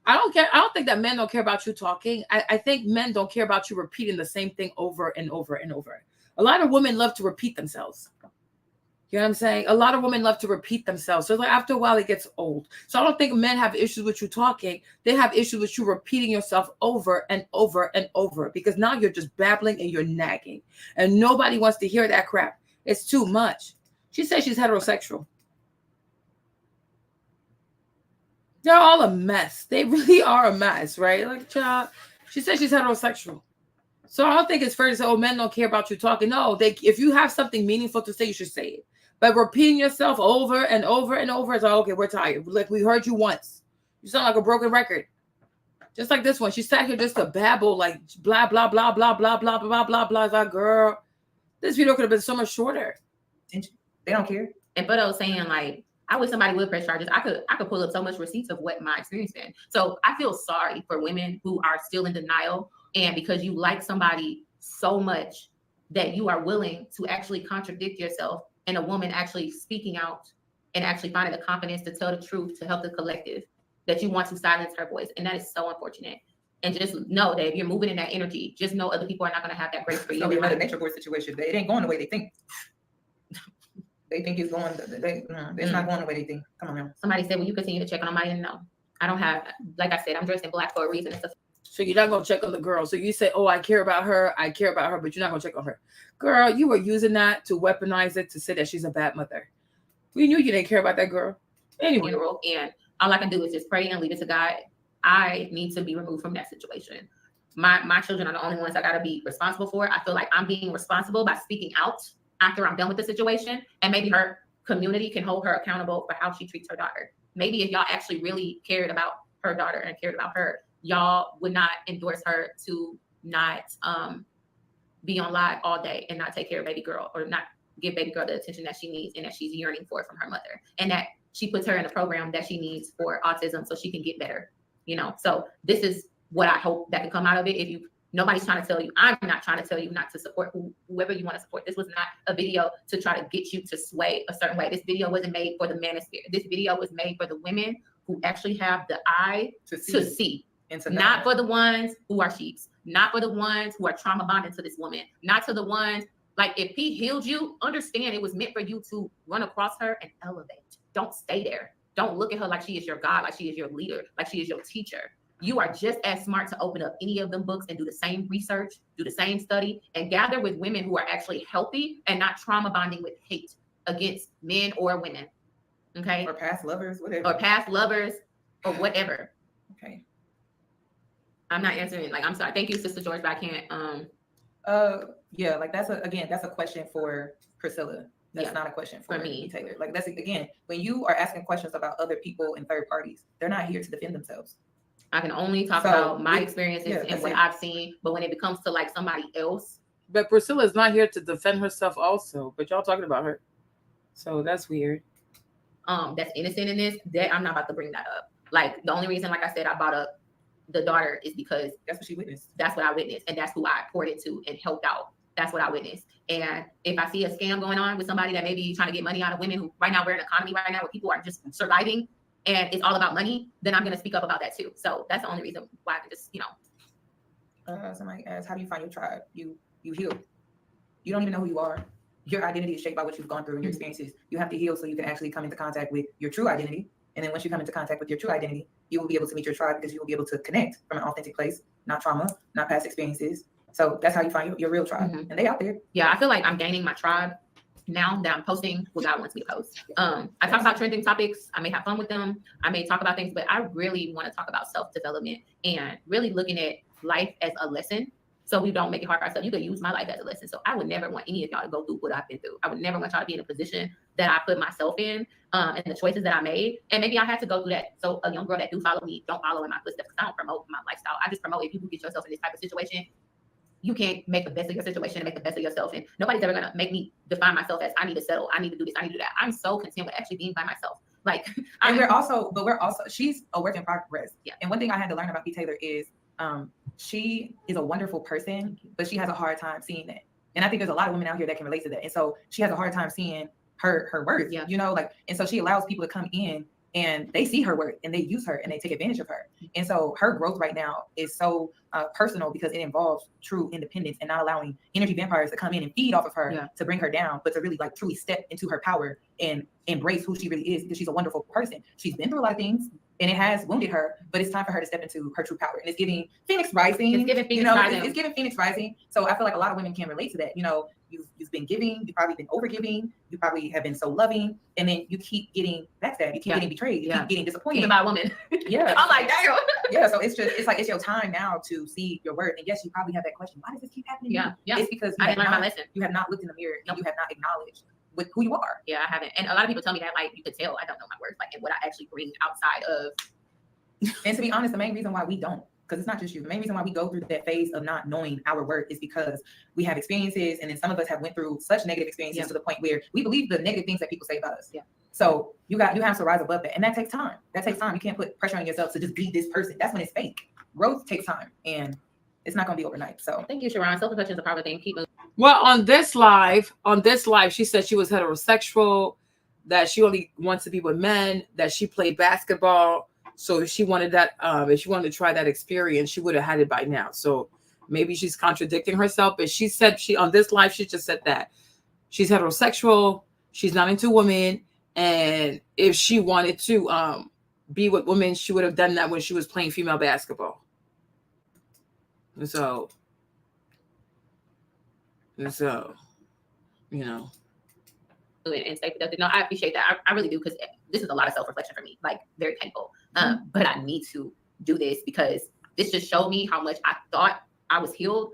I don't care. I don't think that men don't care about you talking. I think men don't care about you repeating the same thing over and over and over. A lot of women love to repeat themselves. You know what I'm saying? A lot of women love to repeat themselves. So like after a while, it gets old. So I don't think men have issues with you talking. They have issues with you repeating yourself over and over and over because now you're just babbling and you're nagging. And nobody wants to hear that crap. It's too much. She says she's heterosexual. They're all a mess. They really are a mess, right? Like, child, she says she's heterosexual. So I don't think it's fair to say, oh, men don't care about you talking. No, if you have something meaningful to say, you should say it. But repeating yourself over and over and over, it's like, okay, we're tired. Like, we heard you once. You sound like a broken record. Just like this one. She sat here just to babble, like, blah, blah, blah, blah, blah, blah, blah, blah, blah. It's like, girl, this video could have been so much shorter. They don't care. And for those saying, like, I wish somebody would press charges. I could pull up so much receipts of what my experience been. So I feel sorry for women who are still in denial. And because you like somebody so much that you are willing to actually contradict yourself and a woman actually speaking out and actually finding the confidence to tell the truth to help the collective, that you want to silence her voice. And that is so unfortunate. And just know that if you're moving in that energy, just know other people are not going to have that grace for you. So we're in a nature board situation. It ain't going the way they think. They think it's going. It's not going the way they think. Come on, man. Somebody said, "Will you continue to check on my man?" No, I don't have. Like I said, I'm dressed in black for a reason. So you're not gonna check on the girl. So you say, "Oh, I care about her. I care about her," but you're not gonna check on her. Girl, you were using that to weaponize it to say that she's a bad mother. We knew you didn't care about that girl. Anyway, and all I can do is just pray and leave it to God. I need to be removed from that situation. My children are the only ones I gotta be responsible for. I feel like I'm being responsible by speaking out after I'm done with the situation, and maybe her community can hold her accountable for how she treats her daughter. Maybe if y'all actually really cared about her daughter and cared about her, y'all would not endorse her to not be on live all day and not take care of baby girl, or not give baby girl the attention that she needs and that she's yearning for from her mother, and that she puts her in a program that she needs for autism so she can get better. You know, so this is what I hope that can come out of it. If you, nobody's trying to tell you, I'm not trying to tell you not to support whoever you want to support. This was not a video to try to get you to sway a certain way. This video wasn't made for the manosphere. This video was made for the women who actually have the eye to see. And to not for the ones who are sheeps, not for the ones who are trauma bonded to this woman, not to the ones, like, if he healed you, understand it was meant for you to run across her and elevate. Don't stay there. Don't look at her like she is your God, like she is your leader, like she is your teacher. You are just as smart to open up any of them books and do the same research, do the same study, and gather with women who are actually healthy and not trauma bonding with hate against men or women. Okay? Or past lovers, whatever. Or past lovers, or whatever. Okay. I'm not answering. Like, I'm sorry. Thank you, Sister George, but I can't. Yeah, like that's a question for Priscilla. That's not a question for me, Taylor. Like, that's, again, when you are asking questions about other people and third parties, they're not here to defend themselves. I can only talk about my experiences and what I've seen. But when it becomes to like somebody else, but Priscilla is not here to defend herself also. But y'all talking about her, so that's weird. That's innocent in this. That I'm not about to bring that up. Like, the only reason, like I said, I brought up the daughter is because that's what she witnessed. That's what I witnessed, and that's who I poured into and helped out. That's what I witnessed. And if I see a scam going on with somebody that may be trying to get money out of women, who right now we're in an economy right now where people are just surviving and it's all about money, then I'm going to speak up about that too. So that's the only reason why I can just, Somebody asked, how do you find your tribe? You heal. You don't even know who you are. Your identity is shaped by what you've gone through and your experiences. You have to heal so you can actually come into contact with your true identity. And then once you come into contact with your true identity, you will be able to meet your tribe, because you will be able to connect from an authentic place, not trauma, not past experiences. So that's how you find your real tribe. And they out there. Yeah, I feel like I'm gaining my tribe now that I'm posting what God wants me to post. I talk about trending topics. I may have fun with them. I may talk about things, but I really want to talk about self-development and really looking at life as a lesson. So we don't make it hard for ourselves. You could use my life as a lesson. So I would never want any of y'all to go through what I've been through. I would never want y'all to be in a position that I put myself in, and the choices that I made. And maybe I had to go through that. So a young girl that do follow me, don't follow in my footsteps, because I don't promote my lifestyle. I just promote, if you get yourself in this type of situation, you can't make the best of your situation and make the best of yourself. And nobody's ever going to make me define myself as I need to settle, I need to do this, I need to do that. I'm so content with actually being by myself. Like, and we're also, she's a work in progress. Yeah. And one thing I had to learn about BTaylor is she is a wonderful person, but she has a hard time seeing that. And I think there's a lot of women out here that can relate to that. And so she has a hard time seeing her worth, and so she allows people to come in and they see her worth and they use her and they take advantage of her. And so her growth right now is so personal, because it involves true independence and not allowing energy vampires to come in and feed off of her to bring her down, but to really like truly step into her power and embrace who she really is, because she's a wonderful person. She's been through a lot of things and it has wounded her, but it's time for her to step into her true power. And it's giving Phoenix Rising. It's giving Phoenix Rising. It's giving Phoenix Rising. So I feel like a lot of women can relate to that. You've been giving, you've probably been over giving, you probably have been so loving, and then you keep getting backstabbed, you keep getting betrayed, you keep getting disappointed. Even by a woman. I'm like, damn. Yeah, so it's like it's your time now to see your worth. And yes, you probably have that question, why does this keep happening? Yeah. It's because I didn't learn my lesson. You have not looked in the mirror and you have not acknowledged with who you are. Yeah, I haven't. And a lot of people tell me that, like, you could tell I don't know my worth, like, and what I actually bring outside of. And to be honest, the main reason why we don't, because it's not just you, the main reason why we go through that phase of not knowing our worth is because we have experiences, and then some of us have went through such negative experiences to the point where we believe the negative things that people say about us. So you have to rise above that, and that takes time. You can't put pressure on yourself to just be this person. That's when it's fake. Growth takes time, and it's not going to be overnight. So thank you, Sharon. Self-reflection is a powerful thing. Keep moving. Well, on this live, she said she was heterosexual, that she only wants to be with men, that she played basketball. So if she wanted that, if she wanted to try that experience, she would have had it by now. So maybe she's contradicting herself, but she said on this live, she just said that she's heterosexual. She's not into women. And if she wanted to be with women, she would have done that when she was playing female basketball. And so, you know. And stay productive. No, I appreciate that. I really do, because this is a lot of self-reflection for me, like very painful. But I need to do this because this just showed me how much I thought I was healed,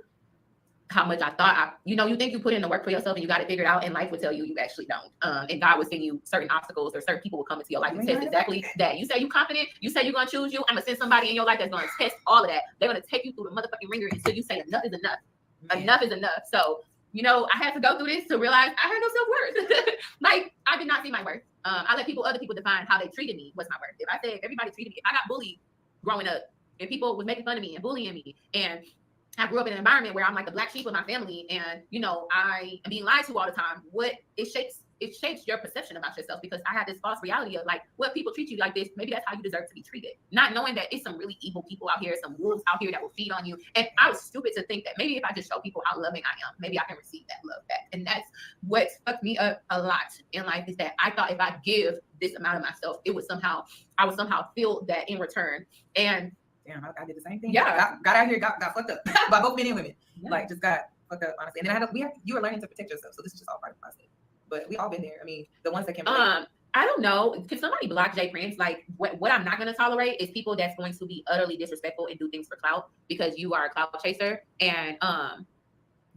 how much I thought you think you put in the work for yourself and you got it figured out, and life will tell you actually don't. And God will send you certain obstacles, or certain people will come into your life and test exactly that. You say you're confident, you say you're gonna choose you, I'm gonna send somebody in your life that's gonna test all of that. They're gonna take you through the motherfucking ringer until you say enough is enough. Enough is enough. So, I had to go through this to realize I had no self-worth. Like, I did not see my worth. I let other people define how they treated me was my worth. If I said everybody treated me, if I got bullied growing up and people was making fun of me and bullying me, and I grew up in an environment where I'm like the black sheep of my family, and I am being lied to all the time, it shapes your perception about yourself, because I had this false reality of like, what people treat you like this, maybe that's how you deserve to be treated. Not knowing that it's some really evil people out here, some wolves out here that will feed on you. And I was stupid to think that maybe if I just show people how loving I am, maybe I can receive that love back. And that's what fucked me up a lot in life, is that I thought if I give this amount of myself, I would somehow feel that in return. And damn, I did the same thing. Yeah. Got out here, got fucked up by both men and women. Yeah. Like, just got fucked up, honestly. And then you were learning to protect yourself. So this is just all part of the process. But we all been there. I mean, the ones that can relate. I don't know. Can somebody block Jay Prince? Like, what I'm not going to tolerate is people that's going to be utterly disrespectful and do things for clout, because you are a clout chaser, and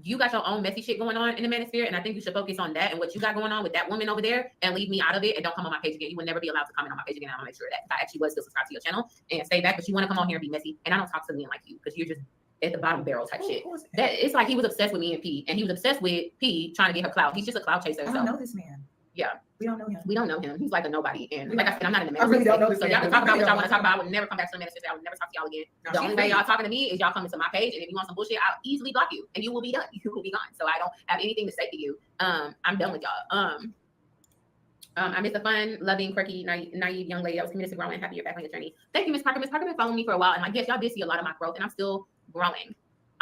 you got your own messy shit going on in the manosphere, and I think you should focus on that and what you got going on with that woman over there, and leave me out of it, and don't come on my page again. You will never be allowed to comment on my page again. I'm gonna make sure that I actually was still subscribed to your channel and stay back, but you want to come on here and be messy, and I don't talk to men like you, because you're just at the bottom barrel type shit. That it's like he was obsessed with me and P, and he was obsessed with P trying to get her clout. He's just a clout chaser. I don't know this man. Yeah. We don't know him. We don't know him. He's like a nobody. And like I said, I'm not in the I really don't know this so man. y'all can talk about what y'all want to talk about. I would never come back to the ministry. I would never talk to y'all again. The only way y'all talking to me is y'all coming to my page, and if you want some bullshit, I'll easily block you, and you will be done. You will be gone. So I don't have anything to say to you. I'm done with y'all. I miss a fun, loving, quirky, naive young lady that was committed to growing. Happy you're back on your journey. Thank you, Miss Parker. Miss Parker been following me for a while, and like, yes, y'all did see a lot of my growth, and I'm still growing.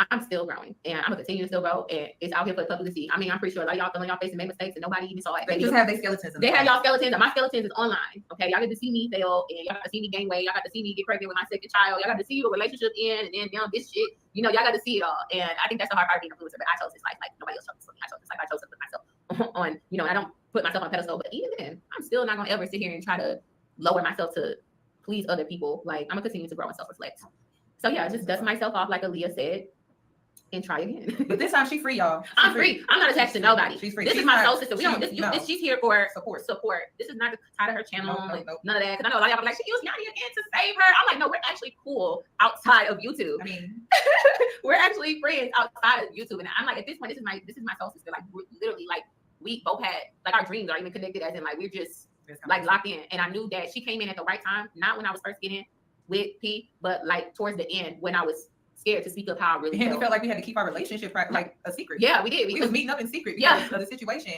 I'm still growing, and I'm gonna continue to still grow, and it's out here for the public to see. I mean, I'm pretty sure a lot of y'all fell on y'all face and made mistakes, and nobody even saw it. They just have their skeletons. They have y'all skeletons, and my skeletons is online. Okay, y'all get to see me fail, and y'all got to see me gain weight. Y'all got to see me get pregnant with my second child. Y'all got to see a relationship end, and then down this shit. Y'all got to see it all, and I think that's the hard part of being an influencer. But I chose this life, like nobody else chose this for me. I chose this life. I chose to put myself on, and I don't put myself on a pedestal. But even then, I'm still not gonna ever sit here and try to lower myself to please other people. Like, I'm gonna continue to grow and self-reflect. So yeah, just dust myself off, like Aaliyah said, and try again. But this time she's free, y'all. I'm free. I'm not attached to nobody. She's free. This is my soul sister. We don't. This, she's here for support. This is not tied to her channel. Nope. None of that. Because I know a lot of y'all be like, she used Yanni again to save her. I'm like, no, we're actually cool outside of YouTube. I mean, we're actually friends outside of YouTube. And I'm like, at this point, this is my soul sister. Like, literally, like, we both had, like, our dreams are even connected, as in, like, we're just like locked in. And I knew that she came in at the right time, not when I was first getting with P, but like towards the end when I was scared to speak up how I really felt. We felt like we had to keep our relationship like a secret. Yeah, we did. We was meeting up in secret because of the situation.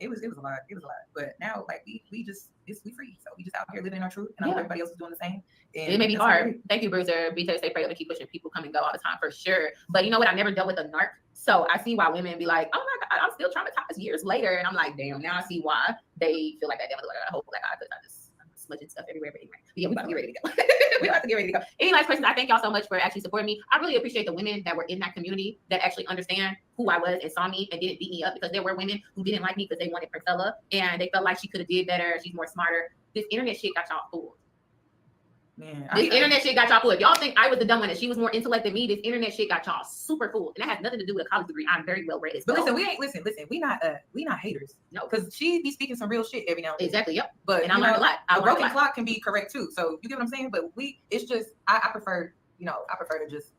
It was a lot. It was a lot. But now, like, we free. So we just out here living in our truth, and I hope everybody else is doing the same. And it may be hard. Thank you, Bruiser. BTaylor, stay prayed up and keep pushing. People come and go all the time for sure. But you know what? I never dealt with a narc, so I see why women be like, "Oh my God, I'm still traumatized years later," and I'm like, "Damn!" Now I see why they feel like that. Damn, I hope like I just smudging stuff everywhere. But anyway, yeah, we about to get ready to go. We about to get ready to go. Any last questions? I thank y'all so much for actually supporting me. I really appreciate the women that were in that community that actually understand who I was and saw me and didn't beat me up, because there were women who didn't like me because they wanted Princella and they felt like she could have did better. She's more smarter. This internet shit got y'all fooled. Man, this internet shit got y'all fooled. If y'all think I was the dumb one and she was more intellect than me, this internet shit got y'all super fooled. And that has nothing to do with a college degree. I'm very well read as well. But listen, we not haters. No, because she be speaking some real shit every now and then. Exactly, yep. But and I learned a lot. A broken clock can be correct too. So you get what I'm saying? But it's just I prefer, I prefer to just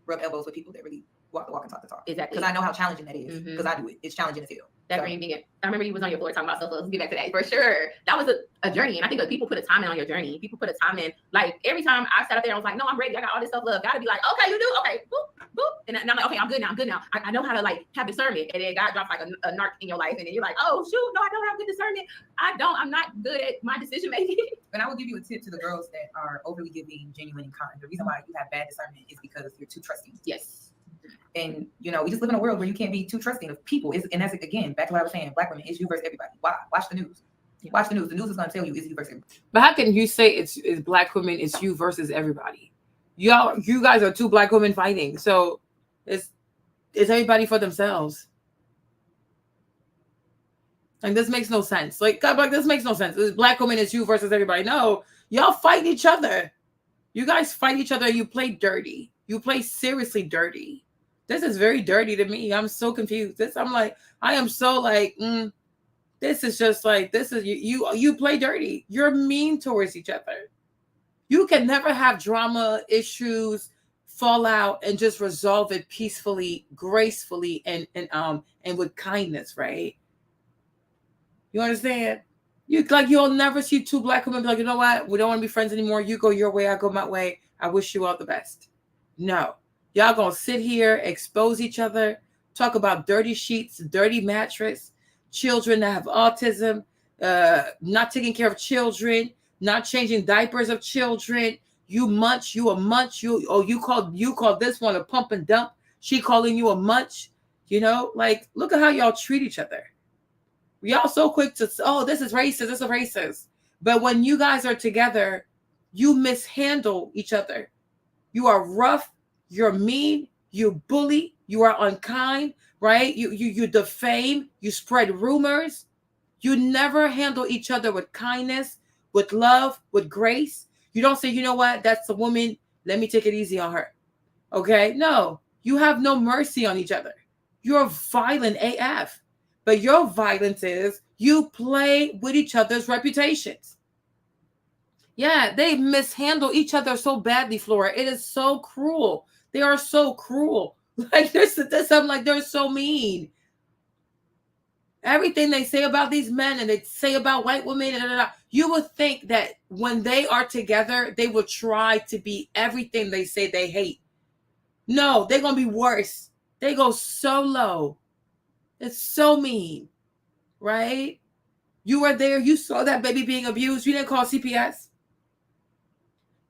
rub elbows with people that really walk the walk and talk the talk. Exactly. Because I know how challenging that is. Because I do it. It's challenging as hell. That green vegan. I remember you was on your floor talking about self-love. Let's get back to that for sure. That was a journey. And I think that people put a time in on your journey. People put a time in. Like, every time I sat up there, I was like, no, I'm ready. I got all this self-love. Gotta be like, okay, you do? Okay, boop, boop. And I'm like, okay, I'm good now. I know how to, like, have discernment. And then God drops, like, a narc in your life. And then you're like, oh, shoot, no, I don't have good discernment. I'm not good at my decision making. And I will give you a tip to the girls that are overly giving, genuine, and kind. The reason why you have bad discernment is because you're too trusting. Yes. And you know, we just live in a world where you can't be too trusting of people. And that's again back to what I was saying. Black women, it's you versus everybody. Why? Watch the news. Watch the news. The news is going to tell you it's you versus everybody. But how can you say it's black women, it's you versus everybody? You guys are two black women fighting. So it's everybody for themselves. Like, this makes no sense. Like, God, like, this makes no sense. It's black women, it's you versus everybody. No, y'all fight each other. You guys fight each other. You play dirty. You play seriously dirty. This is very dirty to me. I'm so confused. I am so like, this is just like, this is you play dirty. You're mean towards each other. You can never have drama, issues, fallout, and just resolve it peacefully, gracefully, and with kindness, right? You understand? You'll never see two black women be like, you know what? We don't want to be friends anymore. You go your way, I go my way. I wish you all the best. No. Y'all gonna sit here, expose each other, talk about dirty sheets, dirty mattress, children that have autism, not taking care of children, not changing diapers of children. You munch, you a munch. You called this one a pump and dump. She calling you a munch. You know, like, look at how y'all treat each other. Y'all so quick to, oh, this is racist, this is racist. But when you guys are together, you mishandle each other. You are rough, you're mean, you bully, you are unkind, right? You defame, you spread rumors. You never handle each other with kindness, with love, with grace. You don't say, you know what, that's a woman, let me take it easy on her. Okay? No, you have no mercy on each other. You're violent AF. But your violence is you play with each other's reputations. Yeah, they mishandle each other so badly, Flora. It is so cruel. They are so cruel. Like, this I'm like, they're so mean. Everything they say about these men and they say about white women, you would think that when they are together, they will try to be everything they say they hate. No, they're going to be worse. They go so low. It's so mean, right? You were there. You saw that baby being abused. You didn't call CPS.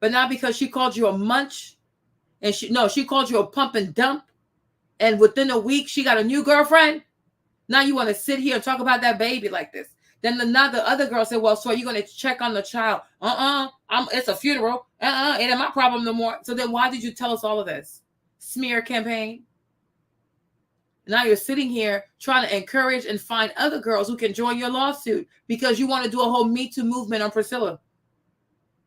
But not because she called you a munch. And she called you a pump and dump. And within a week, she got a new girlfriend. Now you want to sit here and talk about that baby like this. Then the other girl said, well, so are you going to check on the child? It's a funeral. It ain't my problem no more. So then why did you tell us all of this? Smear campaign. Now you're sitting here trying to encourage and find other girls who can join your lawsuit because you want to do a whole Me Too movement on Priscilla.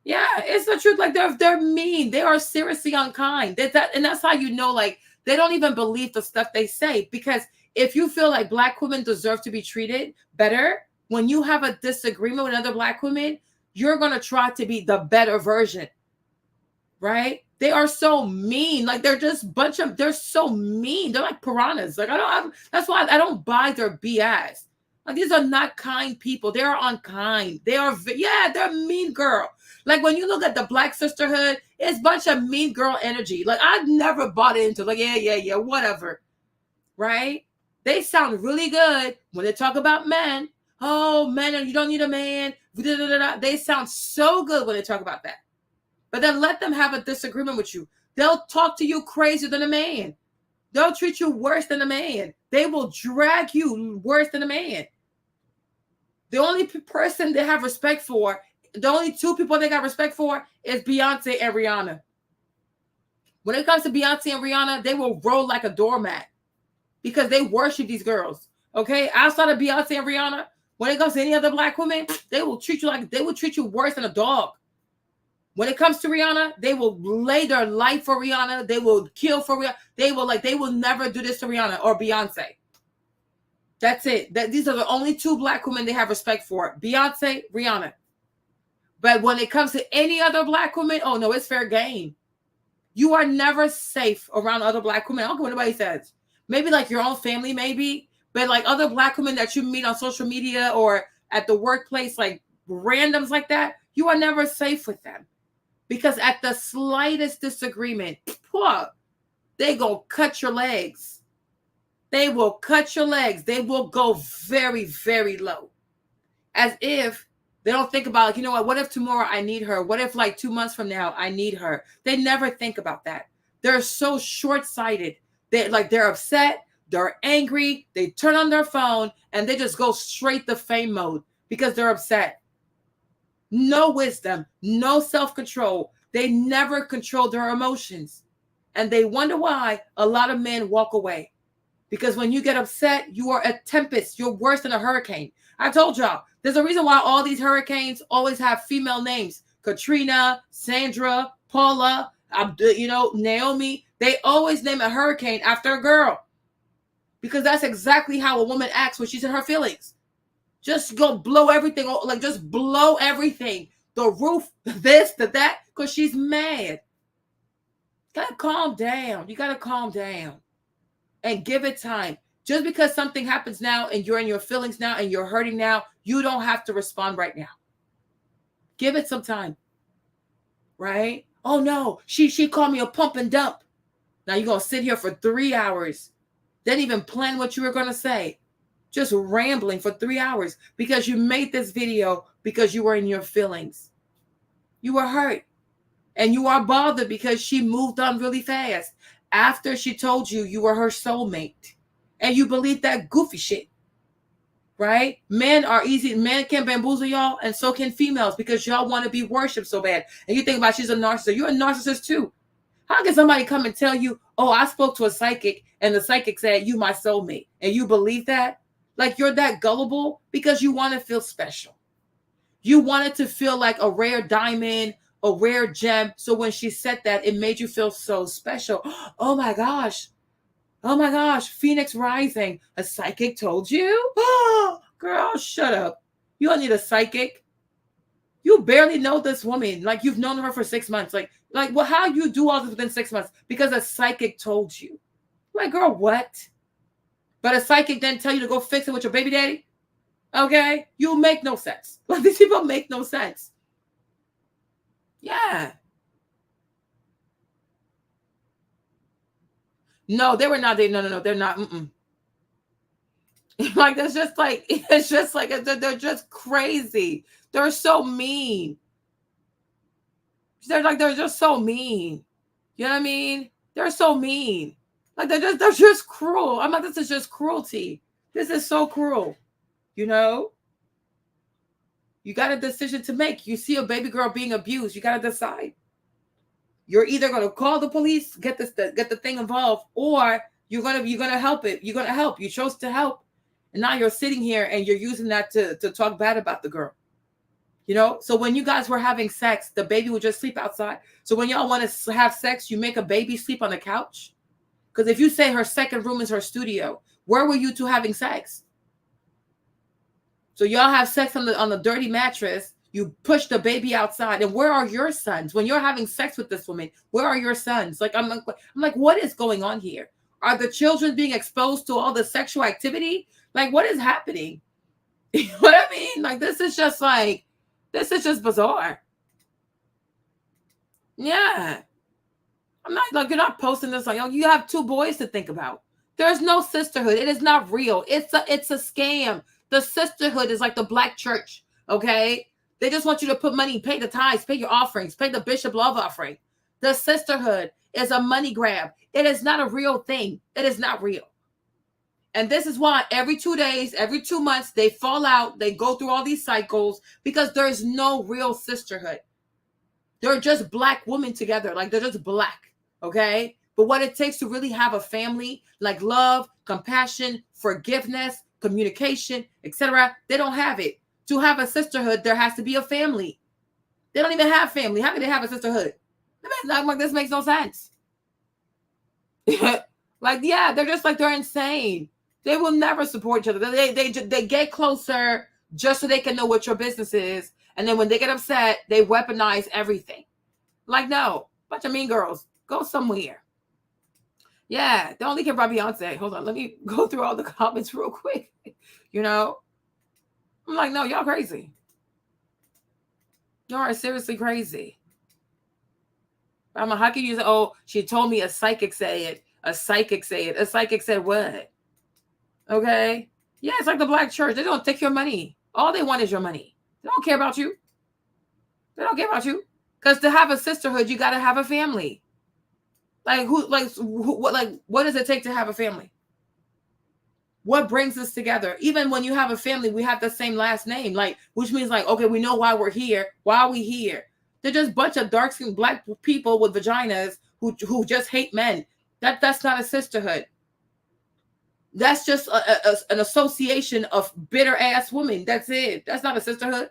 Yeah, it's the truth. Like, they're mean. They are seriously unkind. And that's how you know, like, they don't even believe the stuff they say. Because if you feel like black women deserve to be treated better, when you have a disagreement with another black woman, you're going to try to be the better version. Right? They are so mean. Like, they're just they're so mean. They're like piranhas. Like, that's why I don't buy their BS. Like, these are not kind people. They are unkind. They're mean girl. Like, when you look at the Black Sisterhood, it's a bunch of mean girl energy. Like, I've never bought into, like, yeah, whatever. Right? They sound really good when they talk about men. Oh, men, you don't need a man. They sound so good when they talk about that. But then let them have a disagreement with you. They'll talk to you crazier than a man. They'll treat you worse than a man. They will drag you worse than a man. The only person they have respect for, the only two people they got respect for is Beyonce and Rihanna. When it comes to Beyonce and Rihanna, they will roll like a doormat because they worship these girls. Okay? Outside of Beyonce and Rihanna, when it comes to any other black woman, they will treat you worse than a dog. When it comes to Rihanna, they will lay their life for Rihanna. They will kill for Rihanna. They will never do this to Rihanna or Beyonce. That's it. These are the only two black women they have respect for. Beyonce, Rihanna. But when it comes to any other black woman, oh no, it's fair game. You are never safe around other black women. I don't care what anybody says. Maybe like your own family, maybe. But like other black women that you meet on social media or at the workplace, like randoms like that, you are never safe with them. Because at the slightest disagreement, they gonna cut your legs. They will cut your legs. They will go very, very low. As if they don't think about, like, you know what if tomorrow I need her? What if like 2 months from now I need her? They never think about that. They're so short-sighted. They're upset, they're angry, they turn on their phone, and they just go straight to fame mode because they're upset. No wisdom, no self-control. They never control their emotions. And they wonder why a lot of men walk away. Because when you get upset, you are a tempest. You're worse than a hurricane. I told y'all, there's a reason why all these hurricanes always have female names. Katrina, Sandra, Paula, Naomi. They always name a hurricane after a girl. Because that's exactly how a woman acts when she's in her feelings. Just go blow everything, just blow everything. The roof, this, that, because she's mad. Gotta calm down. You gotta calm down and give it time. Just because something happens now and you're in your feelings now and you're hurting now, you don't have to respond right now. Give it some time. Right? Oh no, she called me a pump and dump. Now you're gonna sit here for 3 hours. Didn't even plan what you were gonna say. Just rambling for 3 hours because you made this video because you were in your feelings. You were hurt. And you are bothered because she moved on really fast after she told you you were her soulmate. And you believe that goofy shit. Right? Men are easy. Men can bamboozle y'all, and so can females because y'all want to be worshipped so bad. And you think about she's a narcissist. You're a narcissist too. How can somebody come and tell you, oh, I spoke to a psychic and the psychic said you my soulmate, and you believe that? Like you're that gullible because you want to feel special. You wanted to feel like a rare diamond, a rare gem. So when she said that, it made you feel so special. Oh my gosh. Oh my gosh. Phoenix rising. A psychic told you? Oh, girl, shut up. You don't need a psychic. You barely know this woman. Like you've known her for 6 months. Like, well, how you do all this within 6 months? Because a psychic told you. Like, girl, what? But a psychic didn't tell you to go fix it with your baby daddy? Okay? You make no sense. Like, these people make no sense. Yeah. No, they were not. No, they're not. Like, it's just like, they're just crazy. They're so mean. They're just so mean. You know what I mean? They're so mean. Like, they're just cruel. I'm like, this is just cruelty. This is so cruel. You know? You got a decision to make. You see a baby girl being abused. You got to decide. You're either going to call the police, get the thing involved, or you're going to help it. You're going to help. You chose to help. And now you're sitting here and you're using that to talk bad about the girl. You know? So when you guys were having sex, the baby would just sleep outside. So when y'all want to have sex, you make a baby sleep on the couch. Because if you say her second room is her studio, where were you two having sex? So y'all have sex on the dirty mattress. You push the baby outside. And where are your sons? When you're having sex with this woman, where are your sons? Like, I'm like, what is going on here? Are the children being exposed to all the sexual activity? Like, what is happening? You know what I mean? Like, this is just bizarre. Yeah. I'm not like, you're not posting this like, oh, you have 2 boys to think about. There's no sisterhood. It is not real. It's a scam. The sisterhood is like the black church. Okay. They just want you to put money, pay the tithes, pay your offerings, pay the bishop love offering. The sisterhood is a money grab. It is not a real thing. It is not real. And this is why every 2 days, every 2 months, they fall out. They go through all these cycles because there's no real sisterhood. They're just black women together. Like, they're just black. Okay. But what it takes to really have a family, like love, compassion, forgiveness, communication, etc., they don't have it. To have a sisterhood, there has to be a family. They don't even have family. How can they have a sisterhood? Like, this makes no sense. Like, yeah, they're just like, they're insane. They will never support each other. They get closer just so they can know what your business is. And then when they get upset, they weaponize everything. Like, no, bunch of mean girls. Go somewhere. Yeah, they only care about Beyonce. Hold on, let me go through all the comments real quick. You know? I'm like, no, y'all crazy. Y'all are seriously crazy. I'm like, how can you say, oh, she told me a psychic said it. A psychic said it. A psychic said what? Okay? Yeah, it's like the black church. They don't take your money. All they want is your money. They don't care about you. They don't care about you. Because to have a sisterhood, you got to have a family. Like what does it take to have a family? What brings us together? Even when you have a family, we have the same last name, like, which means like, okay, we know why we're here. Why are we here? They're just a bunch of dark-skinned black people with vaginas who just hate men. That's not a sisterhood. That's just an association of bitter ass women. That's it. That's not a sisterhood.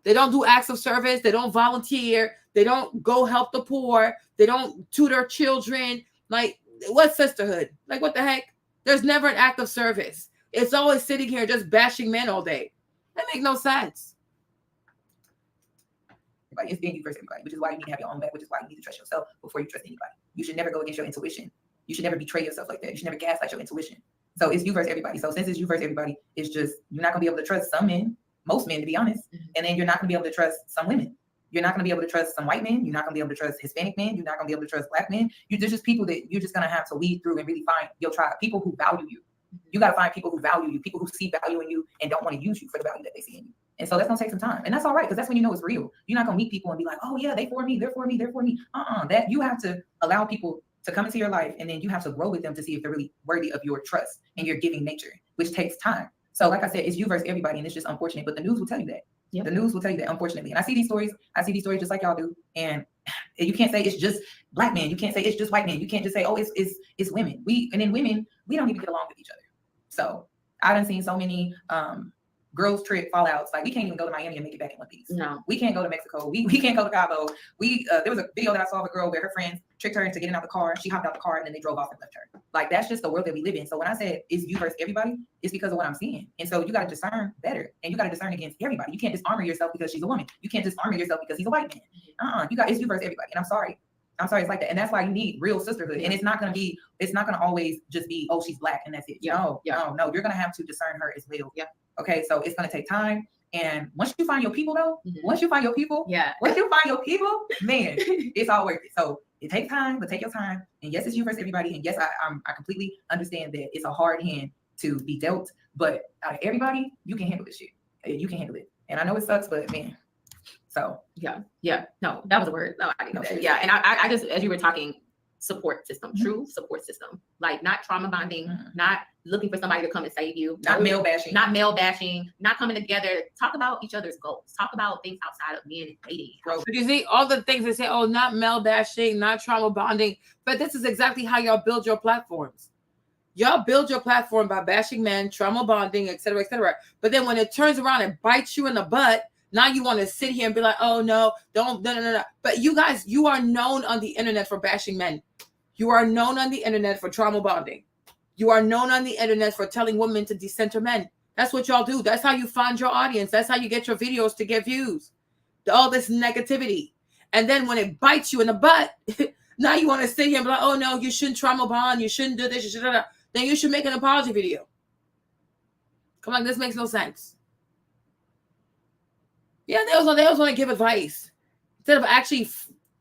They don't do acts of service. They don't volunteer. They don't go help the poor. They don't tutor children. Like, what's sisterhood? Like, what the heck? There's never an act of service. It's always sitting here just bashing men all day. That makes no sense. It's being you versus everybody, which is why you need to have your own back, which is why you need to trust yourself before you trust anybody. You should never go against your intuition. You should never betray yourself like that. You should never gaslight your intuition. So it's you versus everybody. So since it's you versus everybody, it's just, you're not gonna be able to trust some men, most men to be honest, and then you're not gonna be able to trust some women. You're not gonna be able to trust some white men. You're not gonna be able to trust Hispanic men. You're not gonna be able to trust black men. There's just people that you're just gonna have to weed through and really find your tribe, people who value you. You gotta find people who value you, people who see value in you and don't want to use you for the value that they see in you. And so that's gonna take some time. And that's all right, because that's when you know it's real. You're not gonna meet people and be like, oh yeah, they for me, they're for me, they're for me. That you have to allow people to come into your life, and then you have to grow with them to see if they're really worthy of your trust and your giving nature, which takes time. So like I said, it's you versus everybody, and it's just unfortunate, but the news will tell you that. Yep. The news will tell you that, unfortunately. And I see these stories just like y'all do. And you can't say it's just black men. You can't say it's just white men. You can't just say, oh, it's women. Women, we don't even get along with each other. So I done seen so many girls trip fallouts. Like, we can't even go to Miami and make it back in one piece. No, we can't go to Mexico. We can't go to Cabo. There was a video that I saw of a girl where her friends tricked her into getting out the car. She hopped out the car and then they drove off and left her. Like, that's just the world that we live in. So when I said it's you versus everybody, it's because of what I'm seeing. And so you got to discern better, and you got to discern against everybody. You can't disarmor yourself because she's a woman. You can't disarmor yourself because he's a white man. It's you versus everybody. And I'm sorry, it's like that. And that's why you need real sisterhood. And it's not gonna always just be, oh, she's black and that's it. No, you're gonna have to discern her as well. Yeah. Okay, so it's gonna take time. And once you find your people though, once you find your people, man, it's all worth it. So it takes time, but take your time. And yes, it's you versus everybody. And yes, I completely understand that it's a hard hand to be dealt, but out of everybody, you can handle this shit. You can handle it. And I know it sucks, but man. So yeah. No, that was a word. No, I didn't know that. Yeah, and I just, as you were talking, support system, true support system, like not trauma bonding, not looking for somebody to come and save you, not male bashing, not coming together. Talk about each other's goals. Talk about things outside of men and dating. But you see all the things they say, oh, not male bashing, not trauma bonding, but this is exactly how y'all build your platforms. Y'all build your platform by bashing men, trauma bonding, et cetera, et cetera. But then when it turns around and bites you in the butt, now you want to sit here and be like, oh, no. But you guys, you are known on the internet for bashing men. You are known on the internet for trauma bonding. You are known on the internet for telling women to decenter men. That's what y'all do. That's how you find your audience. That's how you get your videos to get views. All this negativity. And then when it bites you in the butt, now you want to sit here and be like, oh, no, you shouldn't trauma bond. You shouldn't do this. You should do that. Then you should make an apology video. Come on, this makes no sense. Yeah, they also want to give advice instead of actually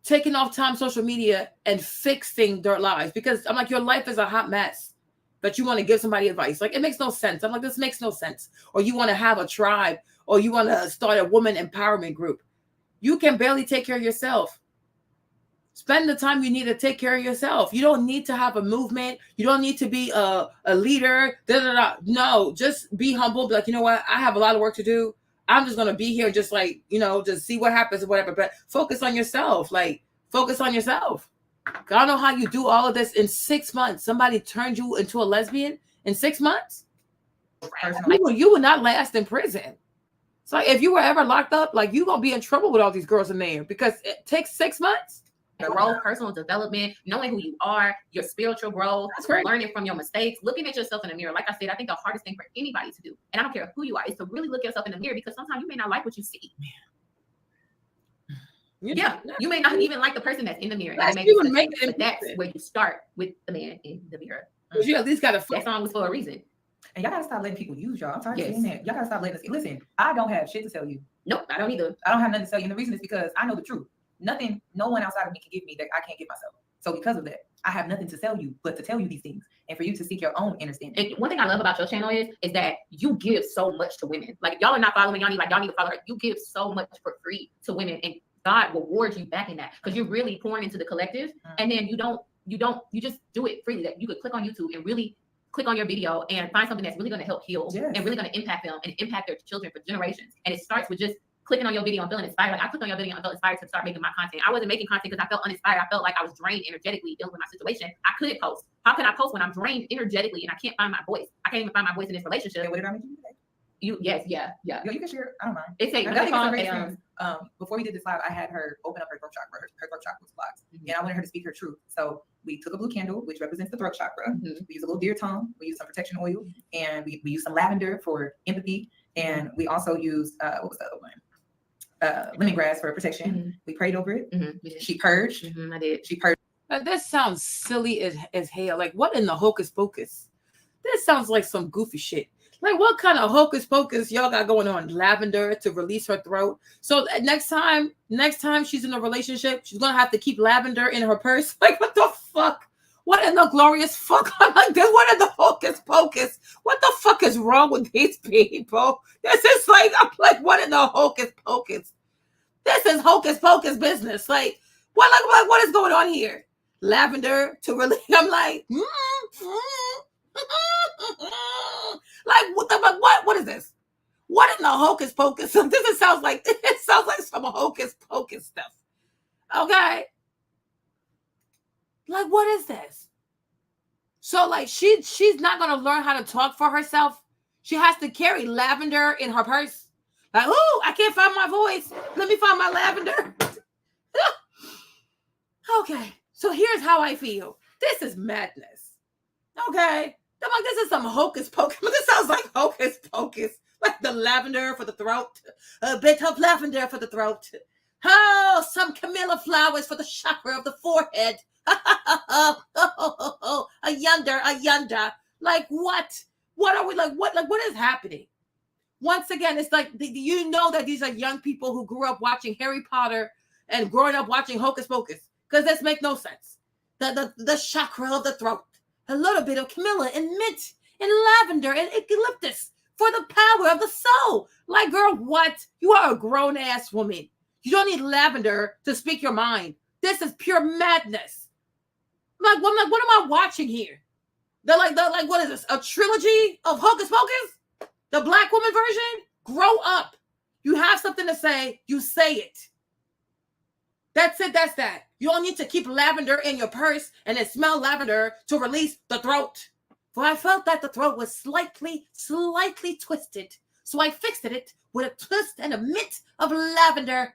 taking off time social media and fixing their lives. Because I'm like, your life is a hot mess, but you want to give somebody advice. Like, it makes no sense. I'm like, this makes no sense. Or you want to have a tribe, or you want to start a woman empowerment group. You can barely take care of yourself. Spend the time you need to take care of yourself. You don't need to have a movement. You don't need to be a leader. No, just be humble. Be like, you know what? I have a lot of work to do. I'm just going to be here and just like, just see what happens or whatever. But focus on yourself. Like, focus on yourself. I don't know how you do all of this in 6 months. Somebody turned you into a lesbian in 6 months? You would not last in prison. So if you were ever locked up, like, you're going to be in trouble with all these girls in there because it takes 6 months. Growth, personal development, knowing who you are, your spiritual growth, learning from your mistakes, looking at yourself in the mirror. Like I said, I think the hardest thing for anybody to do, and I don't care who you are, is to really look yourself in the mirror, because sometimes you may not like what you see. Yeah, you may not even like the person that's in the mirror. But that's where you start with the man in the mirror. You at least got to. That song was for a reason. And y'all gotta stop letting people use y'all. I'm tired of saying that. Y'all gotta stop letting us. Listen, I don't have shit to tell you. Nope, I don't either. I don't have nothing to tell you. And the reason is because I know the truth. No one outside of me can give me that I can't give myself. So because of that, I have nothing to tell you but to tell you these things and for you to seek your own understanding. And one thing I love about your channel is that you give so much to women. Like, y'all are not following y'all need to follow her. You give so much for free to women, and God rewards you back in that, because you're really pouring into the collective, and then you don't you just do it freely. That you could click on YouTube and really click on your video and find something that's really going to help heal and really going to impact them and impact their children for generations. And it starts with just clicking on your video and feeling inspired. Like I clicked on your video and felt inspired to start making my content. I wasn't making content because I felt uninspired. I felt like I was drained energetically dealing with my situation. I couldn't post. How can I post when I'm drained energetically and I can't find my voice? I can't even find my voice in this relationship. And what did I make you today? You yeah. You can share. I don't mind. It's a before we did this live, I had her open up her throat chakra. Her throat chakra was blocked, and I wanted her to speak her truth. So we took a blue candle, which represents the throat chakra. We use a little deer tongue. We use some protection oil, and we use some lavender for empathy. And we also used what was the other one? Lemongrass for protection. We prayed over it. She purged. I did. She purged. This sounds silly as hell. Like, what in the hocus pocus? This sounds like some goofy shit. Like, what kind of hocus pocus y'all got going on? Lavender to release her throat. So next time she's in a relationship, she's gonna have to keep lavender in her purse. Like, what the fuck? What in the glorious fuck? I'm like, this. What in the hocus pocus? What the fuck is wrong with these people? This is like, I'm like, what in the hocus pocus? This is hocus pocus business. Like, what is going on here? Lavender to release. I'm like, like what is this? What in the hocus pocus? This sounds like some hocus pocus stuff. Okay. Like, what is this? So like she's not gonna learn how to talk for herself. She has to carry lavender in her purse. Like, oh, I can't find my voice. Let me find my lavender. Okay. So here's how I feel. This is madness. Okay. I'm like, this is some hocus pocus. This sounds like hocus pocus. Like the lavender for the throat. A bit of lavender for the throat. Oh, some camellia flowers for the chakra of the forehead. A yonder. Like, what? What are we like? What is happening? Once again, it's like, you know that these are young people who grew up watching Harry Potter and growing up watching Hocus Pocus. Because this makes no sense. The chakra of the throat. A little bit of camellia and mint and lavender and eucalyptus for the power of the soul. Like, girl, what? You are a grown-ass woman. You don't need lavender to speak your mind. This is pure madness. I'm like, what am I watching here? They're like, what is this? A trilogy of Hocus Pocus? The black woman version? Grow up. You have something to say, you say it. That's it. That's that. You don't need to keep lavender in your purse and then smell lavender to release the throat. For I felt that the throat was slightly twisted. So I fixed it with a twist and a mint of lavender.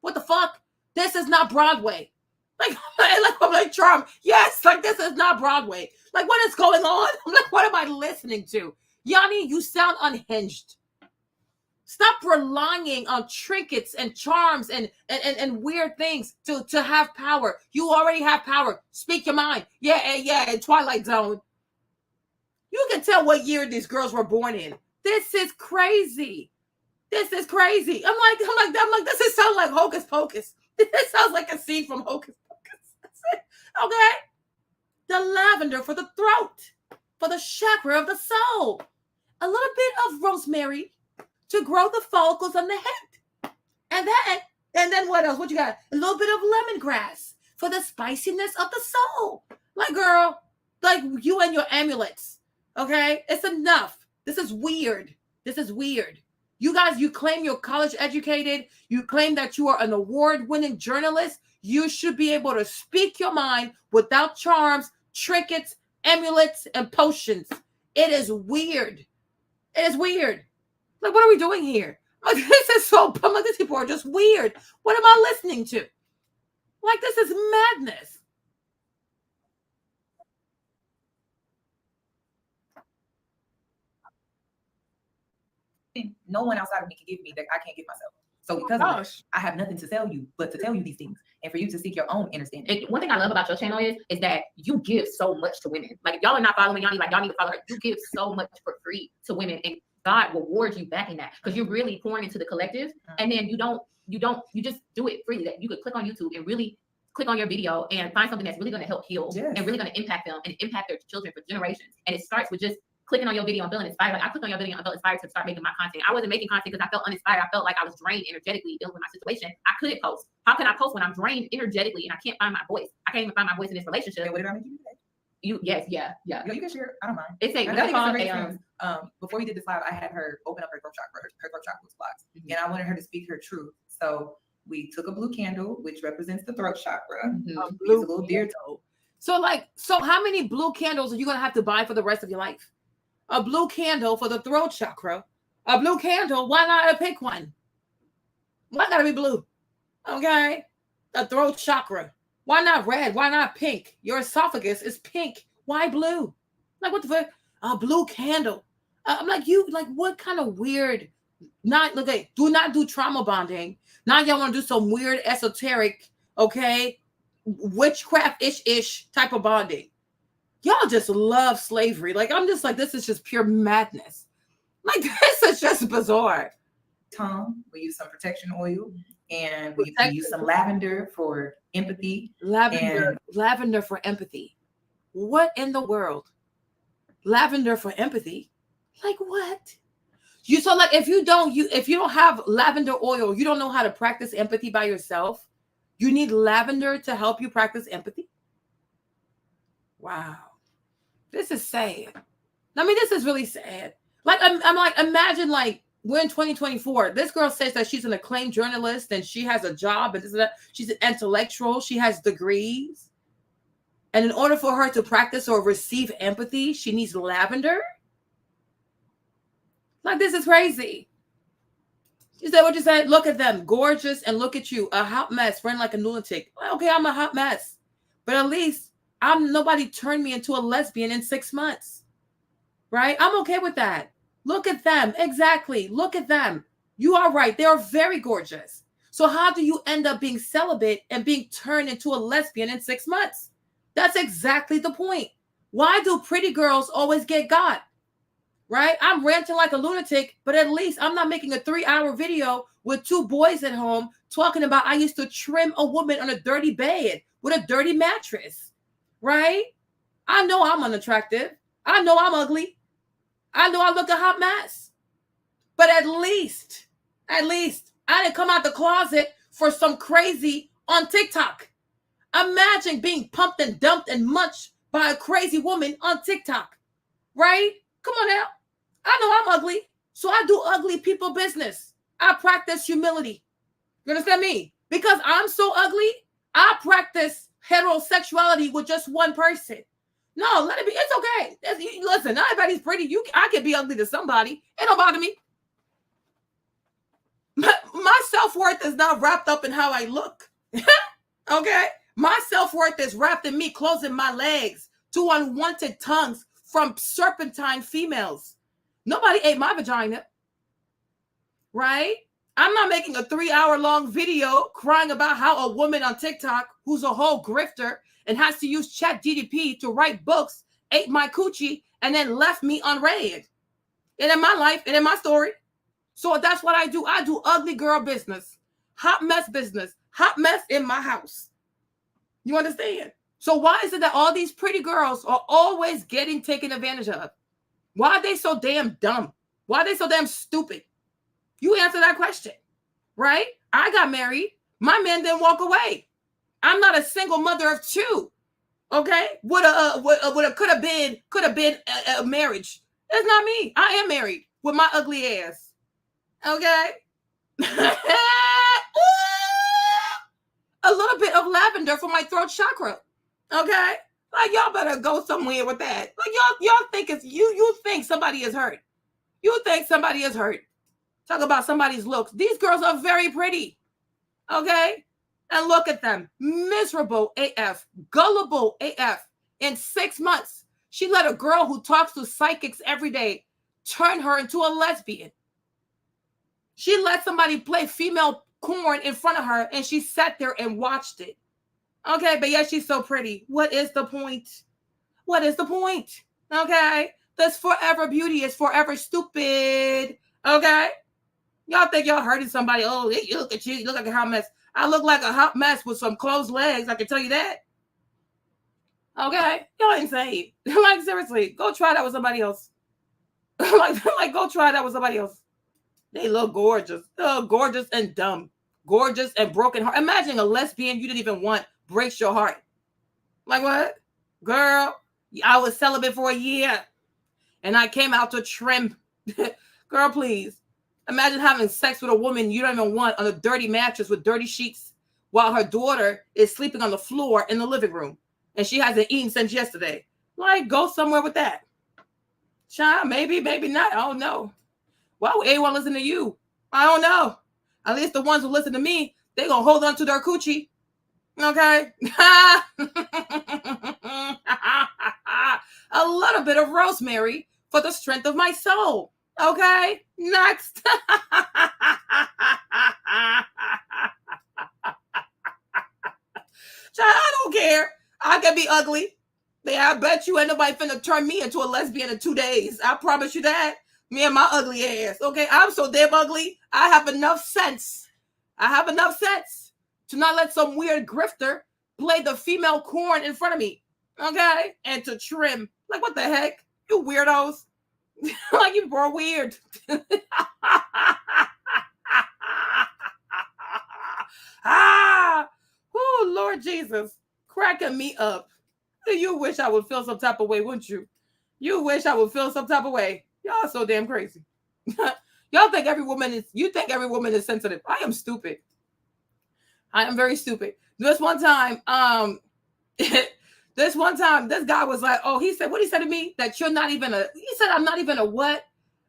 What the fuck? This is not Broadway. I'm like, Charm. Yes, like, this is not Broadway. Like, what is going on? I'm like, what am I listening to? Yanni, you sound unhinged. Stop relying on trinkets and charms and weird things to have power. You already have power. Speak your mind. Yeah, in Twilight Zone. You can tell what year these girls were born in. This is crazy. I'm like, this is sound like Hocus Pocus. This sounds like a scene from Hocus Pocus. Okay? The lavender for the throat, for the chakra of the soul. A little bit of rosemary to grow the follicles on the head. And then what else? What you got? A little bit of lemongrass for the spiciness of the soul. Like, girl, like you and your amulets. Okay? It's enough. This is weird. You guys, you claim you're college educated. You claim that you are an award-winning journalist. You should be able to speak your mind without charms, trinkets, amulets, and potions. It is weird. Like, what are we doing here? Like, this is so, I'm like, these people are just weird. What am I listening to? Like, this is madness. No one outside of me can give me that I can't give myself. So because of that, I have nothing to sell you but to tell you these things and for you to seek your own understanding. And one thing I love about your channel is that you give so much to women. Like, if y'all are not following Yanni, like, y'all need to follow her. You give so much for free to women, and God rewards you back in that because you're really pouring into the collective. And then you just do it freely. That you could click on YouTube and really click on your video and find something that's really going to help heal and really going to impact them and impact their children for generations. And it starts with just clicking on your video and feeling inspired. Like I clicked on your video and I felt inspired to start making my content. I wasn't making content because I felt uninspired. I felt like I was drained energetically dealing with my situation. I couldn't post. How can I post when I'm drained energetically and I can't find my voice? I can't even find my voice in this relationship. What did I make you do today? Yeah. You can share. I don't mind. It's a before we did this live, I had her open up her throat chakra. Her throat chakra was blocked, and I wanted her to speak her truth. So we took a blue candle, which represents the throat chakra. A We used a little beer toe. So how many blue candles are you gonna have to buy for the rest of your life? A blue candle for the throat chakra. A blue candle. Why not a pink one? Why gotta be blue? Okay, the throat chakra. Why not red? Why not pink? Your esophagus is pink. Why blue? Like what the fuck? A blue candle. I'm like, what kind of weird? Do not do trauma bonding. Now y'all want to do some weird esoteric, okay, witchcraft-ish type of bonding. Y'all just love slavery. Like I'm just like, this is just pure madness. Like this is just bizarre. We use some protection oil, and we use some lavender for empathy. Lavender for empathy. What in the world? Lavender for empathy? Like what? If you don't have lavender oil, you don't know how to practice empathy by yourself. You need lavender to help you practice empathy. Wow, this is sad. I mean, this is really sad. Like I'm like, imagine like we're in 2024. This girl says that she's an acclaimed journalist and she has a job and this and that. She's an intellectual. She has degrees. And in order for her to practice or receive empathy, she needs lavender. Like, this is crazy. She said what you said. Look at them, gorgeous, and look at you, a hot mess, running like a lunatic. Okay, I'm a hot mess. But at least nobody turned me into a lesbian in 6 months. Right? I'm okay with that. Look at them. Exactly. Look at them. You are right. They are very gorgeous. So how do you end up being celibate and being turned into a lesbian in 6 months? That's exactly the point. Why do pretty girls always get got? Right? I'm ranting like a lunatic, but at least I'm not making a 3-hour video with 2 boys at home talking about I used to trim a woman on a dirty bed with a dirty mattress. Right? I know I'm unattractive. I know I'm ugly. I know I look a hot mess. But at least I didn't come out the closet for some crazy on TikTok. Imagine being pumped and dumped and munched by a crazy woman on TikTok. Right? Come on now. I know I'm ugly. So I do ugly people business. I practice humility. You understand me? Because I'm so ugly, I practice heterosexuality with just one person. No, let it be. It's okay. Listen, not everybody's pretty. I can be ugly to somebody. It don't bother me. My self-worth is not wrapped up in how I look. Okay? My self-worth is wrapped in me closing my legs to unwanted tongues from serpentine females. Nobody ate my vagina. Right? I'm not making a 3-hour-long video crying about how a woman on TikTok who's a whole grifter and has to use ChatGPT to write books ate my coochie and then left me unread. And in my life and in my story. So that's what I do. I do ugly girl business, hot mess business, hot mess in my house. You understand? So why is it that all these pretty girls are always getting taken advantage of? Why are they so damn dumb? Why are they so damn stupid? You answer that question, right? I got married. My man didn't walk away. I'm not a single mother of 2. Okay, could have been a marriage. That's not me. I am married with my ugly ass. Okay. A little bit of lavender for my throat chakra. Okay. Like y'all better go somewhere with that. Like y'all think it's you think somebody is hurt. You think somebody is hurt. Talk about somebody's looks. These girls are very pretty. Okay. And look at them. Miserable AF. Gullible AF. In 6 months, she let a girl who talks to psychics every day turn her into a lesbian. She let somebody play female corn in front of her and she sat there and watched it. Okay, but yeah, she's so pretty. What is the point? What is the point? Okay, this forever beauty is forever stupid. Okay, y'all think y'all hurting somebody. Oh, you look at you. You look like a hot mess. I look like a hot mess with some closed legs. I can tell you that. Okay, y'all insane. Like seriously, go try that with somebody else. like go try that with somebody else. They look gorgeous. Gorgeous and dumb. Gorgeous and broken heart. Imagine a lesbian you didn't even want breaks your heart. Like what? Girl, I was celibate for a year and I came out to trim. Girl, please. Imagine having sex with a woman you don't even want on a dirty mattress with dirty sheets while her daughter is sleeping on the floor in the living room and she hasn't eaten since yesterday. Like, go somewhere with that. Child, maybe, maybe not. I don't know. Why would anyone listen to you? I don't know. At least the ones who listen to me, they gonna hold on to their coochie. Okay? A little bit of rosemary for the strength of my soul. Okay? Next. Child, I don't care. I can be ugly. Yeah, I bet you ain't nobody finna turn me into a lesbian in 2 days. I promise you that. Me and my ugly ass. Okay, I'm so damn ugly. I have enough sense. I have enough sense to not let some weird grifter play the female corn in front of me. Okay, and to trim. Like, what the heck? You weirdos. Like, you are weird. Oh, Lord Jesus. Cracking me up. You wish I would feel some type of way, wouldn't you? You wish I would feel some type of way. Y'all so damn crazy. Y'all think every woman is sensitive. I am stupid. I am very stupid. This one time, this guy was like, oh, he said, what he said to me? That you're not even he said, I'm not even a what?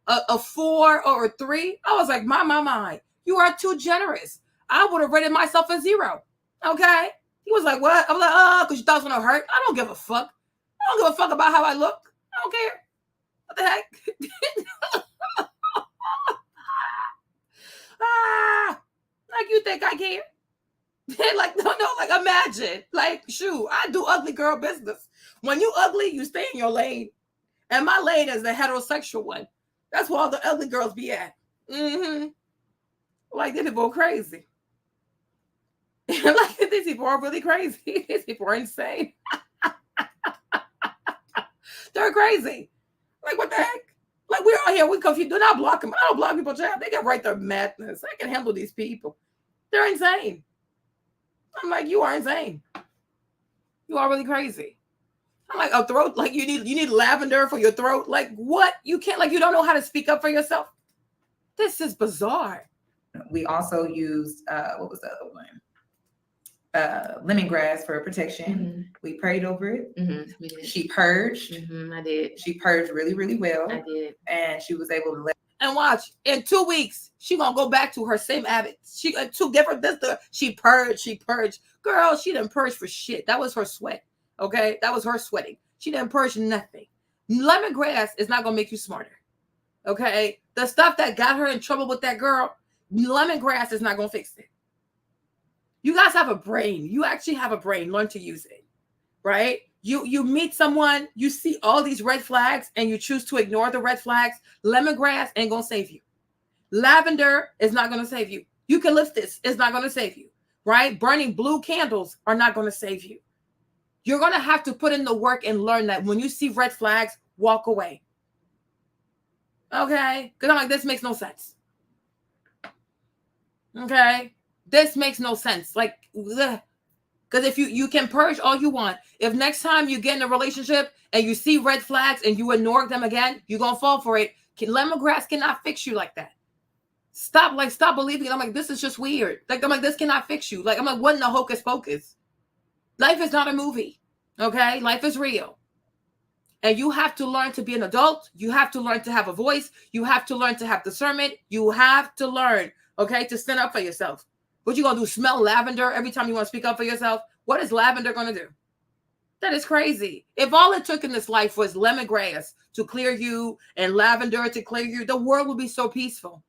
A 4 or a 3? I was like, my. You are too generous. I would have rated myself a 0. Okay? He was like, what? I'm like, because you thought it was going to hurt. I don't give a fuck. I don't give a fuck about how I look. I don't care. What the heck? Like, you think I care? Like, no, like, imagine. Like, shoot, I do ugly girl business. When you ugly, you stay in your lane. And my lane is the heterosexual one. That's where all the ugly girls be at. Like, these people are crazy. Like, these people are really crazy. These people are insane. They're crazy. Like, what the heck? Like, we're all here. We confused. Do not block them. I don't block people, child. They can write their madness. I can handle these people. They're insane. I'm like, you are insane. You are really crazy. I'm like, a throat. Like, you need lavender for your throat. Like, what? You can't, like, you don't know how to speak up for yourself. This is bizarre. We also used, what was the other one? Lemongrass for protection. We prayed over it. She purged. I did. She purged really, really well. I did. And she was able to let. And watch, in 2 weeks, she gonna go back to her same habits. She two different. She purged. Girl, she didn't purge for shit. That was her sweat. Okay, that was her sweating. She didn't purge nothing. Lemongrass is not gonna make you smarter. Okay, the stuff that got her in trouble with that girl, lemongrass is not gonna fix it. You guys have a brain. You actually have a brain. Learn to use it, right? You meet someone, you see all these red flags, and you choose to ignore the red flags. Lemongrass ain't gonna save you. Lavender is not gonna save you. Eucalyptus is not gonna save you, right? Burning blue candles are not gonna save you. You're gonna have to put in the work and learn that when you see red flags, walk away. Okay? Because I'm like, this makes no sense. Okay? This makes no sense. Like, because if you can purge all you want. If next time you get in a relationship and you see red flags and you ignore them again, you're going to fall for it. Lemongrass cannot fix you like that. Stop believing it. I'm like, this is just weird. Like, I'm like, this cannot fix you. Like, I'm like, what in the hocus pocus? Life is not a movie. Okay? Life is real. And you have to learn to be an adult. You have to learn to have a voice. You have to learn to have discernment. You have to learn, okay, to stand up for yourself. What you gonna do? Smell lavender every time you want to speak up for yourself? What is lavender gonna do? That is crazy. If all it took in this life was lemongrass to clear you and lavender to clear you, the world would be so peaceful.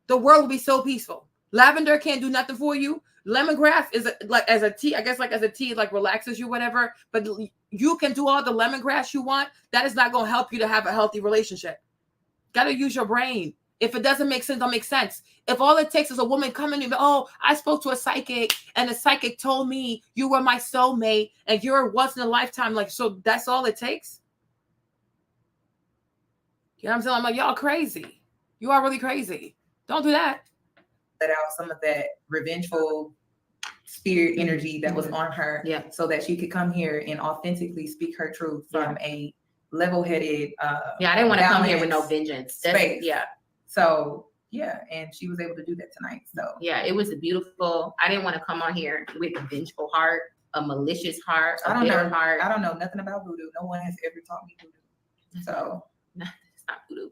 The world would be so peaceful. Lavender can't do nothing for you. Lemongrass is like as a tea, I guess, like as a tea, like relaxes you, whatever. But you can do all the lemongrass you want. That is not gonna help you to have a healthy relationship. Gotta use your brain. If it doesn't make sense, don't make sense. If all it takes is a woman coming in, oh, I spoke to a psychic and the psychic told me you were my soulmate and you're once in a lifetime, like, so that's all it takes? You know what I'm saying? I'm like, y'all crazy. You are really crazy. Don't do that. Let out some of that revengeful spirit energy that was on her, so that she could come here and authentically speak her truth from a level-headed, I didn't want to come here with no vengeance. Space. So and she was able to do that tonight. So it was a beautiful. I didn't want to come on here with a vengeful heart, a malicious heart, a bitter heart. I don't know nothing about voodoo. No one has ever taught me voodoo. So it's not voodoo.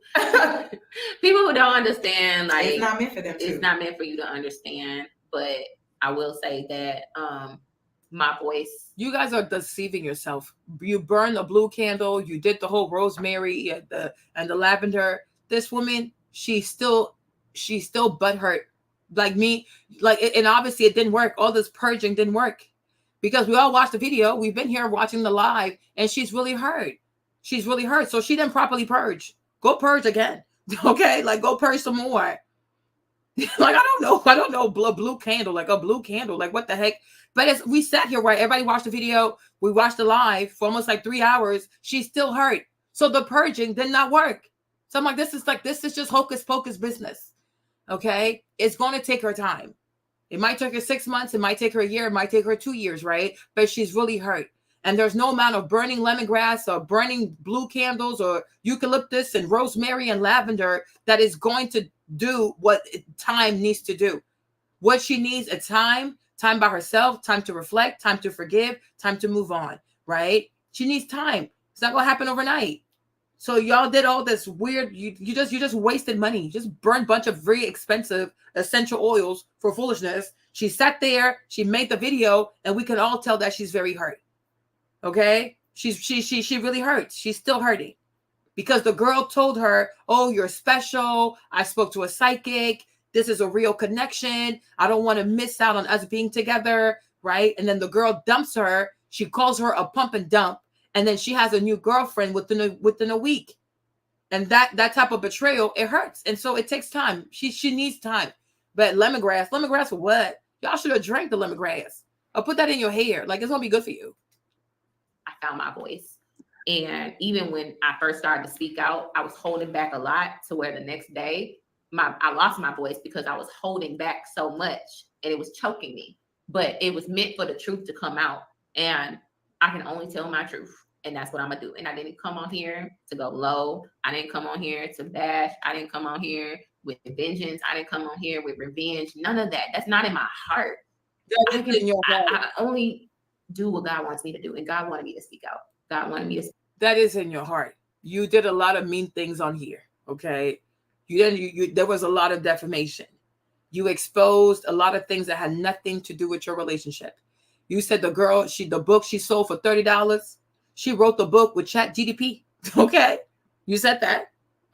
People who don't understand, like, it's not meant for them. It's not meant for you to understand. But I will say that my voice. You guys are deceiving yourself. You burned the blue candle. You did the whole rosemary and the lavender. This woman, she's still butthurt, like me. Like, and obviously it didn't work. All this purging didn't work because we all watched the video. We've been here watching the live, and she's really hurt. She's really hurt. So she didn't properly purge. Go purge again. Okay, like go purge some more. Like, I don't know, blue candle, like a blue candle, like what the heck? But as we sat here, right, everybody watched the video, we watched the live for almost like 3 hours, she's still hurt. So the purging did not work. So I'm like, this is just hocus pocus business. Okay, it's going to take her time. It might take her 6 months, it might take her a year, it might take her 2 years, right? But she's really hurt. And there's no amount of burning lemongrass or burning blue candles or eucalyptus and rosemary and lavender that is going to do what time needs to do. What she needs is time by herself, time to reflect, time to forgive, time to move on, right? She needs time. It's not going to happen overnight. So y'all did all this weird, you just wasted money. You just burned a bunch of very expensive essential oils for foolishness. She sat there, she made the video, and we can all tell that she's very hurt. Okay? She really hurts. She's still hurting. Because the girl told her, oh, you're special. I spoke to a psychic. This is a real connection. I don't want to miss out on us being together, right? And then the girl dumps her. She calls her a pump and dump. And then she has a new girlfriend within a week. And that type of betrayal, it hurts. And so it takes time. She needs time. But lemongrass for what? Y'all should have drank the lemongrass. Or put that in your hair. Like, it's going to be good for you. I found my voice. And even when I first started to speak out, I was holding back a lot to where the next day I lost my voice because I was holding back so much and it was choking me. But it was meant for the truth to come out. And I can only tell my truth. And that's what I'm going to do. And I didn't come on here to go low. I didn't come on here to bash. I didn't come on here with vengeance. I didn't come on here with revenge. None of that. That's not in my heart. I only do what God wants me to do. And God wanted me to speak out. God wanted me to. That is in your heart. You did a lot of mean things on here. Okay. There was a lot of defamation. You exposed a lot of things that had nothing to do with your relationship. You said the girl, the book she sold for $30. She wrote the book with ChatGPT. Okay. You said that.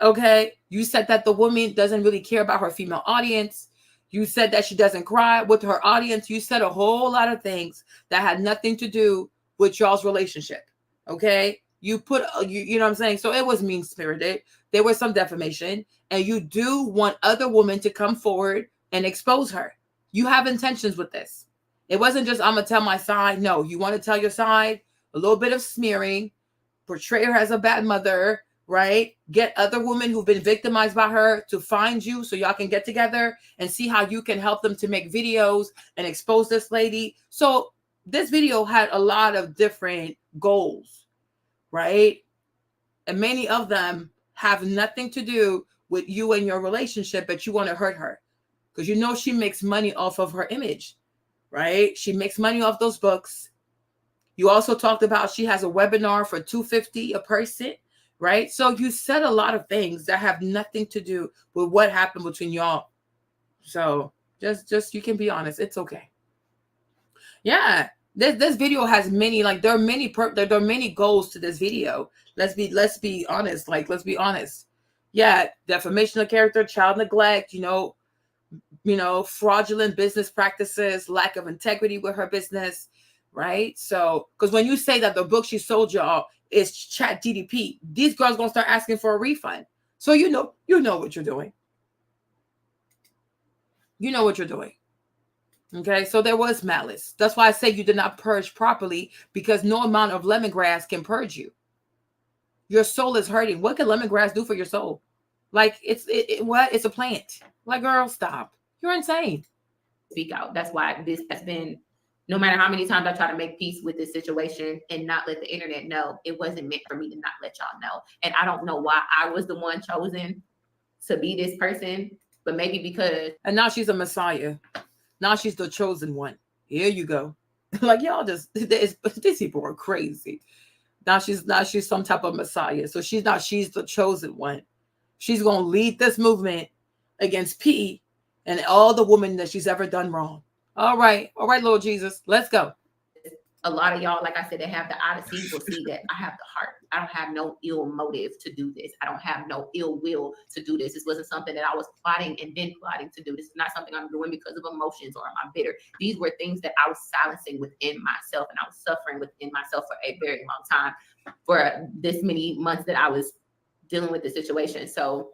Okay. You said that the woman doesn't really care about her female audience. You said that she doesn't cry with her audience. You said a whole lot of things that had nothing to do with y'all's relationship. Okay. You put, you know what I'm saying? So it was mean-spirited. There was some defamation. And you do want other women to come forward and expose her. You have intentions with this. It wasn't just, I'm going to tell my side. No, you want to tell your side, a little bit of smearing, portray her as a bad mother, right? Get other women who've been victimized by her to find you so y'all can get together and see how you can help them to make videos and expose this lady. So this video had a lot of different goals, right? And many of them have nothing to do with you and your relationship, but you want to hurt her because you know she makes money off of her image, right? She makes money off those books. You also talked about she has a webinar for $250 a person, right? So you said a lot of things that have nothing to do with what happened between y'all. So just you can be honest. It's okay. Yeah. This video has many, like there are many goals to this video. Let's be honest. Like, let's be honest. Yeah. Defamation of character, child neglect, fraudulent business practices, lack of integrity with her business. Right. So, because when you say that the book she sold y'all is ChatGPT, these girls going to start asking for a refund. So, you know what you're doing. You know what you're doing. Okay, so there was malice. That's why I say you did not purge properly, because no amount of lemongrass can purge you. Your soul is hurting. What can lemongrass do for your soul? Like what? It's a plant. Like, girl, stop. You're insane. Speak out. That's why this has been, no matter how many times I try to make peace with this situation and not let the internet know, it wasn't meant for me to not let y'all know. And I don't know why I was the one chosen to be this person, but maybe because. And now she's a messiah. Now she's the chosen one. Here you go. Like, y'all just, these people are crazy. Now she's some type of messiah. So she's the chosen one. She's going to lead this movement against P and all the women that she's ever done wrong. All right, Lord Jesus, let's go. A lot of y'all, like I said, they have the eye to see, will see that I have the heart. I don't have no ill motive to do this. I don't have no ill will to do this. This wasn't something that I was plotting and then plotting to do. This is not something I'm doing because of emotions or I'm bitter. These were things that I was silencing within myself, and I was suffering within myself for a very long time, for this many months that I was dealing with the situation. So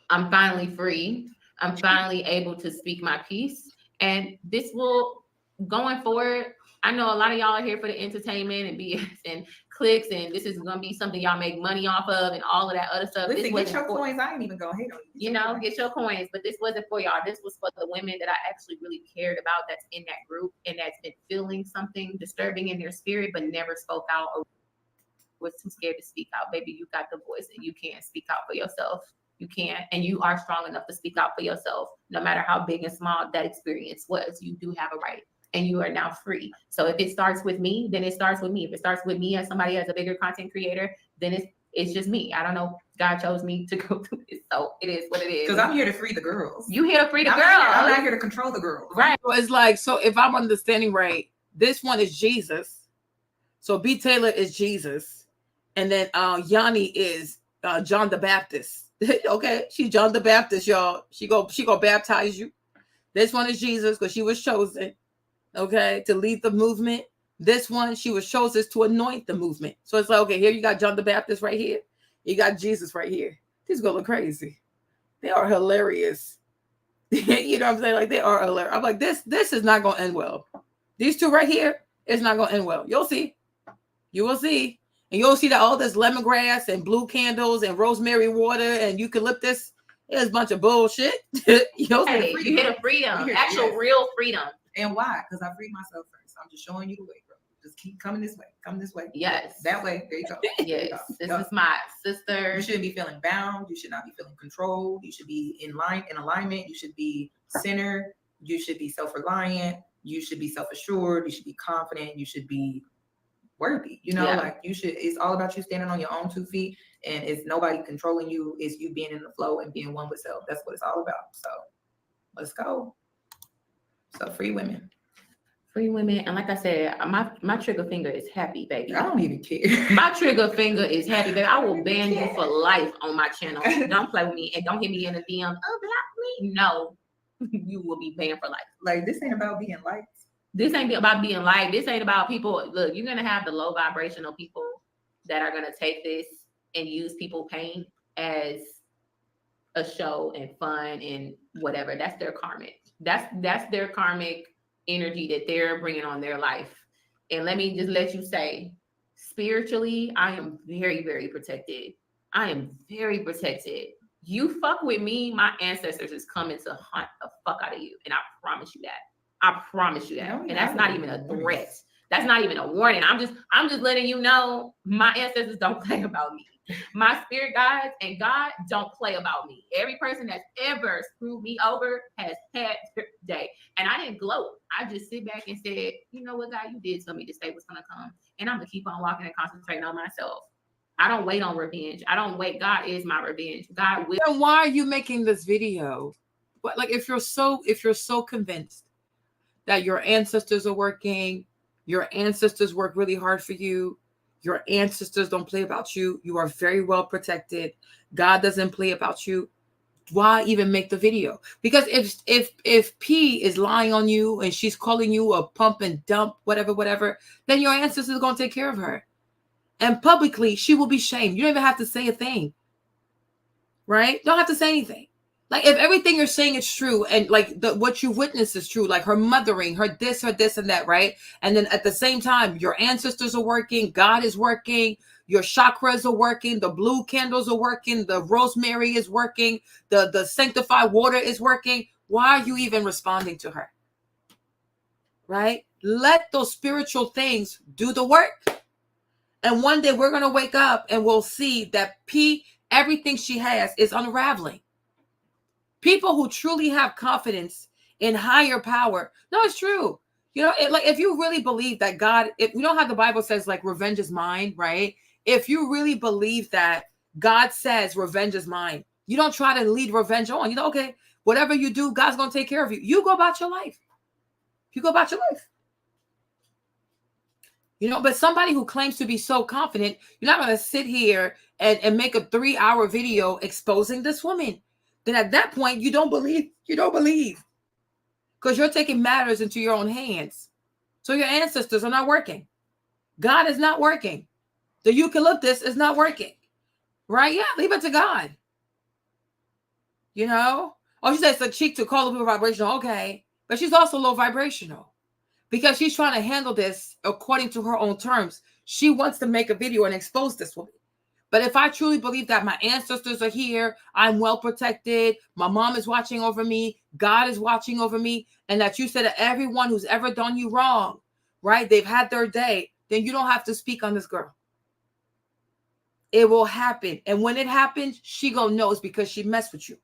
I'm finally free. I'm finally able to speak my piece. And this will, going forward, I know a lot of y'all are here for the entertainment and BS and clicks, and this is going to be something y'all make money off of and all of that other stuff. Listen, this get your coins. I ain't even going to hate on you. You know, get your coins. But this wasn't for y'all. This was for the women that I actually really cared about, that's in that group and that's been feeling something disturbing in their spirit, but never spoke out or was too scared to speak out. Baby, you got the voice and you can speak out for yourself. You can, and you are strong enough to speak out for yourself. No matter how big and small that experience was, you do have a right, and you are now free. So if it starts with me, then it starts with me. If it starts with me as somebody as a bigger content creator, then it's just me. I don't know. God chose me to go through this, so it is what it is. Because I'm here to free the girls. You here to free the girls. I'm not here to control the girls. Right. So it's like, so if I'm understanding right, this one is Jesus. So BTaylor is Jesus, and then Yanni is John the Baptist. Okay, she's John the Baptist, y'all. She go baptize you. This one is Jesus because she was chosen, okay, to lead the movement. This one, she was chosen to anoint the movement. So it's like, okay, here you got John the Baptist right here. You got Jesus right here. These girls are crazy. They are hilarious. You know what I'm saying? Like, they are hilarious. I'm like, this is not going to end well. These two right here, it's not going to end well. You'll see. You will see. And you'll see that all this lemongrass and blue candles and rosemary water and eucalyptus is a bunch of bullshit. You'll see. Hey, you hit a freedom, actual real freedom. And why? Because I freed myself first. I'm just showing you the way, bro. Just keep coming this way. Come this way. Yes. That way. There you go. Yes. This is my sister. You shouldn't be feeling bound. You should not be feeling controlled. You should be in alignment. You should be centered. You should be self-reliant. You should be self-assured. You should be confident. You should be worthy, like you should. It's all about you standing on your own 2 feet, and it's nobody controlling you. It's you being in the flow and being one with self. That's what it's all about. So let's go. So free women, and like I said, my trigger finger is happy, baby. I don't even care. My trigger finger is happy, baby. I will ban you for life on my channel. Don't play with me and don't hit me in the DM. Oh, block me. No, you will be banned for life. Like, this ain't about being liked. This ain't about being liked. This ain't about people. Look, you're going to have the low vibrational people that are going to take this and use people pain as a show and fun and whatever. That's their karmic. That's their karmic energy that they're bringing on their life. And let me just let you say, spiritually, I am very, very protected. I am very protected. You fuck with me, my ancestors is coming to hunt the fuck out of you. And I promise you that. I promise you that. And that's not even a threat. That's not even a warning. I'm just letting you know my ancestors don't play about me. My spirit guides and God don't play about me. Every person that's ever screwed me over has had their day. And I didn't gloat. I just sit back and said, you know what, God, you did tell me to say what's gonna come. And I'm gonna keep on walking and concentrating on myself. I don't wait on revenge. I don't wait. God is my revenge. God will. Then why are you making this video? But like, if you're so convinced that your ancestors are working, your ancestors work really hard for you, your ancestors don't play about you, you are very well protected, God doesn't play about you, why even make the video? Because if P is lying on you and she's calling you a pump and dump, whatever, then your ancestors are going to take care of her. And publicly, she will be shamed. You don't even have to say a thing. Right? Don't have to say anything. Like if everything you're saying is true and like what you witnessed is true, like her mothering, her this and that, right? And then at the same time, your ancestors are working, God is working, your chakras are working, the blue candles are working, the rosemary is working, the sanctified water is working. Why are you even responding to her? Right? Let those spiritual things do the work. And one day we're going to wake up and we'll see that everything she has is unraveling. People who truly have confidence in higher power. No, it's true. You know, like if you really believe that God, if we don't have the Bible says like revenge is mine, right? If you really believe that God says revenge is mine, you don't try to lead revenge on. You know, okay, whatever you do, God's going to take care of you. You go about your life. You go about your life. You know, but somebody who claims to be so confident, you're not going to sit here and make a 3-hour video exposing this woman. Then at that point, you don't believe. Because you're taking matters into your own hands. So your ancestors are not working. God is not working. The eucalyptus is not working. Right? Yeah, leave it to God. You know? Oh, she said it's a cheek to call the people vibrational. Okay. But she's also low vibrational. Because she's trying to handle this according to her own terms. She wants to make a video and expose this woman. But if I truly believe that my ancestors are here, I'm well protected, my mom is watching over me, God is watching over me, and that you said that everyone who's ever done you wrong, right, they've had their day, then you don't have to speak on this girl. It will happen. And when it happens, she gonna know it's because she messed with you.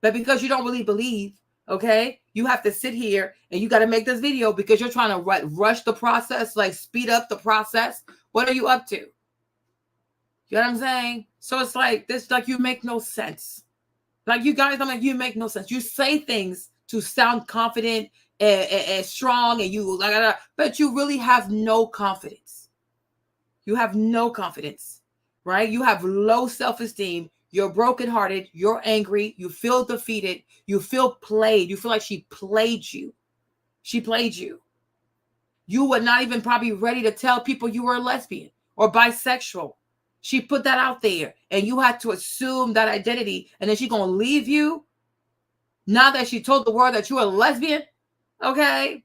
But because you don't really believe, okay, you have to sit here and you got to make this video because you're trying to rush the process, like speed up the process. What are you up to? You know what I'm saying? So it's like this, like you make no sense. Like you guys, I'm like, you make no sense. You say things to sound confident and strong and you like, but you really have no confidence. You have no confidence, right? You have low self-esteem. You're brokenhearted. You're angry. You feel defeated. You feel played. You feel like she played you. She played you. You were not even probably ready to tell people you were a lesbian or bisexual. She put that out there and you had to assume that identity and then she's going to leave you now that she told the world that you're a lesbian. Okay.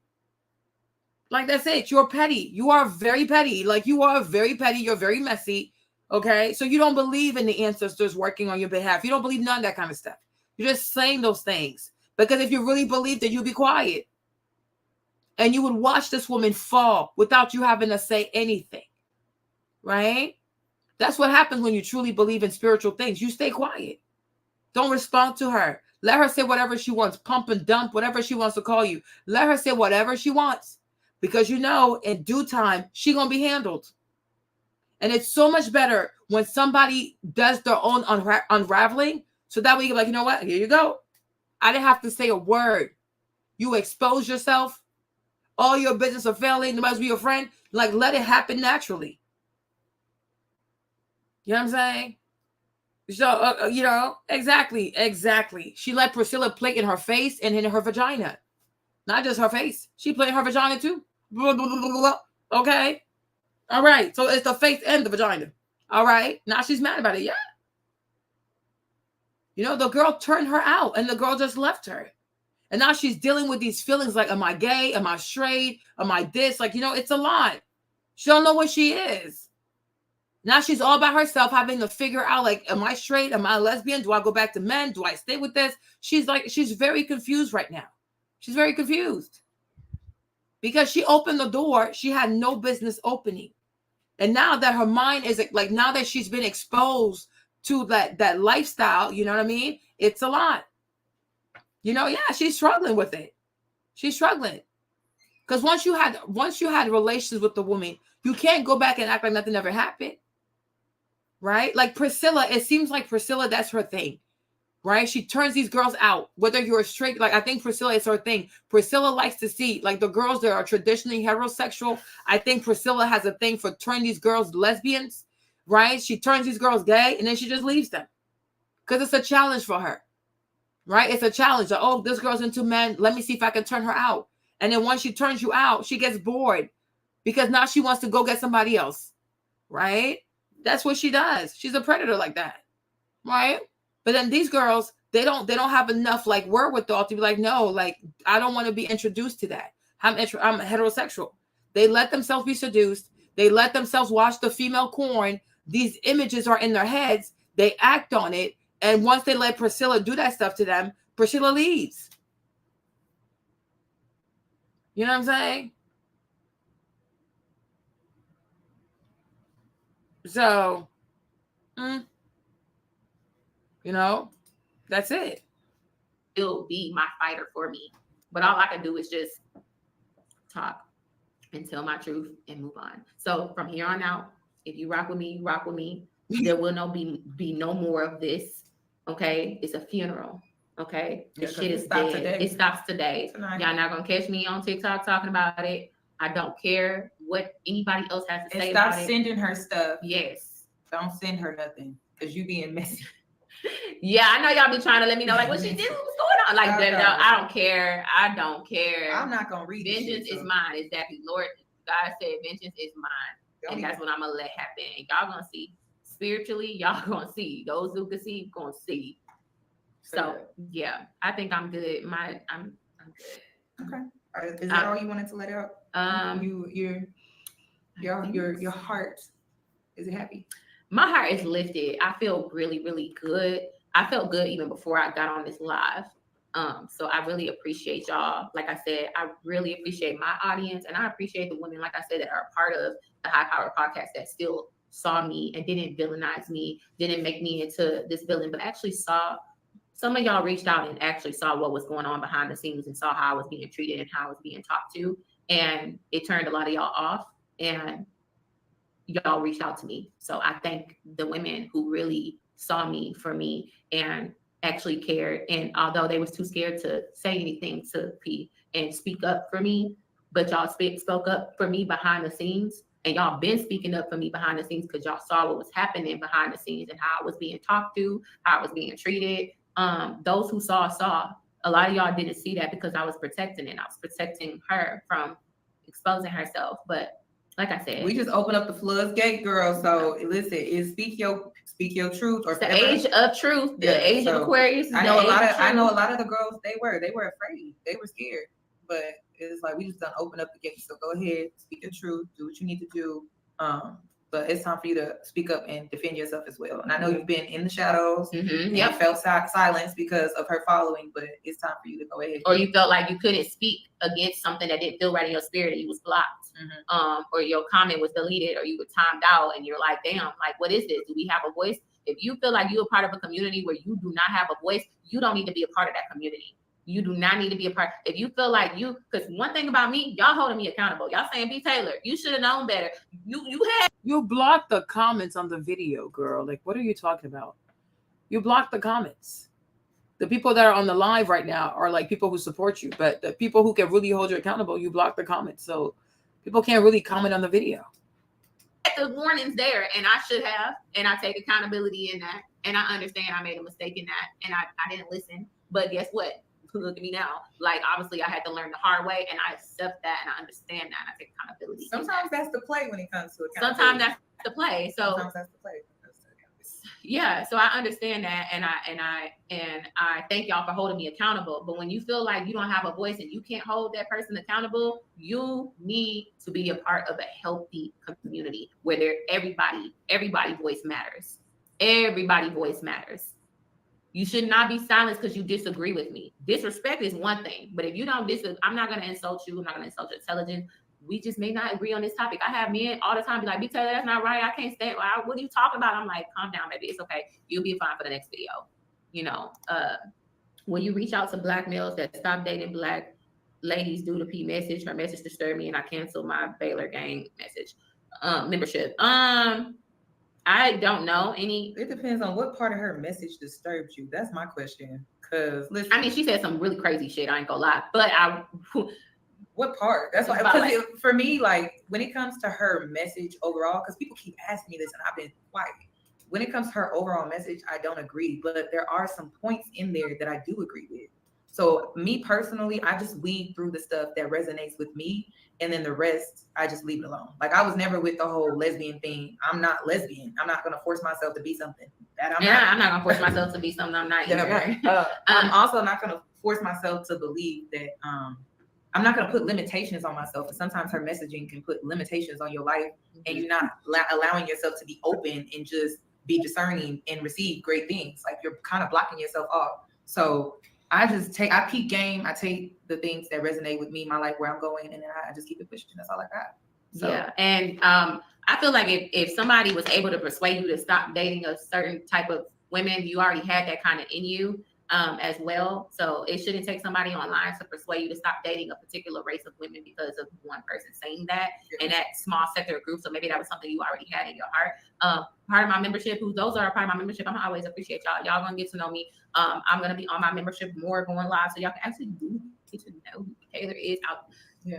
Like that's it. You're petty. You are very petty. Like you are very petty. You're very messy. Okay. So you don't believe in the ancestors working on your behalf. You don't believe none of that kind of stuff. You're just saying those things because if you really believed it, you'd be quiet and you would watch this woman fall without you having to say anything. Right? That's what happens when you truly believe in spiritual things. You stay quiet. Don't respond to her. Let her say whatever she wants. Pump and dump, whatever she wants to call you. Let her say whatever she wants. Because you know, in due time, she's going to be handled. And it's so much better when somebody does their own unraveling. So that way you can be like, you know what? Here you go. I didn't have to say a word. You expose yourself. All your business are failing. Nobody be your friend. Like, let it happen naturally. You know what I'm saying? So, you know, exactly. She let Priscilla play in her face and in her vagina. Not just her face. She played in her vagina too. Okay. All right. So it's the face and the vagina. All right. Now she's mad about it. Yeah. You know, the girl turned her out and the girl just left her. And now she's dealing with these feelings like, am I gay? Am I straight? Am I this? Like, you know, it's a lot. She don't know what she is. Now she's all by herself having to figure out, like, am I straight? Am I lesbian? Do I go back to men? Do I stay with this? She's very confused right now. She's very confused. Because she opened the door she had no business opening. And now that her mind is, like, now that she's been exposed to that lifestyle, you know what I mean? It's a lot. You know, yeah, she's struggling with it. She's struggling. Because once you had relations with the woman, you can't go back and act like nothing ever happened. Right? Like Priscilla, it seems like Priscilla, that's her thing. Right? She turns these girls out, whether you're straight. Like, I think Priscilla is her thing. Priscilla likes to see, like, the girls that are traditionally heterosexual. I think Priscilla has a thing for turning these girls lesbians. Right? She turns these girls gay and then she just leaves them. Because it's a challenge for her. Right? It's a challenge. Like, oh, this girl's into men. Let me see if I can turn her out. And then once she turns you out, she gets bored. Because now she wants to go get somebody else. Right? That's what she does. She's a predator like that. Right? But then these girls, they don't have enough like wherewithal to be like, no, like I don't want to be introduced to that. I'm heterosexual. They let themselves be seduced. They let themselves watch the female porn. These images are in their heads. They act on it. And once they let Priscilla do that stuff to them, Priscilla leaves. You know what I'm saying? So, you know, that's it. It'll be my fighter for me. But all I can do is just talk and tell my truth and move on. So from here on out, if you rock with me, you rock with me. There will be no more of this. Okay? It's a funeral. Okay? This shit is dead. Today. It stops today. Tonight. Y'all not gonna catch me on TikTok talking about it. I don't care what anybody else has to say stop about it. sending her stuff. Yes. Don't send her nothing because you being messy. Yeah, I know y'all be trying to let me know like what she did, what's going on. Like I don't care. I don't care. I'm not gonna read vengeance is mine. Exactly. Lord God said vengeance is mine. And that's what I'm gonna let happen. And y'all gonna see spiritually, y'all gonna see. Those who can see gonna see. So yeah, I think I'm good. I'm good. Okay. Is that all you wanted to let out? Your heart, is it happy? My heart is lifted. I feel really, really good. I felt good even before I got on this live. So I really appreciate y'all. Like I said, I really appreciate my audience, and I appreciate the women, like I said, that are part of the High Power Podcast that still saw me and didn't villainize me, didn't make me into this villain, but actually saw. Some of y'all reached out and actually saw what was going on behind the scenes and saw how I was being treated and how I was being talked to. And it turned a lot of y'all off, and y'all reached out to me. So I thank the women who really saw me for me and actually cared. And although they was too scared to say anything to P and speak up for me, but y'all spoke up for me behind the scenes, and y'all been speaking up for me behind the scenes because y'all saw what was happening behind the scenes and how I was being talked to, how I was being treated. Those who saw. A lot of y'all didn't see that because I was protecting it. I was protecting her from exposing herself. But like I said, we just open up the floodgate, girl. So listen, speak your truth. Or the age of truth, the age of Aquarius. I know a lot of the girls, they were afraid, they were scared. But it's like we just done open up the gate. So go ahead, speak your truth, do what you need to do. But it's time for you to speak up and defend yourself as well. And I know you've been in the shadows. Mm-hmm. You felt silence because of her following, but it's time for you to go ahead. Or you felt like you couldn't speak against something that didn't feel right in your spirit and you was blocked. Mm-hmm. Or your comment was deleted or you were timed out and you're like, damn, like, what is this? Do we have a voice? If you feel like you're a part of a community where you do not have a voice, you don't need to be a part of that community. You do not need to be a part. If you feel like because one thing about me, y'all holding me accountable. Y'all saying, BTaylor, you should have known better. You blocked the comments on the video, girl. Like, what are you talking about? You blocked the comments. The people that are on the live right now are like people who support you, but the people who can really hold you accountable, you block the comments. So people can't really comment on the video. The warning's there, and I should have, and I take accountability in that, and I understand I made a mistake in that, and I didn't listen. But guess what? Look at me now. Like, obviously, I had to learn the hard way, and I accept that, and I understand that, and I take accountability. Sometimes that's the play when it comes to accountability. Sometimes that's the play. So sometimes that's the play. Yeah, so I understand that, and I thank y'all for holding me accountable. But when you feel like you don't have a voice and you can't hold that person accountable, you need to be a part of a healthy community where everybody voice matters. Everybody voice matters. You should not be silenced because you disagree with me. Disrespect is one thing, but if you don't I'm not going to insult you. I'm not going to insult your intelligence. We just may not agree on this topic. I have men all the time be like, BTaylor, that's not right. I can't stand. What are you talking about? I'm like, calm down, baby. It's okay. You'll be fine for the next video. You know, when you reach out to black males that stop dating black ladies due to P message, her message disturbed me and I canceled my BTaylor gang message membership. I don't know any. It depends on what part of her message disturbed you. That's my question. Cause listen, I mean, she said some really crazy shit. I ain't gonna lie, but what part? That's why, for me, like when it comes to her message overall, because people keep asking me this and I've been quiet. When it comes to her overall message, I don't agree, but there are some points in there that I do agree with. So me personally, I just weed through the stuff that resonates with me, and then the rest, I just leave it alone. Like I was never with the whole lesbian thing. I'm not lesbian. I'm not gonna force myself to be something that I'm not. I'm not gonna force myself to be something I'm not either. I'm also not gonna force myself to believe that I'm not gonna put limitations on myself. And sometimes her messaging can put limitations on your life, and you're not allowing yourself to be open and just be discerning and receive great things. Like you're kind of blocking yourself off. So I peak game. I take the things that resonate with me, my life, where I'm going, and then I just keep it pushing. That's all I got. So. Yeah, and I feel like if somebody was able to persuade you to stop dating a certain type of women, you already had that kind of in you as well. So it shouldn't take somebody online to persuade you to stop dating a particular race of women because of one person saying that in that small sector of group. So maybe that was something you already had in your heart. Part of my membership, those are a part of my membership. I'm always appreciate y'all. Y'all gonna get to know me. I'm gonna be on my membership more going live, so y'all can actually get to know who BTaylor is out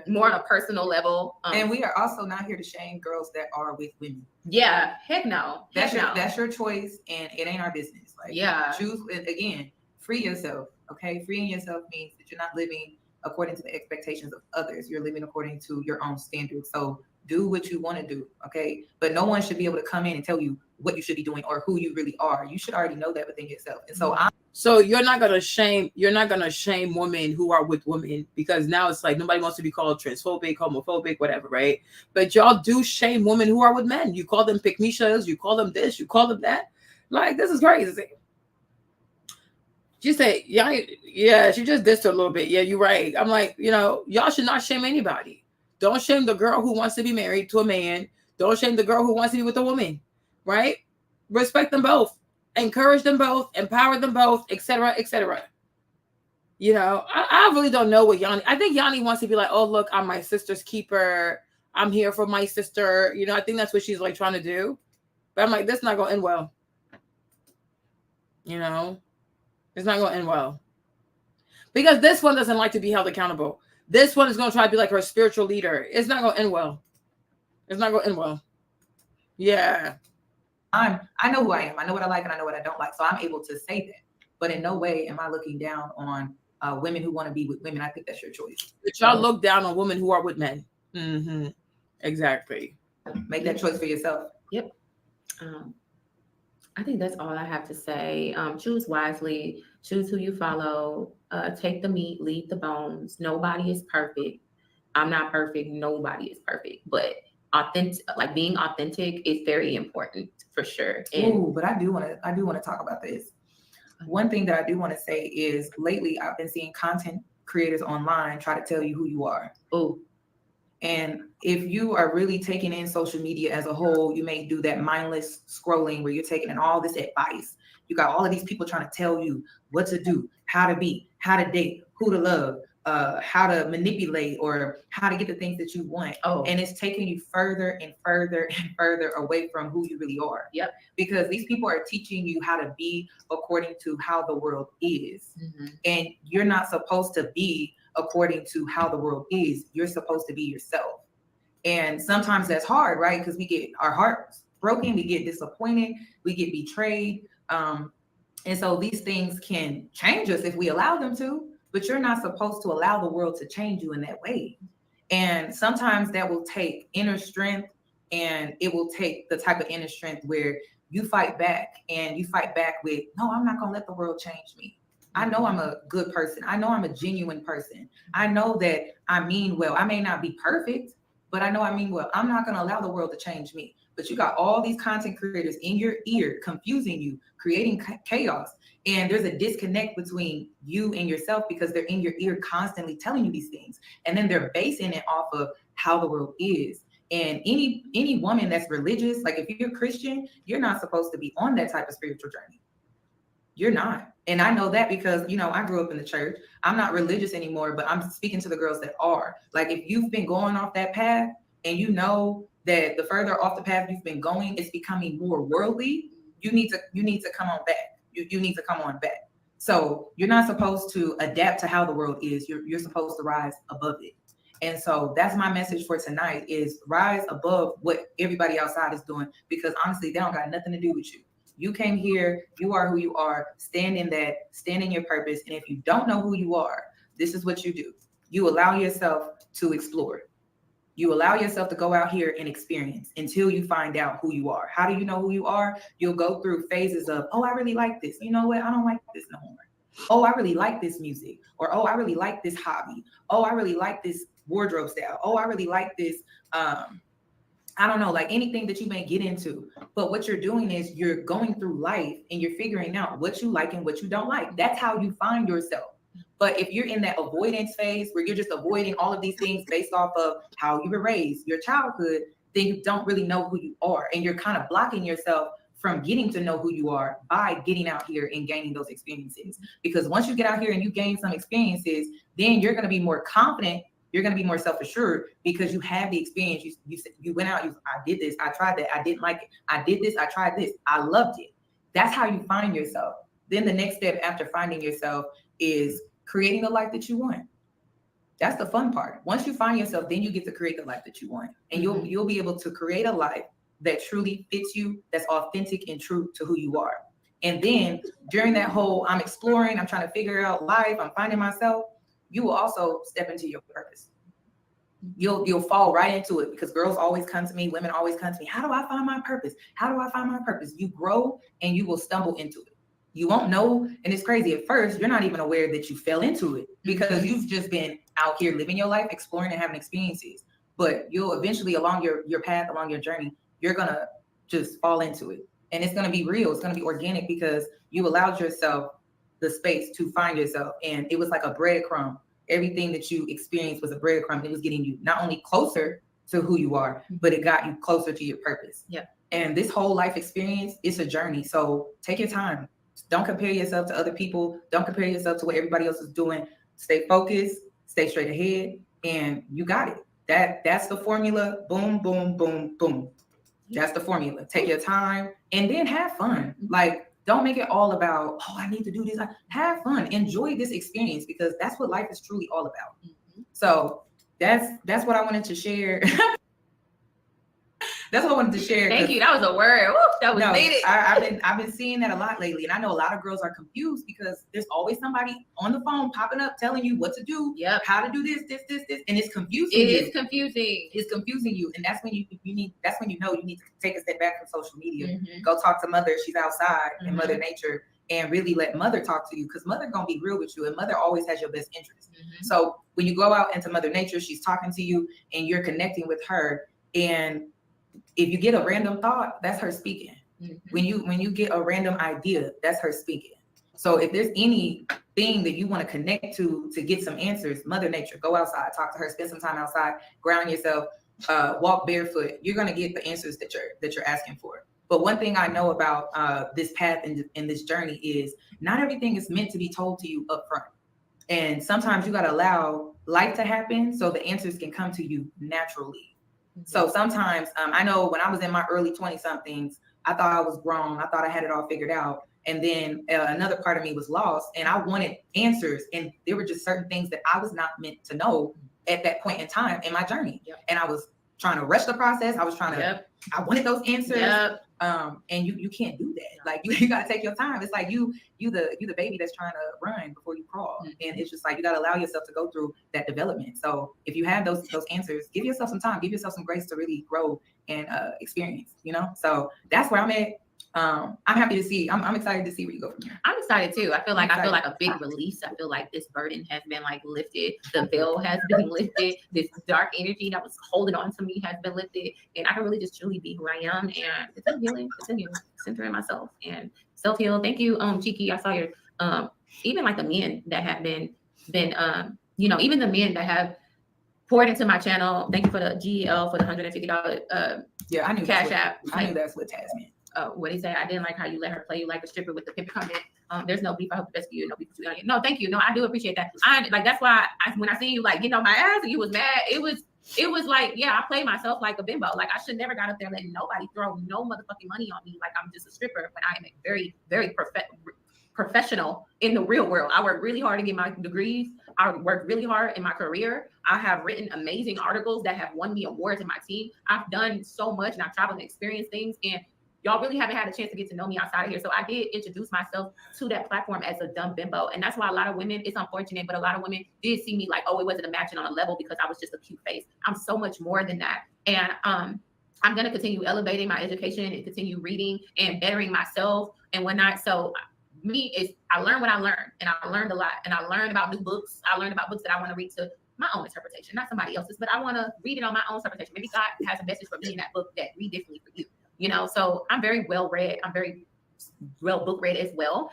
more on a personal level. And we are also not here to shame girls that are with women. Yeah, heck no. That's your choice, and it ain't our business. Like, choose again. Free yourself. Okay, freeing yourself means that you're not living according to the expectations of others. You're living according to your own standards. So do what you want to do. Okay, but no one should be able to come in and tell you what you should be doing or who you really are. You should already know that within yourself. And so you're not gonna shame women who are with women, because now it's like nobody wants to be called transphobic, homophobic, whatever, right? But y'all do shame women who are with men. You call them pick-me-shows, you call them this, you call them that. Like, this is crazy. She said, yeah, she just dissed her a little bit. Yeah, you're right. I'm like, y'all should not shame anybody. Don't shame the girl who wants to be married to a man. Don't shame the girl who wants to be with a woman, right? Respect them both. Encourage them both. Empower them both, etc., etc. I really don't know what Yanni. I think Yanni wants to be like, oh, look, I'm my sister's keeper. I'm here for my sister. I think that's what she's like trying to do. But I'm like, that's not going to end well. It's not going to end well. Because this one doesn't like to be held accountable. This one is going to try to be like her spiritual leader. It's not going to end well. It's not going to end well. Yeah. I know who I am. I know what I like and I know what I don't like. So I'm able to say that. But in no way am I looking down on women who want to be with women. I think that's your choice. But y'all look down on women who are with men. Mm-hmm. Exactly. Make that choice for yourself. Yep. I think that's all I have to say. Choose wisely, choose who you follow, take the meat, leave the bones. Nobody is perfect. I'm not perfect. Nobody is perfect, but being authentic is very important for sure. But I do want to talk about this. One thing that I do want to say is lately I've been seeing content creators online try to tell you who you are. And if you are really taking in social media as a whole, you may do that mindless scrolling where you're taking in all this advice. You got all of these people trying to tell you what to do, how to be, how to date, who to love, how to manipulate, or how to get the things that you want. And it's taking you further and further and further away from who you really are. Yep. Because these people are teaching you how to be according to how the world is. Mm-hmm. And you're not supposed to be according to how the world is. You're supposed to be yourself. And sometimes that's hard, right? Because we get our hearts broken, we get disappointed, we get betrayed. And so these things can change us if we allow them to, but you're not supposed to allow the world to change you in that way. And sometimes that will take inner strength, and it will take the type of inner strength where you fight back, and you fight back with, no, I'm not going to let the world change me. I know I'm a good person. I know I'm a genuine person. I know that I mean well. I may not be perfect, but I know I mean well. I'm not going to allow the world to change me. But you got all these content creators in your ear, confusing you, creating chaos. And there's a disconnect between you and yourself because they're in your ear constantly telling you these things. And then they're basing it off of how the world is. And any woman that's religious, like if you're Christian, you're not supposed to be on that type of spiritual journey. You're not. And I know that because, I grew up in the church. I'm not religious anymore, but I'm speaking to the girls that are. Like, if you've been going off that path and you know that the further off the path you've been going, it's becoming more worldly, you need to come on back. You need to come on back. So you're not supposed to adapt to how the world is. You're supposed to rise above it. And so that's my message for tonight is rise above what everybody outside is doing, because honestly, they don't got nothing to do with you. You came here, you are who you are, stand in that, stand in your purpose. And if you don't know who you are, this is what you do. You allow yourself to explore. You allow yourself to go out here and experience until you find out who you are. How do you know who you are? You'll go through phases of, oh, I really like this. You know what? I don't like this no more. Oh, I really like this music. Or, oh, I really like this hobby. Oh, I really like this wardrobe style. Oh, I really like this, I don't know, like anything that you may get into. But what you're doing is you're going through life and you're figuring out what you like and what you don't like. That's how you find yourself. But if you're in that avoidance phase where you're just avoiding all of these things based off of how you were raised, your childhood, then you don't really know who you are. And you're kind of blocking yourself from getting to know who you are by getting out here and gaining those experiences. Because once you get out here and you gain some experiences, then you're going to be more confident. You're going to be more self-assured because you have the experience. You went out, I did this, I tried that, I didn't like it. I did this, I tried this, I loved it. That's how you find yourself. Then the next step after finding yourself is creating the life that you want. That's the fun part. Once you find yourself, then you get to create the life that you want. And you'll be able to create a life that truly fits you, that's authentic and true to who you are. And then during that whole, I'm exploring, I'm trying to figure out life, I'm finding myself, you will also step into your purpose. You'll fall right into it because girls always come to me, women always come to me. How do I find my purpose? How do I find my purpose? You grow and you will stumble into it. You won't know, and it's crazy. At first, you're not even aware that you fell into it because you've just been out here living your life, exploring and having experiences. But you'll eventually, along your path, along your journey, you're gonna just fall into it. And it's gonna be real, it's gonna be organic because you allowed yourself the space to find yourself. And it was like a breadcrumb. Everything that you experienced was a breadcrumb. It was getting you not only closer to who you are, but it got you closer to your purpose. Yeah. And this whole life experience, it's a journey. So take your time. Don't compare yourself to other people. Don't compare yourself to what everybody else is doing. Stay focused, stay straight ahead, and you got it. That's the formula. Boom, boom, boom, boom. That's the formula. Take your time and then have fun. Like, don't make it all about, oh, I need to do this. Have fun. Enjoy this experience because that's what life is truly all about. So that's what I wanted to share. That's what I wanted to share. Thank you. That was a word. Woo, that was needed. I've been seeing that a lot lately, and I know a lot of girls are confused because there's always somebody on the phone popping up telling you what to do, how to do this, and it's confusing. It is confusing. It's confusing you, and that's when you need to take a step back from social media. Go talk to Mother. She's outside in Mother Nature, and really let Mother talk to you because Mother gonna be real with you, and Mother always has your best interest. So when you go out into Mother Nature, she's talking to you, and you're connecting with her, and if you get a random thought, that's her speaking. When you get a random idea, that's her speaking. So if there's anything that you want to connect to get some answers, Mother Nature, go outside, talk to her, spend some time outside, ground yourself, walk barefoot. You're gonna get the answers that you're asking for. But one thing I know about this path in this journey is not everything is meant to be told to you up front. And sometimes you gotta allow life to happen so the answers can come to you naturally. So sometimes I know when I was in my early 20-somethings, I thought I was grown. I thought I had it all figured out. And then another part of me was lost and I wanted answers. And there were just certain things that I was not meant to know at that point in time in my journey. And I was trying to rush the process. I was trying to, I wanted those answers. And you can't do that. Like you gotta take your time. It's like you the baby that's trying to run before you crawl. And it's just like you gotta allow yourself to go through that development. So if you have those answers, give yourself some time, give yourself some grace to really grow and experience, So that's where I'm at. I'm happy to see. I'm excited to see where you go from here. I'm excited too. I feel like a big release. I feel like this burden has been like lifted. The veil has been lifted. This dark energy that was holding on to me has been lifted, and I can really just truly be who I am. And it's a healing. It's a healing. Centering myself and self-heal. Thank you, Cheeky. I saw your even like the men that have been even the men that have poured into my channel. Thank you for the GL for the $150. I knew Cash App. I knew that's what Taz meant. What he said, I didn't like how you let her play you like a stripper with the pimp comment. There's no beef. I hope the best for you. No beef for you. No, thank you. No, I do appreciate that. That's why when I see you like getting on my ass and you was mad, it was like, I played myself like a bimbo. Like I should never got up there letting nobody throw no motherfucking money on me. Like I'm just a stripper when I am a very, very professional in the real world. I work really hard to get my degrees. I work really hard in my career. I have written amazing articles that have won me awards in my team. I've done so much and I've traveled and experienced things. And y'all really haven't had a chance to get to know me outside of here. So I did introduce myself to that platform as a dumb bimbo. And that's why a lot of women, it's unfortunate, but a lot of women did see me like, oh, it wasn't a matching on a level because I was just a cute face. I'm so much more than that. And I'm going to continue elevating my education and continue reading and bettering myself and whatnot. So me is I learned what I learned, and I learned a lot, and I learned about new books. I learned about books that I want to read to my own interpretation, not somebody else's, but I want to read it on my own interpretation. Maybe God has a message for me in that book that read differently for you, you know? So I'm very well read. I'm very well book read as well.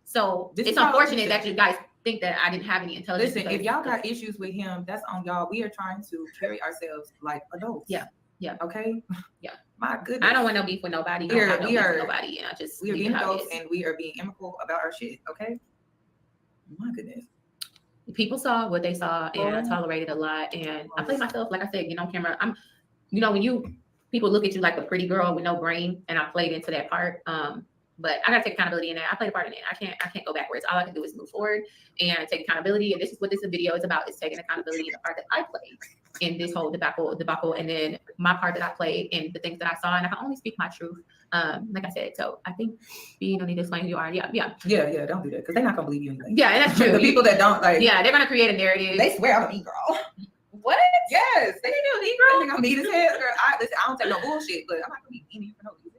So it's unfortunate that you guys think that I didn't have any intelligence. Listen, if y'all got issues with him, that's on y'all. We are trying to carry ourselves like adults. Yeah. Yeah. Okay. Yeah. My goodness. I don't want no beef with nobody. We are nobody, and I just we are being adults and we are being amicable about our shit. Okay. My goodness. People saw what they saw, and I tolerated a lot. And I played myself, like I said, you know, on camera. I'm, you know, when people look at you like a pretty girl with no brain, and I played into that part. But I gotta take accountability in that. I played a part in it. I can't go backwards. All I can do is move forward and take accountability. And this is what this video is about: is taking accountability in the part that I played in this whole debacle, and then my part that I played and the things that I saw. And I can only speak my truth. Like I said, so I think you don't need to explain who you are. Yeah. Don't do that because they're not gonna believe you anyway. Yeah, that's true. The people that don't like, yeah, they're gonna create a narrative. They swear I'm a mean girl. What? Yes, they do a mean girl. I think I'm mean as hell. Girl, I don't take no bullshit, but I'm not gonna be mean for no reason.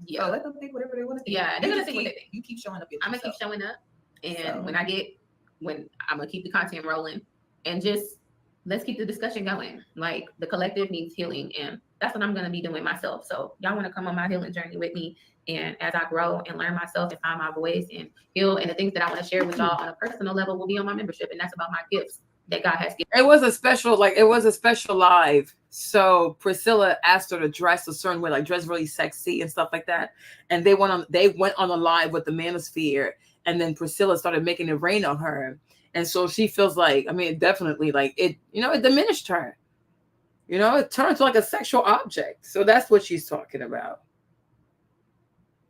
Yeah, so let them think whatever they want to think. Yeah, they're gonna think what they think. You keep showing up. I'm gonna keep showing up, and when I'm gonna keep the content rolling, and just let's keep the discussion going. Like the collective needs healing, and that's what I'm gonna be doing myself. So y'all want to come on my healing journey with me, and as I grow and learn myself and find my voice and heal, and the things that I want to share with y'all on a personal level will be on my membership, and that's about my gifts that God has given. It was a special live. So Priscilla asked her to dress a certain way, like dress really sexy and stuff like that. And they went on a live with the manosphere, and then Priscilla started making it rain on her. And so she feels like, I mean, it definitely like it, you know, it diminished her. You know, it turned to like a sexual object. So that's what she's talking about.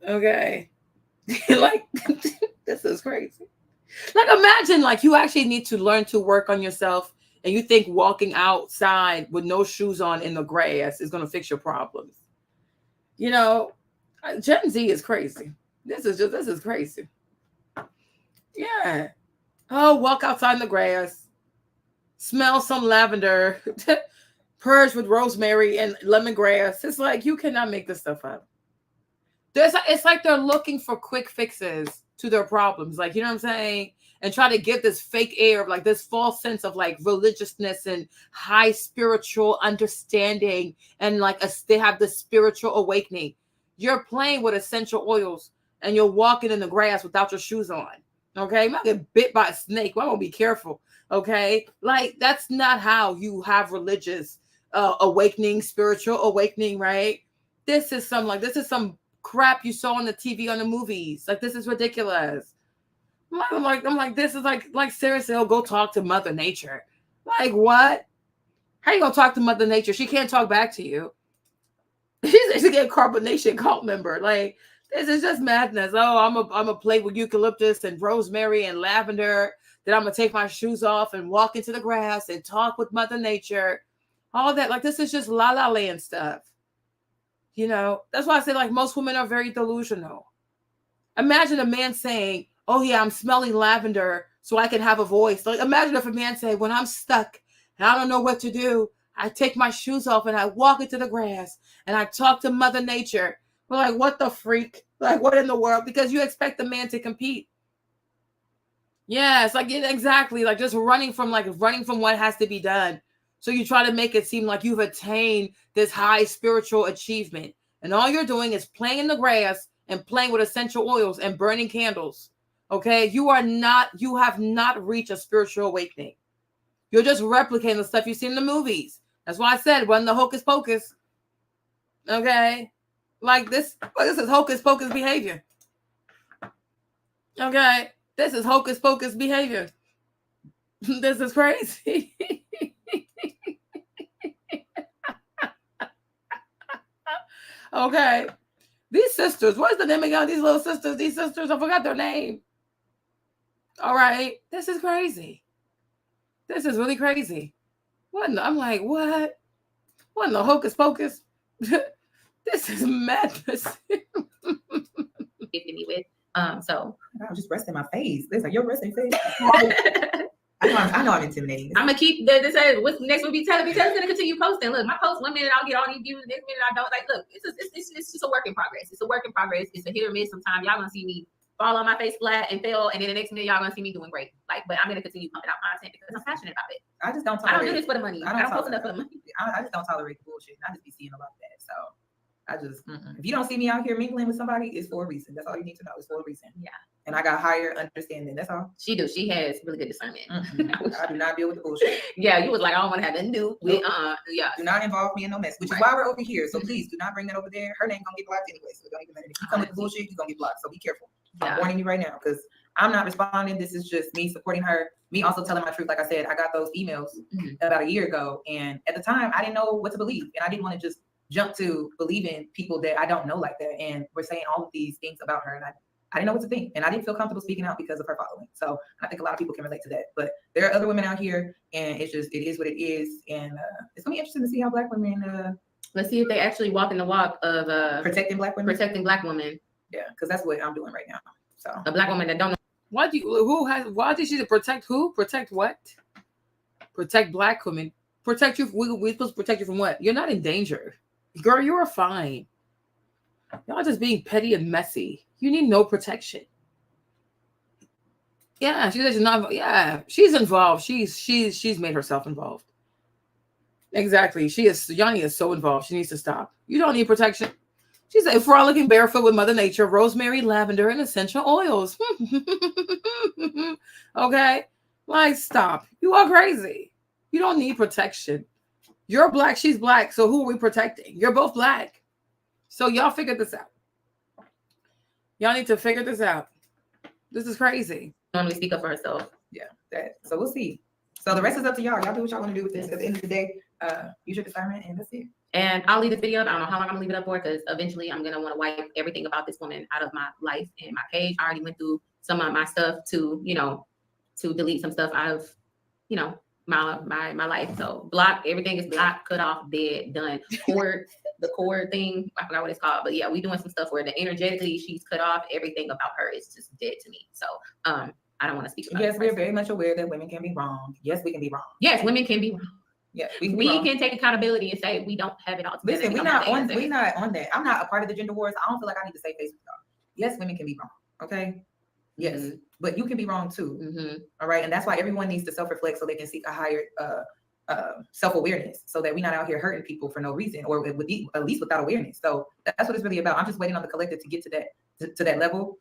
Okay. Like, this is crazy. Like, imagine like you actually need to learn to work on yourself, and you think walking outside with no shoes on in the grass is going to fix your problems. You know, Gen Z is crazy. This is crazy. Yeah. Oh, walk outside in the grass, smell some lavender, purge with rosemary and lemongrass. It's like, you cannot make this stuff up. It's like they're looking for quick fixes to their problems. Like, you know what I'm saying? And try to give this fake air of like this false sense of like religiousness and high spiritual understanding. And like they have this spiritual awakening. You're playing with essential oils and you're walking in the grass without your shoes on. Okay. You might get bit by a snake. Well, I'm gonna be careful. Okay. Like, that's not how you have religious awakening, spiritual awakening, right? This is some crap you saw on the TV, on the movies. Like, this is ridiculous. I'm like, this is like seriously, go talk to Mother Nature. Like, what? How you gonna talk to Mother Nature? She can't talk back to you. She's a carbonation cult member. Like, this is just madness. Oh, I'm a play with eucalyptus and rosemary and lavender. Then I'm gonna take my shoes off and walk into the grass and talk with Mother Nature. All that, like, this is just la la land stuff. You know, that's why I say like most women are very delusional. Imagine a man saying, oh yeah, I'm smelling lavender so I can have a voice. Like, imagine if a man said, when I'm stuck and I don't know what to do, I take my shoes off and I walk into the grass and I talk to Mother Nature. We're like, what the freak? Like, what in the world? Because you expect the man to compete. Yeah, it's like, exactly, like just running from what has to be done. So you try to make it seem like you've attained this high spiritual achievement. And all you're doing is playing in the grass and playing with essential oils and burning candles. Okay, you have not reached a spiritual awakening. You're just replicating the stuff you see in the movies. That's why I said, run the Hocus Pocus. Okay, like this is Hocus Pocus behavior. Okay, this is Hocus Pocus behavior. This is crazy. Okay, these sisters, what's the name again? These little sisters, I forgot their name. All right, this is crazy. This is really crazy. I'm like, what? What in the Hocus Pocus? This is madness. Gifted me with. So I was just resting my face. Listen, you're resting face. I know I'm intimidating. I'm gonna keep this. What's next will be Taylor. Taylor's gonna continue posting. Look, my post 1 minute I'll get all these views, next minute I don't. Like, look, it's just a work in progress. It's a work in progress. It's a hit or miss. Sometimes y'all gonna see me fall on my face flat and fail, and then the next minute y'all gonna see me doing great. Like, but I'm gonna continue pumping out content because I'm passionate about it. I just don't. I don't Tolerate, do this for the money. I don't post enough for the money. I just don't tolerate the bullshit. I just be seeing a lot of that. So I just, if you don't see me out here mingling with somebody, it's for a reason. That's all you need to know. It's for a reason. Yeah. And I got higher understanding. That's all. She do. She has really good discernment. I do not deal with the bullshit. Yeah, you was like, I don't want to have nothing to do with. Yeah. Do not involve me in no mess. Which is why we're over here. So please do not bring that over there. Her name gonna get blocked anyway. So don't even matter. If you come with the bullshit, you're gonna get blocked. So be careful. I'm warning you right now because I'm not responding. This is just me supporting her. Me also telling my truth. Like I said, I got those emails about a year ago, and at the time, I didn't know what to believe, and I didn't want to just jump to believing people that I don't know like that, and we're saying all of these things about her, and I didn't know what to think, and I didn't feel comfortable speaking out because of her following. So I think a lot of people can relate to that. But there are other women out here, and it is what it is, and it's gonna be interesting to see how Black women. Let's see if they actually walk in the walk of protecting Black women. Protecting Black women. Yeah, because that's what I'm doing right now. So a Black woman that don't know. Why did she protect who? Protect what? Protect Black women. Protect you. We're supposed to protect you from what? You're not in danger. Girl, you are fine. Y'all just being petty and messy. You need no protection. Yeah, she's not. Yeah, she's involved. She's made herself involved. Exactly. Yanni is so involved. She needs to stop. You don't need protection. She's a frolicking barefoot with Mother Nature, rosemary, lavender, and essential oils. Okay, like stop. You are crazy. You don't need protection. You're Black, she's Black, so who are we protecting? You're both Black. So y'all figure this out. Y'all need to figure this out. This is crazy. Normally speak up for herself. Yeah, so we'll see. So the rest is up to y'all. Y'all do what y'all want to do with this. At the end of the day, use your discernment, and that's it. And I'll leave this video up. I don't know how long I'm gonna leave it up for because eventually I'm gonna want to wipe everything about this woman out of my life and my page. I already went through some of my stuff to delete some stuff out of, my life. So block, everything is blocked, cut off, dead, done. The cord thing, I forgot what it's called, but yeah, we doing some stuff where energetically she's cut off. Everything about her is just dead to me. So I don't want to speak about it. Yes, we're very much aware that women can be wrong. Yes, we can be wrong. Yes, women can be wrong. Yeah, we can take accountability and say we don't have it all together. Listen, we're not on that. I'm not a part of the gender wars. I don't feel like I need to save face with y'all. Yes, women can be wrong. Okay. Yes, but you can be wrong too. All right, and that's why everyone needs to self-reflect so they can seek a higher self-awareness, so that we're not out here hurting people for no reason, or at least without awareness. So that's what it's really about. I'm just waiting on the collective to get to that level,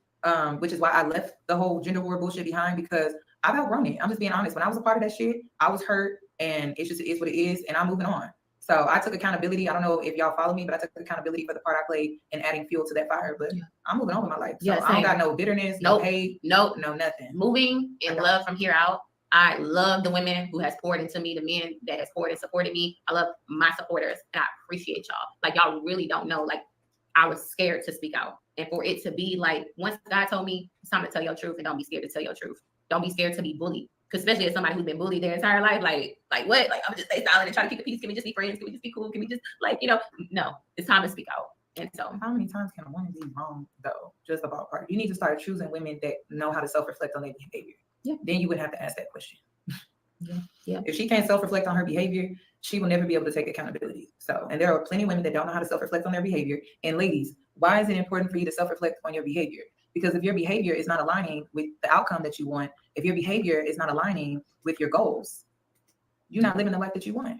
which is why I left the whole gender war bullshit behind, because I've outgrown it. I'm just being honest. When I was a part of that shit, I was hurt, and it is what it is, and I'm moving on. So I took accountability. I don't know if y'all follow me, but I took accountability for the part I played in adding fuel to that fire. But I'm moving on with my life. So I don't got no bitterness, no hate, no nothing. Moving in love from here out. I love the women who has poured into me, the men that has poured and supported me. I love my supporters, and I appreciate y'all. Like, y'all really don't know. Like, I was scared to speak out. And for it to be like, once God told me it's time to tell your truth, and don't be scared to tell your truth. Don't be scared to be bullied. Because especially as somebody who's been bullied their entire life, like what? Like, I'm just stay silent and try to keep the peace. Can we just be friends? Can we just be cool? Can we just no, it's time to speak out. And so how many times can a woman be wrong though? Just about part. You need to start choosing women that know how to self-reflect on their behavior. Yeah. Then you would have to ask that question. Yeah. If she can't self-reflect on her behavior, she will never be able to take accountability. So, and there are plenty of women that don't know how to self-reflect on their behavior. And ladies, why is it important for you to self-reflect on your behavior? Because if your behavior is not aligning with the outcome that you want, if your behavior is not aligning with your goals, you're not living the life that you want.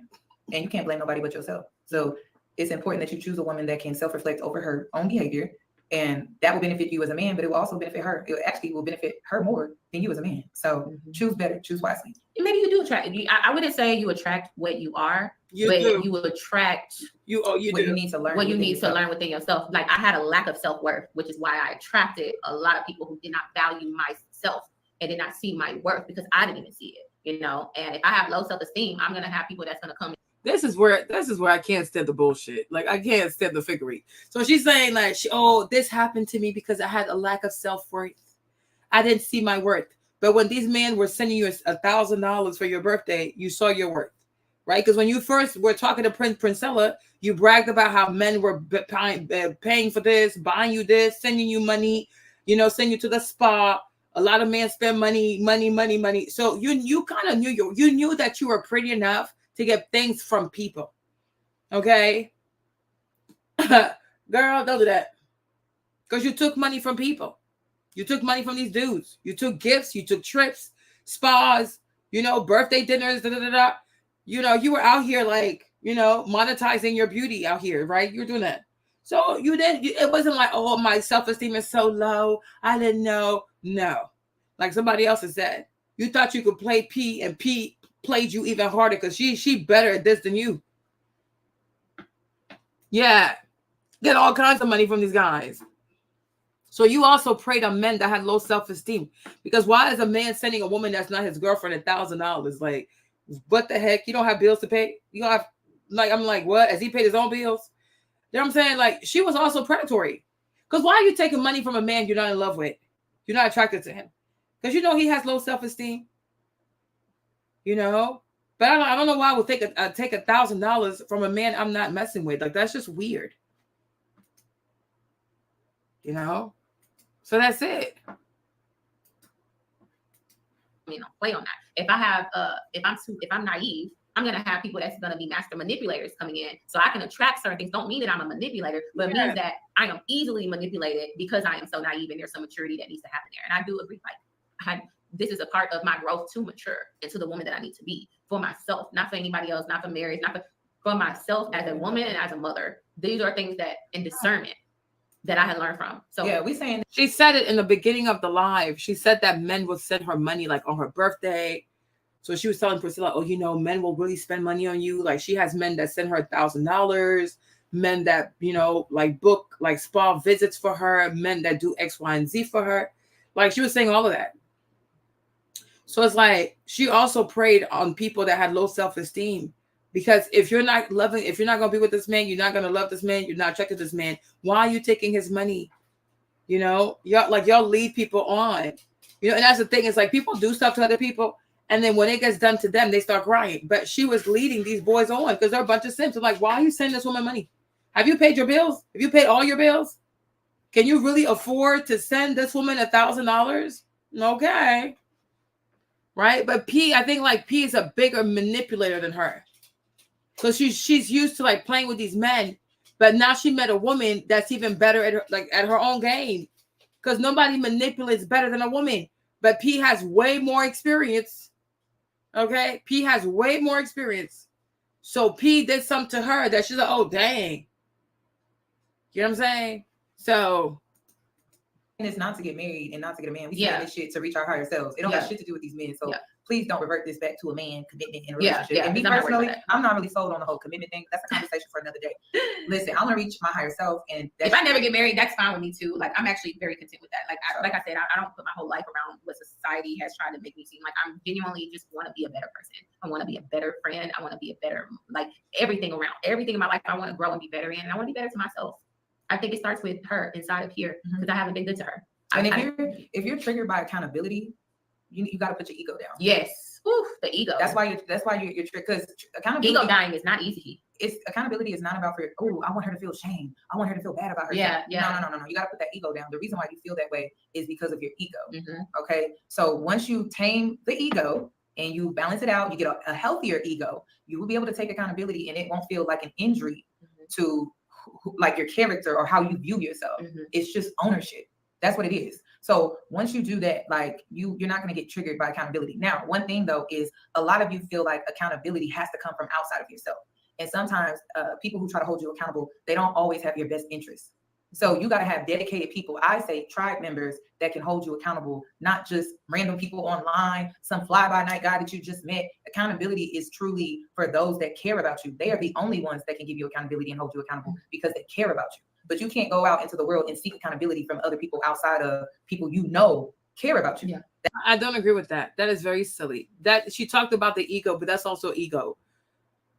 And you can't blame nobody but yourself. So it's important that you choose a woman that can self-reflect over her own behavior. And that will benefit you as a man, but it will also benefit her. It actually will benefit her more than you as a man. So choose better, choose wisely. And maybe you do attract. I wouldn't say you attract what you are, you will attract what you need to learn. What you need to learn within yourself. Like, I had a lack of self-worth, which is why I attracted a lot of people who did not value myself and did not see my worth, because I didn't even see it, And if I have low self-esteem, I'm gonna have people that's gonna come. This is where I can't stand the bullshit. Like, I can't stand the figgery. So she's saying like, this happened to me because I had a lack of self-worth. I didn't see my worth. But when these men were sending you $1,000 for your birthday, you saw your worth. right? Because when you first were talking to Princella, you bragged about how men were paying for this, buying you this, sending you money, you know, send you to the spa. A lot of men spend money. So you kind of knew you knew that you were pretty enough to get things from people. Okay, girl, don't do that. Because you took money from people. You took money from these dudes. You took gifts. You took trips, spas, you know, birthday dinners, You know, you were out here like, you know, monetizing your beauty out here, right? You're doing that. So you didn't, it wasn't like, oh, my self-esteem is so low. I didn't know. No. Like somebody else has said. You thought you could play P, and P played you even harder because she better at this than you. Yeah. Get all kinds of money from these guys. So you also preyed on men that had low self-esteem. Because why is a man sending a woman that's not his girlfriend $1,000? Like, what the heck? You don't have bills to pay? You don't have, like, I'm like, what? Has he paid his own bills? You know what I'm saying? Like, she was also predatory. Because why are you taking money from a man you're not in love with? You're not attracted to him. Because you know he has low self-esteem. You know? But I don't know why I would take $1,000 from a man I'm not messing with. Like, that's just weird. You know? So that's it. You know, play on that. If I have, if I'm naive, I'm gonna have people that's gonna be master manipulators coming in, so I can attract certain things. Don't mean that I'm a manipulator, but it means that I am easily manipulated because I am so naive and there's some maturity that needs to happen there. And I do agree, like, this is a part of my growth to mature into the woman that I need to be for myself, not for anybody else, not for marriage, not for myself as a woman and as a mother. These are things that in discernment that I had learned from. So yeah, we saying she said it in the beginning of the live. She said that men will send her money like on her birthday. So she was telling Priscilla, oh, you know, men will really spend money on you. Like she has men that send her $1,000, men that, you know, like book like spa visits for her, men that do X, Y, and Z for her. Like she was saying all of that. So it's like she also preyed on people that had low self-esteem. Because if you're not going to be with this man, you're not going to love this man, you're not attracted to this man, why are you taking his money? You know, y'all lead people on. You know, and that's the thing, is like people do stuff to other people, and then when it gets done to them, they start crying. But she was leading these boys on because they're a bunch of simps. I'm like, why are you sending this woman money? Have you paid your bills? Have you paid all your bills? Can you really afford to send this woman $1,000? Okay. Right? But I think like P is a bigger manipulator than her. So she's used to like playing with these men, but now she met a woman that's even better at her own game, because nobody manipulates better than a woman. But P has way more experience. Okay, P has way more experience. So P did something to her that she's like, oh dang. You know what I'm saying? So. And it's not to get married and not to get a man. We say this shit to reach our higher selves. It don't have shit to do with these men. So please don't revert this back to a man commitment and relationship. And me personally, I'm not really sold on the whole commitment thing. That's a conversation for another day. Listen, I want to reach my higher self, and if I never get married, that's fine with me too. Like I'm actually very content with that. Like I said, I don't put my whole life around what society has tried to make me seem like. I'm genuinely just want to be a better person. I want to be a better friend. I want to be a better, like everything around, everything in my life. I want to grow and be better in. And I want to be better to myself. I think it starts with her inside of here, because I haven't been good to her. And if you're triggered by accountability, you got to put your ego down. Yes. Oof, the ego. That's why you're triggered, because accountability. Ego dying is not easy. Accountability is not about I want her to feel shame. I want her to feel bad about herself. Yeah. No. You got to put that ego down. The reason why you feel that way is because of your ego. Okay. So once you tame the ego and you balance it out, you get a healthier ego, you will be able to take accountability, and it won't feel like an injury to like your character or how you view yourself. It's just ownership. That's what it is. So once you do that, like you're not going to get triggered by accountability. Now, one thing though is a lot of you feel like accountability has to come from outside of yourself. And sometimes people who try to hold you accountable, they don't always have your best interests. So you got to have dedicated people. I say tribe members that can hold you accountable, not just random people online, some fly-by-night guy that you just met. Accountability is truly for those that care about you. They are the only ones that can give you accountability and hold you accountable because they care about you. But you can't go out into the world and seek accountability from other people outside of people you know care about you. Yeah. I don't agree with that. That is very silly. That she talked about the ego, but that's also ego.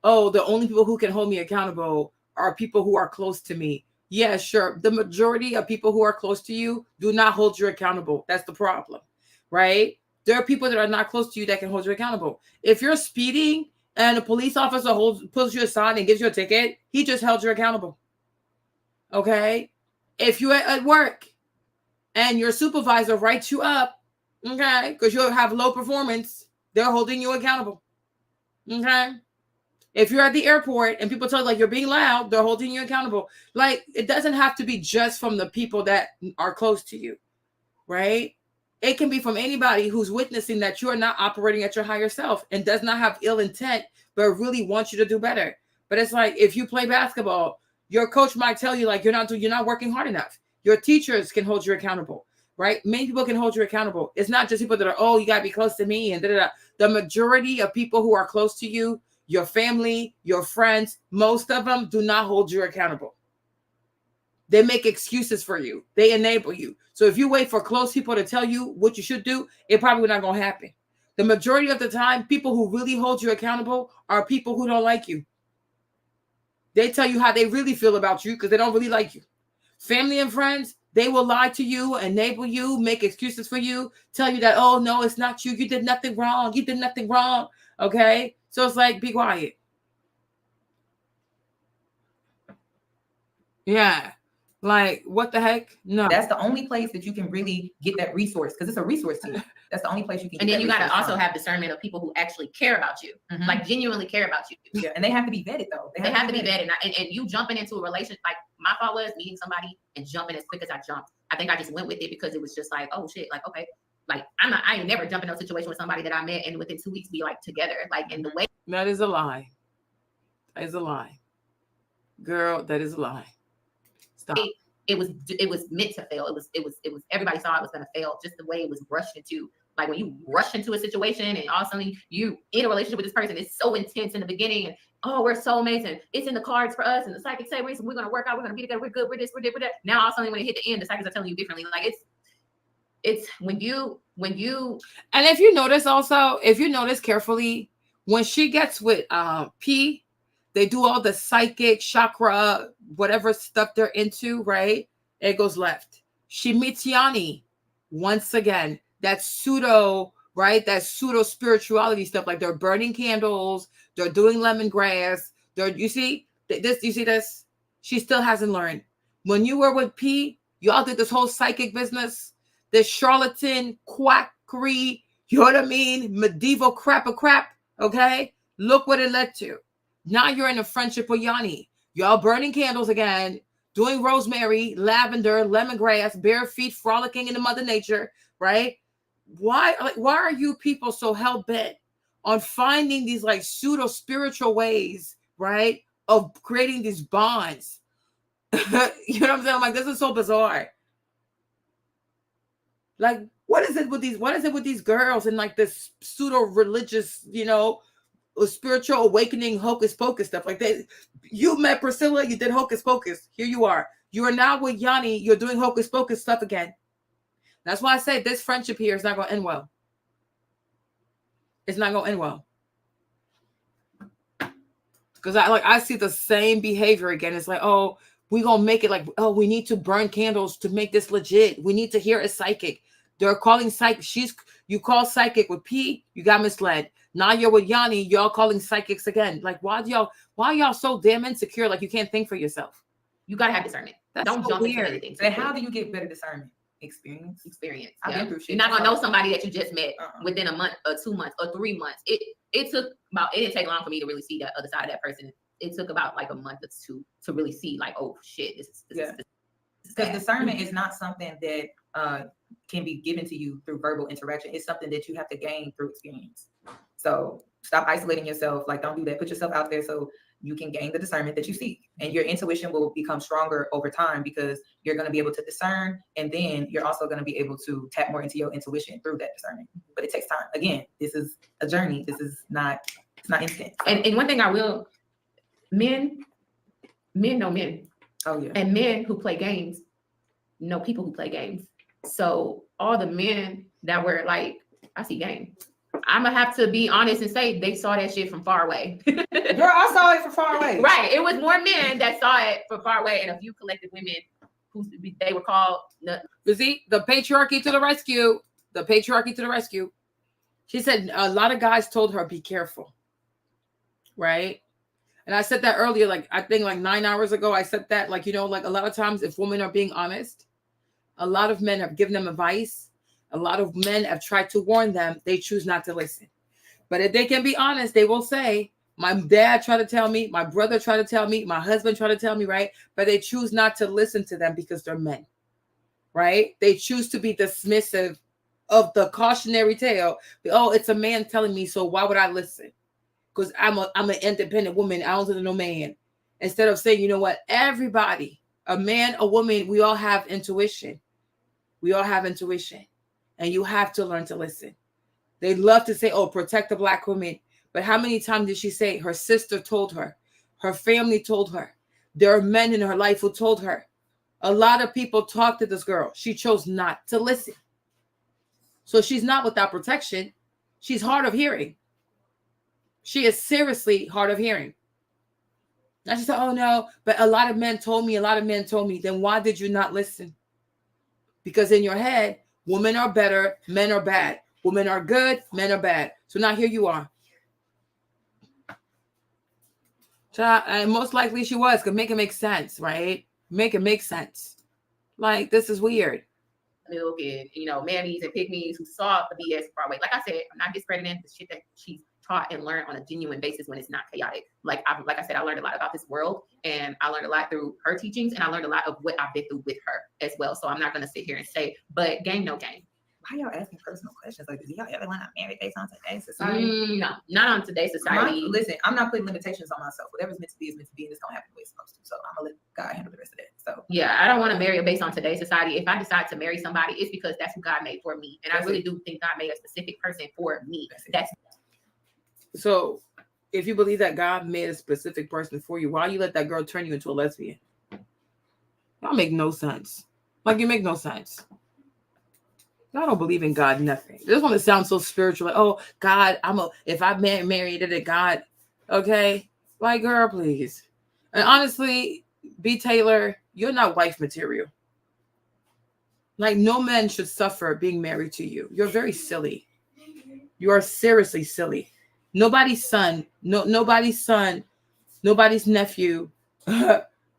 Oh, the only people who can hold me accountable are people who are close to me. Yeah, sure. The majority of people who are close to you do not hold you accountable. That's the problem, right? There are people that are not close to you that can hold you accountable. If you're speeding and a police officer pulls you aside and gives you a ticket, he just held you accountable. Okay? If you're at work and your supervisor writes you up, okay, because you have low performance, they're holding you accountable. Okay? If you're at the airport and people tell you like you're being loud, they're holding you accountable. Like, it doesn't have to be just from the people that are close to you, right? It can be from anybody who's witnessing that you are not operating at your higher self and does not have ill intent, but really wants you to do better. But it's like, if you play basketball, your coach might tell you like you're not working hard enough. Your teachers can hold you accountable, right? Many people can hold you accountable. It's not just people that are, oh, you gotta be close to me and da-da-da. The majority of people who are close to you, your family, your friends, most of them do not hold you accountable. They make excuses for you. They enable you. So if you wait for close people to tell you what you should do, it probably not going to happen. The majority of the time, people who really hold you accountable are people who don't like you. They tell you how they really feel about you because they don't really like you. Family and friends, they will lie to you, enable you, make excuses for you, tell you that, oh, no, it's not you. You did nothing wrong. You did nothing wrong. Okay? So it's like, be quiet. Yeah. Like, what the heck? No. That's the only place that you can really get that resource, because it's a resource to you. That's the only place you can And get then you got to also from. have discernment of people who actually care about you, like genuinely care about you. Yeah, and they have to be vetted though. They have to be vetted. And you jumping into a relationship, like my fault was meeting somebody and jumping as quick as I jumped. I think I just went with it because it was just like, oh shit, like, okay. Like I ain't never jumped in a situation with somebody that I met and within 2 weeks be like together. Like in the way. That is a lie. That is a lie. Girl, that is a lie. Stop. It was meant to fail. It was everybody saw it was gonna fail, just the way it was rushed into. Like when you rush into a situation and all of a sudden you in a relationship with this person, it's so intense in the beginning and oh, we're soulmates and it's in the cards for us and the psychics say we're gonna work out, we're gonna be together, we're good, we're this, we're that. Now all of a sudden when it hit the end, the psychics are telling you differently. Like it's when you and if you notice carefully, when she gets with P, they do all the psychic chakra, whatever stuff they're into, right? It goes left. She meets Yanni once again. That pseudo, right? That pseudo spirituality stuff. Like they're burning candles, they're doing lemongrass. You see this? She still hasn't learned. When you were with P, y'all did this whole psychic business, this charlatan quackery, you know what I mean? Medieval crap. Okay? Look what it led to. Now you're in a friendship with Yanni. Y'all burning candles again, doing rosemary, lavender, lemongrass, bare feet, frolicking in the mother nature, right? Why are you people so hell-bent on finding these like pseudo spiritual ways, right, of creating these bonds? You know what I'm saying? I'm like, this is so bizarre. Like, what is it with these girls and like this pseudo religious, spiritual awakening hocus pocus stuff like that? You met Priscilla, you did hocus pocus. Here you are. You are now with Yanni. You're doing hocus pocus stuff again. That's why I say this friendship here is not going to end well. It's not going to end well. Because I see the same behavior again. It's like, oh, we're going to make it like, oh, we need to burn candles to make this legit. We need to hear a psychic. They're calling psychic. You call psychic with P, you got misled. Now you're with Yanni, y'all calling psychics again. Like, why are y'all so damn insecure? Like you can't think for yourself. You got to have discernment. Don't so jump weird. into anything. So how do you get better discernment? Experience. I've been through shit. You're not gonna know somebody that you just met within a month or 2 months or 3 months. It didn't take long for me to really see that other side of that person. It took about like a month or two to really see like, oh shit, this is because discernment is not something that can be given to you through verbal interaction. It's something that you have to gain through experience. So stop isolating yourself. Like, don't do that. Put yourself out there so you can gain the discernment that you seek. And your intuition will become stronger over time because you're going to be able to discern. And then you're also going to be able to tap more into your intuition through that discernment. But it takes time. Again, this is a journey. It's not instant. And one thing I will, men know men. Oh yeah. And men who play games know people who play games. So all the men that were like, I see game. I'm gonna have to be honest and say they saw that shit from far away. Girl, I saw it from far away. Right. It was more men that saw it from far away and a few collective women who they were called. You see, the patriarchy to the rescue. The patriarchy to the rescue. She said a lot of guys told her, be careful. right? And I said that earlier, like I think like 9 hours ago, I said that, like, you know, like a lot of times if women are being honest, a lot of men have given them advice. A lot of men have tried to warn them. They choose not to listen. But if they can be honest, they will say, my dad tried to tell me, my brother tried to tell me, my husband tried to tell me, right? But they choose not to listen to them because they're men, right? They choose to be dismissive of the cautionary tale. Oh, it's a man telling me, so why would I listen? Because I'm an independent woman. I don't listen to no man. Instead of saying, you know what, everybody, a man, a woman, we all have intuition. We all have intuition. And you have to learn to listen. They love to say, oh, protect the Black woman. But how many times did she say her sister told her? Her family told her. There are men in her life who told her. A lot of people talked to this girl. She chose not to listen. So she's not without protection. She's hard of hearing. She is seriously hard of hearing. Now she said, oh no, but a lot of men told me, then why did you not listen? Because in your head, women are better, men are bad. Women are good, men are bad. So now here you are. So, and most likely she was, because make it make sense, right? Make it make sense. Like, this is weird. Milk and, you know, mammies and pygmies who saw the BS far away. Like I said, I'm not discrediting the shit that she's taught and learned on a genuine basis when it's not chaotic. Like I said, I learned a lot about this world, and I learned a lot through her teachings, and I learned a lot of what I've been through with her as well. So I'm not going to sit here and say, but game, no game. Why y'all asking personal questions like this? Y'all ever want to marry based on today's society? No, not on today's society. Listen, I'm not putting limitations on myself. Whatever's meant to be is meant to be, and it's gonna happen the way it's supposed to. So I'm gonna let God handle the rest of that. So yeah, I don't want to marry based on today's society. If I decide to marry somebody, it's because that's who God made for me, and I really do think God made a specific person for me. That's so. If you believe that God made a specific person for you, why you let that girl turn you into a lesbian? That make no sense. Like, you make no sense. I don't believe in God, nothing. This one sounds so spiritual. Like, oh, God, if I married to God, okay? Like, girl, please. And honestly, BTaylor, you're not wife material. Like, no man should suffer being married to you. You're very silly. You are seriously silly. Nobody's son, nobody's nephew,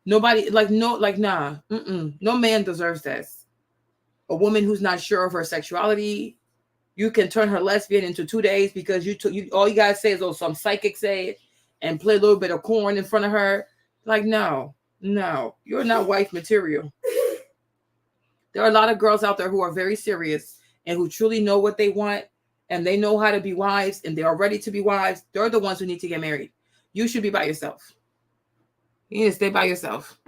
nobody, nah. No man deserves this. A woman who's not sure of her sexuality, you can turn her lesbian into 2 days because all you gotta say is, oh, some psychic say it, and play a little bit of corn in front of her. Like, no, you're not wife material. There are a lot of girls out there who are very serious and who truly know what they want, and they know how to be wives, and they are ready to be wives. They're the ones who need to get married. You should be by yourself. You need to stay by yourself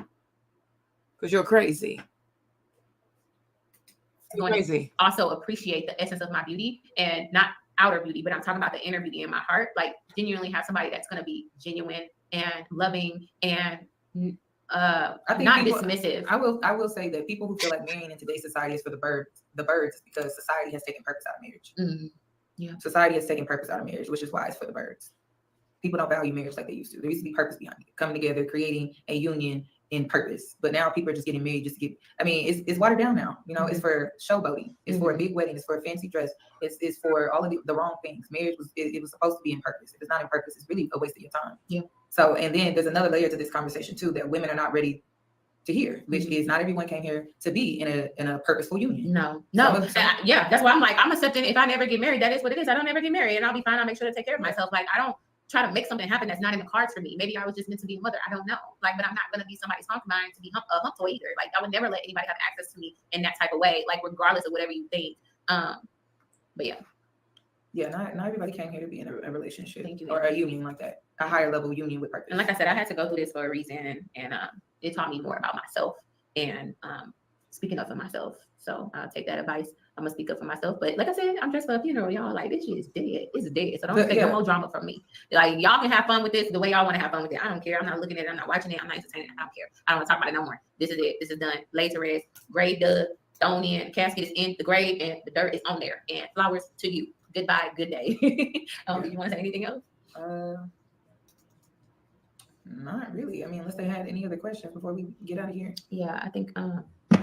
because you're crazy. Crazy. Also appreciate the essence of my beauty, and not outer beauty, but I'm talking about the inner beauty in my heart. Like, genuinely have somebody that's going to be genuine and loving and I think not dismissive. I will say that people who feel like marrying in today's society is for the birds is because society has taken purpose out of marriage. Mm-hmm. Yeah, society has taken purpose out of marriage, which is why it's for the birds. People don't value marriage like they used to. There used to be purpose behind it, coming together, creating a union in purpose. But now people are just getting married just to get. I mean, it's watered down now. You know, it's for showboating. It's for a big wedding. It's for a fancy dress. It's for all of the wrong things. Marriage was supposed to be in purpose. If it's not in purpose, it's really a waste of your time. Yeah. So, and then there's another layer to this conversation too that women are not ready to hear, which is not everyone came here to be in a purposeful union. No. Yeah, that's why I'm like, I'm accepting. If I never get married, that is what it is. I don't ever get married, and I'll be fine. I'll make sure to take care of myself. Like, I don't try to make something happen that's not in the cards for me. Maybe I was just meant to be a mother. I don't know. Like, but I'm not going to be somebody's concubine to be a hump toy either. Like, I would never let anybody have access to me in that type of way. Like, regardless of whatever you think. But yeah. Yeah, not everybody came here to be in a relationship or a union like that, a higher level union with purpose. And like I said, I had to go through this for a reason, and it taught me more about myself and speaking up for myself. So I'll take that advice. I'm gonna speak up for myself. But like I said, I'm dressed for a funeral, y'all. Like, this shit is dead. It's dead. So don't expect no more drama from me. Like, y'all can have fun with this the way y'all want to have fun with it. I don't care. I'm not looking at it. I'm not watching it. I'm not entertaining it. I don't care. I don't want to talk about it no more. This is it. This is done. Laid to rest. Grave dug. Thrown in. Casket is in the grave, and the dirt is on there. And flowers to you. Goodbye. Good day. You want to say anything else? Not really. I mean, unless they had any other questions before we get out of here. Yeah, I think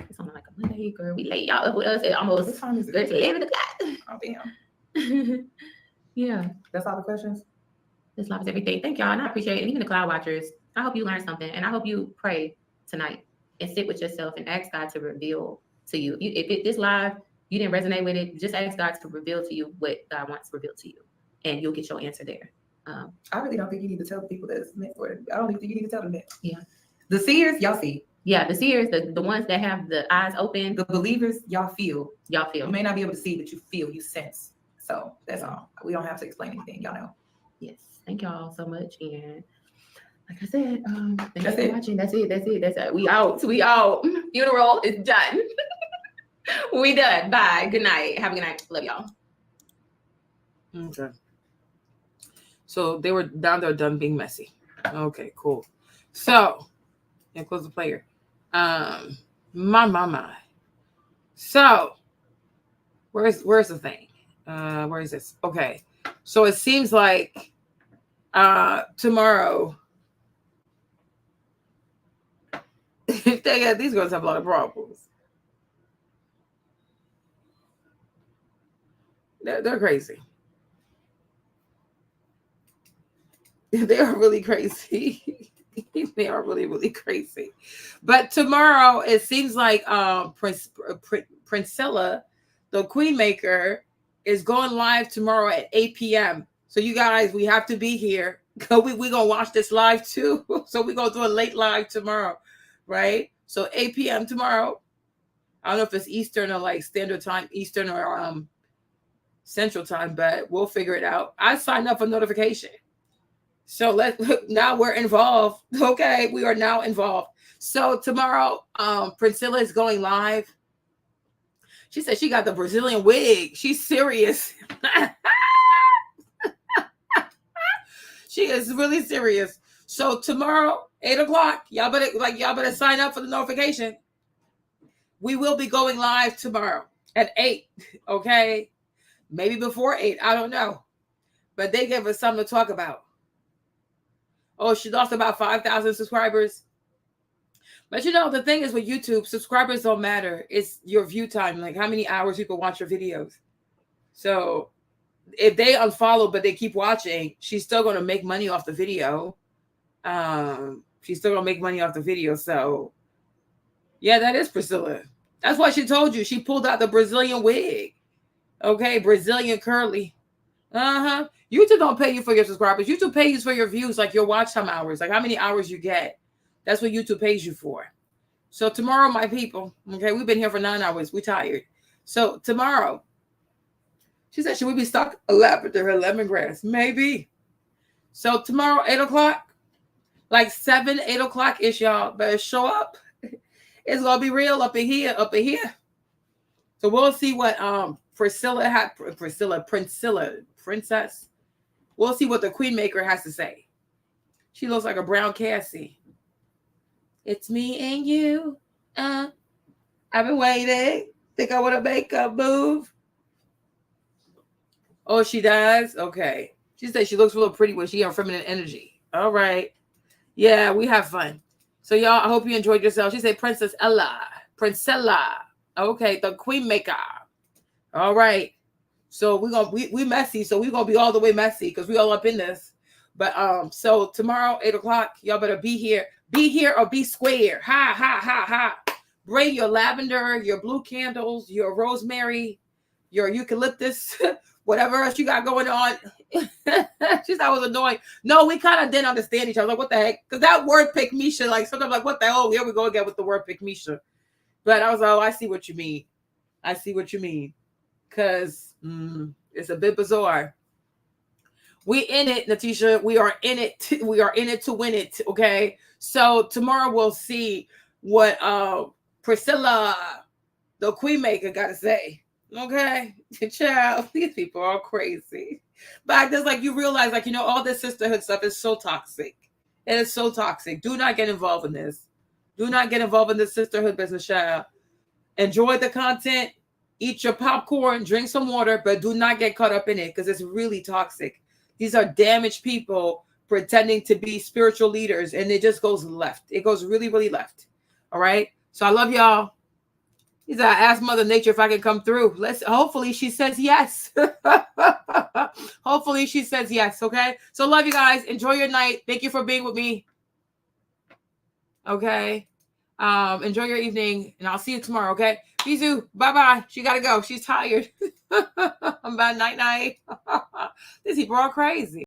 it's on like a Monday, girl. We late y'all up with us at almost 11 o'clock. Oh damn. Yeah. That's all the questions? This life is everything. Thank y'all, and I appreciate it. And even the cloud watchers, I hope you learned something, and I hope you pray tonight and sit with yourself and ask God to reveal to you. If this live you didn't resonate with it, just ask God to reveal to you what God wants to reveal to you, and you'll get your answer there. I really don't think you need to tell the people that it's meant for. I don't even think you need to tell them that. Yeah. The seers, y'all see. Yeah, the seers, the ones that have the eyes open. The believers, y'all feel. Y'all feel. You may not be able to see, but you feel, you sense. So that's all. We don't have to explain anything. Y'all know. Yes. Thank y'all so much. And like I said, thanks That's for it. watching. That's it. We out. Funeral is done. We done. Bye. Good night. Have a good night. Love y'all. Okay. So they were down there done being messy. Okay, cool. So, and close the player. My. So, where's the thing? Where is this? Okay. So it seems like tomorrow these girls have a lot of problems. They're crazy. They are really crazy. They are really, really crazy. But tomorrow, it seems like Princella, the Queen Maker, is going live tomorrow at 8 p.m. So you guys, we have to be here. We're going to watch this live too. So we're going to do a late live tomorrow, right? So 8 p.m. tomorrow. I don't know if it's Eastern or like Standard Time, Eastern or Central Time, but we'll figure it out. I signed up for notification. So now we're involved. Okay, we are now involved. So tomorrow, Princella is going live. She said she got the Brazilian wig. She's serious. She is really serious. So tomorrow, 8 o'clock, y'all better sign up for the notification. We will be going live tomorrow at 8. Okay, maybe before 8. I don't know, but they gave us something to talk about. Oh, she lost about 5,000 subscribers. But you know, the thing is with YouTube, subscribers don't matter. It's your view time, like how many hours people watch your videos. So if they unfollow, but they keep watching, she's still going to make money off the video. She's still going to make money off the video. So yeah, that is Priscilla. That's why she told you. She pulled out the Brazilian wig. Okay, Brazilian curly. YouTube don't pay you for your subscribers. YouTube pays you for your views, like your watch time hours, like how many hours you get. That's what YouTube pays you for. So tomorrow, my people, okay, we've been here for 9 hours. We're tired. So tomorrow, she said, should we be stuck a lavender or lemongrass? Maybe. So tomorrow, 8 o'clock, like 7, 8 o'clock ish, y'all better show up. It's gonna be real up in here, So we'll see what Princess. We'll see what the Queen Maker has to say. She looks like a brown Cassie. It's me and you. I've been waiting. Think I want to make a move. Oh, she does? Okay. She said she looks real pretty when she has feminine energy. All right. Yeah, we have fun. So y'all, I hope you enjoyed yourself. She said Princella. Okay, the Queen Maker. All right. So we messy. So we're gonna be all the way messy because we all up in this. But so tomorrow, 8 o'clock, y'all better be here. Be here or be square. Ha ha ha ha. Bring your lavender, your blue candles, your rosemary, your eucalyptus, whatever else you got going on. She said I was annoying. No, we kind of didn't understand each other. Like, what the heck? Because that word pick Misha, like sometimes like, what the hell? Here we go again with the word pick Misha. But I was like, oh, I see what you mean. Because it's a bit bizarre. We in it, Natisha. We are in it. We are in it to win it. Okay. So tomorrow we'll see what Priscilla, the Queen Maker, got to say. Okay, child. These people are crazy. But just like you realize, like, you know, all this sisterhood stuff is so toxic. It is so toxic. Do not get involved in this. Do not get involved in the sisterhood business, child. Enjoy the content. Eat your popcorn, drink some water, but do not get caught up in it because it's really toxic. These are damaged people pretending to be spiritual leaders, and it just goes left. It goes really, really left. All right. So I love y'all. He said, I asked Mother Nature if I could come through. Hopefully she says yes. Hopefully she says yes. Okay. So love you guys. Enjoy your night. Thank you for being with me. Okay. Enjoy your evening and I'll see you tomorrow. Okay. Bisous. Bye-bye. She gotta go. She's tired. Bye. Night night. These people are crazy.